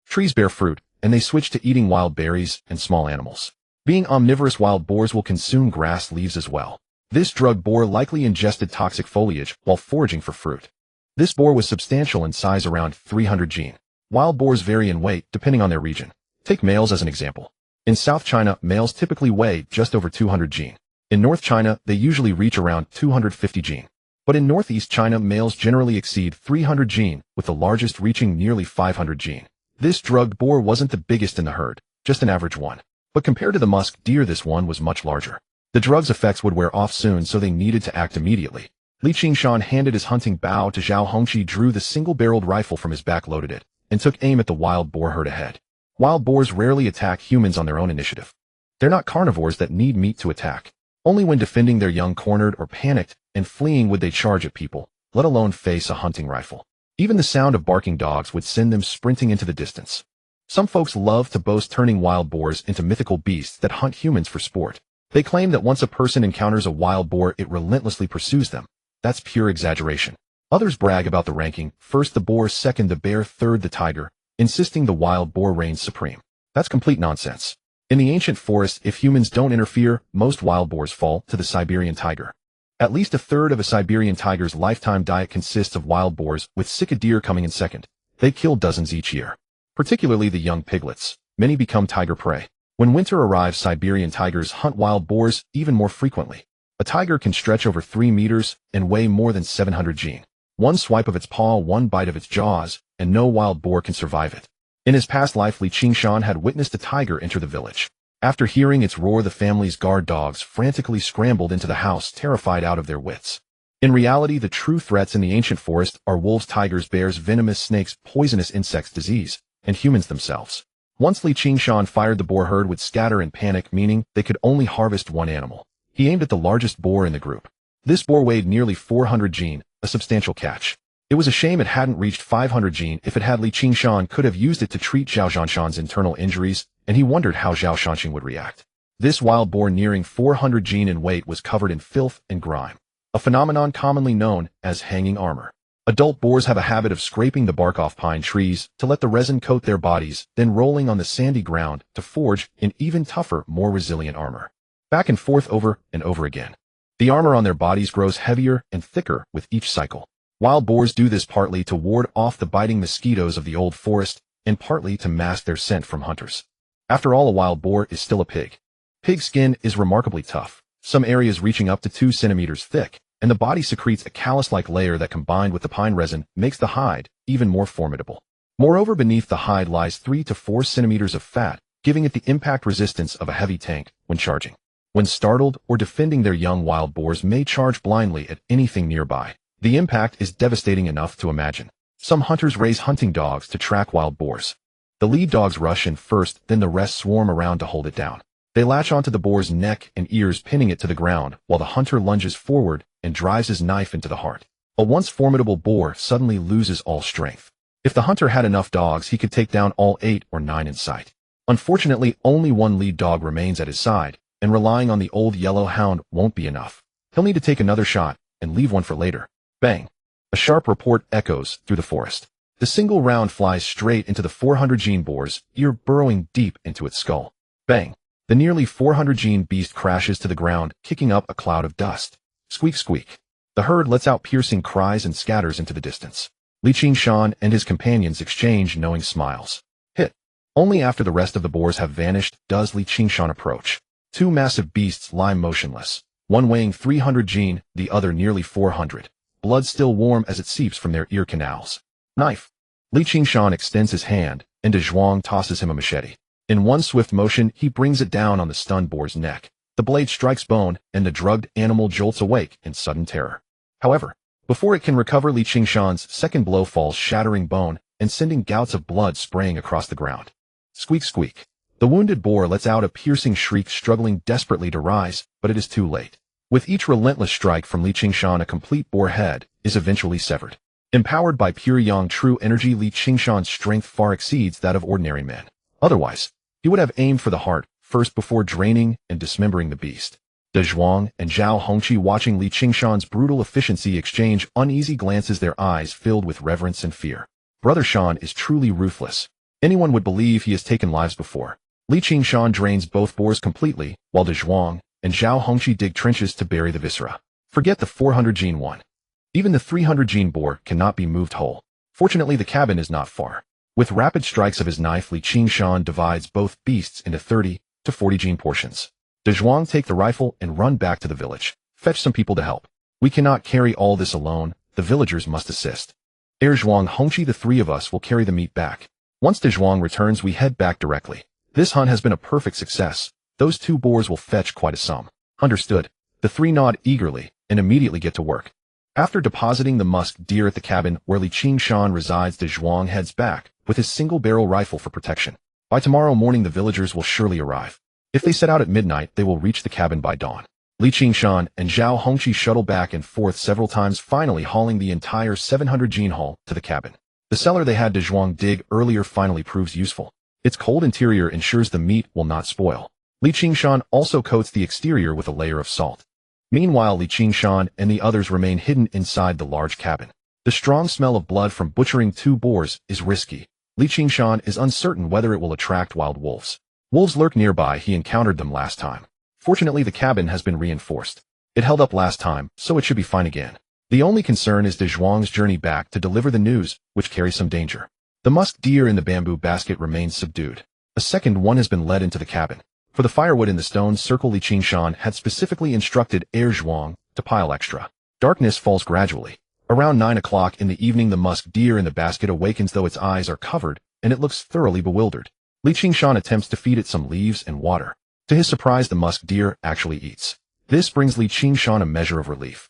[SPEAKER 1] trees bear fruit, and they switch to eating wild berries and small animals. Being omnivorous, wild boars will consume grass leaves as well. This drugged boar likely ingested toxic foliage while foraging for fruit. This boar was substantial in size, around 300 jin. Wild boars vary in weight depending on their region. Take males as an example. In South China, males typically weigh just over 200 jin. In North China, they usually reach around 250 jin. But in Northeast China, males generally exceed 300 jin, with the largest reaching nearly 500 jin. This drugged boar wasn't the biggest in the herd, just an average one. But compared to the musk deer, this one was much larger. The drug's effects would wear off soon, so they needed to act immediately. Qingshan handed his hunting bow to Zhao Hongqi, drew the single-barreled rifle from his back, loaded it, and took aim at the wild boar herd ahead. Wild boars rarely attack humans on their own initiative. They're not carnivores that need meat to attack. Only when defending their young, cornered or panicked and fleeing would they charge at people, let alone face a hunting rifle. Even the sound of barking dogs would send them sprinting into the distance. Some folks love to boast turning wild boars into mythical beasts that hunt humans for sport. They claim that once a person encounters a wild boar, it relentlessly pursues them. That's pure exaggeration. Others brag about the ranking: first the boar, second the bear, third the tiger, insisting the wild boar reigns supreme. That's complete nonsense. In the ancient forest, if humans don't interfere, most wild boars fall to the Siberian tiger. At least a third of a Siberian tiger's lifetime diet consists of wild boars, with Sika deer coming in second. They kill dozens each year. Particularly the young piglets. Many become tiger prey. When winter arrives, Siberian tigers hunt wild boars even more frequently. A tiger can stretch over 3 meters and weigh more than 700 jin. One swipe of its paw, one bite of its jaws, and no wild boar can survive it. In his past life, Qingshan had witnessed a tiger enter the village. After hearing its roar, the family's guard dogs frantically scrambled into the house, terrified out of their wits. In reality, the true threats in the ancient forest are wolves, tigers, bears, venomous snakes, poisonous insects, disease, and humans themselves. Once Qingshan fired, the boar herd would scatter in panic, meaning they could only harvest one animal. He aimed at the largest boar in the group. This boar weighed nearly 400 jin, a substantial catch. It was a shame it hadn't reached 500 jin. If it had, Qingshan could have used it to treat Zhao Zhanshan's internal injuries, and he wondered how Zhao Zhanshan would react. This wild boar, nearing 400 jin in weight, was covered in filth and grime, a phenomenon commonly known as hanging armor. Adult boars have a habit of scraping the bark off pine trees to let the resin coat their bodies, then rolling on the sandy ground to forge an even tougher, more resilient armor. Back and forth over and over again. The armor on their bodies grows heavier and thicker with each cycle. Wild boars do this partly to ward off the biting mosquitoes of the old forest, and partly to mask their scent from hunters. After all, a wild boar is still a pig. Pig skin is remarkably tough, some areas reaching up to 2 centimeters thick, and the body secretes a callus-like layer that, combined with the pine resin, makes the hide even more formidable. Moreover, beneath the hide lies 3 to 4 centimeters of fat, giving it the impact resistance of a heavy tank when charging. When startled or defending their young, wild boars may charge blindly at anything nearby. The impact is devastating enough to imagine. Some hunters raise hunting dogs to track wild boars. The lead dogs rush in first, then the rest swarm around to hold it down. They latch onto the boar's neck and ears, pinning it to the ground, while the hunter lunges forward and drives his knife into the heart. A once formidable boar suddenly loses all strength. If the hunter had enough dogs, he could take down all 8 or 9 in sight. Unfortunately, only one lead dog remains at his side, and relying on the old yellow hound won't be enough. He'll need to take another shot and leave one for later. Bang! A sharp report echoes through the forest. The single round flies straight into the 400 jin boar's ear, burrowing deep into its skull. Bang! The nearly 400 jin beast crashes to the ground, kicking up a cloud of dust. Squeak, squeak. The herd lets out piercing cries and scatters into the distance. Qingshan and his companions exchange knowing smiles. Hit. Only after the rest of the boars have vanished does Qingshan approach. 2 massive beasts lie motionless, one weighing 300 jin, the other nearly 400. Blood still warm as it seeps from their ear canals. Knife. Qingshan extends his hand, and De Zhuang tosses him a machete. In one swift motion, he brings it down on the stunned boar's neck. The blade strikes bone, and the drugged animal jolts awake in sudden terror. However, before it can recover, Qingshan's second blow falls, shattering bone and sending gouts of blood spraying across the ground. Squeak, squeak. The wounded boar lets out a piercing shriek, struggling desperately to rise, but it is too late. With each relentless strike from Qingshan, a complete boar head is eventually severed. Empowered by pure yang true energy, Qingshan's strength far exceeds that of ordinary men. Otherwise, he would have aimed for the heart first before draining and dismembering the beast. De Zhuang and Zhao Hongqi, watching Qingshan's brutal efficiency, exchange uneasy glances, their eyes filled with reverence and fear. Brother Shan is truly ruthless. Anyone would believe he has taken lives before. Qingshan drains both boars completely, while De Zhuang and Zhao Hongqi dig trenches to bury the viscera. Forget the 400 jin one. Even the 300 jin boar cannot be moved whole. Fortunately, the cabin is not far. With rapid strikes of his knife, Qingshan divides both beasts into 30 to 40 gene portions. Zhuang take the rifle and run back to the village. Fetch some people to help. We cannot carry all this alone. The villagers must assist. Zhuang, Hongqi, the three of us will carry the meat back. Once Zhuang returns, we head back directly. This hunt has been a perfect success. Those 2 boars will fetch quite a sum. Understood. The 3 nod eagerly and immediately get to work. After depositing the musk deer at the cabin where Qingshan resides, Zhuang heads back with his single-barrel rifle for protection. By tomorrow morning, the villagers will surely arrive. If they set out at midnight, they will reach the cabin by dawn. Qingshan and Zhao Hongqi shuttle back and forth several times, finally hauling the entire 700 gene haul to the cabin. The cellar they had Zhuang dig earlier finally proves useful. Its cold interior ensures the meat will not spoil. Qingshan also coats the exterior with a layer of salt. Meanwhile, Qingshan and the others remain hidden inside the large cabin. The strong smell of blood from butchering 2 boars is risky. Qingshan is uncertain whether it will attract wild wolves. Wolves lurk nearby. He encountered them last time. Fortunately, the cabin has been reinforced. It held up last time, so it should be fine again. The only concern is Zhuang's journey back to deliver the news, which carries some danger. The musk deer in the bamboo basket remains subdued. A second one has been led into the cabin. For the firewood in the stone circle, Qingshan had specifically instructed Zhuang to pile extra. Darkness falls gradually. Around 9 o'clock in the evening, the musk deer in the basket awakens, though its eyes are covered, and it looks thoroughly bewildered. Qingshan attempts to feed it some leaves and water. To his surprise, the musk deer actually eats. This brings Qingshan a measure of relief.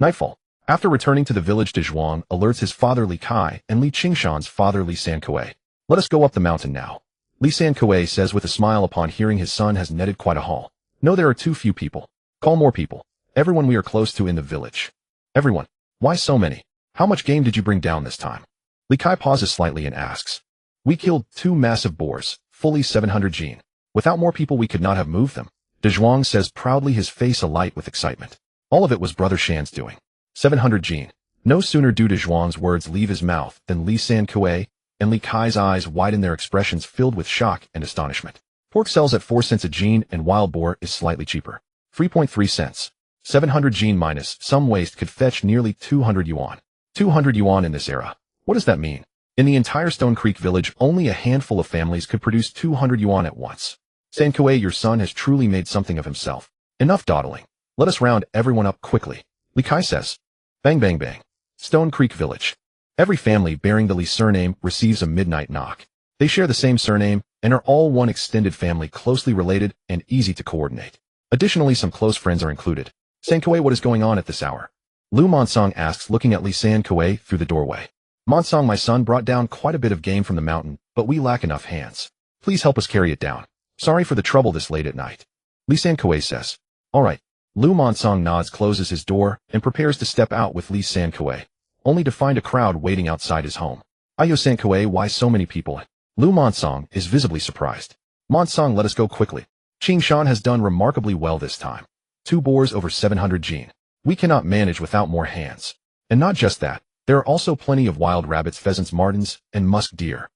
[SPEAKER 1] Nightfall. After returning to the village, Zhuang alerts his father Li Kai and Qingshan's father Li Sankuei. Let us go up the mountain now. Li Sankuei says with a smile upon hearing his son has netted quite a haul. No, there are too few people. Call more people. Everyone we are close to in the village. Everyone. Why so many? How much game did you bring down this time? Li Kai pauses slightly and asks. We killed 2 massive boars, fully 700 gene. Without more people we could not have moved them. Zhuang says proudly, his face alight with excitement. All of it was Brother Shan's doing. 700 gene. No sooner do Zhuang's words leave his mouth than Li Sankuei and Li Kai's eyes widen, their expressions filled with shock and astonishment. Pork sells at 4 cents a gene and wild boar is slightly cheaper. 3.3 cents. 700 gene minus some waste could fetch nearly 200 yuan. 200 yuan in this era. What does that mean? In the entire Stone Creek village, only a handful of families could produce 200 yuan at once. Sankuei, your son has truly made something of himself. Enough dawdling. Let us round everyone up quickly. Li Kai says. Bang bang bang. Stone Creek village. Every family bearing the Li surname receives a midnight knock. They share the same surname and are all one extended family, closely related and easy to coordinate. Additionally, some close friends are included. Sankuei, what is going on at this hour? Lu Monsong asks, looking at Li Sankuei through the doorway. Monsong, my son brought down quite a bit of game from the mountain, but we lack enough hands. Please help us carry it down. Sorry for the trouble this late at night. Li Sankuei says. All right. Lu Monsong nods, closes his door, and prepares to step out with Li Sankuei, only to find a crowd waiting outside his home. Ayo Sankuei, why so many people? Lu Monsong is visibly surprised. Monsong, let us go quickly. Qingshan has done remarkably well this time. 2 boars over 700 gene. We cannot manage without more hands. And not just that, there are also plenty of wild rabbits, pheasants, maidens, and musk deer.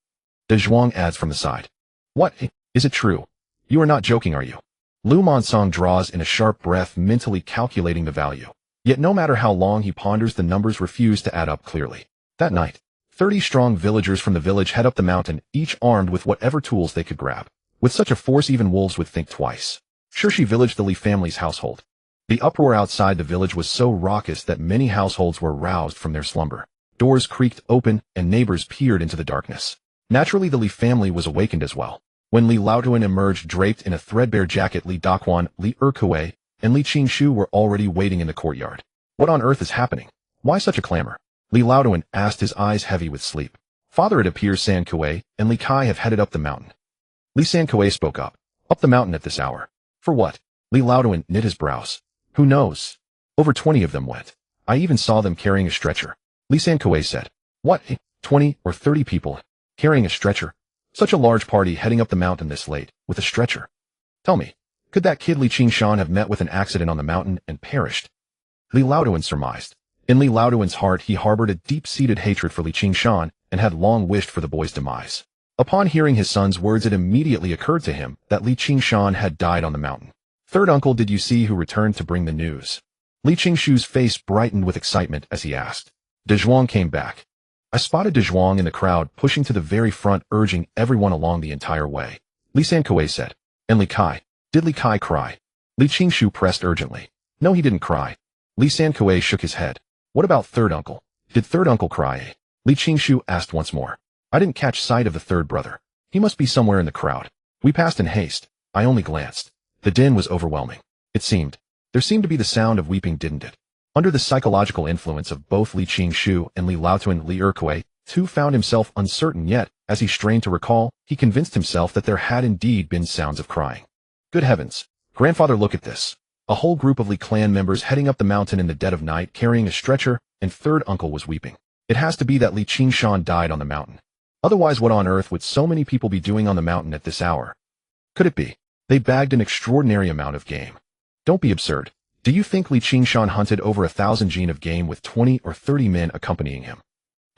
[SPEAKER 1] Zhuang adds from the side. What? Is it true? You are not joking, are you? Lu Monsong draws in a sharp breath, mentally calculating the value. Yet no matter how long he ponders, the numbers refuse to add up clearly. That night, 30 strong villagers from the village head up the mountain, each armed with whatever tools they could grab. With such a force, even wolves would think twice. Shirshi village, the Li family's household. The uproar outside the village was so raucous that many households were roused from their slumber. Doors creaked open and neighbors peered into the darkness. Naturally, the Li family was awakened as well. When Li Laotuan emerged draped in a threadbare jacket, Li Daquan, Li Erkuei, and Li Qingshu were already waiting in the courtyard. What on earth is happening? Why such a clamor? Li Laotuan asked, his eyes heavy with sleep. Father, it appears Sankuei and Li Kai have headed up the mountain. Li Sankuei spoke up. Up the mountain at this hour. For what? Li Laotuan knit his brows. Who knows? Over 20 of them went. I even saw them carrying a stretcher. Li Sankuei said. What? 20 or 30 people carrying a stretcher? Such a large party heading up the mountain this late, with a stretcher. Tell me, could that kid Li Qingshan have met with an accident on the mountain and perished? Li Laotuan surmised. In Li Laotuan's heart, he harbored a deep-seated hatred for Li Qingshan and had long wished for the boy's demise. Upon hearing his son's words, it immediately occurred to him that Li Qingshan had died on the mountain. Third uncle, did you see who returned to bring the news? Li Qingshu's face brightened with excitement as he asked. Zhuang came back. I spotted De Zhuang in the crowd pushing to the very front, urging everyone along the entire way. Li Sankuei said. And Li Kai. Did Li Kai cry? Li Qingshu pressed urgently. No, he didn't cry. Li Sankuei shook his head. What about third uncle? Did third uncle cry? Li Qingshu asked once more. I didn't catch sight of the third brother. He must be somewhere in the crowd. We passed in haste. I only glanced. The din was overwhelming. It seemed. There seemed to be the sound of weeping, didn't it? Under the psychological influence of both Li Qingshu and Li Laotuan, Li Erkui, too, found himself uncertain, yet, as he strained to recall, he convinced himself that there had indeed been sounds of crying. Good heavens. Grandfather, look at this. A whole group of Li clan members heading up the mountain in the dead of night carrying a stretcher, and third uncle was weeping. It has to be that Li Qingshan died on the mountain. Otherwise, what on earth would so many people be doing on the mountain at this hour? Could it be? They bagged an extraordinary amount of game. Don't be absurd. Do you think Li Qingshan hunted over 1,000 jin of game with 20 or 30 men accompanying him?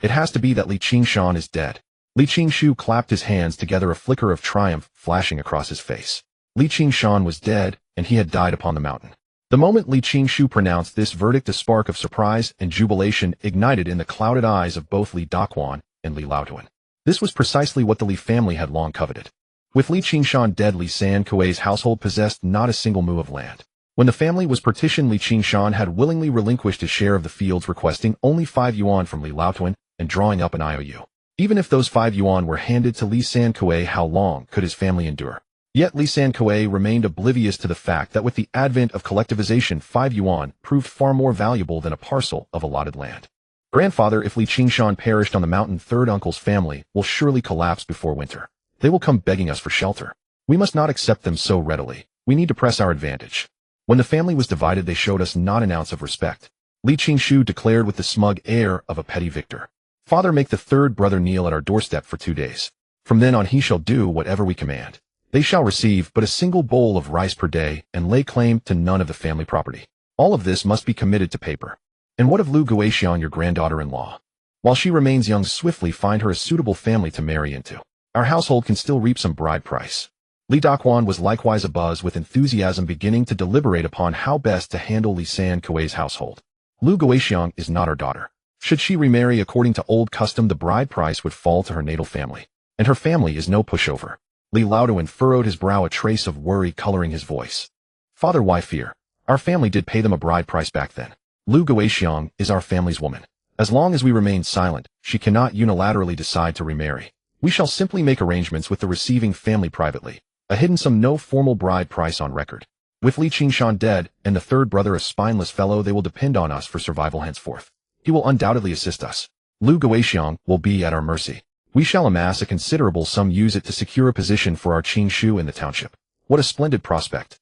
[SPEAKER 1] It has to be that Li Qingshan is dead. Li Qingshu clapped his hands together, a flicker of triumph flashing across his face. Li Qingshan was dead, and he had died upon the mountain. The moment Li Qingshu pronounced this verdict, a spark of surprise and jubilation ignited in the clouded eyes of both Li Daquan and Li Laotuan. This was precisely what the Li family had long coveted. With Li Qingshan dead, Li Sankuei's household possessed not a single mu of land. When the family was partitioned, Li Qingshan had willingly relinquished his share of the fields, requesting only 5 yuan from Li Laotuan and drawing up an IOU. Even if those 5 yuan were handed to Li Sankuei, how long could his family endure? Yet Li Sankuei remained oblivious to the fact that with the advent of collectivization, 5 yuan proved far more valuable than a parcel of allotted land. Grandfather, if Li Qingshan perished on the mountain, third uncle's family will surely collapse before winter. They will come begging us for shelter. We must not accept them so readily. We need to press our advantage. When the family was divided, they showed us not an ounce of respect. Li Qingshu declared with the smug air of a petty victor. Father, make the third brother kneel at our doorstep for 2 days. From then on he shall do whatever we command. They shall receive but a single bowl of rice per day and lay claim to none of the family property. All of this must be committed to paper. And what of Lu Guoxiang, your granddaughter-in-law? While she remains young, swiftly find her a suitable family to marry into. Our household can still reap some bride price. Li Daquan was likewise abuzz with enthusiasm, beginning to deliberate upon how best to handle Li Sankuei's household. Lu Guoxiang is not our daughter. Should she remarry according to old custom, the bride price would fall to her natal family. And her family is no pushover. Li Laotuan furrowed his brow, a trace of worry coloring his voice. Father, why fear? Our family did pay them a bride price back then. Lu Guoxiang is our family's woman. As long as we remain silent, she cannot unilaterally decide to remarry. We shall simply make arrangements with the receiving family privately. A hidden sum, no formal bride price on record. With Li Qingshan dead, and the third brother a spineless fellow, they will depend on us for survival henceforth. He will undoubtedly assist us. Lu Guoxiang will be at our mercy. We shall amass a considerable sum, use it to secure a position for our Qingshu in the township. What a splendid prospect.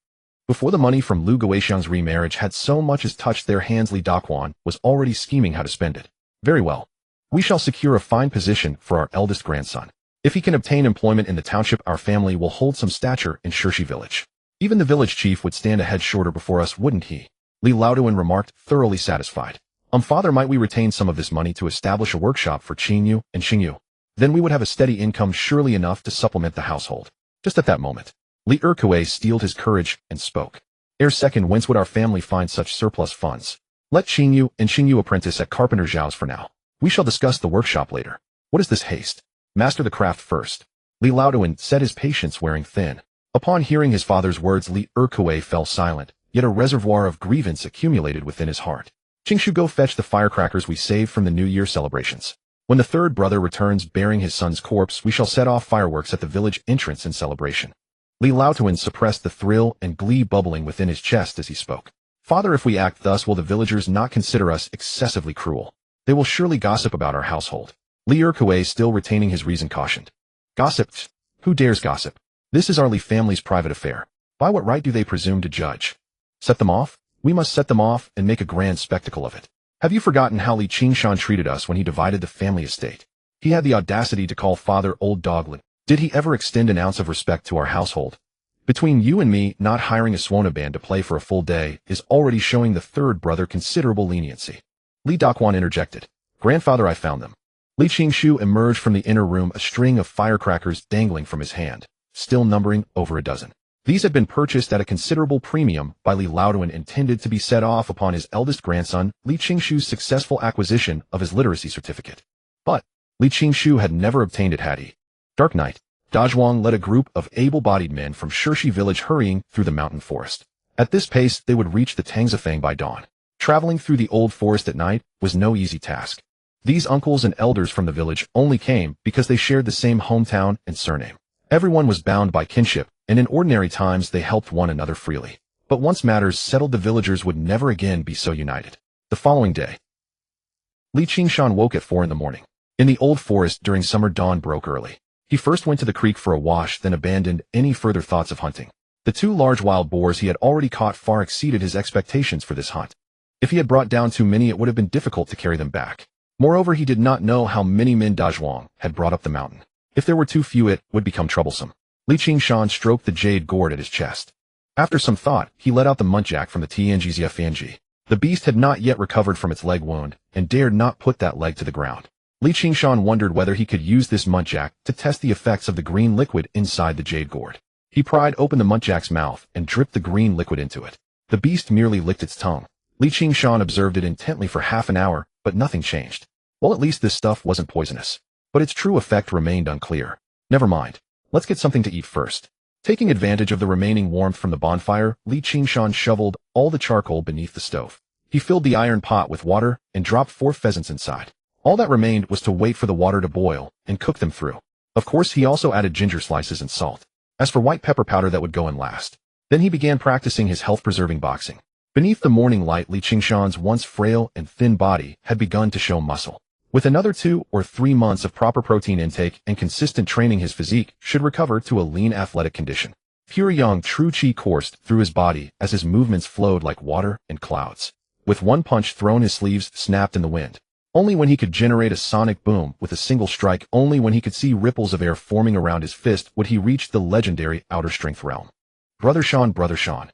[SPEAKER 1] Before the money from Lu Guoxiang's remarriage had so much as touched their hands, Li Daquan was already scheming how to spend it. Very well. We shall secure a fine position for our eldest grandson. If he can obtain employment in the township, our family will hold some stature in Shirshi village. Even the village chief would stand a head shorter before us, wouldn't he? Li Laotuan remarked, thoroughly satisfied. Father, might we retain some of this money to establish a workshop for Qingyu and Xingyu? Then we would have a steady income, surely enough to supplement the household. Just at that moment, Li Erkui steeled his courage and spoke. Ere second, whence would our family find such surplus funds? Let Qingyu and Xingyu apprentice at Carpenter Zhao's for now. We shall discuss the workshop later. What is this haste? Master the craft first. Li Laotuan said, his patience wearing thin. Upon hearing his father's words, Li Erkui fell silent, yet a reservoir of grievance accumulated within his heart. Qingshu, go fetch the firecrackers we saved from the New Year celebrations. When the third brother returns bearing his son's corpse, we shall set off fireworks at the village entrance in celebration. Li Laotuan suppressed the thrill and glee bubbling within his chest as he spoke. Father, if we act thus, will the villagers not consider us excessively cruel? They will surely gossip about our household. Li Erkui, still retaining his reason, cautioned. Gossip? Who dares gossip? This is our Li family's private affair. By what right do they presume to judge? Set them off? We must set them off and make a grand spectacle of it. Have you forgotten how Li Qingshan treated us when he divided the family estate? He had the audacity to call father old dog. Did he ever extend an ounce of respect to our household? Between you and me, not hiring a Swana band to play for a full day is already showing the third brother considerable leniency. Li Daquan interjected. Grandfather, I found them. Li Qingshu emerged from the inner room, a string of firecrackers dangling from his hand, still numbering over a dozen. These had been purchased at a considerable premium by Li Laotuan, intended to be set off upon his eldest grandson, Li Qingshu's successful acquisition of his literacy certificate. But Li Qingshu had never obtained it had he. Dark night. Dazhuang led a group of able-bodied men from Shirshi village hurrying through the mountain forest. At this pace, they would reach the Tangzifang by dawn. Traveling through the old forest at night was no easy task. These uncles and elders from the village only came because they shared the same hometown and surname. Everyone was bound by kinship, and in ordinary times they helped one another freely. But once matters settled, the villagers would never again be so united. The following day, Li Qingshan woke at 4 in the morning. In the old forest during summer, dawn broke early. He first went to the creek for a wash, then abandoned any further thoughts of hunting. The 2 large wild boars he had already caught far exceeded his expectations for this hunt. If he had brought down too many, it would have been difficult to carry them back. Moreover, he did not know how many men Dazhuang had brought up the mountain. If there were too few, it would become troublesome. Li Qingshan stroked the jade gourd at his chest. After some thought, he let out the muntjac from the Tianjizia. The beast had not yet recovered from its leg wound, and dared not put that leg to the ground. Li Qingshan wondered whether he could use this muntjac to test the effects of the green liquid inside the jade gourd. He pried open the muntjac's mouth and dripped the green liquid into it. The beast merely licked its tongue. Li Qingshan observed it intently for half an hour, but nothing changed. Well, at least this stuff wasn't poisonous. But its true effect remained unclear. Never mind. Let's get something to eat first. Taking advantage of the remaining warmth from the bonfire, Li Qingshan shoveled all the charcoal beneath the stove. He filled the iron pot with water and dropped 4 pheasants inside. All that remained was to wait for the water to boil and cook them through. Of course, he also added ginger slices and salt. As for white pepper powder, that would go in last. Then he began practicing his health-preserving boxing. Beneath the morning light, Li Qingshan's once frail and thin body had begun to show muscle. With another 2 or 3 months of proper protein intake and consistent training, his physique should recover to a lean athletic condition. Pure young true qi coursed through his body as his movements flowed like water and clouds. With one punch thrown, his sleeves snapped in the wind. Only when he could generate a sonic boom with a single strike, only when he could see ripples of air forming around his fist, would he reach the legendary outer strength realm. Brother Shan, Brother Shan.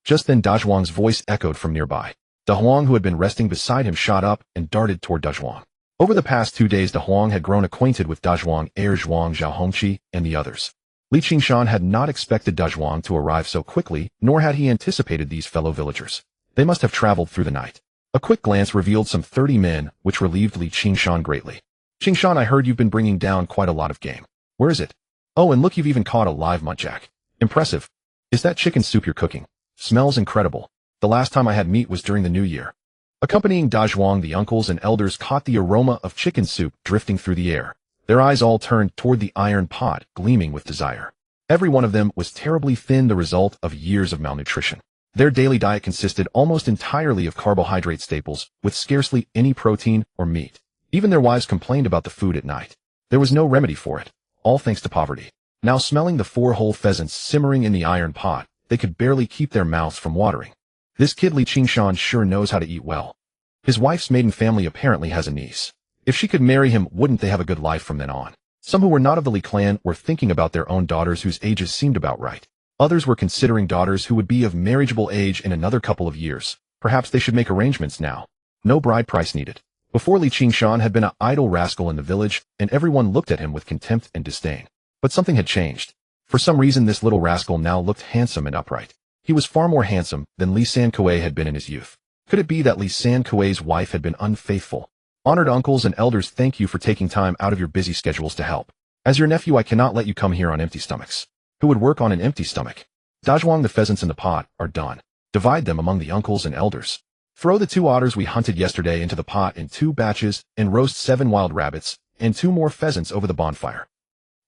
[SPEAKER 1] Just then Dazhuang's voice echoed from nearby. Dahuang, who had been resting beside him, shot up and darted toward Dazhuang. Over the past 2 days, Dahuang had grown acquainted with Dazhuang, heir Zhuang, Zhao Hongqi, and the others. Li Qingshan had not expected Dazhuang to arrive so quickly, nor had he anticipated these fellow villagers. They must have traveled through the night. A quick glance revealed some 30 men, which relieved Li Qingshan greatly. Qingshan, I heard you've been bringing down quite a lot of game. Where is it? Oh, and look, you've even caught a live muntjac. Impressive. Is that chicken soup you're cooking? Smells incredible. The last time I had meat was during the New Year. Accompanying Dazhuang, the uncles and elders caught the aroma of chicken soup drifting through the air. Their eyes all turned toward the iron pot, gleaming with desire. Every one of them was terribly thin, the result of years of malnutrition. Their daily diet consisted almost entirely of carbohydrate staples, with scarcely any protein or meat. Even their wives complained about the food at night. There was no remedy for it, all thanks to poverty. Now, smelling the 4 whole pheasants simmering in the iron pot, they could barely keep their mouths from watering. This kid Li Qingshan sure knows how to eat well. His wife's maiden family apparently has a niece. If she could marry him, wouldn't they have a good life from then on? Some who were not of the Li clan were thinking about their own daughters whose ages seemed about right. Others were considering daughters who would be of marriageable age in another couple of years. Perhaps they should make arrangements now. No bride price needed. Before, Li Qingshan had been an idle rascal in the village, and everyone looked at him with contempt and disdain. But something had changed. For some reason, this little rascal now looked handsome and upright. He was far more handsome than Li Sankuei had been in his youth. Could it be that Li Sankuei's wife had been unfaithful? Honored uncles and elders, thank you for taking time out of your busy schedules to help. As your nephew, I cannot let you come here on empty stomachs. Who would work on an empty stomach? Dazhuang, the pheasants in the pot are done. Divide them among the uncles and elders. Throw the 2 otters we hunted yesterday into the pot in 2 batches, and roast 7 wild rabbits and 2 more pheasants over the bonfire.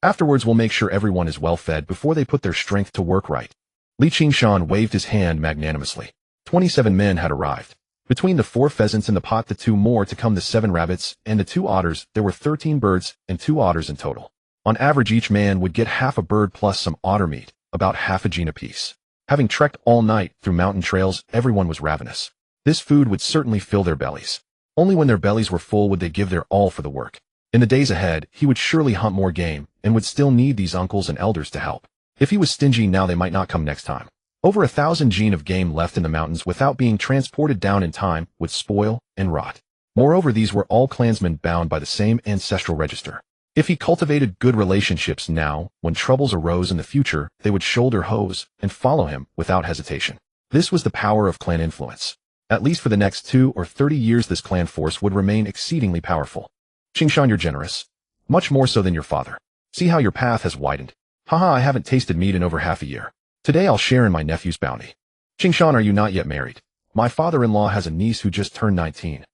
[SPEAKER 1] Afterwards, we'll make sure everyone is well fed before they put their strength to work right. Li Qingshan waved his hand magnanimously. 27 men had arrived. Between the 4 pheasants in the pot, the 2 more to come, the 7 rabbits, and the 2 otters, there were 13 birds and 2 otters in total. On average, each man would get half a bird plus some otter meat, about half a jin apiece. Having trekked all night through mountain trails, everyone was ravenous. This food would certainly fill their bellies. Only when their bellies were full would they give their all for the work. In the days ahead, he would surely hunt more game, and would still need these uncles and elders to help. If he was stingy now, they might not come next time. Over 1,000 jin of game left in the mountains without being transported down in time would spoil and rot. Moreover, these were all clansmen bound by the same ancestral register. If he cultivated good relationships now, when troubles arose in the future, they would shoulder hose and follow him without hesitation. This was the power of clan influence. At least for the next 2 or 30 years, this clan force would remain exceedingly powerful. Qingshan, you're generous. Much more so than your father. See how your path has widened. Haha, I haven't tasted meat in over half a year. Today I'll share in my nephew's bounty. Qingshan, are you not yet married? My father-in-law has a niece who just turned 19.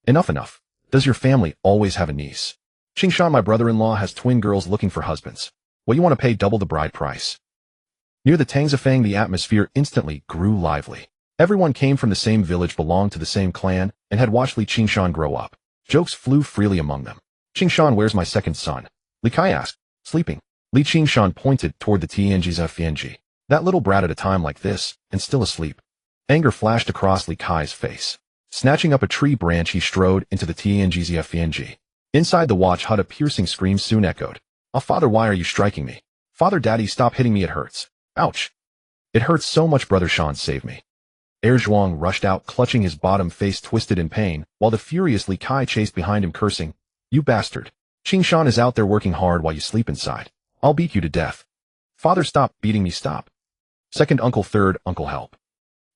[SPEAKER 1] Enough. Does your family always have a niece? Qingshan, my brother-in-law has twin girls looking for husbands. Well, you want to pay double the bride price. Near the Tangzafang, the atmosphere instantly grew lively. Everyone came from the same village, belonged to the same clan, and had watched Li Qingshan grow up. Jokes flew freely among them. Qingshan, where's my second son? Li Kai asked. Sleeping. Li Qingshan pointed toward the Tianji's. That little brat at a time like this, and still asleep. Anger flashed across Li Kai's face. Snatching up a tree branch, he strode into the Tianji's. Inside the watch hut, a piercing scream soon echoed. Oh, father, why are you striking me? Father, daddy, stop hitting me, it hurts. Ouch. It hurts so much, brother Shan, save me. Zhuang rushed out, clutching his bottom, face twisted in pain, while the furious Li Kai chased behind him, cursing. You bastard. Qingshan is out there working hard while you sleep inside. I'll beat you to death. Father, stop beating me, stop. Second uncle, third uncle, help.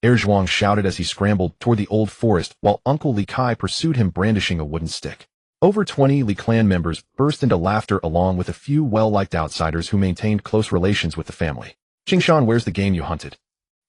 [SPEAKER 1] Zhuang shouted as he scrambled toward the old forest, while Uncle Li Kai pursued him, brandishing a wooden stick. Over 20 Li clan members burst into laughter, along with a few well-liked outsiders who maintained close relations with the family. Qingshan, where's the game you hunted?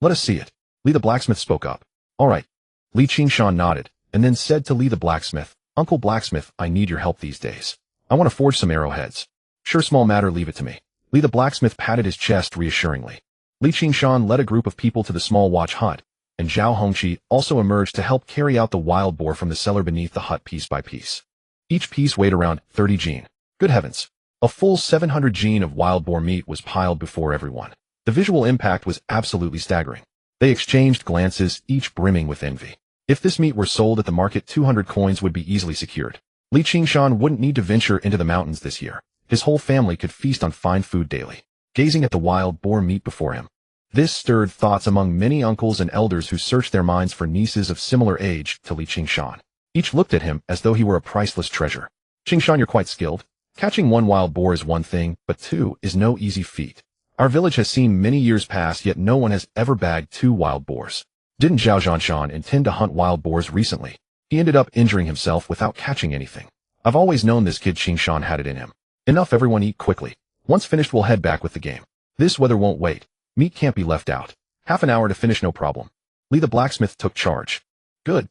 [SPEAKER 1] Let us see it. Li the blacksmith spoke up. All right. Li Qingshan nodded, and then said to Li the blacksmith, Uncle Blacksmith, I need your help these days. I want to forge some arrowheads. Sure, small matter, leave it to me. Li the blacksmith patted his chest reassuringly. Li Qingshan led a group of people to the small watch hut, and Zhao Hongqi also emerged to help carry out the wild boar from the cellar beneath the hut piece by piece. Each piece weighed around 30 jin. Good heavens. A full 700 jin of wild boar meat was piled before everyone. The visual impact was absolutely staggering. They exchanged glances, each brimming with envy. If this meat were sold at the market, 200 coins would be easily secured. Li Qingshan wouldn't need to venture into the mountains this year. His whole family could feast on fine food daily. Gazing at the wild boar meat before him, this stirred thoughts among many uncles and elders who searched their minds for nieces of similar age to Li Qingshan. Each looked at him as though he were a priceless treasure. Qingshan, you're quite skilled. Catching one wild boar is one thing, but two is no easy feat. Our village has seen many years pass, yet no one has ever bagged 2 wild boars. Didn't Zhao Zhanshan intend to hunt wild boars recently? He ended up injuring himself without catching anything. I've always known this kid Qingshan had it in him. Enough, everyone eat quickly. Once finished, we'll head back with the game. This weather won't wait. Meat can't be left out. Half an hour to finish, no problem. Li the blacksmith took charge. Good.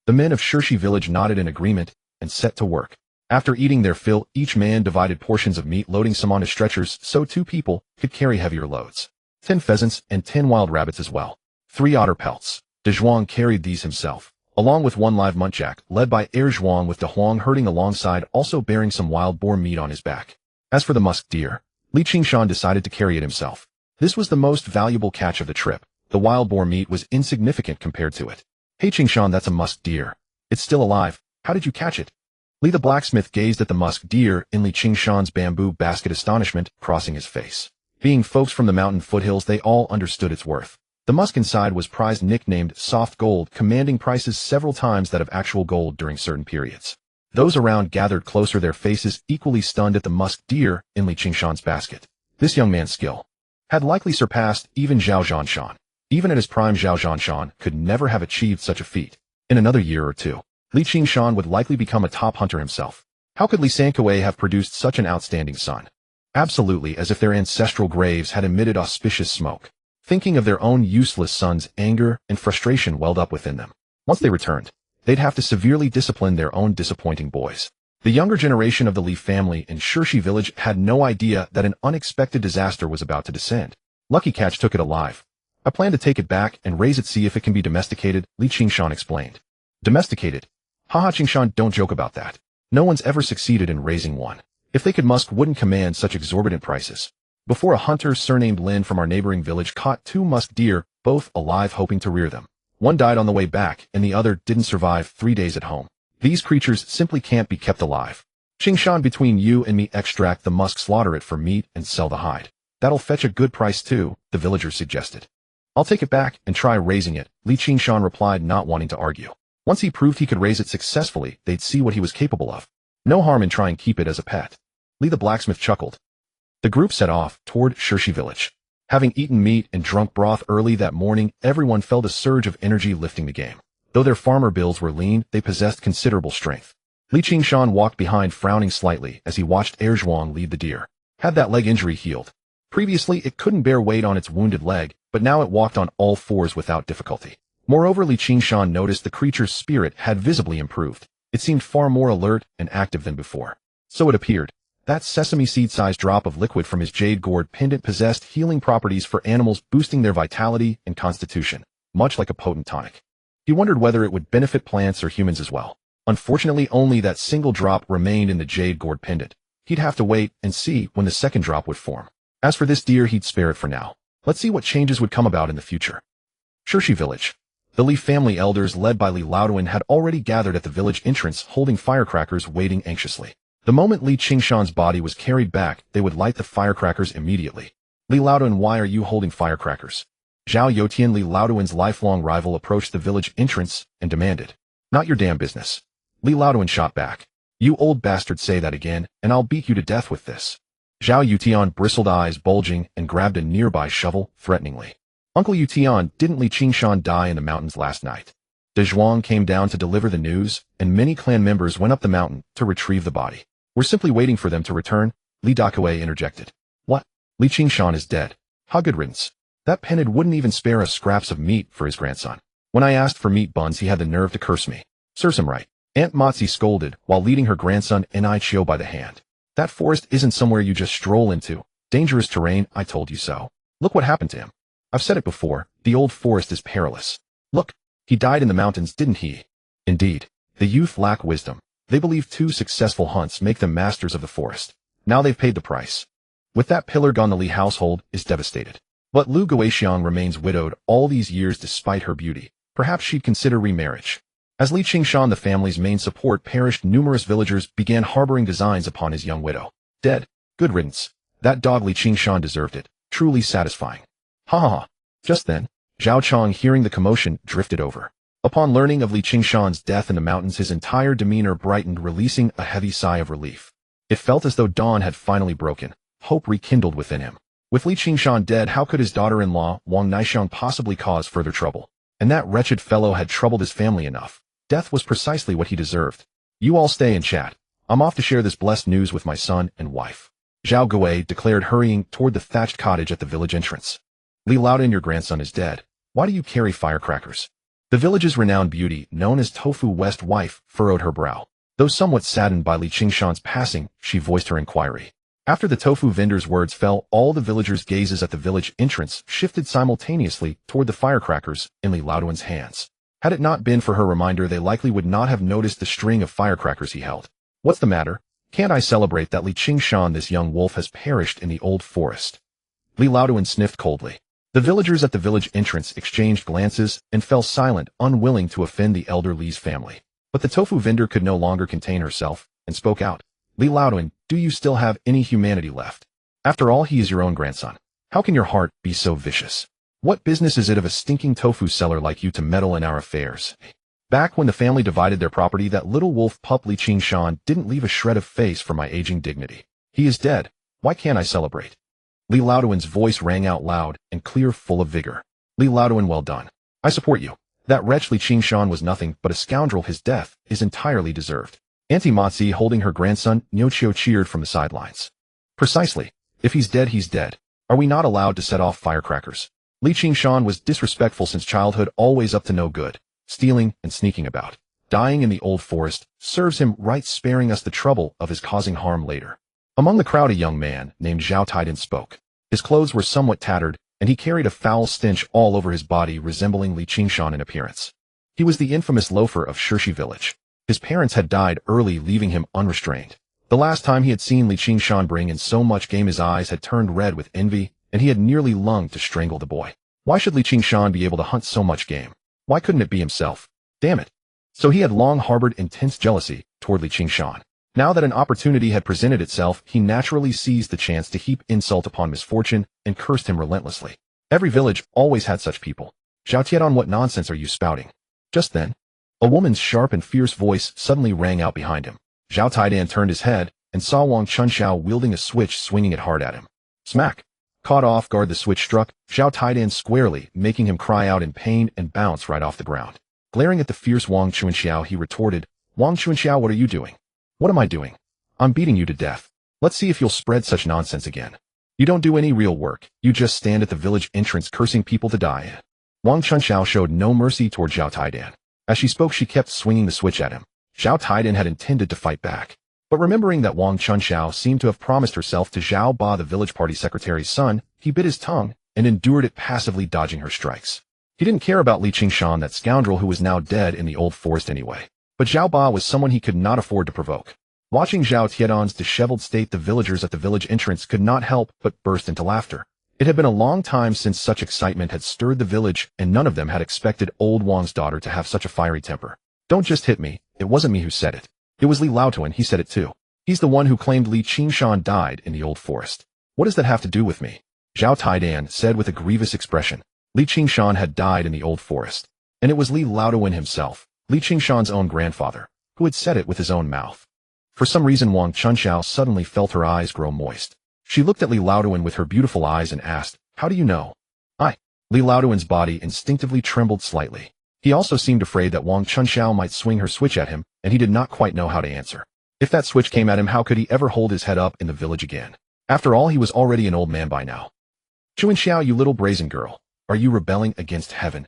[SPEAKER 1] The men of Shirshi village nodded in agreement and set to work. After eating their fill, each man divided portions of meat, loading some onto stretchers so 2 people could carry heavier loads. 10 pheasants and 10 wild rabbits as well. 3 otter pelts. De Zhuang carried these himself, along with 1 live muntjac, led by Zhuang, with De Huang herding alongside, also bearing some wild boar meat on his back. As for the musk deer, Li Qingshan decided to carry it himself. This was the most valuable catch of the trip. The wild boar meat was insignificant compared to it. Hey Qingshan, that's a musk deer. It's still alive. How did you catch it? Li the blacksmith gazed at the musk deer in Li Qingshan's bamboo basket, astonishment crossing his face. Being folks from the mountain foothills, they all understood its worth. The musk inside was prized, nicknamed soft gold, commanding prices several times that of actual gold during certain periods. Those around gathered closer, their faces equally stunned at the musk deer in Li Qingshan's basket. This young man's skill had likely surpassed even Zhao Zhanshan. Even at his prime, Zhao Zhanshan could never have achieved such a feat. In another year or 2, Li Qingshan would likely become a top hunter himself. How could Li Sankuei have produced such an outstanding son? Absolutely, as if their ancestral graves had emitted auspicious smoke. Thinking of their own useless sons, anger and frustration welled up within them. Once they returned, they'd have to severely discipline their own disappointing boys. The younger generation of the Li family in Shirshi village had no idea that an unexpected disaster was about to descend. Lucky Catch took it alive. I plan to take it back and raise it, see if it can be domesticated, Li Qingshan explained. Domesticated? Haha, Qingshan, don't joke about that. No one's ever succeeded in raising one. If they could, musk wouldn't command such exorbitant prices. Before, a hunter surnamed Lin from our neighboring village caught 2 musk deer, both alive, hoping to rear them. One died on the way back, and the other didn't survive 3 days at home. These creatures simply can't be kept alive. Qingshan, between you and me, extract the musk, slaughter it for meat, and sell the hide. That'll fetch a good price too, the villagers suggested. I'll take it back and try raising it, Li Qingshan replied, not wanting to argue. Once he proved he could raise it successfully, they'd see what he was capable of. No harm in trying to keep it as a pet. Li the blacksmith chuckled. The group set off toward Shirshi village. Having eaten meat and drunk broth early that morning, everyone felt a surge of energy lifting the game. Though their farmer builds were lean, they possessed considerable strength. Li Qingshan walked behind, frowning slightly as he watched Zhuang lead the deer. Had that leg injury healed? Previously, it couldn't bear weight on its wounded leg, but now it walked on all fours without difficulty. Moreover, Li Qingshan noticed the creature's spirit had visibly improved. It seemed far more alert and active than before. So it appeared. That sesame seed-sized drop of liquid from his jade gourd pendant possessed healing properties for animals, boosting their vitality and constitution, much like a potent tonic. He wondered whether it would benefit plants or humans as well. Unfortunately, only that single drop remained in the jade gourd pendant. He'd have to wait and see when the second drop would form. As for this deer, he'd spare it for now. Let's see what changes would come about in the future. Shirshi village. The Li family elders, led by Li Laoduan, had already gathered at the village entrance, holding firecrackers, waiting anxiously. The moment Li Qingshan's body was carried back, they would light the firecrackers immediately. Li Laoduan, why are you holding firecrackers? Zhao Yotian, Li Laoduan's lifelong rival, approached the village entrance and demanded. Not your damn business. Li Laoduan shot back. You old bastard, say that again, and I'll beat you to death with this. Zhao Yutian, bristled eyes bulging, and grabbed a nearby shovel, threateningly. Uncle Yutian, didn't Li Qingshan die in the mountains last night? De Zhuang came down to deliver the news, and many clan members went up the mountain to retrieve the body. We're simply waiting for them to return, Li Dakue interjected. What? Li Qingshan is dead. How good riddance. That Penid wouldn't even spare us scraps of meat for his grandson. When I asked for meat buns, he had the nerve to curse me. Serves him right. Aunt Motzi scolded while leading her grandson Nichio by the hand. That forest isn't somewhere you just stroll into. Dangerous terrain, I told you so. Look what happened to him. I've said it before, the old forest is perilous. Look, he died in the mountains, didn't he? Indeed. The youth lack wisdom. They believe 2 successful hunts make them masters of the forest. Now they've paid the price. With that pillar gone, the Li household is devastated. But Lu Guoxiang remains widowed all these years despite her beauty. Perhaps she'd consider remarriage. As Li Qingshan, the family's main support, perished, numerous villagers began harboring designs upon his young widow. Dead. Good riddance. That dog Li Qingshan deserved it. Truly satisfying. Ha ha ha. Just then, Zhao Chong, hearing the commotion, drifted over. Upon learning of Li Qingshan's death in the mountains, his entire demeanor brightened, releasing a heavy sigh of relief. It felt as though dawn had finally broken. Hope rekindled within him. With Li Qingshan dead, how could his daughter-in-law, Wang Naixiang, possibly cause further trouble? And that wretched fellow had troubled his family enough. Death was precisely what he deserved. You all stay and chat. I'm off to share this blessed news with my son and wife. Zhao Gui declared, hurrying toward the thatched cottage at the village entrance. Li Laoduan, your grandson is dead. Why do you carry firecrackers? The village's renowned beauty, known as Tofu West wife, furrowed her brow. Though somewhat saddened by Li Qingshan's passing, she voiced her inquiry. After the tofu vendor's words fell, all the villagers' gazes at the village entrance shifted simultaneously toward the firecrackers in Li Laoduan's hands. Had it not been for her reminder, they likely would not have noticed the string of firecrackers he held. What's the matter? Can't I celebrate that Li Qingshan, this young wolf, has perished in the old forest? Li Laoduan sniffed coldly. The villagers at the village entrance exchanged glances and fell silent, unwilling to offend the elder Li's family. But the tofu vendor could no longer contain herself and spoke out. Li Laoduan, do you still have any humanity left? After all, he is your own grandson. How can your heart be so vicious? What business is it of a stinking tofu seller like you to meddle in our affairs? Back when the family divided their property, that little wolf pup Li Qingshan didn't leave a shred of face for my aging dignity. He is dead. Why can't I celebrate? Li Laoduan's voice rang out loud and clear, full of vigor. Li Laoduan, well done. I support you. That wretch Li Qingshan was nothing but a scoundrel. His death is entirely deserved. Auntie Motzi, holding her grandson, Niuqiu, cheered from the sidelines. Precisely. If he's dead, he's dead. Are we not allowed to set off firecrackers? Li Qingshan was disrespectful since childhood, always up to no good, stealing and sneaking about. Dying in the old forest serves him right, sparing us the trouble of his causing harm later. Among the crowd, a young man named Zhao Taiden spoke. His clothes were somewhat tattered, and he carried a foul stench all over his body, resembling Li Qingshan in appearance. He was the infamous loafer of Shirshi village. His parents had died early, leaving him unrestrained. The last time he had seen Li Qingshan bring in so much game, his eyes had turned red with envy, and he had nearly longed to strangle the boy. Why should Li Qingshan be able to hunt so much game? Why couldn't it be himself? Damn it. So he had long harbored intense jealousy toward Li Qingshan. Now that an opportunity had presented itself, he naturally seized the chance to heap insult upon misfortune and cursed him relentlessly. Every village always had such people. Zhao Tietan, what nonsense are you spouting? Just then, a woman's sharp and fierce voice suddenly rang out behind him. Zhao Taidan turned his head and saw Wang Chunxiao wielding a switch, swinging it hard at him. Smack! Caught off guard, the switch struck Zhao Taidan squarely, making him cry out in pain and bounce right off the ground. Glaring at the fierce Wang Chunxiao, he retorted, Wang Chunxiao, what are you doing? What am I doing? I'm beating you to death. Let's see if you'll spread such nonsense again. You don't do any real work, you just stand at the village entrance cursing people to die. Wang Chunxiao showed no mercy toward Zhao Taidan. As she spoke, she kept swinging the switch at him. Zhao Taidan had intended to fight back. But remembering that Wang Chunxiao seemed to have promised herself to Zhao Ba, the village party secretary's son, he bit his tongue and endured it, passively dodging her strikes. He didn't care about Qingshan, that scoundrel who was now dead in the old forest anyway. But Zhao Ba was someone he could not afford to provoke. Watching Zhao Tiedan's disheveled state, the villagers at the village entrance could not help but burst into laughter. It had been a long time since such excitement had stirred the village, and none of them had expected old Wang's daughter to have such a fiery temper. Don't just hit me, it wasn't me who said it. It was Li Laotuan, he said it too. He's the one who claimed Li Qingshan died in the old forest. What does that have to do with me? Zhao Taidan said with a grievous expression. Li Qingshan had died in the old forest. And it was Li Laotuan himself, Li Qingshan's own grandfather, who had said it with his own mouth. For some reason, Wang Chunxiao suddenly felt her eyes grow moist. She looked at Li Laotuan with her beautiful eyes and asked, "How do you know?" Li Laotuan's body instinctively trembled slightly. He also seemed afraid that Wang Chunxiao might swing her switch at him, and he did not quite know how to answer. If that switch came at him, how could he ever hold his head up in the village again? After all, he was already an old man by now. "Chuanxiao, you little brazen girl, are you rebelling against heaven?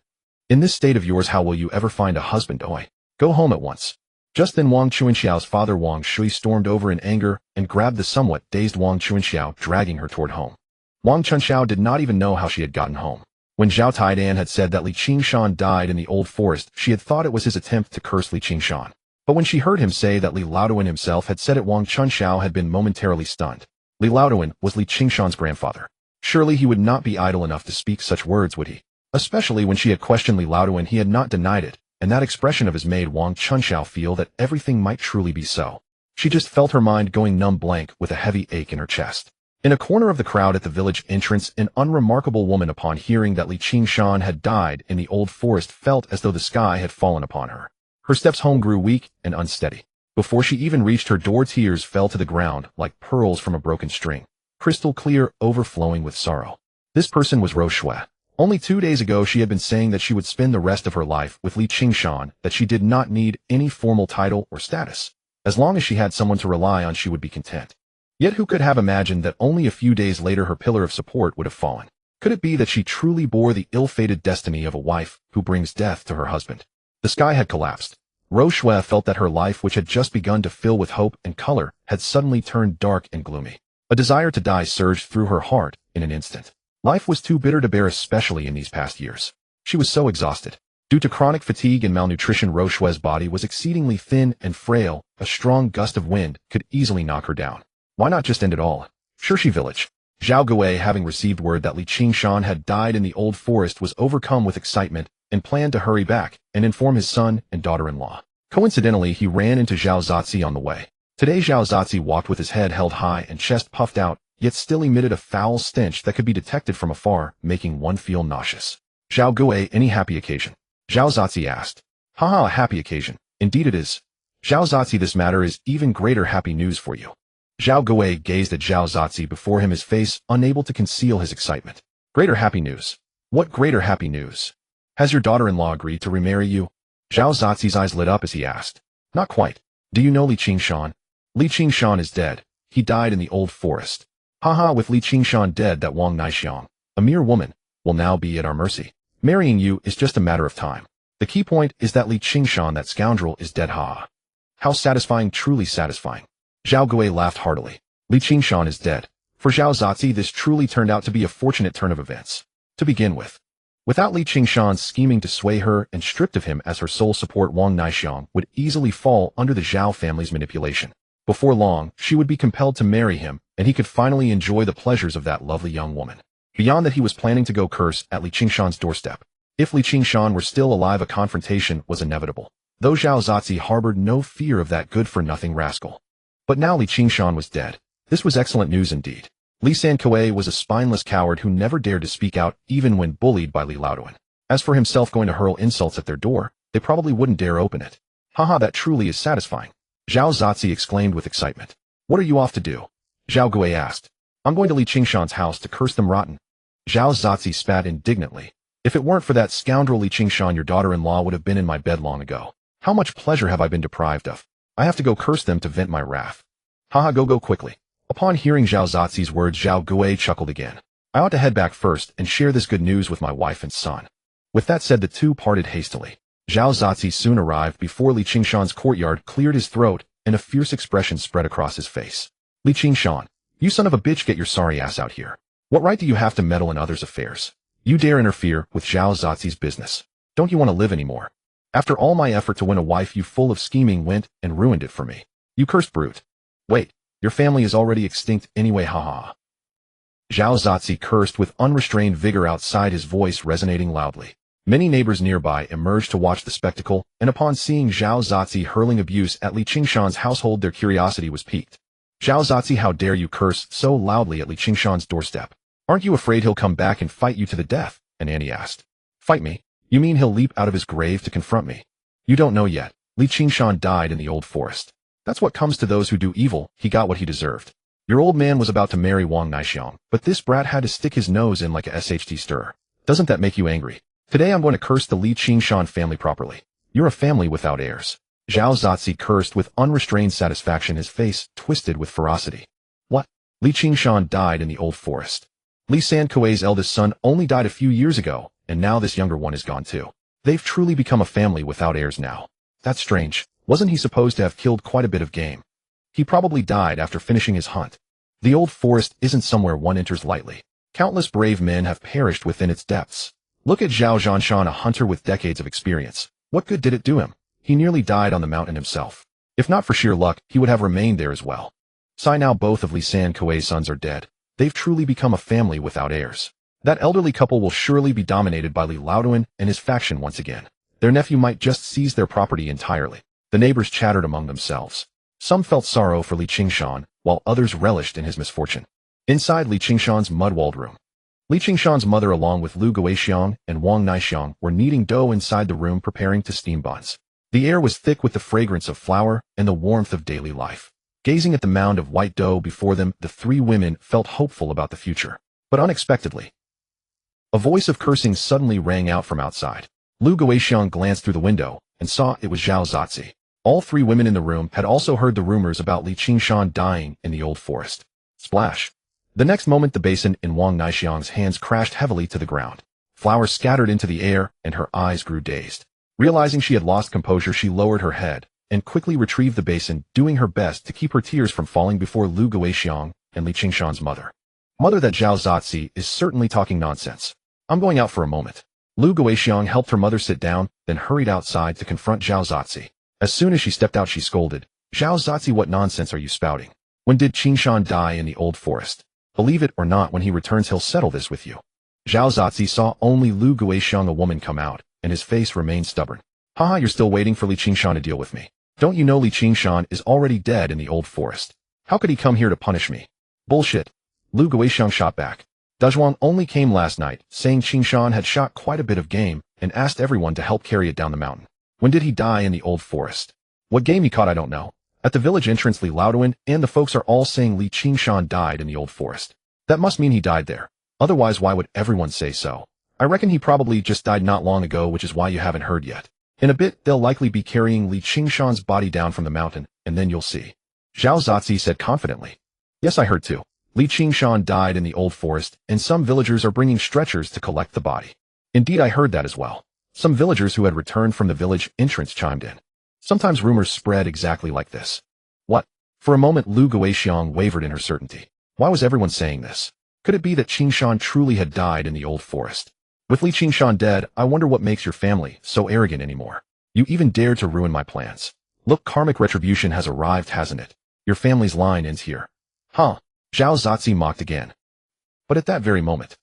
[SPEAKER 1] In this state of yours, how will you ever find a husband? Oi, go home at once." Just then Wang Chuanxiao's father Wang Shui stormed over in anger and grabbed the somewhat dazed Wang Chuanxiao, dragging her toward home. Wang Chunxiao did not even know how she had gotten home. When Zhao Taidan had said that Li Qingshan died in the old forest, she had thought it was his attempt to curse Li Qingshan. But when she heard him say that Li Laotuan himself had said it, Wang Chunxiao had been momentarily stunned. Li Laotuan was Li Qingshan's grandfather. Surely he would not be idle enough to speak such words, would he? Especially when she had questioned Li Laotuan, he had not denied it. And that expression of his made Wang Chunxiao feel that everything might truly be so. She just felt her mind going numb blank with a heavy ache in her chest. In a corner of the crowd at the village entrance, an unremarkable woman, upon hearing that Li Qingshan had died in the old forest, felt as though the sky had fallen upon her. Her steps home grew weak and unsteady. Before she even reached her door, tears fell to the ground like pearls from a broken string, crystal clear, overflowing with sorrow. This person was Rou Shui. Only 2 days ago she had been saying that she would spend the rest of her life with Li Qingshan, that she did not need any formal title or status. As long as she had someone to rely on, she would be content. Yet who could have imagined that only a few days later her pillar of support would have fallen? Could it be that she truly bore the ill-fated destiny of a wife who brings death to her husband? The sky had collapsed. Rou Shui felt that her life, which had just begun to fill with hope and color, had suddenly turned dark and gloomy. A desire to die surged through her heart in an instant. Life was too bitter to bear, especially in these past years. She was so exhausted. Due to chronic fatigue and malnutrition, Rou Shui's body was exceedingly thin and frail. A strong gust of wind could easily knock her down. Why not just end it all? Shirshi village. Zhao Gui, having received word that Li Qingshan had died in the old forest, was overcome with excitement and planned to hurry back and inform his son and daughter-in-law. Coincidentally, he ran into Zhao Zatzi on the way. Today Zhao Zatzi walked with his head held high and chest puffed out, yet still emitted a foul stench that could be detected from afar, making one feel nauseous. "Zhao Gui, any happy occasion?" Zhao Zatzi asked. "Haha, a happy occasion. Indeed it is. Zhao Zatzi, this matter is even greater happy news for you." Zhao Gui gazed at Zhao Zatzi before him, his face unable to conceal his excitement. "Greater happy news? What greater happy news? Has your daughter-in-law agreed to remarry you?" Zhao Zatzi's eyes lit up as he asked. "Not quite. Do you know Li Qingshan?" "Li Qingshan is dead. He died in the old forest." "Haha, with Li Qingshan dead, that Wang Naixiang, a mere woman, will now be at our mercy. Marrying you is just a matter of time. The key point is that Li Qingshan, that scoundrel, is dead. Ha! How satisfying, truly satisfying." Zhao Gui laughed heartily. Li Qingshan is dead. For Zhao Zatzi, this truly turned out to be a fortunate turn of events. To begin with, without Li Qingshan scheming to sway her and stripped of him as her sole support, Wang Naixiang would easily fall under the Zhao family's manipulation. Before long, she would be compelled to marry him, and he could finally enjoy the pleasures of that lovely young woman. Beyond that, he was planning to go curse at Li Qingshan's doorstep. If Li Qingshan were still alive, a confrontation was inevitable, though Zhao Zatzi harbored no fear of that good-for-nothing rascal. But now Li Qingshan was dead. This was excellent news indeed. Li Sankui was a spineless coward who never dared to speak out, even when bullied by Li Laotuan. As for himself going to hurl insults at their door, they probably wouldn't dare open it. Haha, that truly is satisfying. Zhao Zatzi exclaimed with excitement. "What are you off to do?" Zhao Gui asked. "I'm going to Li Qingshan's house to curse them rotten." Zhao Zatzi spat indignantly. "If it weren't for that scoundrel Li Qingshan, your daughter-in-law would have been in my bed long ago. How much pleasure have I been deprived of? I have to go curse them to vent my wrath. Haha, go quickly. Upon hearing Zhao Zazi's words, Zhao Gui chuckled again. I ought to head back first and share this good news with my wife and son. With that said, the two parted hastily. Zhao Zazi soon arrived before Li Qingshan's courtyard cleared his throat, and a fierce expression spread across his face. Li Qingshan, you son of a bitch, get your sorry ass out here. What right do you have to meddle in others' affairs? You dare interfere with Zhao Zazi's business. Don't you want to live anymore? After all my effort to win a wife, you full of scheming went and ruined it for me. You cursed brute. Wait, your family is already extinct anyway, haha. Zhao Zazi cursed with unrestrained vigor, outside his voice resonating loudly. Many neighbors nearby emerged to watch the spectacle, and upon seeing Zhao Zazi hurling abuse at Li Qingshan's household, their curiosity was piqued. Zhao Zazi, how dare you curse so loudly at Li Qingshan's doorstep? Aren't you afraid he'll come back and fight you to the death? And Annie asked. Fight me? You mean he'll leap out of his grave to confront me? You don't know yet. Li Qingshan died in the old forest. That's what comes to those who do evil. He got what he deserved. Your old man was about to marry Wang Naixiang, but this brat had to stick his nose in like a SHT stirrer. Doesn't that make you angry? Today I'm going to curse the Li Qingshan family properly. You're a family without heirs. Zhao Zazi cursed with unrestrained satisfaction, his face twisted with ferocity. What? Li Qingshan died in the old forest. Li Sankui's eldest son only died a few years ago, and now this younger one is gone too. They've truly become a family without heirs now. That's strange. Wasn't he supposed to have killed quite a bit of game? He probably died after finishing his hunt. The old forest isn't somewhere one enters lightly. Countless brave men have perished within its depths. Look at Zhao Zhanshan, a hunter with decades of experience. What good did it do him? He nearly died on the mountain himself. If not for sheer luck, he would have remained there as well. Sigh, now both of Li Sankui's sons are dead. They've truly become a family without heirs. That elderly couple will surely be dominated by Li Laoduan and his faction once again. Their nephew might just seize their property entirely. The neighbors chattered among themselves. Some felt sorrow for Li Qingshan, while others relished in his misfortune. Inside Li Qingshan's mud-walled room, Li Qingshan's mother along with Lu Guixiang and Wang Naixiang were kneading dough inside the room, preparing to steam buns. The air was thick with the fragrance of flour and the warmth of daily life. Gazing at the mound of white dough before them, the three women felt hopeful about the future. But unexpectedly, a voice of cursing suddenly rang out from outside. Lu Guixiang glanced through the window and saw it was Zhao Zazi. All three women in the room had also heard the rumors about Li Qingshan dying in the old forest. Splash! The next moment, the basin in Wang Naixiang's hands crashed heavily to the ground. Flour scattered into the air, and her eyes grew dazed. Realizing she had lost composure, she lowered her head and quickly retrieved the basin, doing her best to keep her tears from falling before Lu Guixiang and Li Qingshan's mother. Mother, that Zhao Zazi is certainly talking nonsense. I'm going out for a moment. Lu Guixiang helped her mother sit down, then hurried outside to confront Zhao Zazi. As soon as she stepped out, she scolded, Zhao Zazi, what nonsense are you spouting? When did Qingshan die in the old forest? Believe it or not, when he returns he'll settle this with you. Zhao Zazi saw only Lu Guixiang, a woman, come out, and his face remained stubborn. Haha, you're still waiting for Li Qingshan to deal with me. Don't you know Li Qingshan is already dead in the old forest? How could he come here to punish me? Bullshit. Lu Guixiang shot back. Dezhuang only came last night, saying Qingshan had shot quite a bit of game and asked everyone to help carry it down the mountain. When did he die in the old forest? What game he caught I don't know. At the village entrance, Li Laoduan and the folks are all saying Li Qingshan died in the old forest. That must mean he died there. Otherwise, why would everyone say so? I reckon he probably just died not long ago, which is why you haven't heard yet. In a bit, they'll likely be carrying Li Qingshan's body down from the mountain, and then you'll see. Zhao Zazi said confidently. Yes, I heard too. Li Qingshan died in the old forest, and some villagers are bringing stretchers to collect the body. Indeed, I heard that as well. Some villagers who had returned from the village entrance chimed in. Sometimes rumors spread exactly like this. What? For a moment, Lu Guixiang wavered in her certainty. Why was everyone saying this? Could it be that Qingshan truly had died in the old forest? With Li Qingshan dead, I wonder what makes your family so arrogant anymore. You even dared to ruin my plans. Look, karmic retribution has arrived, hasn't it? Your family's line ends here. Huh? Zhao Zazi mocked again. But at that very moment,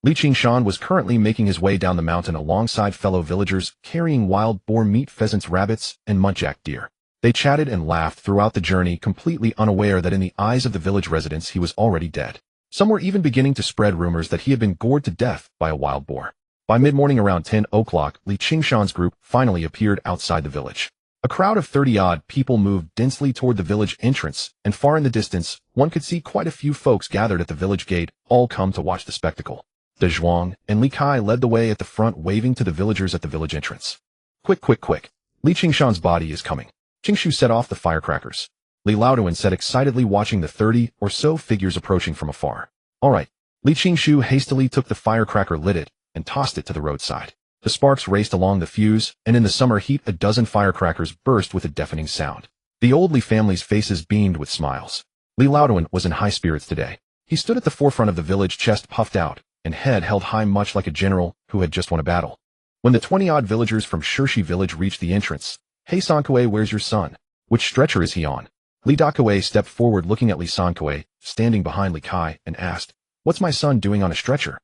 [SPEAKER 1] Li Qingshan was currently making his way down the mountain alongside fellow villagers carrying wild boar meat, pheasants, rabbits, and muntjac deer. They chatted and laughed throughout the journey, completely unaware that in the eyes of the village residents he was already dead. Some were even beginning to spread rumors that he had been gored to death by a wild boar. By mid-morning around 10 o'clock, Li Qingshan's group finally appeared outside the village. A crowd of 30-odd people moved densely toward the village entrance, and far in the distance, one could see quite a few folks gathered at the village gate, all come to watch the spectacle. Dezhuang and Li Kai led the way at the front, waving to the villagers at the village entrance. Quick, quick, quick. Li Qingshan's body is coming. Qingshan set off the firecrackers. Li Laoduan said excitedly, watching the 30 or so figures approaching from afar. All right. Li Qingshan hastily took the firecracker, lit it, and tossed it to the roadside. The sparks raced along the fuse, and in the summer heat a dozen firecrackers burst with a deafening sound. The old Li family's faces beamed with smiles. Li Laoduan was in high spirits today. He stood at the forefront of the village, chest puffed out, and head held high, much like a general who had just won a battle. When the 20-odd villagers from Shirshi village reached the entrance, "Hey Sankue, where's your son? Which stretcher is he on?" Li Dakue stepped forward, looking at Li Sankue, standing behind Li Kai, and asked, "What's my son doing on a stretcher?"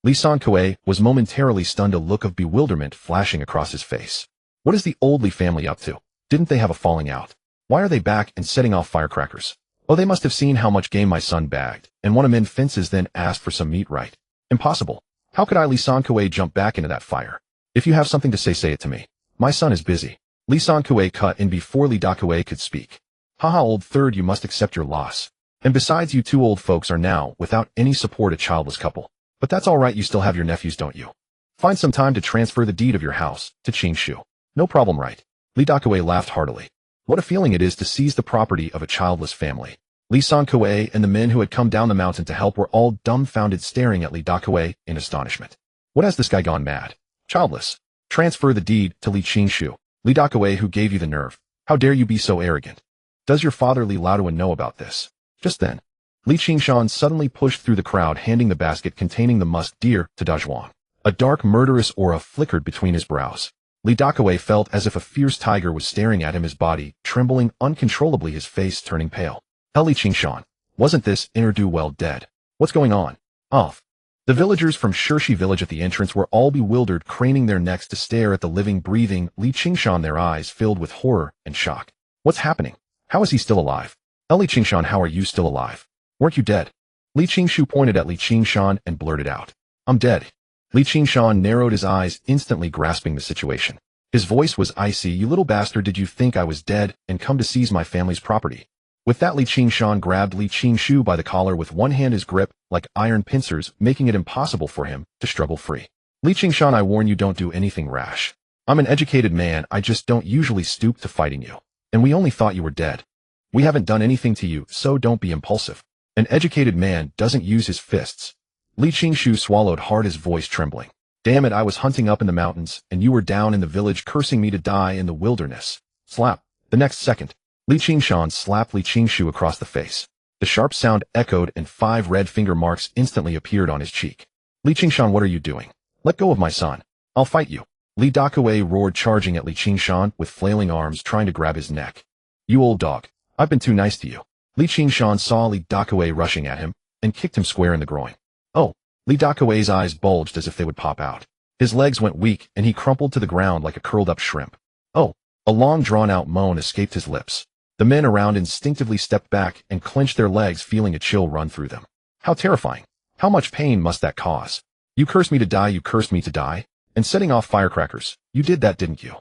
[SPEAKER 1] Li Sankue was momentarily stunned, a look of bewilderment flashing across his face. What is the old Li family up to? Didn't they have a falling out? Why are they back and setting off firecrackers? Oh, they must have seen how much game my son bagged, and won him in fences, then asked for some meat, right? Impossible. How could I, Li Sankue, jump back into that fire? If you have something to say it to me. My son is busy. Li Sankue cut in before Li Dakue could speak. Haha, old third, you must accept your loss. And besides, you two old folks are now, without any support, a childless couple. But that's all right, you still have your nephews, don't you? Find some time to transfer the deed of your house to Qingshan. No problem, right? Li Dakue laughed heartily. What a feeling it is to seize the property of a childless family. Li Sankue and the men who had come down the mountain to help were all dumbfounded, staring at Li Dakue in astonishment. What has this guy gone mad? Childless. Transfer the deed to Li Qingshan. Li Dakue, who gave you the nerve? How dare you be so arrogant? Does your father Li Laoduan know about this? Just then, Li Qingshan suddenly pushed through the crowd, handing the basket containing the musk deer to Dazhuang. A dark, murderous aura flickered between his brows. Li Dakue felt as if a fierce tiger was staring at him, his body trembling uncontrollably, his face turning pale. Li Qingshan, wasn't this ne'er-do-well dead? What's going on? Off. The villagers from Shirshi village at the entrance were all bewildered, craning their necks to stare at the living, breathing Li Qingshan, their eyes filled with horror and shock. What's happening? How is he still alive? Li Qingshan, how are you still alive? Weren't you dead? Li Qingshan pointed at Li Qingshan and blurted out, I'm dead. Li Qingshan narrowed his eyes, instantly grasping the situation. His voice was icy. You little bastard, did you think I was dead and come to seize my family's property? With that, Li Qingshan grabbed Li Qingshan by the collar with one hand, his grip like iron pincers, making it impossible for him to struggle free. Li Qingshan, I warn you, don't do anything rash. I'm an educated man, I just don't usually stoop to fighting you. And we only thought you were dead. We haven't done anything to you, so don't be impulsive. An educated man doesn't use his fists. Li Qingshan swallowed hard, his voice trembling. Damn it, I was hunting up in the mountains, and you were down in the village cursing me to die in the wilderness. Slap. The next second, Li Qingshan slapped Li Qingshan across the face. The sharp sound echoed, and 5 red finger marks instantly appeared on his cheek. Li Qingshan, what are you doing? Let go of my son. I'll fight you. Li Dakue roared, charging at Li Qingshan with flailing arms, trying to grab his neck. You old dog. I've been too nice to you. Li Qingshan saw Li Dakue rushing at him and kicked him square in the groin. Oh. Li Dakue's eyes bulged as if they would pop out. His legs went weak, and he crumpled to the ground like a curled-up shrimp. Oh. A long, drawn-out moan escaped his lips. The men around instinctively stepped back and clenched their legs, feeling a chill run through them. How terrifying. How much pain must that cause? You cursed me to die, you cursed me to die? And setting off firecrackers. You did that, didn't you?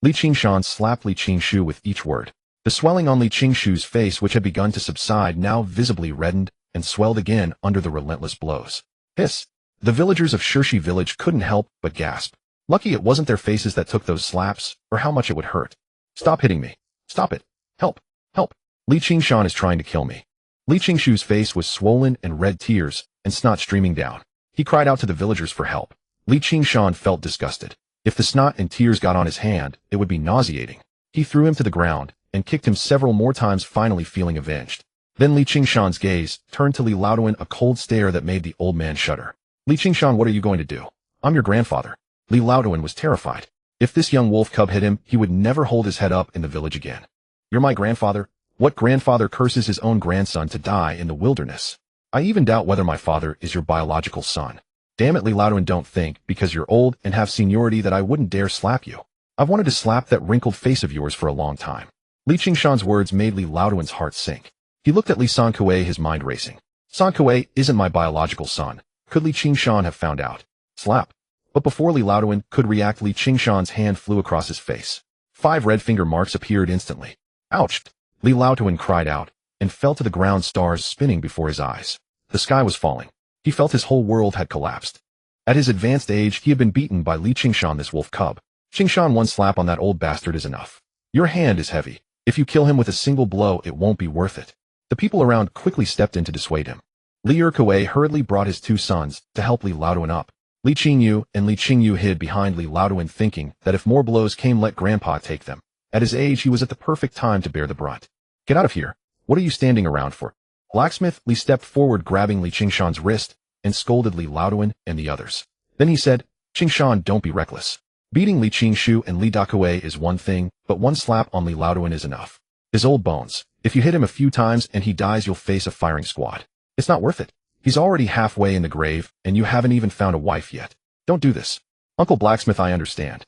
[SPEAKER 1] Li Qingshan slapped Li Qingshan with each word. The swelling on Li Qingshan's face, which had begun to subside, now visibly reddened and swelled again under the relentless blows. Hiss! The villagers of Shirshi village couldn't help but gasp. Lucky it wasn't their faces that took those slaps, or how much it would hurt. Stop hitting me. Stop it. Help. Help. Li Qingshan is trying to kill me. Li Qingshan's face was swollen and red, tears and snot streaming down. He cried out to the villagers for help. Li Qingshan felt disgusted. If the snot and tears got on his hand, it would be nauseating. He threw him to the ground and kicked him several more times, finally feeling avenged. Then Li Qingshan's gaze turned to Li Laoduan, a cold stare that made the old man shudder. Li Qingshan, what are you going to do? I'm your grandfather. Li Laoduan was terrified. If this young wolf cub hit him, he would never hold his head up in the village again. You're my grandfather? What grandfather curses his own grandson to die in the wilderness? I even doubt whether my father is your biological son. Damn it, Li Laoduan, don't think, because you're old and have seniority, that I wouldn't dare slap you. I've wanted to slap that wrinkled face of yours for a long time. Li Qingshan's words made Li Laoduan's heart sink. He looked at Li Sankue, his mind racing. Sankue isn't my biological son. Could Li Qingshan have found out? Slap. But before Li Laoduan could react, Li Qingshan's hand flew across his face. 5 red finger marks appeared instantly. Ouch! Li Laoduan cried out and fell to the ground, stars spinning before his eyes. The sky was falling. He felt his whole world had collapsed. At his advanced age, he had been beaten by Li Qingshan, this wolf cub. Qingshan, one slap on that old bastard is enough. Your hand is heavy. If you kill him with a single blow, it won't be worth it. The people around quickly stepped in to dissuade him. Li Erkawei hurriedly brought his 2 sons to help Li Laoduan up. Li Qingyu and Li Qingyu hid behind Li Laoduan, thinking that if more blows came, let Grandpa take them. At his age, he was at the perfect time to bear the brunt. Get out of here. What are you standing around for? Blacksmith Li stepped forward, grabbing Li Qingshan's wrist, and scolded Li Laoduan and the others. Then he said, Qingshan, don't be reckless. Beating Li Qingshu and Li Dakawei is one thing, but one slap on Li Laoduan is enough. His old bones. If you hit him a few times and he dies, you'll face a firing squad. It's not worth it. He's already halfway in the grave, and you haven't even found a wife yet. Don't do this. Uncle Blacksmith, I understand.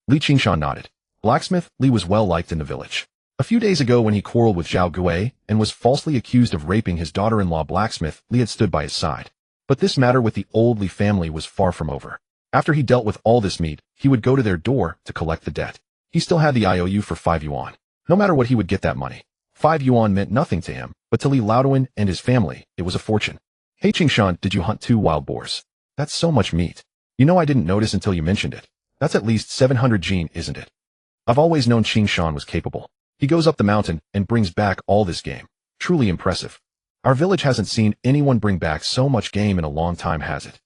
[SPEAKER 1] Li Qingshan nodded. Blacksmith Li was well liked in the village. A few days ago, when he quarreled with Zhao Gui and was falsely accused of raping his daughter-in-law, Blacksmith Li had stood by his side. But this matter with the old Li family was far from over. After he dealt with all this meat, he would go to their door to collect the debt. He still had the IOU for 5 yuan. No matter what, he would get that money. 5 yuan meant nothing to him, but to Li Laoduan and his family, it was a fortune. Hey Qingshan, did you hunt 2 wild boars? That's so much meat. You know, I didn't notice until you mentioned it. That's at least 700 jin, isn't it? I've always known Qingshan was capable. He goes up the mountain and brings back all this game. Truly impressive. Our village hasn't seen anyone bring back so much game in a long time, has it?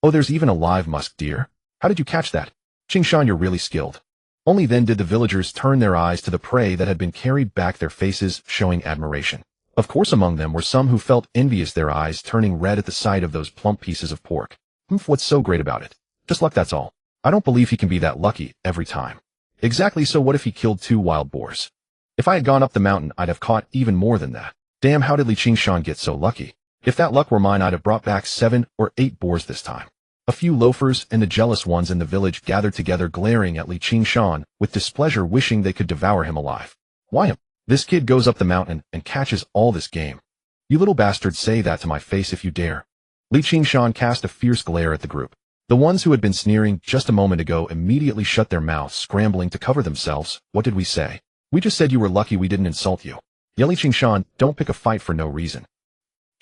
[SPEAKER 1] Oh, there's even a live musk deer. How did you catch that? Qingshan, you're really skilled. Only then did the villagers turn their eyes to the prey that had been carried back, their faces showing admiration. Of course, among them were some who felt envious, their eyes turning red at the sight of those plump pieces of pork. What's so great about it? Just luck, that's all. I don't believe he can be that lucky every time. Exactly, so what if he killed 2 wild boars? If I had gone up the mountain, I'd have caught even more than that. Damn, how did Li Qingshan get so lucky? If that luck were mine, I'd have brought back 7 or 8 boars this time. A few loafers and the jealous ones in the village gathered together, glaring at Li Qingshan with displeasure, wishing they could devour him alive. Why him? This kid goes up the mountain and catches all this game. You little bastard, say that to my face if you dare. Li Qingshan cast a fierce glare at the group. The ones who had been sneering just a moment ago immediately shut their mouths, scrambling to cover themselves. What did we say? We just said you were lucky we didn't insult you. Li Qingshan, don't pick a fight for no reason.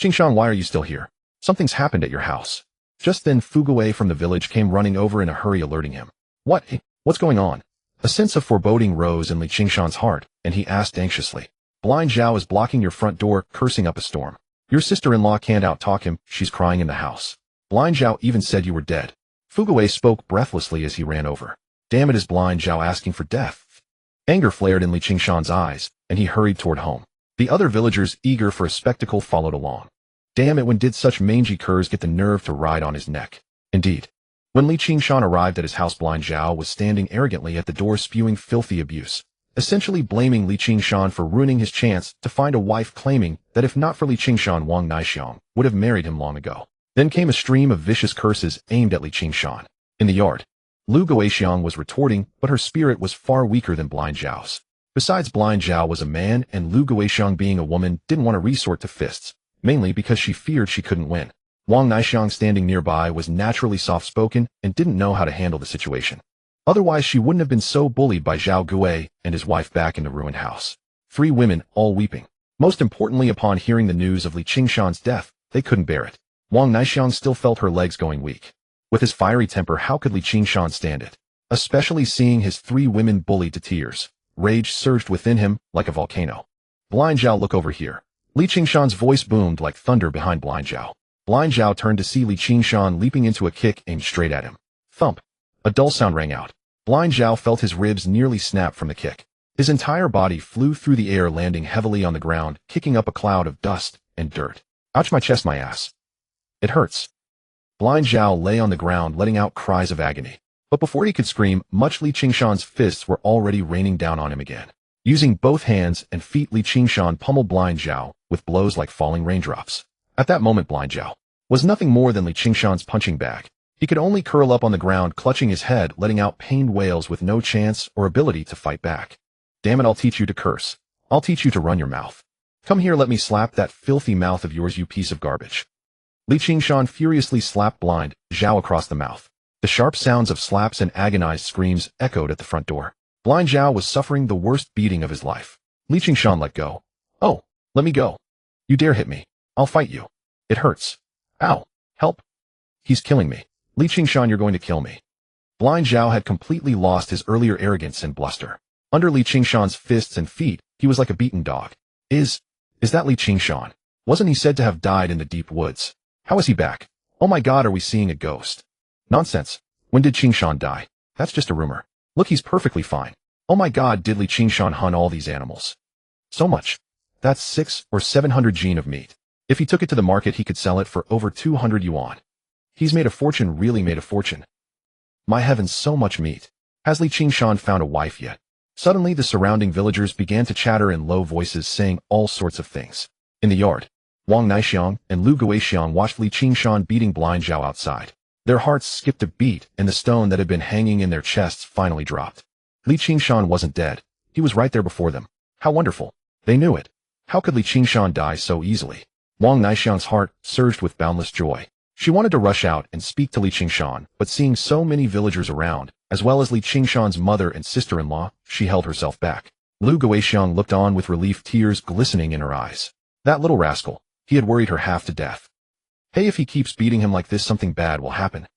[SPEAKER 1] Qingshan, why are you still here? Something's happened at your house. Just then Fugui from the village came running over in a hurry, alerting him. What? What's going on? A sense of foreboding rose in Li Qingshan's heart, and he asked anxiously. Blind Zhao is blocking your front door, cursing up a storm. Your sister-in-law can't out-talk him, she's crying in the house. Blind Zhao even said you were dead. Fugui spoke breathlessly as he ran over. Damn it, is Blind Zhao asking for death? Anger flared in Li Qingshan's eyes, and he hurried toward home. The other villagers, eager for a spectacle, followed along. Damn it, when did such mangy curs get the nerve to ride on his neck? Indeed. When Li Qingshan arrived at his house, Blind Zhao was standing arrogantly at the door, spewing filthy abuse, essentially blaming Li Qingshan for ruining his chance to find a wife, claiming that if not for Li Qingshan, Wang Naixiang would have married him long ago. Then came a stream of vicious curses aimed at Li Qingshan. In the yard, Lu Guoxiang was retorting, but her spirit was far weaker than Blind Zhao's. Besides, Blind Zhao was a man, and Lu Guoxiang, being a woman, didn't want to resort to fists, mainly because she feared she couldn't win. Wang Naixiang, standing nearby, was naturally soft-spoken and didn't know how to handle the situation. Otherwise, she wouldn't have been so bullied by Zhao Gui and his wife back in the ruined house. 3 women, all weeping. Most importantly, upon hearing the news of Li Qingshan's death, they couldn't bear it. Wang Naixiang still felt her legs going weak. With his fiery temper, how could Li Qingshan stand it? Especially seeing his 3 women bullied to tears. Rage surged within him like a volcano. Blind Zhao, look over here. Li Qingshan's voice boomed like thunder behind Blind Zhao. Blind Zhao turned to see Li Qingshan leaping into a kick aimed straight at him. Thump. A dull sound rang out. Blind Zhao felt his ribs nearly snap from the kick. His entire body flew through the air, landing heavily on the ground, kicking up a cloud of dust and dirt. Ouch, my chest, my ass. It hurts. Blind Zhao lay on the ground, letting out cries of agony. But before he could scream, Li Qingshan's fists were already raining down on him again. Using both hands and feet, Li Qingshan pummeled Blind Zhao with blows like falling raindrops. At that moment, Blind Zhao was nothing more than Li Qingshan's punching bag. He could only curl up on the ground, clutching his head, letting out pained wails with no chance or ability to fight back. Damn it, I'll teach you to curse. I'll teach you to run your mouth. Come here, let me slap that filthy mouth of yours, you piece of garbage. Li Qingshan furiously slapped Blind Zhao across the mouth. The sharp sounds of slaps and agonized screams echoed at the front door. Blind Zhao was suffering the worst beating of his life. Li Qingshan let go. Oh, let me go. You dare hit me. I'll fight you. It hurts. Ow. Help. He's killing me. Li Qingshan, you're going to kill me. Blind Zhao had completely lost his earlier arrogance and bluster. Under Li Qingshan's fists and feet, he was like a beaten dog. Is that Li Qingshan? Wasn't he said to have died in the deep woods? How is he back? Oh my god, are we seeing a ghost? Nonsense. When did Qingshan die? That's just a rumor. Look, he's perfectly fine. Oh my god, did Li Qingshan hunt all these animals? So much. That's 600 or 700 jin of meat. If he took it to the market, he could sell it for over 200 yuan. He's made a fortune, really made a fortune. My heavens, so much meat. Has Li Qingshan found a wife yet? Suddenly, the surrounding villagers began to chatter in low voices, saying all sorts of things. In the yard, Wang Naixiang and Lu Guixiang watched Li Qingshan beating blind Zhao outside. Their hearts skipped a beat, and the stone that had been hanging in their chests finally dropped. Li Qingshan wasn't dead. He was right there before them. How wonderful. They knew it. How could Li Qingshan die so easily? Wang Naixiang's heart surged with boundless joy. She wanted to rush out and speak to Li Qingshan, but seeing so many villagers around, as well as Li Qingshan's mother and sister-in-law, she held herself back. Lu Guixiang looked on with relief, tears glistening in her eyes. That little rascal. He had worried her half to death. Hey, if he keeps beating him like this, something bad will happen.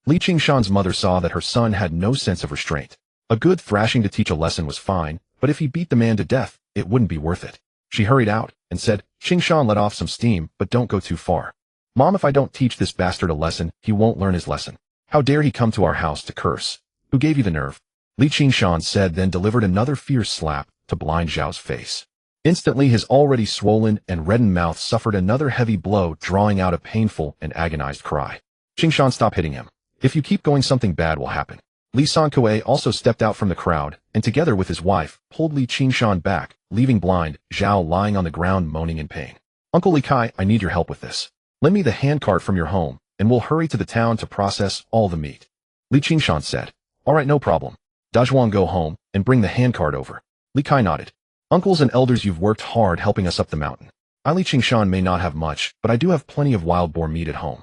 [SPEAKER 1] Li Qingshan's mother saw that her son had no sense of restraint. A good thrashing to teach a lesson was fine, but if he beat the man to death, it wouldn't be worth it. She hurried out and said, Qingshan, let off some steam, but don't go too far. Mom, if I don't teach this bastard a lesson, he won't learn his lesson. How dare he come to our house to curse? Who gave you the nerve? Li Qingshan said, then delivered another fierce slap to blind Zhao's face. Instantly, his already swollen and reddened mouth suffered another heavy blow, drawing out a painful and agonized cry. Qingshan, stop hitting him. If you keep going, something bad will happen. Li Sankuei also stepped out from the crowd, and together with his wife, pulled Li Qingshan back, leaving blind Zhao lying on the ground moaning in pain. Uncle Li Kai, I need your help with this. Lend me the handcart from your home, and we'll hurry to the town to process all the meat. Li Qingshan said. All right, no problem. Dazhuang, go home, and bring the handcart over. Li Kai nodded. Uncles and elders, you've worked hard helping us up the mountain. Li Qingshan may not have much, but I do have plenty of wild boar meat at home.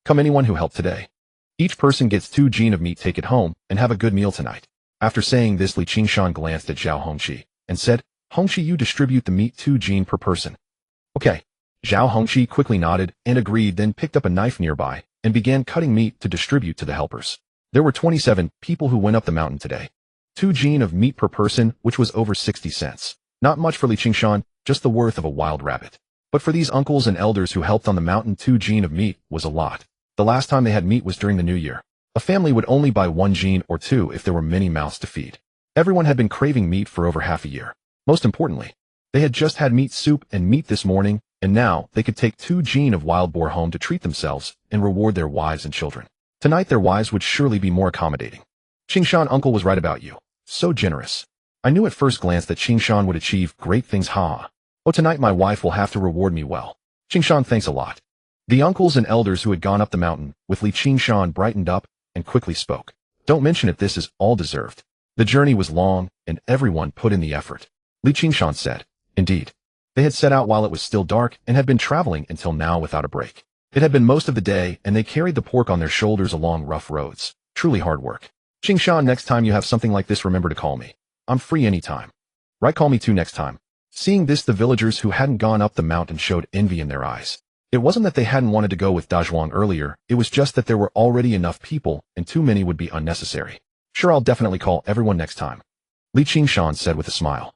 [SPEAKER 1] Come, anyone who helped today. Each person gets 2 jin of meat, take it home, and have a good meal tonight. After saying this, Li Qingshan glanced at Zhao Hongqi, and said, Hongqi, you distribute the meat 2 jin per person. Okay. Zhao Hongqi quickly nodded and agreed, then picked up a knife nearby, and began cutting meat to distribute to the helpers. There were 27 people who went up the mountain today. 2 jin of meat per person, which was over 60 cents. Not much for Li Qingshan, just the worth of a wild rabbit. But for these uncles and elders who helped on the mountain, 2 jin of meat was a lot. The last time they had meat was during the New Year. A family would only buy 1 jin or 2 if there were many mouths to feed. Everyone had been craving meat for over half a year. Most importantly, they had just had meat soup and meat this morning, and now they could take 2 jin of wild boar home to treat themselves and reward their wives and children. Tonight their wives would surely be more accommodating. Qingshan, uncle was right about you. So generous. I knew at first glance that Qingshan would achieve great things, ha. Oh, tonight my wife will have to reward me well. Qingshan, thanks a lot. The uncles and elders who had gone up the mountain with Li Qingshan brightened up and quickly spoke. Don't mention it, this is all deserved. The journey was long, and everyone put in the effort. Li Qingshan said. Indeed. They had set out while it was still dark and had been traveling until now without a break. It had been most of the day, and they carried the pork on their shoulders along rough roads. Truly hard work. Qingshan, next time you have something like this, remember to call me. I'm free anytime. Right, call me too next time. Seeing this, the villagers who hadn't gone up the mountain showed envy in their eyes. It wasn't that they hadn't wanted to go with Dazhuang earlier, it was just that there were already enough people, and too many would be unnecessary. Sure, I'll definitely call everyone next time. Li Qingshan said with a smile.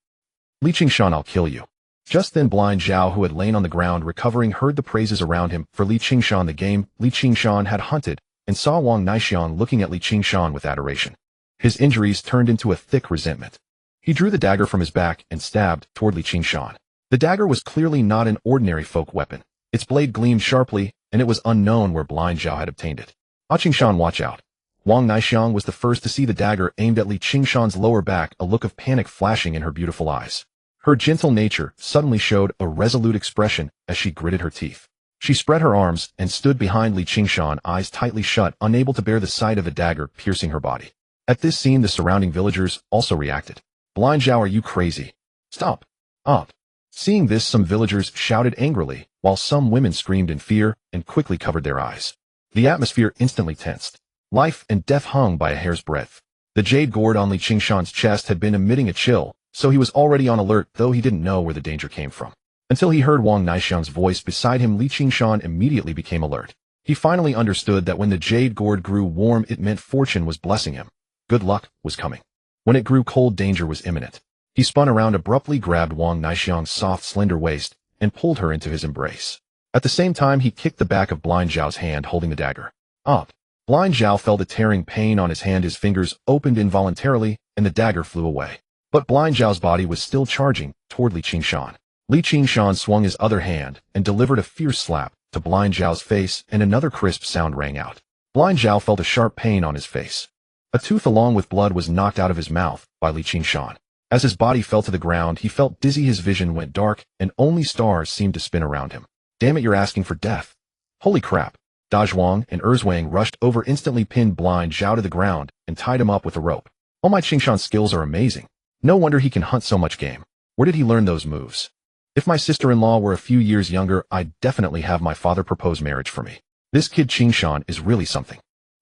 [SPEAKER 1] Li Qingshan, I'll kill you. Just then blind Zhao, who had lain on the ground recovering, heard the praises around him for Li Qingshan. The game Li Qingshan had hunted, and saw Wang Naixiang looking at Li Qingshan with adoration. His injuries turned into a thick resentment. He drew the dagger from his back and stabbed toward Li Qingshan. The dagger was clearly not an ordinary folk weapon. Its blade gleamed sharply, and it was unknown where blind Zhao had obtained it. Qingshan, watch out. Wang Naixiang was the first to see the dagger aimed at Li Qingshan's lower back, a look of panic flashing in her beautiful eyes. Her gentle nature suddenly showed a resolute expression as she gritted her teeth. She spread her arms and stood behind Li Qingshan, eyes tightly shut, unable to bear the sight of the dagger piercing her body. At this scene, the surrounding villagers also reacted. Blind Zhao, are you crazy? Stop. Up. Seeing this, some villagers shouted angrily, while some women screamed in fear and quickly covered their eyes. The atmosphere instantly tensed. Life and death hung by a hair's breadth. The jade gourd on Li Qingshan's chest had been emitting a chill, so he was already on alert, though he didn't know where the danger came from. Until he heard Wang Naixiang's voice beside him, Li Qingshan immediately became alert. He finally understood that when the jade gourd grew warm, it meant fortune was blessing him. Good luck was coming. When it grew cold, danger was imminent. He spun around, abruptly grabbed Wang Naixiang's soft, slender waist and pulled her into his embrace. At the same time, he kicked the back of Blind Zhao's hand holding the dagger. Up. Blind Zhao felt a tearing pain on his hand. His fingers opened involuntarily, and the dagger flew away. But Blind Zhao's body was still charging toward Li Qingshan. Li Qingshan swung his other hand and delivered a fierce slap to Blind Zhao's face, and another crisp sound rang out. Blind Zhao felt a sharp pain on his face. A tooth along with blood was knocked out of his mouth by Li Qingshan. As his body fell to the ground, he felt dizzy, his vision went dark, and only stars seemed to spin around him. Damn it, you're asking for death. Holy crap. Dazhuang and Erzwang rushed over, instantly pinned Blind Zhao to the ground and tied him up with a rope. Oh, my Qingshan's skills are amazing. No wonder he can hunt so much game. Where did he learn those moves? If my sister-in-law were a few years younger, I'd definitely have my father propose marriage for me. This kid Qingshan is really something.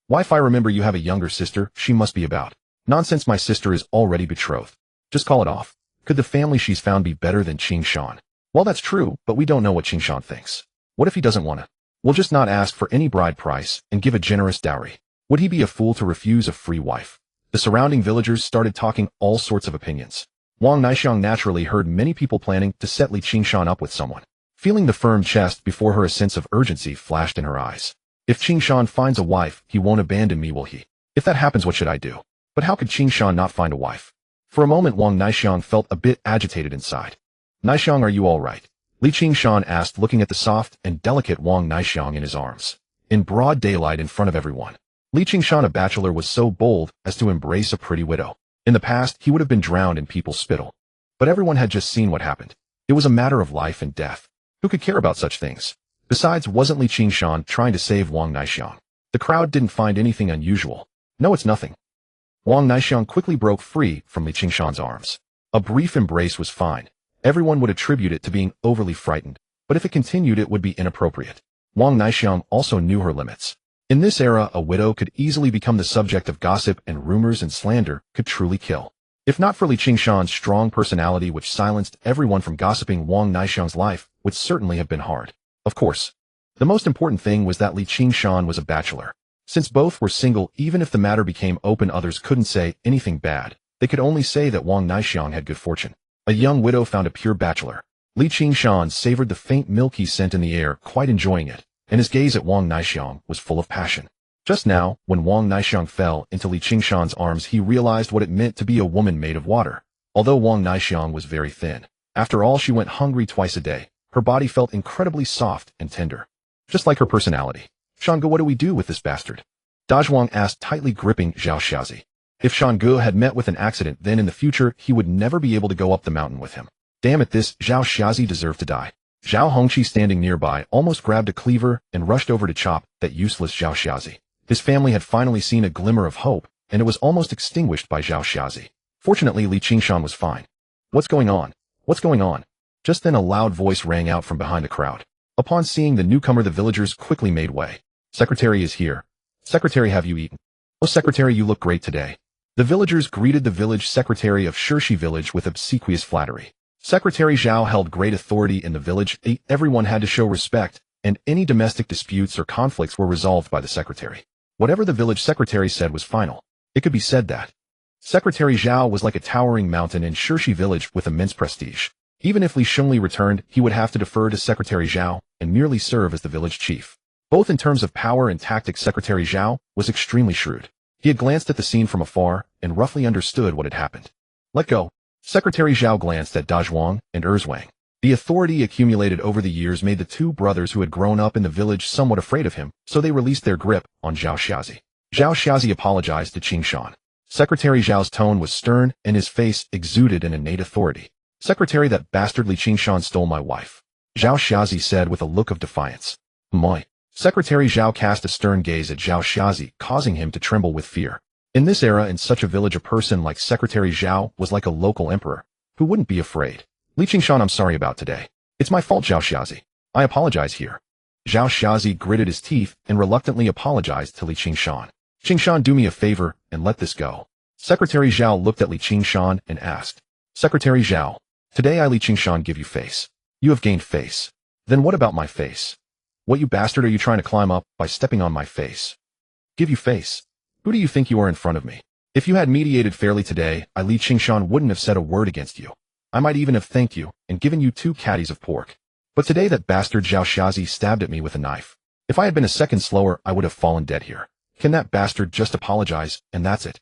[SPEAKER 1] Why, if I remember you have a younger sister, she must be about. Nonsense, my sister is already betrothed. Just call it off. Could the family she's found be better than Qingshan? Well, that's true, but we don't know what Qingshan thinks. What if he doesn't want to? We'll just not ask for any bride price and give a generous dowry. Would he be a fool to refuse a free wife? The surrounding villagers started talking all sorts of opinions. Wang Naixiang naturally heard many people planning to set Li Qingshan up with someone. Feeling the firm chest before her, a sense of urgency flashed in her eyes. If Qingshan finds a wife, he won't abandon me, will he? If that happens, what should I do? But how could Qingshan not find a wife? For a moment, Wang Naixiang felt a bit agitated inside. Naixiang, are you all right? Li Qingshan asked, looking at the soft and delicate Wang Naixiang in his arms. In broad daylight, in front of everyone. Li Qingshan, a bachelor, was so bold as to embrace a pretty widow. In the past, he would have been drowned in people's spittle. But everyone had just seen what happened. It was a matter of life and death. Who could care about such things? Besides, wasn't Li Qingshan trying to save Wang Naixiang? The crowd didn't find anything unusual. No, it's nothing. Wang Naixiang quickly broke free from Li Qingshan's arms. A brief embrace was fine. Everyone would attribute it to being overly frightened, but if it continued, it would be inappropriate. Wang Naixiang also knew her limits. In this era, a widow could easily become the subject of gossip, and rumors and slander could truly kill. If not for Li Qingshan's strong personality, which silenced everyone from gossiping, Wang Naixiang's life would certainly have been hard. Of course, the most important thing was that Li Qingshan was a bachelor. Since both were single, even if the matter became open, others couldn't say anything bad. They could only say that Wang Naixiang had good fortune. A young widow found a pure bachelor. Li Qingshan savored the faint milky scent in the air, quite enjoying it, and his gaze at Wang Naixiang was full of passion. Just now, when Wang Naixiang fell into Li Qingshan's arms, he realized what it meant to be a woman made of water. Although Wang Naixiang was very thin, after all, she went hungry twice a day. Her body felt incredibly soft and tender, just like her personality. Shangge, what do we do with this bastard? Dazhuang asked, tightly gripping Zhao Xiazi. If Shangge had met with an accident, then in the future, he would never be able to go up the mountain with him. Damn it, this Zhao Xiazi deserved to die. Zhao Hongqi, standing nearby, almost grabbed a cleaver and rushed over to chop that useless Zhao Xiazi. His family had finally seen a glimmer of hope, and it was almost extinguished by Zhao Xiazi. Fortunately, Li Qingshan was fine. What's going on? What's going on? Just then a loud voice rang out from behind the crowd. Upon seeing the newcomer, the villagers quickly made way. Secretary is here. Secretary, have you eaten? Oh, Secretary, you look great today. The villagers greeted the village secretary of Shirshi village with obsequious flattery. Secretary Zhao held great authority in the village. Everyone had to show respect, and any domestic disputes or conflicts were resolved by the secretary. Whatever the village secretary said was final. It could be said that Secretary Zhao was like a towering mountain in Shirshi village with immense prestige. Even if Li Shengli returned, he would have to defer to Secretary Zhao and merely serve as the village chief. Both in terms of power and tactics, Secretary Zhao was extremely shrewd. He had glanced at the scene from afar and roughly understood what had happened. Let go. Secretary Zhao glanced at Dazhuang and Erzwang. The authority accumulated over the years made the two brothers who had grown up in the village somewhat afraid of him, so they released their grip on Zhao Xiazi. Zhao Xiazi apologized to Qingshan. Secretary Zhao's tone was stern and his face exuded an innate authority. Secretary, that bastard Li Qingshan stole my wife, Zhao Xiazi said with a look of defiance. Moi. Secretary Zhao cast a stern gaze at Zhao Xiazi, causing him to tremble with fear. In this era, in such a village, a person like Secretary Zhao was like a local emperor, who wouldn't be afraid. Li Qingshan, I'm sorry about today. It's my fault, Zhao Xiazi. I apologize here. Zhao Xiazi gritted his teeth and reluctantly apologized to Li Qingshan. Qingshan, do me a favor and let this go. Secretary Zhao looked at Li Qingshan and asked, Secretary Zhao, today I, Li Qingshan, give you face. You have gained face. Then what about my face? What, you bastard, are you trying to climb up by stepping on my face? Give you face? Who do you think you are in front of me? If you had mediated fairly today, Li Qingshan wouldn't have said a word against you. I might even have thanked you and given you 2 caddies of pork. But today that bastard Zhao Xiazi stabbed at me with a knife. If I had been a second slower, I would have fallen dead here. Can that bastard just apologize, and that's it?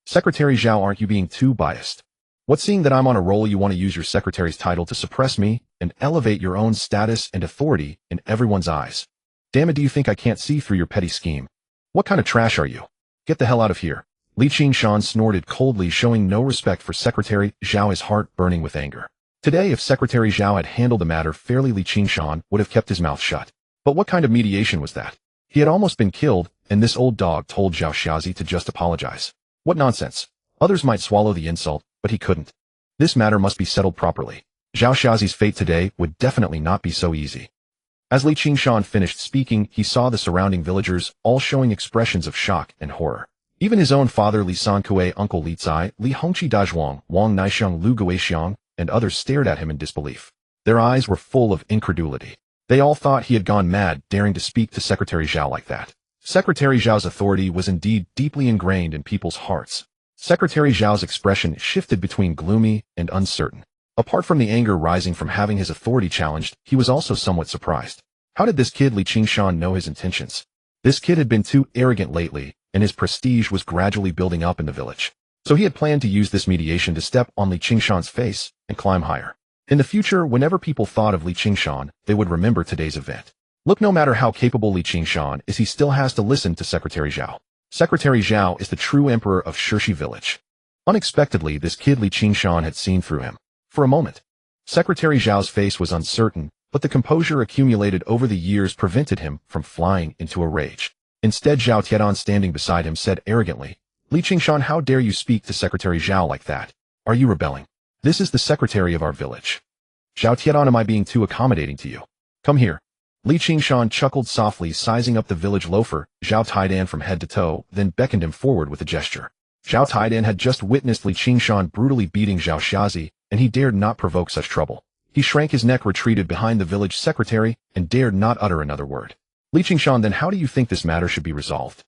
[SPEAKER 1] Secretary Zhao, aren't you being too biased? What, seeing that I'm on a roll, you want to use your secretary's title to suppress me and elevate your own status and authority in everyone's eyes? Damn it, do you think I can't see through your petty scheme? What kind of trash are you? Get the hell out of here. Li Qingshan snorted coldly, showing no respect for Secretary Zhao, his heart burning with anger. Today, if Secretary Zhao had handled the matter fairly, Li Qingshan would have kept his mouth shut. But what kind of mediation was that? He had almost been killed, and this old dog told Zhao Xiazi to just apologize. What nonsense. Others might swallow the insult, but he couldn't. This matter must be settled properly. Zhao Xiazi's fate today would definitely not be so easy. As Li Qingshan finished speaking, he saw the surrounding villagers all showing expressions of shock and horror. Even his own father Li Sankui, Uncle Li Cai, Li Hongqi Dazhuang, Wang Naixiang, Lu Guixiang, and others stared at him in disbelief. Their eyes were full of incredulity. They all thought he had gone mad, daring to speak to Secretary Zhao like that. Secretary Zhao's authority was indeed deeply ingrained in people's hearts. Secretary Zhao's expression shifted between gloomy and uncertain. Apart from the anger rising from having his authority challenged, he was also somewhat surprised. How did this kid Li Qingshan know his intentions? This kid had been too arrogant lately, and his prestige was gradually building up in the village. So he had planned to use this mediation to step on Li Qingshan's face and climb higher. In the future, whenever people thought of Li Qingshan, they would remember today's event. Look, no matter how capable Li Qingshan is, he still has to listen to Secretary Zhao. Secretary Zhao is the true emperor of Shirshi village. Unexpectedly, this kid Li Qingshan had seen through him. For a moment, Secretary Zhao's face was uncertain, but the composure accumulated over the years prevented him from flying into a rage. Instead, Zhao Tietan, standing beside him, said arrogantly, Li Qingshan, how dare you speak to Secretary Zhao like that? Are you rebelling? This is the secretary of our village. Zhao Tietan, am I being too accommodating to you? Come here. Li Qingshan chuckled softly, sizing up the village loafer, Zhao Taidan, from head to toe, then beckoned him forward with a gesture. Zhao Taidan had just witnessed Li Qingshan brutally beating Zhao Xiazi, and he dared not provoke such trouble. He shrank his neck, retreated behind the village secretary, and dared not utter another word. Li Qingshan, then how do you think this matter should be resolved?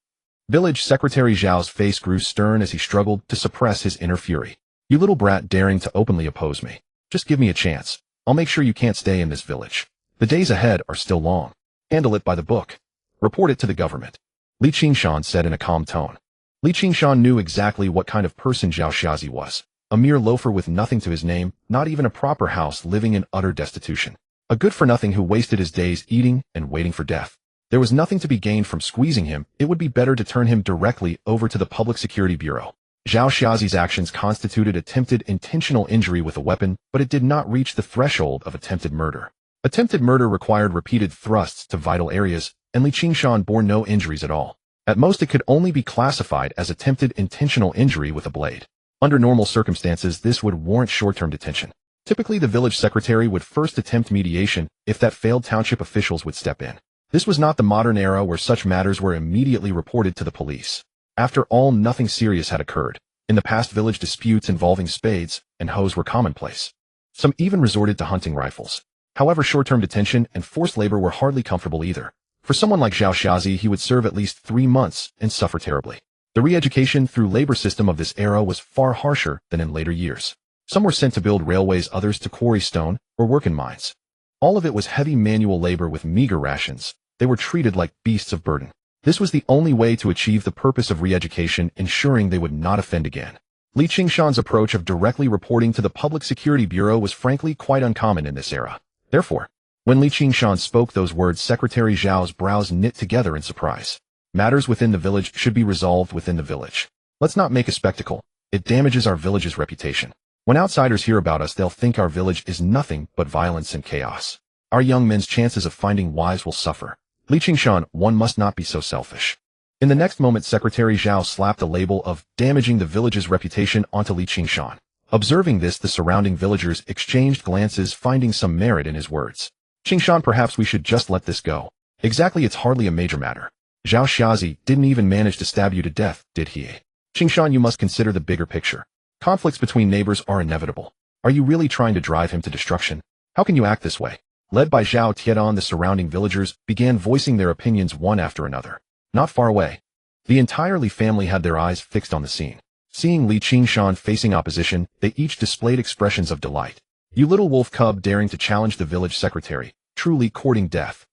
[SPEAKER 1] Village Secretary Zhao's face grew stern as he struggled to suppress his inner fury. You little brat, daring to openly oppose me. Just give me a chance. I'll make sure you can't stay in this village. The days ahead are still long. Handle it by the book. Report it to the government. Li Qingshan said in a calm tone. Li Qingshan knew exactly what kind of person Zhao Xiazi was. A mere loafer with nothing to his name, not even a proper house, living in utter destitution. A good-for-nothing who wasted his days eating and waiting for death. There was nothing to be gained from squeezing him. It would be better to turn him directly over to the Public Security Bureau. Zhao Xiazi's actions constituted attempted intentional injury with a weapon, but it did not reach the threshold of attempted murder. Attempted murder required repeated thrusts to vital areas, and Li Qingshan bore no injuries at all. At most, it could only be classified as attempted intentional injury with a blade. Under normal circumstances, this would warrant short-term detention. Typically, the village secretary would first attempt mediation. If that failed, township officials would step in. This was not the modern era where such matters were immediately reported to the police. After all, nothing serious had occurred. In the past, village disputes involving spades and hoes were commonplace. Some even resorted to hunting rifles. However, short-term detention and forced labor were hardly comfortable either. For someone like Zhao Xiazi, he would serve at least 3 months and suffer terribly. The re-education through labor system of this era was far harsher than in later years. Some were sent to build railways, others to quarry stone or work in mines. All of it was heavy manual labor with meager rations. They were treated like beasts of burden. This was the only way to achieve the purpose of re-education, ensuring they would not offend again. Li Qingshan's approach of directly reporting to the Public Security Bureau was frankly quite uncommon in this era. Therefore, when Li Qingshan spoke those words, Secretary Zhao's brows knit together in surprise. Matters within the village should be resolved within the village. Let's not make a spectacle. It damages our village's reputation. When outsiders hear about us, they'll think our village is nothing but violence and chaos. Our young men's chances of finding wives will suffer. Li Qingshan, one must not be so selfish. In the next moment, Secretary Zhao slapped a label of damaging the village's reputation onto Li Qingshan. Observing this, the surrounding villagers exchanged glances, finding some merit in his words. Qingshan, perhaps we should just let this go. Exactly, it's hardly a major matter. Zhao Xiazi didn't even manage to stab you to death, did he? Qingshan, you must consider the bigger picture. Conflicts between neighbors are inevitable. Are you really trying to drive him to destruction? How can you act this way? Led by Zhao Tietan, the surrounding villagers began voicing their opinions one after another. Not far away, the entire Li family had their eyes fixed on the scene. Seeing Li Qingshan facing opposition, they each displayed expressions of delight. You little wolf cub daring to challenge the village secretary, truly courting death.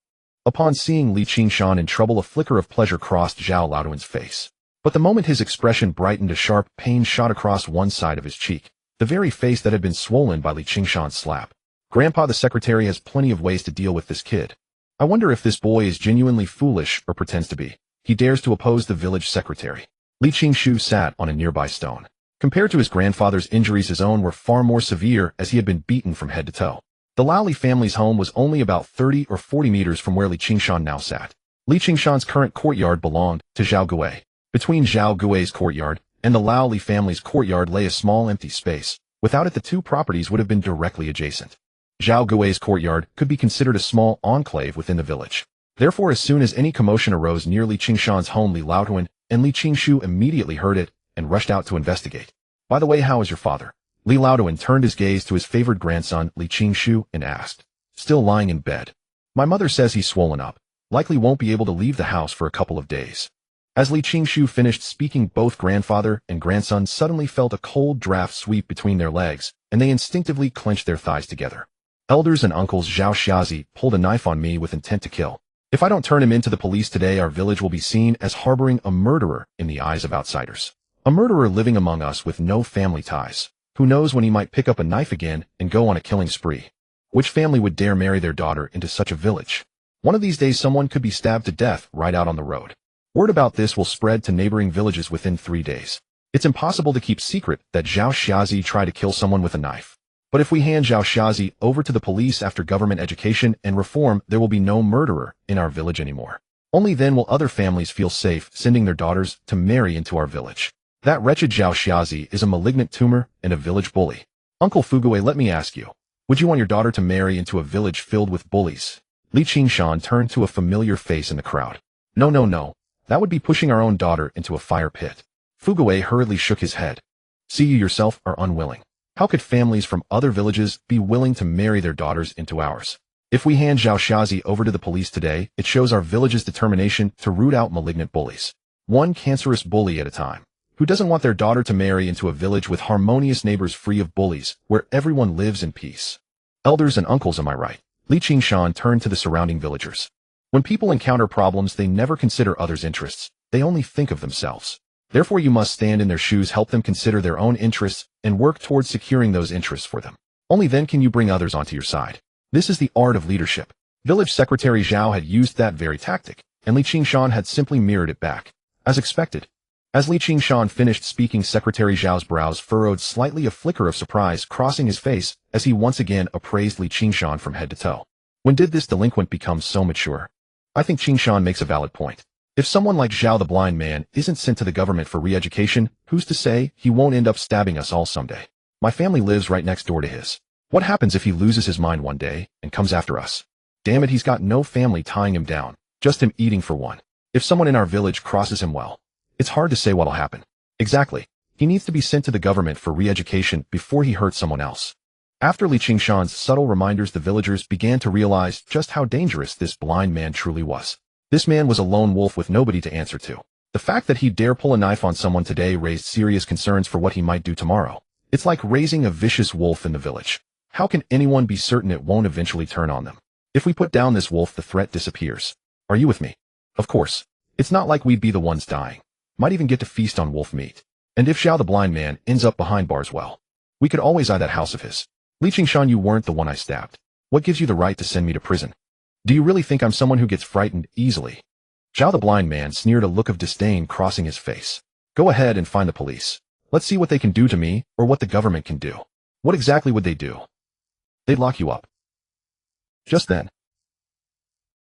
[SPEAKER 1] Upon seeing Li Qingshan in trouble, a flicker of pleasure crossed Zhao Laoduan's face. But the moment his expression brightened, a sharp pain shot across one side of his cheek, the very face that had been swollen by Li Qingshan's slap. Grandpa the secretary has plenty of ways to deal with this kid. I wonder if this boy is genuinely foolish or pretends to be. He dares to oppose the village secretary. Li Qingshu sat on a nearby stone. Compared to his grandfather's injuries, his own were far more severe, as he had been beaten from head to toe. The Laoli family's home was only about 30 or 40 meters from where Li Qingshan now sat. Li Qingshan's current courtyard belonged to Zhao Gui. Between Zhao Gui's courtyard and the Laoli family's courtyard lay a small empty space. Without it, the two properties would have been directly adjacent. Zhao Gui's courtyard could be considered a small enclave within the village. Therefore, as soon as any commotion arose near Li Qingshan's home, Li Laoduan and Li Qingshu immediately heard it and rushed out to investigate. By the way, how is your father? Li Laoduan turned his gaze to his favored grandson, Li Qingshu, and asked. Still lying in bed. My mother says he's swollen up. Likely won't be able to leave the house for a couple of days. As Li Qingshu finished speaking, both grandfather and grandson suddenly felt a cold draft sweep between their legs, and they instinctively clenched their thighs together. Elders and uncles, Zhao Xiazi pulled a knife on me with intent to kill. If I don't turn him into the police today, our village will be seen as harboring a murderer in the eyes of outsiders. A murderer living among us with no family ties. Who knows when he might pick up a knife again and go on a killing spree? Which family would dare marry their daughter into such a village? One of these days someone could be stabbed to death right out on the road. Word about this will spread to neighboring villages within 3 days. It's impossible to keep secret that Zhao Xiazi tried to kill someone with a knife. But if we hand Zhao Xiazi over to the police after government education and reform, there will be no murderer in our village anymore. Only then will other families feel safe sending their daughters to marry into our village. That wretched Zhao Xiazi is a malignant tumor and a village bully. Uncle Fugui, let me ask you, would you want your daughter to marry into a village filled with bullies? Li Qingshan turned to a familiar face in the crowd. No, no, no. That would be pushing our own daughter into a fire pit. Fugui hurriedly shook his head. See, you yourself are unwilling. How could families from other villages be willing to marry their daughters into ours? If we hand Zhao Xiazi over to the police today, it shows our village's determination to root out malignant bullies. One cancerous bully at a time. Who doesn't want their daughter to marry into a village with harmonious neighbors free of bullies, where everyone lives in peace? Elders and uncles, am I right? Li Qingshan turned to the surrounding villagers. When people encounter problems, they never consider others' interests. They only think of themselves. Therefore, you must stand in their shoes, help them consider their own interests, and work towards securing those interests for them. Only then can you bring others onto your side. This is the art of leadership. Village Secretary Zhao had used that very tactic, and Li Qingshan had simply mirrored it back. As expected. As Li Qingshan finished speaking, Secretary Zhao's brows furrowed slightly, a flicker of surprise crossing his face as he once again appraised Li Qingshan from head to toe. When did this delinquent become so mature? I think Qingshan makes a valid point. If someone like Zhao the blind man isn't sent to the government for re-education, who's to say he won't end up stabbing us all someday? My family lives right next door to his. What happens if he loses his mind one day and comes after us? Damn it, he's got no family tying him down, just him eating for one. If someone in our village crosses him, well, it's hard to say what'll happen. Exactly. He needs to be sent to the government for re-education before he hurts someone else. After Li Qingshan's subtle reminders, the villagers began to realize just how dangerous this blind man truly was. This man was a lone wolf with nobody to answer to. The fact that he'd dare pull a knife on someone today raised serious concerns for what he might do tomorrow. It's like raising a vicious wolf in the village. How can anyone be certain it won't eventually turn on them? If we put down this wolf, the threat disappears. Are you with me? Of course. It's not like we'd be the ones dying. Might even get to feast on wolf meat. And if Zhao the blind man ends up behind bars, well, we could always eye that house of his. Li Qingshan, you weren't the one I stabbed. What gives you the right to send me to prison? Do you really think I'm someone who gets frightened easily? Zhao the blind man sneered, a look of disdain crossing his face. Go ahead and find the police. Let's see what they can do to me, or what the government can do. What exactly would they do? They'd lock you up. Just then,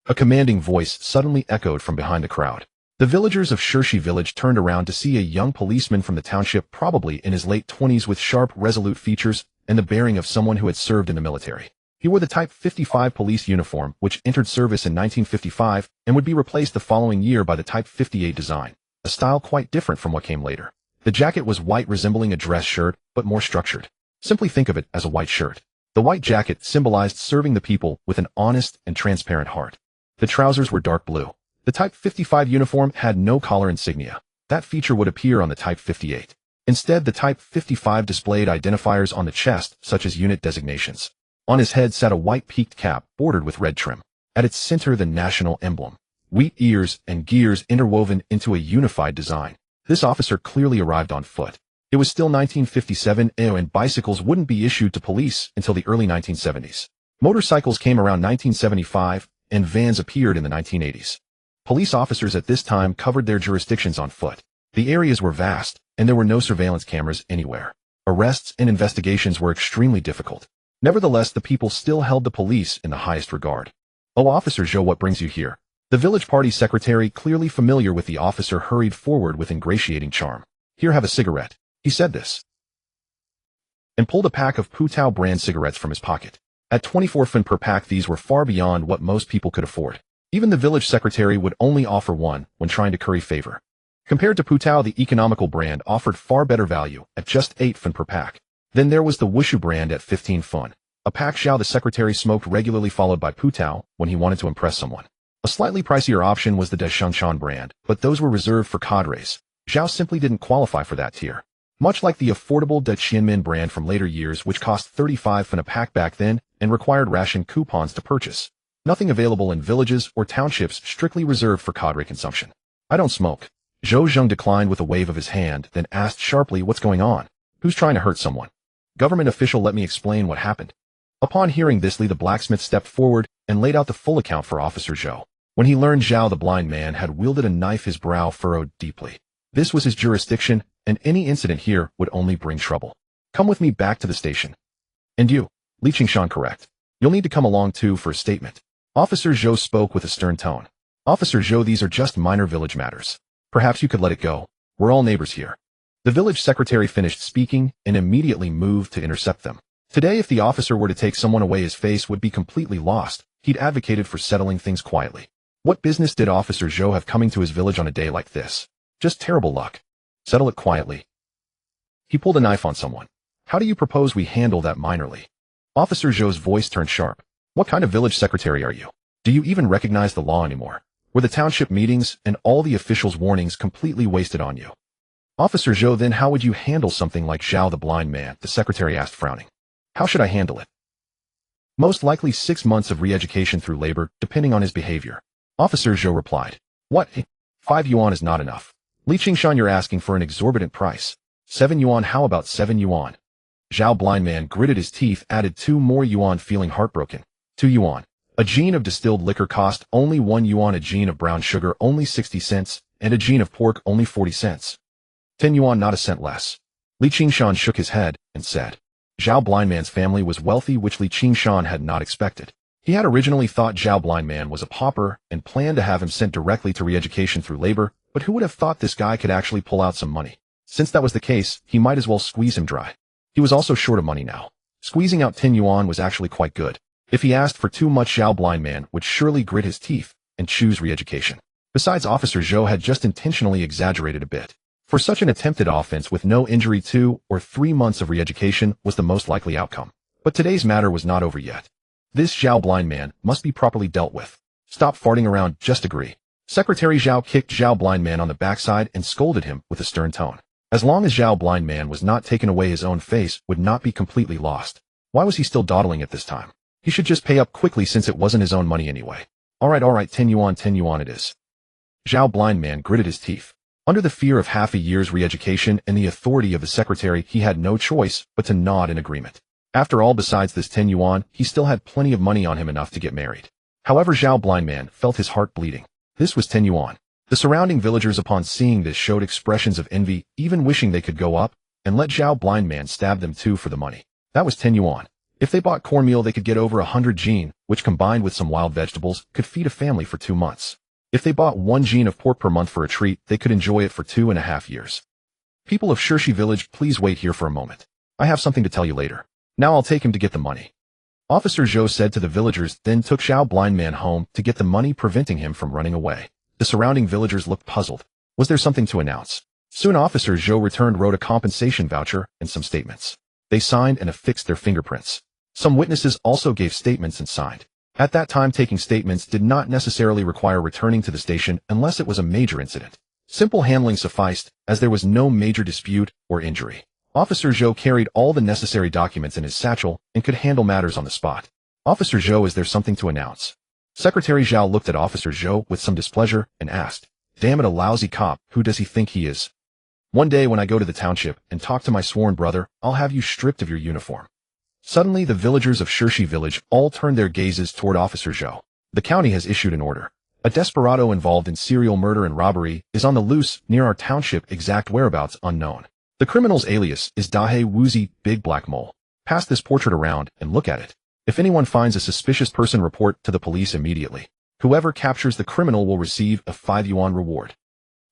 [SPEAKER 1] a commanding voice suddenly echoed from behind the crowd. The villagers of Shirshi village turned around to see a young policeman from the township, probably in his late 20s, with sharp, resolute features and the bearing of someone who had served in the military. He wore the Type 55 police uniform, which entered service in 1955 and would be replaced the following year by the Type 58 design, a style quite different from what came later. The jacket was white, resembling a dress shirt, but more structured. Simply think of it as a white shirt. The white jacket symbolized serving the people with an honest and transparent heart. The trousers were dark blue. The Type 55 uniform had no collar insignia. That feature would appear on the Type 58. Instead, the Type 55 displayed identifiers on the chest, such as unit designations. On his head sat a white peaked cap bordered with red trim. At its center, the national emblem. Wheat ears and gears interwoven into a unified design. This officer clearly arrived on foot. It was still 1957, and bicycles wouldn't be issued to police until the early 1970s. Motorcycles came around 1975, and vans appeared in the 1980s. Police officers at this time covered their jurisdictions on foot. The areas were vast, and there were no surveillance cameras anywhere. Arrests and investigations were extremely difficult. Nevertheless, the people still held the police in the highest regard. "Oh, Officer Zhou, what brings you here?" The village party secretary, clearly familiar with the officer, hurried forward with ingratiating charm. "Here, have a cigarette." He said this, and pulled a pack of Putao brand cigarettes from his pocket. At 24 fen per pack, these were far beyond what most people could afford. Even the village secretary would only offer one when trying to curry favor. Compared to Putao, the economical brand offered far better value at just 8 fen per pack. Then there was the Wushu brand at 15 fen. A pack Zhao the secretary smoked regularly, followed by Putao when he wanted to impress someone. A slightly pricier option was the Qingshan brand, but those were reserved for cadres. Zhao simply didn't qualify for that tier. Much like the affordable Qianmin brand from later years, which cost 35 fen a pack back then and required ration coupons to purchase. Nothing available in villages or townships, strictly reserved for cadre consumption. "I don't smoke." Zhou Zheng declined with a wave of his hand, then asked sharply, "What's going on? Who's trying to hurt someone?" "Government official, let me explain what happened." Upon hearing this, Li the blacksmith stepped forward and laid out the full account for Officer Zhou. When he learned Zhao the blind man had wielded a knife, his brow furrowed deeply. This was his jurisdiction, and any incident here would only bring trouble. "Come with me back to the station." "And you, Li Qingshan, correct? You'll need to come along too for a statement." Officer Zhou spoke with a stern tone. "Officer Zhou, these are just minor village matters. Perhaps you could let it go. We're all neighbors here." The village secretary finished speaking and immediately moved to intercept them. Today, if the officer were to take someone away, his face would be completely lost. He'd advocated for settling things quietly. What business did Officer Zhou have coming to his village on a day like this? Just terrible luck. Settle it quietly. He pulled a knife on someone. "How do you propose we handle that minorly?" Officer Zhou's voice turned sharp. "What kind of village secretary are you? Do you even recognize the law anymore? Were the township meetings and all the officials' warnings completely wasted on you?" "Officer Zhou, then how would you handle something like Zhao the blind man?" the secretary asked, frowning. "How should I handle it?" "Most likely 6 months of re-education through labor, depending on his behavior." Officer Zhou replied. "What? 5 yuan is not enough. Li Qingshan, you're asking for an exorbitant price. 7 yuan, how about 7 yuan? Zhao blind man gritted his teeth, added 2 more yuan, feeling heartbroken. 2 yuan. A jean of distilled liquor cost only 1 yuan, a jean of brown sugar only 60 cents, and a jean of pork only 40 cents. 10 yuan, not a cent less. Li Qingshan shook his head and said. Zhao blind man's family was wealthy, which Li Qingshan had not expected. He had originally thought Zhao blind man was a pauper and planned to have him sent directly to re-education through labor, but who would have thought this guy could actually pull out some money? Since that was the case, he might as well squeeze him dry. He was also short of money now. Squeezing out 10 yuan was actually quite good. If he asked for too much, Zhao blind man would surely grit his teeth and choose re-education. Besides, Officer Zhou had just intentionally exaggerated a bit. For such an attempted offense with no injury, 2 or 3 months of re-education was the most likely outcome. But today's matter was not over yet. This Zhao blind man must be properly dealt with. Stop farting around, just agree. Secretary Zhao kicked Zhao blind man on the backside and scolded him with a stern tone. As long as Zhao blind man was not taken away, his own face would not be completely lost. Why was he still dawdling at this time? He should just pay up quickly since it wasn't his own money anyway. Alright, 10 yuan it is. Zhao blind man gritted his teeth. Under the fear of half a year's re-education and the authority of the secretary, he had no choice but to nod in agreement. After all, besides this 10 yuan, he still had plenty of money on him, enough to get married. However, Zhao blind man felt his heart bleeding. This was 10 yuan. The surrounding villagers, upon seeing this, showed expressions of envy, even wishing they could go up and let Zhao blind man stab them too for the money. That was 10 yuan. If they bought cornmeal, they could get over 100 jin, which combined with some wild vegetables could feed a family for 2 months. If they bought 1 jin of pork per month for a treat, they could enjoy it for 2.5 years. People of Shirshi village, please wait here for a moment. I have something to tell you later. Now I'll take him to get the money. Officer Zhou said to the villagers, then took Zhao blind man home to get the money, preventing him from running away. The surrounding villagers looked puzzled. Was there something to announce? Soon Officer Zhou returned, wrote a compensation voucher and some statements. They signed and affixed their fingerprints. Some witnesses also gave statements and signed. At that time, taking statements did not necessarily require returning to the station unless it was a major incident. Simple handling sufficed, as there was no major dispute or injury. Officer Zhou carried all the necessary documents in his satchel and could handle matters on the spot. Officer Zhou, is there something to announce? Secretary Zhao looked at Officer Zhou with some displeasure and asked, "Damn it, a lousy cop, who does he think he is? One day when I go to the township and talk to my sworn brother, I'll have you stripped of your uniform." Suddenly, the villagers of Shirshi village all turned their gazes toward Officer Zhou. The county has issued an order. A desperado involved in serial murder and robbery is on the loose near our township, exact whereabouts unknown. The criminal's alias is Dahe Wuzi, Big Black Mole. Pass this portrait around and look at it. If anyone finds a suspicious person, report to the police immediately. Whoever captures the criminal will receive a 5 yuan reward.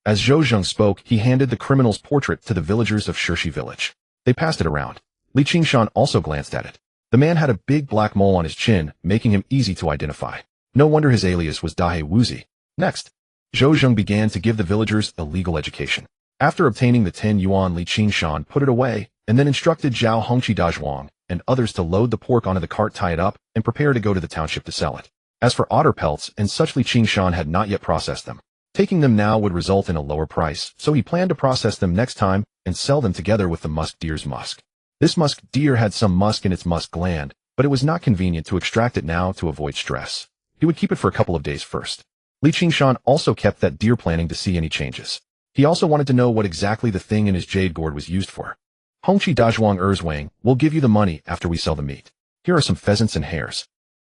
[SPEAKER 1] As Zhou Zheng spoke, he handed the criminal's portrait to the villagers of Shirshi village. They passed it around. Qingshan also glanced at it. The man had a big black mole on his chin, making him easy to identify. No wonder his alias was Dahe Wuzi. Next, Zhou Zheng began to give the villagers a legal education. After obtaining the 10 yuan, Qingshan put it away, and then instructed Zhao Hongqi Dazhuang and others to load the pork onto the cart, tie it up, and prepare to go to the township to sell it. As for otter pelts and such, Qingshan had not yet processed them. Taking them now would result in a lower price, so he planned to process them next time and sell them together with the musk deer's musk. This musk deer had some musk in its musk gland, but it was not convenient to extract it now to avoid stress. He would keep it for a couple of days first. Qingshan also kept that deer, planning to see any changes. He also wanted to know what exactly the thing in his jade gourd was used for. Hongqi Dazhuang Erzwang will give you the money after we sell the meat. Here are some pheasants and hares.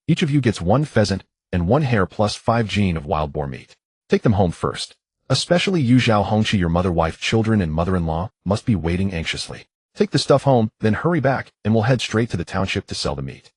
[SPEAKER 1] Each of you gets 1 pheasant and 1 hare plus 5 gene of wild boar meat. Take them home first. Especially you, Zhao Hongqi, your mother, wife, children, and mother-in-law must be waiting anxiously. Take the stuff home, then hurry back, and we'll head straight to the township to sell the meat.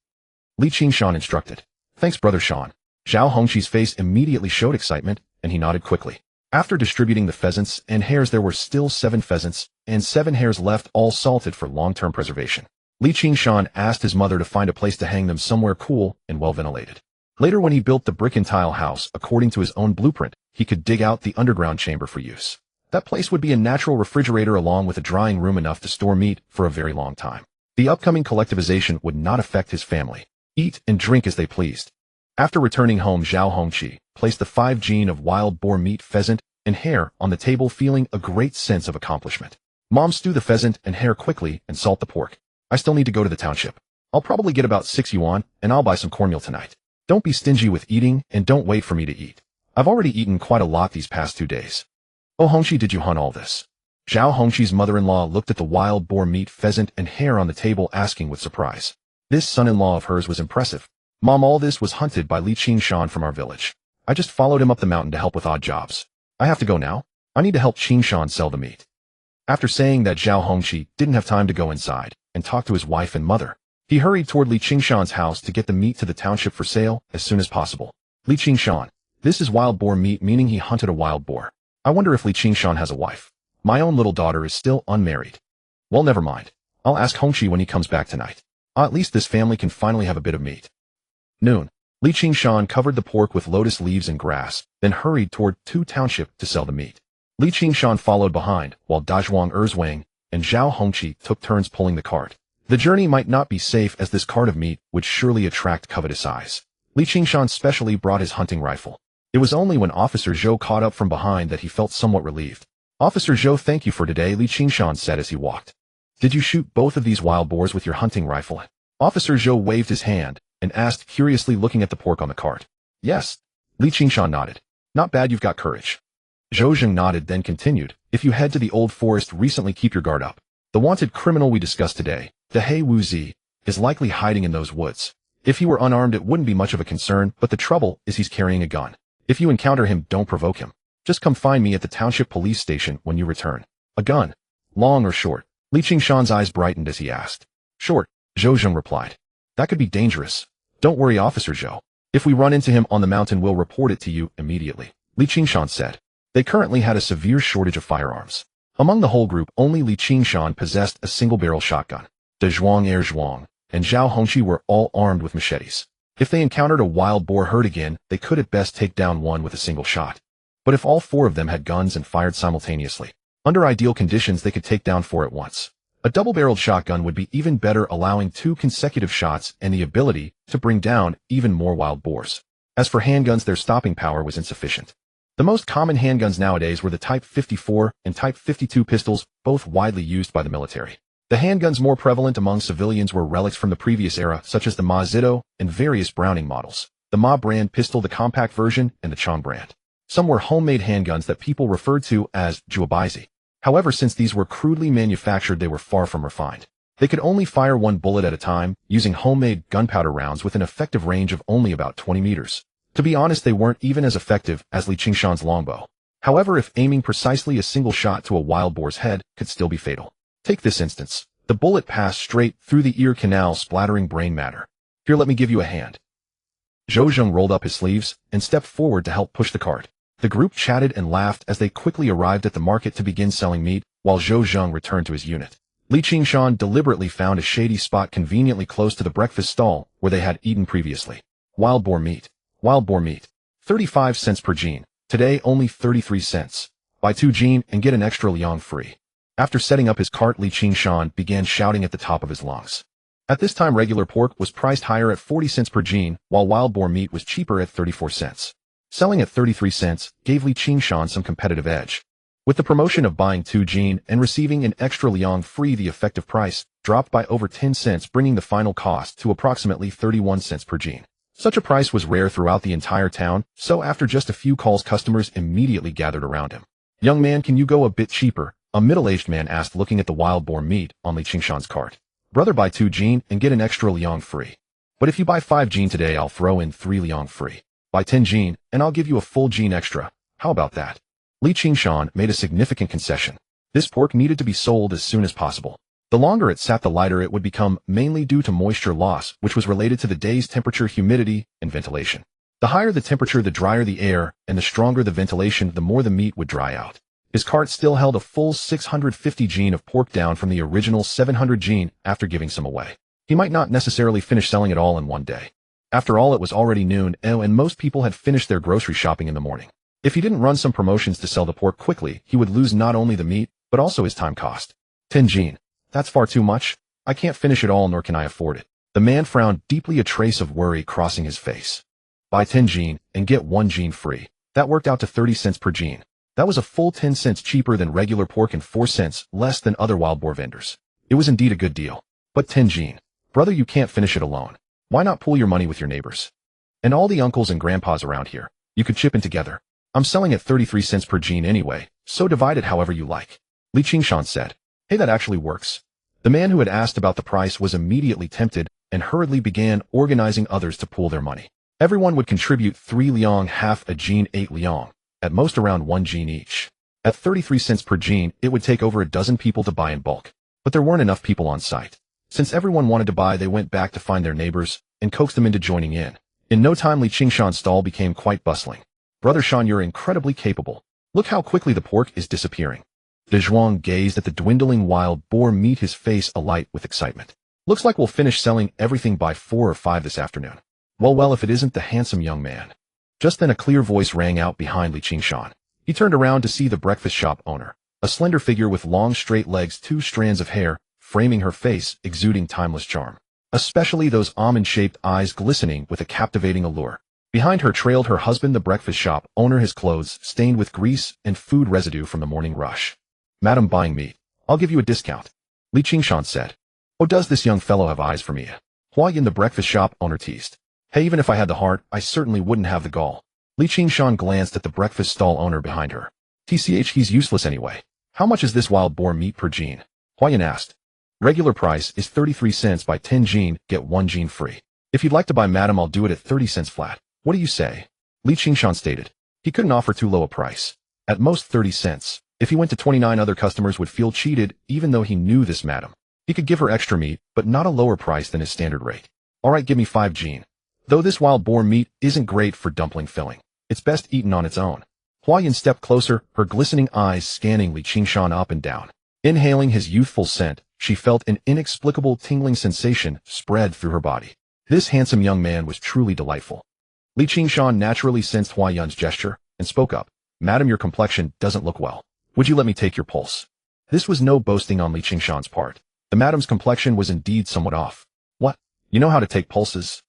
[SPEAKER 1] Qingshan instructed. Thanks, Brother Shan. Zhao Hongqi's face immediately showed excitement, and he nodded quickly. After distributing the pheasants and hares, there were still 7 pheasants and 7 hares left, all salted for long-term preservation. Qingshan asked his mother to find a place to hang them somewhere cool and well-ventilated. Later, when he built the brick and tile house according to his own blueprint, he could dig out the underground chamber for use. That place would be a natural refrigerator along with a drying room, enough to store meat for a very long time. The upcoming collectivization would not affect his family. Eat and drink as they pleased. After returning home, Zhao Hongqi placed the 5 gene of wild boar meat, pheasant, and hare on the table, feeling a great sense of accomplishment. Mom, stew the pheasant and hare quickly and salt the pork. I still need to go to the township. I'll probably get about 6 yuan, and I'll buy some cornmeal tonight. Don't be stingy with eating, and don't wait for me to eat. I've already eaten quite a lot these past 2 days. Oh, Hongqi, did you hunt all this? Zhao Hongqi's mother-in-law looked at the wild boar meat, pheasant, and hare on the table, asking with surprise. This son-in-law of hers was impressive. Mom, all this was hunted by Qingshan from our village. I just followed him up the mountain to help with odd jobs. I have to go now. I need to help Qingshan sell the meat. After saying that, Zhao Hongqi didn't have time to go inside and talk to his wife and mother. He hurried toward Qingshan's house to get the meat to the township for sale as soon as possible. Qingshan, this is wild boar meat, meaning he hunted a wild boar. I wonder if Qingshan has a wife. My own little daughter is still unmarried. Well, never mind. I'll ask Hongqi when he comes back tonight. At least this family can finally have a bit of meat. Noon. Qingshan covered the pork with lotus leaves and grass, then hurried toward the township to sell the meat. Qingshan followed behind, while Dazhuang Erzwang and Zhao Hongqi took turns pulling the cart. The journey might not be safe, as this cart of meat would surely attract covetous eyes. Qingshan specially brought his hunting rifle. It was only when Officer Zhou caught up from behind that he felt somewhat relieved. Officer Zhou, thank you for today, Qingshan said as he walked. Did you shoot both of these wild boars with your hunting rifle? Officer Zhou waved his hand and asked curiously, looking at the pork on the cart. Yes. Qingshan nodded. Not bad, you've got courage. Zhou Zheng nodded, then continued. If you head to the old forest recently, keep your guard up. The wanted criminal we discussed today, Dahe Wuzi, is likely hiding in those woods. If he were unarmed, it wouldn't be much of a concern, but the trouble is he's carrying a gun. If you encounter him, don't provoke him. Just come find me at the township police station when you return. A gun? Long or short? Qingshan's eyes brightened as he asked. Short, Zhou Zheng replied. That could be dangerous. Don't worry, Officer Zhou. If we run into him on the mountain, we'll report it to you immediately, Qingshan said. They currently had a severe shortage of firearms. Among the whole group, only Qingshan possessed a single-barrel shotgun. Dazhuang Erzwang and Zhao Hongqi were all armed with machetes. If they encountered a wild boar herd again, they could at best take down one with a single shot. But if all 4 of them had guns and fired simultaneously, under ideal conditions they could take down 4 at once. A double-barreled shotgun would be even better, allowing 2 consecutive shots and the ability to bring down even more wild boars. As for handguns, their stopping power was insufficient. The most common handguns nowadays were the Type 54 and Type 52 pistols, both widely used by the military. The handguns more prevalent among civilians were relics from the previous era, such as the Mazito and various Browning models, the Ma brand pistol, the compact version, and the Chong brand. Some were homemade handguns that people referred to as juabaizi. However, since these were crudely manufactured, they were far from refined. They could only fire one bullet at a time, using homemade gunpowder rounds with an effective range of only about 20 meters. To be honest, they weren't even as effective as Qingshan's longbow. However, if aiming precisely a single shot to a wild boar's head could still be fatal. Take this instance. The bullet passed straight through the ear canal, splattering brain matter. Here, let me give you a hand. Zhou Zheng rolled up his sleeves and stepped forward to help push the cart. The group chatted and laughed as they quickly arrived at the market to begin selling meat, while Zhou Zheng returned to his unit. Qingshan deliberately found a shady spot conveniently close to the breakfast stall where they had eaten previously. Wild boar meat. Wild boar meat. 35 cents per jean. Today only 33 cents. Buy 2 jean and get an extra liang free. After setting up his cart, Qingshan began shouting at the top of his lungs. At this time, regular pork was priced higher at 40 cents per jean, while wild boar meat was cheaper at 34 cents. Selling at 33 cents gave Qingshan some competitive edge. With the promotion of buying 2 jean and receiving an extra liang free, the effective price dropped by over 10 cents, bringing the final cost to approximately 31 cents per jean. Such a price was rare throughout the entire town, so after just a few calls, customers immediately gathered around him. "Young man, can you go a bit cheaper?" a middle-aged man asked, looking at the wild boar meat on Qingshan's cart. "Brother, buy 2 jean and get an extra liang free. But if you buy 5 jean today, I'll throw in 3 liang free. Buy 10 jean and I'll give you a full jean extra. How about that?" Qingshan made a significant concession. This pork needed to be sold as soon as possible. The longer it sat, the lighter it would become, mainly due to moisture loss, which was related to the day's temperature, humidity, and ventilation. The higher the temperature, the drier the air, and the stronger the ventilation, the more the meat would dry out. His cart still held a full 650 jean of pork, down from the original 700 jean after giving some away. He might not necessarily finish selling it all in one day. After all, it was already noon, and most people had finished their grocery shopping in the morning. If he didn't run some promotions to sell the pork quickly, he would lose not only the meat, but also his time cost. 10 jean. That's far too much. I can't finish it all, nor can I afford it. The man frowned deeply, a trace of worry crossing his face. Buy 10 jean and get 1 jean free. That worked out to 30 cents per jean. That was a full 10 cents cheaper than regular pork and 4 cents less than other wild boar vendors. It was indeed a good deal. But 10 jean. Brother, you can't finish it alone. Why not pool your money with your neighbors? And all the uncles and grandpas around here. You could chip in together. I'm selling at 33 cents per jean anyway, so divide it however you like. Qingshan said. Hey, that actually works. The man who had asked about the price was immediately tempted and hurriedly began organizing others to pool their money. Everyone would contribute 3 liang, half a jean, 8 liang, at most around 1 jean each. At 33 cents per jean, it would take over a dozen people to buy in bulk. But there weren't enough people on site. Since everyone wanted to buy, they went back to find their neighbors and coaxed them into joining in. In no time, Qingshan's stall became quite bustling. Brother Shan, you're incredibly capable. Look how quickly the pork is disappearing. De Zhuang gazed at the dwindling wild boar meat, his face alight with excitement. Looks like we'll finish selling everything by 4 or 5 this afternoon. Well, if it isn't the handsome young man. Just then a clear voice rang out behind Qingshan. He turned around to see the breakfast shop owner, a slender figure with long straight legs, 2 strands of hair framing her face, exuding timeless charm. Especially those almond-shaped eyes glistening with a captivating allure. Behind her trailed her husband, the breakfast shop owner, his clothes stained with grease and food residue from the morning rush. "Madam, buying meat. I'll give you a discount," Qingshan said. "Oh, does this young fellow have eyes for me?" Huayan, the breakfast shop owner, teased. "Hey, even if I had the heart, I certainly wouldn't have the gall." Qingshan glanced at the breakfast stall owner behind her. He's useless anyway. "How much is this wild boar meat per jean?" Huayan asked. "Regular price is 33 cents. Buy 10 jean, get 1 jean free. If you'd like to buy, madam, I'll do it at 30 cents flat. What do you say?" Qingshan stated. He couldn't offer too low a price. At most 30 cents. If he went to 29, other customers would feel cheated, even though he knew this madam. He could give her extra meat, but not a lower price than his standard rate. "All right, give me 5 jean. Though this wild boar meat isn't great for dumpling filling. It's best eaten on its own." Huayan stepped closer, her glistening eyes scanning Qingshan up and down. Inhaling his youthful scent, she felt an inexplicable tingling sensation spread through her body. This handsome young man was truly delightful. Qingshan naturally sensed Huayan's gesture and spoke up. "Madam, your complexion doesn't look well. Would you let me take your pulse?" This was no boasting on Qingshan's part. The madam's complexion was indeed somewhat off. "What? You know how to take pulses?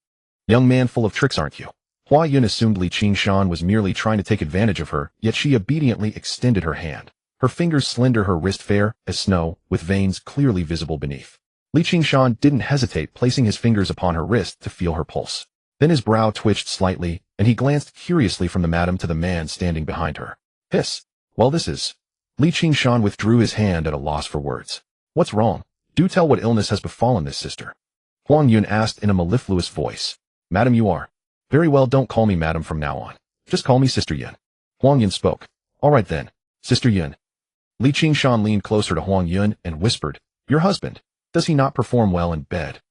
[SPEAKER 1] Young man, full of tricks, aren't you?" Hua Yun assumed Li Qingshan was merely trying to take advantage of her, yet she obediently extended her hand. Her fingers slender, her wrist fair as snow, with veins clearly visible beneath. Li Qingshan didn't hesitate, placing his fingers upon her wrist to feel her pulse. Then his brow twitched slightly, and he glanced curiously from the madam to the man standing behind her. Hiss. Well, this is... Li Qingshan withdrew his hand at a loss for words. What's wrong? Do tell what illness has befallen this sister. Huang Yun asked in a mellifluous voice. Madam, you are. Very well, don't call me madam from now on. Just call me Sister Yun. Huang Yun spoke. All right then, Sister Yun. Li Qingshan leaned closer to Huang Yun and whispered, Your husband, does he not perform well in bed?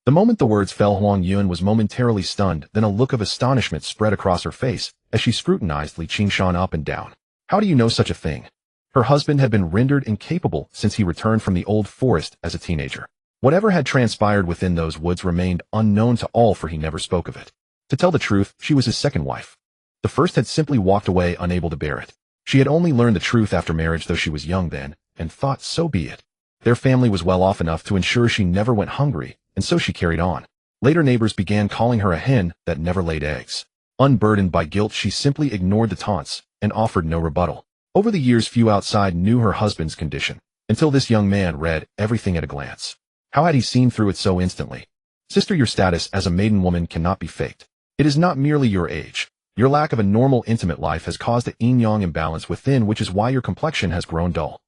[SPEAKER 1] The moment the words fell, Huang Yun was momentarily stunned, then a look of astonishment spread across her face as she scrutinized Li Qingshan up and down. How do you know such a thing? Her husband had been rendered incapable since he returned from the old forest as a teenager. Whatever had transpired within those woods remained unknown to all, for he never spoke of it. To tell the truth, she was his second wife. The first had simply walked away, unable to bear it. She had only learned the truth after marriage, though she was young then, and thought so be it. Their family was well off enough to ensure she never went hungry, and so she carried on. Later neighbors began calling her a hen that never laid eggs. Unburdened by guilt, she simply ignored the taunts and offered no rebuttal. Over the years, few outside knew her husband's condition, until this young man read everything at a glance. How had he seen through it so instantly? Sister, your status as a maiden woman cannot be faked. It is not merely your age. Your lack of a normal intimate life has caused a yin-yang imbalance within, which is why your complexion has grown dull.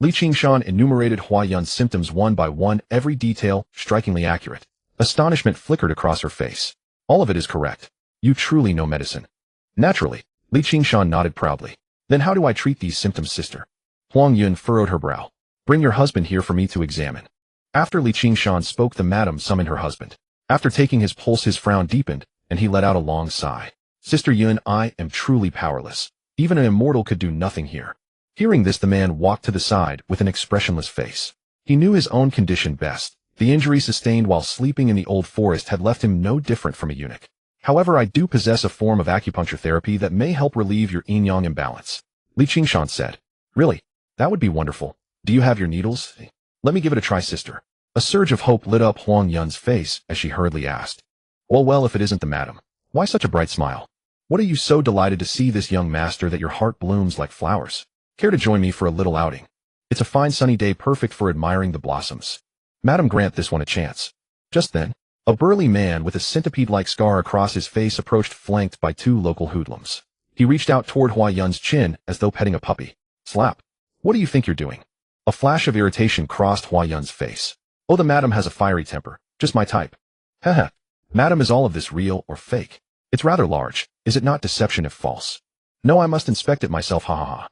[SPEAKER 1] Li Qingshan enumerated Hua Yun's symptoms one by one, every detail strikingly accurate. Astonishment flickered across her face. All of it is correct. You truly know medicine. Naturally, Li Qingshan nodded proudly. Then how do I treat these symptoms, sister? Huang Yun furrowed her brow. Bring your husband here for me to examine. After Li Qingshan spoke, the madam summoned her husband. After taking his pulse, his frown deepened, and he let out a long sigh. Sister Yun, I am truly powerless. Even an immortal could do nothing here. Hearing this, the man walked to the side with an expressionless face. He knew his own condition best. The injury sustained while sleeping in the old forest had left him no different from a eunuch. However, I do possess a form of acupuncture therapy that may help relieve your yin-yang imbalance. Li Qingshan said. Really? That would be wonderful. Do you have your needles? Let me give it a try, sister. A surge of hope lit up Huang Yun's face as she hurriedly asked. Well, if it isn't the madam. Why such a bright smile? What are you so delighted to see this young master that your heart blooms like flowers? Care to join me for a little outing? It's a fine sunny day, perfect for admiring the blossoms. Madam, grant this one a chance. Just then, a burly man with a centipede-like scar across his face approached, flanked by two local hoodlums. He reached out toward Hua Yun's chin as though petting a puppy. Slap. What do you think you're doing? A flash of irritation crossed Hua Yun's face. Oh, the madam has a fiery temper. Just my type. Haha. Madam, is all of this real or fake? It's rather large. Is it not deception if false? No, I must inspect it myself, ha ha ha.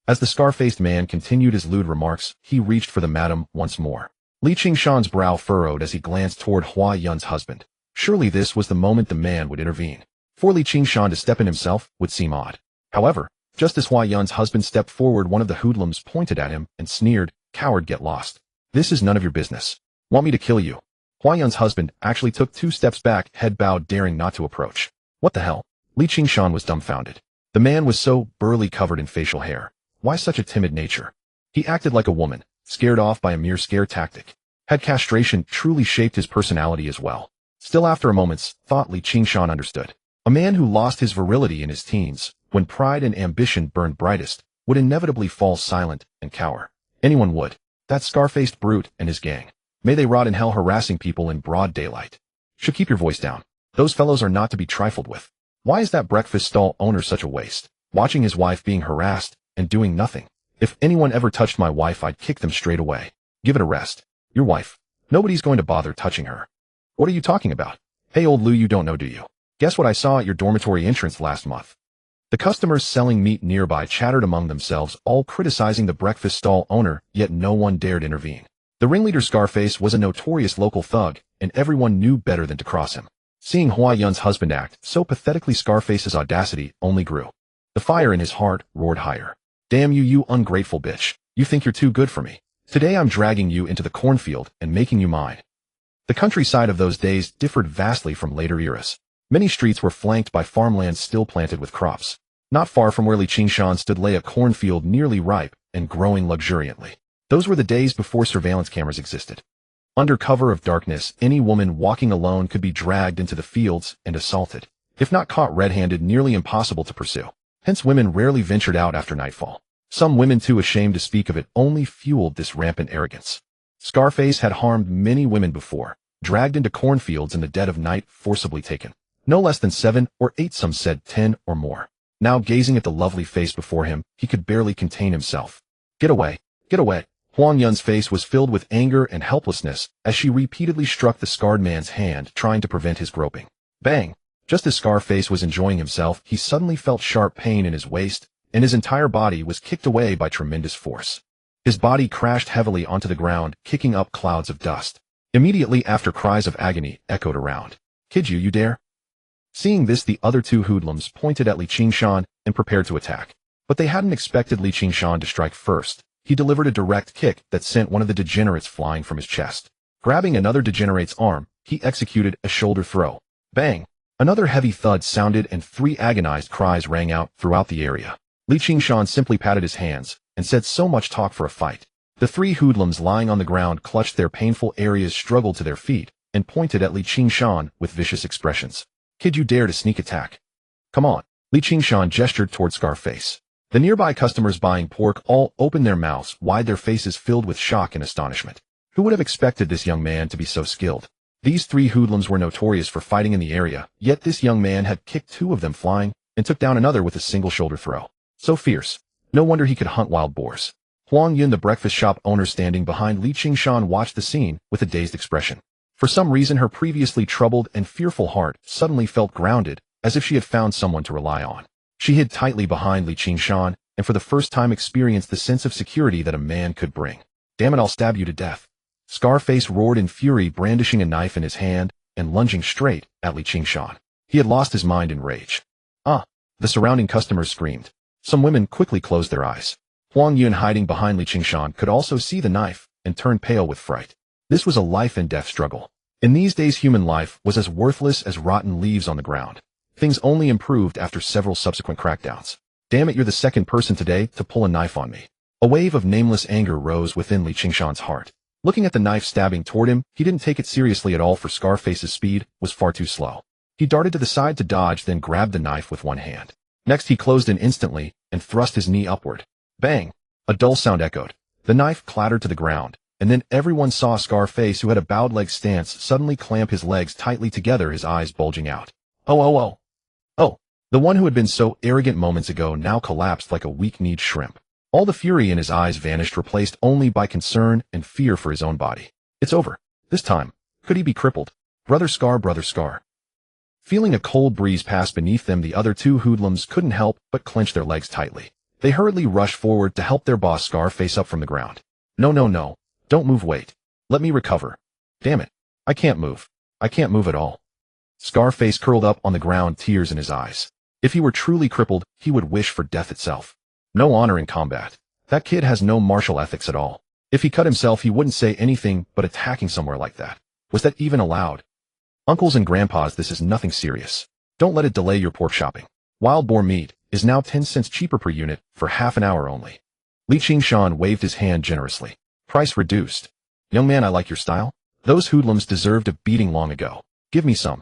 [SPEAKER 1] As the scar-faced man continued his lewd remarks, he reached for the madam once more. Li Qingshan's brow furrowed as he glanced toward Hua Yun's husband. Surely this was the moment the man would intervene. For Li Qingshan to step in himself would seem odd. However, just as Hua Yun's husband stepped forward, one of the hoodlums pointed at him and sneered, Coward, get lost. This is none of your business. Want me to kill you? Hua Yun's husband actually took 2 steps back, head bowed, daring not to approach. What the hell? Li Qingshan was dumbfounded. The man was so burly, covered in facial hair. Why such a timid nature? He acted like a woman, scared off by a mere scare tactic. Had castration truly shaped his personality as well? Still, after a moment's thought, Li Qingshan understood. A man who lost his virility in his teens, when pride and ambition burned brightest, would inevitably fall silent and cower. Anyone would. That scar-faced brute and his gang. May they rot in hell, harassing people in broad daylight. Should keep your voice down. Those fellows are not to be trifled with. Why is that breakfast stall owner such a waste? Watching his wife being harassed and doing nothing. If anyone ever touched my wife, I'd kick them straight away. Give it a rest. Your wife. Nobody's going to bother touching her. What are you talking about? Hey, old Lou, you don't know, do you? Guess what I saw at your dormitory entrance last month? The customers selling meat nearby chattered among themselves, all criticizing the breakfast stall owner, yet no one dared intervene. The ringleader, Scarface, was a notorious local thug, and everyone knew better than to cross him. Seeing Hua Yun's husband act so pathetically, Scarface's audacity only grew. The fire in his heart roared higher. Damn you, you ungrateful bitch. You think you're too good for me. Today I'm dragging you into the cornfield and making you mine. The countryside of those days differed vastly from later eras. Many streets were flanked by farmland still planted with crops. Not far from where Li Qingshan stood lay a cornfield nearly ripe and growing luxuriantly. Those were the days before surveillance cameras existed. Under cover of darkness, any woman walking alone could be dragged into the fields and assaulted. If not caught red-handed, nearly impossible to pursue. Hence women rarely ventured out after nightfall. Some women, too ashamed to speak of it, only fueled this rampant arrogance. Scarface had harmed many women before, dragged into cornfields in the dead of night, forcibly taken. No less than 7 or 8, some said 10 or more. Now gazing at the lovely face before him, he could barely contain himself. Get away! Get away! Huang Yun's face was filled with anger and helplessness as she repeatedly struck the scarred man's hand, trying to prevent his groping. Bang! Just as Scarface was enjoying himself, he suddenly felt sharp pain in his waist, and his entire body was kicked away by tremendous force. His body crashed heavily onto the ground, kicking up clouds of dust. Immediately after, cries of agony echoed around. Kid you dare? Seeing this, the other 2 hoodlums pointed at Qingshan and prepared to attack. But they hadn't expected Qingshan to strike first. He delivered a direct kick that sent one of the degenerates flying from his chest. Grabbing another degenerate's arm, he executed a shoulder throw. Bang! Another heavy thud sounded and 3 agonized cries rang out throughout the area. Qingshan simply patted his hands and said, so much talk for a fight. The 3 hoodlums lying on the ground clutched their painful areas, struggled to their feet, and pointed at Qingshan with vicious expressions. Kid you dare to sneak attack? Come on. Qingshan gestured toward Scarface. The nearby customers buying pork all opened their mouths wide, their faces filled with shock and astonishment. Who would have expected this young man to be so skilled? These 3 hoodlums were notorious for fighting in the area, yet this young man had kicked 2 of them flying and took down another with a single shoulder throw. So fierce. No wonder he could hunt wild boars. Huang Yun, the breakfast shop owner standing behind Qingshan, watched the scene with a dazed expression. For some reason, her previously troubled and fearful heart suddenly felt grounded, as if she had found someone to rely on. She hid tightly behind Qingshan, and for the first time experienced the sense of security that a man could bring. Damn it, I'll stab you to death. Scarface roared in fury, brandishing a knife in his hand and lunging straight at Qingshan. He had lost his mind in rage. Ah! The surrounding customers screamed. Some women quickly closed their eyes. Huang Yun, hiding behind Qingshan, could also see the knife and turned pale with fright. This was a life and death struggle. In these days, human life was as worthless as rotten leaves on the ground. Things only improved after several subsequent crackdowns. Damn it, you're the second person today to pull a knife on me. A wave of nameless anger rose within Qingshan's heart. Looking at the knife stabbing toward him, he didn't take it seriously at all, for Scarface's speed was far too slow. He darted to the side to dodge, then grabbed the knife with one hand. Next, he closed in instantly and thrust his knee upward. Bang! A dull sound echoed. The knife clattered to the ground, and then everyone saw Scarface, who had a bowed leg stance, suddenly clamp his legs tightly together, his eyes bulging out. Oh! The one who had been so arrogant moments ago now collapsed like a weak-kneed shrimp. All the fury in his eyes vanished, replaced only by concern and fear for his own body. It's over. This time. Could he be crippled? Brother Scar, Brother Scar. Feeling a cold breeze pass beneath them, the other 2 hoodlums couldn't help but clench their legs tightly. They hurriedly rushed forward to help their boss Scarface up from the ground. No. Don't move, wait. Let me recover. Damn it. I can't move. I can't move at all. Scarface curled up on the ground, tears in his eyes. If he were truly crippled, he would wish for death itself. No honor in combat. That kid has no martial ethics at all. If he cut himself, he wouldn't say anything but attacking somewhere like that. Was that even allowed? Uncles and grandpas, this is nothing serious. Don't let it delay your pork shopping. Wild boar meat is now 10 cents cheaper per unit for half an hour only. Qingshan waved his hand generously. Price reduced. Young man, I like your style. Those hoodlums deserved a beating long ago. Give me some.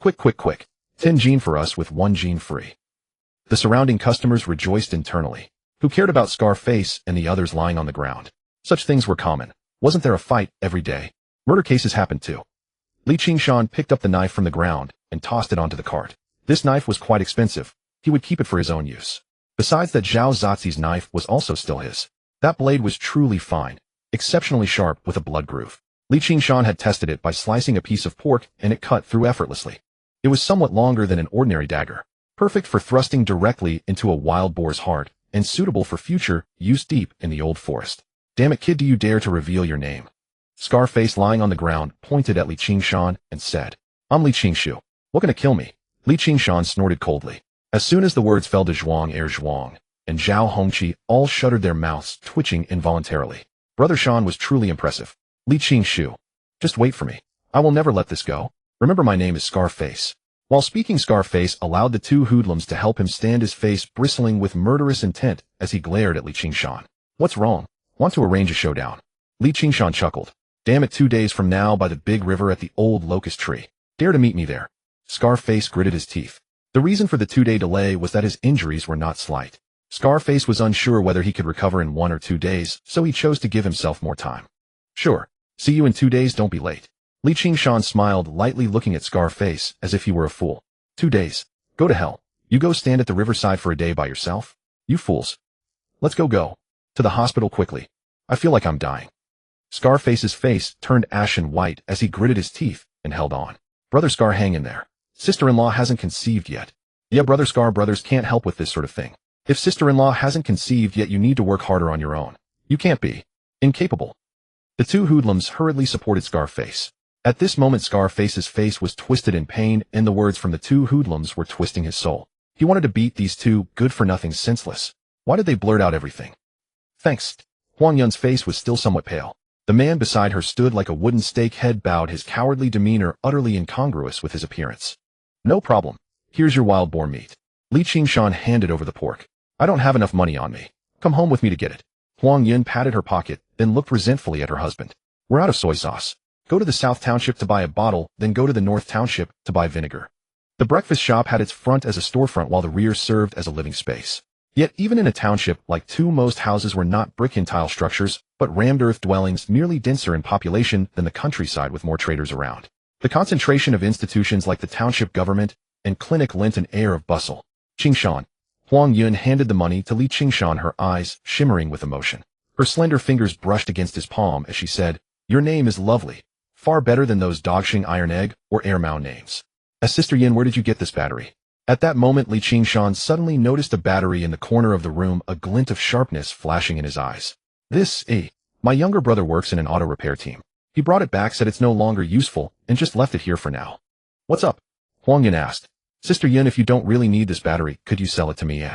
[SPEAKER 1] Quick. 10 gene for us with 1 gene free. The surrounding customers rejoiced internally. Who cared about Scarface and the others lying on the ground? Such things were common. Wasn't there a fight every day? Murder cases happened too. Qingshan picked up the knife from the ground and tossed it onto the cart. This knife was quite expensive. He would keep it for his own use. Besides that, Zhao Zhaozi's knife was also still his. That blade was truly fine, exceptionally sharp with a blood groove. Qingshan had tested it by slicing a piece of pork, and it cut through effortlessly. It was somewhat longer than an ordinary dagger, perfect for thrusting directly into a wild boar's heart, and suitable for future use deep in the old forest. Damn it, kid, do you dare to reveal your name? Scarface, lying on the ground, pointed at Qingshan and said, I'm Qingshu. What gonna kill me? Qingshan snorted coldly. As soon as the words fell to Zhuang and Zhao Hongqi, all shuttered, their mouths twitching involuntarily. Brother Shan was truly impressive. Qingshu. Just wait for me. I will never let this go. Remember, my name is Scarface. While speaking, Scarface allowed the 2 hoodlums to help him stand, his face bristling with murderous intent as he glared at Qingshan. What's wrong? Want to arrange a showdown? Qingshan chuckled. Damn it, 2 days from now by the big river at the old locust tree. Dare to meet me there. Scarface gritted his teeth. The reason for the 2-day delay was that his injuries were not slight. Scarface was unsure whether he could recover in 1 or 2 days, so he chose to give himself more time. Sure. See you in 2 days, don't be late. Qingshan smiled lightly, looking at Scarface as if he were a fool. 2 days. Go to hell. You go stand at the riverside for a day by yourself? You fools. Let's go. To the hospital quickly. I feel like I'm dying. Scarface's face turned ashen white as he gritted his teeth and held on. Brother Scar, hang in there. Sister-in-law hasn't conceived yet. Yeah, Brother Scar, brothers can't help with this sort of thing. If sister-in-law hasn't conceived yet, you need to work harder on your own. You can't be incapable. The two hoodlums hurriedly supported Scarface. At this moment, Scarface's face was twisted in pain, and the words from the two hoodlums were twisting his soul. He wanted to beat these two good-for-nothings senseless. Why did they blurt out everything? Thanks. Huang Yun's face was still somewhat pale. The man beside her stood like a wooden stake, head bowed, his cowardly demeanor utterly incongruous with his appearance. No problem. Here's your wild boar meat. Qingshan handed over the pork. I don't have enough money on me. Come home with me to get it. Huang Yun patted her pocket, then looked resentfully at her husband. We're out of soy sauce. Go to the South Township to buy a bottle, then go to the North Township to buy vinegar. The breakfast shop had its front as a storefront while the rear served as a living space. Yet even in a township like two, most houses were not brick and tile structures, but rammed earth dwellings, merely denser in population than the countryside with more traders around. The concentration of institutions like the township government and clinic lent an air of bustle. Qingshan. Huang Yun handed the money to Qingshan, her eyes shimmering with emotion. Her slender fingers brushed against his palm as she said, Your name is lovely. Far better than those Dogshing Iron Egg or Airmao names. Sister Yin, where did you get this battery? At that moment, Qingshan suddenly noticed a battery in the corner of the room, a glint of sharpness flashing in his eyes. My younger brother works in an auto repair team. He brought it back, said it's no longer useful, and just left it here for now. What's up? Huang Yin asked. Sister Yin, if you don't really need this battery, could you sell it to me?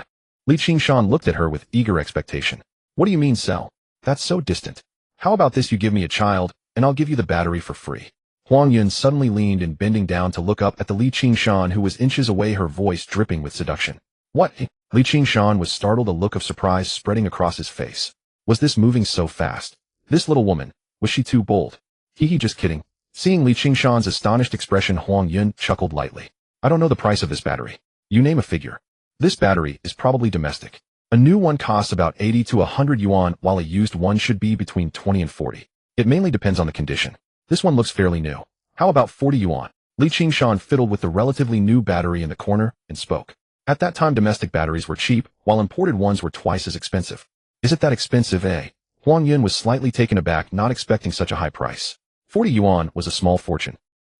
[SPEAKER 1] Qingshan looked at her with eager expectation. What do you mean sell? That's so distant. How about this, you give me a child, and I'll give you the battery for free. Huang Yun suddenly leaned and bending down to look up at the Qingshan, who was inches away, her voice dripping with seduction. What? Qingshan was startled, a look of surprise spreading across his face. Was this moving so fast? This little woman, was she too bold? Just kidding. Seeing Qingshan's astonished expression, Huang Yun chuckled lightly. I don't know the price of this battery. You name a figure. This battery is probably domestic. A new one costs about 80 to 100 yuan, while a used one should be between 20 and 40. It mainly depends on the condition. This one looks fairly new. How about 40 yuan? Qingshan fiddled with the relatively new battery in the corner and spoke. At that time, domestic batteries were cheap, while imported ones were twice as expensive. Is it that expensive, eh? Huang Yun was slightly taken aback, not expecting such a high price. 40 yuan was a small fortune.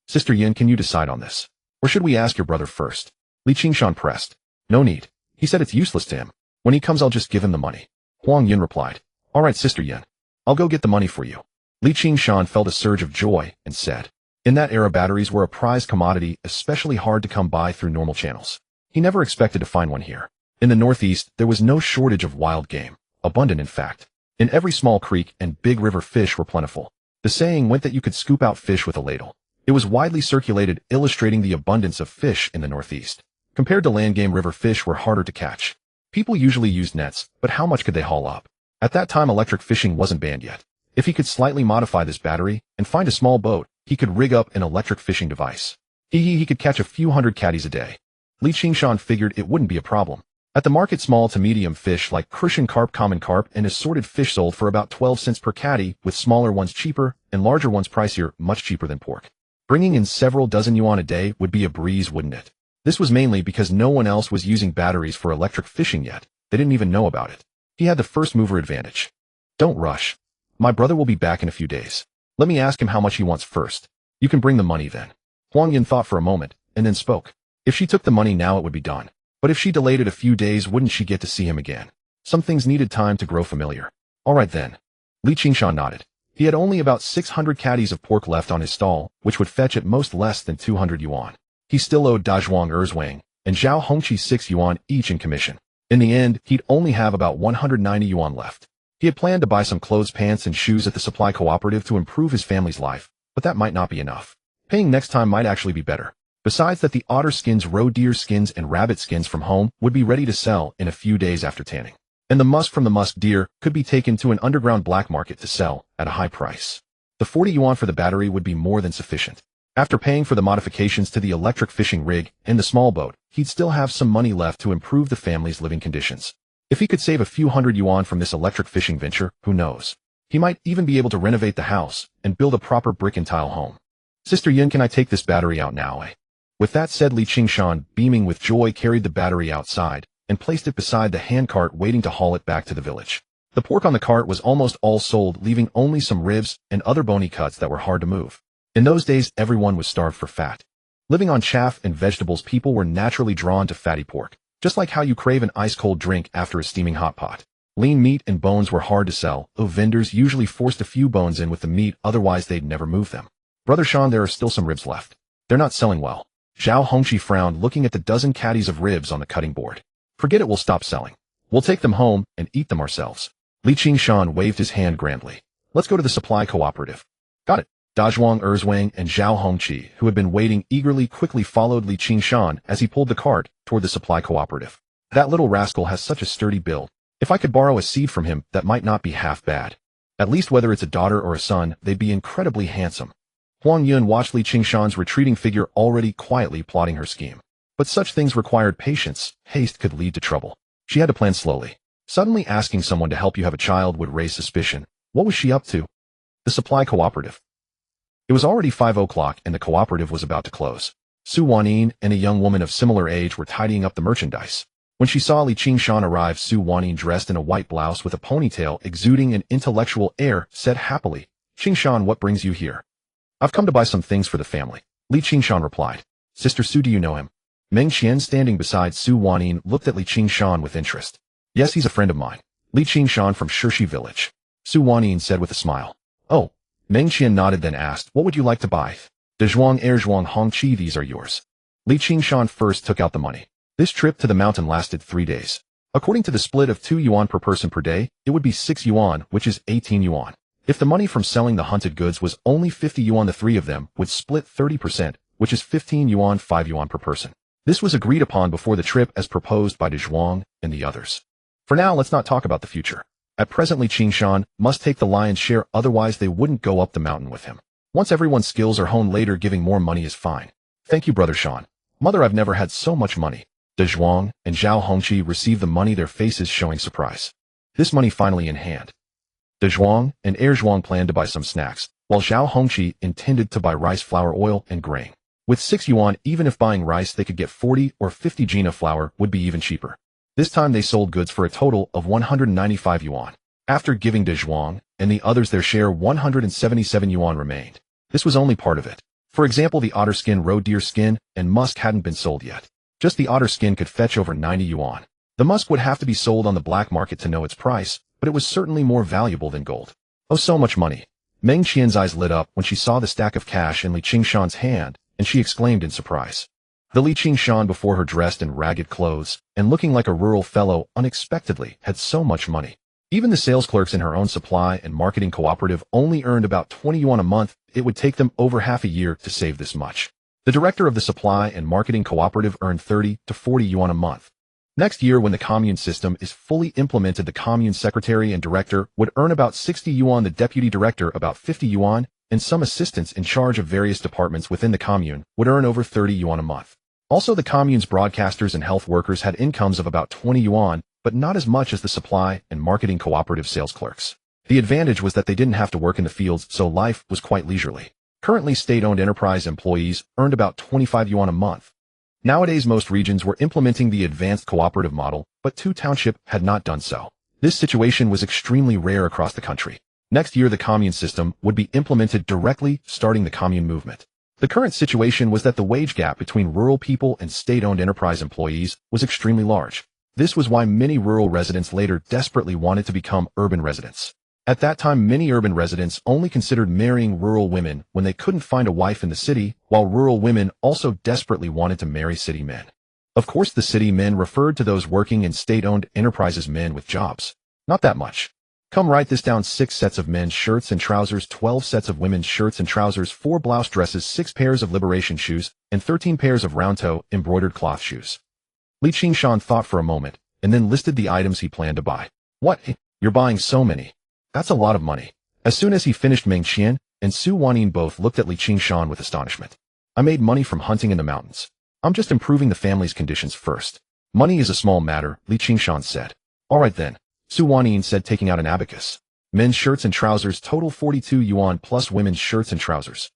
[SPEAKER 1] Sister Yin, can you decide on this? Or should we ask your brother first? Qingshan pressed. No need. He said it's useless to him. When he comes, I'll just give him the money. Huang Yun replied. All right, Sister Yin. I'll go get the money for you. Qingshan felt a surge of joy and said. In that era, batteries were a prized commodity, especially hard to come by through normal channels. He never expected to find one here. In the Northeast, there was no shortage of wild game. Abundant, in fact. In every small creek and big river, fish were plentiful. The saying went that you could scoop out fish with a ladle. It was widely circulated, illustrating the abundance of fish in the Northeast. Compared to land game, river fish were harder to catch. People usually used nets, but how much could they haul up? At that time, electric fishing wasn't banned yet. If he could slightly modify this battery and find a small boat, he could rig up an electric fishing device. He could catch a few hundred catties a day. Qingshan figured it wouldn't be a problem. At the market, small to medium fish like Crucian carp, common carp, and assorted fish sold for about 12 cents per catty, with smaller ones cheaper and larger ones pricier, much cheaper than pork. Bringing in several dozen yuan a day would be a breeze, wouldn't it? This was mainly because no one else was using batteries for electric fishing yet. They didn't even know about it. He had the first mover advantage. Don't rush. My brother will be back in a few days. Let me ask him how much he wants first. You can bring the money then. Huang Yin thought for a moment, and then spoke. If she took the money now, it would be done. But if she delayed it a few days, wouldn't she get to see him again? Some things needed time to grow familiar. All right then. Qingshan nodded. He had only about 600 catties of pork left on his stall, which would fetch at most less than 200 yuan. He still owed Dazhuang Erzwang and Zhao Hongqi 6 yuan each in commission. In the end, he'd only have about 190 yuan left. He had planned to buy some clothes, pants, and shoes at the supply cooperative to improve his family's life, but that might not be enough. Paying next time might actually be better. Besides that, the otter skins, roe deer skins, and rabbit skins from home would be ready to sell in a few days after tanning. And the musk from the musk deer could be taken to an underground black market to sell at a high price. The 40 yuan for the battery would be more than sufficient. After paying for the modifications to the electric fishing rig and the small boat, he'd still have some money left to improve the family's living conditions. If he could save a few hundred yuan from this electric fishing venture, who knows? He might even be able to renovate the house and build a proper brick and tile home. Sister Yin, can I take this battery out now, eh? With that said, Qingshan, beaming with joy, carried the battery outside and placed it beside the handcart, waiting to haul it back to the village. The pork on the cart was almost all sold, leaving only some ribs and other bony cuts that were hard to move. In those days, everyone was starved for fat. Living on chaff and vegetables, people were naturally drawn to fatty pork, just like how you crave an ice-cold drink after a steaming hot pot. Lean meat and bones were hard to sell, though vendors usually forced a few bones in with the meat, otherwise they'd never move them. Brother Shan, there are still some ribs left. They're not selling well. Zhao Hongqi frowned, looking at the dozen caddies of ribs on the cutting board. Forget it, we'll stop selling. We'll take them home and eat them ourselves. Qingshan waved his hand grandly. Let's go to the supply cooperative. Got it. Dazhuang Erzwang and Zhao Hongqi, who had been waiting eagerly, quickly followed Qingshan as he pulled the cart toward the supply cooperative. That little rascal has such a sturdy build. If I could borrow a seed from him, that might not be half bad. At least whether it's a daughter or a son, they'd be incredibly handsome. Huang Yun watched Qingshan's retreating figure, already quietly plotting her scheme. But such things required patience. Haste could lead to trouble. She had to plan slowly. Suddenly asking someone to help you have a child would raise suspicion. What was she up to? The supply cooperative. It was already 5 o'clock and the cooperative was about to close. Su Wanyin and a young woman of similar age were tidying up the merchandise. When she saw Qingshan arrive, Su Wanyin, dressed in a white blouse with a ponytail exuding an intellectual air, said happily, "Qingshan, what brings you here?" "I've come to buy some things for the family," Qingshan replied. "Sister Su, do you know him?" Meng Qian, standing beside Su Wanyin, looked at Qingshan with interest. "Yes, he's a friend of mine. Qingshan from Shirshi village," Su Wanyin said with a smile. "Oh." Meng Qian nodded, then asked, "What would you like to buy?" "Dezhuang Erzhuang Hongqi, these are yours." Qingshan first took out the money. This trip to the mountain lasted 3 days. According to the split of 2 yuan per person per day, it would be 6 yuan, which is 18 yuan. If the money from selling the hunted goods was only 50 yuan, the three of them would split 30%, which is 15 yuan, 5 yuan per person. This was agreed upon before the trip as proposed by Dezhuang and the others. For now, let's not talk about the future. At present, Qingshan must take the lion's share, otherwise they wouldn't go up the mountain with him. Once everyone's skills are honed later, giving more money is fine. "Thank you, Brother Shan. Mother, I've never had so much money." Dezhuang and Zhao Hongqi received the money, their faces showing surprise. This money finally in hand. Dezhuang and Erzhuang planned to buy some snacks, while Zhao Hongqi intended to buy rice flour, oil, and grain. With 6 yuan, even if buying rice they could get 40 or 50 jina flour, would be even cheaper. This time they sold goods for a total of 195 yuan. After giving Dezhuang and the others their share, 177 yuan remained. This was only part of it. For example, the otter skin, roe deer skin, and musk hadn't been sold yet. Just the otter skin could fetch over 90 yuan. The musk would have to be sold on the black market to know its price, but it was certainly more valuable than gold. Oh, so much money. Meng Qian's eyes lit up when she saw the stack of cash in Qingshan's hand, and she exclaimed in surprise. The Qingshan before her, dressed in ragged clothes and looking like a rural fellow, unexpectedly had so much money. Even the sales clerks in her own supply and marketing cooperative only earned about 20 yuan a month. It would take them over half a year to save this much. The director of the supply and marketing cooperative earned 30 to 40 yuan a month. Next year, when the commune system is fully implemented, the commune secretary and director would earn about 60 yuan, the deputy director about 50 yuan, and some assistants in charge of various departments within the commune would earn over 30 yuan a month. Also, the commune's broadcasters and health workers had incomes of about 20 yuan, but not as much as the supply and marketing cooperative sales clerks. The advantage was that they didn't have to work in the fields, so life was quite leisurely. Currently, state-owned enterprise employees earned about 25 yuan a month. Nowadays, most regions were implementing the advanced cooperative model, but two townships had not done so. This situation was extremely rare across the country. Next year, the commune system would be implemented directly, starting the commune movement. The current situation was that the wage gap between rural people and state-owned enterprise employees was extremely large. This was why many rural residents later desperately wanted to become urban residents. At that time, many urban residents only considered marrying rural women when they couldn't find a wife in the city, while rural women also desperately wanted to marry city men. Of course, the city men referred to those working in state-owned enterprises, men with jobs. Not that much. Come, write this down: 6 sets of men's shirts and trousers, 12 sets of women's shirts and trousers, 4 blouse dresses, 6 pairs of liberation shoes, and 13 pairs of round-toe embroidered cloth shoes. Qingshan thought for a moment, and then listed the items he planned to buy. What? You're buying so many? That's a lot of money. As soon as he finished, Meng Qian and Su Wanyin both looked at Qingshan with astonishment. I made money from hunting in the mountains. I'm just improving the family's conditions first. Money is a small matter, Li Qingshan said. All right then, Su Wanyin said, taking out an abacus. Men's shirts and trousers total 42 yuan plus women's shirts and trousers.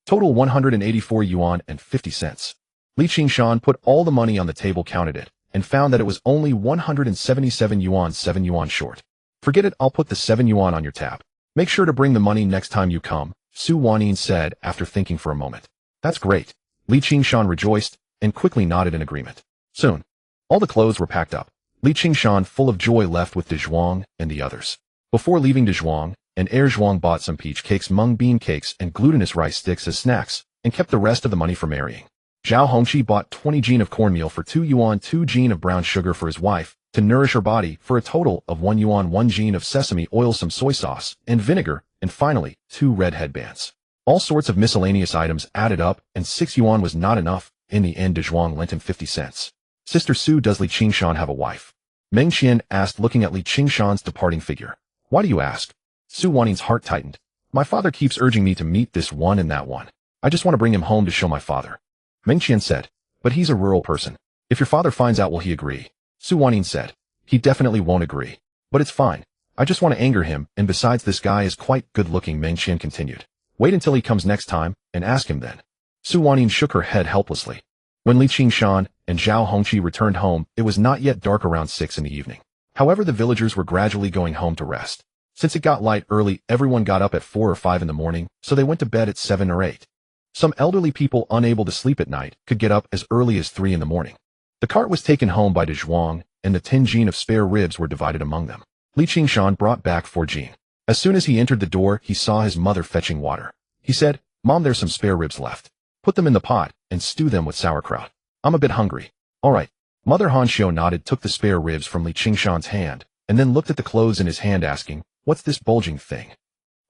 [SPEAKER 1] Total 184 yuan and 50 cents. Li Qingshan put all the money on the table, counted it, and found that it was only 177 yuan, 7 yuan short. Forget it, I'll put the 7 yuan on your tab. Make sure to bring the money next time you come, Su Wanyin said after thinking for a moment. That's great. Li Qingshan rejoiced and quickly nodded in agreement. Soon, all the clothes were packed up. Li Qingshan, full of joy, left with De Zhuang and the others. Before leaving De Zhuang, and heir Zhuang bought some peach cakes, mung bean cakes, and glutinous rice sticks as snacks, and kept the rest of the money for marrying. Zhao Hongqi bought 20 jin of cornmeal for 2 yuan, 2 jin of brown sugar for his wife, to nourish her body, for a total of 1 yuan, 1 jin of sesame oil, some soy sauce, and vinegar, and finally, 2 red headbands. All sorts of miscellaneous items added up, and 6 yuan was not enough. In the end, De Zhuang lent him 50 cents. Sister Su, does Li Qingshan have a wife? Meng Qian asked, looking at Li Qingshan's departing figure. Why do you ask? Su Wanyin's heart tightened. My father keeps urging me to meet this one and that one. I just want to bring him home to show my father. Meng Qian said. But he's a rural person. If your father finds out, will he agree? Su Wanyin said. He definitely won't agree. But it's fine. I just want to anger him, and besides, this guy is quite good-looking, Meng Qian continued. Wait until he comes next time, and ask him then. Su Wanyin shook her head helplessly. When Li Qingshan and Zhao Hongqi returned home, it was not yet dark, around 6 in the evening. However, the villagers were gradually going home to rest. Since it got light early, everyone got up at 4 or 5 in the morning, so they went to bed at 7 or 8. Some elderly people unable to sleep at night could get up as early as 3 in the morning. The cart was taken home by De Zhuang, and the 10 jin of spare ribs were divided among them. Li Qingshan brought back 4 jin. As soon as he entered the door, he saw his mother fetching water. He said, Mom, there's some spare ribs left. Put them in the pot, and stew them with sauerkraut. I'm a bit hungry. All right. Mother Han Xiu nodded, took the spare ribs from Li Qingshan's hand, and then looked at the clothes in his hand, asking, What's this bulging thing?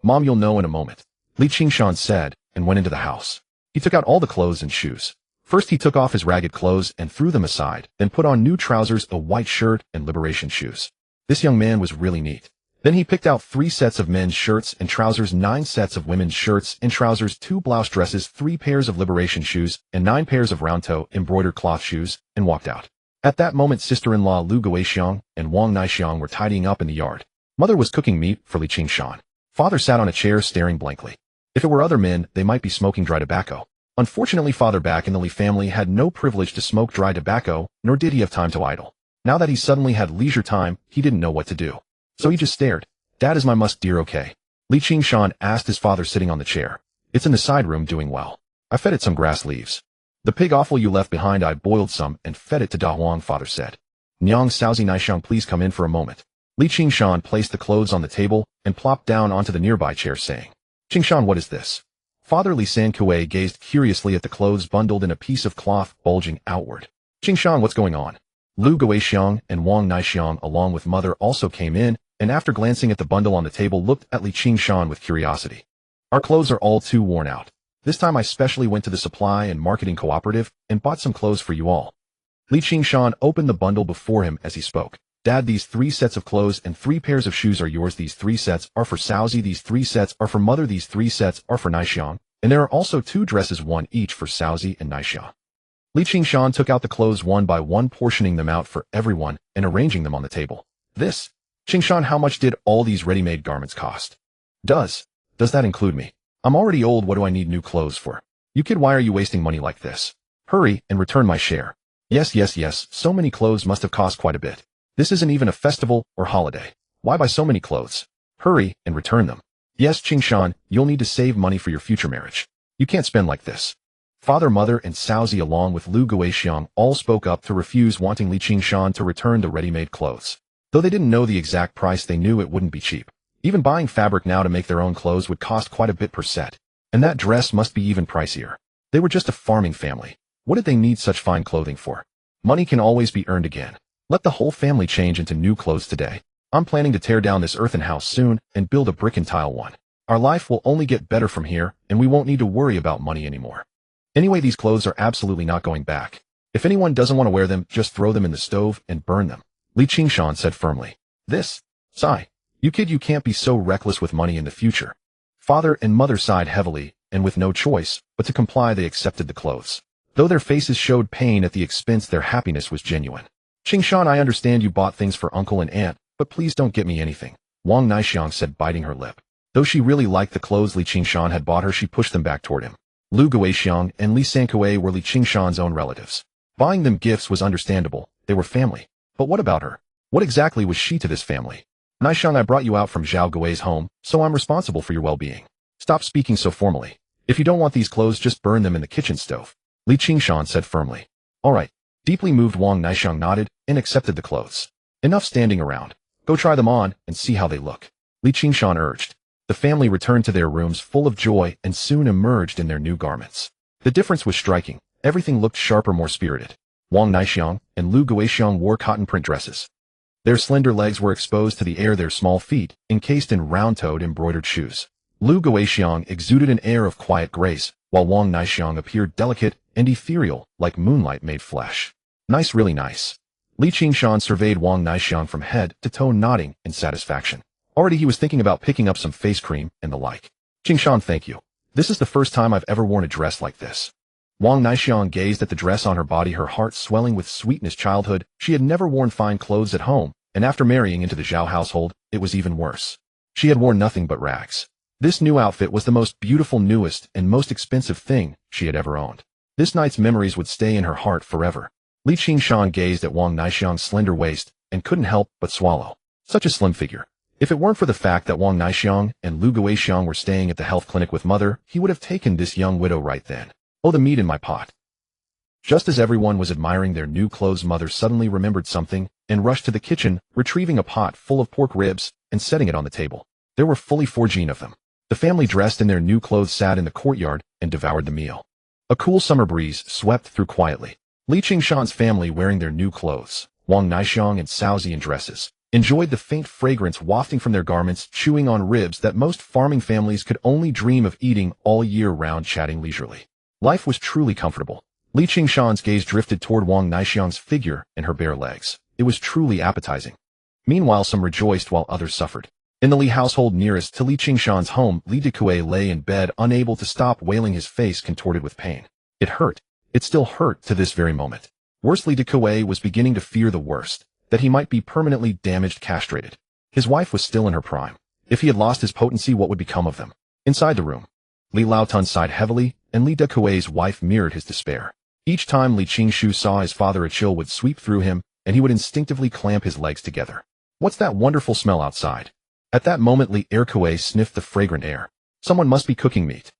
[SPEAKER 1] Mom, you'll know in a moment. Li Qingshan said, and went into the house. He took out all the clothes and shoes. First he took off his ragged clothes and threw them aside, then put on new trousers, a white shirt, and liberation shoes. This young man was really neat. Then he picked out 3 sets of men's shirts and trousers, 9 sets of women's shirts and trousers, 2 blouse dresses, 3 pairs of liberation shoes, and 9 pairs of round-toe embroidered cloth shoes, and walked out. At that moment, sister-in-law Lu Guixiang and Wang Naixiang were tidying up in the yard. Mother was cooking meat for Li Qingshan. Father sat on a chair staring blankly. If it were other men, they might be smoking dry tobacco. Unfortunately, father back in the Li family had no privilege to smoke dry tobacco, nor did he have time to idle. Now that he suddenly had leisure time, he didn't know what to do. So he just stared. Dad, is my musk deer okay? Li Qingshan asked his father, sitting on the chair. It's in the side room, doing well. I fed it some grass leaves. The pig offal you left behind, I boiled some and fed it to Da Huang, father said. Nyang Saozi Naixiang, please come in for a moment. Li Qingshan placed the clothes on the table and plopped down onto the nearby chair, saying, Qingshan, what is this? Father Li Sankue gazed curiously at the clothes bundled in a piece of cloth bulging outward. Qingshan, what's going on? Lu Guixiang and Wang Naixiang along with mother also came in, and after glancing at the bundle on the table, looked at Li Qingshan with curiosity. Our clothes are all too worn out. This time I specially went to the supply and marketing cooperative and bought some clothes for you all. Li Qingshan opened the bundle before him as he spoke. Dad, these 3 sets of clothes and 3 pairs of shoes are yours. These 3 sets are for Saozi. These 3 sets are for mother. These 3 sets are for Naixiang. And there are also 2 dresses, 1 each for Saozi and Naixiang. Li Qingshan took out the clothes one by one, portioning them out for everyone and arranging them on the table. This. Qingshan, how much did all these ready-made garments cost? Does that include me? I'm already old. What do I need new clothes for? You kid, why are you wasting money like this? Hurry and return my share. Yes. So many clothes must have cost quite a bit. This isn't even a festival or holiday. Why buy so many clothes? Hurry and return them. Yes, Qingshan, you'll need to save money for your future marriage. You can't spend like this. Father, mother, and Saozi along with Lu Guixiang all spoke up to refuse, wanting Li Qingshan to return the ready-made clothes. Though they didn't know the exact price, they knew it wouldn't be cheap. Even buying fabric now to make their own clothes would cost quite a bit per set. And that dress must be even pricier. They were just a farming family. What did they need such fine clothing for? Money can always be earned again. Let the whole family change into new clothes today. I'm planning to tear down this earthen house soon and build a brick and tile one. Our life will only get better from here, and we won't need to worry about money anymore. Anyway, these clothes are absolutely not going back. If anyone doesn't want to wear them, just throw them in the stove and burn them. Li Qingshan said firmly. This? Sigh. You kid, you can't be so reckless with money in the future. Father and mother sighed heavily and with no choice but to comply they accepted the clothes. Though their faces showed pain at the expense, their happiness was genuine. Qingshan, I understand you bought things for uncle and aunt, but please don't get me anything, Wang Naixiang said, biting her lip. Though she really liked the clothes Li Qingshan had bought her, she pushed them back toward him. Lu Guoxiang and Li Sankue were Li Qingshan's own relatives. Buying them gifts was understandable, they were family. But what about her? What exactly was she to this family? Naixiang, I brought you out from Zhao Gui's home, so I'm responsible for your well-being. Stop speaking so formally. If you don't want these clothes, just burn them in the kitchen stove, Li Qingshan said firmly. All right. Deeply moved, Wang Naixiang nodded and accepted the clothes. Enough standing around. Go try them on and see how they look, Li Qingshan urged. The family returned to their rooms full of joy and soon emerged in their new garments. The difference was striking. Everything looked sharper, more spirited. Wang Naixiang and Lu Guoxiang wore cotton print dresses. Their slender legs were exposed to the air, their small feet encased in round-toed embroidered shoes. Lu Guoxiang exuded an air of quiet grace, while Wang Naixiang appeared delicate and ethereal, like moonlight made flesh. Nice, really nice. Li Qingshan surveyed Wang Naixiang from head to toe, nodding in satisfaction. Already he was thinking about picking up some face cream and the like. Qingshan, thank you. This is the first time I've ever worn a dress like this. Wang Naixiang gazed at the dress on her body, her heart swelling with sweetness. Childhood, she had never worn fine clothes at home, and after marrying into the Zhao household, it was even worse. She had worn nothing but rags. This new outfit was the most beautiful, newest, and most expensive thing she had ever owned. This night's memories would stay in her heart forever. Li Qingshan gazed at Wang Naixiang's slender waist and couldn't help but swallow. Such a slim figure. If it weren't for the fact that Wang Naixiang and Lu Guoxiang were staying at the health clinic with mother, he would have taken this young widow right then. Oh, the meat in my pot. Just as everyone was admiring their new clothes, mother suddenly remembered something and rushed to the kitchen, retrieving a pot full of pork ribs and setting it on the table. There were fully 14 of them. The family, dressed in their new clothes, sat in the courtyard and devoured the meal. A cool summer breeze swept through quietly. Li Qingshan's family, wearing their new clothes, Wang Naixiang and Shaozi in dresses, enjoyed the faint fragrance wafting from their garments, chewing on ribs that most farming families could only dream of eating all year round, chatting leisurely. Life was truly comfortable. Li Qingshan's gaze drifted toward Wang Naixiang's figure and her bare legs. It was truly appetizing. Meanwhile, some rejoiced while others suffered. In the Li household nearest to Li Qingshan's home, Li Dekue lay in bed, unable to stop wailing, his face contorted with pain. It hurt. It still hurt to this very moment. Worse, Li Dekue was beginning to fear the worst, that he might be permanently damaged, castrated. His wife was still in her prime. If he had lost his potency, what would become of them? Inside the room, Li Laotun sighed heavily, and Li Dekue's wife mirrored his despair. Each time Li Qingshu saw his father, a chill would sweep through him, and he would instinctively clamp his legs together. What's that wonderful smell outside? At that moment, Li Erkue sniffed the fragrant air. Someone must be cooking meat.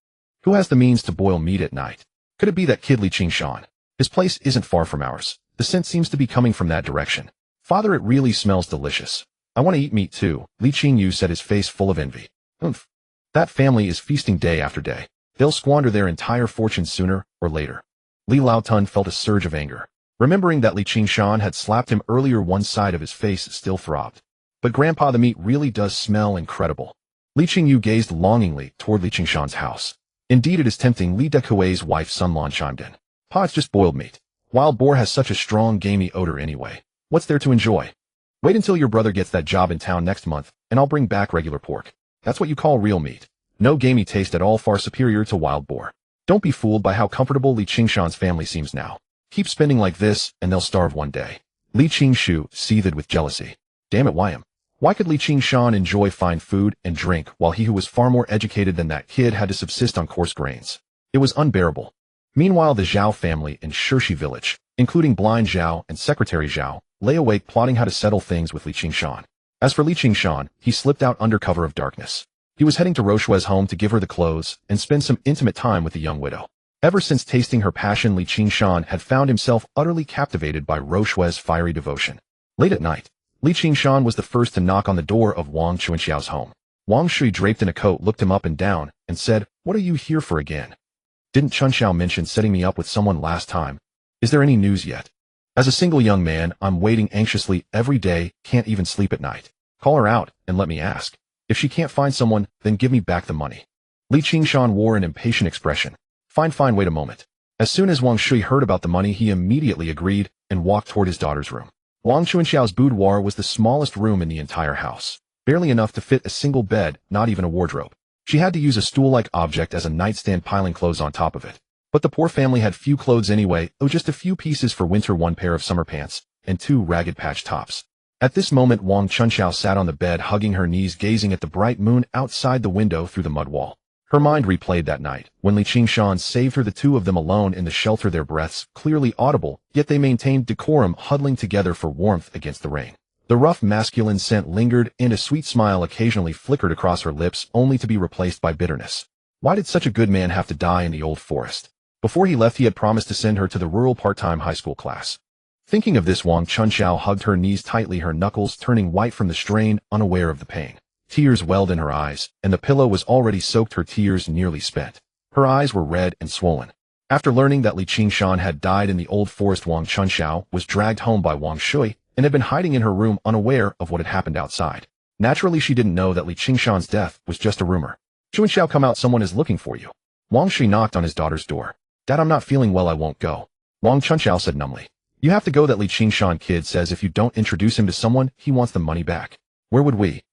[SPEAKER 1] Who has the means to boil meat at night? Could it be that kid Li Qingshan? His place isn't far from ours. The scent seems to be coming from that direction. Father, it really smells delicious. I want to eat meat too, Li Qingyu said, his face full of envy. Oomph. That family is feasting day after day. They'll squander their entire fortune sooner or later. Li Laotun felt a surge of anger. Remembering that Li Qingshan had slapped him earlier, one side of his face still throbbed. But Grandpa, the meat really does smell incredible. Li Qingyu gazed longingly toward Li Qingshan's house. Indeed, it is tempting, Li Dekue's wife Sunlan chimed in. Pa, it's just boiled meat. Wild boar has such a strong gamey odor anyway. What's there to enjoy? Wait until your brother gets that job in town next month, and I'll bring back regular pork. That's what you call real meat. No gamey taste at all, far superior to wild boar. Don't be fooled by how comfortable Li Qingshan's family seems now. Keep spending like this, and they'll starve one day. Li Qingshu seethed with jealousy. Damn it, why him? Why could Li Qingshan enjoy fine food and drink while he, who was far more educated than that kid, had to subsist on coarse grains? It was unbearable. Meanwhile, the Zhao family in Shirshi village, including blind Zhao and secretary Zhao, lay awake plotting how to settle things with Li Qingshan. As for Li Qingshan, he slipped out under cover of darkness. He was heading to Rochue's home to give her the clothes and spend some intimate time with the young widow. Ever since tasting her passion, Li Qingshan had found himself utterly captivated by Rochue's fiery devotion. Late at night, Li Qingshan was the first to knock on the door of Wang Chunxiao's home. Wang Shui, draped in a coat, looked him up and down and said, "What are you here for again? Didn't Chunxiao mention setting me up with someone last time? Is there any news yet? As a single young man, I'm waiting anxiously every day, can't even sleep at night. Call her out and let me ask. If she can't find someone, then give me back the money." Li Qingshan wore an impatient expression. Fine, wait a moment. As soon as Wang Shui heard about the money, he immediately agreed and walked toward his daughter's room. Wang Chunxiao's boudoir was the smallest room in the entire house. Barely enough to fit a single bed, not even a wardrobe. She had to use a stool-like object as a nightstand, piling clothes on top of it. But the poor family had few clothes anyway, just a few pieces for winter, one pair of summer pants, and 2 ragged patch tops. At this moment Wang Chunxiao sat on the bed, hugging her knees, gazing at the bright moon outside the window through the mud wall. Her mind replayed that night, when Qingshan saved her, the two of them alone in the shelter, their breaths clearly audible, yet they maintained decorum, huddling together for warmth against the rain. The rough masculine scent lingered, and a sweet smile occasionally flickered across her lips, only to be replaced by bitterness. Why did such a good man have to die in the old forest? Before he left, he had promised to send her to the rural part-time high school class. Thinking of this, Wang Chunxiao hugged her knees tightly, her knuckles turning white from the strain, unaware of the pain. Tears welled in her eyes, and the pillow was already soaked, her tears nearly spent. Her eyes were red and swollen. After learning that Qingshan had died in the old forest, Wang Chunxiao was dragged home by Wang Shui and had been hiding in her room, unaware of what had happened outside. Naturally, she didn't know that Qingshan's death was just a rumor. "Chunxiao, come out, someone is looking for you." Wang Shui knocked on his daughter's door. "Dad, I'm not feeling well, I won't go." Wang Chunxiao said numbly. "You have to go. That Qingshan kid says if you don't introduce him to someone, he wants the money back." "Where would we?"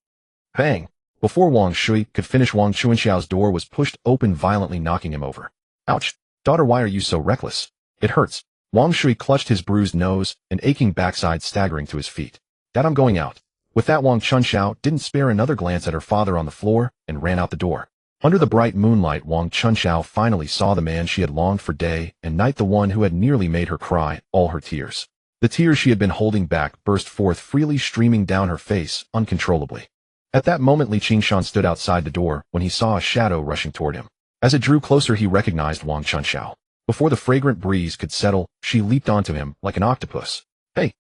[SPEAKER 1] Bang! Before Wang Shui could finish, Wang Chunxiao's door was pushed open, violently knocking him over. "Ouch! Daughter, why are you so reckless? It hurts." Wang Shui clutched his bruised nose and aching backside, staggering to his feet. "Dad, I'm going out." With that, Wang Chunxiao didn't spare another glance at her father on the floor and ran out the door. Under the bright moonlight, Wang Chunxiao finally saw the man she had longed for day and night, the one who had nearly made her cry all her tears. The tears she had been holding back burst forth freely, streaming down her face uncontrollably. At that moment, Qingshan stood outside the door when he saw a shadow rushing toward him. As it drew closer, he recognized Wang Chunxiao. Before the fragrant breeze could settle, she leaped onto him like an octopus. "Hey!"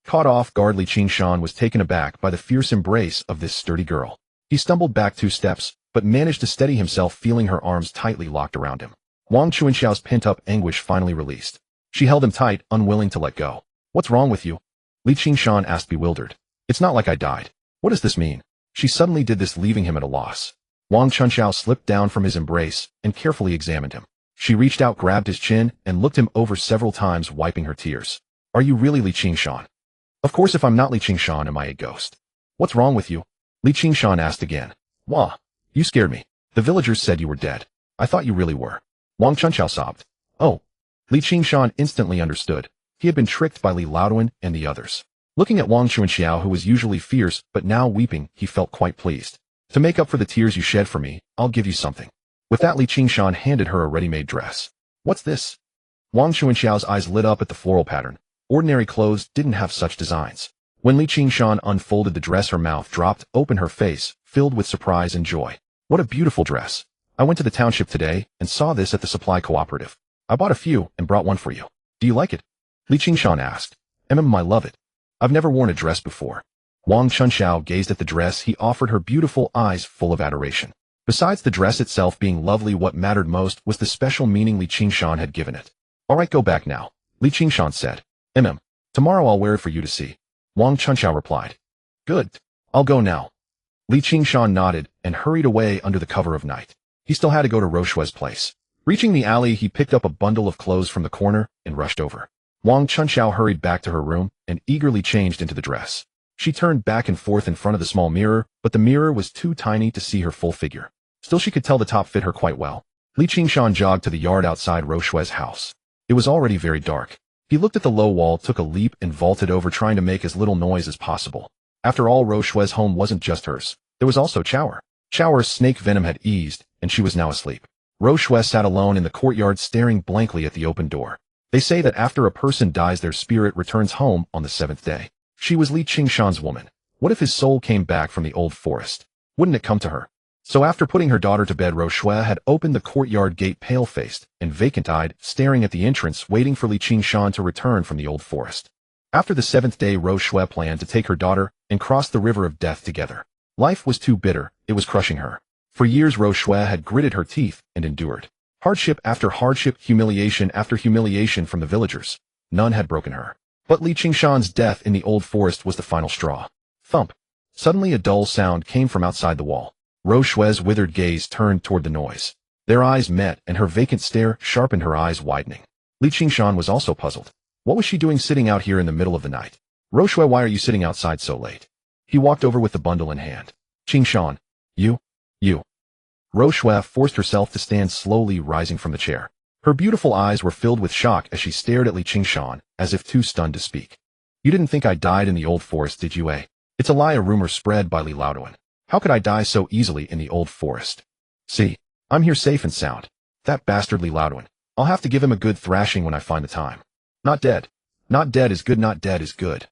[SPEAKER 1] Caught off guard, Qingshan was taken aback by the fierce embrace of this sturdy girl. He stumbled back 2 steps, but managed to steady himself, feeling her arms tightly locked around him. Wang Chunxiao's pent-up anguish finally released. She held him tight, unwilling to let go. "What's wrong with you?" Qingshan asked, bewildered. "It's not like I died." "What does this mean?" She suddenly did this, leaving him at a loss. Wang Chunxiao slipped down from his embrace and carefully examined him. She reached out, grabbed his chin, and looked him over several times, wiping her tears. "Are you really Qingshan?" "Of course, if I'm not Qingshan, am I a ghost?" "What's wrong with you?" Qingshan asked again. "Wah, you scared me. The villagers said you were dead. I thought you really were." Wang Chunxiao sobbed. "Oh." Qingshan instantly understood. He had been tricked by Li Laoduan and the others. Looking at Wang Chunxiao, who was usually fierce but now weeping, he felt quite pleased. "To make up for the tears you shed for me, I'll give you something." With that, Qingshan handed her a ready-made dress. "What's this?" Wang Chunxiao's eyes lit up at the floral pattern. Ordinary clothes didn't have such designs. When Qingshan unfolded the dress, her mouth dropped open, her face filled with surprise and joy. "What a beautiful dress. I went to the township today and saw this at the supply cooperative. I bought a few and brought one for you. Do you like it?" Qingshan asked. I love it. I've never worn a dress before." Wang Chunxiao gazed at the dress he offered her, beautiful eyes full of adoration. Besides the dress itself being lovely, what mattered most was the special meaning Qingshan had given it. "All right, go back now," Qingshan said. Tomorrow I'll wear it for you to see." Wang Chunxiao replied. "Good. I'll go now." Qingshan nodded and hurried away under the cover of night. He still had to go to Rochue's place. Reaching the alley, he picked up a bundle of clothes from the corner and rushed over. Wang Chunxiao hurried back to her room and eagerly changed into the dress. She turned back and forth in front of the small mirror, but the mirror was too tiny to see her full figure. Still, she could tell the top fit her quite well. Qingshan jogged to the yard outside Rochue's house. It was already very dark. He looked at the low wall, took a leap, and vaulted over, trying to make as little noise as possible. After all, Rochue's home wasn't just hers. There was also Chower. Chower's snake venom had eased, and she was now asleep. Rochue sat alone in the courtyard, staring blankly at the open door. They say that after a person dies, their spirit returns home on the 7th day. She was Qingshan's woman. What if his soul came back from the old forest? Wouldn't it come to her? So after putting her daughter to bed, Rochue had opened the courtyard gate, pale-faced and vacant-eyed, staring at the entrance, waiting for Qingshan to return from the old forest. After the 7th day, Rochue planned to take her daughter and cross the river of death together. Life was too bitter, it was crushing her. For years, Rochue had gritted her teeth and endured hardship after hardship, humiliation after humiliation from the villagers. None had broken her. But Qingshan's death in the old forest was the final straw. Thump. Suddenly a dull sound came from outside the wall. Rochue's withered gaze turned toward the noise. Their eyes met, and her vacant stare sharpened, her eyes widening. Qingshan was also puzzled. What was she doing sitting out here in the middle of the night? "Rochue, why are you sitting outside so late?" He walked over with the bundle in hand. "Qingshan, you You. Roshua forced herself to stand slowly, rising from the chair. Her beautiful eyes were filled with shock as she stared at Qingshan, as if too stunned to speak. You didn't think I died in the old forest, did you, eh? It's a lie, a rumor spread by Li Laoduan. How could I die so easily in the old forest? See, I'm here safe and sound. That bastard Li Laoduan. I'll have to give him a good thrashing when I find the time. Not dead. Not dead is good, not dead is good.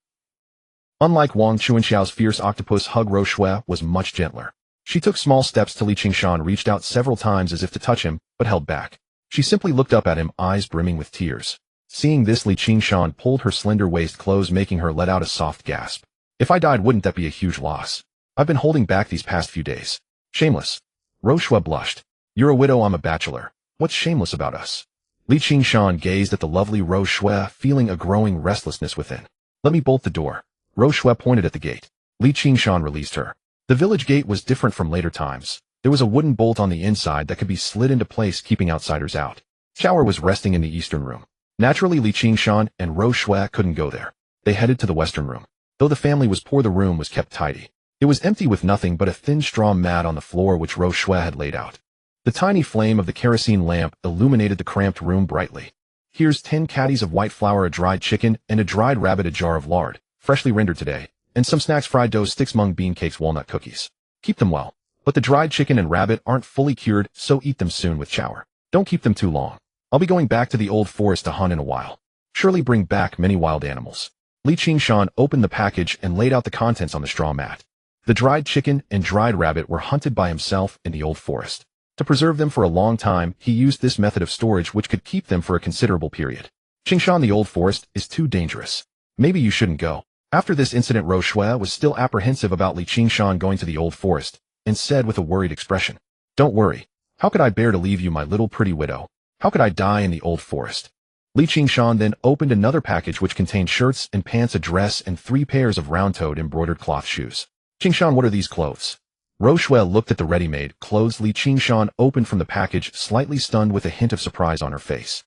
[SPEAKER 1] Unlike Wang Chuanxiao's fierce octopus hug, Roshua was much gentler. She took small steps till Li Qingshan reached out several times as if to touch him, but held back. She simply looked up at him, eyes brimming with tears. Seeing this, Li Qingshan pulled her slender waist close, making her let out a soft gasp. If I died, wouldn't that be a huge loss? I've been holding back these past few days. Shameless. Roshua blushed. You're a widow, I'm a bachelor. What's shameless about us? Li Qingshan gazed at the lovely Roshua, feeling a growing restlessness within. Let me bolt the door. Roshua pointed at the gate. Li Qingshan released her. The village gate was different from later times. There was a wooden bolt on the inside that could be slid into place, keeping outsiders out. Shower was resting in the eastern room. Naturally, Li Qingshan and Roshua couldn't go there. They headed to the western room. Though the family was poor, the room was kept tidy. It was empty with nothing but a thin straw mat on the floor which Roshua had laid out. The tiny flame of the kerosene lamp illuminated the cramped room brightly. Here's 10 caddies of white flour, a dried chicken, and a dried rabbit, a jar of lard, freshly rendered today, and some snacks, fried dough sticks, mung bean cakes, walnut cookies. Keep them well. But the dried chicken and rabbit aren't fully cured, so eat them soon with shower. Don't keep them too long. I'll be going back to the old forest to hunt in a while. Surely bring back many wild animals. Li Qingshan opened the package and laid out the contents on the straw mat. The dried chicken and dried rabbit were hunted by himself in the old forest. To preserve them for a long time, he used this method of storage which could keep them for a considerable period. Qingshan, the old forest is too dangerous. Maybe you shouldn't go. After this incident, Roshua was still apprehensive about Li Qingshan going to the old forest, and said with a worried expression, Don't worry. How could I bear to leave you, my little pretty widow? How could I die in the old forest? Li Qingshan then opened another package which contained shirts and pants, a dress, and 3 pairs of round-toed embroidered cloth shoes. Qingshan, what are these clothes? Roshua looked at the ready-made clothes Li Qingshan opened from the package, slightly stunned with a hint of surprise on her face.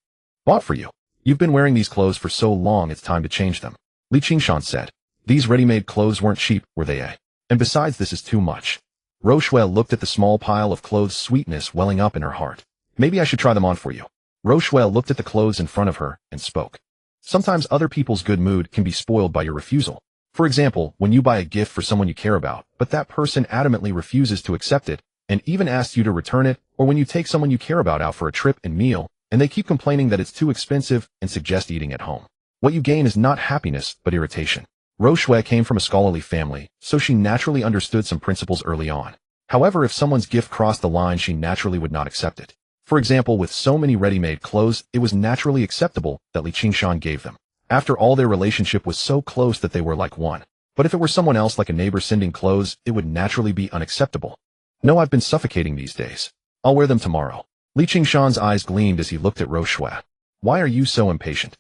[SPEAKER 1] Bought for you. You've been wearing these clothes for so long, it's time to change them. Li Qingshan said. These ready-made clothes weren't cheap, were they, eh? And besides, this is too much. Roshua looked at the small pile of clothes, sweetness welling up in her heart. Maybe I should try them on for you. Roshua looked at the clothes in front of her and spoke. Sometimes other people's good mood can be spoiled by your refusal. For example, when you buy a gift for someone you care about, but that person adamantly refuses to accept it, and even asks you to return it, or when you take someone you care about out for a trip and meal, and they keep complaining that it's too expensive and suggest eating at home. What you gain is not happiness, but irritation. Roshua came from a scholarly family, so she naturally understood some principles early on. However, if someone's gift crossed the line, she naturally would not accept it. For example, with so many ready-made clothes, it was naturally acceptable that Li Qingshan gave them. After all, their relationship was so close that they were like one. But if it were someone else, like a neighbor sending clothes, it would naturally be unacceptable. No, I've been suffocating these days. I'll wear them tomorrow. Li Qingshan's eyes gleamed as he looked at Roshua. Why are you so impatient?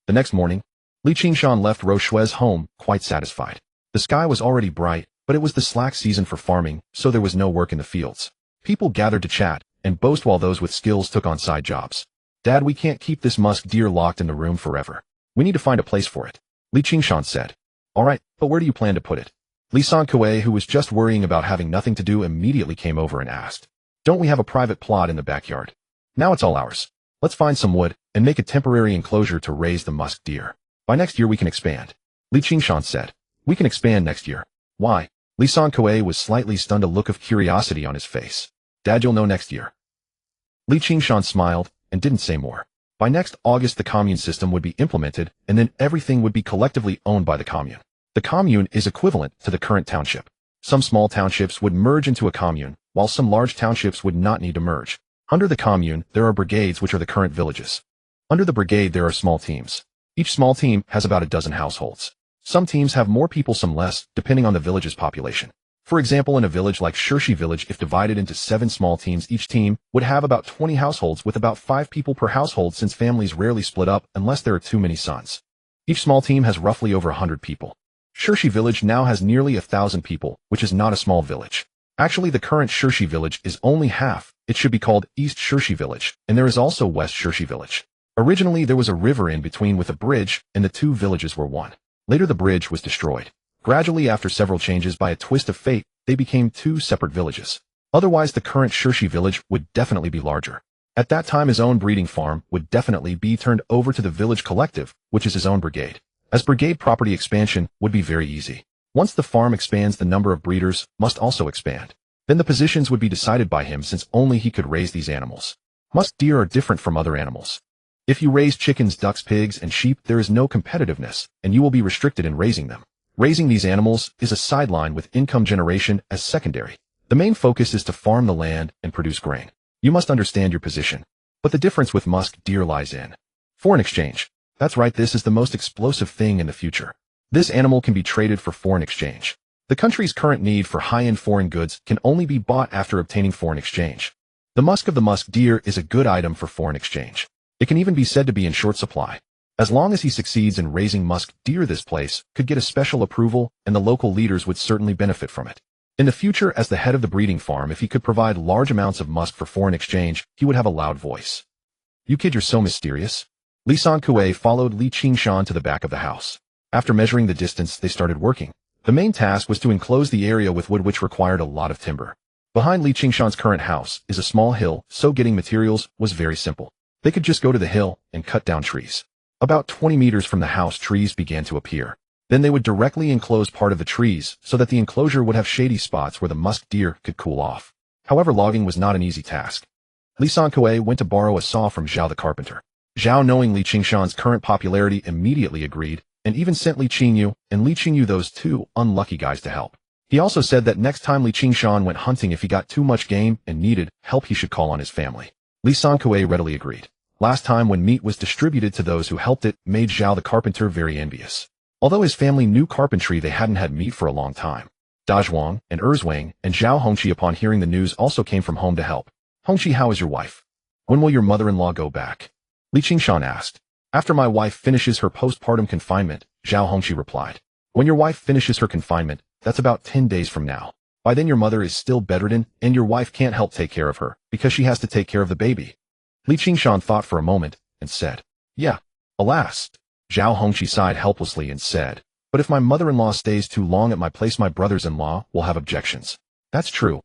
[SPEAKER 1] The next morning, Li Qingshan left Roshua's home, quite satisfied. The sky was already bright, but it was the slack season for farming, so there was no work in the fields. People gathered to chat and boast while those with skills took on side jobs. Dad, we can't keep this musk deer locked in the room forever. We need to find a place for it. Li Qingshan said. All right, but where do you plan to put it? Li Sankue, who was just worrying about having nothing to do, immediately came over and asked. Don't we have a private plot in the backyard? Now it's all ours. Let's find some wood and make a temporary enclosure to raise the musk deer. By next year we can expand. Li Qingshan said. We can expand next year. Why? Li Sankue was slightly stunned, a look of curiosity on his face. Dad, you'll know next year. Li Qingshan smiled and didn't say more. By next August the commune system would be implemented, and then everything would be collectively owned by the commune. The commune is equivalent to the current township. Some small townships would merge into a commune, while some large townships would not need to merge. Under the commune, there are brigades, which are the current villages. Under the brigade there are small teams. Each small team has about a dozen households. Some teams have more people, some less, depending on the village's population. For example, in a village like Shirshi village, if divided into 7 small teams, each team would have about 20 households with about 5 people per household, since families rarely split up unless there are too many sons. Each small team has roughly over 100 people. Shirshi village now has nearly 1,000 people, which is not a small village. Actually, the current Shirshi village is only half. It should be called East Shirshi village, and there is also West Shirshi village. Originally, there was a river in between with a bridge, and the 2 villages were one. Later, the bridge was destroyed. Gradually, after several changes by a twist of fate, they became 2 separate villages. Otherwise, the current Shirshi village would definitely be larger. At that time, his own breeding farm would definitely be turned over to the village collective, which is his own brigade. As brigade property expansion would be very easy. Once the farm expands, the number of breeders must also expand. Then the positions would be decided by him, since only he could raise these animals. Musk deer are different from other animals. If you raise chickens, ducks, pigs, and sheep, there is no competitiveness, and you will be restricted in raising them. Raising these animals is a sideline with income generation as secondary. The main focus is to farm the land and produce grain. You must understand your position. But the difference with musk deer lies in foreign exchange. That's right, this is the most explosive thing in the future. This animal can be traded for foreign exchange. The country's current need for high-end foreign goods can only be bought after obtaining foreign exchange. The musk of the musk deer is a good item for foreign exchange. It can even be said to be in short supply. As long as he succeeds in raising musk deer, this place could get a special approval, and the local leaders would certainly benefit from it. In the future, as the head of the breeding farm, if he could provide large amounts of musk for foreign exchange, he would have a loud voice. "You kid, you're so mysterious." Li Sankue followed Li Qingshan to the back of the house. After measuring the distance, they started working. The main task was to enclose the area with wood, which required a lot of timber. Behind Li Qingshan's current house is a small hill, so getting materials was very simple. They could just go to the hill and cut down trees. About 20 meters from the house, trees began to appear. Then they would directly enclose part of the trees so that the enclosure would have shady spots where the musk deer could cool off. However, logging was not an easy task. Li Sankue went to borrow a saw from Zhao the carpenter. Zhao, knowing Li Qingshan's current popularity, immediately agreed, and even sent Li Qingyu and Li Qingyu, those two unlucky guys, to help. He also said that next time Li Qingshan went hunting, if he got too much game and needed help, he should call on his family. Li Sankue readily agreed. Last time, when meat was distributed to those who helped, it made Zhao the carpenter very envious. Although his family knew carpentry, they hadn't had meat for a long time. Dazhuang and Erzwang and Zhao Hongqi, upon hearing the news, also came from home to help. "Hongqi, how is your wife? When will your mother-in-law go back?" Li Qingshan asked. "After my wife finishes her postpartum confinement," Zhao Hongqi replied. "When your wife finishes her confinement, that's about 10 days from now. By then your mother is still bedridden, and your wife can't help take care of her, because she has to take care of the baby." Li Qingshan thought for a moment, and said, "Yeah, alas." Zhao Hongqi sighed helplessly and said, "But if my mother-in-law stays too long at my place, my brothers-in-law will have objections." "That's true.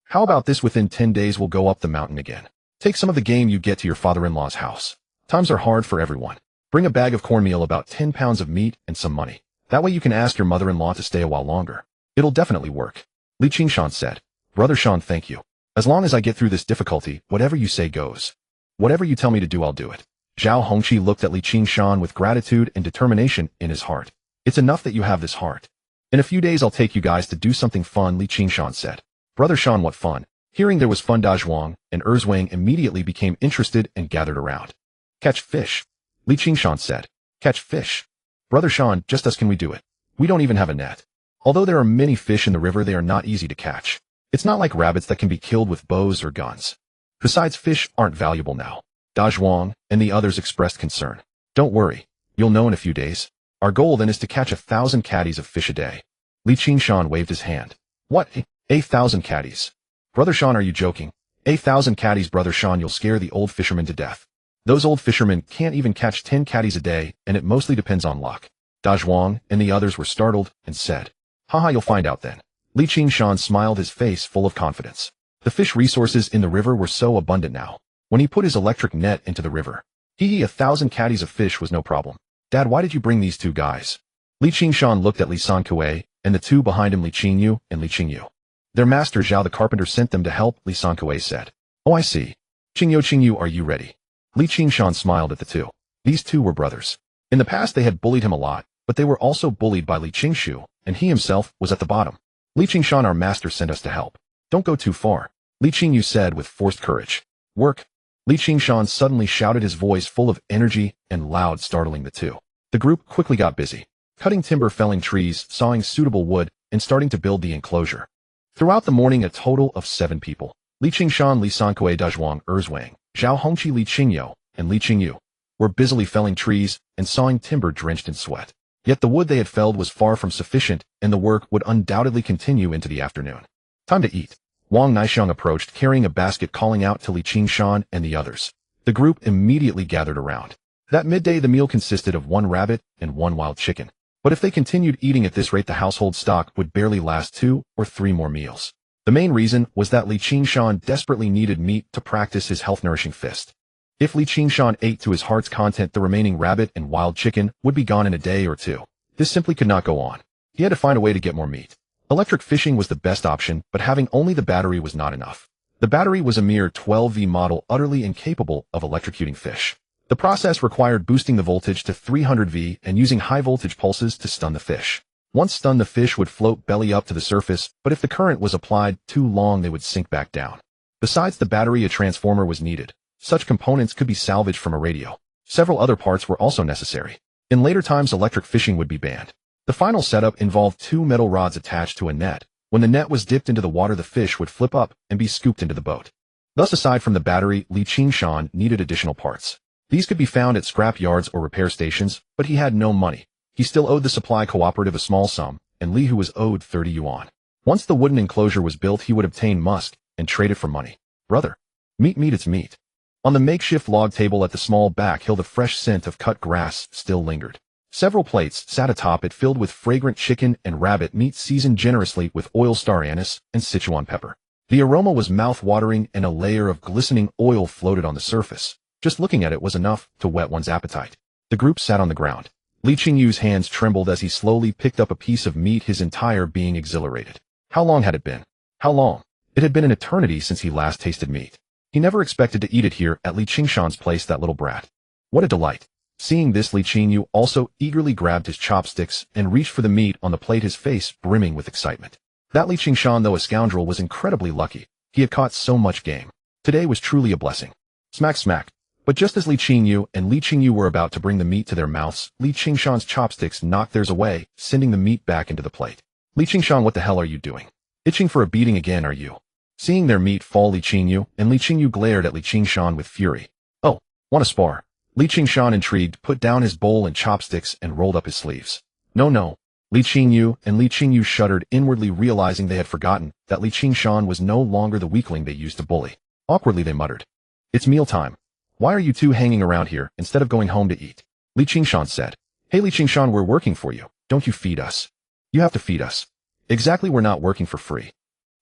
[SPEAKER 1] How about this? Within 10 days we'll go up the mountain again. Take some of the game you get to your father-in-law's house. Times are hard for everyone. Bring a bag of cornmeal, about 10 pounds of meat, and some money. That way you can ask your mother-in-law to stay a while longer. It'll definitely work." Li Qingshan said, "Brother Shan, thank you. As long as I get through this difficulty, whatever you say goes. Whatever you tell me to do, I'll do it." Zhao Hongqi looked at Li Qingshan with gratitude and determination in his heart. "It's enough that you have this heart. In a few days I'll take you guys to do something fun," Li Qingshan said. "Brother Shan, what fun?" Hearing there was fun, Dazhuang and Erzwang immediately became interested and gathered around. "Catch fish," Li Qingshan said. "Catch fish? Brother Shan, just us can we do it? We don't even have a net. Although there are many fish in the river, they are not easy to catch. It's not like rabbits that can be killed with bows or guns. Besides, fish aren't valuable now." Dazhuang and the others expressed concern. "Don't worry, you'll know in a few days. Our goal then is to catch 1,000 caddies of fish a day." Li Qingshan waved his hand. "What? 1,000 caddies? Brother Shan, are you joking? 1,000 caddies, Brother Shan, you'll scare the old fishermen to death. Those old fishermen can't even catch 10 caddies a day, and it mostly depends on luck." Dazhuang and the others were startled and said, "Haha, you'll find out then." Li Qingshan smiled, his face full of confidence. The fish resources in the river were so abundant now. When he put his electric net into the river, 1,000 caddies of fish was no problem. "Dad, why did you bring these two guys?" Li Qingshan looked at Li Sankue and the two behind him, Li Qingyu and Li Qingyu. "Their master Zhao the carpenter sent them to help," Li Sankue said. "Oh, I see. Qingyu, are you ready?" Li Qingshan smiled at the two. These two were brothers. In the past they had bullied him a lot, but they were also bullied by Li Qingshu, and he himself was at the bottom. "Li Qingshan, our master sent us to help. Don't go too far," Li Qingyu said with forced courage. "Work." Li Qingshan suddenly shouted, his voice full of energy and loud, startling the two. The group quickly got busy, cutting timber, felling trees, sawing suitable wood, and starting to build the enclosure. Throughout the morning, a total of 7 people, Li Qingshan, Li Sankue, Dazhuang, Erzwang, Zhao Hongqi, Li Qingyu, and Li Qingyu, were busily felling trees and sawing timber drenched in sweat. Yet the wood they had felled was far from sufficient, and the work would undoubtedly continue into the afternoon. "Time to eat." Wang Naixiang approached, carrying a basket, calling out to Li Qingshan and the others. The group immediately gathered around. That midday the meal consisted of 1 rabbit and 1 wild chicken. But if they continued eating at this rate, the household stock would barely last 2 or 3 more meals. The main reason was that Qingshan desperately needed meat to practice his health-nourishing fist. If Qingshan ate to his heart's content, the remaining rabbit and wild chicken would be gone in a day or two. This simply could not go on. He had to find a way to get more meat. Electric fishing was the best option, but having only the battery was not enough. The battery was a mere 12V model, utterly incapable of electrocuting fish. The process required boosting the voltage to 300V and using high-voltage pulses to stun the fish. Once stunned, the fish would float belly up to the surface, but if the current was applied too long, they would sink back down. Besides the battery, a transformer was needed. Such components could be salvaged from a radio. Several other parts were also necessary. In later times, electric fishing would be banned. The final setup involved 2 metal rods attached to a net. When the net was dipped into the water, the fish would flip up and be scooped into the boat. Thus, aside from the battery, Qingshan needed additional parts. These could be found at scrap yards or repair stations, but he had no money. He still owed the supply cooperative a small sum, and Li Hu was owed 30 yuan. Once the wooden enclosure was built, he would obtain musk and trade it for money. Brother, meat, it's meat. On the makeshift log table at the small back hill, the fresh scent of cut grass still lingered. Several plates sat atop it, filled with fragrant chicken and rabbit meat seasoned generously with oil star anise and Sichuan pepper. The aroma was mouth-watering, and a layer of glistening oil floated on the surface. Just looking at it was enough to whet one's appetite. The group sat on the ground. Li Qingyu's hands trembled as he slowly picked up a piece of meat, his entire being exhilarated. How long had it been? How long? It had been an eternity since he last tasted meat. He never expected to eat it here at Li Qingshan's place, that little brat. What a delight. Seeing this, Li Qingyu also eagerly grabbed his chopsticks and reached for the meat on the plate, his face brimming with excitement. That Li Qingshan, though a scoundrel, was incredibly lucky. He had caught so much game. Today was truly a blessing. Smack, smack. But just as Li Qingyu were about to bring the meat to their mouths, Li Qingshan's chopsticks knocked theirs away, sending the meat back into the plate. Li Qingshan, what the hell are you doing? Itching for a beating again, are you? Seeing their meat fall, Li Qingyu glared at Li Qingshan with fury. Oh, want to spar? Li Qingshan, intrigued, put down his bowl and chopsticks and rolled up his sleeves. No. Li Qingyu shuddered inwardly, realizing they had forgotten that Li Qingshan was no longer the weakling they used to bully. Awkwardly, they muttered. It's mealtime. Why are you two hanging around here instead of going home to eat? Li Qingshan said. Hey Li Qingshan, we're working for you. Don't you feed us. You have to feed us. Exactly, we're not working for free.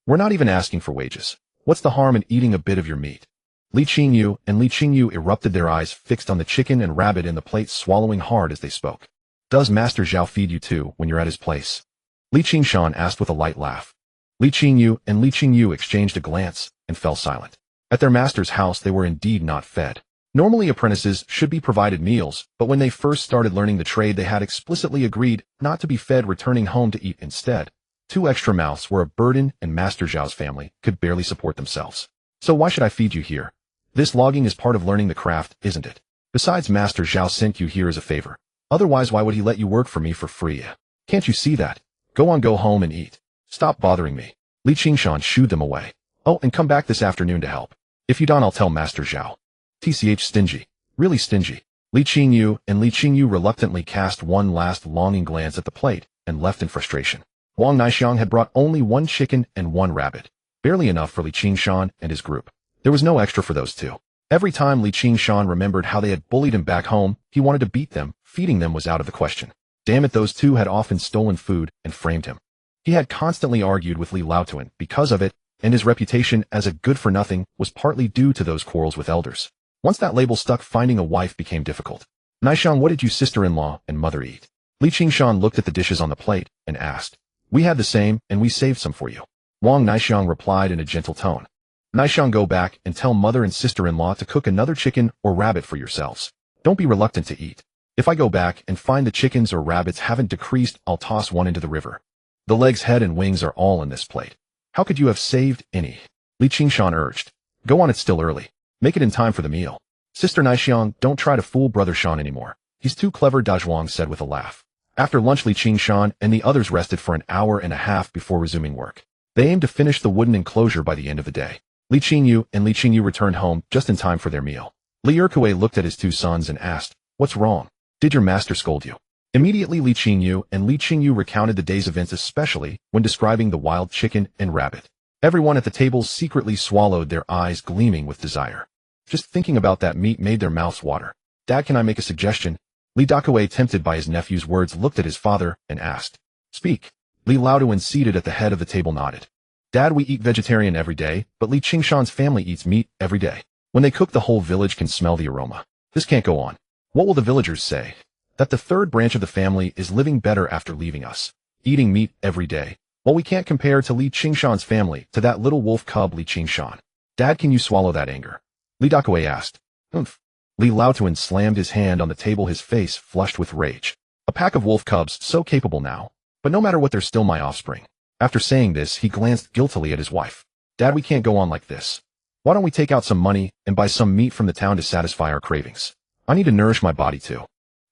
[SPEAKER 1] We're not even asking for wages. What's the harm in eating a bit of your meat? Li Qingyu erupted, their eyes fixed on the chicken and rabbit in the plate, swallowing hard as they spoke. Does Master Zhao feed you too when you're at his place? Li Qingshan asked with a light laugh. Li Qingyu exchanged a glance and fell silent. At their master's house, they were indeed not fed. Normally, apprentices should be provided meals, but when they first started learning the trade, they had explicitly agreed not to be fed, returning home to eat instead. 2 extra mouths were a burden, and Master Zhao's family could barely support themselves. So why should I feed you here? This logging is part of learning the craft, isn't it? Besides, Master Zhao sent you here as a favor. Otherwise, why would he let you work for me for free? Can't you see that? Go on, go home and eat. Stop bothering me. Li Qingshan shooed them away. Oh, and come back this afternoon to help. If you don't, I'll tell Master Zhao. TCH, stingy. Really stingy. Li Qingyu reluctantly cast one last longing glance at the plate and left in frustration. Wang Naixiang had brought only 1 chicken and 1 rabbit, barely enough for Li Qingshan and his group. There was no extra for those two. Every time Li Qingshan remembered how they had bullied him back home, he wanted to beat them. Feeding them was out of the question. Damn it, those two had often stolen food and framed him. He had constantly argued with Li Laotuan because of it, and his reputation as a good-for-nothing was partly due to those quarrels with elders. Once that label stuck, finding a wife became difficult. Naixiang, what did you sister-in-law and mother eat? Li Qingshan looked at the dishes on the plate and asked. We had the same, and we saved some for you. Wang Naixiang replied in a gentle tone. Naixiang, go back and tell mother and sister-in-law to cook another chicken or rabbit for yourselves. Don't be reluctant to eat. If I go back and find the chickens or rabbits haven't decreased, I'll toss one into the river. The legs, head, and wings are all in this plate. How could you have saved any? Li Qingshan urged. Go on, it's still early. Make it in time for the meal. Sister Naixiang, don't try to fool Brother Shan anymore. He's too clever, Dazhuang said with a laugh. After lunch, Li Qingshan and the others rested for an hour and a half before resuming work. They aimed to finish the wooden enclosure by the end of the day. Li Qingyu returned home just in time for their meal. Li Erkue looked at his 2 sons and asked, What's wrong? Did your master scold you? Immediately, Li Qingyu recounted the day's events, especially when describing the wild chicken and rabbit. Everyone at the table secretly swallowed, their eyes gleaming with desire. Just thinking about that meat made their mouths water. Dad, can I make a suggestion? Li Dakue, tempted by his nephew's words, looked at his father and asked. Speak. Li Laotuan, seated at the head of the table, nodded. Dad, we eat vegetarian every day, but Li Qingshan's family eats meat every day. When they cook, the whole village can smell the aroma. This can't go on. What will the villagers say? That the third branch of the family is living better after leaving us, eating meat every day. Well, we can't compare to Li Qingshan's family, to that little wolf cub Li Qingshan. Dad, can you swallow that anger? Li Dakue asked. Oomph. Li Laotuan slammed his hand on the table, his face flushed with rage. A pack of wolf cubs, so capable now. But no matter what, they're still my offspring. After saying this, he glanced guiltily at his wife. Dad, we can't go on like this. Why don't we take out some money and buy some meat from the town to satisfy our cravings? I need to nourish my body too.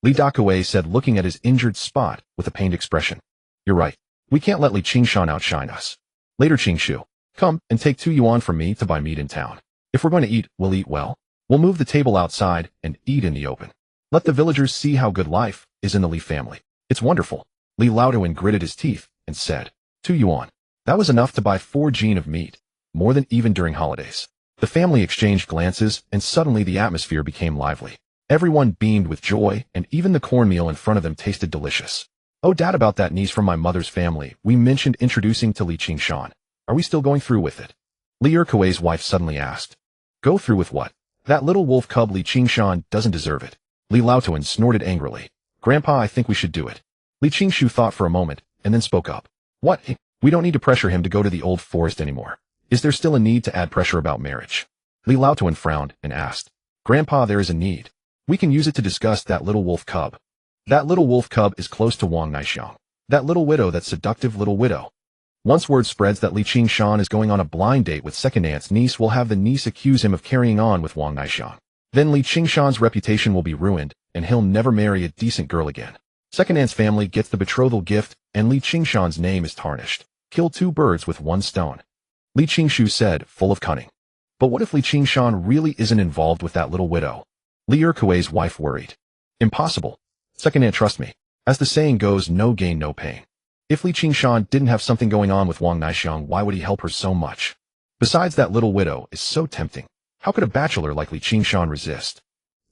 [SPEAKER 1] Li Dakue said, looking at his injured spot with a pained expression. You're right. We can't let Li Qingshan outshine us. Later, Qingshu. Come and take 2 yuan from me to buy meat in town. If we're going to eat, we'll eat well. We'll move the table outside and eat in the open. Let the villagers see how good life is in the Li family. It's wonderful. Li Laotuan gritted his teeth and said, 2 yuan. That was enough to buy 4 jin of meat, more than even during holidays. The family exchanged glances, and suddenly the atmosphere became lively. Everyone beamed with joy, and even the cornmeal in front of them tasted delicious. Oh, Dad, about that niece from my mother's family we mentioned introducing to Li Qingshan. Are we still going through with it? Li Erkue's wife suddenly asked. Go through with what? That little wolf cub Li Qingshan doesn't deserve it. Li Laotuan snorted angrily. Grandpa, I think we should do it. Li Qingshu thought for a moment, and then spoke up. What? We don't need to pressure him to go to the old forest anymore. Is there still a need to add pressure about marriage? Li Laotuan frowned and asked. Grandpa, there is a need. We can use it to discuss that little wolf cub. That little wolf cub is close to Wang Naixiang. That little widow, that seductive little widow. Once word spreads that Li Qingshan is going on a blind date with second aunt's niece, will have the niece accuse him of carrying on with Wang Naixiang. Then Li Qingshan's reputation will be ruined, and he'll never marry a decent girl again. Second aunt's family gets the betrothal gift, and Li Qingshan's name is tarnished. Kill 2 birds with 1 stone. Li Qingshu said, full of cunning. But what if Li Qingshan really isn't involved with that little widow? Li Erkue's wife worried. Impossible. Second aunt, trust me. As the saying goes, no gain, no pain. If Li Qingshan didn't have something going on with Wang Naixiang, why would he help her so much? Besides, that little widow is so tempting. How could a bachelor like Li Qingshan resist?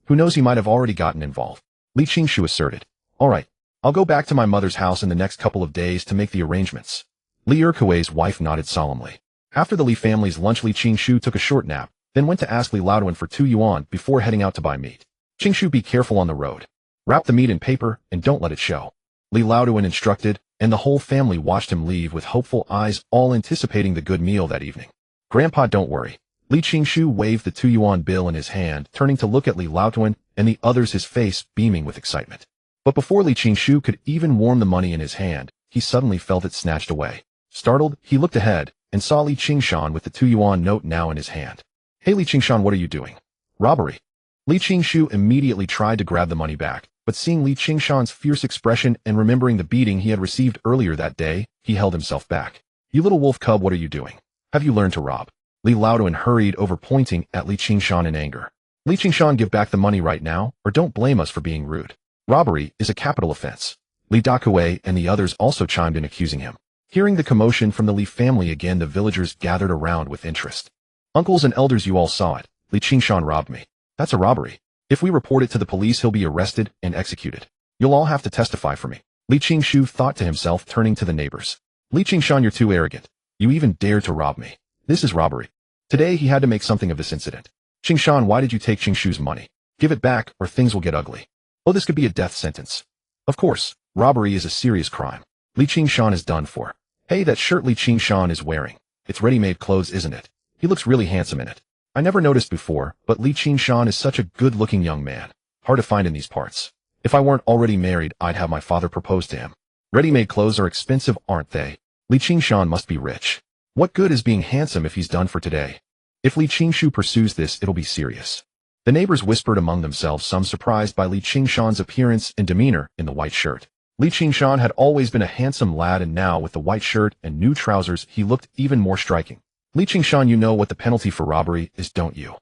[SPEAKER 1] Who knows, he might have already gotten involved. Li Qingshu asserted. All right. I'll go back to my mother's house in the next couple of days to make the arrangements. Li Erkue's wife nodded solemnly. After the Li family's lunch, Li Qingshu took a short nap, then went to ask Li Laotuan for 2 yuan before heading out to buy meat. Qingshu, be careful on the road. Wrap the meat in paper and don't let it show. Li Laotuan instructed, and the whole family watched him leave with hopeful eyes, all anticipating the good meal that evening. Grandpa, don't worry. Li Qingshu waved the 2 yuan bill in his hand, turning to look at Li Laotuan and the others, his face beaming with excitement. But before Li Qingshu could even warm the money in his hand, he suddenly felt it snatched away. Startled, he looked ahead and saw Li Qingshan with the 2 yuan note now in his hand. Hey Li Qingshan, what are you doing? Robbery. Li Qingshu immediately tried to grab the money back, but seeing Li Qingshan's fierce expression and remembering the beating he had received earlier that day, he held himself back. You little wolf cub, what are you doing? Have you learned to rob? Li Laotuan hurried over, pointing at Li Qingshan in anger. Li Qingshan, give back the money right now, or don't blame us for being rude. Robbery is a capital offense. Li Dakue and the others also chimed in, accusing him. Hearing the commotion from the Li family again, the villagers gathered around with interest. Uncles and elders, you all saw it. Li Qingshan robbed me. That's a robbery. If we report it to the police, he'll be arrested and executed. You'll all have to testify for me. Li Qingshu thought to himself, turning to the neighbors. Li Qingshan, you're too arrogant. You even dared to rob me. This is robbery. Today he had to make something of this incident. Qingshan, why did you take Qingshu's money? Give it back, or things will get ugly. Oh, this could be a death sentence. Of course, robbery is a serious crime. Li Qingshan is done for. Hey, that shirt Li Qingshan is wearing. It's ready-made clothes, isn't it? He looks really handsome in it. I never noticed before, but Li Qingshan is such a good-looking young man. Hard to find in these parts. If I weren't already married, I'd have my father propose to him. Ready-made clothes are expensive, aren't they? Li Qingshan must be rich. What good is being handsome if he's done for today? If Li Qingshu pursues this, it'll be serious. The neighbors whispered among themselves, some surprised by Li Qingshan's appearance and demeanor in the white shirt. Li Qingshan had always been a handsome lad, and now with the white shirt and new trousers, he looked even more striking. Li Qingshan, you know what the penalty for robbery is, don't you?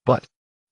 [SPEAKER 1] But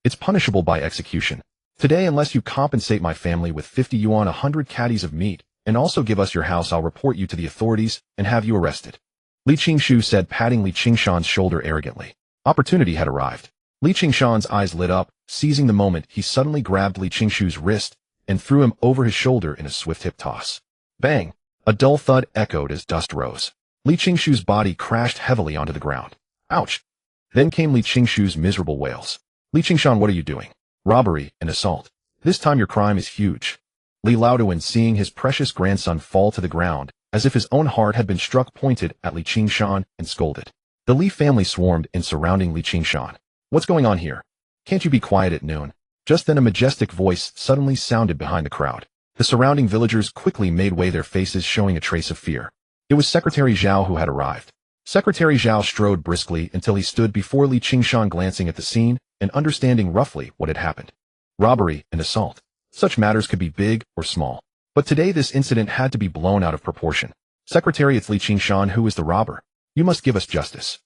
[SPEAKER 1] it's punishable by execution. Today, unless you compensate my family with 50 yuan, 100 caddies of meat, and also give us your house, I'll report you to the authorities and have you arrested. Li Qingshu said, patting Li Qingshan's shoulder arrogantly. Opportunity had arrived. Li Qingshan's eyes lit up. Seizing the moment, he suddenly grabbed Li Qingshu's wrist and threw him over his shoulder in a swift hip toss. Bang! A dull thud echoed as dust rose. Li Qingshu's body crashed heavily onto the ground. Ouch! Then came Li Qingshu's miserable wails. Li Qingshan, what are you doing? Robbery and assault. This time your crime is huge. Li Laoduan, seeing his precious grandson fall to the ground, as if his own heart had been struck, pointed at Li Qingshan and scolded. The Li family swarmed in surrounding Li Qingshan. What's going on here? Can't you be quiet at noon? Just then a majestic voice suddenly sounded behind the crowd. The surrounding villagers quickly made way, their faces showing a trace of fear. It was Secretary Zhao who had arrived. Secretary Zhao strode briskly until he stood before Li Qingshan, glancing at the scene and understanding roughly what had happened. Robbery and assault. Such matters could be big or small. But today this incident had to be blown out of proportion. Secretary, it's Li Qingshan who is the robber. You must give us justice.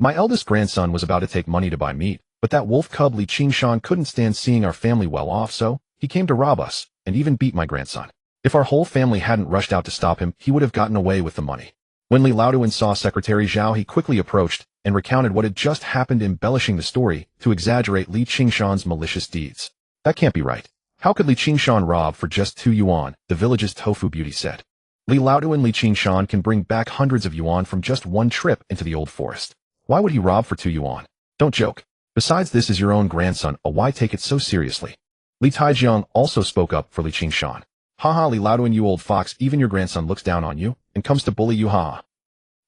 [SPEAKER 1] My eldest grandson was about to take money to buy meat, but that wolf cub Li Qingshan couldn't stand seeing our family well off, so he came to rob us and even beat my grandson. If our whole family hadn't rushed out to stop him, he would have gotten away with the money. When Li Laoduan saw Secretary Zhao, he quickly approached and recounted what had just happened, embellishing the story to exaggerate Li Qingshan's malicious deeds. That can't be right. How could Li Qingshan rob for just 2 yuan? The village's tofu beauty said. Li Laoduan, Li Qingshan can bring back hundreds of yuan from just one trip into the old forest. Why would he rob for 2 yuan? Don't joke. Besides, this is your own grandson, why take it so seriously? Li Taijiang also spoke up for Li Qingshan. Haha, Li Laoduan, you old fox, even your grandson looks down on you and comes to bully you, ha.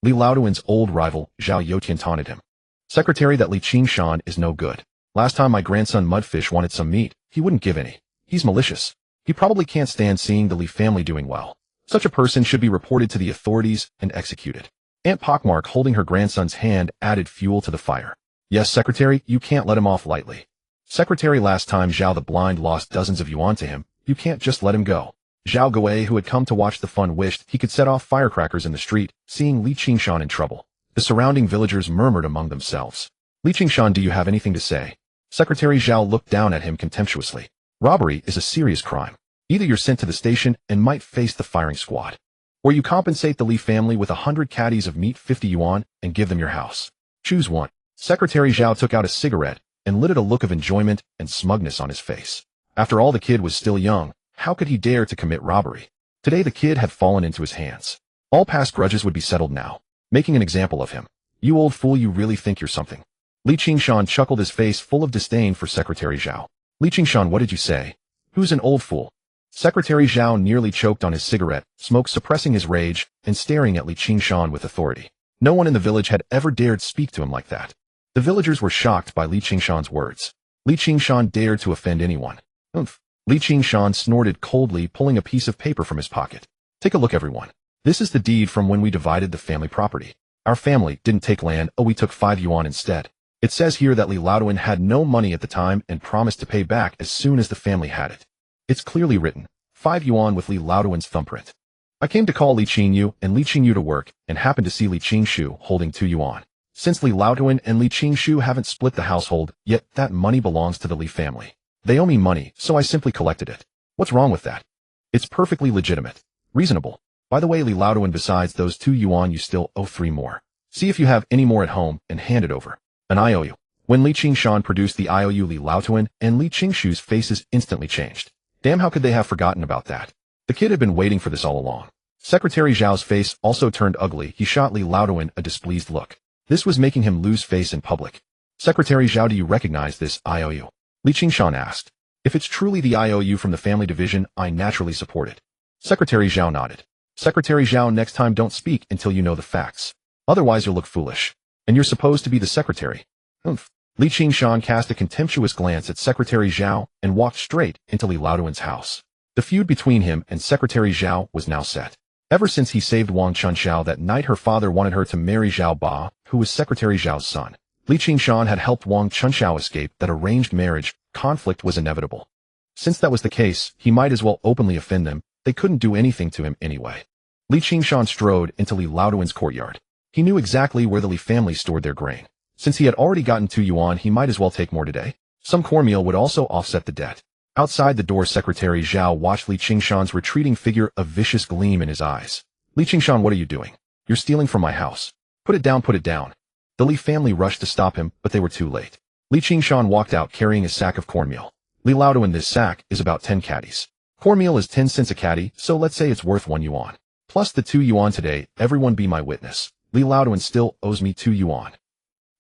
[SPEAKER 1] Li Laoduan's old rival, Zhao Youtian, taunted him. Secretary, that Li Qingshan is no good. Last time my grandson Mudfish wanted some meat, he wouldn't give any. He's malicious. He probably can't stand seeing the Li family doing well. Such a person should be reported to the authorities and executed. Aunt Pockmark, holding her grandson's hand, added fuel to the fire. Yes, Secretary, you can't let him off lightly. Secretary, last time Zhao the Blind lost dozens of yuan to him, you can't just let him go. Zhao Guai, who had come to watch the fun, wished he could set off firecrackers in the street, seeing Li Qingshan in trouble. The surrounding villagers murmured among themselves. Li Qingshan, do you have anything to say? Secretary Zhao looked down at him contemptuously. Robbery is a serious crime. Either you're sent to the station and might face the firing squad, or you compensate the Li family with 100 caddies of meat, 50 yuan, and give them your house. Choose one. Secretary Zhao took out a cigarette and lit it, a look of enjoyment and smugness on his face. After all, the kid was still young. How could he dare to commit robbery? Today the kid had fallen into his hands. All past grudges would be settled now, making an example of him. You old fool, you really think you're something. Li Qingshan chuckled, his face full of disdain for Secretary Zhao. Li Qingshan, what did you say? Who's an old fool? Secretary Zhao nearly choked on his cigarette, smoke suppressing his rage and staring at Li Qingshan with authority. No one in the village had ever dared speak to him like that. The villagers were shocked by Li Qingshan's words. Li Qingshan dared to offend anyone. Oomph. Li Qingshan snorted coldly, pulling a piece of paper from his pocket. Take a look, everyone. This is the deed from when we divided the family property. Our family didn't take land, we took 5 yuan instead. It says here that Li Laoduan had no money at the time and promised to pay back as soon as the family had it. It's clearly written, 5 yuan with Li Laoduan's thumbprint. I came to call Li Qingyu and Li Qingyu to work and happened to see Li Qingshu holding 2 yuan. Since Li Laoduan and Li Qingshu haven't split the household, yet that money belongs to the Li family. They owe me money, so I simply collected it. What's wrong with that? It's perfectly legitimate. Reasonable. By the way, Li Laoduan, besides those 2 yuan, you still owe 3 more. See if you have any more at home and hand it over. An IOU. When Li Qingshan produced the IOU, Li Laoduan and Li Qingshu's faces instantly changed. Damn, how could they have forgotten about that? The kid had been waiting for this all along. Secretary Zhao's face also turned ugly. He shot Li Laoduan a displeased look. This was making him lose face in public. Secretary Zhao, do you recognize this IOU? Li Qingshan asked. If it's truly the IOU from the family division, I naturally support it. Secretary Zhao nodded. Secretary Zhao, next time don't speak until you know the facts. Otherwise you'll look foolish. And you're supposed to be the secretary. Oomph. Li Qingshan cast a contemptuous glance at Secretary Zhao and walked straight into Li Laoduan's house. The feud between him and Secretary Zhao was now set. Ever since he saved Wang Chunxiao that night, her father wanted her to marry Zhao Ba, who was Secretary Zhao's son. Li Qingshan had helped Wang Chunxiao escape that arranged marriage. Conflict was inevitable. Since that was the case, he might as well openly offend them. They couldn't do anything to him anyway. Li Qingshan strode into Li Laoduan's courtyard. He knew exactly where the Li family stored their grain. Since he had already gotten 2 yuan, he might as well take more today. Some cornmeal would also offset the debt. Outside the door, Secretary Zhao watched Li Qingshan's retreating figure, a vicious gleam in his eyes. Li Qingshan, what are you doing? You're stealing from my house. Put it down, put it down. The Li family rushed to stop him, but they were too late. Li Qingshan walked out carrying a sack of cornmeal. Li Laoduan, this sack is about 10 caddies. Cornmeal is 10 cents a caddy, so let's say it's worth 1 yuan. Plus the 2 yuan today, everyone be my witness. Li Laoduan still owes me 2 yuan.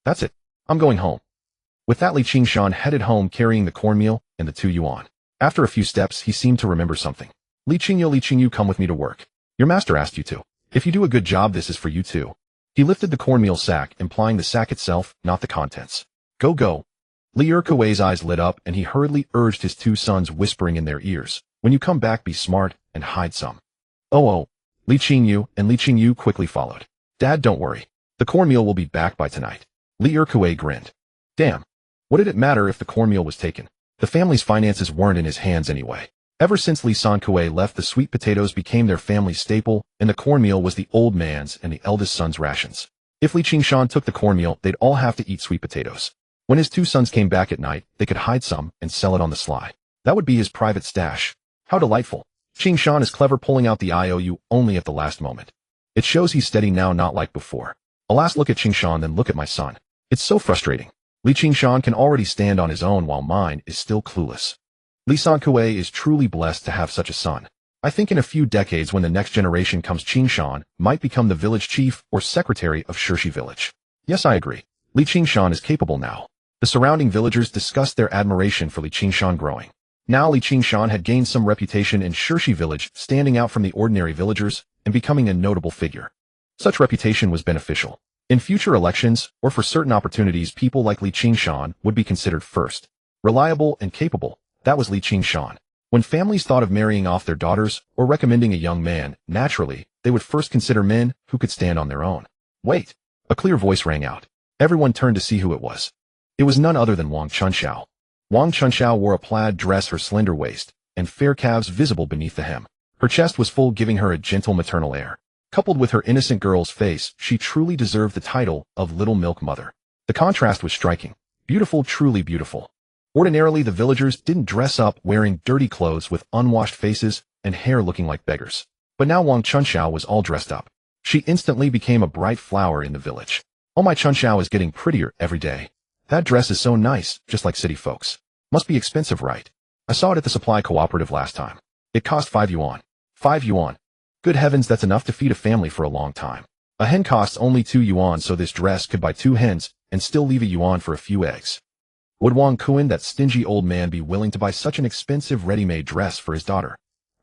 [SPEAKER 1] That's it. I'm going home. With that, Qingshan headed home carrying the cornmeal and the 2 yuan. After a few steps, he seemed to remember something. Li Qingyu, come with me to work. Your master asked you to. If you do a good job, this is for you too. He lifted the cornmeal sack, implying the sack itself, not the contents. Go, go. Li Erkuei's eyes lit up, and he hurriedly urged his 2 sons, whispering in their ears, when you come back, be smart and hide some. Oh. Li Qingyu quickly followed. Dad, don't worry. The cornmeal will be back by tonight. Li Erkuei grinned. Damn. What did it matter if the cornmeal was taken? The family's finances weren't in his hands anyway. Ever since Li Sankuei left, the sweet potatoes became their family's staple, and the cornmeal was the old man's and the eldest son's rations. If Li Qingshan took the cornmeal, they'd all have to eat sweet potatoes. When his 2 sons came back at night, they could hide some and sell it on the sly. That would be his private stash. How delightful. Qingshan is clever, pulling out the IOU only at the last moment. It shows he's steady now, not like before. Alas, look at Qingshan, then look at my son. It's so frustrating. Li Qingshan can already stand on his own while mine is still clueless. Li Sankuei is truly blessed to have such a son. I think in a few decades, when the next generation comes, Qingshan might become the village chief or secretary of Shirshi village. Yes, I agree. Li Qingshan is capable now. The surrounding villagers discussed their admiration for Li Qingshan growing. Now Li Qingshan had gained some reputation in Shirshi village, standing out from the ordinary villagers and becoming a notable figure. Such reputation was beneficial. In future elections, or for certain opportunities, people like Li Qingshan would be considered first. Reliable and capable, that was Li Qingshan. When families thought of marrying off their daughters or recommending a young man, naturally, they would first consider men who could stand on their own. Wait! A clear voice rang out. Everyone turned to see who it was. It was none other than Wang Chunxiao. Wang Chunxiao wore a plaid dress, her slender waist, and fair calves visible beneath the hem. Her chest was full, giving her a gentle maternal air. Coupled with her innocent girl's face, she truly deserved the title of Little Milk Mother. The contrast was striking. Beautiful, truly beautiful. Ordinarily, the villagers didn't dress up wearing dirty clothes with unwashed faces and hair looking like beggars. But now Wang Chunxiao was all dressed up. She instantly became a bright flower in the village. Oh, my Chunxiao is getting prettier every day. That dress is so nice, just like city folks. Must be expensive, right? I saw it at the supply cooperative last time. It cost 5 yuan. 5 yuan. Good heavens, that's enough to feed a family for a long time. A hen costs only 2 yuan, so this dress could buy 2 hens and still leave a yuan for a few eggs. Would Wang Kuan, that stingy old man, be willing to buy such an expensive ready-made dress for his daughter?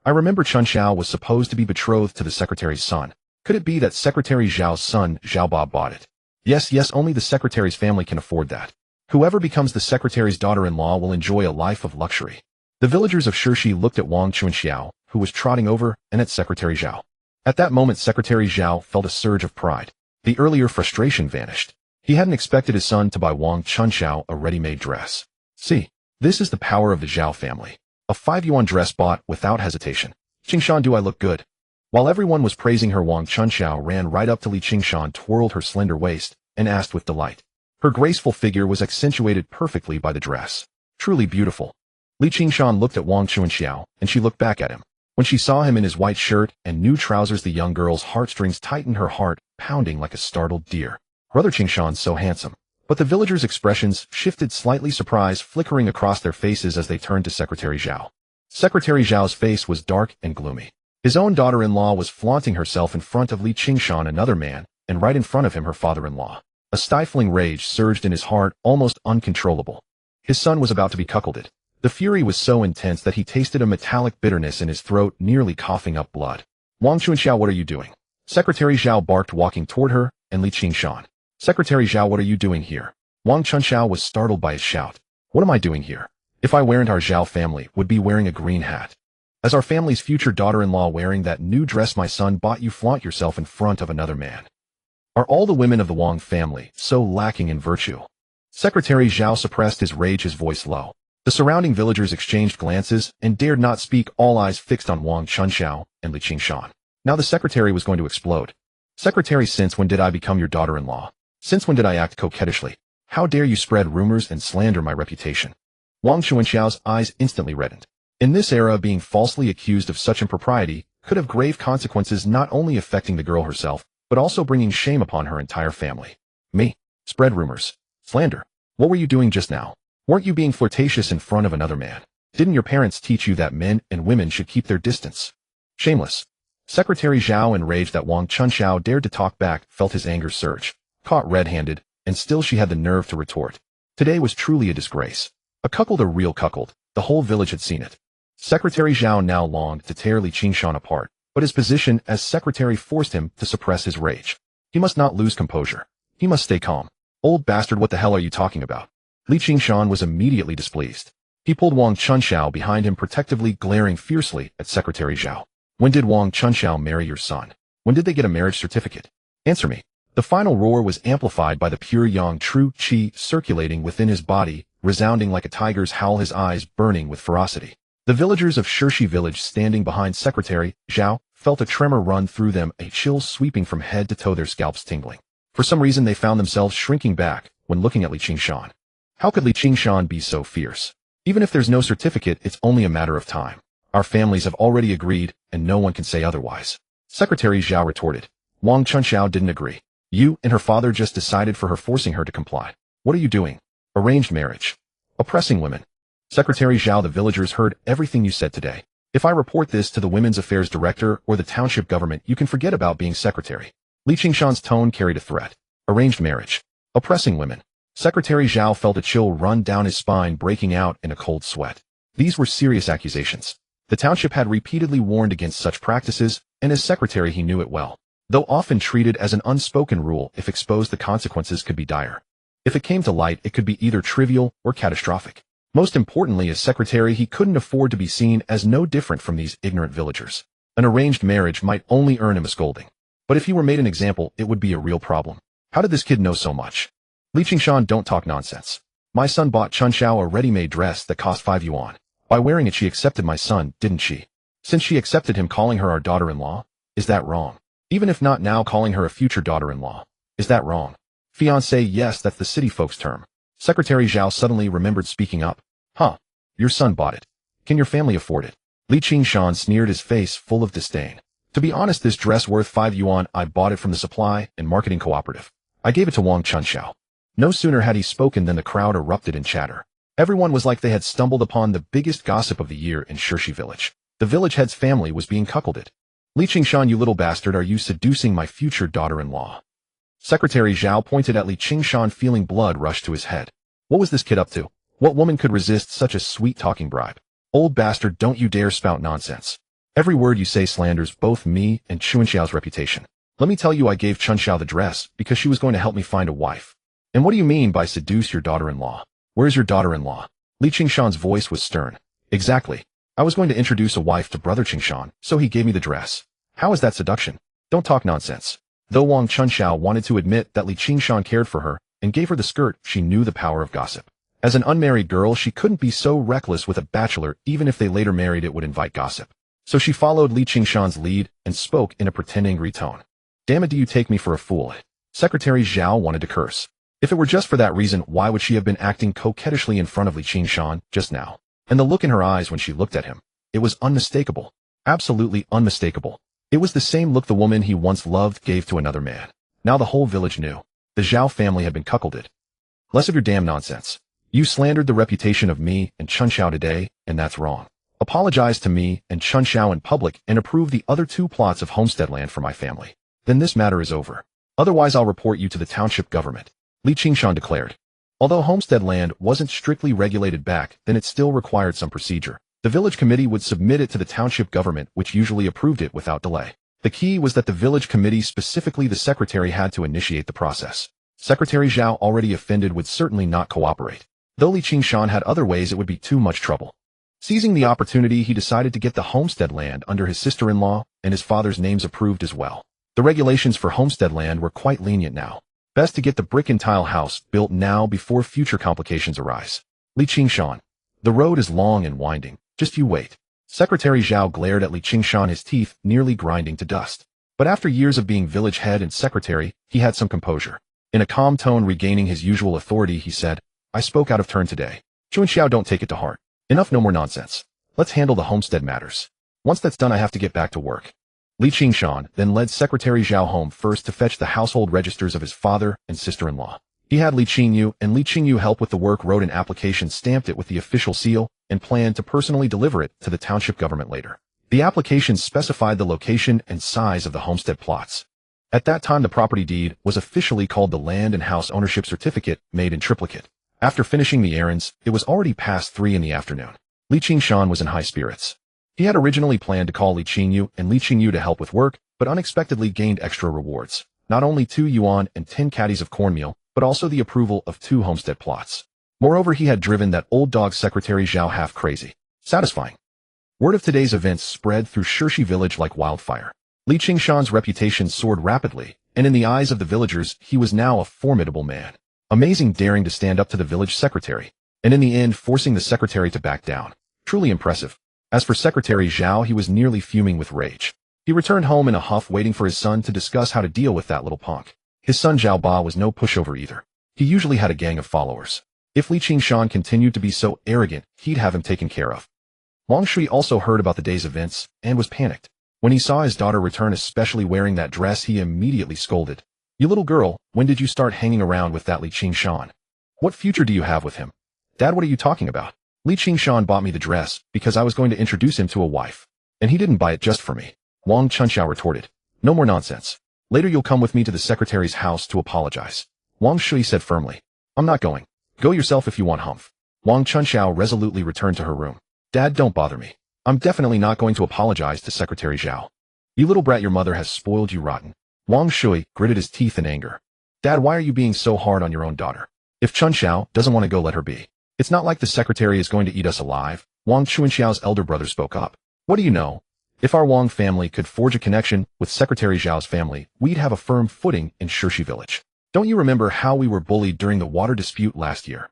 [SPEAKER 1] I remember Chunxiao was supposed to be betrothed to the secretary's son. Could it be that Secretary Zhao's son, Zhao Ba, bought it? Yes, only the secretary's family can afford that. Whoever becomes the secretary's daughter-in-law will enjoy a life of luxury. The villagers of Shirshi looked at Wang Chunxiao, who was trotting over, and at Secretary Zhao. At that moment, Secretary Zhao felt a surge of pride. The earlier frustration vanished. He hadn't expected his son to buy Wang Chunxiao a ready-made dress. See, this is the power of the Zhao family. A 5 yuan dress bought without hesitation. Qingshan, do I look good? While everyone was praising her, Wang Chunxiao ran right up to Li Qingshan, twirled her slender waist, and asked with delight. Her graceful figure was accentuated perfectly by the dress. Truly beautiful. Li Qingshan looked at Wang Chunxiao, and she looked back at him. When she saw him in his white shirt and new trousers, the young girl's heartstrings tightened, her heart pounding like a startled deer. Brother Qingshan's so handsome. But the villagers' expressions shifted slightly, surprise flickering across their faces as they turned to Secretary Zhao. Secretary Zhao's face was dark and gloomy. His own daughter-in-law was flaunting herself in front of Li Qingshan, another man, and right in front of him her father-in-law. A stifling rage surged in his heart, almost uncontrollable. His son was about to be cuckolded. The fury was so intense that he tasted a metallic bitterness in his throat, nearly coughing up blood. Wang Chunxiao, what are you doing? Secretary Zhao barked, walking toward her, and Li Qingshan. Secretary Zhao, what are you doing here? Wang Chunxiao was startled by his shout. What am I doing here? If I weren't, our Zhao family would be wearing a green hat. As our family's future daughter-in-law wearing that new dress my son bought, you flaunt yourself in front of another man. Are all the women of the Wang family so lacking in virtue? Secretary Zhao suppressed his rage, his voice low. The surrounding villagers exchanged glances and dared not speak, all eyes fixed on Wang Chunxiao and Li Qingshan. Now the secretary was going to explode. Secretary, since when did I become your daughter-in-law? Since when did I act coquettishly? How dare you spread rumors and slander my reputation? Wang Chunxiao's eyes instantly reddened. In this era, being falsely accused of such impropriety could have grave consequences, not only affecting the girl herself, but also bringing shame upon her entire family. Me? Spread rumors? Slander? What were you doing just now? Weren't you being flirtatious in front of another man? Didn't your parents teach you that men and women should keep their distance? Shameless. Secretary Zhao, enraged that Wang Chunxiao dared to talk back, felt his anger surge. Caught red-handed, and still she had the nerve to retort. Today was truly a disgrace. A cuckold, a real cuckold. The whole village had seen it. Secretary Zhao now longed to tear Qingshan apart, but his position as secretary forced him to suppress his rage. He must not lose composure. He must stay calm. Old bastard, what the hell are you talking about? Qingshan was immediately displeased. He pulled Wang Chunxiao behind him, protectively glaring fiercely at Secretary Zhao. When did Wang Chunxiao marry your son? When did they get a marriage certificate? Answer me. The final roar was amplified by the pure yang true qi circulating within his body, resounding like a tiger's howl, his eyes burning with ferocity. The villagers of Shirshi village standing behind Secretary Zhao felt a tremor run through them, a chill sweeping from head to toe, their scalps tingling. For some reason they found themselves shrinking back when looking at Qingshan. How could Qingshan be so fierce? Even if there's no certificate, it's only a matter of time. Our families have already agreed, and no one can say otherwise. Secretary Zhao retorted. Wang Chunxiao didn't agree. You and her father just decided for her, forcing her to comply. What are you doing? Arranged marriage. Oppressing women. Secretary Zhao, the villagers heard everything you said today. If I report this to the Women's Affairs Director or the township government, you can forget about being secretary. Qingshan's tone carried a threat. Arranged marriage. Oppressing women. Secretary Zhao felt a chill run down his spine, breaking out in a cold sweat. These were serious accusations. The township had repeatedly warned against such practices, and as secretary he knew it well. Though often treated as an unspoken rule, if exposed the consequences could be dire. If it came to light, it could be either trivial or catastrophic. Most importantly, as secretary he couldn't afford to be seen as no different from these ignorant villagers. An arranged marriage might only earn him a scolding. But if he were made an example, it would be a real problem. How did this kid know so much? Qingshan, don't talk nonsense. My son bought Chunxiao a ready-made dress that cost 5 yuan. By wearing it she accepted my son, didn't she? Since she accepted him, calling her our daughter-in-law, is that wrong? Even if not now, calling her a future daughter-in-law, is that wrong? Fiancé, yes, that's the city folks' term. Secretary Zhao suddenly remembered, speaking up. Huh. Your son bought it. Can your family afford it? Qingshan sneered, his face full of disdain. To be honest, this dress worth 5 yuan, I bought it from the supply and marketing cooperative. I gave it to Wang Chunxiao. No sooner had he spoken than the crowd erupted in chatter. Everyone was like they had stumbled upon the biggest gossip of the year in Shirshi village. The village head's family was being cuckolded. Qingshan, you little bastard, are you seducing my future daughter-in-law? Secretary Zhao pointed at Qingshan, feeling blood rush to his head. What was this kid up to? What woman could resist such a sweet-talking bribe? Old bastard, don't you dare spout nonsense. Every word you say slanders both me and Chunxiao's reputation. Let me tell you, I gave Chunxiao the dress because she was going to help me find a wife. And what do you mean by seduce your daughter-in-law? Where's your daughter-in-law? Qingshan's voice was stern. Exactly. I was going to introduce a wife to brother Qingshan, so he gave me the dress. How is that seduction? Don't talk nonsense. Though Wang Chunxiao wanted to admit that Qingshan cared for her and gave her the skirt, she knew the power of gossip. As an unmarried girl, she couldn't be so reckless with a bachelor. Even if they later married, it would invite gossip. So she followed Qingshan's lead and spoke in a pretend angry tone. Damn it, do you take me for a fool? Secretary Zhao wanted to curse. If it were just for that reason, why would she have been acting coquettishly in front of Qingshan just now? And the look in her eyes when she looked at him. It was unmistakable. Absolutely unmistakable. It was the same look the woman he once loved gave to another man. Now the whole village knew. The Zhao family had been cuckolded. Less of your damn nonsense. You slandered the reputation of me and Chunxiao today, and that's wrong. Apologize to me and Chunxiao in public and approve the other 2 plots of homestead land for my family. Then this matter is over. Otherwise I'll report you to the township government. Qingshan declared. Although homestead land wasn't strictly regulated back then, it still required some procedure. The village committee would submit it to the township government, which usually approved it without delay. The key was that the village committee, specifically the secretary, had to initiate the process. Secretary Zhao, already offended, would certainly not cooperate. Though Qingshan had other ways, it would be too much trouble. Seizing the opportunity, he decided to get the homestead land under his sister-in-law and his father's names approved as well. The regulations for homestead land were quite lenient now. Best to get the brick and tile house built now before future complications arise. Qingshan. The road is long and winding. Just you wait. Secretary Zhao glared at Qingshan, his teeth nearly grinding to dust. But after years of being village head and secretary, he had some composure. In a calm tone, regaining his usual authority, he said, I spoke out of turn today. Chunxiao, don't take it to heart. Enough, no more nonsense. Let's handle the homestead matters. Once that's done, I have to get back to work. Qingshan then led Secretary Zhao home first to fetch the household registers of his father and sister-in-law. He had Qingyu and Qingyu help with the work, wrote an application, stamped it with the official seal, and planned to personally deliver it to the township government later. The application specified the location and size of the homestead plots. At that time, the property deed was officially called the Land and House Ownership Certificate, made in triplicate. After finishing the errands, it was already past 3 in the afternoon. Qingshan was in high spirits. He had originally planned to call Qingyu and Qingyu to help with work, but unexpectedly gained extra rewards. Not only 2 yuan and 10 caddies of cornmeal, but also the approval of 2 homestead plots. Moreover, he had driven that old dog secretary Zhao half crazy. Satisfying. Word of today's events spread through Shirshi village like wildfire. Qingshan's reputation soared rapidly, and in the eyes of the villagers, he was now a formidable man. Amazing daring to stand up to the village secretary, and in the end forcing the secretary to back down. Truly impressive. As for Secretary Zhao, he was nearly fuming with rage. He returned home in a huff, waiting for his son to discuss how to deal with that little punk. His son Zhao Ba was no pushover either. He usually had a gang of followers. If Qingshan continued to be so arrogant, he'd have him taken care of. Wang Shui also heard about the day's events and was panicked. When he saw his daughter return, especially wearing that dress, he immediately scolded. "You little girl, when did you start hanging around with that Qingshan? What future do you have with him?" "Dad, what are you talking about? Qingshan bought me the dress because I was going to introduce him to a wife. And he didn't buy it just for me," Wang Chunxiao retorted. "No more nonsense. Later you'll come with me to the secretary's house to apologize." Wang Shui said firmly. "I'm not going. Go yourself if you want, humph." Wang Chunxiao resolutely returned to her room. "Dad, don't bother me. I'm definitely not going to apologize to Secretary Zhao. You little brat, your mother has spoiled you rotten." Wang Shui gritted his teeth in anger. "Dad, why are you being so hard on your own daughter? If Chunxiao doesn't want to go, let her be. It's not like the secretary is going to eat us alive." Wang Chunxiao's elder brother spoke up. "What do you know? If our Wang family could forge a connection with Secretary Zhao's family, we'd have a firm footing in Shirshi village. Don't you remember how we were bullied during the water dispute last year?"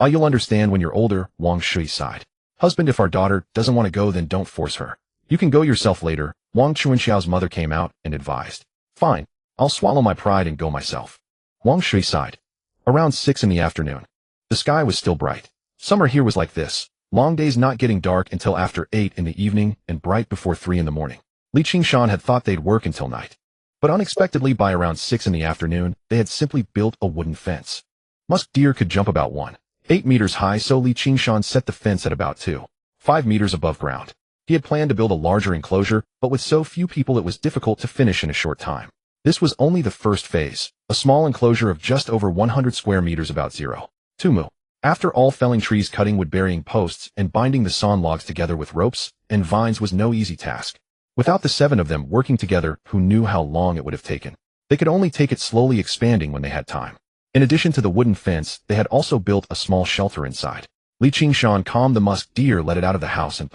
[SPEAKER 1] You'll understand when you're older," Wang Shui sighed. "Husband, if our daughter doesn't want to go, then don't force her. You can go yourself later." Wang Chunxiao's mother came out and advised. "Fine, I'll swallow my pride and go myself." Wang Shui sighed. Around 6 in the afternoon. The sky was still bright. Summer here was like this. Long days not getting dark until after 8 in the evening and bright before 3 in the morning. Qingshan had thought they'd work until night. But unexpectedly by around 6 in the afternoon, they had simply built a wooden fence. Musk deer could jump about 1.8 meters high, so Qingshan set the fence at about 2.5 meters above ground. He had planned to build a larger enclosure, but with so few people it was difficult to finish in a short time. This was only the first phase, a small enclosure of just over 100 square meters, about 0.2 mu. After all, felling trees, cutting wood, burying posts, and binding the sawn logs together with ropes and vines was no easy task. Without the 7 of them working together, who knew how long it would have taken? They could only take it slowly, expanding when they had time. In addition to the wooden fence, they had also built a small shelter inside. Qingshan calmed the musk deer, let it out of the house, and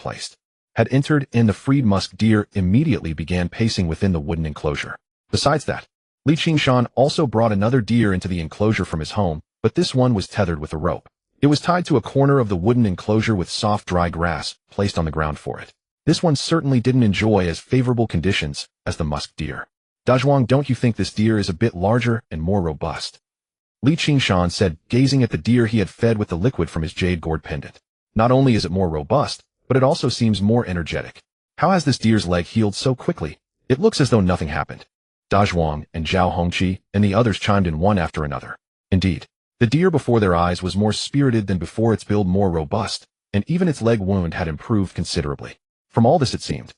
[SPEAKER 1] had entered in. The freed musk deer immediately began pacing within the wooden enclosure. Besides that, Qingshan also brought another deer into the enclosure from his home, but this one was tethered with a rope. It was tied to a corner of the wooden enclosure with soft dry grass placed on the ground for it. This one certainly didn't enjoy as favorable conditions as the musk deer. "Dazhuang, don't you think this deer is a bit larger and more robust?" Qingshan said, gazing at the deer he had fed with the liquid from his jade gourd pendant. "Not only is it more robust, but it also seems more energetic. How has this deer's leg healed so quickly? It looks as though nothing happened." Dazhuang and Zhao Hongqi and the others chimed in one after another. Indeed, the deer before their eyes was more spirited than before, its build more robust, and even its leg wound had improved considerably. From all this, it seemed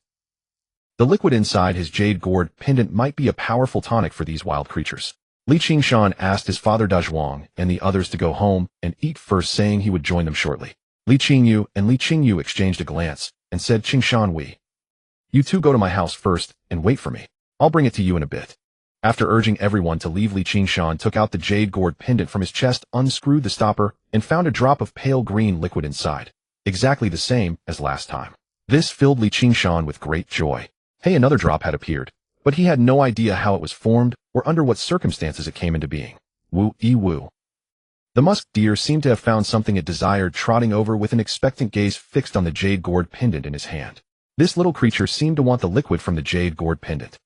[SPEAKER 1] the liquid inside his jade gourd pendant might be a powerful tonic for these wild creatures. Qingshan asked his father Dazhuang and the others to go home and eat first, saying he would join them shortly. Qingyu and Qingyu exchanged a glance and said, "Qingshan, you two go to my house first and wait for me. I'll bring it to you in a bit." After urging everyone to leave, Qingshan took out the jade gourd pendant from his chest, unscrewed the stopper, and found a drop of pale green liquid inside, exactly the same as last time. This filled Qingshan with great joy. Hey, another drop had appeared, but he had no idea how it was formed or under what circumstances it came into being. Woo. The musk deer seemed to have found something it desired, trotting over with an expectant gaze fixed on the jade gourd pendant in his hand. This little creature seemed to want the liquid from the jade gourd pendant.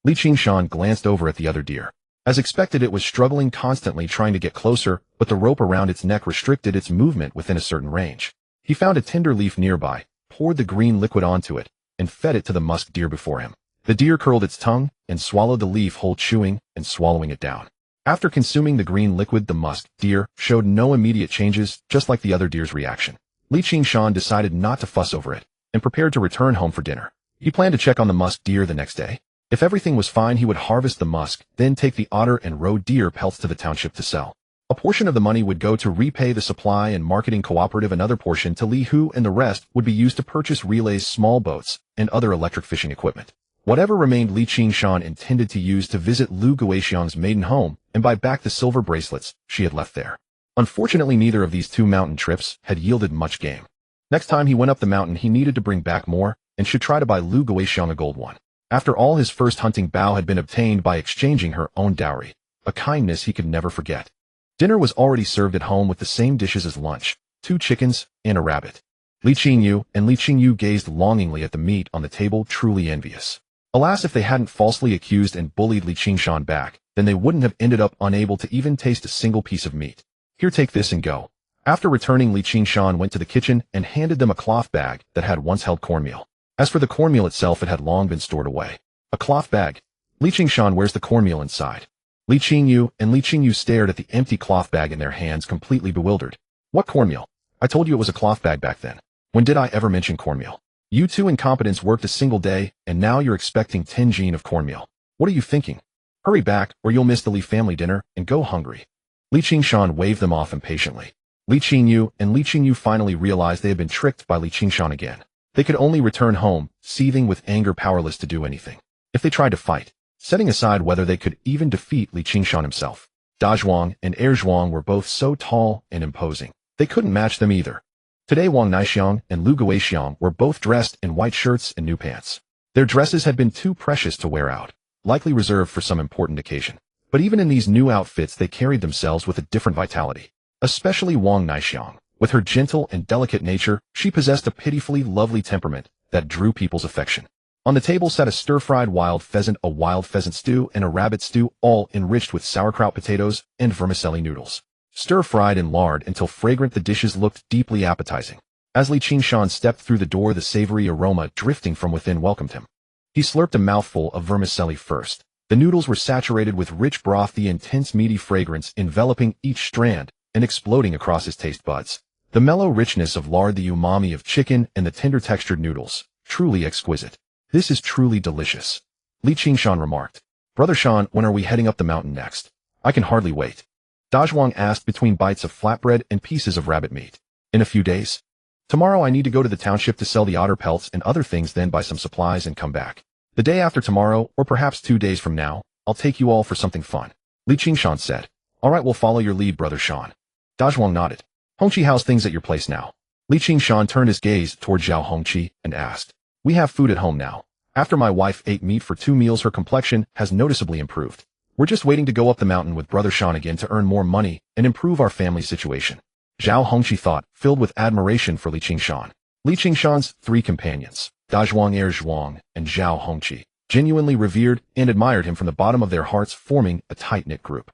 [SPEAKER 1] Qingshan glanced over at the other deer. As expected, it was struggling constantly, trying to get closer, but the rope around its neck restricted its movement within a certain range. He found a tender leaf nearby, poured the green liquid onto it, and fed it to the musk deer before him. The deer curled its tongue and swallowed the leaf whole, chewing and swallowing it down. After consuming the green liquid, the musk deer showed no immediate changes, just like the other deer's reaction. Qingshan decided not to fuss over it and prepared to return home for dinner. He planned to check on the musk deer the next day. If everything was fine, he would harvest the musk, then take the otter and roe deer pelts to the township to sell. A portion of the money would go to repay the supply and marketing cooperative, another portion to Li Hu, and the rest would be used to purchase relays, small boats, and other electric fishing equipment. Whatever remained, Li Qingshan intended to use to visit Lu Guoxiang's maiden home and buy back the silver bracelets she had left there. Unfortunately, neither of these two mountain trips had yielded much game. Next time he went up the mountain, he needed to bring back more and should try to buy Lu Guoxiang a gold one. After all, his first hunting bow had been obtained by exchanging her own dowry, a kindness he could never forget. Dinner was already served at home with the same dishes as lunch, 2 chickens and a rabbit. Li Qingyu and Li Qingyu gazed longingly at the meat on the table, truly envious. Alas, if they hadn't falsely accused and bullied Li Qingshan back, then they wouldn't have ended up unable to even taste a single piece of meat. Here, take this and go. After returning, Li Qingshan went to the kitchen and handed them a cloth bag that had once held cornmeal. As for the cornmeal itself, it had long been stored away. A cloth bag? Li Qingshan, where's the cornmeal inside? Li Qingyu and Li Qingyu stared at the empty cloth bag in their hands, completely bewildered. What cornmeal? I told you it was a cloth bag back then. When did I ever mention cornmeal? You two incompetents worked a single day, and now you're expecting 10 jin of cornmeal. What are you thinking? Hurry back, or you'll miss the Li family dinner and go hungry. Li Qingshan waved them off impatiently. Li Qingyu and Li Qingyu finally realized they had been tricked by Li Qingshan again. They could only return home, seething with anger, powerless to do anything. If they tried to fight, setting aside whether they could even defeat Li Qingshan himself, Dazhuang and Erzhuang were both so tall and imposing. They couldn't match them either. Today, Wang Naixiang and Lu Guoxiang were both dressed in white shirts and new pants. Their dresses had been too precious to wear out, likely reserved for some important occasion. But even in these new outfits, they carried themselves with a different vitality. Especially Wang Naixiang. With her gentle and delicate nature, she possessed a pitifully lovely temperament that drew people's affection. On the table sat a stir-fried wild pheasant, a wild pheasant stew, and a rabbit stew, all enriched with sauerkraut potatoes and vermicelli noodles. Stir-fried in lard until fragrant, the dishes looked deeply appetizing. As Li Qingshan stepped through the door, the savory aroma drifting from within welcomed him. He slurped a mouthful of vermicelli first. The noodles were saturated with rich broth, the intense meaty fragrance enveloping each strand and exploding across his taste buds. The mellow richness of lard, the umami of chicken, and the tender-textured noodles, truly exquisite. This is truly delicious. Li Qingshan remarked. Brother Shan, when are we heading up the mountain next? I can hardly wait. Dazhuang asked between bites of flatbread and pieces of rabbit meat. In a few days? Tomorrow I need to go to the township to sell the otter pelts and other things, then buy some supplies and come back. The day after tomorrow, or perhaps 2 days from now, I'll take you all for something fun. Li Qingshan said. All right, we'll follow your lead, Brother Shan. Dazhuang nodded. Hongqi, how's things at your place now? Li Qingshan turned his gaze toward Zhao Hongqi and asked. We have food at home now. After my wife ate meat for 2 meals, her complexion has noticeably improved. We're just waiting to go up the mountain with Brother Shan again to earn more money and improve our family situation. Zhao Hongqi thought, filled with admiration for Li Qingshan. Li Qingshan's 3 companions, Dazhuang, Erzhuang, and Zhao Hongqi, genuinely revered and admired him from the bottom of their hearts, forming a tight-knit group.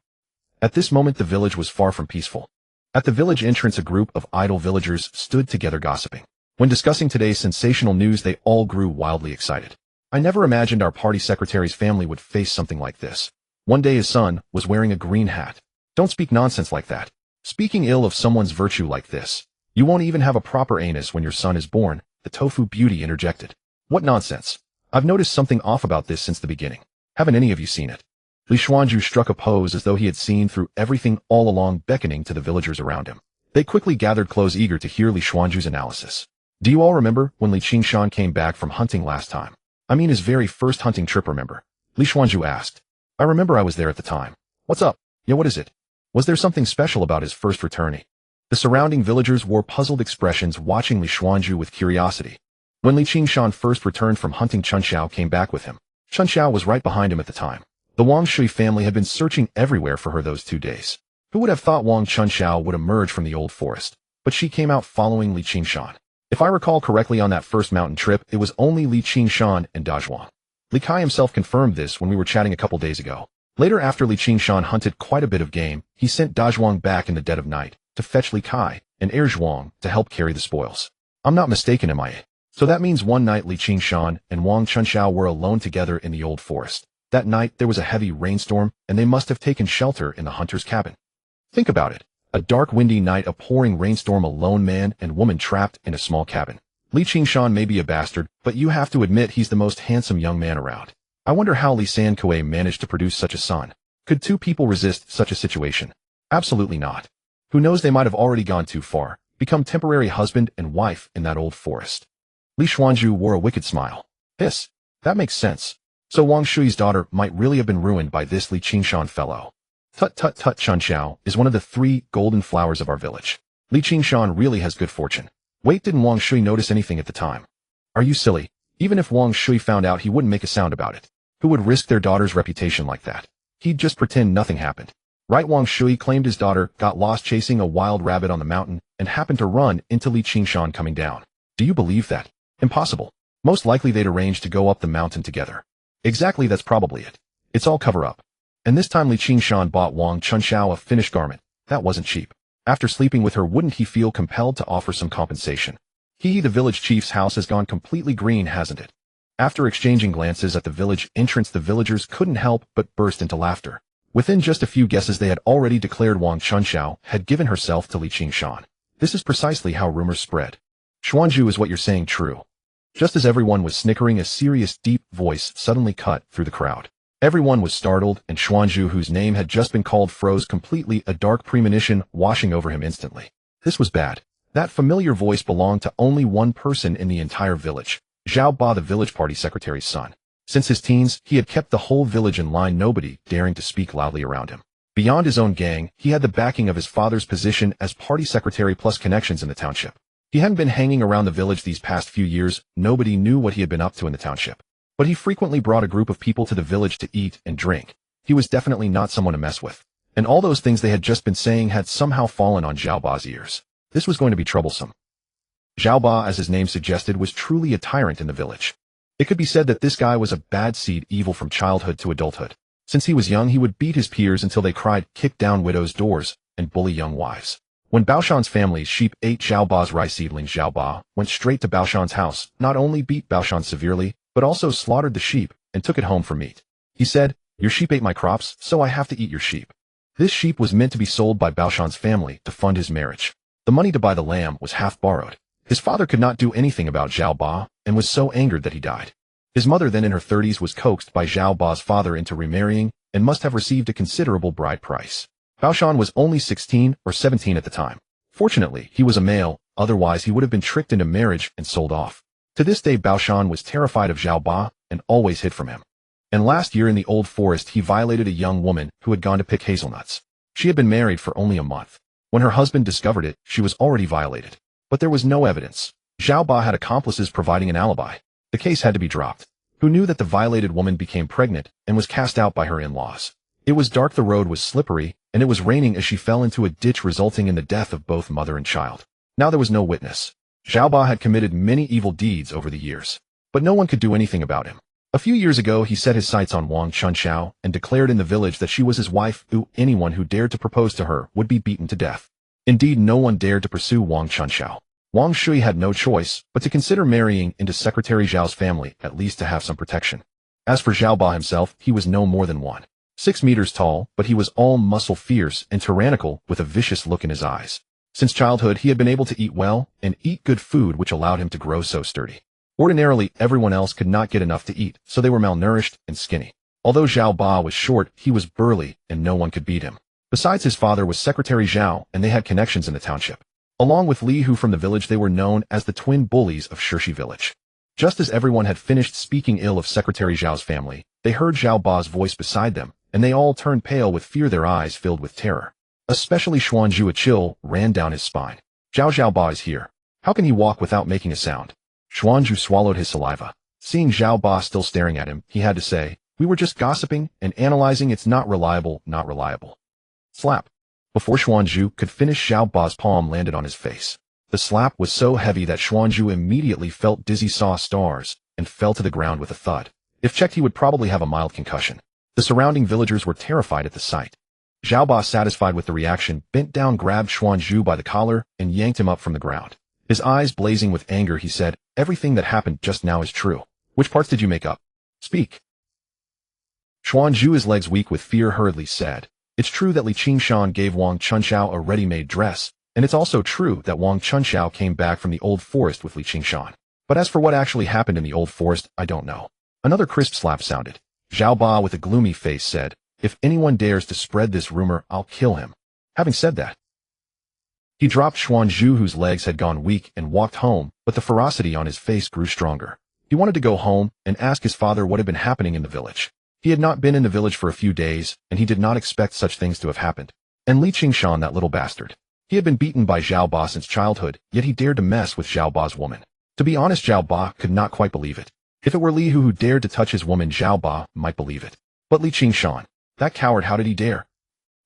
[SPEAKER 1] At this moment, the village was far from peaceful. At the village entrance, a group of idle villagers stood together gossiping. When discussing today's sensational news, they all grew wildly excited. I never imagined our party secretary's family would face something like this. One day his son was wearing a green hat. Don't speak nonsense like that. Speaking ill of someone's virtue like this. You won't even have a proper anus when your son is born, the tofu beauty interjected. What nonsense. I've noticed something off about this since the beginning. Haven't any of you seen it? Li Xuanzhu struck a pose as though he had seen through everything all along, beckoning to the villagers around him. They quickly gathered close, eager to hear Li Xuanzhu's analysis. Do you all remember when Li Qingshan came back from hunting last time? I mean his very first hunting trip, remember? Li Xuanzhu asked. I remember, I was there at the time. What's up? Yeah, what is it? Was there something special about his first return? The surrounding villagers wore puzzled expressions, watching Li Xuanzhu with curiosity. When Li Qingshan first returned from hunting, Chun Xiao came back with him. Chun Xiao was right behind him at the time. The Wang Shui family had been searching everywhere for her those 2 days. Who would have thought Wang Chun Xiao would emerge from the old forest? But she came out following Li Qingshan. If I recall correctly, on that first mountain trip, it was only Li Qingshan and Dazhuang. Li Kai himself confirmed this when we were chatting a couple days ago. Later, after Li Qingshan hunted quite a bit of game, he sent Dazhuang back in the dead of night to fetch Li Kai and Erzhuang to help carry the spoils. I'm not mistaken, am I? So that means one night Li Qingshan and Wang Chunxiao were alone together in the old forest. That night there was a heavy rainstorm, and they must have taken shelter in the hunter's cabin. Think about it. A dark, windy night, a pouring rainstorm, a lone man and woman trapped in a small cabin. Li Qingshan may be a bastard, but you have to admit he's the most handsome young man around. I wonder how Li Sankuei managed to produce such a son. Could two people resist such a situation? Absolutely not. Who knows, they might have already gone too far, become temporary husband and wife in that old forest. Li Xuanzhu wore a wicked smile. Hiss. That makes sense. So Wang Shui's daughter might really have been ruined by this Li Qingshan fellow. Tut tut tut, Chun Xiao is one of the 3 golden flowers of our village. Li Qingshan really has good fortune. Wait, didn't Wang Shui notice anything at the time? Are you silly? Even if Wang Shui found out, he wouldn't make a sound about it. Who would risk their daughter's reputation like that? He'd just pretend nothing happened. Right? Wang Shui claimed his daughter got lost chasing a wild rabbit on the mountain and happened to run into Li Qingshan coming down. Do you believe that? Impossible. Most likely they'd arranged to go up the mountain together. Exactly, that's probably it. It's all cover-up. And this time Li Qingshan bought Wang Chunxiao a finished garment. That wasn't cheap. After sleeping with her, wouldn't he feel compelled to offer some compensation? The village chief's house has gone completely green, hasn't it? After exchanging glances at the village entrance, the villagers couldn't help but burst into laughter. Within just a few guesses, they had already declared Wang Chunxiao had given herself to Li Qingshan. This is precisely how rumors spread. Xuanzhu, is what you're saying true? Just as everyone was snickering, a serious, deep voice suddenly cut through the crowd. Everyone was startled, and Xuanzhu, whose name had just been called, froze completely, a dark premonition washing over him instantly. This was bad. That familiar voice belonged to only one person in the entire village, Zhao Ba, the village party secretary's son. Since his teens, he had kept the whole village in line, nobody daring to speak loudly around him. Beyond his own gang, he had the backing of his father's position as party secretary plus connections in the township. He hadn't been hanging around the village these past few years, nobody knew what he had been up to in the township. But he frequently brought a group of people to the village to eat and drink. He was definitely not someone to mess with. And all those things they had just been saying had somehow fallen on Zhao Ba's ears. This was going to be troublesome. Zhao Ba, as his name suggested, was truly a tyrant in the village. It could be said that this guy was a bad seed, evil from childhood to adulthood. Since he was young, he would beat his peers until they cried, kick down widows' doors, and bully young wives. When Baoshan's family's sheep ate Zhao Ba's rice seedlings, Zhao Ba went straight to Baoshan's house, not only beat Baoshan severely, but also slaughtered the sheep and took it home for meat. He said, your sheep ate my crops, so I have to eat your sheep. This sheep was meant to be sold by Baoshan's family to fund his marriage. The money to buy the lamb was half borrowed. His father could not do anything about Zhao Ba and was so angered that he died. His mother, then in her 30s, was coaxed by Zhao Ba's father into remarrying and must have received a considerable bride price. Baoshan was only 16 or 17 at the time. Fortunately, he was a male, otherwise he would have been tricked into marriage and sold off. To this day, Baoshan was terrified of Zhao Ba and always hid from him. And last year in the old forest, he violated a young woman who had gone to pick hazelnuts. She had been married for only a month. When her husband discovered it, she was already violated. But there was no evidence. Zhao Ba had accomplices providing an alibi. The case had to be dropped. Who knew that the violated woman became pregnant and was cast out by her in-laws? It was dark, the road was slippery, and it was raining as she fell into a ditch, resulting in the death of both mother and child. Now there was no witness. Zhao Ba had committed many evil deeds over the years, but no one could do anything about him. A few years ago, he set his sights on Wang Chunxiao and declared in the village that she was his wife, anyone who dared to propose to her would be beaten to death. Indeed, no one dared to pursue Wang Chunxiao. Wang Shui had no choice but to consider marrying into Secretary Zhao's family, at least to have some protection. As for Zhao Ba himself, he was no more than 1.6 meters tall, but he was all muscle, fierce and tyrannical, with a vicious look in his eyes. Since childhood, he had been able to eat well and eat good food, which allowed him to grow so sturdy. Ordinarily, everyone else could not get enough to eat, so they were malnourished and skinny. Although Zhao Ba was short, he was burly, and no one could beat him. Besides, his father was Secretary Zhao, and they had connections in the township. Along with Li Hu from the village, they were known as the twin bullies of Shirshi village. Just as everyone had finished speaking ill of Secretary Zhao's family, they heard Zhao Ba's voice beside them, and they all turned pale with fear, their eyes filled with terror. Especially Xuanzhu, a chill ran down his spine. Zhao Ba is here. How can he walk without making a sound? Xuanzhu swallowed his saliva. Seeing Zhao Ba still staring at him, he had to say, we were just gossiping and analyzing. It's not reliable, not reliable. Slap. Before Xuanzhu could finish, Zhao Ba's palm landed on his face. The slap was so heavy that Xuanzhu immediately felt dizzy, saw stars, and fell to the ground with a thud. If checked, he would probably have a mild concussion. The surrounding villagers were terrified at the sight. Zhao Ba, satisfied with the reaction, bent down, grabbed Xuanzhu by the collar, and yanked him up from the ground. His eyes blazing with anger, he said, everything that happened just now is true. Which parts did you make up? Speak. Xuanzhu, his legs weak with fear, hurriedly said, it's true that Li Qingshan gave Wang Chunxiao a ready-made dress, and it's also true that Wang Chunxiao came back from the old forest with Li Qingshan. But as for what actually happened in the old forest, I don't know. Another crisp slap sounded. Zhao Ba with a gloomy face said, "If anyone dares to spread this rumor, I'll kill him." Having said that, he dropped Xuanzhu, whose legs had gone weak, and walked home, but the ferocity on his face grew stronger. He wanted to go home and ask his father what had been happening in the village. He had not been in the village for a few days, and he did not expect such things to have happened. And Qingshan, that little bastard. He had been beaten by Zhao Ba since childhood, yet he dared to mess with Zhao Ba's woman. To be honest, Zhao Ba could not quite believe it. If it were Li Hu who dared to touch his woman, Zhao Ba might believe it. But Qingshan, that coward, how did he dare?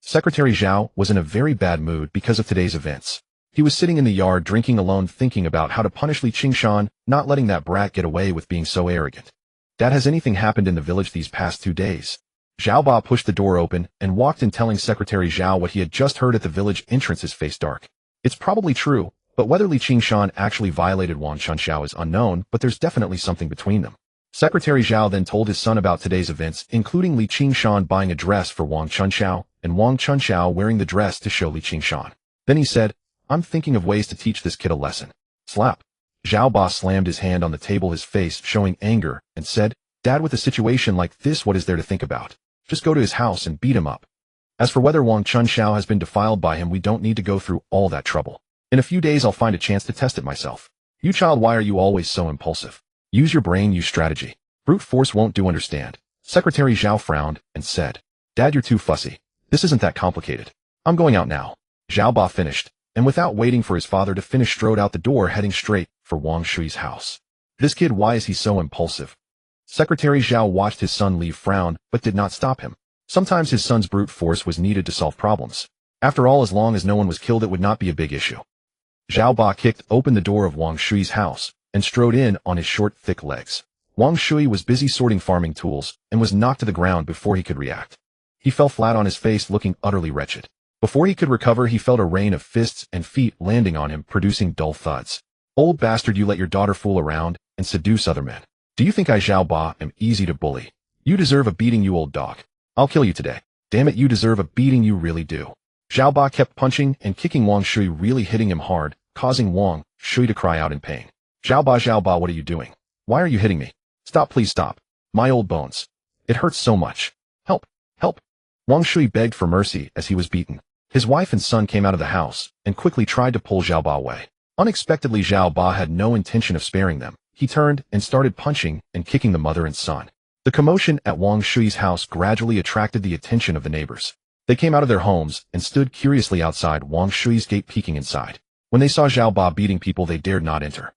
[SPEAKER 1] Secretary Zhao was in a very bad mood because of today's events. He was sitting in the yard drinking alone, thinking about how to punish Qingshan, not letting that brat get away with being so arrogant. Dad, has anything happened in the village these past 2 days? Zhao Ba pushed the door open and walked in, telling Secretary Zhao what he had just heard at the village entrance. His face dark. It's probably true, but whether Qingshan actually violated Wang Chunxiao is unknown, but there's definitely something between them. Secretary Zhao then told his son about today's events, including Qingshan buying a dress for Wang Chunxiao, and Wang Chunxiao wearing the dress to show Qingshan. Then he said, "I'm thinking of ways to teach this kid a lesson." Slap. Zhao Ba slammed his hand on the table, his face showing anger, and said, "Dad, with a situation like this, what is there to think about? Just go to his house and beat him up. As for whether Wang Chunxiao has been defiled by him, we don't need to go through all that trouble. In a few days I'll find a chance to test it myself. You child, why are you always so impulsive? Use your brain, use strategy. Brute force won't do, understand?" Secretary Zhao frowned and said, "Dad, you're too fussy. This isn't that complicated. I'm going out now." Zhao Ba finished, and without waiting for his father to finish, strode out the door, heading straight for Wang Shui's house. This kid, why is he so impulsive? Secretary Zhao watched his son leave, frowned, but did not stop him. Sometimes his son's brute force was needed to solve problems. After all, as long as no one was killed, it would not be a big issue. Zhao Ba kicked open the door of Wang Shui's house and strode in on his short, thick legs. Wang Shui was busy sorting farming tools and was knocked to the ground before he could react. He fell flat on his face, looking utterly wretched. Before he could recover, he felt a rain of fists and feet landing on him, producing dull thuds. "Old bastard, you let your daughter fool around and seduce other men. Do you think I, Zhao Ba, am easy to bully? You deserve a beating, you old dog. I'll kill you today. Damn it, you deserve a beating, you really do." Zhao Ba kept punching and kicking Wang Shui, really hitting him hard, causing Wang Shui to cry out in pain. Zhao Ba, what are you doing? Why are you hitting me? Stop, please stop. My old bones. It hurts so much. Help, help. Wang Shui begged for mercy as he was beaten. His wife and son came out of the house and quickly tried to pull Zhao Ba away. Unexpectedly, Zhao Ba had no intention of sparing them. He turned and started punching and kicking the mother and son. The commotion at Wang Shui's house gradually attracted the attention of the neighbors. They came out of their homes and stood curiously outside Wang Shui's gate, peeking inside. When they saw Zhao Ba beating people, they dared not enter.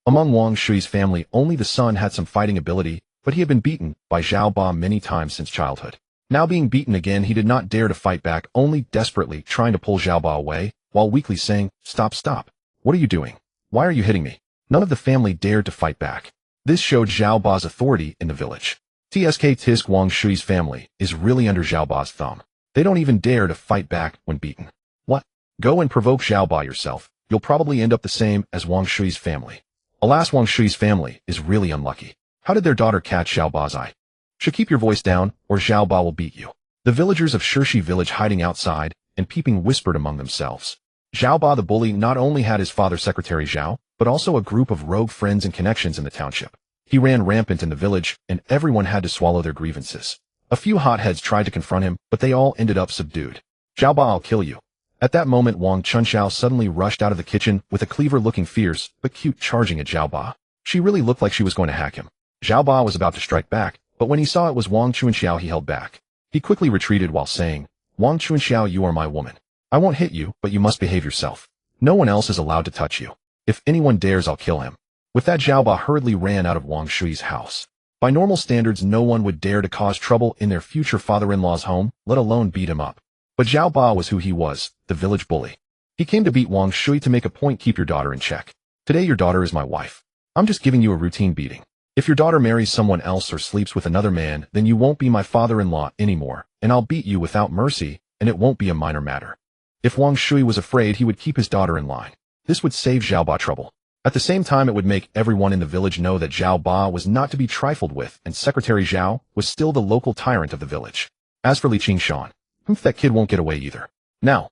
[SPEAKER 1] Among Wang Shui's family, only the son had some fighting ability, but he had been beaten by Zhao Ba many times since childhood. Now being beaten again, he did not dare to fight back, only desperately trying to pull Zhao Ba away, while weakly saying, "Stop, stop. What are you doing? Why are you hitting me?" None of the family dared to fight back. This showed Zhao Ba's authority in the village. Tisk Wang Shui's family is really under Zhao Ba's thumb. They don't even dare to fight back when beaten. What? Go and provoke Zhao Ba yourself. You'll probably end up the same as Wang Shui's family. Alas, Wang Shui's family is really unlucky. How did their daughter catch Zhao Ba's eye? Should keep your voice down, or Zhao Ba will beat you. The villagers of Shirshi village, hiding outside and peeping, whispered among themselves. Zhao Ba the bully not only had his father, Secretary Zhao, but also a group of rogue friends and connections in the township. He ran rampant in the village, and everyone had to swallow their grievances. A few hotheads tried to confront him, but they all ended up subdued. "Zhao Ba, I'll kill you." At that moment, Wang Chunxiao suddenly rushed out of the kitchen with a cleaver, looking fierce but cute, charging at Zhao Ba. She really looked like she was going to hack him. Zhao Ba was about to strike back, but when he saw it was Wang Chunxiao, he held back. He quickly retreated while saying, "Wang Chunxiao, you are my woman. I won't hit you, but you must behave yourself. No one else is allowed to touch you. If anyone dares, I'll kill him." With that, Zhao Ba hurriedly ran out of Wang Shui's house. By normal standards, no one would dare to cause trouble in their future father-in-law's home, let alone beat him up. But Zhao Ba was who he was, the village bully. He came to beat Wang Shui to make a point. "Keep your daughter in check. Today your daughter is my wife. I'm just giving you a routine beating. If your daughter marries someone else or sleeps with another man, then you won't be my father-in-law anymore, and I'll beat you without mercy, and it won't be a minor matter." If Wang Shui was afraid, he would keep his daughter in line. This would save Zhao Ba trouble. At the same time, it would make everyone in the village know that Zhao Ba was not to be trifled with, and Secretary Zhao was still the local tyrant of the village. As for Qingshan, that kid won't get away either. Now,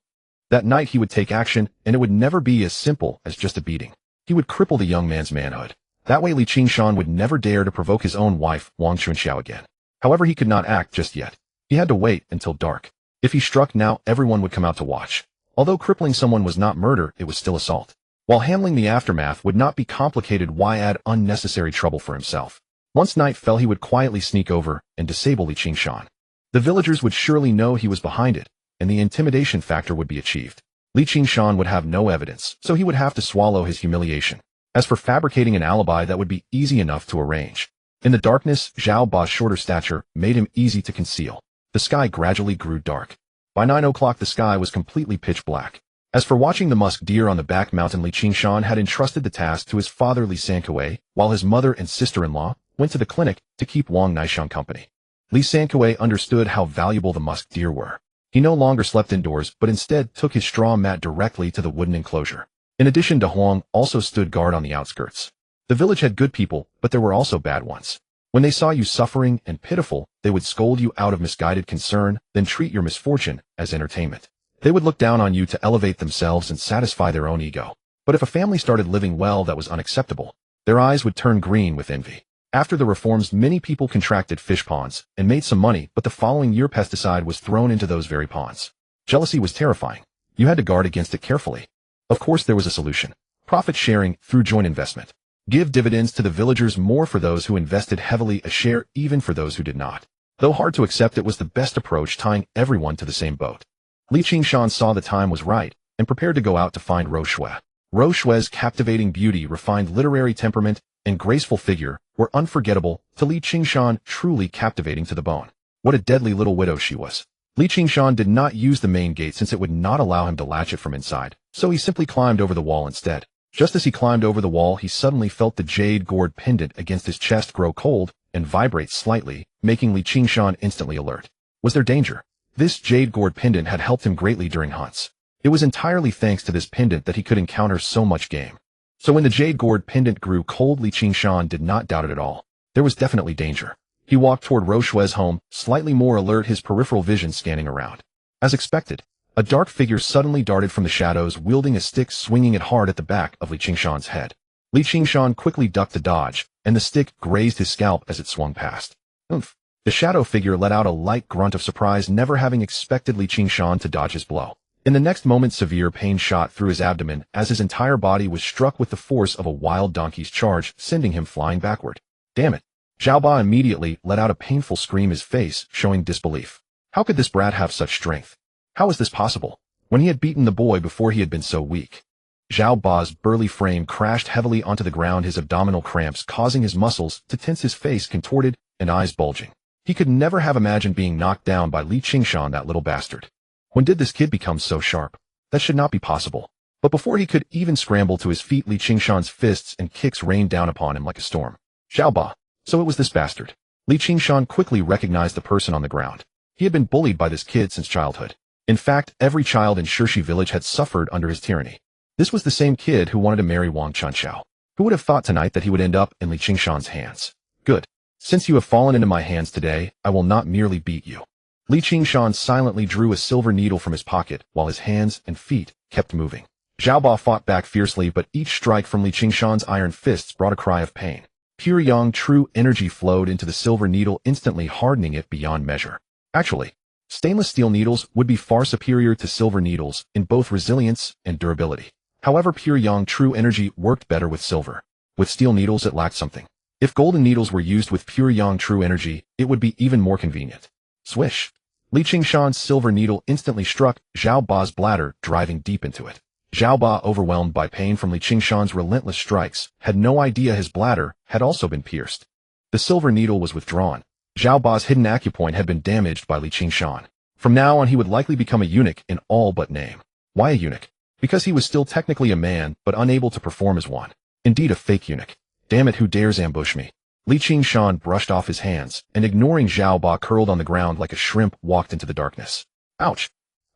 [SPEAKER 1] that night he would take action, and it would never be as simple as just a beating. He would cripple the young man's manhood. That way Li Qingshan would never dare to provoke his own wife, Wang Chunxiao, again. However, he could not act just yet. He had to wait until dark. If he struck now, everyone would come out to watch. Although crippling someone was not murder, it was still assault. While handling the aftermath would not be complicated, why add unnecessary trouble for himself? Once night fell, he would quietly sneak over and disable Li Qingshan. The villagers would surely know he was behind it, and the intimidation factor would be achieved. Li Qingshan would have no evidence, so he would have to swallow his humiliation. As for fabricating an alibi, that would be easy enough to arrange. In the darkness, Zhao Ba's shorter stature made him easy to conceal. The sky gradually grew dark. By 9 o'clock the sky was completely pitch black. As for watching the musk deer on the back mountain, Li Qingshan had entrusted the task to his father Li Sankue, while his mother and sister-in-law went to the clinic to keep Wang Naishang company. Li Sankue understood how valuable the musk deer were. He no longer slept indoors, but instead took his straw mat directly to the wooden enclosure. In addition, Huang also stood guard on the outskirts. The village had good people, but there were also bad ones. When they saw you suffering and pitiful, they would scold you out of misguided concern, then treat your misfortune as entertainment. They would look down on you to elevate themselves and satisfy their own ego. But if a family started living well, that was unacceptable. Their eyes would turn green with envy. After the reforms, many people contracted fish ponds and made some money, but the following year pesticide was thrown into those very ponds. Jealousy was terrifying. You had to guard against it carefully. Of course, there was a solution. Profit sharing through joint investment. Give dividends to the villagers, more for those who invested heavily, a share even for those who did not. Though hard to accept, it was the best approach, tying everyone to the same boat. Li Qingshan saw the time was right and prepared to go out to find Ro Shui. Ro Shui's captivating beauty, refined literary temperament, and graceful figure were unforgettable to Li Qingshan, truly captivating to the bone. What a deadly little widow she was. Li Qingshan did not use the main gate since it would not allow him to latch it from inside, so he simply climbed over the wall instead. Just as he climbed over the wall, he suddenly felt the jade gourd pendant against his chest grow cold and vibrate slightly, making Li Qingshan instantly alert. Was there danger? This jade gourd pendant had helped him greatly during hunts. It was entirely thanks to this pendant that he could encounter so much game. So when the jade gourd pendant grew cold, Li Qingshan did not doubt it at all. There was definitely danger. He walked toward Ro Shui's home, slightly more alert, his peripheral vision scanning around. As expected, a dark figure suddenly darted from the shadows, wielding a stick, swinging it hard at the back of Li Qingshan's head. Li Qingshan quickly ducked to dodge, and the stick grazed his scalp as it swung past. Oomph! The shadow figure let out a light grunt of surprise, never having expected Li Qingshan to dodge his blow. In the next moment, severe pain shot through his abdomen as his entire body was struck with the force of a wild donkey's charge, sending him flying backward. Damn it! Zhao Ba immediately let out a painful scream, his face showing disbelief. How could this brat have such strength? How was this possible? When he had beaten the boy before, he had been so weak. Zhao Ba's burly frame crashed heavily onto the ground, his abdominal cramps causing his muscles to tense, his face contorted and eyes bulging. He could never have imagined being knocked down by Li Qingshan, that little bastard. When did this kid become so sharp? That should not be possible. But before he could even scramble to his feet, Li Qingshan's fists and kicks rained down upon him like a storm. Zhao Ba. So it was this bastard. Li Qingshan quickly recognized the person on the ground. He had been bullied by this kid since childhood. In fact, every child in Shirshi village had suffered under his tyranny. This was the same kid who wanted to marry Wang Chunxiao. Who would have thought tonight that he would end up in Li Qingshan's hands? Good. Since you have fallen into my hands today, I will not merely beat you. Li Qingshan silently drew a silver needle from his pocket while his hands and feet kept moving. Zhao Ba fought back fiercely, but each strike from Li Qingshan's iron fists brought a cry of pain. Pure yang true energy flowed into the silver needle, instantly hardening it beyond measure. Actually, stainless steel needles would be far superior to silver needles in both resilience and durability. However, pure yang true energy worked better with silver. With steel needles, it lacked something. If golden needles were used with pure yang true energy, it would be even more convenient. Swish! Li Qingshan's silver needle instantly struck Zhao Ba's bladder, driving deep into it. Zhao Ba, overwhelmed by pain from Li Qingshan's relentless strikes, had no idea his bladder had also been pierced. The silver needle was withdrawn. Zhao Ba's hidden acupoint had been damaged by Li Qingshan. From now on, he would likely become a eunuch in all but name. Why a eunuch? Because he was still technically a man, but unable to perform as one. Indeed, a fake eunuch. Damn it, who dares ambush me? Li Qingshan brushed off his hands, and ignoring Zhao Ba, curled on the ground like a shrimp, walked into the darkness. Ouch!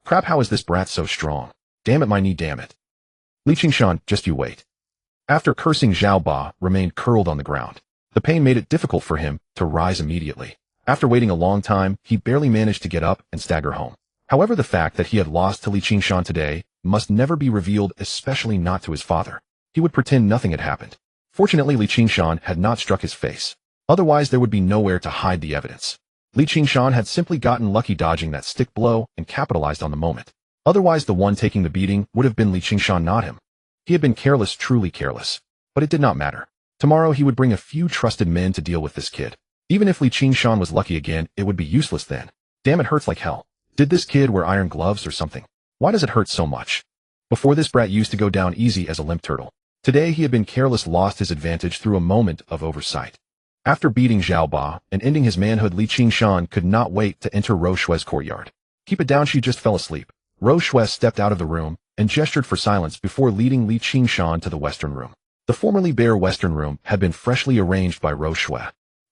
[SPEAKER 1] Crap, how is this brat so strong? Damn it, my knee, damn it. Li Qingshan, just you wait. After cursing, Zhao Ba remained curled on the ground. The pain made it difficult for him to rise immediately. After waiting a long time, he barely managed to get up and stagger home. However, the fact that he had lost to Li Qingshan today must never be revealed, especially not to his father. He would pretend nothing had happened. Fortunately, Li Qingshan had not struck his face. Otherwise, there would be nowhere to hide the evidence. Li Qingshan had simply gotten lucky dodging that stick blow and capitalized on the moment. Otherwise, the one taking the beating would have been Li Qingshan, not him. He had been careless, truly careless. But it did not matter. Tomorrow he would bring a few trusted men to deal with this kid. Even if Li Qingshan was lucky again, it would be useless then. Damn, it hurts like hell. Did this kid wear iron gloves or something? Why does it hurt so much? Before, this brat used to go down easy as a limp turtle. Today he had been careless, lost his advantage through a moment of oversight. After beating Zhao Ba and ending his manhood, Li Qingshan could not wait to enter Rou Shue's courtyard. Keep it down, she just fell asleep. Rou Shue stepped out of the room and gestured for silence before leading Li Qingshan to the western room. The formerly bare western room had been freshly arranged by Rou Shue.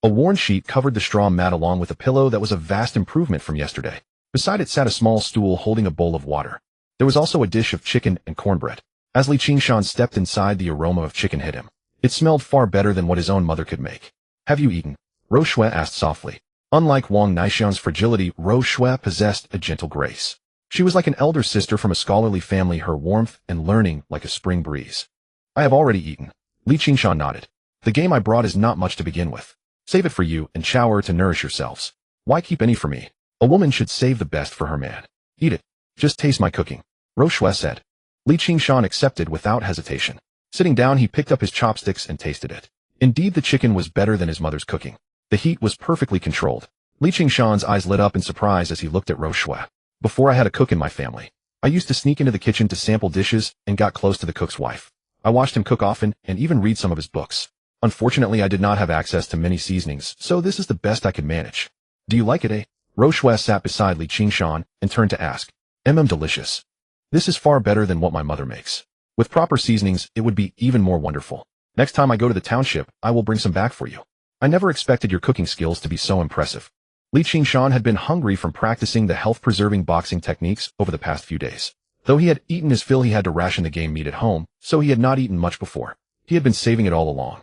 [SPEAKER 1] A worn sheet covered the straw mat along with a pillow that was a vast improvement from yesterday. Beside it sat a small stool holding a bowl of water. There was also a dish of chicken and cornbread. As Li Qingshan stepped inside, the aroma of chicken hit him. It smelled far better than what his own mother could make. Have you eaten? Rou Shue asked softly. Unlike Wang Naixiang's fragility, Rou Shue possessed a gentle grace. She was like an elder sister from a scholarly family, her warmth and learning like a spring breeze. I have already eaten. Li Qingshan nodded. The game I brought is not much to begin with. Save it for you and shower to nourish yourselves. Why keep any for me? A woman should save the best for her man. Eat it. Just taste my cooking. Rou Shue said. Li Qingshan accepted without hesitation. Sitting down, he picked up his chopsticks and tasted it. Indeed, the chicken was better than his mother's cooking. The heat was perfectly controlled. Li Qingshan's eyes lit up in surprise as he looked at Rou Shue. Before, I had a cook in my family. I used to sneak into the kitchen to sample dishes and got close to the cook's wife. I watched him cook often and even read some of his books. Unfortunately, I did not have access to many seasonings, so this is the best I could manage. Do you like it, eh? Rou Shue sat beside Li Qingshan and turned to ask. Delicious. This is far better than what my mother makes. With proper seasonings, it would be even more wonderful. Next time I go to the township, I will bring some back for you. I never expected your cooking skills to be so impressive. Li Qingshan had been hungry from practicing the health-preserving boxing techniques over the past few days. Though he had eaten his fill, he had to ration the game meat at home, so he had not eaten much before. He had been saving it all along.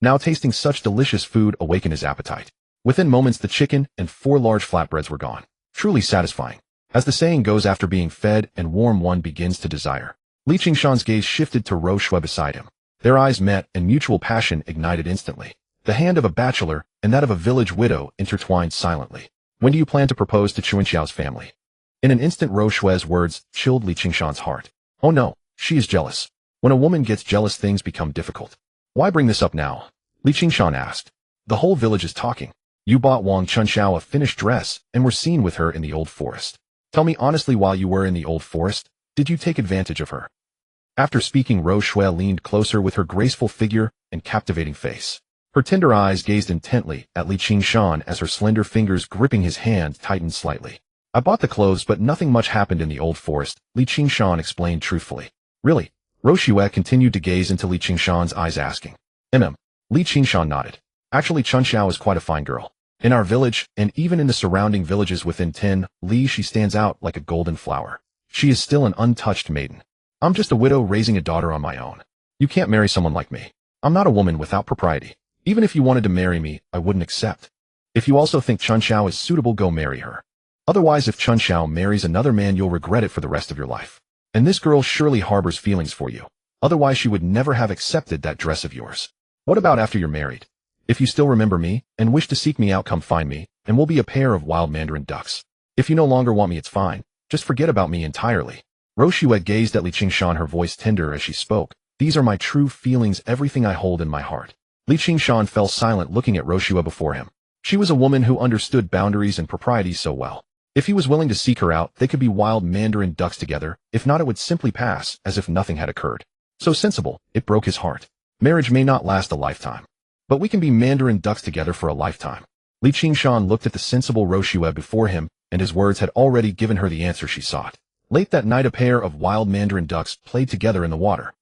[SPEAKER 1] Now tasting such delicious food awakened his appetite. Within moments, the chicken and 4 large flatbreads were gone. Truly satisfying. As the saying goes, after being fed and warm, one begins to desire. Li Qingshan's gaze shifted to Rou Shue beside him. Their eyes met and mutual passion ignited instantly. The hand of a bachelor and that of a village widow intertwined silently. When do you plan to propose to Qingshan's family? In an instant, Rou Shue's words chilled Li Qingshan's heart. Oh no, she is jealous. When a woman gets jealous, things become difficult. Why bring this up now? Li Qingshan asked. The whole village is talking. You bought Wang Chunxiao a finished dress and were seen with her in the old forest. Tell me honestly, while you were in the old forest, did you take advantage of her? After speaking, Rou Shue leaned closer with her graceful figure and captivating face. Her tender eyes gazed intently at Li Qingshan as her slender fingers gripping his hand tightened slightly. I bought the clothes, but nothing much happened in the old forest, Li Qingshan explained truthfully. Really? Rou Shue continued to gaze into Li Qingshan's eyes, asking. Li Qingshan nodded. Actually, Chunxiao is quite a fine girl. In our village, and even in the surrounding villages within 10 li, she stands out like a golden flower. She is still an untouched maiden. I'm just a widow raising a daughter on my own. You can't marry someone like me. I'm not a woman without propriety. Even if you wanted to marry me, I wouldn't accept. If you also think Chunxiao is suitable, go marry her. Otherwise, if Chunxiao marries another man, you'll regret it for the rest of your life. And this girl surely harbors feelings for you. Otherwise, she would never have accepted that dress of yours. What about after you're married? If you still remember me and wish to seek me out, come find me, and we'll be a pair of wild mandarin ducks. If you no longer want me, it's fine. Just forget about me entirely. Rou Shue gazed at Li Qingshan, her voice tender as she spoke. These are my true feelings, everything I hold in my heart. Li Qingshan fell silent, looking at Rou Shue before him. She was a woman who understood boundaries and proprieties so well. If he was willing to seek her out, they could be wild mandarin ducks together. If not, it would simply pass as if nothing had occurred. So sensible, it broke his heart. Marriage may not last a lifetime, but we can be mandarin ducks together for a lifetime. Li Qingshan looked at the sensible Rou Shue before him, and his words had already given her the answer she sought. Late that night, a pair of wild mandarin ducks played together in the water.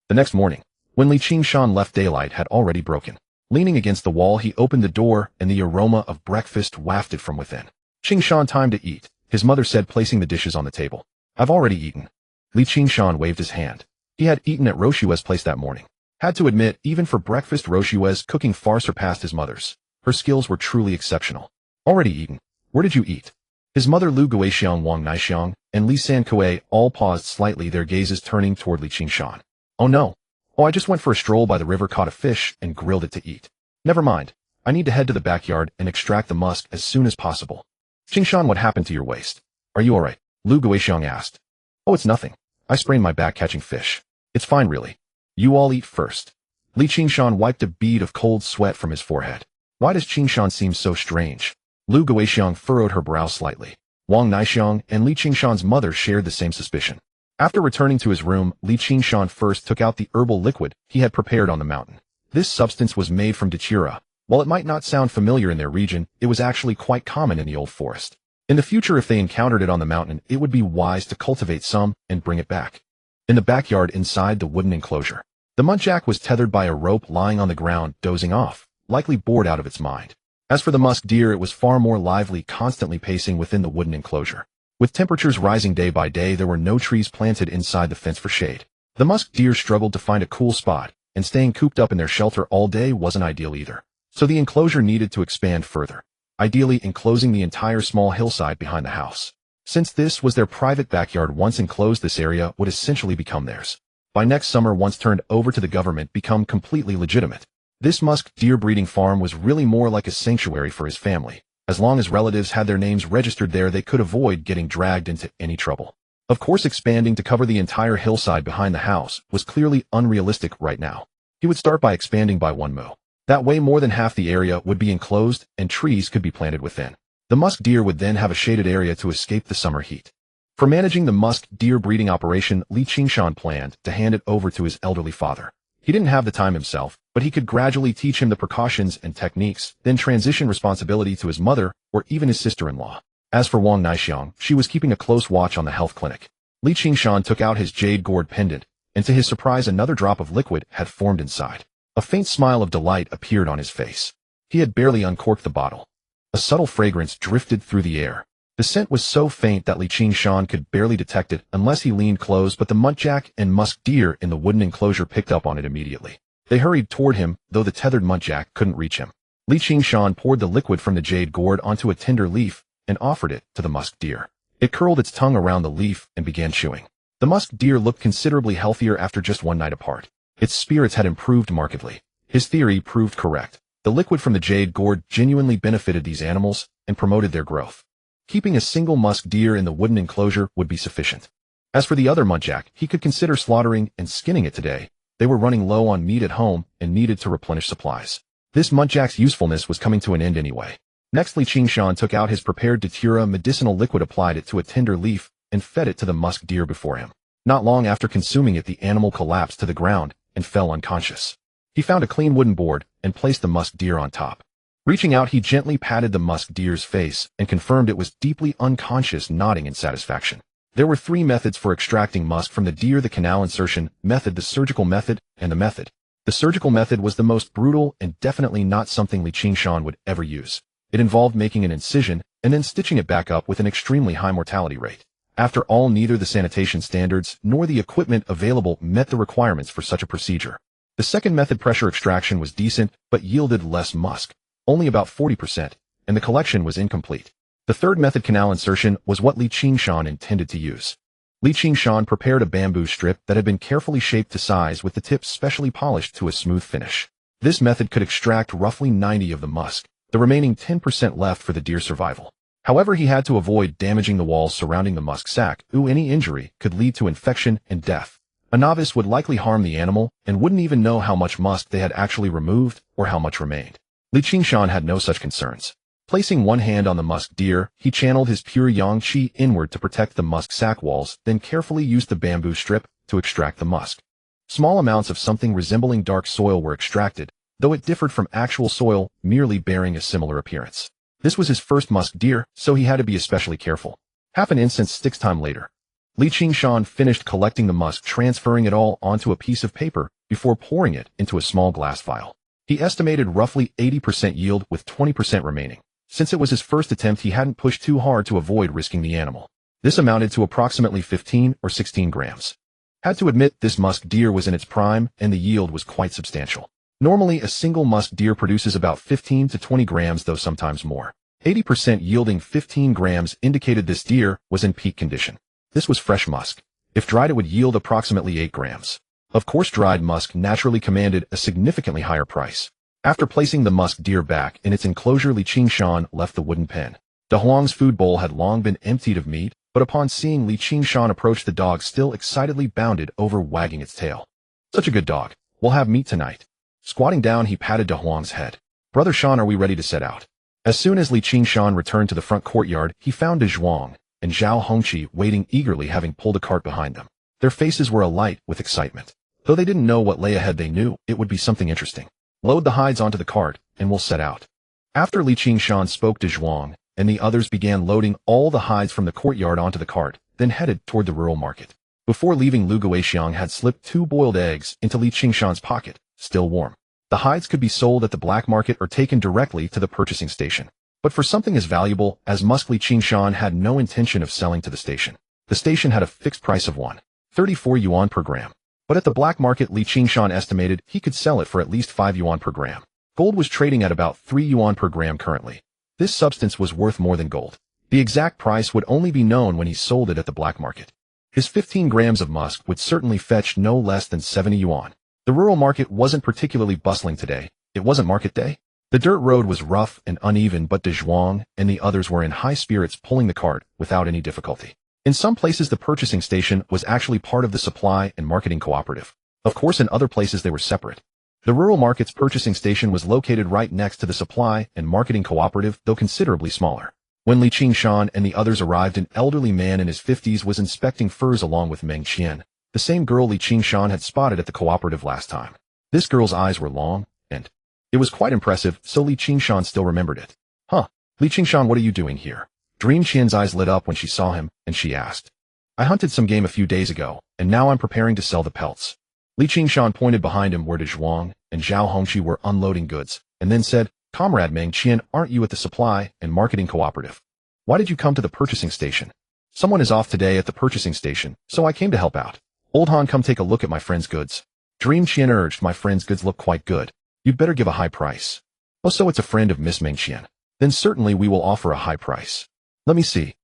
[SPEAKER 1] The next morning, when Li Qingshan left, daylight had already broken. Leaning against the wall, he opened the door, and the aroma of breakfast wafted from within. Qingshan, time to eat, his mother said, placing the dishes on the table. I've already eaten. Li Qingshan waved his hand. He had eaten at Rou Shue's place that morning. Had to admit, even for breakfast, Rou Shue's cooking far surpassed his mother's. Her skills were truly exceptional. Already eaten. Where did you eat? His mother Lu Guixiang, Wang Naixiang, and Li San Kuei all paused slightly, their gazes turning toward Li Qingshan. Oh no. Oh, I just went for a stroll by the river, caught a fish, and grilled it to eat. Never mind. I need to head to the backyard and extract the musk as soon as possible. Qingshan, what happened to your waist? Are you alright? Lu Guixiang asked. Oh, it's nothing. I sprained my back catching fish. It's fine really. You all eat first. Li Qingshan wiped a bead of cold sweat from his forehead. Why does Qingshan seem so strange? Lu Guixiang furrowed her brow slightly. Wang Naixiang and Li Qingshan's mother shared the same suspicion. After returning to his room, Li Qingshan first took out the herbal liquid he had prepared on the mountain. This substance was made from datura. While it might not sound familiar in their region, it was actually quite common in the old forest. In the future, if they encountered it on the mountain, it would be wise to cultivate some and bring it back. In the backyard inside the wooden enclosure, the muntjac was tethered by a rope lying on the ground, dozing off, likely bored out of its mind. As for the musk deer, it was far more lively, constantly pacing within the wooden enclosure. With temperatures rising day by day, there were no trees planted inside the fence for shade. The musk deer struggled to find a cool spot, and staying cooped up in their shelter all day wasn't ideal either. So the enclosure needed to expand further, ideally enclosing the entire small hillside behind the house. Since this was their private backyard, once enclosed, this area would essentially become theirs. By next summer, once turned over to the government, become completely legitimate. This musk deer breeding farm was really more like a sanctuary for his family. As long as relatives had their names registered there, they could avoid getting dragged into any trouble. Of course, expanding to cover the entire hillside behind the house was clearly unrealistic right now. He would start by expanding by one mo. That way, more than half the area would be enclosed and trees could be planted within. The musk deer would then have a shaded area to escape the summer heat. For managing the musk deer breeding operation, Li Qingshan planned to hand it over to his elderly father. He didn't have the time himself, but he could gradually teach him the precautions and techniques, then transition responsibility to his mother or even his sister-in-law. As for Wang Naixiang, she was keeping a close watch on the health clinic. Li Qingshan took out his jade gourd pendant, and to his surprise, another drop of liquid had formed inside. A faint smile of delight appeared on his face. He had barely uncorked the bottle. A subtle fragrance drifted through the air. The scent was so faint that Li Qingshan could barely detect it unless he leaned close, but the muntjac and musk deer in the wooden enclosure picked up on it immediately. They hurried toward him, though the tethered muntjac couldn't reach him. Li Qingshan poured the liquid from the jade gourd onto a tender leaf and offered it to the musk deer. It curled its tongue around the leaf and began chewing. The musk deer looked considerably healthier after just one night apart. Its spirits had improved markedly. His theory proved correct. The liquid from the jade gourd genuinely benefited these animals and promoted their growth. Keeping a single musk deer in the wooden enclosure would be sufficient. As for the other muntjac, he could consider slaughtering and skinning it today. They were running low on meat at home and needed to replenish supplies. This muntjac's usefulness was coming to an end anyway. Next, Li Qingshan took out his prepared datura medicinal liquid, applied it to a tender leaf, and fed it to the musk deer before him. Not long after consuming it, the animal collapsed to the ground and fell unconscious. He found a clean wooden board and placed the musk deer on top. Reaching out, he gently patted the musk deer's face and confirmed it was deeply unconscious, nodding in satisfaction. There were 3 methods for extracting musk from the deer: the canal insertion method, the surgical method, and the method. The surgical method was the most brutal and definitely not something Li Qingshan would ever use. It involved making an incision and then stitching it back up with an extremely high mortality rate. After all, neither the sanitation standards nor the equipment available met the requirements for such a procedure. The second method, pressure extraction, was decent but yielded less musk, only about 40%, and the collection was incomplete. The third method, canal insertion, was what Li Qingshan intended to use. Li Qingshan prepared a bamboo strip that had been carefully shaped to size with the tips specially polished to a smooth finish. This method could extract roughly 90 of the musk, the remaining 10% left for the deer's survival. However, he had to avoid damaging the walls surrounding the musk sac, any injury could lead to infection and death. A novice would likely harm the animal and wouldn't even know how much musk they had actually removed or how much remained. Li Qingshan had no such concerns. Placing one hand on the musk deer, he channeled his pure yang qi inward to protect the musk sac walls, then carefully used the bamboo strip to extract the musk. Small amounts of something resembling dark soil were extracted, though it differed from actual soil, merely bearing a similar appearance. This was his first musk deer, so he had to be especially careful. Half an instant sticks time later, Li Qingshan finished collecting the musk, transferring it all onto a piece of paper before pouring it into a small glass vial. He estimated roughly 80% yield with 20% remaining. Since it was his first attempt, he hadn't pushed too hard to avoid risking the animal. This amounted to approximately 15 or 16 grams. Had to admit, this musk deer was in its prime and the yield was quite substantial. Normally, a single musk deer produces about 15 to 20 grams, though sometimes more. 80% yielding 15 grams indicated this deer was in peak condition. This was fresh musk. If dried, it would yield approximately 8 grams. Of course, dried musk naturally commanded a significantly higher price. After placing the musk deer back in its enclosure, Qingshan left the wooden pen. De Huang's food bowl had long been emptied of meat, but upon seeing Qingshan approach, the dog still excitedly bounded over, wagging its tail. Such a good dog. We'll have meat tonight. Squatting down, he patted De Huang's head. Brother Shan, are we ready to set out? As soon as Qingshan returned to the front courtyard, he found De Zhuang and Zhao Hongqi waiting eagerly, having pulled a cart behind them. Their faces were alight with excitement. Though they didn't know what lay ahead, they knew it would be something interesting. Load the hides onto the cart, and we'll set out. After Qingshan spoke to Zhuang, and the others began loading all the hides from the courtyard onto the cart, then headed toward the rural market. Before leaving, Lu Guixiang had slipped 2 boiled eggs into Qingshan's pocket, still warm. The hides could be sold at the black market or taken directly to the purchasing station. But for something as valuable as musk, Qingshan had no intention of selling to the station. The station had a fixed price of 134 yuan per gram. But at the black market, Qingshan estimated he could sell it for at least 5 yuan per gram. Gold was trading at about 3 yuan per gram currently. This substance was worth more than gold. The exact price would only be known when he sold it at the black market. His 15 grams of musk would certainly fetch no less than 70 yuan. The rural market wasn't particularly bustling today. It wasn't market day. The dirt road was rough and uneven, but De Zhuang and the others were in high spirits, pulling the cart without any difficulty. In some places, the purchasing station was actually part of the supply and marketing cooperative. Of course, in other places they were separate. The rural market's purchasing station was located right next to the supply and marketing cooperative, though considerably smaller. When Qingshan and the others arrived, an elderly man in his 50s was inspecting furs along with Meng Qian, the same girl Qingshan had spotted at the cooperative last time. This girl's eyes were long, and it was quite impressive, so Qingshan still remembered it. Huh, Qingshan, what are you doing here? Dream Qian's eyes lit up when she saw him, and she asked. I hunted some game a few days ago, and now I'm preparing to sell the pelts. Qingshan pointed behind him where De Zhuang and Zhao Hongqi were unloading goods, and then said, Comrade Meng Qian, aren't you at the supply and marketing cooperative? Why did you come to the purchasing station? Someone is off today at the purchasing station, so I came to help out. Old Han, come take a look at my friend's goods. Dream Qian urged. My friend's goods look quite good. You'd better give a high price. Oh, so it's a friend of Miss Meng Qian. Then certainly we will offer a high price. Let me see.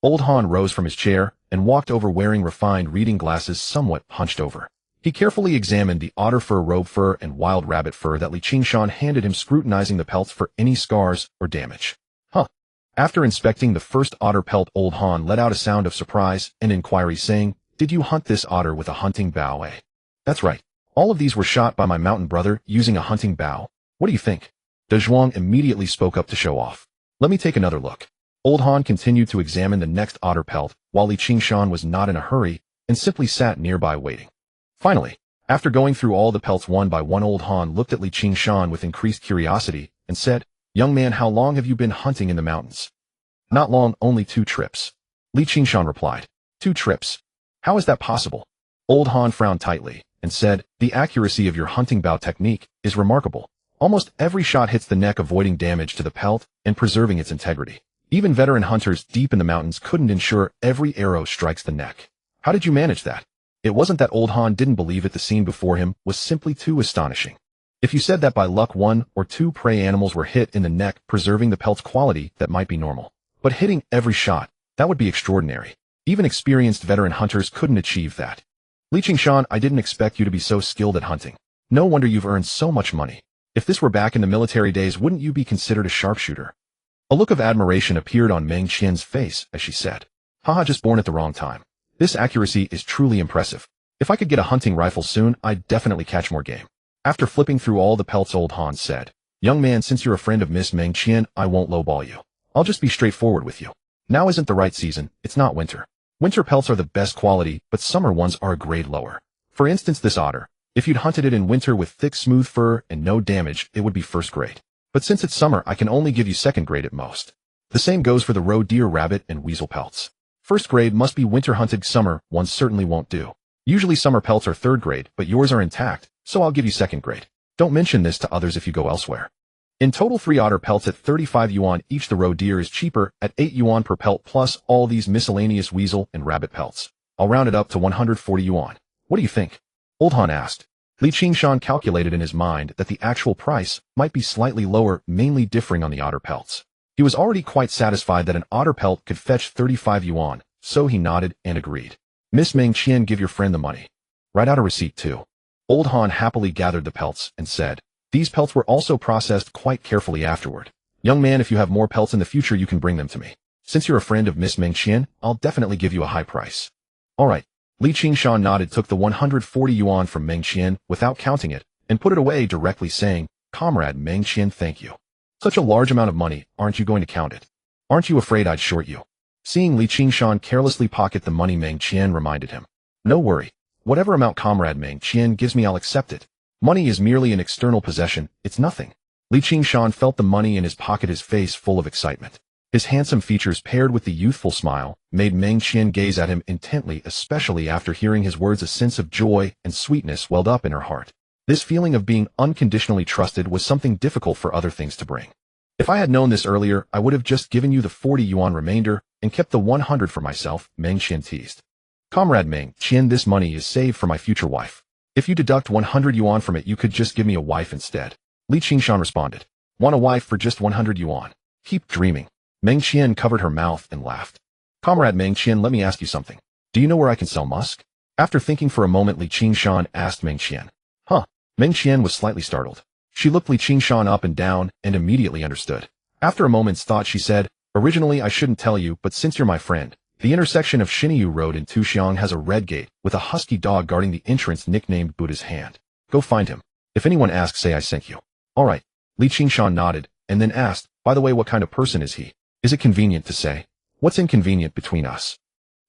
[SPEAKER 1] Old Han rose from his chair and walked over, wearing refined reading glasses, somewhat hunched over. He carefully examined the otter fur, robe fur, and wild rabbit fur that Qingshan handed him, scrutinizing the pelts for any scars or damage. Huh. After inspecting the first otter pelt, Old Han let out a sound of surprise and inquiry, saying, Did you hunt this otter with a hunting bow, eh? That's right. All of these were shot by my mountain brother using a hunting bow. What do you think? De Zhuang immediately spoke up to show off. Let me take another look. Old Han continued to examine the next otter pelt, while Qingshan was not in a hurry and simply sat nearby waiting. Finally, after going through all the pelts one by one, Old Han looked at Qingshan with increased curiosity and said, Young man, how long have you been hunting in the mountains? Not long, only 2 trips. Qingshan replied. 2 trips? How is that possible? Old Han frowned tightly and said, The accuracy of your hunting bow technique is remarkable. Almost every shot hits the neck, avoiding damage to the pelt and preserving its integrity. Even veteran hunters deep in the mountains couldn't ensure every arrow strikes the neck. How did you manage that? It wasn't that Old Han didn't believe it. The scene before him was simply too astonishing. If you said that by luck 1 or 2 prey animals were hit in the neck, preserving the pelt's quality, that might be normal. But hitting every shot, that would be extraordinary. Even experienced veteran hunters couldn't achieve that. Qingshan, I didn't expect you to be so skilled at hunting. No wonder you've earned so much money. If this were back in the military days, wouldn't you be considered a sharpshooter? A look of admiration appeared on Meng Qian's face as she said, Haha, just born at the wrong time. This accuracy is truly impressive. If I could get a hunting rifle soon, I'd definitely catch more game. After flipping through all the pelts, Old Han said, Young man, since you're a friend of Miss Meng Qian, I won't lowball you. I'll just be straightforward with you. Now isn't the right season. It's not winter. Winter pelts are the best quality, but summer ones are a grade lower. For instance, this otter. If you'd hunted it in winter with thick, smooth fur and no damage, it would be first grade. But since it's summer, I can only give you second grade at most. The same goes for the roe deer, rabbit, and weasel pelts. First grade must be winter hunted. Summer ones certainly won't do. Usually summer pelts are third grade, but yours are intact, so I'll give you second grade. Don't mention this to others if you go elsewhere. In total, 3 otter pelts at 35 yuan each. The roe deer is cheaper at 8 yuan per pelt, plus all these miscellaneous weasel and rabbit pelts. I'll round it up to 140 yuan. What do you think? Old Han asked. Qingshan calculated in his mind that the actual price might be slightly lower, mainly differing on the otter pelts. He was already quite satisfied that an otter pelt could fetch 35 yuan, so he nodded and agreed. Miss Meng Qian, give your friend the money. Write out a receipt too. Old Han happily gathered the pelts and said, these pelts were also processed quite carefully afterward. Young man, if you have more pelts in the future, you can bring them to me. Since you're a friend of Miss Mengqian, I'll definitely give you a high price. All right. Li Qingshan nodded, took the 140 yuan from Mengqian without counting it, and put it away directly, saying, Comrade Mengqian, thank you. Such a large amount of money, aren't you going to count it? Aren't you afraid I'd short you? Seeing Li Qingshan carelessly pocket the money, Mengqian reminded him. No worry. Whatever amount Comrade Mengqian gives me, I'll accept it. Money is merely an external possession, it's nothing. Li Qingshan felt the money in his pocket, his face full of excitement. His handsome features paired with the youthful smile made Mengqian gaze at him intently, especially after hearing his words. A sense of joy and sweetness welled up in her heart. This feeling of being unconditionally trusted was something difficult for other things to bring. If I had known this earlier, I would have just given you the 40 yuan remainder and kept the 100 for myself, Mengqian teased. Comrade Mengqian, this money is saved for my future wife. If you deduct 100 yuan from it, you could just give me a wife instead. Li Qingshan responded. Want a wife for just 100 yuan? Keep dreaming. Mengqian covered her mouth and laughed. Comrade Mengqian, let me ask you something. Do you know where I can sell musk? After thinking for a moment, Li Qingshan asked Mengqian. Huh? Mengqian was slightly startled. She looked Li Qingshan up and down and immediately understood. After a moment's thought, she said, originally I shouldn't tell you, but since you're my friend, the intersection of Xinyu Road and Tuxiang has a red gate with a husky dog guarding the entrance nicknamed Buddha's Hand. Go find him. If anyone asks, say I sent you. All right. Li Qingshan nodded and then asked, by the way, what kind of person is he? Is it convenient to say? What's inconvenient between us?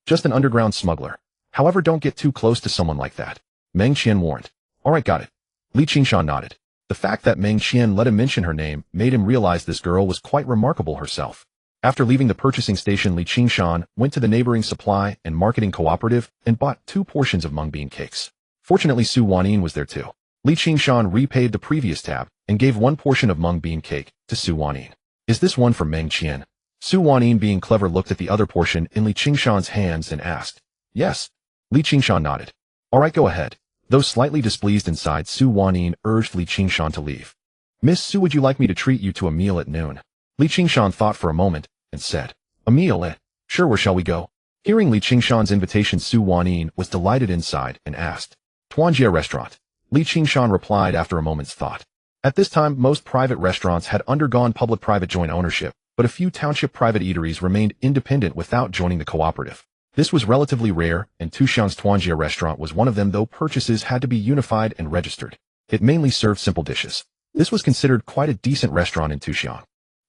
[SPEAKER 1] Just an underground smuggler. However, don't get too close to someone like that. Mengqian warned. All right, got it. Li Qingshan nodded. The fact that Mengqian let him mention her name made him realize this girl was quite remarkable herself. After leaving the purchasing station, Li Qingshan went to the neighboring supply and marketing cooperative and bought 2 portions of mung bean cakes. Fortunately, Su Wanyin was there too. Li Qingshan repaid the previous tab and gave 1 portion of mung bean cake to Su Wanyin. Is this one for Mengqian? Su Wanyin, being clever, looked at the other portion in Li Qingshan's hands and asked. Yes. Li Qingshan nodded. All right, go ahead. Though slightly displeased inside, Su Wanyin urged Li Qingshan to leave. Miss Su, would you like me to treat you to a meal at noon? Li Qingshan thought for a moment and said, a meal at? Sure, where shall we go? Hearing Li Qingshan's invitation, Su Wanyin was delighted inside and asked. Tuanjia restaurant. Li Qingshan replied after a moment's thought. At this time, most private restaurants had undergone public-private joint ownership, but a few township private eateries remained independent without joining the cooperative. This was relatively rare, and Tuxiang's Tuanjia restaurant was one of them, though purchases had to be unified and registered. It mainly served simple dishes. This was considered quite a decent restaurant in Tuxiang.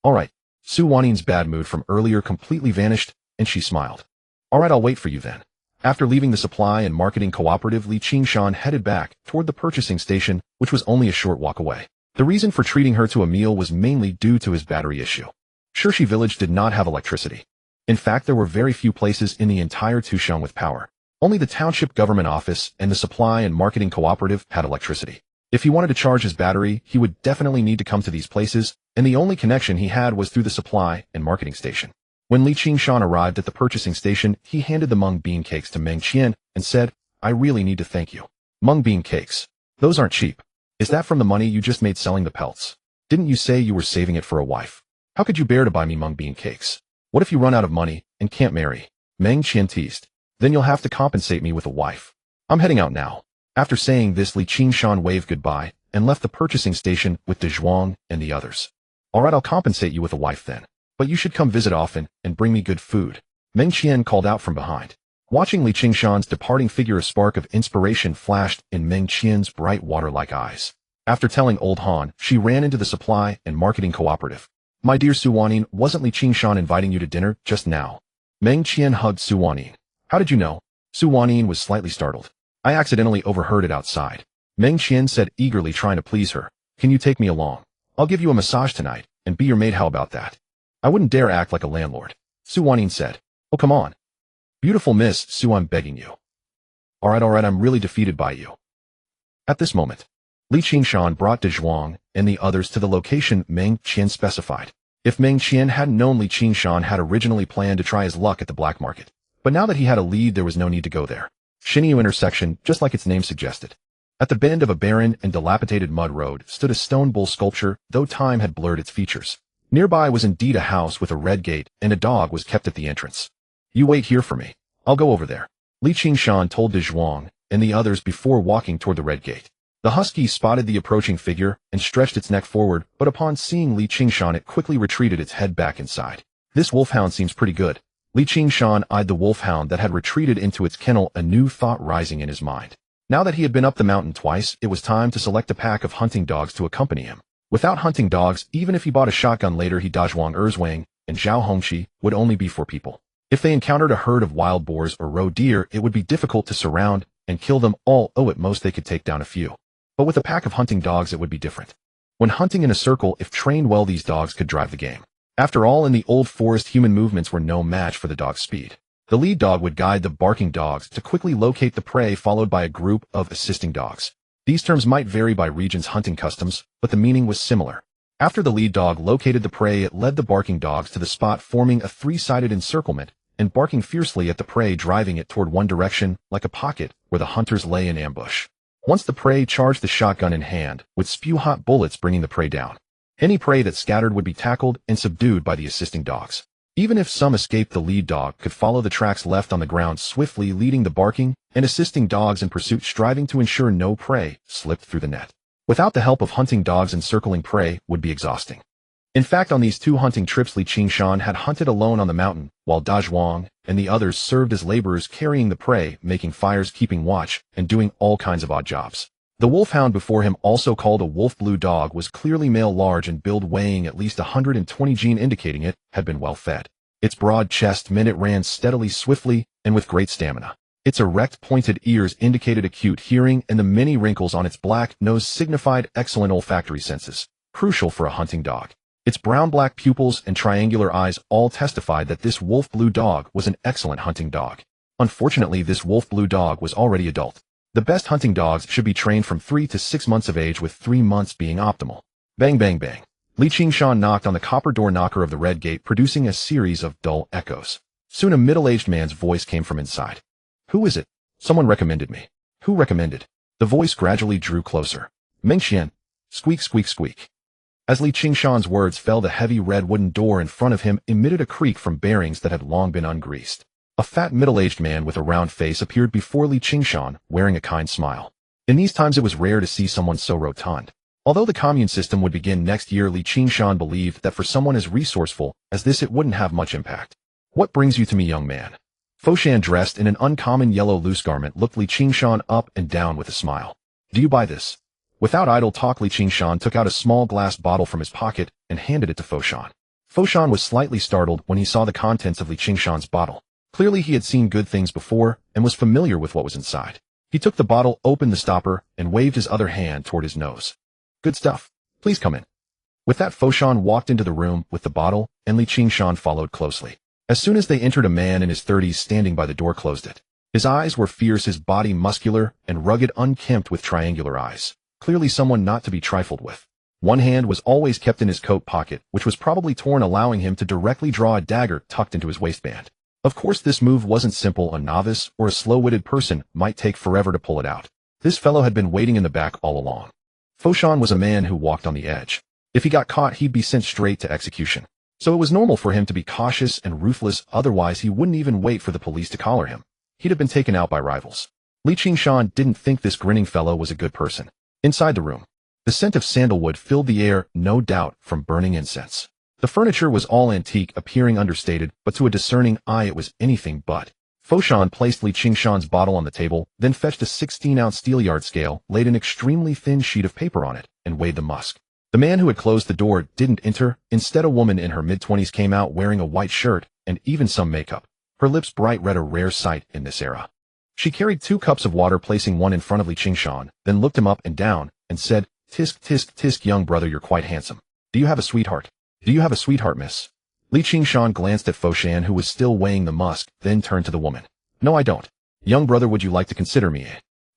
[SPEAKER 1] All right. Su Wanyin's bad mood from earlier completely vanished, and she smiled. All right, I'll wait for you then. After leaving the supply and marketing cooperative, Li Qingshan headed back toward the purchasing station, which was only a short walk away. The reason for treating her to a meal was mainly due to his battery issue. Shirshi village did not have electricity. In fact, there were very few places in the entire Tuxiang with power. Only the township government office and the supply and marketing cooperative had electricity. If he wanted to charge his battery, he would definitely need to come to these places, and the only connection he had was through the supply and marketing station. When Li Qingshan arrived at the purchasing station, he handed the mung bean cakes to Mengqian and said, I really need to thank you. Mung bean cakes. Those aren't cheap. Is that from the money you just made selling the pelts? Didn't you say you were saving it for a wife? How could you bear to buy me mung bean cakes? What if you run out of money and can't marry? Mengqian teased. Then you'll have to compensate me with a wife. I'm heading out now. After saying this, Li Qingshan waved goodbye and left the purchasing station with De Zhuang and the others. All right, I'll compensate you with a wife then. But you should come visit often and bring me good food. Mengqian called out from behind. Watching Li Qingshan's departing figure, a spark of inspiration flashed in Mengqian's bright water-like eyes. After telling Old Han, she ran into the supply and marketing cooperative. My dear Su Wanyin, wasn't Li Qingshan inviting you to dinner just now? Mengqian hugged Su Wanyin. How did you know? Su Wanyin was slightly startled. I accidentally overheard it outside. Mengqian said eagerly, trying to please her. Can you take me along? I'll give you a massage tonight and be your maid. How about that? I wouldn't dare act like a landlord. Su Wanyin said. Oh, come on. Beautiful Miss Su, I'm begging you. All right, I'm really defeated by you. At this moment, Li Qingshan brought De Zhuang and the others to the location Mengqian specified. If Mengqian hadn't known, Li Qingshan had originally planned to try his luck at the black market. But now that he had a lead, there was no need to go there. Xinyu intersection, just like its name suggested. At the bend of a barren and dilapidated mud road stood a stone bull sculpture, though time had blurred its features. Nearby was indeed a house with a red gate, and a dog was kept at the entrance. You wait here for me. I'll go over there. Li Qingshan told De Zhuang and the others before walking toward the red gate. The husky spotted the approaching figure and stretched its neck forward, but upon seeing Li Qingshan it quickly retreated its head back inside. This wolfhound seems pretty good. Li Qingshan eyed the wolfhound that had retreated into its kennel, a new thought rising in his mind. Now that he had been up the mountain twice, it was time to select a pack of hunting dogs to accompany him. Without hunting dogs, even if he bought a shotgun later, he Dazhuang Erzwang and Zhao Hongxi would only be for people. If they encountered a herd of wild boars or roe deer, it would be difficult to surround and kill them all. At most they could take down a few. But with a pack of hunting dogs it would be different. When hunting in a circle, if trained well, these dogs could drive the game. After all, in the old forest, human movements were no match for the dog's speed. The lead dog would guide the barking dogs to quickly locate the prey, followed by a group of assisting dogs. These terms might vary by region's hunting customs, but the meaning was similar. After the lead dog located the prey, it led the barking dogs to the spot, forming a three-sided encirclement and barking fiercely at the prey, driving it toward one direction like a pocket where the hunters lay in ambush. Once the prey charged, the shotgun in hand would spew hot bullets, bringing the prey down. Any prey that scattered would be tackled and subdued by the assisting dogs. Even if some escaped, the lead dog could follow the tracks left on the ground swiftly, leading the barking and assisting dogs in pursuit, striving to ensure no prey slipped through the net. Without the help of hunting dogs, encircling prey would be exhausting. In fact, on these 2 hunting trips, Li Qingshan had hunted alone on the mountain, while Dazhuang and the others served as laborers, carrying the prey, making fires, keeping watch, and doing all kinds of odd jobs. The wolfhound before him, also called a wolf blue dog, was clearly male, large in build, weighing at least 120 gene, indicating it had been well fed. Its broad chest meant it ran steadily, swiftly, and with great stamina. Its erect, pointed ears indicated acute hearing, and the many wrinkles on its black nose signified excellent olfactory senses, crucial for a hunting dog. Its brown-black pupils and triangular eyes all testified that this wolf blue dog was an excellent hunting dog. Unfortunately, this wolf blue dog was already adult. The best hunting dogs should be trained from 3 to 6 months of age, with 3 months being optimal. Bang, bang, bang. Li Qingshan knocked on the copper door knocker of the red gate, producing a series of dull echoes. Soon a middle-aged man's voice came from inside. "Who is it?" "Someone recommended me." "Who recommended?" The voice gradually drew closer. "Mengxian." Squeak, squeak, squeak. As Li Qingshan's words fell, the heavy red wooden door in front of him emitted a creak from bearings that had long been ungreased. A fat middle-aged man with a round face appeared before Li Qingshan, wearing a kind smile. In these times it was rare to see someone so rotund. Although the commune system would begin next year, Li Qingshan believed that for someone as resourceful as this it wouldn't have much impact. "What brings you to me, young man?" Foshan, dressed in an uncommon yellow loose garment, looked Li Qingshan up and down with a smile. "Do you buy this?" Without idle talk, Li Qingshan took out a small glass bottle from his pocket and handed it to Foshan. Foshan was slightly startled when he saw the contents of Li Qingshan's bottle. Clearly he had seen good things before and was familiar with what was inside. He took the bottle, opened the stopper, and waved his other hand toward his nose. "Good stuff. Please come in." With that, Foshan walked into the room with the bottle, and Li Qingshan followed closely. As soon as they entered, a man in his 30s standing by the door closed it. His eyes were fierce, his body muscular and rugged, unkempt with triangular eyes. Clearly someone not to be trifled with. One hand was always kept in his coat pocket, which was probably torn, allowing him to directly draw a dagger tucked into his waistband. Of course, this move wasn't simple. A novice or a slow-witted person might take forever to pull it out. This fellow had been waiting in the back all along. Foshan was a man who walked on the edge. If he got caught, he'd be sent straight to execution. So it was normal for him to be cautious and ruthless, otherwise he wouldn't even wait for the police to collar him. He'd have been taken out by rivals. Li Qingshan didn't think this grinning fellow was a good person. Inside the room, the scent of sandalwood filled the air, no doubt from burning incense. The furniture was all antique, appearing understated, but to a discerning eye it was anything but. Foshan placed Li Qingshan's bottle on the table, then fetched a 16-ounce steelyard scale, laid an extremely thin sheet of paper on it, and weighed the musk. The man who had closed the door didn't enter. Instead, a woman in her mid-20s came out, wearing a white shirt and even some makeup. Her lips bright red, a rare sight in this era. She carried 2 cups of water, placing one in front of Li Qingshan, then looked him up and down and said, "Tisk, tisk, tisk, young brother, you're quite handsome. Do you have a sweetheart?" "Do you have a sweetheart, miss?" Li Qingshan glanced at Foshan, who was still weighing the musk, then turned to the woman. "No, I don't. Young brother, would you like to consider me?"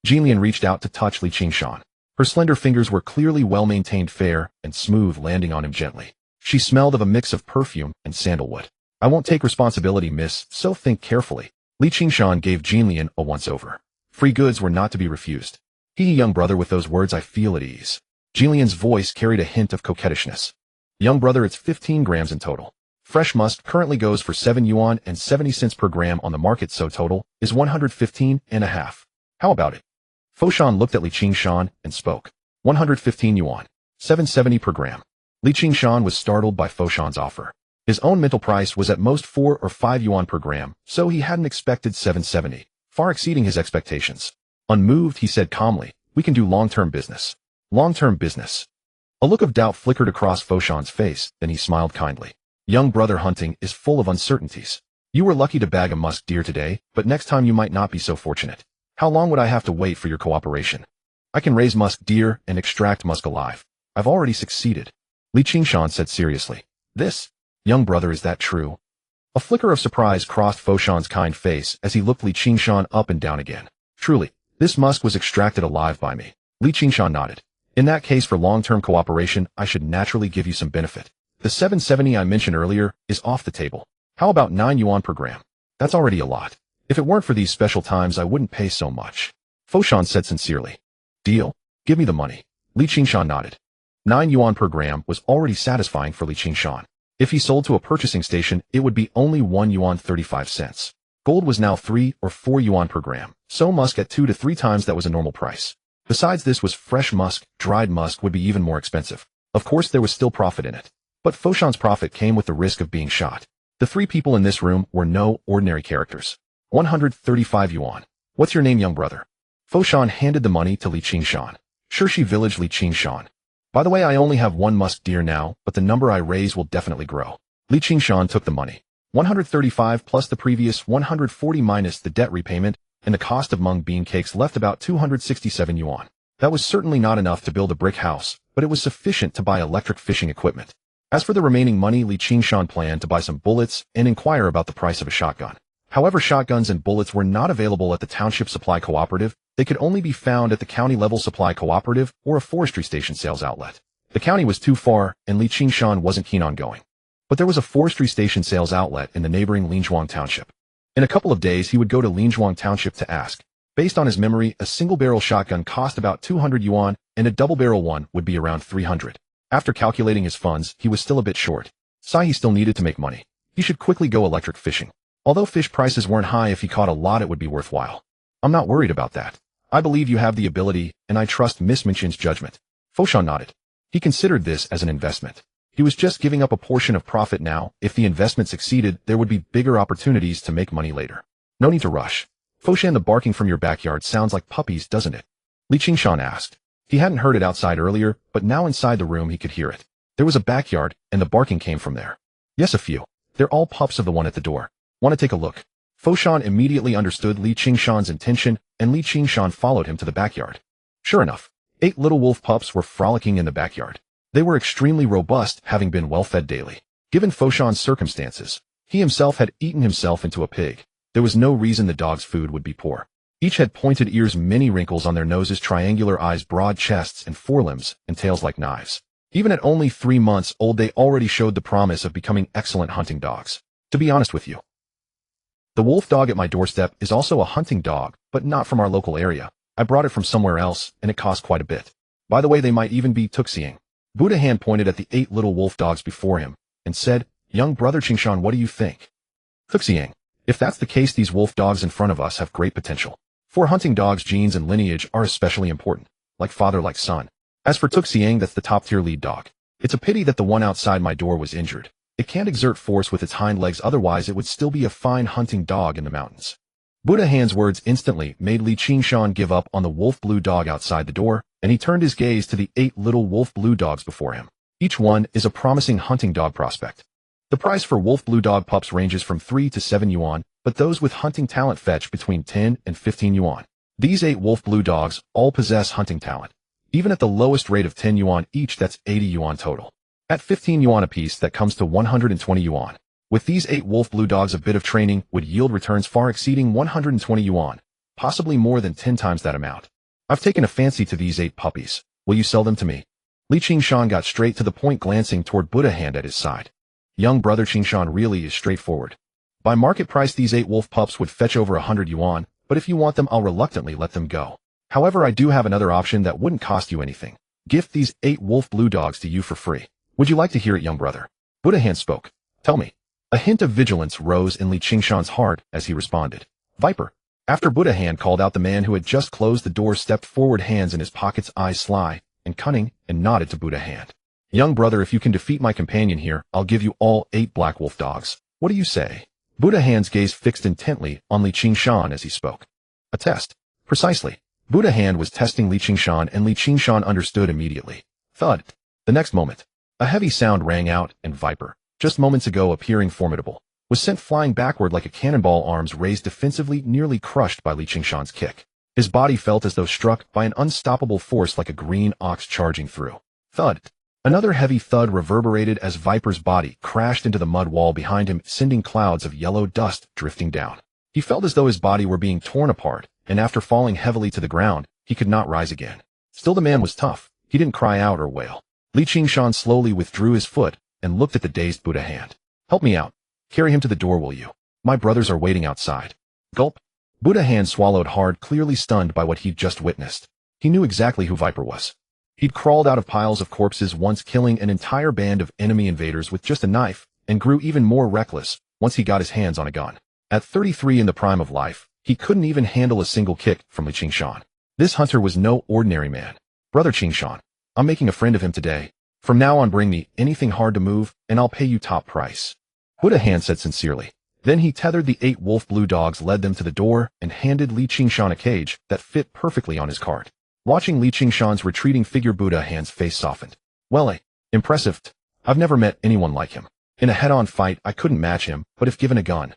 [SPEAKER 1] Jinlian reached out to touch Li Qingshan. Her slender fingers were clearly well-maintained, fair and smooth, landing on him gently. She smelled of a mix of perfume and sandalwood. "I won't take responsibility, miss, so think carefully." Li Qingshan gave Jinlian a once-over. Free goods were not to be refused. Young brother, with those words I feel at ease." Jinlian's voice carried a hint of coquettishness. "Young brother, it's 15 grams in total. Fresh musk currently goes for 7 yuan and 70 cents per gram on the market, so total is 115 and a half. How about it? Foshan looked at Li Qingshan and spoke. 115 yuan. 770 per gram. Li Qingshan was startled by Foshan's offer. His own mental price was at most 4 or 5 yuan per gram, so he hadn't expected 770, far exceeding his expectations. Unmoved, he said calmly, we can do long-term business. Long-term business. A look of doubt flickered across Foshan's face, then he smiled kindly. Young brother, hunting is full of uncertainties. You were lucky to bag a musk deer today, but next time you might not be so fortunate. How long would I have to wait for your cooperation? I can raise musk deer and extract musk alive. I've already succeeded. Li Qingshan said seriously. This? Young brother, is that true? A flicker of surprise crossed Foshan's kind face as he looked Li Qingshan up and down again. Truly, this musk was extracted alive by me. Li Qingshan nodded. In that case, for long-term cooperation, I should naturally give you some benefit. The 770 I mentioned earlier is off the table. How about 9 yuan per gram? That's already a lot. If it weren't for these special times, I wouldn't pay so much. Foshan said sincerely. Deal. Give me the money. Li Qingshan nodded. 9 yuan per gram was already satisfying for Li Qingshan. If he sold to a purchasing station, it would be only 1 yuan 35 cents. Gold was now 3 or 4 yuan per gram, so musk at 2 to 3 times that was a normal price. Besides, this was fresh musk. Dried musk would be even more expensive. Of course, there was still profit in it. But Foshan's profit came with the risk of being shot. The 3 people in this room were no ordinary characters. 135 yuan. What's your name, young brother? Foshan handed the money to Li Qingshan. Shirshi Village, Li Qingshan. By the way, I only have 1 musk deer now, but the number I raise will definitely grow. Li Qingshan took the money. 135 plus the previous 140 minus the debt repayment, and the cost of mung bean cakes left about 267 yuan. That was certainly not enough to build a brick house, but it was sufficient to buy electric fishing equipment. As for the remaining money, Li Qingshan planned to buy some bullets and inquire about the price of a shotgun. However, shotguns and bullets were not available at the Township Supply Cooperative. They could only be found at the county-level supply cooperative or a forestry station sales outlet. The county was too far, and Li Qingshan wasn't keen on going. But there was a forestry station sales outlet in the neighboring Linzhuang Township. In a couple of days, he would go to Linzhuang Township to ask. Based on his memory, a single-barrel shotgun cost about 200 yuan, and a double-barrel one would be around 300. After calculating his funds, he was still a bit short. He still needed to make money. He should quickly go electric fishing. Although fish prices weren't high, if he caught a lot, it would be worthwhile. I'm not worried about that. I believe you have the ability, and I trust Miss Minchin's judgment. Foshan nodded. He considered this as an investment. He was just giving up a portion of profit now. If the investment succeeded, there would be bigger opportunities to make money later. No need to rush. Foshan, the barking from your backyard sounds like puppies, doesn't it? Li Qingshan asked. He hadn't heard it outside earlier, but now inside the room he could hear it. There was a backyard, and the barking came from there. Yes, a few. They're all pups of the one at the door. Want to take a look? Foshan immediately understood Li Qingshan's intention, and Li Qingshan followed him to the backyard. Sure enough, 8 little wolf pups were frolicking in the backyard. They were extremely robust, having been well fed daily. Given Foshan's circumstances, he himself had eaten himself into a pig. There was no reason the dog's food would be poor. Each had pointed ears, many wrinkles on their noses, triangular eyes, broad chests, and forelimbs, and tails like knives. Even at only 3 months old, they already showed the promise of becoming excellent hunting dogs. To be honest with you, the wolf dog at my doorstep is also a hunting dog, but not from our local area. I brought it from somewhere else, and it cost quite a bit. By the way, they might even be Qingshan. Buddha hand pointed at the 8 little wolf dogs before him, and said, Young brother Qingshan, what do you think? Qingshan. If that's the case, these wolf dogs in front of us have great potential. For hunting dogs, genes and lineage are especially important, like father like son. As for Qingshan, that's the top-tier lead dog. It's a pity that the one outside my door was injured. It can't exert force with its hind legs, otherwise it would still be a fine hunting dog in the mountains. Buddha Hand's words instantly made Li Qingshan give up on the wolf blue dog outside the door, and he turned his gaze to the 8 little wolf blue dogs before him. Each one is a promising hunting dog prospect. The price for wolf blue dog pups ranges from 3 to 7 yuan, but those with hunting talent fetch between 10 and 15 yuan. These 8 wolf blue dogs all possess hunting talent. Even at the lowest rate of 10 yuan each, that's 80 yuan total. At 15 yuan apiece, that comes to 120 yuan. With these 8 wolf blue dogs, a bit of training would yield returns far exceeding 120 yuan, possibly more than 10 times that amount. I've taken a fancy to these 8 puppies. Will you sell them to me? Li Qingshan got straight to the point, glancing toward Buddha Hand at his side. Young brother Qingshan really is straightforward. By market price, these 8 wolf pups would fetch over 100 yuan, but if you want them, I'll reluctantly let them go. However, I do have another option that wouldn't cost you anything. Gift these 8 wolf blue dogs to you for free. Would you like to hear it, young brother? Buddha Hand spoke. Tell me. A hint of vigilance rose in Li Qingshan's heart as he responded. Viper. After Buddha Hand called out, the man who had just closed the door stepped forward, hands in his pockets, eyes sly and cunning, and nodded to Buddha Hand. Young brother, if you can defeat my companion here, I'll give you all 8 black wolf dogs. What do you say? Buddha Hand's gaze fixed intently on Qingshan as he spoke. A test. Precisely. Buddha Hand was testing Qingshan, and Qingshan understood immediately. Thud. The next moment, a heavy sound rang out, and Viper, just moments ago appearing formidable, was sent flying backward like a cannonball, arms raised defensively, nearly crushed by Qingshan's kick. His body felt as though struck by an unstoppable force, like a green ox charging through. Thud. Another heavy thud reverberated as Viper's body crashed into the mud wall behind him, sending clouds of yellow dust drifting down. He felt as though his body were being torn apart, and after falling heavily to the ground, he could not rise again. Still, the man was tough. He didn't cry out or wail. Qingshan slowly withdrew his foot and looked at the dazed Buddha Hand. Help me out. Carry him to the door, will you? My brothers are waiting outside. Gulp. Buddha Hand swallowed hard, clearly stunned by what he'd just witnessed. He knew exactly who Viper was. He'd crawled out of piles of corpses once, killing an entire band of enemy invaders with just a knife, and grew even more reckless once he got his hands on a gun. At 33, in the prime of life, he couldn't even handle a single kick from Qingshan. This hunter was no ordinary man. Brother Qingshan, I'm making a friend of him today. From now on, bring me anything hard to move, and I'll pay you top price. Buddha Hand said sincerely. Then he tethered the 8 wolf blue dogs, led them to the door, and handed Qingshan a cage that fit perfectly on his cart. Watching Qingshan's retreating figure, Buddha Hand's face softened. Well, impressive. I've never met anyone like him. In a head-on fight, I couldn't match him, but if given a gun,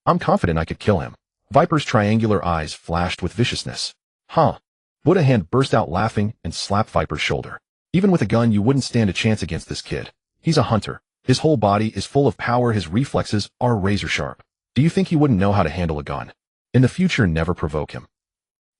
[SPEAKER 1] I'm confident I could kill him. Viper's triangular eyes flashed with viciousness. Huh? Buddha Hand burst out laughing and slapped Viper's shoulder. Even with a gun, you wouldn't stand a chance against this kid. He's a hunter. His whole body is full of power. His reflexes are razor sharp. Do you think he wouldn't know how to handle a gun? In the future, never provoke him.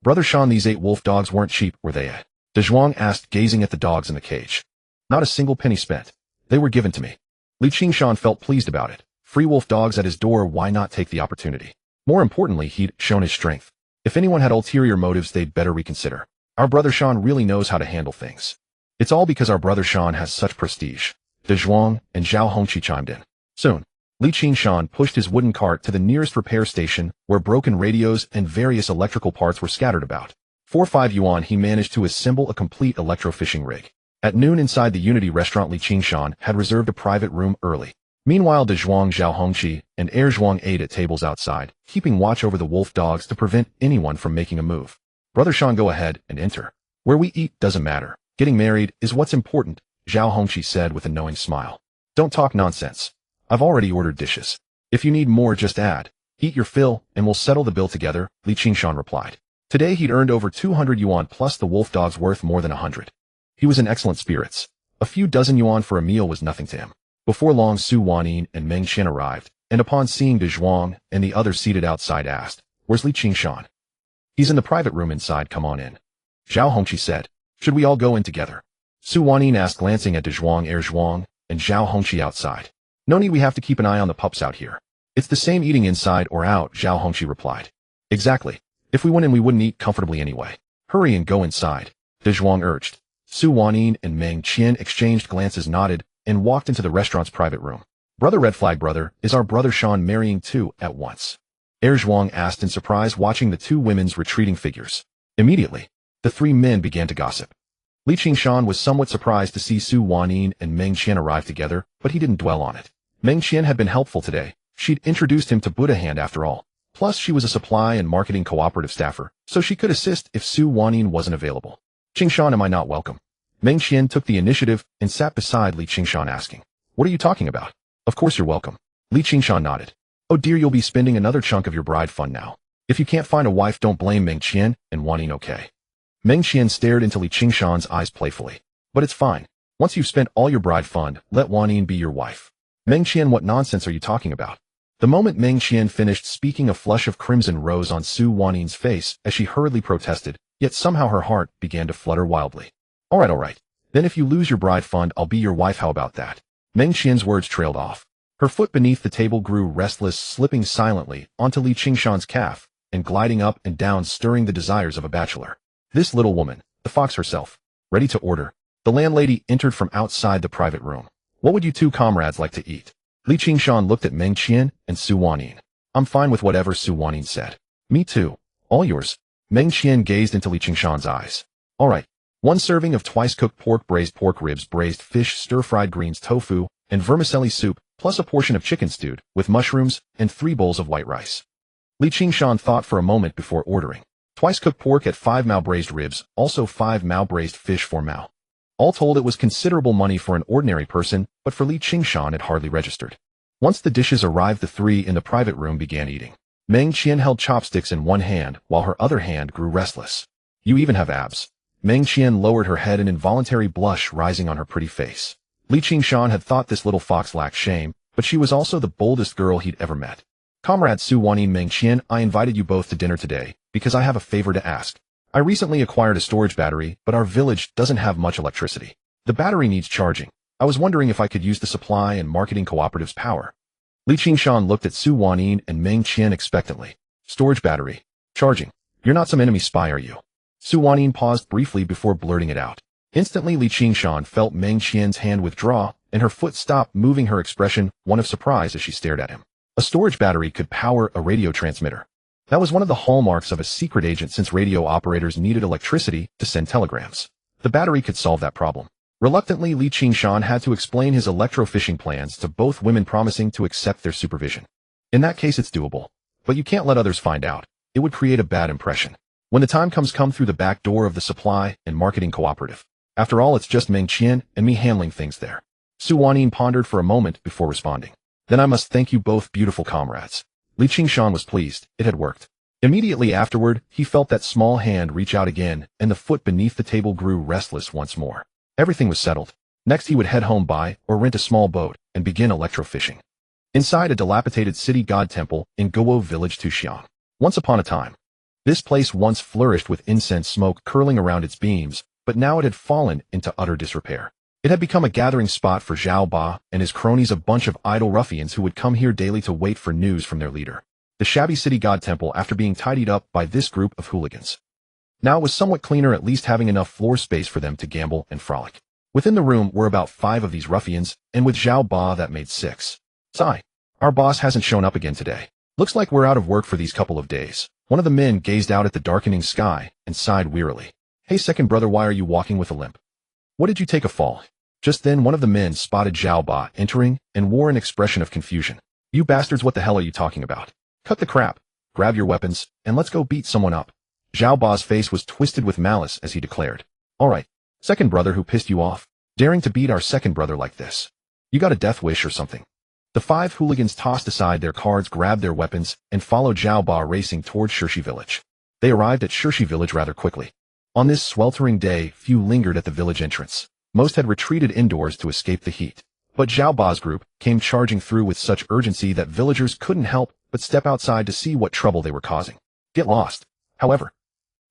[SPEAKER 1] Brother Shan, these 8 wolf dogs weren't cheap, were they? De Zhuang asked, gazing at the dogs in the cage. Not a single penny spent. They were given to me. Qingshan felt pleased about it. Free wolf dogs at his door, why not take the opportunity? More importantly, he'd shown his strength. If anyone had ulterior motives, they'd better reconsider. Our brother Shan really knows how to handle things. It's all because our brother Shan has such prestige. De Zhuang and Zhao Hongqi chimed in. Soon, Qingshan pushed his wooden cart to the nearest repair station, where broken radios and various electrical parts were scattered about. For 5 yuan, he managed to assemble a complete electro-fishing rig. At noon, inside the Unity restaurant, Qingshan had reserved a private room early. Meanwhile, De Zhuang, Zhao Hongqi, and Heir Zhuang ate at tables outside, keeping watch over the wolf dogs to prevent anyone from making a move. Brother Shan, go ahead and enter. Where we eat doesn't matter. Getting married is what's important, Zhao Hongqi said with a knowing smile. Don't talk nonsense. I've already ordered dishes. If you need more, just add. Eat your fill, and we'll settle the bill together, Qingshan replied. Today he'd earned over 200 yuan, plus the wolf dogs worth more than 100. He was in excellent spirits. A few dozen yuan for a meal was nothing to him. Before long, Su Wanyin and Meng Qian arrived, and upon seeing De Zhuang and the others seated outside, asked, Where's Qingshan? He's in the private room inside, come on in. Zhao Hongqi said. Should we all go in together? Su Wanyin asked, glancing at De Zhuang, Heir Zhuang, and Zhao Hongqi outside. No need, we have to keep an eye on the pups out here. It's the same eating inside or out, Zhao Hongqi replied. Exactly. If we went in, we wouldn't eat comfortably anyway. Hurry and go inside, De Zhuang urged. Su Wanyin and Meng Qian exchanged glances, nodded, and walked into the restaurant's private room. Brother Red Flag, brother, is our brother Shan marrying too at once? Heir Zhuang asked in surprise, watching the 2 women's retreating figures. Immediately, the 3 men began to gossip. Qingshan was somewhat surprised to see Su Wanyin and Meng Qian arrive together, but he didn't dwell on it. Meng Qian had been helpful today. She'd introduced him to Buddha Hand after all. Plus, she was a supply and marketing cooperative staffer, so she could assist if Su Wanyin wasn't available. Qingshan, am I not welcome? Meng Qian took the initiative and sat beside Qingshan, asking, What are you talking about? Of course you're welcome. Qingshan nodded. Oh dear, you'll be spending another chunk of your bride fund now. If you can't find a wife, don't blame Meng Qian and Wanyin, okay? Meng Qian stared into Qingshan's eyes playfully. But it's fine. Once you've spent all your bride fund, let Wanyin be your wife. Meng Qian, what nonsense are you talking about? The moment Meng Qian finished speaking, a flush of crimson rose on Su Wanyin's face as she hurriedly protested, yet somehow her heart began to flutter wildly. All right. Then if you lose your bride fund, I'll be your wife, how about that? Meng Qian's words trailed off. Her foot beneath the table grew restless, slipping silently onto Qingshan's calf and gliding up and down, stirring the desires of a bachelor. This little woman, the fox herself, ready to order. The landlady entered from outside the private room. What would you 2 comrades like to eat? Qingshan looked at Meng Qian and Su Wanyin. I'm fine with whatever, Su Wanyin said. Me too. All yours. Meng Qian gazed into Li Qingshan's eyes. All right. 1 serving of twice-cooked braised pork ribs, braised fish, stir-fried greens, tofu, and vermicelli soup, plus a portion of chicken stewed, with mushrooms, and 3 bowls of white rice. Li Qingshan thought for a moment before ordering. Twice-cooked pork at 5 mao braised ribs, also 5 mao braised fish 4 mao. All told, it was considerable money for an ordinary person, but for Li Qingshan it hardly registered. Once the dishes arrived, the 3 in the private room began eating. Meng Qian held chopsticks in one hand, while her other hand grew restless. You even have abs. Meng Qian lowered her head, an involuntary blush rising on her pretty face. Li Qingshan had thought this little fox lacked shame, but she was also the boldest girl he'd ever met. Comrade Su Wanyin, Meng Qian, I invited you both to dinner today, because I have a favor to ask. I recently acquired a storage battery, but our village doesn't have much electricity. The battery needs charging. I was wondering if I could use the supply and marketing cooperative's power. Li Qingshan looked at Su Wanyin and Meng Qian expectantly. Storage battery. Charging. You're not some enemy spy, are you? Su Wanyin paused briefly before blurting it out. Instantly Li Qingshan felt Meng Qian's hand withdraw, and her foot stopped, moving, her expression one of surprise as she stared at him. A storage battery could power a radio transmitter. That was one of the hallmarks of a secret agent, since radio operators needed electricity to send telegrams. The battery could solve that problem. Reluctantly, Li Qingshan had to explain his electro-fishing plans to both women, promising to accept their supervision. In that case, it's doable. But you can't let others find out. It would create a bad impression. When the time comes, come through the back door of the supply and marketing cooperative. After all, it's just Meng Qian and me handling things there. Su Wanyin pondered for a moment before responding. Then I must thank you both, beautiful comrades. Li Qingshan was pleased. It had worked. Immediately afterward, he felt that small hand reach out again, and the foot beneath the table grew restless once more. Everything was settled. Next he would head home, buy or rent a small boat, and begin electro-fishing. Inside a dilapidated city god temple in Guo village, Qingshan. Once upon a time. This place once flourished with incense smoke curling around its beams, but now it had fallen into utter disrepair. It had become a gathering spot for Zhao Ba and his cronies, a bunch of idle ruffians who would come here daily to wait for news from their leader. The shabby city god temple, after being tidied up by this group of hooligans, now was somewhat cleaner, at least having enough floor space for them to gamble and frolic. Within the room were about 5 of these ruffians, and with Zhao Ba that made 6. Sigh. Our boss hasn't shown up again today. Looks like we're out of work for these couple of days. One of the men gazed out at the darkening sky and sighed wearily. Hey, second brother, why are you walking with a limp? What, did you take a fall? Just then one of the men spotted Zhao Ba entering and wore an expression of confusion. You bastards, what the hell are you talking about? Cut the crap. Grab your weapons, and let's go beat someone up. Zhao Ba's face was twisted with malice as he declared. All right, second brother, who pissed you off? Daring to beat our second brother like this? You got a death wish or something? The 5 hooligans tossed aside their cards, grabbed their weapons, and followed Zhao Ba racing towards Shirshi village. They arrived at Shirshi village rather quickly. On this sweltering day, few lingered at the village entrance. Most had retreated indoors to escape the heat. But Zhao Ba's group came charging through with such urgency that villagers couldn't help but step outside to see what trouble they were causing. Get lost. However,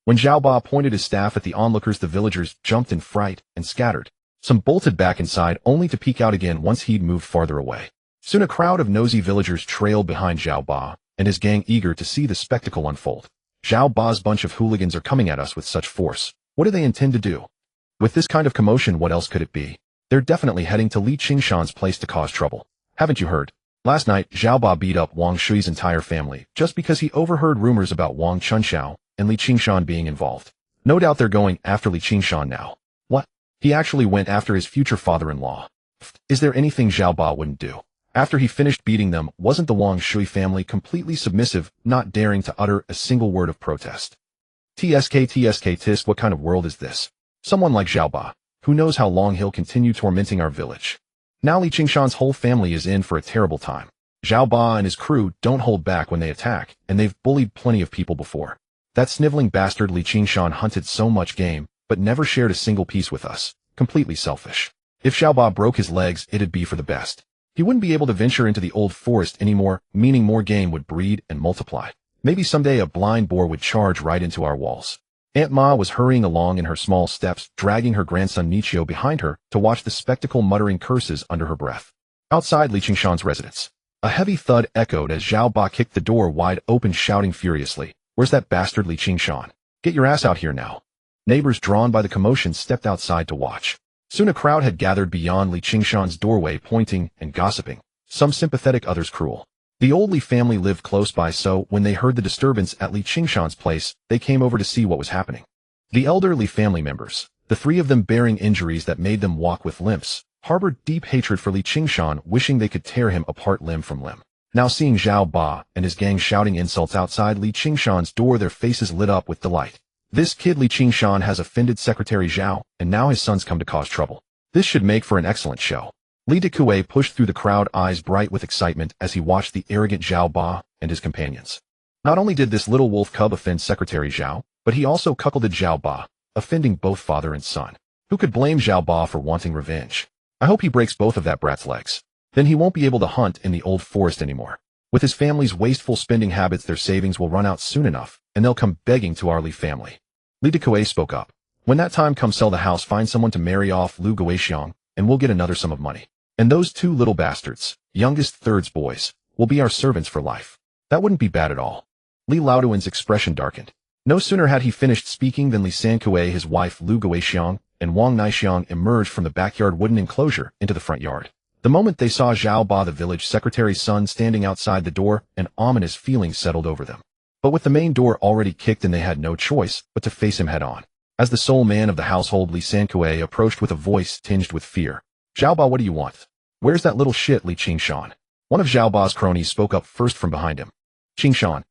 [SPEAKER 1] when Zhao Ba pointed his staff at the onlookers, the villagers jumped in fright and scattered. Some bolted back inside, only to peek out again once he'd moved farther away. Soon a crowd of nosy villagers trailed behind Zhao Ba and his gang, eager to see the spectacle unfold. Zhao Ba's bunch of hooligans are coming at us with such force. What do they intend to do? With this kind of commotion, what else could it be? They're definitely heading to Li Qingshan's place to cause trouble. Haven't you heard? Last night, Zhao Ba beat up Wang Shui's entire family just because he overheard rumors about Wang Chunxiao and Li Qingshan being involved. No doubt they're going after Li Qingshan now. What? He actually went after his future father-in-law. Is there anything Zhao Ba wouldn't do? After he finished beating them, wasn't the Wang Shui family completely submissive, not daring to utter a single word of protest? Tisk, what kind of world is this? Someone like Zhao Ba, who knows how long he'll continue tormenting our village. Now Li Qingshan's whole family is in for a terrible time. Zhao Ba and his crew don't hold back when they attack, and they've bullied plenty of people before. That sniveling bastard Li Qingshan hunted so much game, but never shared a single piece with us. Completely selfish. If Zhao Ba broke his legs, it'd be for the best. He wouldn't be able to venture into the old forest anymore, meaning more game would breed and multiply. Maybe someday a blind boar would charge right into our walls. Aunt Ma was hurrying along in her small steps, dragging her grandson Nichio behind her to watch the spectacle, muttering curses under her breath. Outside Li Qingshan's residence, a heavy thud echoed as Zhao Ba kicked the door wide open, shouting furiously, "Where's that bastard Li Qingshan? Get your ass out here now." Neighbors, drawn by the commotion, stepped outside to watch. Soon a crowd had gathered beyond Li Qingshan's doorway, pointing and gossiping, some sympathetic, others cruel. The old Li family lived close by, so when they heard the disturbance at Li Qingshan's place, they came over to see what was happening. The elder Li family members, the three of them bearing injuries that made them walk with limps, harbored deep hatred for Li Qingshan, wishing they could tear him apart limb from limb. Now seeing Zhao Ba and his gang shouting insults outside Li Qingshan's door, their faces lit up with delight. This kid Li Qingshan has offended Secretary Zhao, and now his sons come to cause trouble. This should make for an excellent show. Li Dekue pushed through the crowd, eyes bright with excitement as he watched the arrogant Zhao Ba and his companions. Not only did this little wolf cub offend Secretary Zhao, but he also cuckolded Zhao Ba, offending both father and son. Who could blame Zhao Ba for wanting revenge? I hope he breaks both of that brat's legs. Then he won't be able to hunt in the old forest anymore. With his family's wasteful spending habits, their savings will run out soon enough, and they'll come begging to our Li family. Li Dekue spoke up. When that time comes, sell the house, find someone to marry off Lu Guoxiang, and we'll get another sum of money. And those two little bastards, youngest thirds boys, will be our servants for life. That wouldn't be bad at all. Li Laoduan's expression darkened. No sooner had he finished speaking than Li Sankue, his wife Lu Guoxiang, and Wang Naixiang emerged from the backyard wooden enclosure into the front yard. The moment they saw Zhao Ba, the village secretary's son, standing outside the door, an ominous feeling settled over them. But with the main door already kicked in, they had no choice but to face him head on. As the sole man of the household, Li Sankue approached with a voice tinged with fear. Zhao Ba, what do you want? Where's that little shit, Li Qingshan? One of Zhao Ba's cronies spoke up first from behind him. Qingshan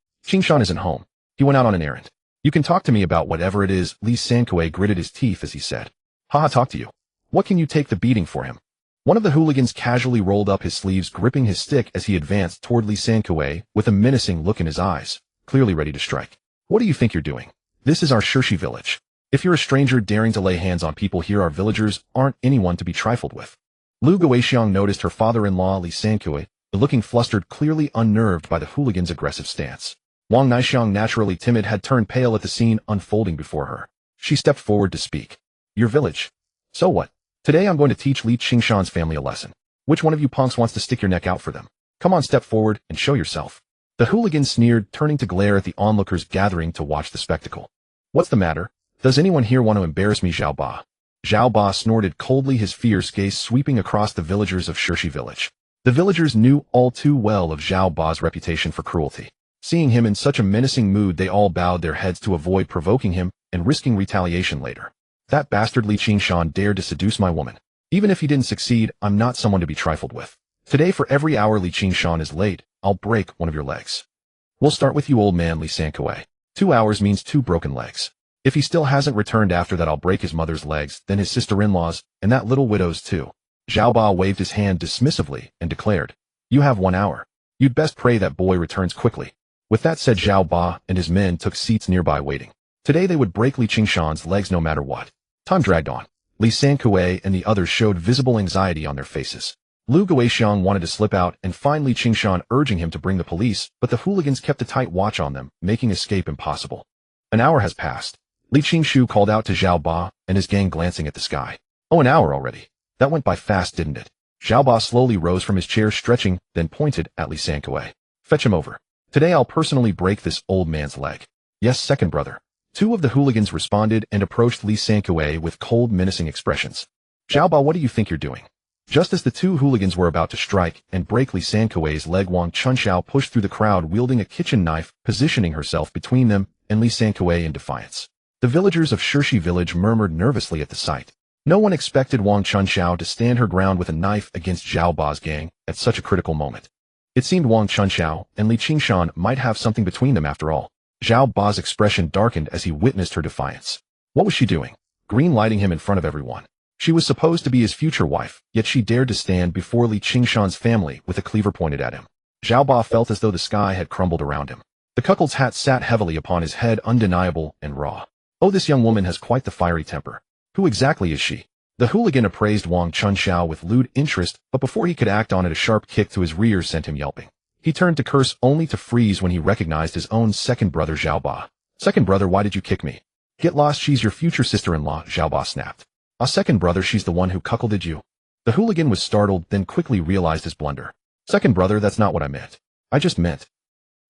[SPEAKER 1] isn't home. He went out on an errand. You can talk to me about whatever it is. Li Sankue gritted his teeth as he said. Haha, talk to you. What can you take the beating for him? One of the hooligans casually rolled up his sleeves, gripping his stick as he advanced toward Li Sankue with a menacing look in his eyes, clearly ready to strike. What do you think you're doing? This is our Shirshi village. If you're a stranger daring to lay hands on people here, our villagers aren't anyone to be trifled with. Lu Guoxiang noticed her father-in-law Li Sankue, looking flustered, clearly unnerved by the hooligan's aggressive stance. Wang Naixiang, naturally timid, had turned pale at the scene unfolding before her. She stepped forward to speak. Your village? So what? Today I'm going to teach Li Qingshan's family a lesson. Which one of you punks wants to stick your neck out for them? Come on, step forward and show yourself. The hooligan sneered, turning to glare at the onlookers gathering to watch the spectacle. What's the matter? Does anyone here want to embarrass me, Zhao Ba? Zhao Ba snorted coldly, his fierce gaze sweeping across the villagers of Shirshi village. The villagers knew all too well of Zhao Ba's reputation for cruelty. Seeing him in such a menacing mood, they all bowed their heads to avoid provoking him and risking retaliation later. That bastard Li Qingshan dared to seduce my woman. Even if he didn't succeed, I'm not someone to be trifled with. Today, for every hour Li Qingshan is late, I'll break one of your legs. We'll start with you, old man Li Sankue. 2 hours means 2 broken legs. If he still hasn't returned after that, I'll break his mother's legs, then his sister-in-law's, and that little widow's too. Zhao Ba waved his hand dismissively and declared, You have 1 hour. You'd best pray that boy returns quickly. With that said, Zhao Ba and his men took seats nearby waiting. Today they would break Li Qingshan's legs no matter what. Time dragged on. Li Sankue and the others showed visible anxiety on their faces. Lu Guoxiang wanted to slip out and find Li Qingshan, urging him to bring the police, but the hooligans kept a tight watch on them, making escape impossible. An hour has passed. Li Qingshu called out to Zhao Ba and his gang, glancing at the sky. Oh, an hour already. That went by fast, didn't it? Zhao Ba slowly rose from his chair, stretching, then pointed at Li Sankue. Fetch him over. Today I'll personally break this old man's leg. Yes, second brother. 2 of the hooligans responded and approached Li Sankue with cold, menacing expressions. Zhao Ba, what do you think you're doing? Just as the 2 hooligans were about to strike and break Li Sankue's leg, Wang Chunxiao pushed through the crowd wielding a kitchen knife, positioning herself between them and Li Sankue in defiance. The villagers of Shirshi village murmured nervously at the sight. No one expected Wang Chunxiao to stand her ground with a knife against Zhao Ba's gang at such a critical moment. It seemed Wang Chunxiao and Li Qingshan might have something between them after all. Zhao Ba's expression darkened as he witnessed her defiance. What was she doing? Green lighting him in front of everyone. She was supposed to be his future wife, yet she dared to stand before Li Qingshan's family with a cleaver pointed at him. Zhao Ba felt as though the sky had crumbled around him. The cuckold's hat sat heavily upon his head, undeniable and raw. Oh, this young woman has quite the fiery temper. Who exactly is she? The hooligan appraised Wang Chunxiao with lewd interest, but before he could act on it, a sharp kick to his rear sent him yelping. He turned to curse, only to freeze when he recognized his own second brother Zhao Ba. Second brother, why did you kick me? Get lost, she's your future sister-in-law, Zhao Ba snapped. A second brother, she's the one who cuckolded you. The hooligan was startled, then quickly realized his blunder. Second brother, that's not what I meant. I just meant.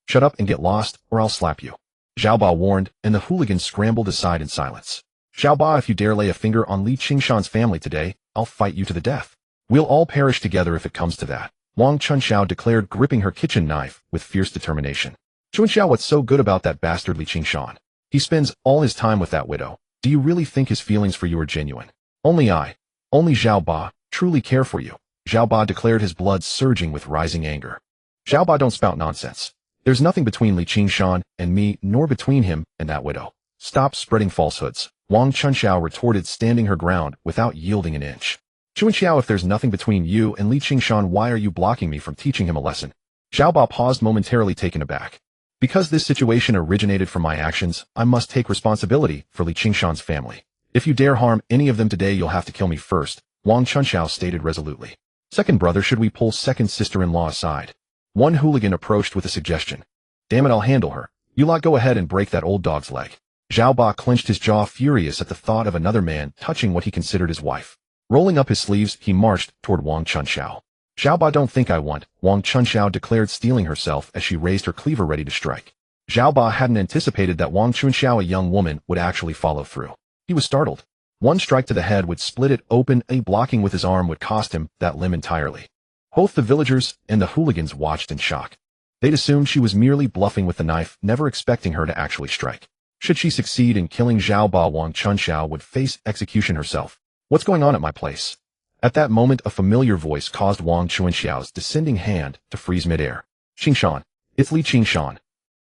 [SPEAKER 1] Shut up and get lost, or I'll slap you. Zhao Ba warned, and the hooligan scrambled aside in silence. Zhao Ba, if you dare lay a finger on Li Qingshan's family today, I'll fight you to the death. We'll all perish together if it comes to that. Wang Chunxiao declared, gripping her kitchen knife with fierce determination. Chunxiao, what's so good about that bastardly Qingshan? He spends all his time with that widow. Do you really think his feelings for you are genuine? Only Zhao Ba, truly care for you, Zhao Ba declared, his blood surging with rising anger. Zhao Ba, don't spout nonsense. There's nothing between Li Qingshan and me, nor between him and that widow. Stop spreading falsehoods, Wang Chunxiao retorted, standing her ground without yielding an inch. Chunxiao, if there's nothing between you and Li Qingshan, why are you blocking me from teaching him a lesson? Zhao Ba paused, momentarily taken aback. Because this situation originated from my actions, I must take responsibility for Li Qingshan's family. If you dare harm any of them today, you'll have to kill me first, Wang Chunxiao stated resolutely. Second brother, should we pull second sister-in-law aside? One hooligan approached with a suggestion. Damn it, I'll handle her. You lot go ahead and break that old dog's leg. Zhao Ba clenched his jaw, furious at the thought of another man touching what he considered his wife. Rolling up his sleeves, he marched toward Wang Chunxiao. Zhao Ba, don't think I want, Wang Chunxiao declared, steeling herself as she raised her cleaver ready to strike. Zhao Ba hadn't anticipated that Wang Chunxiao, a young woman, would actually follow through. He was startled. One strike to the head would split it open, a blocking with his arm would cost him that limb entirely. Both the villagers and the hooligans watched in shock. They'd assumed she was merely bluffing with the knife, never expecting her to actually strike. Should she succeed in killing Zhao Ba, Wang Chunxiao would face execution herself. What's going on at my place? At that moment, a familiar voice caused Wang Chunxiao's descending hand to freeze midair. Qingshan. It's Li Qingshan.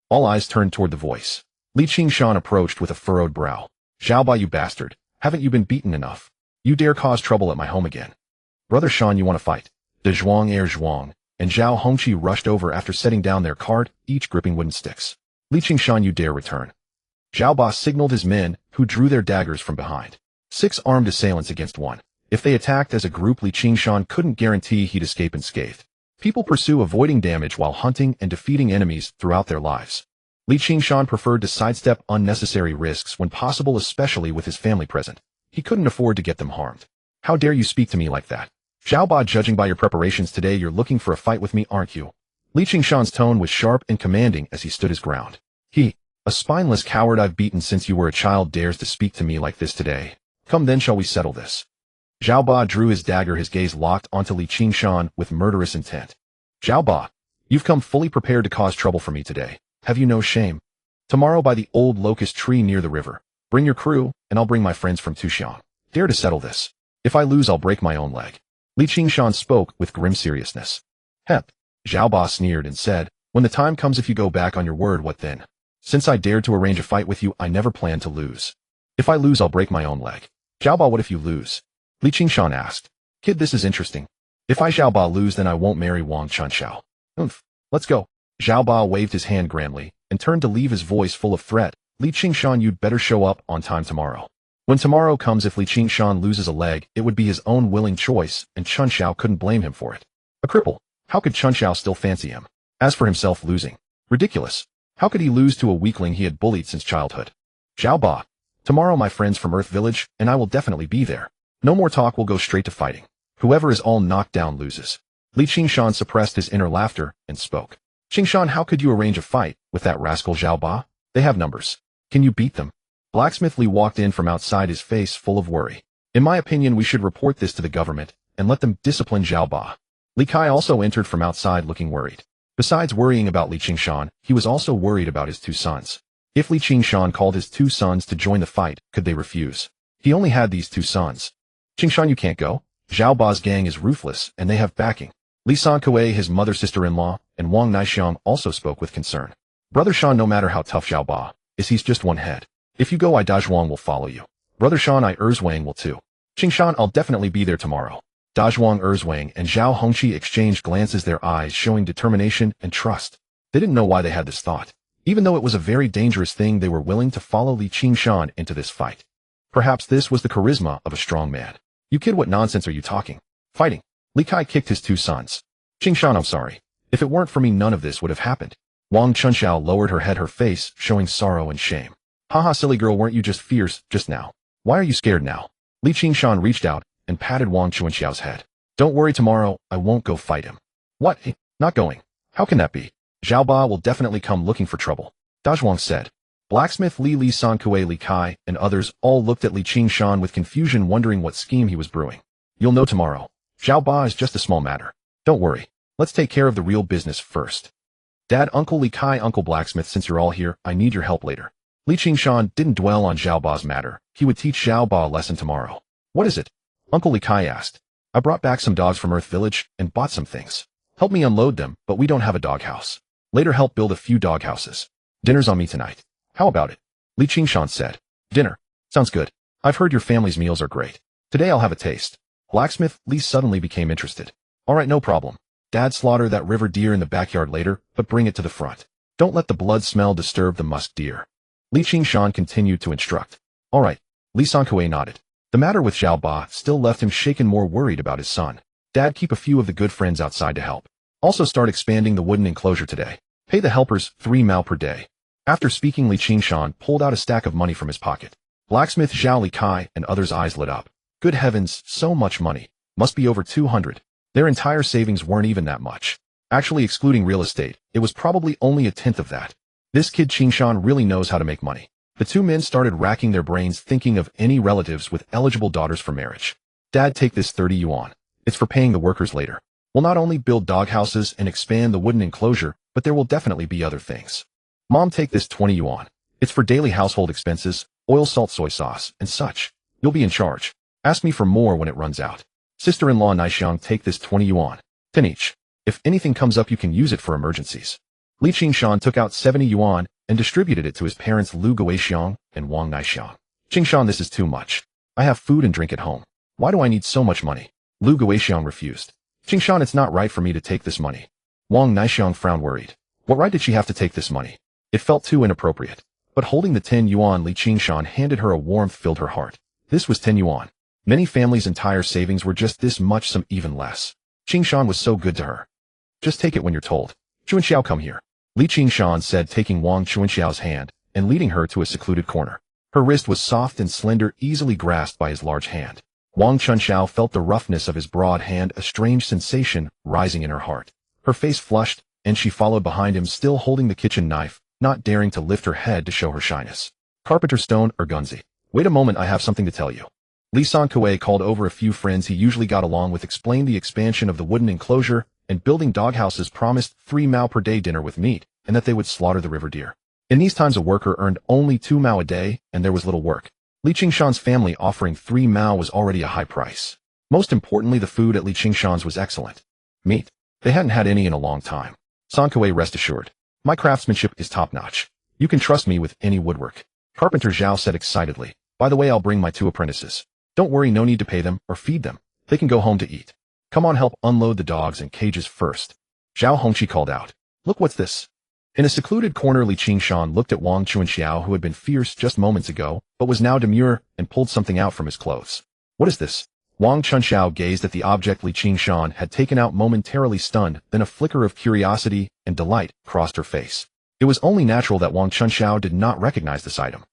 [SPEAKER 1] All eyes turned toward the voice. Li Qingshan approached with a furrowed brow. Zhao Ba, you bastard. Haven't you been beaten enough? You dare cause trouble at my home again. Brother Shan, you want to fight? De Zhuang Zhuang and Zhao Hongqi rushed over after setting down their cart, each gripping wooden sticks. Li Qingshan, you dare return. Zhao Ba signaled his men, who drew their daggers from behind. 6 armed assailants against 1. If they attacked as a group, Li Qingshan couldn't guarantee he'd escape unscathed. People pursue avoiding damage while hunting and defeating enemies throughout their lives. Li Qingshan preferred to sidestep unnecessary risks when possible, especially with his family present. He couldn't afford to get them harmed. How dare you speak to me like that? Zhao Ba, judging by your preparations today, you're looking for a fight with me, aren't you? Li Qingshan's tone was sharp and commanding as he stood his ground. A spineless coward I've beaten since you were a child, dares to speak to me like this today. Come then, shall we settle this? Zhao Ba drew his dagger, his gaze locked onto Li Qingshan with murderous intent. Zhao Ba, you've come fully prepared to cause trouble for me today. Have you no shame? Tomorrow by the old locust tree near the river. Bring your crew, and I'll bring my friends from Qingshan. Dare to settle this. If I lose, I'll break my own leg. Li Qingshan spoke with grim seriousness. Hep. Zhao Ba sneered and said, when the time comes, if you go back on your word, what then? Since I dared to arrange a fight with you, I never planned to lose. If I lose, I'll break my own leg. Zhao Ba, what if you lose? Li Qingshan asked. Kid, this is interesting. If I Zhao Ba lose, then I won't marry Wang Chunxiao. Let's go. Zhao Ba waved his hand grandly and turned to leave, his voice full of threat. Li Qingshan, you'd better show up on time tomorrow. When tomorrow comes, if Li Qingshan loses a leg, it would be his own willing choice, and Chunxiao couldn't blame him for it. A cripple. How could Chunxiao still fancy him? As for himself losing, ridiculous. How could he lose to a weakling he had bullied since childhood? Zhao Ba. Tomorrow my friends from Earth Village, and I will definitely be there. No more talk, we'll go straight to fighting. Whoever is all knocked down loses. Li Qingshan suppressed his inner laughter and spoke. Qingshan, how could you arrange a fight with that rascal Zhao Ba? They have numbers. Can you beat them? Blacksmith Li walked in from outside, his face full of worry. In my opinion, we should report this to the government and let them discipline Zhao Ba. Li Kai also entered from outside looking worried. Besides worrying about Li Qingshan, he was also worried about his 2 sons. If Li Qingshan called his 2 sons to join the fight, could they refuse? He only had these 2 sons. Qingshan, you can't go. Zhao Ba's gang is ruthless, and they have backing. Li Sankue, his mother sister-in-law, and Wang Naixiang also spoke with concern. Brother Shan, no matter how tough Zhao Ba is, he's just one head. If you go, I Dazhuang will follow you. Brother Shan, I Erzwang will too. Qingshan, I'll definitely be there tomorrow. Dazhuang, Erzwang, and Zhao Hongqi exchanged glances, their eyes showing determination and trust. They didn't know why they had this thought. Even though it was a very dangerous thing, they were willing to follow Li Qingshan into this fight. Perhaps this was the charisma of a strong man. You kid, what nonsense are you talking? Fighting. Li Kai kicked his 2 sons. Qingshan, I'm sorry. If it weren't for me, none of this would have happened. Wang Chunxiao lowered her head, her face showing sorrow and shame. Haha, silly girl, weren't you just fierce just now? Why are you scared now? Li Qingshan reached out and patted Wang Chunxiao's head. Don't worry, tomorrow I won't go fight him. What? Not going? How can that be? Zhao Ba will definitely come looking for trouble, Dazhuang said. Blacksmith Li Sankue, Li Kai, and others all looked at Li Qingshan with confusion, wondering what scheme he was brewing. You'll know tomorrow. Zhao Ba is just a small matter. Don't worry. Let's take care of the real business first. Dad, Uncle Li Kai, Uncle Blacksmith, since you're all here, I need your help later. Li Qingshan didn't dwell on Xiao Ba's matter. He would teach Xiao Ba a lesson tomorrow. What is it? Uncle Li Kai asked. I brought back some dogs from Earth Village and bought some things. Help me unload them, but we don't have a doghouse. Later help build a few doghouses. Dinner's on me tonight. How about it? Li Qingshan said. Dinner. Sounds good. I've heard your family's meals are great. Today I'll have a taste. Blacksmith Li suddenly became interested. All right, no problem. Dad, slaughter that river deer in the backyard later, but bring it to the front. Don't let the blood smell disturb the musk deer. Li Qingshan continued to instruct. All right. Li Sankuei nodded. The matter with Xiao Ba still left him shaken, more worried about his son. Dad, keep a few of the good friends outside to help. Also start expanding the wooden enclosure today. Pay the helpers 3 mao per day. After speaking, Li Qingshan pulled out a stack of money from his pocket. Blacksmith Zhao Li Kai and others' eyes lit up. Good heavens, so much money. Must be over 200. Their entire savings weren't even that much. Actually, excluding real estate, it was probably only a tenth of that. This kid Qingshan really knows how to make money. The two men started racking their brains thinking of any relatives with eligible daughters for marriage. Dad, take this 30 yuan. It's for paying the workers later. We'll not only build doghouses and expand the wooden enclosure, but there will definitely be other things. Mom, take this 20 yuan. It's for daily household expenses, oil, salt, soy sauce, and such. You'll be in charge. Ask me for more when it runs out. Sister-in-law Naixiang, take this 20 yuan. 10 each. If anything comes up, you can use it for emergencies. Li Qingshan took out 70 yuan and distributed it to his parents Lu Goshawks and Wang Naixiang. Qingshan, this is too much. I have food and drink at home. Why do I need so much money? Lu Goshawks refused. Qingshan, it's not right for me to take this money. Wang Naixiang frowned, worried. What right did she have to take this money? It felt too inappropriate. But holding the 10 yuan Li Qingshan handed her, a warmth filled her heart. This was 10 yuan. Many families' entire savings were just this much, some even less. Qingshan was so good to her. Just take it when you're told. Chuanxiao, come here. Li Qingshan said, taking Wang Chuanxiao's hand and leading her to a secluded corner. Her wrist was soft and slender, easily grasped by his large hand. Wang Chuanxiao felt the roughness of his broad hand, a strange sensation rising in her heart. Her face flushed, and she followed behind him, still holding the kitchen knife, not daring to lift her head to show her shyness. Carpenter Stone or Gunzi. Wait a moment, I have something to tell you. Li Sankuei called over a few friends he usually got along with, explained the expansion of the wooden enclosure and building doghouses, promised 3 mao per day dinner with meat, and that they would slaughter the river deer. In these times, a worker earned only 2 mao a day, and there was little work. Li Qingshan's family offering 3 mao was already a high price. Most importantly, the food at Li Qingshan's was excellent. Meat. They hadn't had any in a long time. Sankuei, rest assured. My craftsmanship is top-notch. You can trust me with any woodwork. Carpenter Zhao said excitedly. By the way, I'll bring my 2 apprentices. Don't worry, no need to pay them or feed them. They can go home to eat. Come on, help unload the dogs and cages first. Zhao Hongqi called out. Look, what's this? In a secluded corner, Li Qingshan looked at Wang Chuanxiao, who had been fierce just moments ago, but was now demure, and pulled something out from his clothes. What is this? Wang Chuanxiao gazed at the object Li Qingshan had taken out, momentarily stunned, then a flicker of curiosity and delight crossed her face. It was only natural that Wang Chuanxiao did not recognize this item.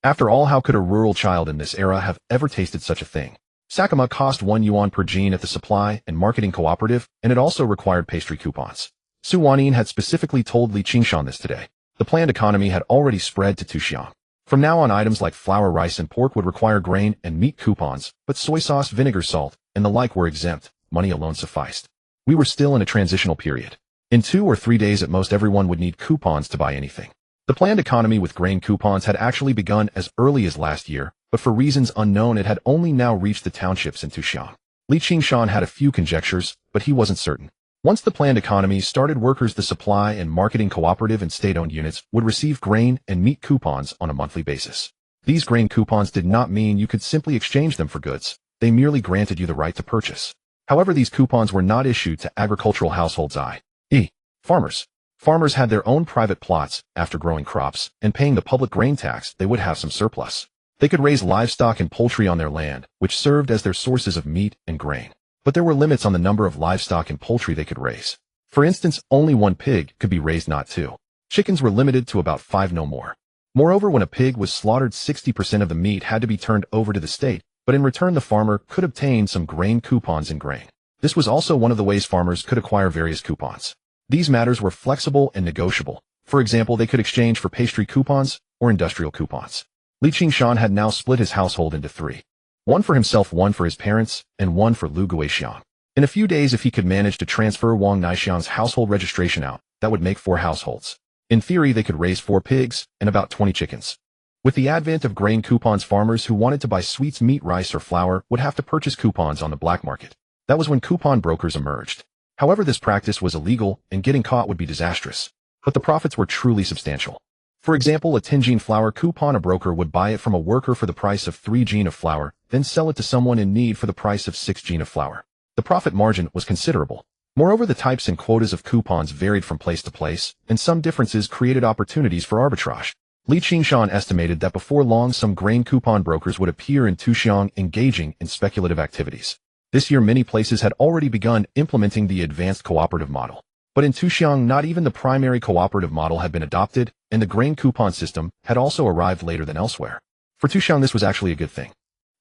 [SPEAKER 1] After all, how could a rural child in this era have ever tasted such a thing? Sakama cost 1 yuan per jean at the supply and marketing cooperative, and it also required pastry coupons. Su Wanin had specifically told Li Qingshan this today. The planned economy had already spread to Tuxiang. From now on, items like flour, rice, and pork would require grain and meat coupons, but soy sauce, vinegar, salt, and the like were exempt. Money alone sufficed. We were still in a transitional period. In 2 or 3 days at most, everyone would need coupons to buy anything. The planned economy with grain coupons had actually begun as early as last year, but for reasons unknown, it had only now reached the townships in Tuxiang. Li Qingshan had a few conjectures, but he wasn't certain. Once the planned economy started, workers, the supply and marketing cooperative and state-owned units would receive grain and meat coupons on a monthly basis. These grain coupons did not mean you could simply exchange them for goods. They merely granted you the right to purchase. However, these coupons were not issued to agricultural households, i.e., farmers. Farmers had their own private plots. After growing crops and paying the public grain tax, they would have some surplus. They could raise livestock and poultry on their land, which served as their sources of meat and grain. But there were limits on the number of livestock and poultry they could raise. For instance, only 1 pig could be raised, not 2. Chickens were limited to about 5, no more. Moreover, when a pig was slaughtered, 60% of the meat had to be turned over to the state, but in return the farmer could obtain some grain coupons in grain. This was also one of the ways farmers could acquire various coupons. These matters were flexible and negotiable. For example, they could exchange for pastry coupons or industrial coupons. Li Qingshan had now split his household into 3. 1 for himself, 1 for his parents, and 1 for Lu Goshawks. In a few days, if he could manage to transfer Wang Naixiang's household registration out, that would make 4 households. In theory, they could raise 4 pigs and about 20 chickens. With the advent of grain coupons, farmers who wanted to buy sweets, meat, rice, or flour would have to purchase coupons on the black market. That was when coupon brokers emerged. However, this practice was illegal, and getting caught would be disastrous. But the profits were truly substantial. For example, a 10 jin flour coupon, a broker would buy it from a worker for the price of 3 jin of flour, then sell it to someone in need for the price of 6 jin of flour. The profit margin was considerable. Moreover, the types and quotas of coupons varied from place to place, and some differences created opportunities for arbitrage. Qingshan estimated that before long some grain coupon brokers would appear in Qingshan engaging in speculative activities. This year many places had already begun implementing the advanced cooperative model. But in Qingshan not even the primary cooperative model had been adopted, and the grain coupon system had also arrived later than elsewhere. For Qingshan this was actually a good thing.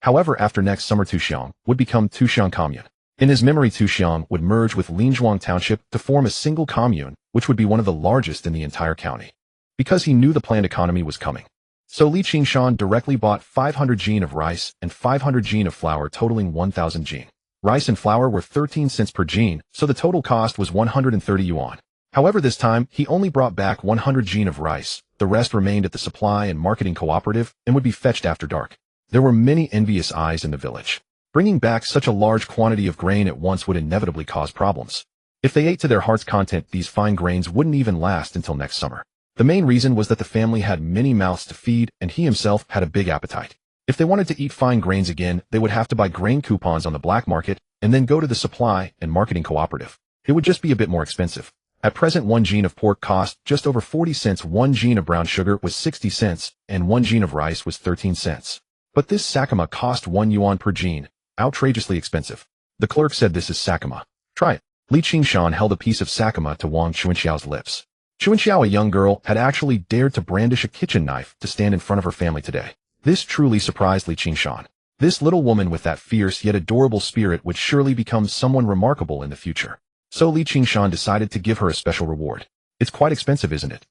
[SPEAKER 1] However, after next summer Qingshan would become Qingshan Commune. In his memory, Qingshan would merge with Linzhuang Township to form a single commune, which would be one of the largest in the entire county. Because he knew the planned economy was coming. So Qingshan directly bought 500 jin of rice and 500 jin of flour, totaling 1,000 jin. Rice and flour were 13 cents per jin, so the total cost was 130 yuan. However, this time, he only brought back 100 jin of rice. The rest remained at the supply and marketing cooperative and would be fetched after dark. There were many envious eyes in the village. Bringing back such a large quantity of grain at once would inevitably cause problems. If they ate to their heart's content, these fine grains wouldn't even last until next summer. The main reason was that the family had many mouths to feed, and he himself had a big appetite. If they wanted to eat fine grains again, they would have to buy grain coupons on the black market, and then go to the supply and marketing cooperative. It would just be a bit more expensive. At present, 1 jin of pork cost just over 40 cents, 1 jin of brown sugar was 60 cents, and 1 jin of rice was 13 cents. But this sakama cost 1 yuan per jin. Outrageously expensive. The clerk said, "This is sakama. Try it." Qingshan held a piece of sakama to Wang Chuanxiao's lips. Chuanxiao, a young girl, had actually dared to brandish a kitchen knife to stand in front of her family today. This truly surprised Qingshan. This little woman with that fierce yet adorable spirit would surely become someone remarkable in the future. So Qingshan decided to give her a special reward. "It's quite expensive, isn't it?"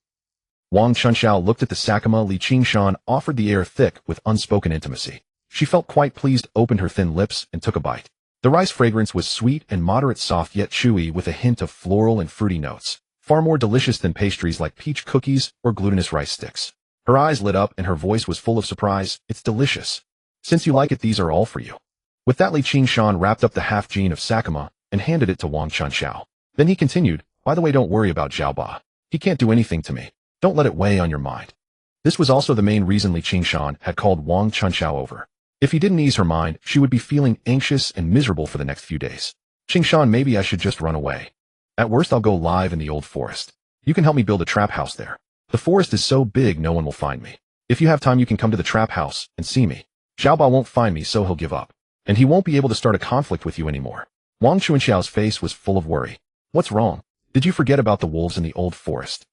[SPEAKER 1] Wang Chuanxiao looked at the sakama Qingshan offered, the air thick with unspoken intimacy. She felt quite pleased, opened her thin lips, and took a bite. The rice fragrance was sweet and moderate, soft yet chewy, with a hint of floral and fruity notes, far more delicious than pastries like peach cookies or glutinous rice sticks. Her eyes lit up and her voice was full of surprise. "It's delicious. Since you like it, these are all for you." With that, Qingshan wrapped up the half jin of sakama and handed it to Wang Chuanxiao. Then he continued, "By the way, don't worry about Zhaoba. He can't do anything to me. Don't let it weigh on your mind." This was also the main reason Qingshan had called Wang Chuanxiao over. If he didn't ease her mind, she would be feeling anxious and miserable for the next few days. "Qingshan, maybe I should just run away. At worst, I'll go live in the old forest. You can help me build a trap house there. The forest is so big no one will find me. If you have time, you can come to the trap house and see me. Zhaoba won't find me, so he'll give up. And he won't be able to start a conflict with you anymore." Wang Chuanxiao's face was full of worry. "What's wrong? Did you forget about the wolves in the old forest?"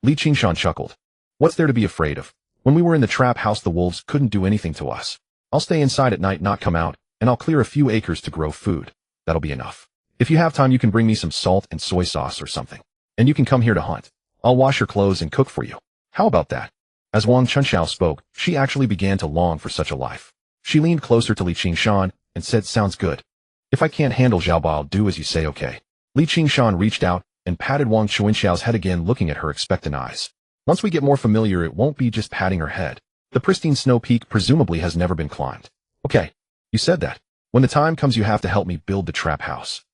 [SPEAKER 1] Qingshan chuckled. "What's there to be afraid of? When we were in the trap house, the wolves couldn't do anything to us. I'll stay inside at night, not come out, and I'll clear a few acres to grow food. That'll be enough. If you have time, you can bring me some salt and soy sauce or something. And you can come here to hunt. I'll wash your clothes and cook for you. How about that?" As Wang Chuanxiao spoke, she actually began to long for such a life. She leaned closer to Qingshan and said, "Sounds good. If I can't handle Zhaoba, I'll do as you say, okay?" Qingshan reached out and patted Wang Chuanxiao's head again, looking at her expectant eyes. "Once we get more familiar, it won't be just patting her head. The pristine snow peak presumably has never been climbed. Okay, you said that. When the time comes, you have to help me build the trap house.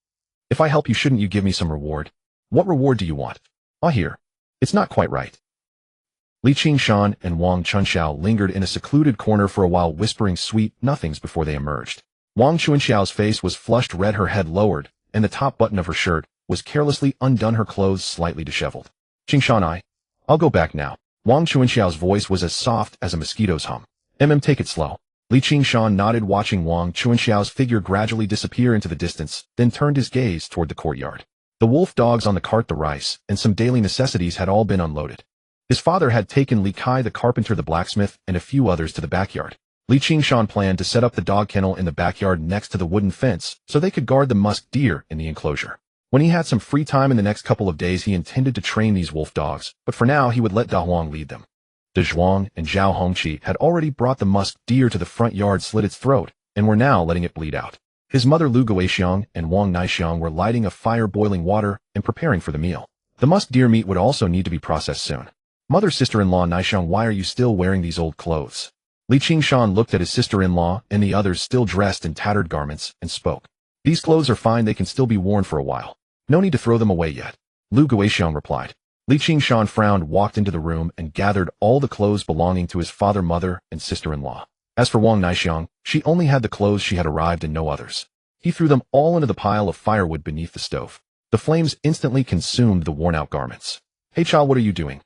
[SPEAKER 1] If I help you, shouldn't you give me some reward? What reward do you want?" "Ah, here. It's not quite right." Qingshan and Wang Chuanxiao lingered in a secluded corner for a while, whispering sweet nothings before they emerged. Wang Chuanxiao's face was flushed red, her head lowered, and the top button of her shirt was carelessly undone, her clothes slightly disheveled. "Qingshan, I'll go back now." Wang Chuanxiao's voice was as soft as a mosquito's hum. Take it slow." Qingshan nodded, watching Wang Chuanxiao's figure gradually disappear into the distance, then turned his gaze toward the courtyard. The wolf dogs on the cart, the rice, and some daily necessities had all been unloaded. His father had taken Li Kai the carpenter, the blacksmith, and a few others to the backyard. Qingshan planned to set up the dog kennel in the backyard next to the wooden fence so they could guard the musk deer in the enclosure. When he had some free time in the next couple of days, he intended to train these wolf dogs, but for now he would let Da Huang lead them. De Zhuang and Zhao Hongqi had already brought the musk deer to the front yard, slit its throat, and were now letting it bleed out. His mother Lu Guixiang and Wang Naixiang were lighting a fire, boiling water, and preparing for the meal. The musk deer meat would also need to be processed soon. Mother sister-in-law Naixiang, why are you still wearing these old clothes? Qingshan looked at his sister-in-law and the others still dressed in tattered garments and spoke. These clothes are fine, they can still be worn for a while. No need to throw them away yet. Lu Guixiang replied. Qingshan frowned, walked into the room, and gathered all the clothes belonging to his father, mother, and sister-in-law. As for Wang Naixiang, she only had the clothes she had arrived and no others. He threw them all into the pile of firewood beneath the stove. The flames instantly consumed the worn-out garments. Hey child, what are you doing?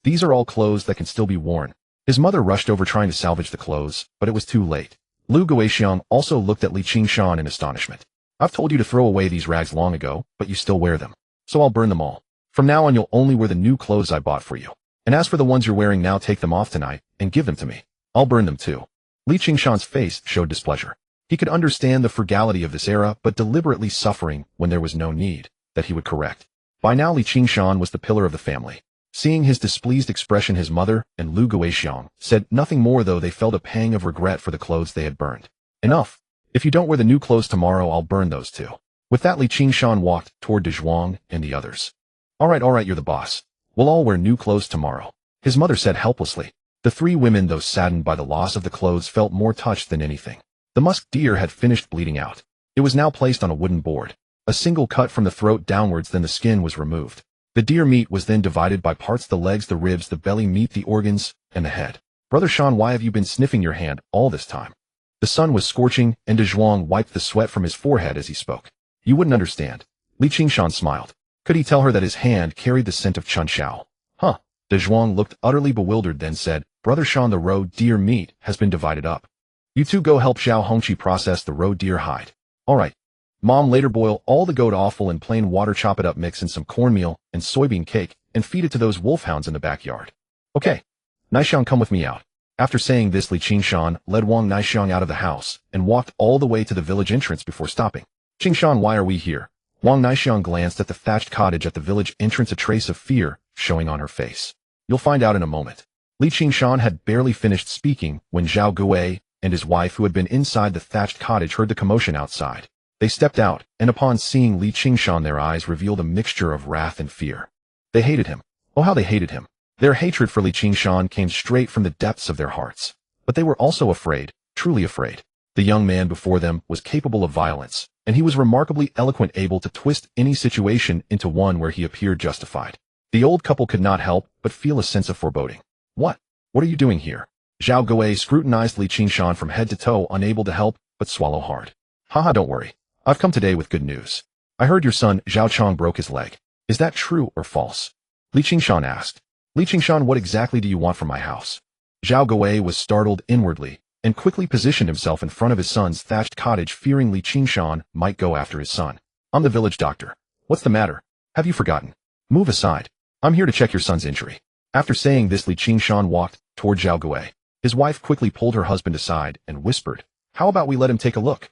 [SPEAKER 1] These are all clothes that can still be worn. His mother rushed over trying to salvage the clothes, but it was too late. Lu Guixiang also looked at Qingshan in astonishment. I've told you to throw away these rags long ago, but you still wear them. So I'll burn them all. From now on you'll only wear the new clothes I bought for you. And as for the ones you're wearing now, take them off tonight and give them to me. I'll burn them too. Qingshan's face showed displeasure. He could understand the frugality of this era, but deliberately suffering when there was no need, that he would correct. By now Qingshan was the pillar of the family. Seeing his displeased expression, his mother and Lu Guixiang said nothing more, though they felt a pang of regret for the clothes they had burned. Enough. If you don't wear the new clothes tomorrow, I'll burn those too. With that, Qingshan walked toward Zhuang and the others. All right, you're the boss. We'll all wear new clothes tomorrow, his mother said helplessly. The three women, though saddened by the loss of the clothes, felt more touched than anything. The musk deer had finished bleeding out. It was now placed on a wooden board. A single cut from the throat downwards, then the skin was removed. The deer meat was then divided by parts: the legs, the ribs, the belly meat, the organs, and the head. Brother Shan, why have you been sniffing your hand all this time? The sun was scorching, and Zhuang wiped the sweat from his forehead as he spoke. You wouldn't understand. Qingshan smiled. Could he tell her that his hand carried the scent of Chun Shao? Huh. Zhuang looked utterly bewildered, then said, Brother Shan, the roe deer meat has been divided up. You two go help Xiao Hongqi process the roe deer hide. All right. Mom, later boil all the goat offal in plain water, chop it up, mix in some cornmeal and soybean cake, and feed it to those wolfhounds in the backyard. Okay. Naixiang, come with me out. After saying this, Qingshan led Wang Naixiang out of the house and walked all the way to the village entrance before stopping. Qingshan, why are we here? Wang Naixiang glanced at the thatched cottage at the village entrance, a trace of fear showing on her face. You'll find out in a moment. Qingshan had barely finished speaking when Zhao Gui and his wife, who had been inside the thatched cottage, heard the commotion outside. They stepped out, and upon seeing Qingshan, their eyes revealed a mixture of wrath and fear. They hated him. Oh, how they hated him. Their hatred for Qingshan came straight from the depths of their hearts. But they were also afraid, truly afraid. The young man before them was capable of violence, and he was remarkably eloquent, able to twist any situation into one where he appeared justified. The old couple could not help but feel a sense of foreboding. What are you doing here? Zhao Gui scrutinized Qingshan from head to toe, unable to help but swallow hard. Haha, don't worry. I've come today with good news. I heard your son, Zhao Chong, broke his leg. Is that true or false? Qingshan asked. Qingshan, what exactly do you want from my house? Zhao Gui was startled inwardly and quickly positioned himself in front of his son's thatched cottage, fearing Qingshan might go after his son. I'm the village doctor. What's the matter? Have you forgotten? Move aside. I'm here to check your son's injury. After saying this, Qingshan walked toward Zhao Gui. His wife quickly pulled her husband aside and whispered, how about we let him take a look?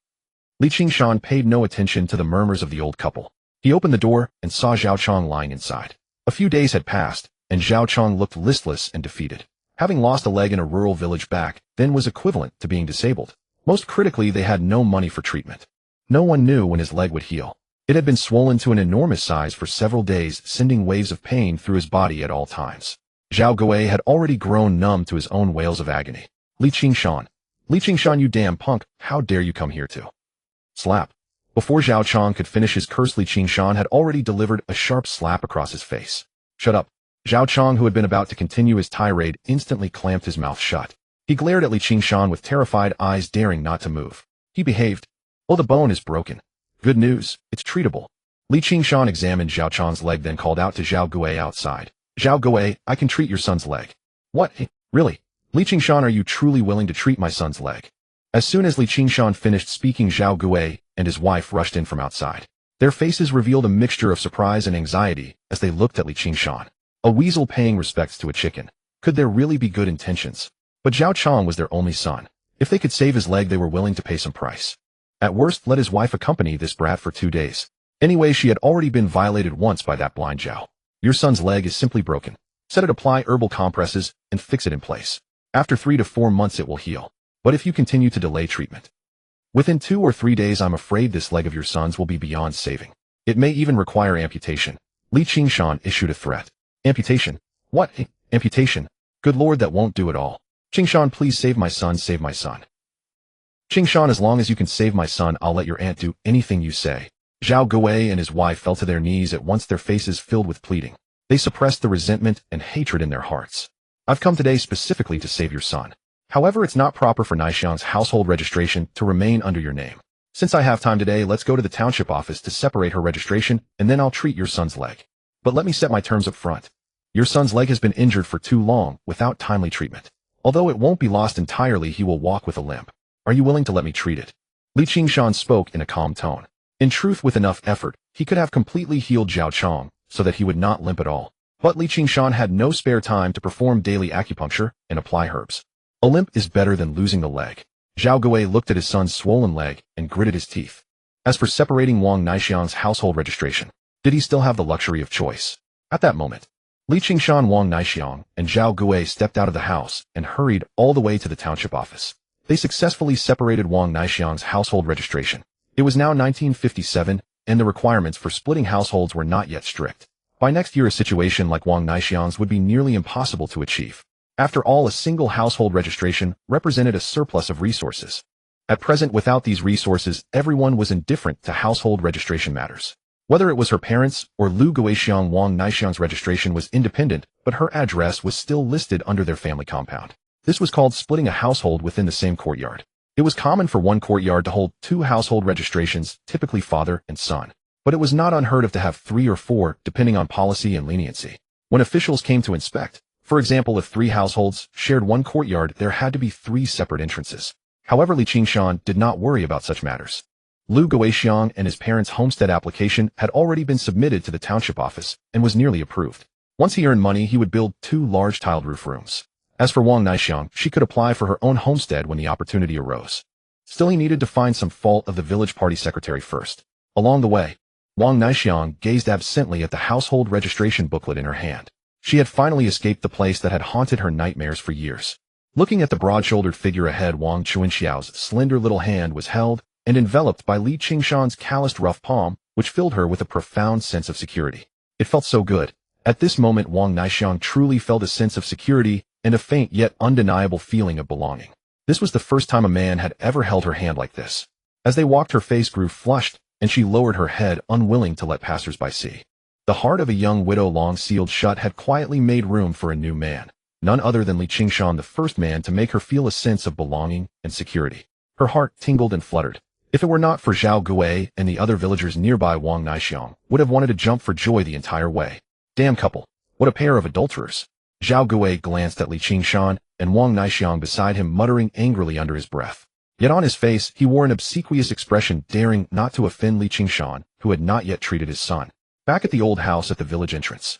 [SPEAKER 1] Qingshan paid no attention to the murmurs of the old couple. He opened the door and saw Zhao Chong lying inside. A few days had passed, and Zhao Chong looked listless and defeated. Having lost a leg in a rural village back then was equivalent to being disabled. Most critically, they had no money for treatment. No one knew when his leg would heal. It had been swollen to an enormous size for several days, sending waves of pain through his body at all times. Zhao Gui had already grown numb to his own wails of agony. Qingshan, you damn punk, how dare you come here too? Slap. Before Zhao Chong could finish his curse, Qingshan had already delivered a sharp slap across his face. Shut up. Zhao Chong, who had been about to continue his tirade, instantly clamped his mouth shut. He glared at Qingshan with terrified eyes, daring not to move. He behaved. Oh, the bone is broken. Good news, it's treatable. Qingshan examined Zhao Chong's leg, then called out to Zhao Gui outside. Zhao Gui, I can treat your son's leg. What? Really? Qingshan, are you truly willing to treat my son's leg? As soon as Qingshan finished speaking, Zhao Gui and his wife rushed in from outside. Their faces revealed a mixture of surprise and anxiety as they looked at Qingshan. A weasel paying respects to a chicken. Could there really be good intentions? But Zhao Chong was their only son. If they could save his leg, they were willing to pay some price. At worst, let his wife accompany this brat for 2 days. Anyway, she had already been violated once by that blind Zhao. Your son's leg is simply broken. Set it, apply herbal compresses, and fix it in place. After 3 to 4 months it will heal. But if you continue to delay treatment, Within 2 or 3 days I'm afraid this leg of your son's will be beyond saving. It may even require amputation. Qingshan issued a threat. Amputation? What? Amputation? Good lord, that won't do at all. Qingshan, please save my son, save my son. Qingshan, as long as you can save my son, I'll let your aunt do anything you say. Zhao Gui and his wife fell to their knees at once, their faces filled with pleading. They suppressed the resentment and hatred in their hearts. I've come today specifically to save your son. However, it's not proper for Naixiang's household registration to remain under your name. Since I have time today, let's go to the township office to separate her registration, and then I'll treat your son's leg. But let me set my terms up front. Your son's leg has been injured for too long, without timely treatment. Although it won't be lost entirely, he will walk with a limp. Are you willing to let me treat it? Qingshan spoke in a calm tone. In truth, with enough effort, he could have completely healed Zhao Chong, so that he would not limp at all. But Qingshan had no spare time to perform daily acupuncture and apply herbs. A limp is better than losing the leg. Zhao Gui looked at his son's swollen leg and gritted his teeth. As for separating Wang Naixiang's household registration, did he still have the luxury of choice? At that moment, Qingshan, Wang Naixiang, and Zhao Gui stepped out of the house and hurried all the way to the township office. They successfully separated Wang Naixiang's household registration. It was now 1957, and the requirements for splitting households were not yet strict. By next year, a situation like Wang Naixiang's would be nearly impossible to achieve. After all, a single household registration represented a surplus of resources. At present, without these resources, everyone was indifferent to household registration matters. Whether it was her parents or Lu Guixiang, Wang Naixiang's registration was independent, but her address was still listed under their family compound. This was called splitting a household within the same courtyard. It was common for one courtyard to hold 2 household registrations, typically father and son. But it was not unheard of to have 3 or 4, depending on policy and leniency. When officials came to inspect, for example, if 3 households shared one courtyard, there had to be 3 separate entrances. However, Qingshan did not worry about such matters. Lu Guixiang and his parents' homestead application had already been submitted to the township office and was nearly approved. Once he earned money, he would build 2 large tiled roof rooms. As for Wang Naixiang, she could apply for her own homestead when the opportunity arose. Still, he needed to find some fault of the village party secretary first. Along the way, Wang Naixiang gazed absently at the household registration booklet in her hand. She had finally escaped the place that had haunted her nightmares for years. Looking at the broad-shouldered figure ahead, Wang Chuanxiao's slender little hand was held and enveloped by Qingshan's calloused rough palm, which filled her with a profound sense of security. It felt so good. At this moment, Wang Naixiang truly felt a sense of security and a faint yet undeniable feeling of belonging. This was the first time a man had ever held her hand like this. As they walked, her face grew flushed, and she lowered her head, unwilling to let passers-by see. The heart of a young widow long sealed shut had quietly made room for a new man, none other than Qingshan, the first man to make her feel a sense of belonging and security. Her heart tingled and fluttered. If it were not for Zhao Gui and the other villagers nearby, Wang Naixiang would have wanted to jump for joy the entire way. Damn couple. What a pair of adulterers. Zhao Gui glanced at Qingshan and Wang Naixiang beside him, muttering angrily under his breath. Yet on his face, he wore an obsequious expression, daring not to offend Qingshan, who had not yet treated his son. Back at the old house at the village entrance,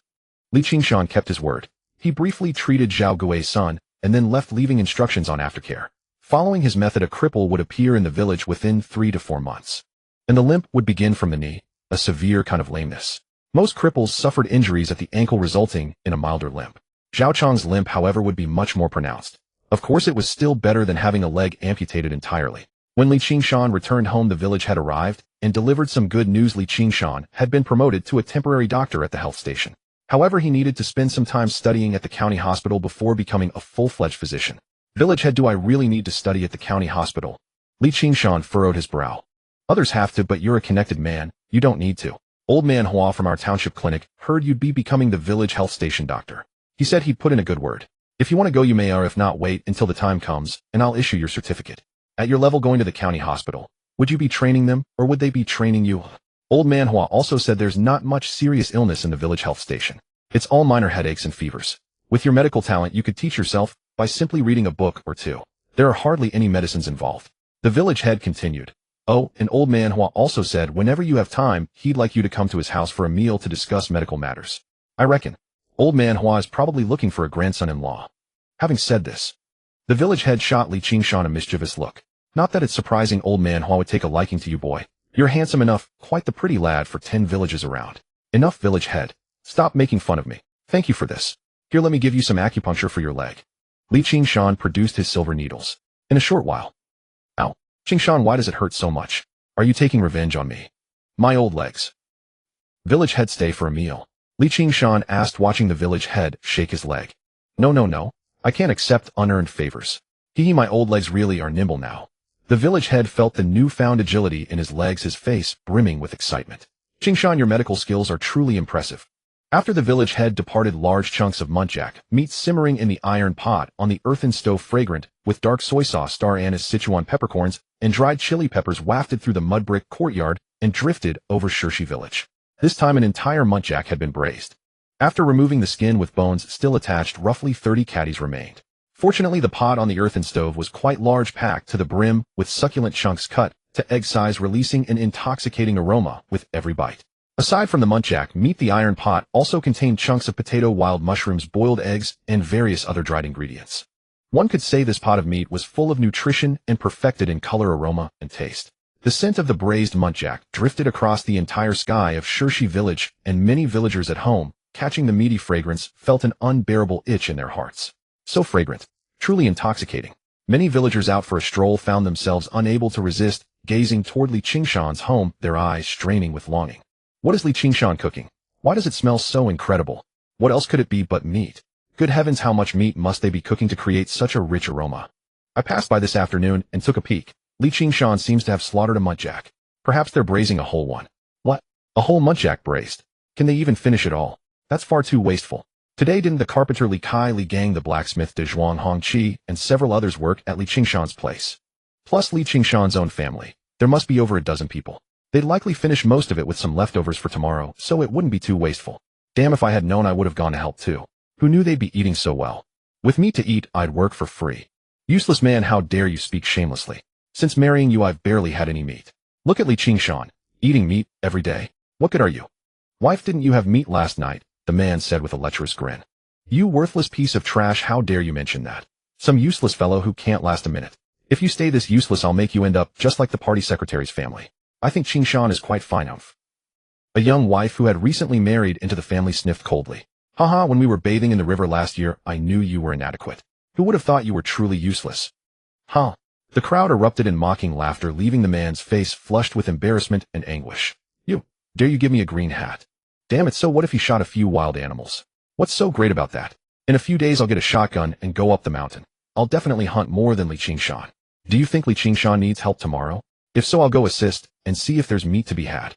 [SPEAKER 1] Qingshan kept his word. He briefly treated Zhao Gui's son and then left, leaving instructions on aftercare. Following his method, a cripple would appear in the village within 3 to 4 months. And the limp would begin from the knee, a severe kind of lameness. Most cripples suffered injuries at the ankle, resulting in a milder limp. Zhao Chong's limp, however, would be much more pronounced. Of course, it was still better than having a leg amputated entirely. When Qingshan returned home, the village had arrived and delivered some good news. Qingshan had been promoted to a temporary doctor at the health station. However, he needed to spend some time studying at the county hospital before becoming a full-fledged physician. Village head, do I really need to study at the county hospital? Qingshan furrowed his brow. Others have to, but you're a connected man. You don't need to. Old man Hua from our township clinic heard you'd be becoming the village health station doctor. He said he'd put in a good word. If you want to go, you may, or if not, wait until the time comes, and I'll issue your certificate. At your level, going to the county hospital, would you be training them, or would they be training you? Old man Hua also said there's not much serious illness in the village health station. It's all minor headaches and fevers. With your medical talent, you could teach yourself by simply reading a book or 2. There are hardly any medicines involved. The village head continued. Oh, and old man Hua also said whenever you have time, he'd like you to come to his house for a meal to discuss medical matters. I reckon old man Hua is probably looking for a grandson-in-law. Having said this, the village head shot Qingshan a mischievous look. Not that it's surprising old man Hua would take a liking to you, boy. You're handsome enough, quite the pretty lad for 10 villages around. Enough, village head. Stop making fun of me. Thank you for this. Here, let me give you some acupuncture for your leg. Qingshan produced his silver needles. In a short while. Ow. Qingshan, why does it hurt so much? Are you taking revenge on me? My old legs. Village head stay for a meal. Qingshan asked, watching the village head shake his leg. No. I can't accept unearned favors. My old legs really are nimble now. The village head felt the newfound agility in his legs, his face brimming with excitement. Qingshan, your medical skills are truly impressive. After the village head departed, large chunks of muntjac meat simmering in the iron pot on the earthen stove, fragrant with dark soy sauce, star anise, Sichuan peppercorns, and dried chili peppers, wafted through the mud brick courtyard and drifted over Shirshi village. This time an entire muntjac had been braised. After removing the skin with bones still attached, roughly 30 catties remained. Fortunately, the pot on the earthen stove was quite large, packed to the brim with succulent chunks cut to egg size, releasing an intoxicating aroma with every bite. Aside from the muntjac meat, the iron pot also contained chunks of potato, wild mushrooms, boiled eggs, and various other dried ingredients. One could say this pot of meat was full of nutrition and perfected in color, aroma, and taste. The scent of the braised muntjac drifted across the entire sky of Shirshi village, and many villagers at home, catching the meaty fragrance, felt an unbearable itch in their hearts. So fragrant, truly intoxicating. Many villagers out for a stroll found themselves unable to resist, gazing toward Qingshan's home, their eyes straining with longing. What is Qingshan cooking? Why does it smell so incredible? What else could it be but meat? Good heavens, how much meat must they be cooking to create such a rich aroma? I passed by this afternoon and took a peek. Qingshan seems to have slaughtered a muntjac. Perhaps they're braising a whole one. What? A whole muntjac braised? Can they even finish it all? That's far too wasteful. Today didn't the carpenter Li Kai, Li Gang, the blacksmith De Zhuang Hong Qi, and several others work at Qingshan's place? Plus Qingshan's own family. There must be over a dozen people. They'd likely finish most of it with some leftovers for tomorrow, so it wouldn't be too wasteful. Damn, if I had known, I would have gone to help too. Who knew they'd be eating so well? With meat to eat, I'd work for free. Useless man, how dare you speak shamelessly? Since marrying you, I've barely had any meat. Look at Qingshan, eating meat every day. What good are you? Wife, didn't you have meat last night? The man said with a lecherous grin. You worthless piece of trash, how dare you mention that? Some useless fellow who can't last a minute. If you stay this useless, I'll make you end up just like the party secretary's family. I think Qingshan is quite fine of. A young wife who had recently married into the family sniffed coldly. Haha, when we were bathing in the river last year, I knew you were inadequate. Who would have thought you were truly useless? Huh? The crowd erupted in mocking laughter, leaving the man's face flushed with embarrassment and anguish. You, dare you give me a green hat? Damn it, so what if he shot a few wild animals? What's so great about that? In a few days I'll get a shotgun and go up the mountain. I'll definitely hunt more than Qingshan. Do you think Qingshan needs help tomorrow? If so, I'll go assist and see if there's meat to be had.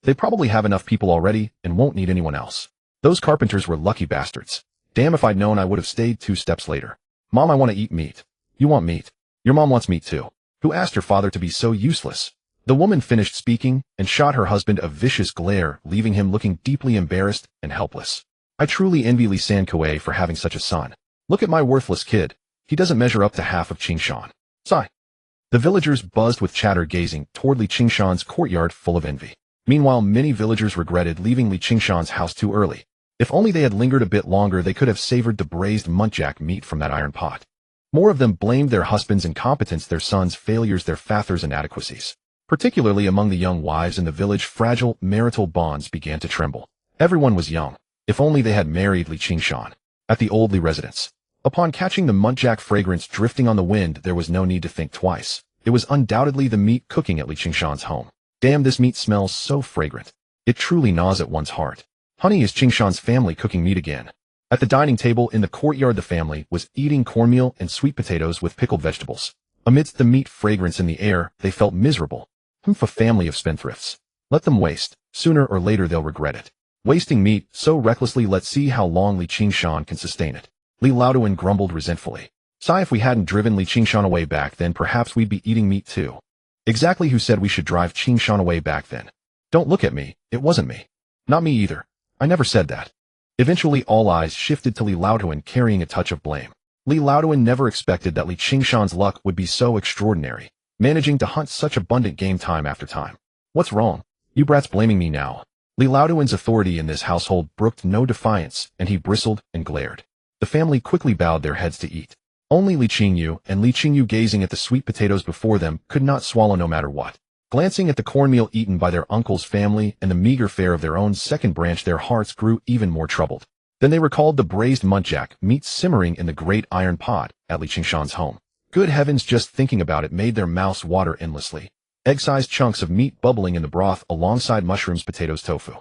[SPEAKER 1] They probably have enough people already and won't need anyone else. Those carpenters were lucky bastards. Damn, if I'd known, I would have stayed 2 steps later. Mom, I want to eat meat. You want meat? Your mom wants meat too. Who asked her father to be so useless? The woman finished speaking and shot her husband a vicious glare, leaving him looking deeply embarrassed and helpless. I truly envy Li Sankuei for having such a son. Look at my worthless kid. He doesn't measure up to half of Qingshan. Sigh. The villagers buzzed with chatter, gazing toward Qingshan's courtyard full of envy. Meanwhile, many villagers regretted leaving Qingshan's house too early. If only they had lingered a bit longer, they could have savored the braised muntjac meat from that iron pot. More of them blamed their husbands' incompetence, their sons' failures, their father's inadequacies. Particularly among the young wives in the village, fragile marital bonds began to tremble. Everyone was young. If only they had married Qingshan. At the old Li residence. Upon catching the muntjac fragrance drifting on the wind, there was no need to think twice. It was undoubtedly the meat cooking at Qingshan's home. Damn, this meat smells so fragrant. It truly gnaws at one's heart. Honey, is Qingshan's family cooking meat again? At the dining table in the courtyard, the family was eating cornmeal and sweet potatoes with pickled vegetables. Amidst the meat fragrance in the air, they felt miserable. A family of spendthrifts. Let them waste. Sooner or later they'll regret it. Wasting meat so recklessly, let's see how long Qingshan can sustain it. Li Laoduan grumbled resentfully. Sigh, if we hadn't driven Qingshan away back then, perhaps we'd be eating meat too. Exactly, who said we should drive Qingshan away back then? Don't look at me, it wasn't me. Not me either. I never said that. Eventually all eyes shifted to Li Laoduan, carrying a touch of blame. Li Laoduan never expected that Qingshan's luck would be so extraordinary, managing to hunt such abundant game time after time. What's wrong? You brats blaming me now. Li Laoduan's authority in this household brooked no defiance, and he bristled and glared. The family quickly bowed their heads to eat. Only Li Qingyu and Li Qingyu, gazing at the sweet potatoes before them, could not swallow no matter what. Glancing at the cornmeal eaten by their uncle's family and the meager fare of their own second branch, their hearts grew even more troubled. Then they recalled the braised muntjac meat simmering in the great iron pot at Qingshan's home. Good heavens, just thinking about it made their mouths water endlessly. Egg-sized chunks of meat bubbling in the broth alongside mushrooms, potatoes, tofu.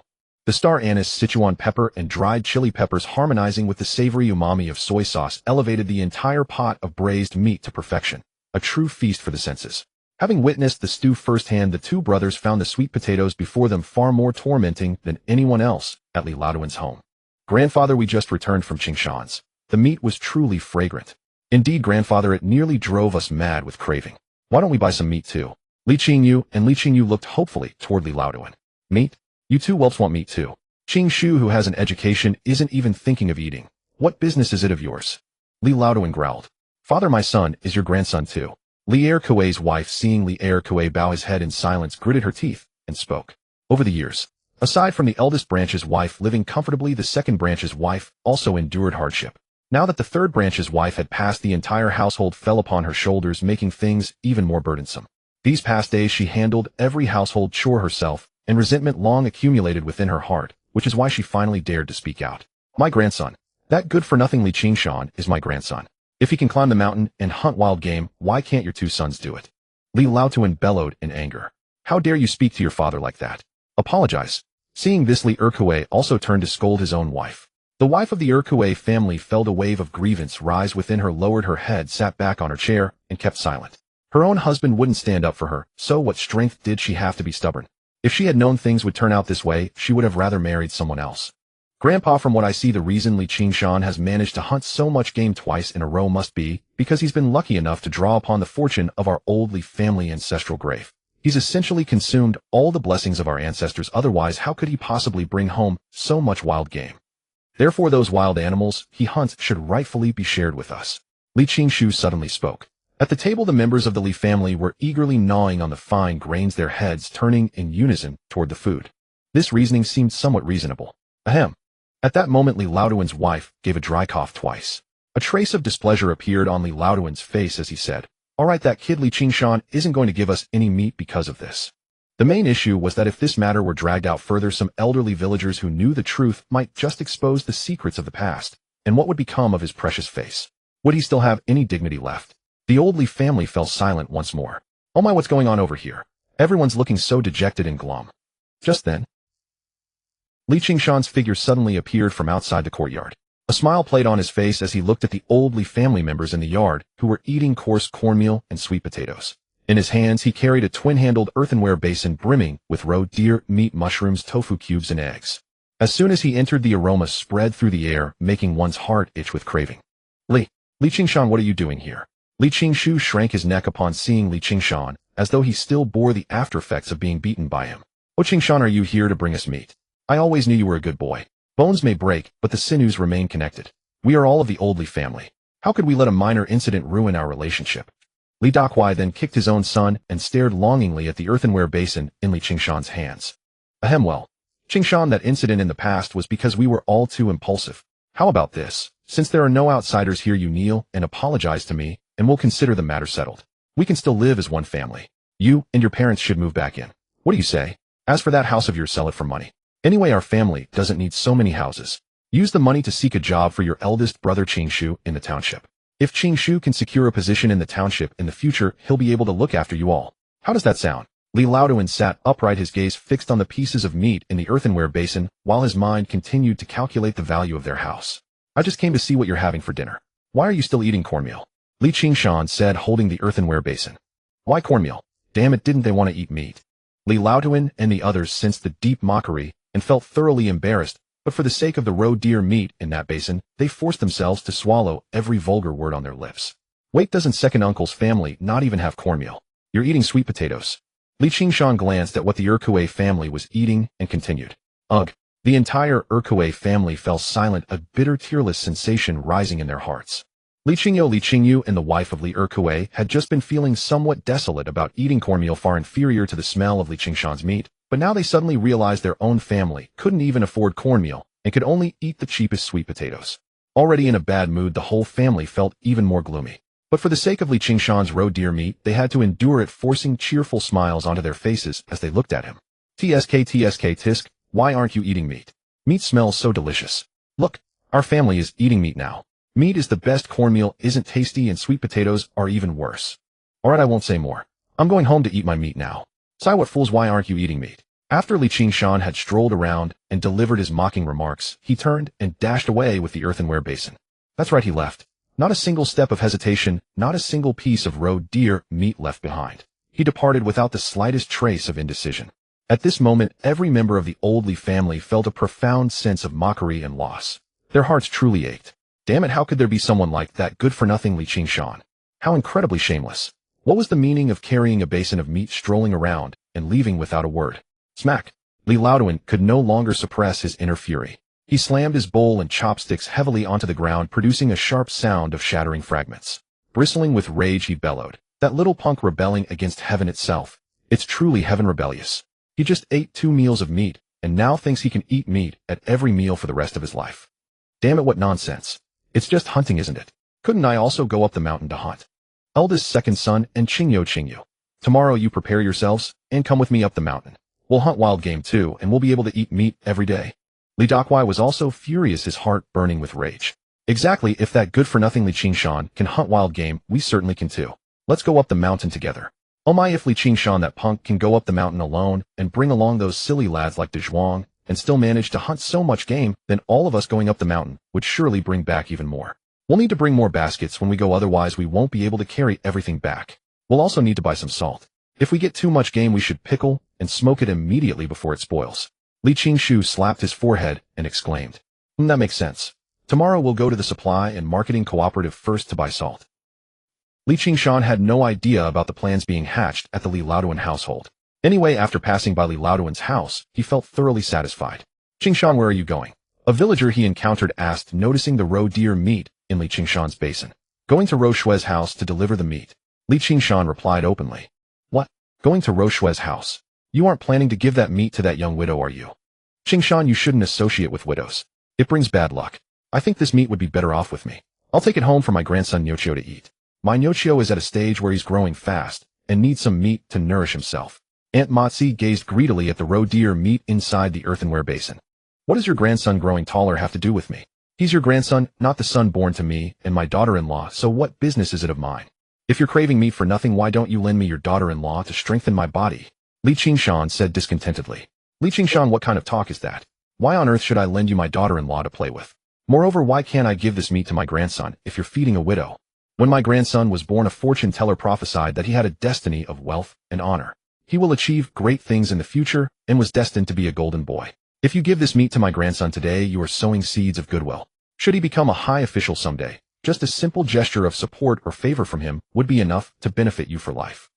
[SPEAKER 1] The star anise, Sichuan pepper, and dried chili peppers harmonizing with the savory umami of soy sauce elevated the entire pot of braised meat to perfection. A true feast for the senses. Having witnessed the stew firsthand, the two brothers found the sweet potatoes before them far more tormenting than anyone else at Li Laoduan's home. Grandfather, we just returned from Qingshan's. The meat was truly fragrant. Indeed, grandfather, it nearly drove us mad with craving. Why don't we buy some meat too? Li Qingyu looked hopefully toward Li Laoduan. Meat? You two whelps want meat too. Qingshu, who has an education, isn't even thinking of eating. What business is it of yours? Li Laoduan growled. Father, my son is your grandson too. Li Erkuei's wife, seeing Li Erkuei bow his head in silence, gritted her teeth and spoke. Over the years, aside from the eldest branch's wife living comfortably, the second branch's wife also endured hardship. Now that the third branch's wife had passed, the entire household fell upon her shoulders, making things even more burdensome. These past days she handled every household chore herself, and resentment long accumulated within her heart, which is why she finally dared to speak out. My grandson, that good-for-nothing Li Qingshan, is my grandson. If he can climb the mountain and hunt wild game, why can't your two sons do it? Li Laoduan bellowed in anger. How dare you speak to your father like that? Apologize. Seeing this, Li Erkuei also turned to scold his own wife. The wife of the Erkuei family felt a wave of grievance rise within her, lowered her head, sat back on her chair, and kept silent. Her own husband wouldn't stand up for her, so what strength did she have to be stubborn? If she had known things would turn out this way, she would have rather married someone else. Grandpa, from what I see, the reason Li Qingshan has managed to hunt so much game twice in a row must be because he's been lucky enough to draw upon the fortune of our old Li family ancestral grave. He's essentially consumed all the blessings of our ancestors, otherwise how could he possibly bring home so much wild game? Therefore those wild animals he hunts should rightfully be shared with us. Li Qingshu suddenly spoke. At the table, the members of the Li family were eagerly gnawing on the fine grains, their heads turning in unison toward the food. This reasoning seemed somewhat reasonable. Ahem. At that moment, Li Laoduan's wife gave a dry cough twice. A trace of displeasure appeared on Li Laoduan's face as he said, "All right, that kid Li Qingshan isn't going to give us any meat because of this." The main issue was that if this matter were dragged out further, some elderly villagers who knew the truth might just expose the secrets of the past, and what would become of his precious face? Would he still have any dignity left? The old Li family fell silent once more. Oh my, what's going on over here? Everyone's looking so dejected and glum. Just then, Li Qingshan's figure suddenly appeared from outside the courtyard. A smile played on his face as he looked at the old Li family members in the yard who were eating coarse cornmeal and sweet potatoes. In his hands, he carried a twin-handled earthenware basin brimming with roe deer, meat, mushrooms, tofu cubes, and eggs. As soon as he entered, the aroma spread through the air, making one's heart itch with craving. Li Qingshan, what are you doing here? Li Qingshu shrank his neck upon seeing Li Qingshan, as though he still bore the after-effects of being beaten by him. Oh Qingshan, are you here to bring us meat? I always knew you were a good boy. Bones may break, but the sinews remain connected. We are all of the old Li family. How could we let a minor incident ruin our relationship? Li Dakuai then kicked his own son and stared longingly at the earthenware basin in Li Qingshan's hands. Ahem, well, Qingshan, that incident in the past was because we were all too impulsive. How about this? Since there are no outsiders here, you kneel and apologize to me, and we'll consider the matter settled. We can still live as one family. You and your parents should move back in. What do you say? As for that house of yours, sell it for money. Anyway, our family doesn't need so many houses. Use the money to seek a job for your eldest brother Qingshu in the township. If Qingshu can secure a position in the township in the future, he'll be able to look after you all. How does that sound? Li Laoduan sat upright, his gaze fixed on the pieces of meat in the earthenware basin, while his mind continued to calculate the value of their house. I just came to see what you're having for dinner. Why are you still eating cornmeal? Li Qingshan said, holding the earthenware basin. Why cornmeal? Damn it, didn't they want to eat meat? Li Laoduan and the others sensed the deep mockery and felt thoroughly embarrassed, but for the sake of the roe deer meat in that basin, they forced themselves to swallow every vulgar word on their lips. Wait, doesn't second uncle's family not even have cornmeal? You're eating sweet potatoes. Li Qingshan glanced at what the Erkuei family was eating and continued. Ugh. The entire Erkuei family fell silent, a bitter, tearless sensation rising in their hearts. Li Qingyu and the wife of Li Erkuei had just been feeling somewhat desolate about eating cornmeal far inferior to the smell of Li Qingshan's meat, but now they suddenly realized their own family couldn't even afford cornmeal and could only eat the cheapest sweet potatoes. Already in a bad mood, the whole family felt even more gloomy. But for the sake of Li Qingshan's roe deer meat, they had to endure it, forcing cheerful smiles onto their faces as they looked at him. Tisk, why aren't you eating meat? Meat smells so delicious. Look, our family is eating meat now. Meat is the best, cornmeal isn't tasty, and sweet potatoes are even worse. Alright, I won't say more. I'm going home to eat my meat now. Sigh, what fools, why aren't you eating meat? After Qingshan had strolled around and delivered his mocking remarks, he turned and dashed away with the earthenware basin. That's right, he left. Not a single step of hesitation, not a single piece of roe deer meat left behind. He departed without the slightest trace of indecision. At this moment, every member of the Oldley family felt a profound sense of mockery and loss. Their hearts truly ached. Damn it, how could there be someone like that good-for-nothing Qingshan? How incredibly shameless. What was the meaning of carrying a basin of meat, strolling around, and leaving without a word? Smack! Li Laoduan could no longer suppress his inner fury. He slammed his bowl and chopsticks heavily onto the ground, producing a sharp sound of shattering fragments. Bristling with rage, he bellowed, "That little punk rebelling against heaven itself. It's truly heaven rebellious. He just ate 2 meals of meat, and now thinks he can eat meat at every meal for the rest of his life. Damn it, what nonsense. It's just hunting, isn't it? Couldn't I also go up the mountain to hunt? Eldest second son and Qingyu. Tomorrow you prepare yourselves, and come with me up the mountain. We'll hunt wild game too, and we'll be able to eat meat every day." Li Dakwai was also furious, his heart burning with rage. Exactly, if that good-for-nothing Qingshan can hunt wild game, we certainly can too. Let's go up the mountain together. Oh my, if Qingshan, that punk, can go up the mountain alone and bring along those silly lads like Zhuang and still manage to hunt so much game, then all of us going up the mountain would surely bring back even more. We'll need to bring more baskets when we go, otherwise we won't be able to carry everything back. We'll also need to buy some salt. If we get too much game, we should pickle and smoke it immediately before it spoils. Li Qingshu slapped his forehead and exclaimed, That makes sense. Tomorrow we'll go to the supply and marketing cooperative first to buy salt." Li Qingshan had no idea about the plans being hatched at the Li Laoduan household. Anyway, after passing by Li Laoduan's house, he felt thoroughly satisfied. "Qingshan, where are you going?" a villager he encountered asked, noticing the roe deer meat in Li Qingshan's basin. "Going to Ro Shue's house to deliver the meat," Li Qingshan replied openly. "What? Going to Ro Shue's house? You aren't planning to give that meat to that young widow, are you?" "Qingshan, you shouldn't associate with widows. It brings bad luck. I think this meat would be better off with me. I'll take it home for my grandson Nyochio to eat. My Nyochio is at a stage where he's growing fast and needs some meat to nourish himself." Aunt Motsi gazed greedily at the roe deer meat inside the earthenware basin. "What does your grandson growing taller have to do with me? He's your grandson, not the son born to me and my daughter-in-law, so what business is it of mine? If you're craving meat for nothing, why don't you lend me your daughter-in-law to strengthen my body?" Li Qingshan said discontentedly. "Li Qingshan, what kind of talk is that? Why on earth should I lend you my daughter-in-law to play with? Moreover, why can't I give this meat to my grandson if you're feeding a widow? When my grandson was born, a fortune teller prophesied that he had a destiny of wealth and honor. He will achieve great things in the future and was destined to be a golden boy. If you give this meat to my grandson today, you are sowing seeds of goodwill. Should he become a high official someday, just a simple gesture of support or favor from him would be enough to benefit you for life."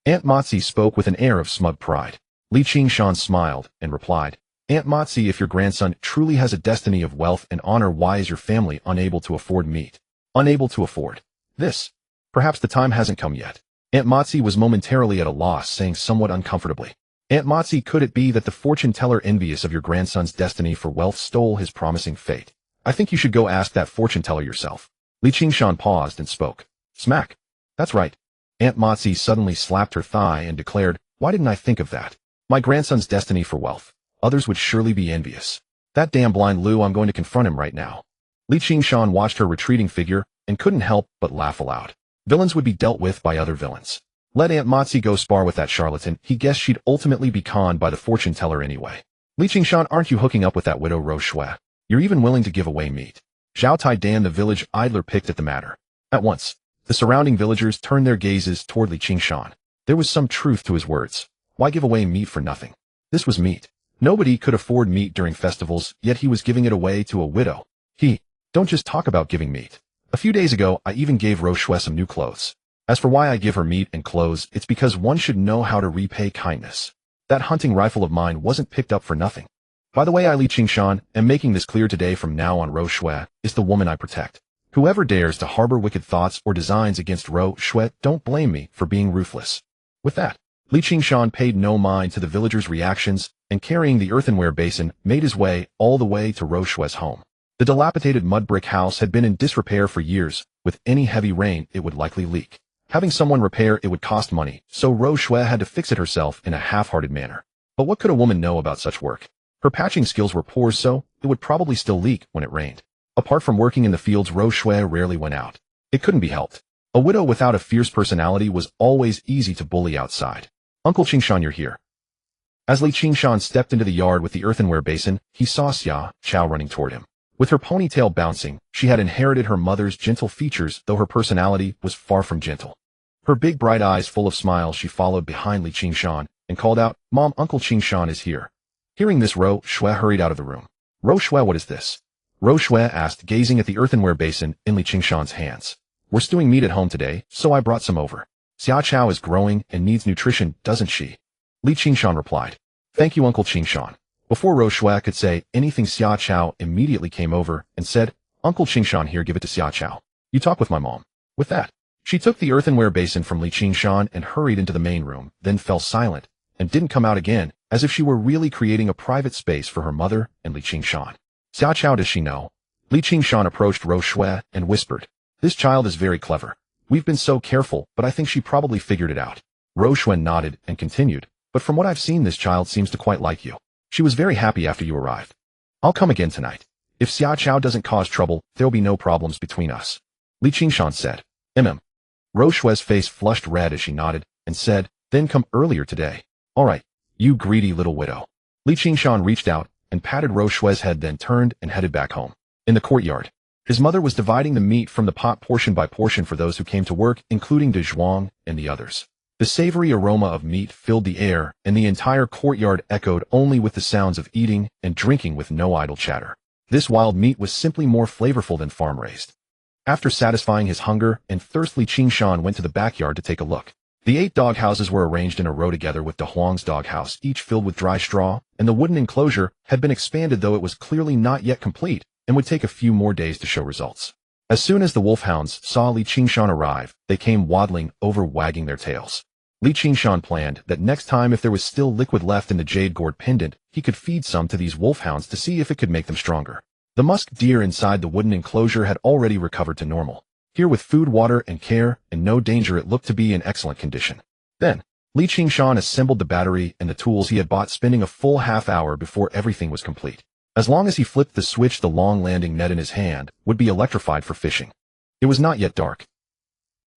[SPEAKER 1] Aunt Motsi spoke with an air of smug pride. Li Qingshan smiled and replied, "Aunt Motsi, if your grandson truly has a destiny of wealth and honor, why is your family unable to afford meat? Unable to afford this? Perhaps the time hasn't come yet." Aunt Motsi was momentarily at a loss, saying somewhat uncomfortably, "Aunt Motsi, could it be that the fortune teller, envious of your grandson's destiny for wealth, stole his promising fate? I think you should go ask that fortune teller yourself." Li Qingshan paused and spoke. "Smack. That's right." Aunt Motsi suddenly slapped her thigh and declared, "Why didn't I think of that? My grandson's destiny for wealth. Others would surely be envious. That damn blind Lu, I'm going to confront him right now." Li Qingshan watched her retreating figure and couldn't help but laugh aloud. Villains would be dealt with by other villains. Let Aunt Motsi go spar with that charlatan. He guessed she'd ultimately be conned by the fortune teller anyway. "Li Qingshan, aren't you hooking up with that widow Ro Shue? You're even willing to give away meat." Zhao Tai Dan, the village idler, picked at the matter. At once, the surrounding villagers turned their gazes toward Li Qingshan. There was some truth to his words. Why give away meat for nothing? This was meat. Nobody could afford meat during festivals, yet he was giving it away to a widow. Don't just talk about giving meat. A few days ago, I even gave Ro Shue some new clothes. As for why I give her meat and clothes, it's because one should know how to repay kindness. That hunting rifle of mine wasn't picked up for nothing. By the way, I, Li Qingshan, am making this clear today. From now on, Ro Shue is the woman I protect. Whoever dares to harbor wicked thoughts or designs against Ro Shue, don't blame me for being ruthless." With that, Li Qingshan paid no mind to the villagers' reactions and, carrying the earthenware basin, made his way all the way to Ro Shue's home. The dilapidated mud brick house had been in disrepair for years. With any heavy rain, it would likely leak. Having someone repair it would cost money, so Ro Shue had to fix it herself in a half-hearted manner. But what could a woman know about such work? Her patching skills were poor, so it would probably still leak when it rained. Apart from working in the fields, Rou Shui rarely went out. It couldn't be helped. A widow without a fierce personality was always easy to bully outside. Uncle Qingshan, you're here. As Qingshan stepped into the yard with the earthenware basin, he saw Xia Chao running toward him. With her ponytail bouncing, she had inherited her mother's gentle features, though her personality was far from gentle. Her big bright eyes full of smiles, she followed behind Qingshan and called out, "Mom, Uncle Qingshan is here." Hearing this, Rou Shui hurried out of the room. "Rou Shui, what is this?" Rou Shui asked, gazing at the earthenware basin in Qingshan's hands. "We're stewing meat at home today, so I brought some over. Xia Chao is growing and needs nutrition, doesn't she?" Qingshan replied. "Thank you, Uncle Qingshan." Before Rou Shui could say anything, Xia Chao immediately came over and said, "Uncle Qingshan, here, give it to Xia Chao. You talk with my mom." With that, she took the earthenware basin from Qingshan and hurried into the main room, then fell silent and didn't come out again, as if she were really creating a private space for her mother and Qingshan. "Xia Chao, does she know?" Qingshan approached Rou Shui and whispered, "This child is very clever. We've been so careful, but I think she probably figured it out." Rou Shui nodded and continued, "But from what I've seen, this child seems to quite like you. She was very happy after you arrived. I'll come again tonight. If Xia Chao doesn't cause trouble, there'll be no problems between us." Qingshan said. Rou Shui's face flushed red as she nodded and said, "Then come earlier today." "All right, you greedy little widow." Qingshan reached out and patted Rou Shui's head, then turned and headed back home. In the courtyard, his mother was dividing the meat from the pot portion by portion for those who came to work, including De Zhuang and the others. The savory aroma of meat filled the air, and the entire courtyard echoed only with the sounds of eating and drinking with no idle chatter. This wild meat was simply more flavorful than farm-raised. After satisfying his hunger and thirst, Qingshan went to the backyard to take a look. The 8 dog houses were arranged in a row together, with De Huang's doghouse each filled with dry straw, and the wooden enclosure had been expanded, though it was clearly not yet complete and would take a few more days to show results. As soon as the wolfhounds saw Qingshan arrive, they came waddling over, wagging their tails. Qingshan planned that next time, if there was still liquid left in the jade gourd pendant, he could feed some to these wolfhounds to see if it could make them stronger. The musk deer inside the wooden enclosure had already recovered to normal. Here, with food, water, and care, and no danger, it looked to be in excellent condition. Then, Qingshan assembled the battery and the tools he had bought, spending a full half-hour before everything was complete. As long as he flipped the switch, the long landing net in his hand would be electrified for fishing. It was not yet dark.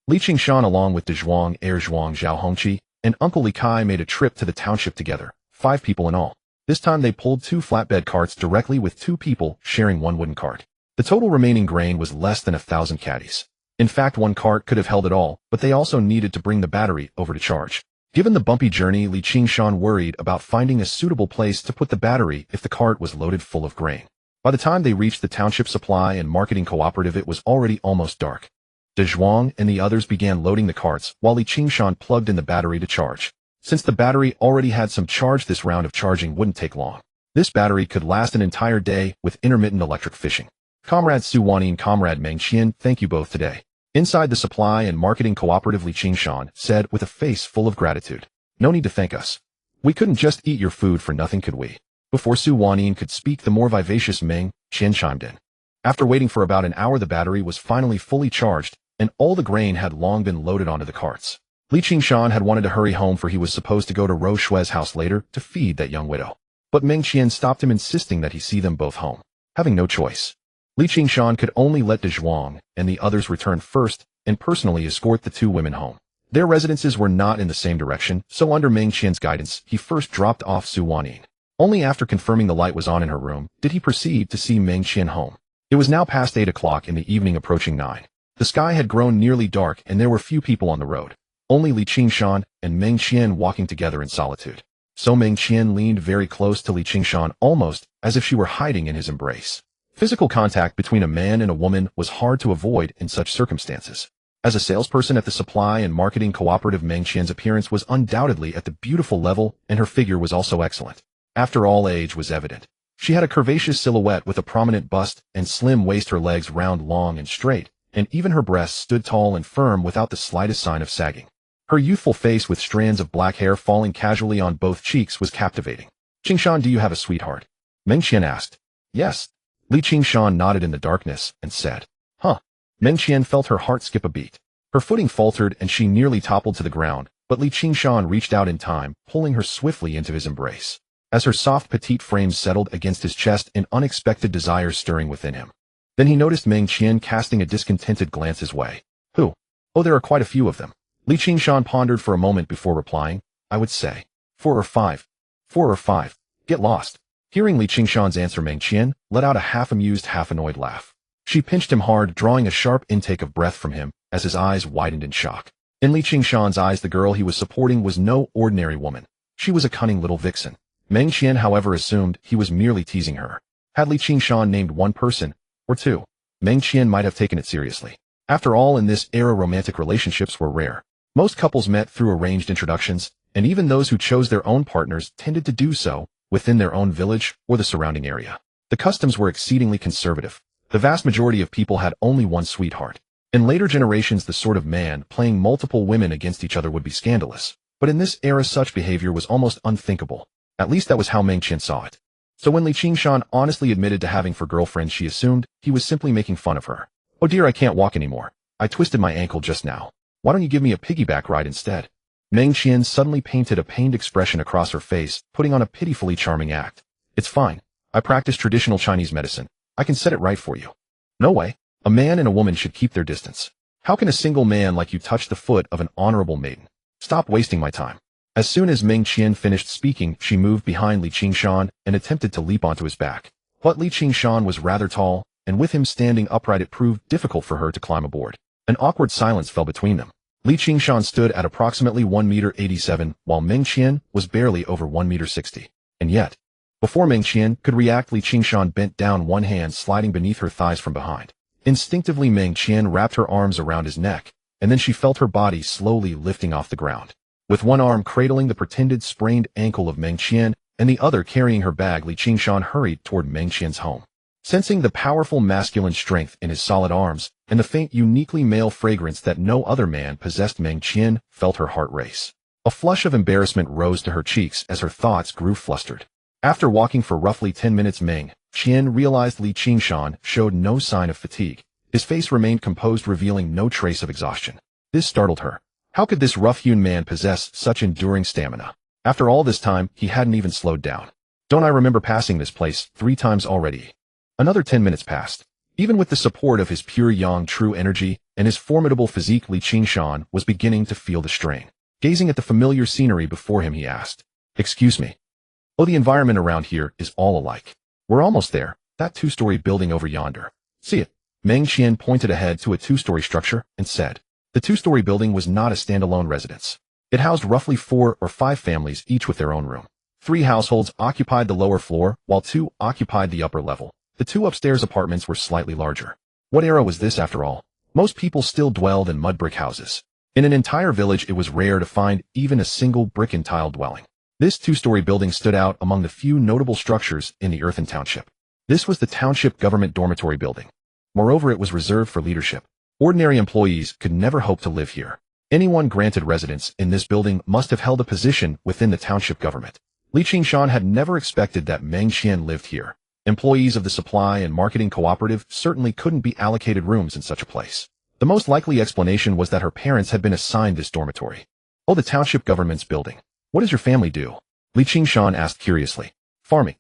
[SPEAKER 1] Qingshan, along with De Zhuang, Heir Zhuang, Zhao Hongqi, and Uncle Li Kai, made a trip to the township together, 5 people in all. This time they pulled 2 flatbed carts directly, with 2 people sharing 1 wooden cart. The total remaining grain was less than 1,000 caddies. In fact, 1 cart could have held it all, but they also needed to bring the battery over to charge. Given the bumpy journey, Qingshan worried about finding a suitable place to put the battery if the cart was loaded full of grain. By the time they reached the township supply and marketing cooperative, it was already almost dark. De Zhuang and the others began loading the carts, while Qingshan plugged in the battery to charge. Since the battery already had some charge, this round of charging wouldn't take long. This battery could last an entire day with intermittent electric fishing. Comrade Su Wanyi and Comrade Meng Qian, thank you both today. Inside the supply and marketing cooperative, Qingshan said with a face full of gratitude. "No need to thank us. We couldn't just eat your food for nothing, could we?" Before Su Wanyi could speak, the more vivacious Meng Qian chimed in. After waiting for about an hour, the battery was finally fully charged, and all the grain had long been loaded onto the carts. Qingshan had wanted to hurry home, for he was supposed to go to Rou Shui's house later to feed that young widow. But Meng Qian stopped him, insisting that he see them both home. Having no choice, Qingshan could only let De Zhuang and the others return first and personally escort the 2 women home. Their residences were not in the same direction, so under Meng Qian's guidance, he first dropped off Su Wanyi. Only after confirming the light was on in her room did he proceed to see Meng Qian home. It was now past 8 o'clock in the evening, approaching 9. The sky had grown nearly dark, and there were few people on the road. Only Qingshan and Meng Qian walking together in solitude. So Meng Qian leaned very close to Qingshan, almost as if she were hiding in his embrace. Physical contact between a man and a woman was hard to avoid in such circumstances. As a salesperson at the supply and marketing cooperative, Meng Qian's appearance was undoubtedly at the beautiful level, and her figure was also excellent. After all, age was evident. She had a curvaceous silhouette with a prominent bust and slim waist, her legs round, long, and straight, and even her breasts stood tall and firm without the slightest sign of sagging. Her youthful face, with strands of black hair falling casually on both cheeks, was captivating. "Qingshan, do you have a sweetheart?" Meng Qian asked. "Yes." Qingshan nodded in the darkness and said, "Huh." Meng Qian felt her heart skip a beat. Her footing faltered and she nearly toppled to the ground, but Qingshan reached out in time, pulling her swiftly into his embrace. As her soft petite frame settled against his chest, an unexpected desire stirring within him. Then he noticed Meng Qian casting a discontented glance his way. Who? Oh, there are quite a few of them. Li Qingshan pondered for a moment before replying. I would say 4 or 5. 4 or 5. Get lost. Hearing Li Qingshan's answer, Meng Qian let out a half-amused, half-annoyed laugh. She pinched him hard, drawing a sharp intake of breath from him as his eyes widened in shock. In Li Qingshan's eyes, the girl he was supporting was no ordinary woman. She was a cunning little vixen. Meng Qian, however, assumed he was merely teasing her. Had Li Qingshan named one person, or two, Meng Qian might have taken it seriously. After all, in this era, romantic relationships were rare. Most couples met through arranged introductions, and even those who chose their own partners tended to do so within their own village or the surrounding area. The customs were exceedingly conservative. The vast majority of people had only one sweetheart. In later generations, the sort of man playing multiple women against each other would be scandalous. But in this era, such behavior was almost unthinkable. At least that was how Meng Qian saw it. So when Li Qingshan honestly admitted to having 4 girlfriends, she assumed he was simply making fun of her. Oh dear, I can't walk anymore. I twisted my ankle just now. Why don't you give me a piggyback ride instead? Meng Qian suddenly painted a pained expression across her face, putting on a pitifully charming act. It's fine. I practice traditional Chinese medicine. I can set it right for you. No way. A man and a woman should keep their distance. How can a single man like you touch the foot of an honorable maiden? Stop wasting my time. As soon as Meng Qian finished speaking, she moved behind Li Qingshan and attempted to leap onto his back. But Li Qingshan was rather tall, and with him standing upright, it proved difficult for her to climb aboard. An awkward silence fell between them. Li Qingshan stood at approximately 1.87 meters, while Meng Qian was barely over 1.60 meters. And yet, before Meng Qian could react, Li Qingshan bent down, one hand sliding beneath her thighs from behind. Instinctively, Meng Qian wrapped her arms around his neck, and then she felt her body slowly lifting off the ground. With one arm cradling the pretended sprained ankle of Meng Qian and the other carrying her bag, Li Qingshan hurried toward Meng Qian's home. Sensing the powerful masculine strength in his solid arms and the faint, uniquely male fragrance that no other man possessed, Meng Qian felt her heart race. A flush of embarrassment rose to her cheeks as her thoughts grew flustered. After walking for roughly 10 minutes, Meng Qian realized Li Qingshan showed no sign of fatigue. His face remained composed, revealing no trace of exhaustion. This startled her. How could this rough-hewn man possess such enduring stamina? After all this time, he hadn't even slowed down. Don't I remember passing this place 3 times already? Another 10 minutes passed. Even with the support of his pure yang true energy and his formidable physique, Li Qingshan was beginning to feel the strain. Gazing at the familiar scenery before him, he asked, "Excuse me. Oh, the environment around here is all alike. We're almost there. That 2-story building over yonder. See it?" Meng Qian pointed ahead to a 2-story structure and said, the 2-story building was not a standalone residence. It housed roughly 4 or 5 families, each with their own room. 3 households occupied the lower floor, while 2 occupied the upper level. The 2 upstairs apartments were slightly larger. What era was this, after all? Most people still dwelled in mud brick houses. In an entire village, it was rare to find even a single brick and tile dwelling. This 2-story building stood out among the few notable structures in the earthen township. This was the township government dormitory building. Moreover, it was reserved for leadership. Ordinary employees could never hope to live here. Anyone granted residence in this building must have held a position within the township government. Li Qingshan had never expected that Meng Qian lived here. Employees of the supply and marketing cooperative certainly couldn't be allocated rooms in such a place. The most likely explanation was that her parents had been assigned this dormitory. Oh, the township government's building. What does your family do? Li Qingshan asked curiously. Farming.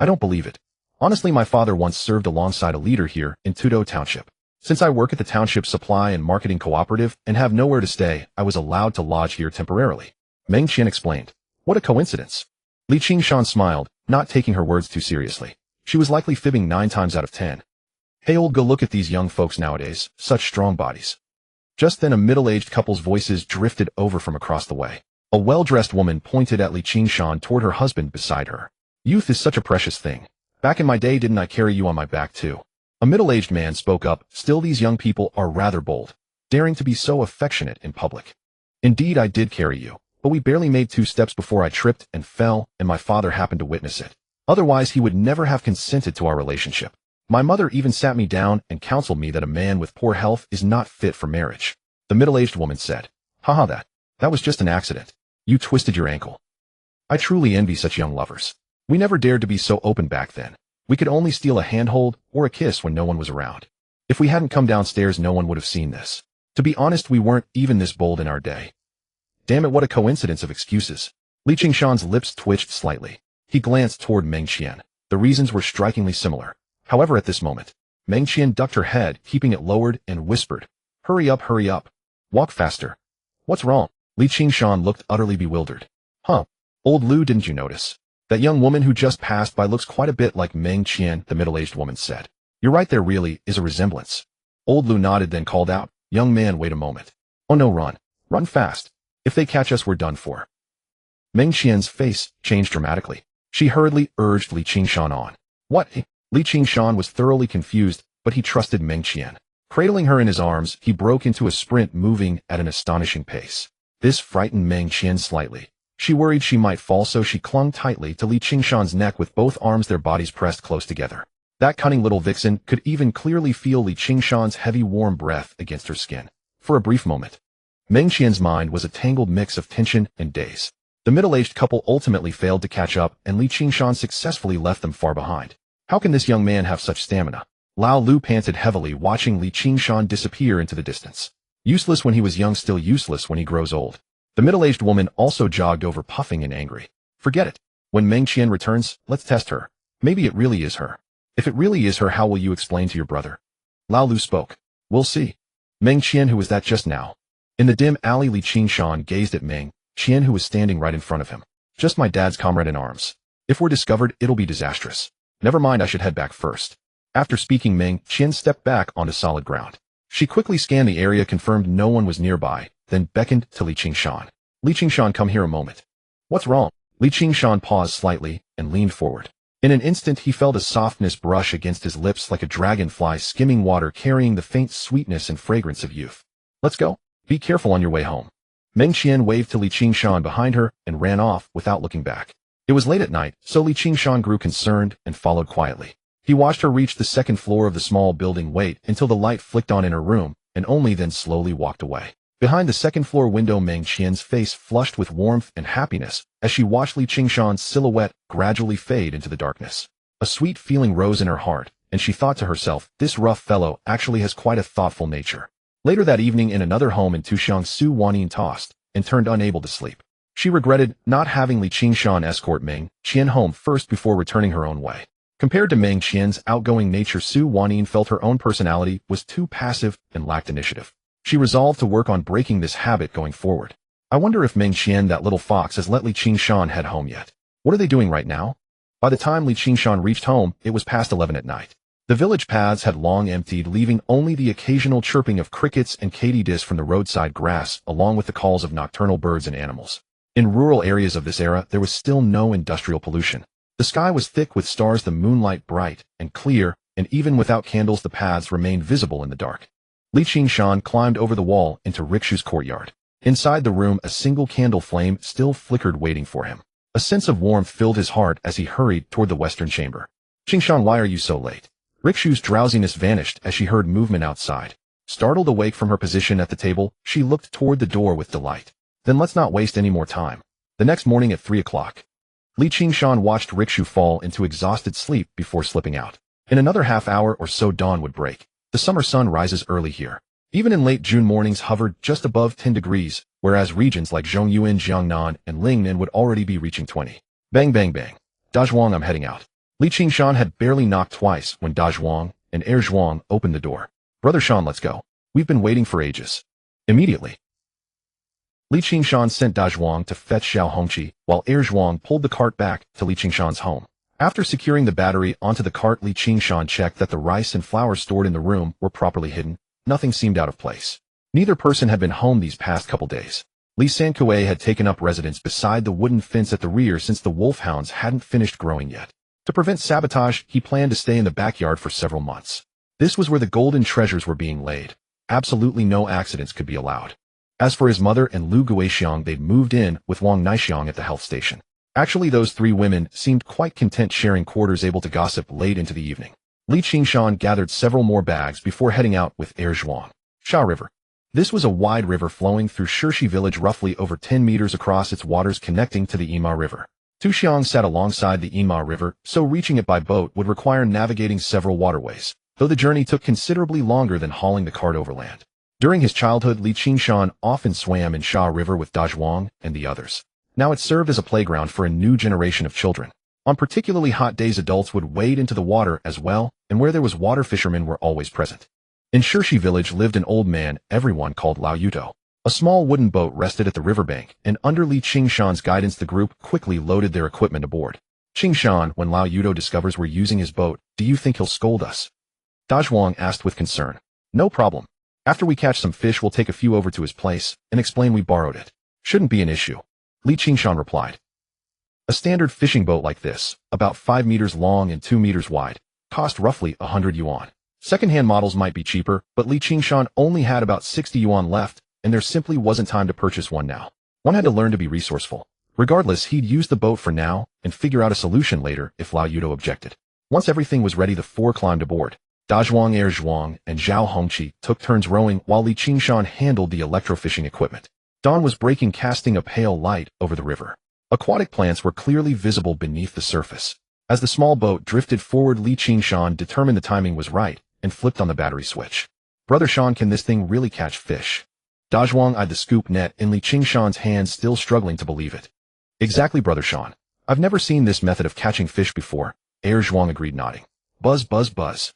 [SPEAKER 1] I don't believe it. Honestly, my father once served alongside a leader here in Tudo Township. Since I work at the township supply and marketing cooperative and have nowhere to stay, I was allowed to lodge here temporarily. Meng Qian explained. What a coincidence. Li Qingshan smiled, not taking her words too seriously. She was likely fibbing 9 times out of 10. Hey old, go look at these young folks nowadays, such strong bodies. Just then a middle-aged couple's voices drifted over from across the way. A well-dressed woman pointed at Li Qingshan toward her husband beside her. Youth is such a precious thing. Back in my day, didn't I carry you on my back too? A middle-aged man spoke up. Still, these young people are rather bold, daring to be so affectionate in public. Indeed, I did carry you, but we barely made 2 steps before I tripped and fell, and my father happened to witness it. Otherwise, he would never have consented to our relationship. My mother even sat me down and counseled me that a man with poor health is not fit for marriage. The middle-aged woman said, Haha, that was just an accident. You twisted your ankle. I truly envy such young lovers. We never dared to be so open back then. We could only steal a handhold or a kiss when no one was around. If we hadn't come downstairs, no one would have seen this. To be honest, we weren't even this bold in our day. Damn it, what a coincidence of excuses. Li Qingshan's lips twitched slightly. He glanced toward Meng Qian. The reasons were strikingly similar. However, at this moment, Meng Qian ducked her head, keeping it lowered, and whispered, hurry up, hurry up. Walk faster. What's wrong? Li Qingshan looked utterly bewildered. Huh. Old Lu, didn't you notice? That young woman who just passed by looks quite a bit like Meng Qian, the middle-aged woman said. You're right, there really is a resemblance. Old Lu nodded, then called out, young man, wait a moment. Oh no, run. Run fast. If they catch us, we're done for. Meng Qian's face changed dramatically. She hurriedly urged Li Qingshan on. What? Li Qingshan was thoroughly confused, but he trusted Meng Qian. Cradling her in his arms, he broke into a sprint, moving at an astonishing pace. This frightened Meng Qian slightly. She worried she might fall, so she clung tightly to Li Qingshan's neck with both arms, their bodies pressed close together. That cunning little vixen could even clearly feel Li Qingshan's heavy warm breath against her skin. For a brief moment, Meng Qian's mind was a tangled mix of tension and daze. The middle-aged couple ultimately failed to catch up, and Li Qingshan successfully left them far behind. How can this young man have such stamina? Lao Lu panted heavily, watching Li Qingshan disappear into the distance. Useless when he was young, still useless when he grows old. The middle-aged woman also jogged over, puffing and angry. Forget it. When Meng Qian returns, let's test her. Maybe it really is her. If it really is her, how will you explain to your brother? Lao Lu spoke. We'll see. Meng Qian, who was that just now? In the dim alley, Li Qingshan gazed at Meng Qian, who was standing right in front of him. Just my dad's comrade in arms. If we're discovered, it'll be disastrous. Never mind, I should head back first. After speaking, Meng Qian stepped back onto solid ground. She quickly scanned the area, confirmed no one was nearby, then beckoned to Li Qingshan. Li Qingshan, come here a moment. What's wrong? Li Qingshan paused slightly and leaned forward. In an instant, he felt a softness brush against his lips like a dragonfly skimming water, carrying the faint sweetness and fragrance of youth. Let's go. Be careful on your way home. Meng Qian waved to Li Qingshan behind her and ran off without looking back. It was late at night, so Li Qingshan grew concerned and followed quietly. He watched her reach the second floor of the small building, wait until the light flicked on in her room, and only then slowly walked away. Behind the second-floor window, Meng Qian's face flushed with warmth and happiness as she watched Li Qingshan's silhouette gradually fade into the darkness. A sweet feeling rose in her heart, and she thought to herself, this rough fellow actually has quite a thoughtful nature. Later that evening, in another home in Tuxiang, Su Wanyin tossed and turned, unable to sleep. She regretted not having Li Qingshan escort Meng Qian home first before returning her own way. Compared to Meng Qian's outgoing nature, Su Wanyin felt her own personality was too passive and lacked initiative. She resolved to work on breaking this habit going forward. I wonder if Meng Qian, that little fox, has let Li Qingshan head home yet. What are they doing right now? By the time Li Qingshan reached home, it was past 11 at night. The village paths had long emptied, leaving only the occasional chirping of crickets and katydids from the roadside grass, along with the calls of nocturnal birds and animals. In rural areas of this era, there was still no industrial pollution. The sky was thick with stars, the moonlight bright and clear, and even without candles, the paths remained visible in the dark. Li Qingshan climbed over the wall into Rikshu's courtyard. Inside the room, a single candle flame still flickered, waiting for him. A sense of warmth filled his heart as he hurried toward the western chamber. Qingshan, why are you so late? Rikshu's drowsiness vanished as she heard movement outside. Startled awake from her position at the table, she looked toward the door with delight. Then let's not waste any more time. The next morning at 3 o'clock, Li Qingshan watched Rikshu fall into exhausted sleep before slipping out. In another half hour or so, dawn would break. The summer sun rises early here. Even in late June, mornings hovered just above 10 degrees, whereas regions like Zhongyuan, Jiangnan, and Lingnan would already be reaching 20. Bang, bang, bang. Dazhuang, I'm heading out. Li Qingshan had barely knocked twice when Dazhuang and Heir Zhuang opened the door. Brother Shan, let's go. We've been waiting for ages. Immediately, Li Qingshan sent Dazhuang to fetch Xiao Hongqi, while Heir Zhuang pulled the cart back to Li Qingshan's home. After securing the battery onto the cart, Li Qingshan checked that the rice and flour stored in the room were properly hidden. Nothing seemed out of place. Neither person had been home these past couple days. Li Sankue had taken up residence beside the wooden fence at the rear since the wolfhounds hadn't finished growing yet. To prevent sabotage, he planned to stay in the backyard for several months. This was where the golden treasures were being laid. Absolutely no accidents could be allowed. As for his mother and Lu Guixiang, they'd moved in with Wang Naixiang at the health station. Actually, those three women seemed quite content sharing quarters, able to gossip late into the evening. Li Qingshan gathered several more bags before heading out with Heir Zhuang. Sha River. This was a wide river flowing through Shirshi village, roughly over 10 meters across, its waters connecting to the Ima River. Tuxiang sat alongside the Ima River, so reaching it by boat would require navigating several waterways, though the journey took considerably longer than hauling the cart overland. During his childhood, Li Qingshan often swam in Sha River with Dazhuang and the others. Now it served as a playground for a new generation of children. On particularly hot days, adults would wade into the water as well, and where there was water, fishermen were always present. In Shirshi village lived an old man everyone called Lao Yuto. A small wooden boat rested at the riverbank, and under Li Qingshan's guidance the group quickly loaded their equipment aboard. Qingshan, when Lao Yuto discovers we're using his boat, do you think he'll scold us? Dazhuang asked with concern. No problem. After we catch some fish we'll take a few over to his place and explain we borrowed it. Shouldn't be an issue. Li Qingshan replied. A standard fishing boat like this, about 5 meters long and 2 meters wide, cost roughly 100 yuan. Second-hand models might be cheaper, but Li Qingshan only had about 60 yuan left, and there simply wasn't time to purchase one now. One had to learn to be resourceful. Regardless, he'd use the boat for now and figure out a solution later if Lao Yuto objected. Once everything was ready, the four climbed aboard. Dazhuang Erzhuang and Zhao Hongqi took turns rowing while Li Qingshan handled the electrofishing equipment. Dawn was breaking, casting a pale light over the river. Aquatic plants were clearly visible beneath the surface. As the small boat drifted forward, Li Qingshan determined the timing was right and flipped on the battery switch. Brother Shan, can this thing really catch fish? Dazhuang eyed the scoop net in Li Qingshan's hands, still struggling to believe it. Exactly, Brother Shan. I've never seen this method of catching fish before, Erzhuang agreed, nodding. Buzz, buzz, buzz.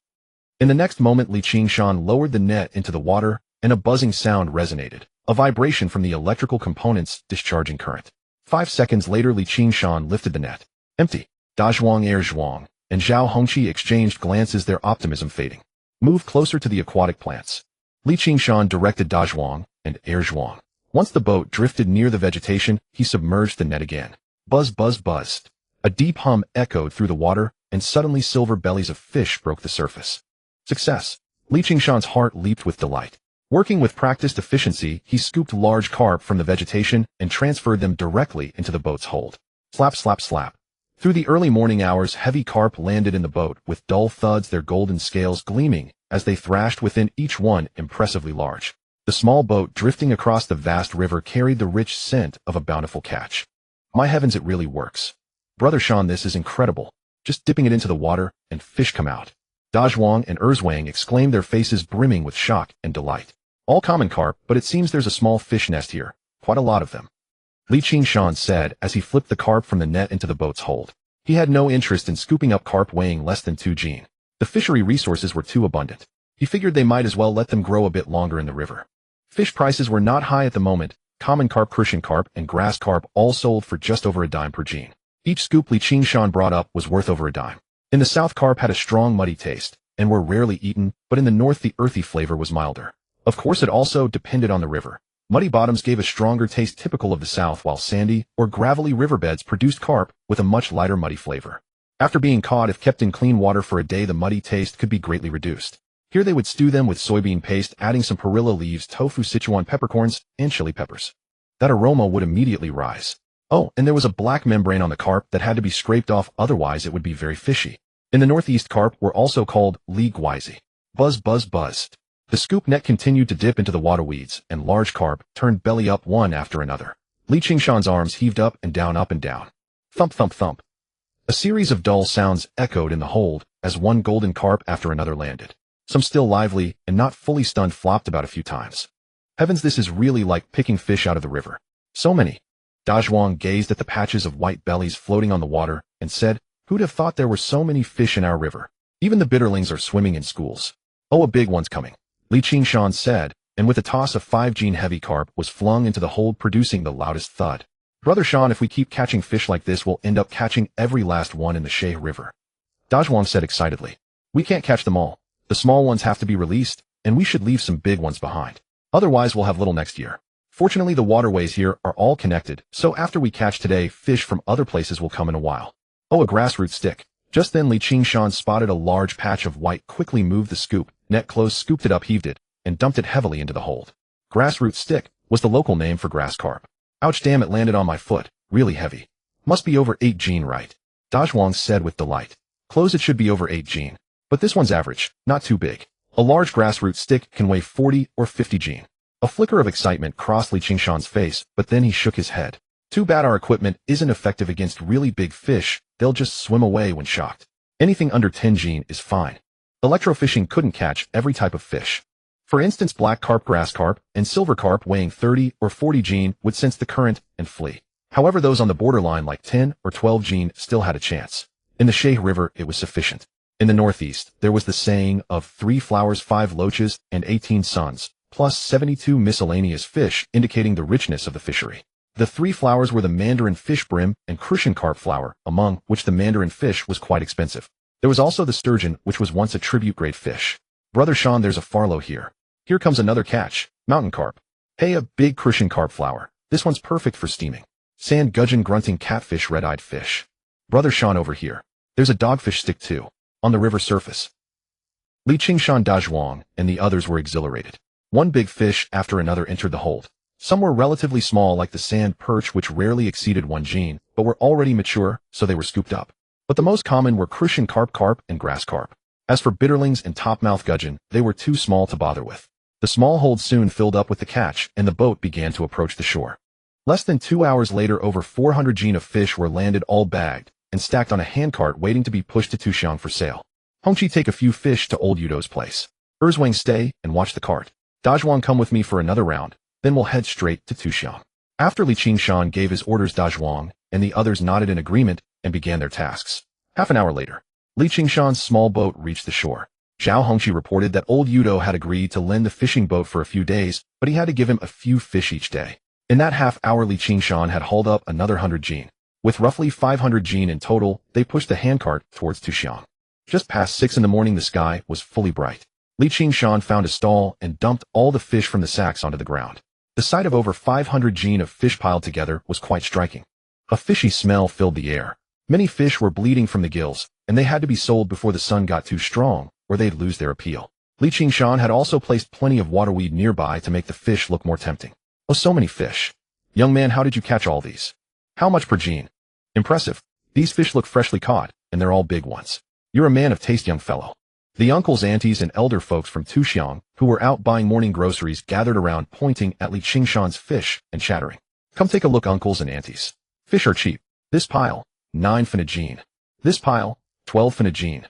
[SPEAKER 1] In the next moment, Li Qingshan lowered the net into the water, and a buzzing sound resonated, a vibration from the electrical components discharging current. 5 seconds later, Li Qingshan lifted the net. Empty. Dazhuang Erzhuang and Zhao Hongqi exchanged glances, their optimism fading. Move closer to the aquatic plants. Li Qingshan directed Dazhuang and Erzhuang. Once the boat drifted near the vegetation, he submerged the net again. Buzz, buzz, buzzed. A deep hum echoed through the water, and suddenly silver bellies of fish broke the surface. Success! Li Qingshan's heart leaped with delight. Working with practiced efficiency, he scooped large carp from the vegetation and transferred them directly into the boat's hold. Slap, slap, slap. Through the early morning hours, heavy carp landed in the boat with dull thuds, their golden scales gleaming as they thrashed within, each one impressively large. The small boat drifting across the vast river carried the rich scent of a bountiful catch. My heavens, it really works. Brother Shan, this is incredible. Just dipping it into the water, and fish come out. Dazhuang and Erzhuang exclaimed, their faces brimming with shock and delight. All common carp, but it seems there's a small fish nest here. Quite a lot of them. Li Qingshan said as he flipped the carp from the net into the boat's hold. He had no interest in scooping up carp weighing less than 2 jin. The fishery resources were too abundant. He figured they might as well let them grow a bit longer in the river. Fish prices were not high at the moment. Common carp, Crucian carp, and grass carp all sold for just over a dime per jin. Each scoop Li Qingshan brought up was worth over a dime. In the south, carp had a strong muddy taste and were rarely eaten, but in the north the earthy flavor was milder. Of course, it also depended on the river. Muddy bottoms gave a stronger taste typical of the south, while sandy or gravelly riverbeds produced carp with a much lighter muddy flavor. After being caught, if kept in clean water for a day, the muddy taste could be greatly reduced. Here they would stew them with soybean paste, adding some perilla leaves, tofu, Sichuan peppercorns, and chili peppers. That aroma would immediately rise. Oh, and there was a black membrane on the carp that had to be scraped off, otherwise it would be very fishy. In the northeast, carp were also called li guizi. Buzz, buzz, buzzed. The scoop net continued to dip into the water weeds, and large carp turned belly up one after another. Li Qingshan's arms heaved up and down, up and down. Thump, thump, thump. A series of dull sounds echoed in the hold as one golden carp after another landed. Some, still lively and not fully stunned, flopped about a few times. Heavens, this is really like picking fish out of the river. So many. Dazhuang gazed at the patches of white bellies floating on the water and said, who'd have thought there were so many fish in our river? Even the bitterlings are swimming in schools. Oh, a big one's coming. Li Qingshan said, and with a toss of 5 jin heavy carp was flung into the hold, producing the loudest thud. Brother Shan, if we keep catching fish like this, we'll end up catching every last one in the Shay River. Dazhuang said excitedly. We can't catch them all. The small ones have to be released, and we should leave some big ones behind. Otherwise, we'll have little next year. Fortunately, the waterways here are all connected, so after we catch today, fish from other places will come in a while. Oh, a grassroot stick. Just then Li Qingshan spotted a large patch of white, quickly moved the scoop, net closed, scooped it up, heaved it, and dumped it heavily into the hold. Grassroot stick was the local name for grass carp. Ouch, damn, it landed on my foot, really heavy. Must be over 8 jin, right? Dazhuang said with delight. Close, it should be over 8 jin. But this one's average, not too big. A large grassroot stick can weigh 40 or 50 jin. A flicker of excitement crossed Li Qingshan's face, but then he shook his head. Too bad our equipment isn't effective against really big fish. They'll just swim away when shocked. Anything under 10 jin is fine. Electrofishing couldn't catch every type of fish. For instance, black carp, grass carp, and silver carp weighing 30 or 40 jin would sense the current and flee. However, those on the borderline like 10 or 12 jin still had a chance. In the Shay River, it was sufficient. In the northeast, there was the saying of 3 flowers 5 loaches and 18 suns, plus 72 miscellaneous fish, indicating the richness of the fishery. The 3 flowers were the mandarin fish brim and crucian carp flower, among which the mandarin fish was quite expensive. There was also the sturgeon, which was once a tribute-grade fish. Brother Sean, there's a farlow here. Here comes another catch, mountain carp. Hey, a big crucian carp flower. This one's perfect for steaming. Sand gudgeon grunting catfish red-eyed fish. Brother Sean over here. There's a dogfish stick too, on the river surface. Qingshan Dazhuang and the others were exhilarated. One big fish after another entered the hold. Some were relatively small like the sand perch which rarely exceeded 1 jin, but were already mature, so they were scooped up. But the most common were crucian carp and grass carp. As for bitterlings and topmouth gudgeon, they were too small to bother with. The small hold soon filled up with the catch, and the boat began to approach the shore. Less than 2 hours later, over 400 jin of fish were landed, all bagged, and stacked on a handcart waiting to be pushed to Qingshan for sale. Hongqi, take a few fish to old Yudo's place. Erzwang, stay and watch the cart. Dazhuang, come with me for another round, then we'll head straight to Qingshan. After Qingshan gave his orders, Dazhuang and the others nodded in agreement and began their tasks. Half an hour later, Qingshan's small boat reached the shore. Zhao Hongqi reported that old Yudo had agreed to lend the fishing boat for a few days, but he had to give him a few fish each day. In that half hour, Qingshan had hauled up another 100 jin. With roughly 500 jin in total, they pushed the handcart towards Qingshan. Just past 6 in the morning, the sky was fully bright. Qingshan found a stall and dumped all the fish from the sacks onto the ground. The sight of over 500 jin of fish piled together was quite striking. A fishy smell filled the air. Many fish were bleeding from the gills, and they had to be sold before the sun got too strong, or they'd lose their appeal. Qingshan had also placed plenty of waterweed nearby to make the fish look more tempting. Oh, so many fish. Young man, how did you catch all these? How much per jin? Impressive. These fish look freshly caught, and they're all big ones. You're a man of taste, young fellow. The uncles, aunties, and elder folks from Qingshan, who were out buying morning groceries, gathered around, pointing at Qingshan's fish and chattering. Come take a look, uncles and aunties. Fish are cheap. This pile, 9 fin a jin. This pile, 12 fin a jin.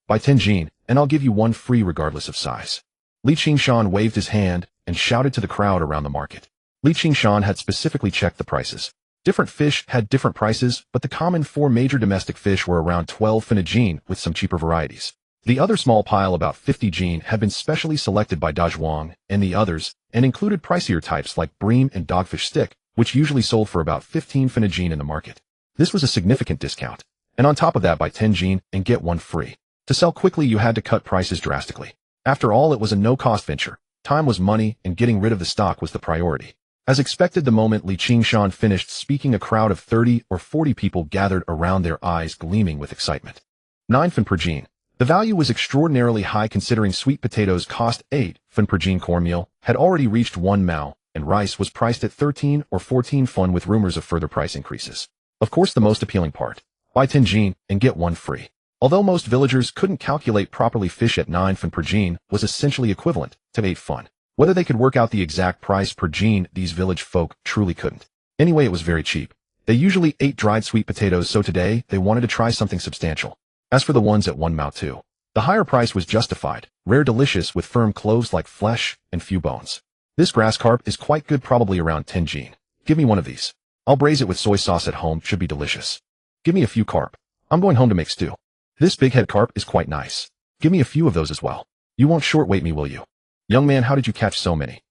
[SPEAKER 1] Buy 10 jin, and I'll give you 1 free regardless of size. Qingshan waved his hand and shouted to the crowd around the market. Qingshan had specifically checked the prices. Different fish had different prices, but the common 4 major domestic fish were around 12 fin a jin with some cheaper varieties. The other small pile, about 50 jin, had been specially selected by Dazhuang and the others, and included pricier types like bream and dogfish stick, which usually sold for about 15 fin a jin in the market. This was a significant discount, and on top of that, buy 10 jin and get 1 free. To sell quickly, you had to cut prices drastically. After all, it was a no-cost venture. Time was money, and getting rid of the stock was the priority. As expected, the moment Qingshan finished speaking, a crowd of 30 or 40 people gathered around, their eyes gleaming with excitement. 9 fin per jin. The value was extraordinarily high considering sweet potatoes cost 8 fin per jin, cornmeal had already reached 1 mao, and rice was priced at 13 or 14 fun, with rumors of further price increases. Of course, the most appealing part, buy 10 jin and get 1 free. Although most villagers couldn't calculate properly, fish at 9 fin per jin was essentially equivalent to 8 fun. Whether they could work out the exact price per jin, these village folk truly couldn't. Anyway, it was very cheap. They usually ate dried sweet potatoes, so today they wanted to try something substantial. As for the ones at 1 mao too, the higher price was justified. Rare, delicious, with firm cloves like flesh and few bones. This grass carp is quite good, probably around 10 jin. Give me 1 of these. I'll braise it with soy sauce at home, should be delicious. Give me a few carp. I'm going home to make stew. This big head carp is quite nice. Give me a few of those as well. You won't short-weight me, will you? Young man, how did you catch so many?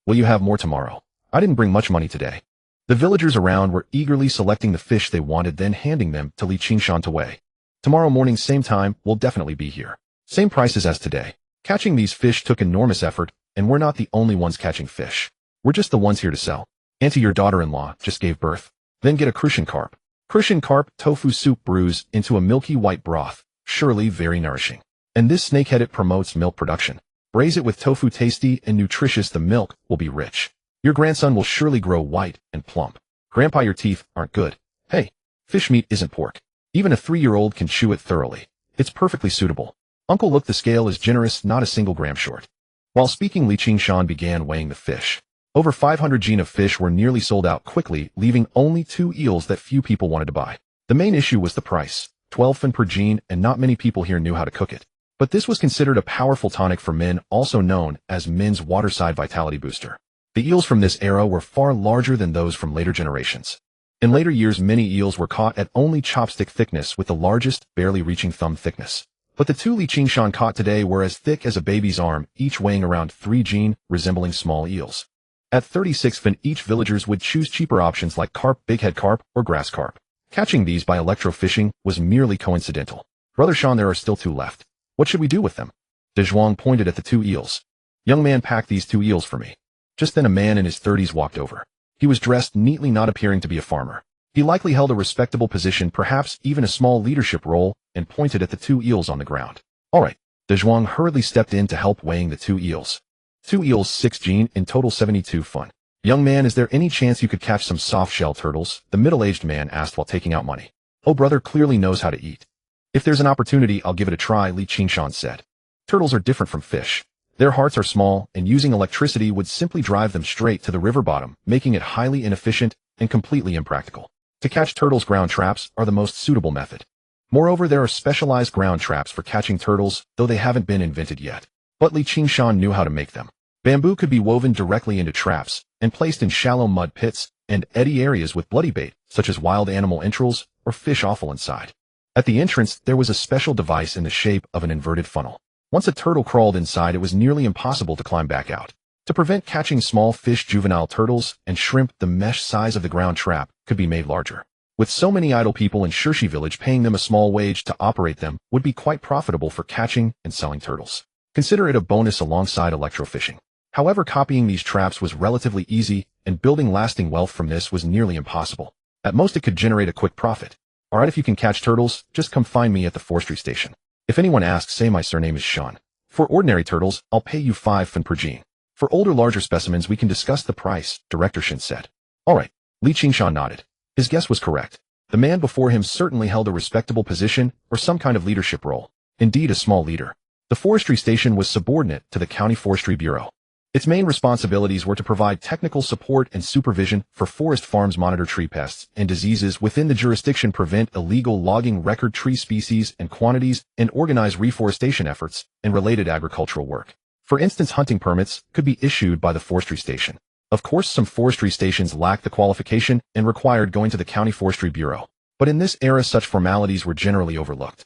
[SPEAKER 1] Will you have more tomorrow? I didn't bring much money today. The villagers around were eagerly selecting the fish they wanted, then handing them to Qingshan to weigh. Tomorrow morning, same time, we'll definitely be here. Same prices as today. Catching these fish took enormous effort, and we're not the only ones catching fish. We're just the ones here to sell. Auntie, your daughter-in-law, just gave birth. Then get a crucian carp. Crucian carp tofu soup brews into a milky white broth, surely very nourishing. And this snakehead, it promotes milk production. Braise it with tofu, tasty and nutritious. The milk will be rich. Your grandson will surely grow white and plump. Grandpa, your teeth aren't good. Hey, fish meat isn't pork. Even a 3-year-old can chew it thoroughly. It's perfectly suitable. Uncle, look, the scale is generous, not a single gram short. While speaking, Qingshan began weighing the fish. Over 500 jin of fish were nearly sold out quickly, leaving only 2 eels that few people wanted to buy. The main issue was the price, 12 fin per jin, and not many people here knew how to cook it. But this was considered a powerful tonic for men, also known as men's waterside vitality booster. The eels from this era were far larger than those from later generations. In later years, many eels were caught at only chopstick thickness, with the largest barely reaching thumb thickness. But the two Li Qingshan caught today were as thick as a baby's arm, each weighing around 3 jin, resembling small eels. At 36 fin, each villagers would choose cheaper options like carp, bighead carp, or grass carp. Catching these by electrofishing was merely coincidental. Brother Shan, there are still 2 left. What should we do with them? De Zhuang pointed at the 2 eels. Young man, pack these 2 eels for me. Just then a man in his 30s walked over. He was dressed neatly, not appearing to be a farmer. He likely held a respectable position, perhaps even a small leadership role, and pointed at the 2 eels on the ground. All right. De Zhuang hurriedly stepped in to help weighing the 2 eels. 2 eels, 6 jin, in total 72 fun. Young man, is there any chance you could catch some soft-shell turtles? The middle-aged man asked while taking out money. Oh, brother clearly knows how to eat. If there's an opportunity, I'll give it a try, Li Qingshan said. Turtles are different from fish. Their hearts are small, and using electricity would simply drive them straight to the river bottom, making it highly inefficient and completely impractical. To catch turtles, ground traps are the most suitable method. Moreover, there are specialized ground traps for catching turtles, though they haven't been invented yet. But Li Qingshan knew how to make them. Bamboo could be woven directly into traps and placed in shallow mud pits and eddy areas with bloody bait, such as wild animal entrails or fish offal inside. At the entrance, there was a special device in the shape of an inverted funnel. Once a turtle crawled inside, it was nearly impossible to climb back out. To prevent catching small fish, juvenile turtles, and shrimp, the mesh size of the ground trap could be made larger. With so many idle people in Shirshi village, paying them a small wage to operate them would be quite profitable for catching and selling turtles. Consider it a bonus alongside electrofishing. However, copying these traps was relatively easy, and building lasting wealth from this was nearly impossible. At most, it could generate a quick profit. Alright, if you can catch turtles, just come find me at the forestry station. If anyone asks, say my surname is Shan. For ordinary turtles, I'll pay you 5 fin per jin. For older, larger specimens, we can discuss the price, Director Shin said. Alright, Li Qingshan nodded. His guess was correct. The man before him certainly held a respectable position or some kind of leadership role. Indeed, a small leader. The forestry station was subordinate to the County Forestry Bureau. Its main responsibilities were to provide technical support and supervision for forest farms, monitor tree pests and diseases within the jurisdiction, prevent illegal logging, record tree species and quantities, and organize reforestation efforts and related agricultural work. For instance, hunting permits could be issued by the forestry station. Of course, some forestry stations lacked the qualification and required going to the County Forestry Bureau. But in this era, such formalities were generally overlooked.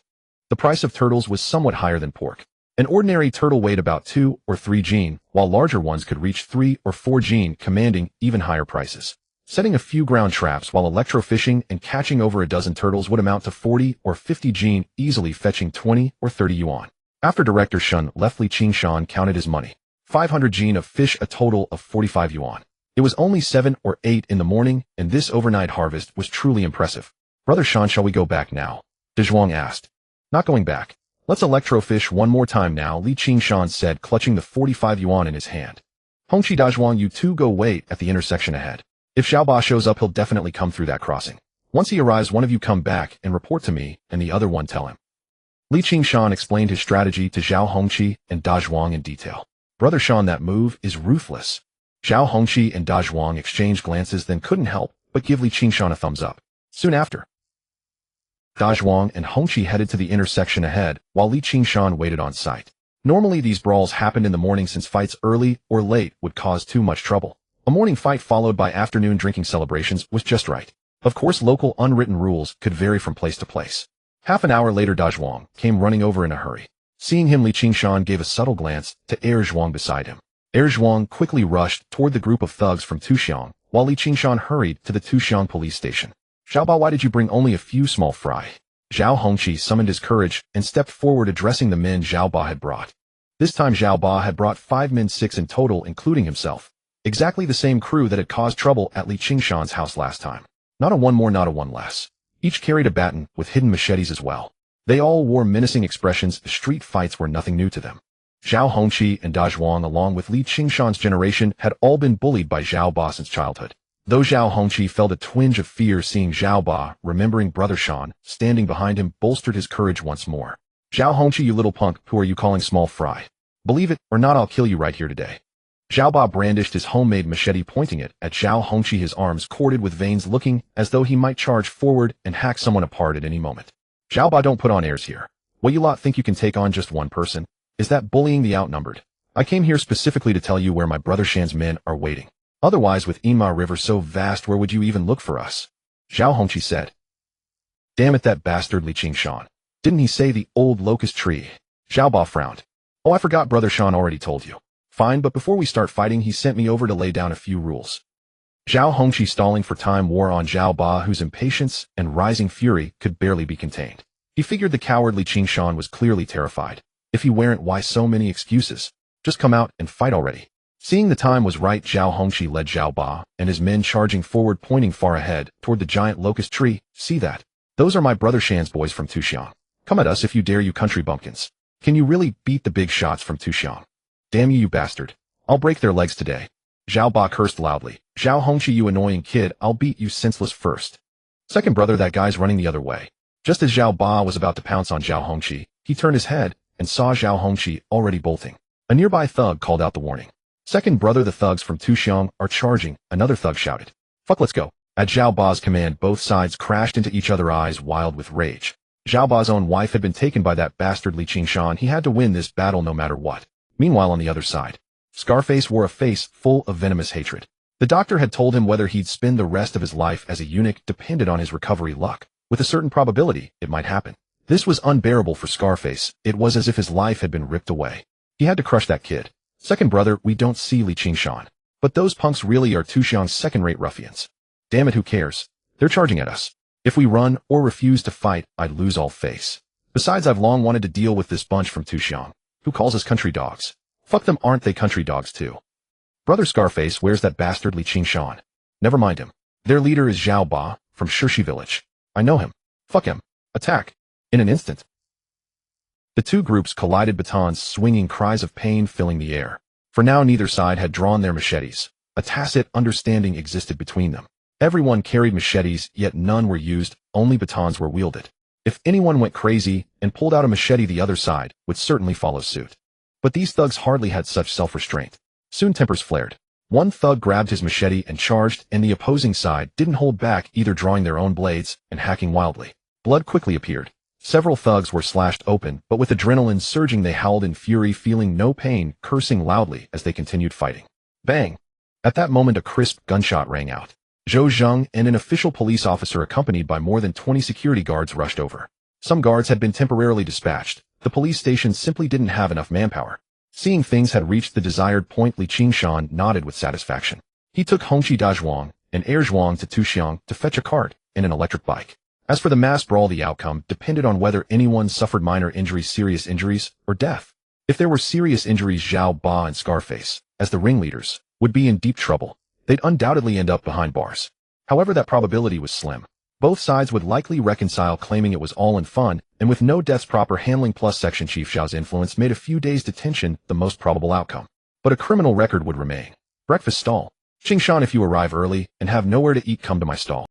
[SPEAKER 1] The price of turtles was somewhat higher than pork. An ordinary turtle weighed about 2 or 3 jin, while larger ones could reach 3 or 4 jin, commanding even higher prices. Setting a few ground traps while electrofishing and catching over a dozen turtles would amount to 40 or 50 jin, easily fetching 20 or 30 yuan. After Director Shun left, Li Qingshan counted his money. 500 jin of fish, a total of 45 yuan. It was only 7 or 8 in the morning, and this overnight harvest was truly impressive. Brother Shan, shall we go back now? De Zhuang asked. Not going back. Let's electrofish one more time now, Li Qingshan said, clutching the 45 yuan in his hand. Hongqi, Da Zhuang, you two go wait at the intersection ahead. If Xiaoba shows up, he'll definitely come through that crossing. Once he arrives, one of you come back and report to me, and the other one tell him. Li Qingshan explained his strategy to Zhao Hongqi and Da Zhuang in detail. Brother Shan, that move is ruthless. Zhao Hongqi and Da Zhuang exchanged glances, then couldn't help but give Li Qingshan a thumbs up. Soon after, Da Zhuang and Hongqi headed to the intersection ahead, while Li Qingshan waited on site. Normally these brawls happened in the morning, since fights early or late would cause too much trouble. A morning fight followed by afternoon drinking celebrations was just right. Of course, local unwritten rules could vary from place to place. Half an hour later, Da Zhuang came running over in a hurry. Seeing him, Li Qingshan gave a subtle glance to Zhuang beside him. Zhuang quickly rushed toward the group of thugs from Tuxiang, while Li Qingshan hurried to the Tuxiang police station. Xiaoba, why did you bring only a few small fry? Zhao Hongqi summoned his courage and stepped forward, addressing the men Xiaoba had brought. This time Xiaoba had brought 5 men, 6 in total, including himself. Exactly the same crew that had caused trouble at Li Qingshan's house last time. Not a one more, not a one less. Each carried a baton with hidden machetes as well. They all wore menacing expressions. Street fights were nothing new to them. Zhao Hongqi and Da Zhuang, along with Li Qingshan's generation, had all been bullied by Xiaoba since childhood. Though Zhao Hongqi felt a twinge of fear seeing Xiaoba, remembering Brother Shan standing behind him bolstered his courage once more. Zhao Hongqi, you little punk, who are you calling small fry? Believe it or not, I'll kill you right here today. Xiaoba brandished his homemade machete, pointing it at Zhao Hongqi, his arms corded with veins, looking as though he might charge forward and hack someone apart at any moment. Xiaoba, don't put on airs here. What, you lot think you can take on just one person? Is that bullying the outnumbered? I came here specifically to tell you where my brother Shan's men are waiting. Otherwise, with Inma River so vast, where would you even look for us? Zhao Hongqi said. Damn it, that bastard Li Qingshan. Didn't he say the old locust tree? Zhao Ba frowned. Oh, I forgot Brother Shan already told you. Fine, but before we start fighting, he sent me over to lay down a few rules. Zhao Hongqi, stalling for time, wore on Zhao Ba, whose impatience and rising fury could barely be contained. He figured the cowardly Qingshan was clearly terrified. If he weren't, why so many excuses? Just come out and fight already. Seeing the time was right, Zhao Hongqi led Zhao Ba and his men charging forward, pointing far ahead toward the giant locust tree. See that? Those are my brother Shan's boys from Qingshan. Come at us if you dare, you country bumpkins. Can you really beat the big shots from Qingshan? Damn you, you bastard. I'll break their legs today. Zhao Ba cursed loudly. Zhao Hongqi, you annoying kid, I'll beat you senseless first. Second brother, that guy's running the other way. Just as Zhao Ba was about to pounce on Zhao Hongqi, he turned his head and saw Zhao Hongqi already bolting. A nearby thug called out the warning. Second brother, the thugs from Qingshan are charging, another thug shouted. Fuck, let's go. At Zhao Ba's command, both sides crashed into each other, eyes wild with rage. Zhao Ba's own wife had been taken by that bastardly Qingshan. He had to win this battle no matter what. Meanwhile, on the other side, Scarface wore a face full of venomous hatred. The doctor had told him whether he'd spend the rest of his life as a eunuch depended on his recovery luck. With a certain probability, it might happen. This was unbearable for Scarface. It was as if his life had been ripped away. He had to crush that kid. Second brother, we don't see Li Qingshan. But those punks really are Qingshan's second-rate ruffians. Damn it, who cares? They're charging at us. If we run or refuse to fight, I'd lose all face. Besides, I've long wanted to deal with this bunch from Qingshan, who calls us country dogs. Fuck them, aren't they country dogs too? Brother Scarface, where's that bastardly Qingshan? Never mind him. Their leader is Zhao Ba, from Shirshi village. I know him. Fuck him. Attack. In an instant. The two groups collided, batons swinging, cries of pain filling the air. For now, neither side had drawn their machetes. A tacit understanding existed between them. Everyone carried machetes, yet none were used, only batons were wielded. If anyone went crazy and pulled out a machete, the other side would certainly follow suit. But these thugs hardly had such self-restraint. Soon tempers flared. One thug grabbed his machete and charged, and the opposing side didn't hold back either, drawing their own blades and hacking wildly. Blood quickly appeared. Several thugs were slashed open, but with adrenaline surging, they howled in fury, feeling no pain, cursing loudly as they continued fighting. Bang! At that moment, a crisp gunshot rang out. Zhou Zheng and an official police officer accompanied by more than 20 security guards rushed over. Some guards had been temporarily dispatched. The police station simply didn't have enough manpower. Seeing things had reached the desired point, Li Qingshan nodded with satisfaction. He took Hongqi Dazhuang and Heir Zhuang to Qingshan to fetch a cart and an electric bike. As for the mass brawl, the outcome depended on whether anyone suffered minor injuries, serious injuries, or death. If there were serious injuries, Zhao Ba and Scarface, as the ringleaders, would be in deep trouble. They'd undoubtedly end up behind bars. However, that probability was slim. Both sides would likely reconcile, claiming it was all in fun, and with no deaths, proper handling plus Section Chief Zhao's influence made a few days' detention the most probable outcome. But a criminal record would remain. Breakfast stall. Qingshan, if you arrive early and have nowhere to eat, come to my stall.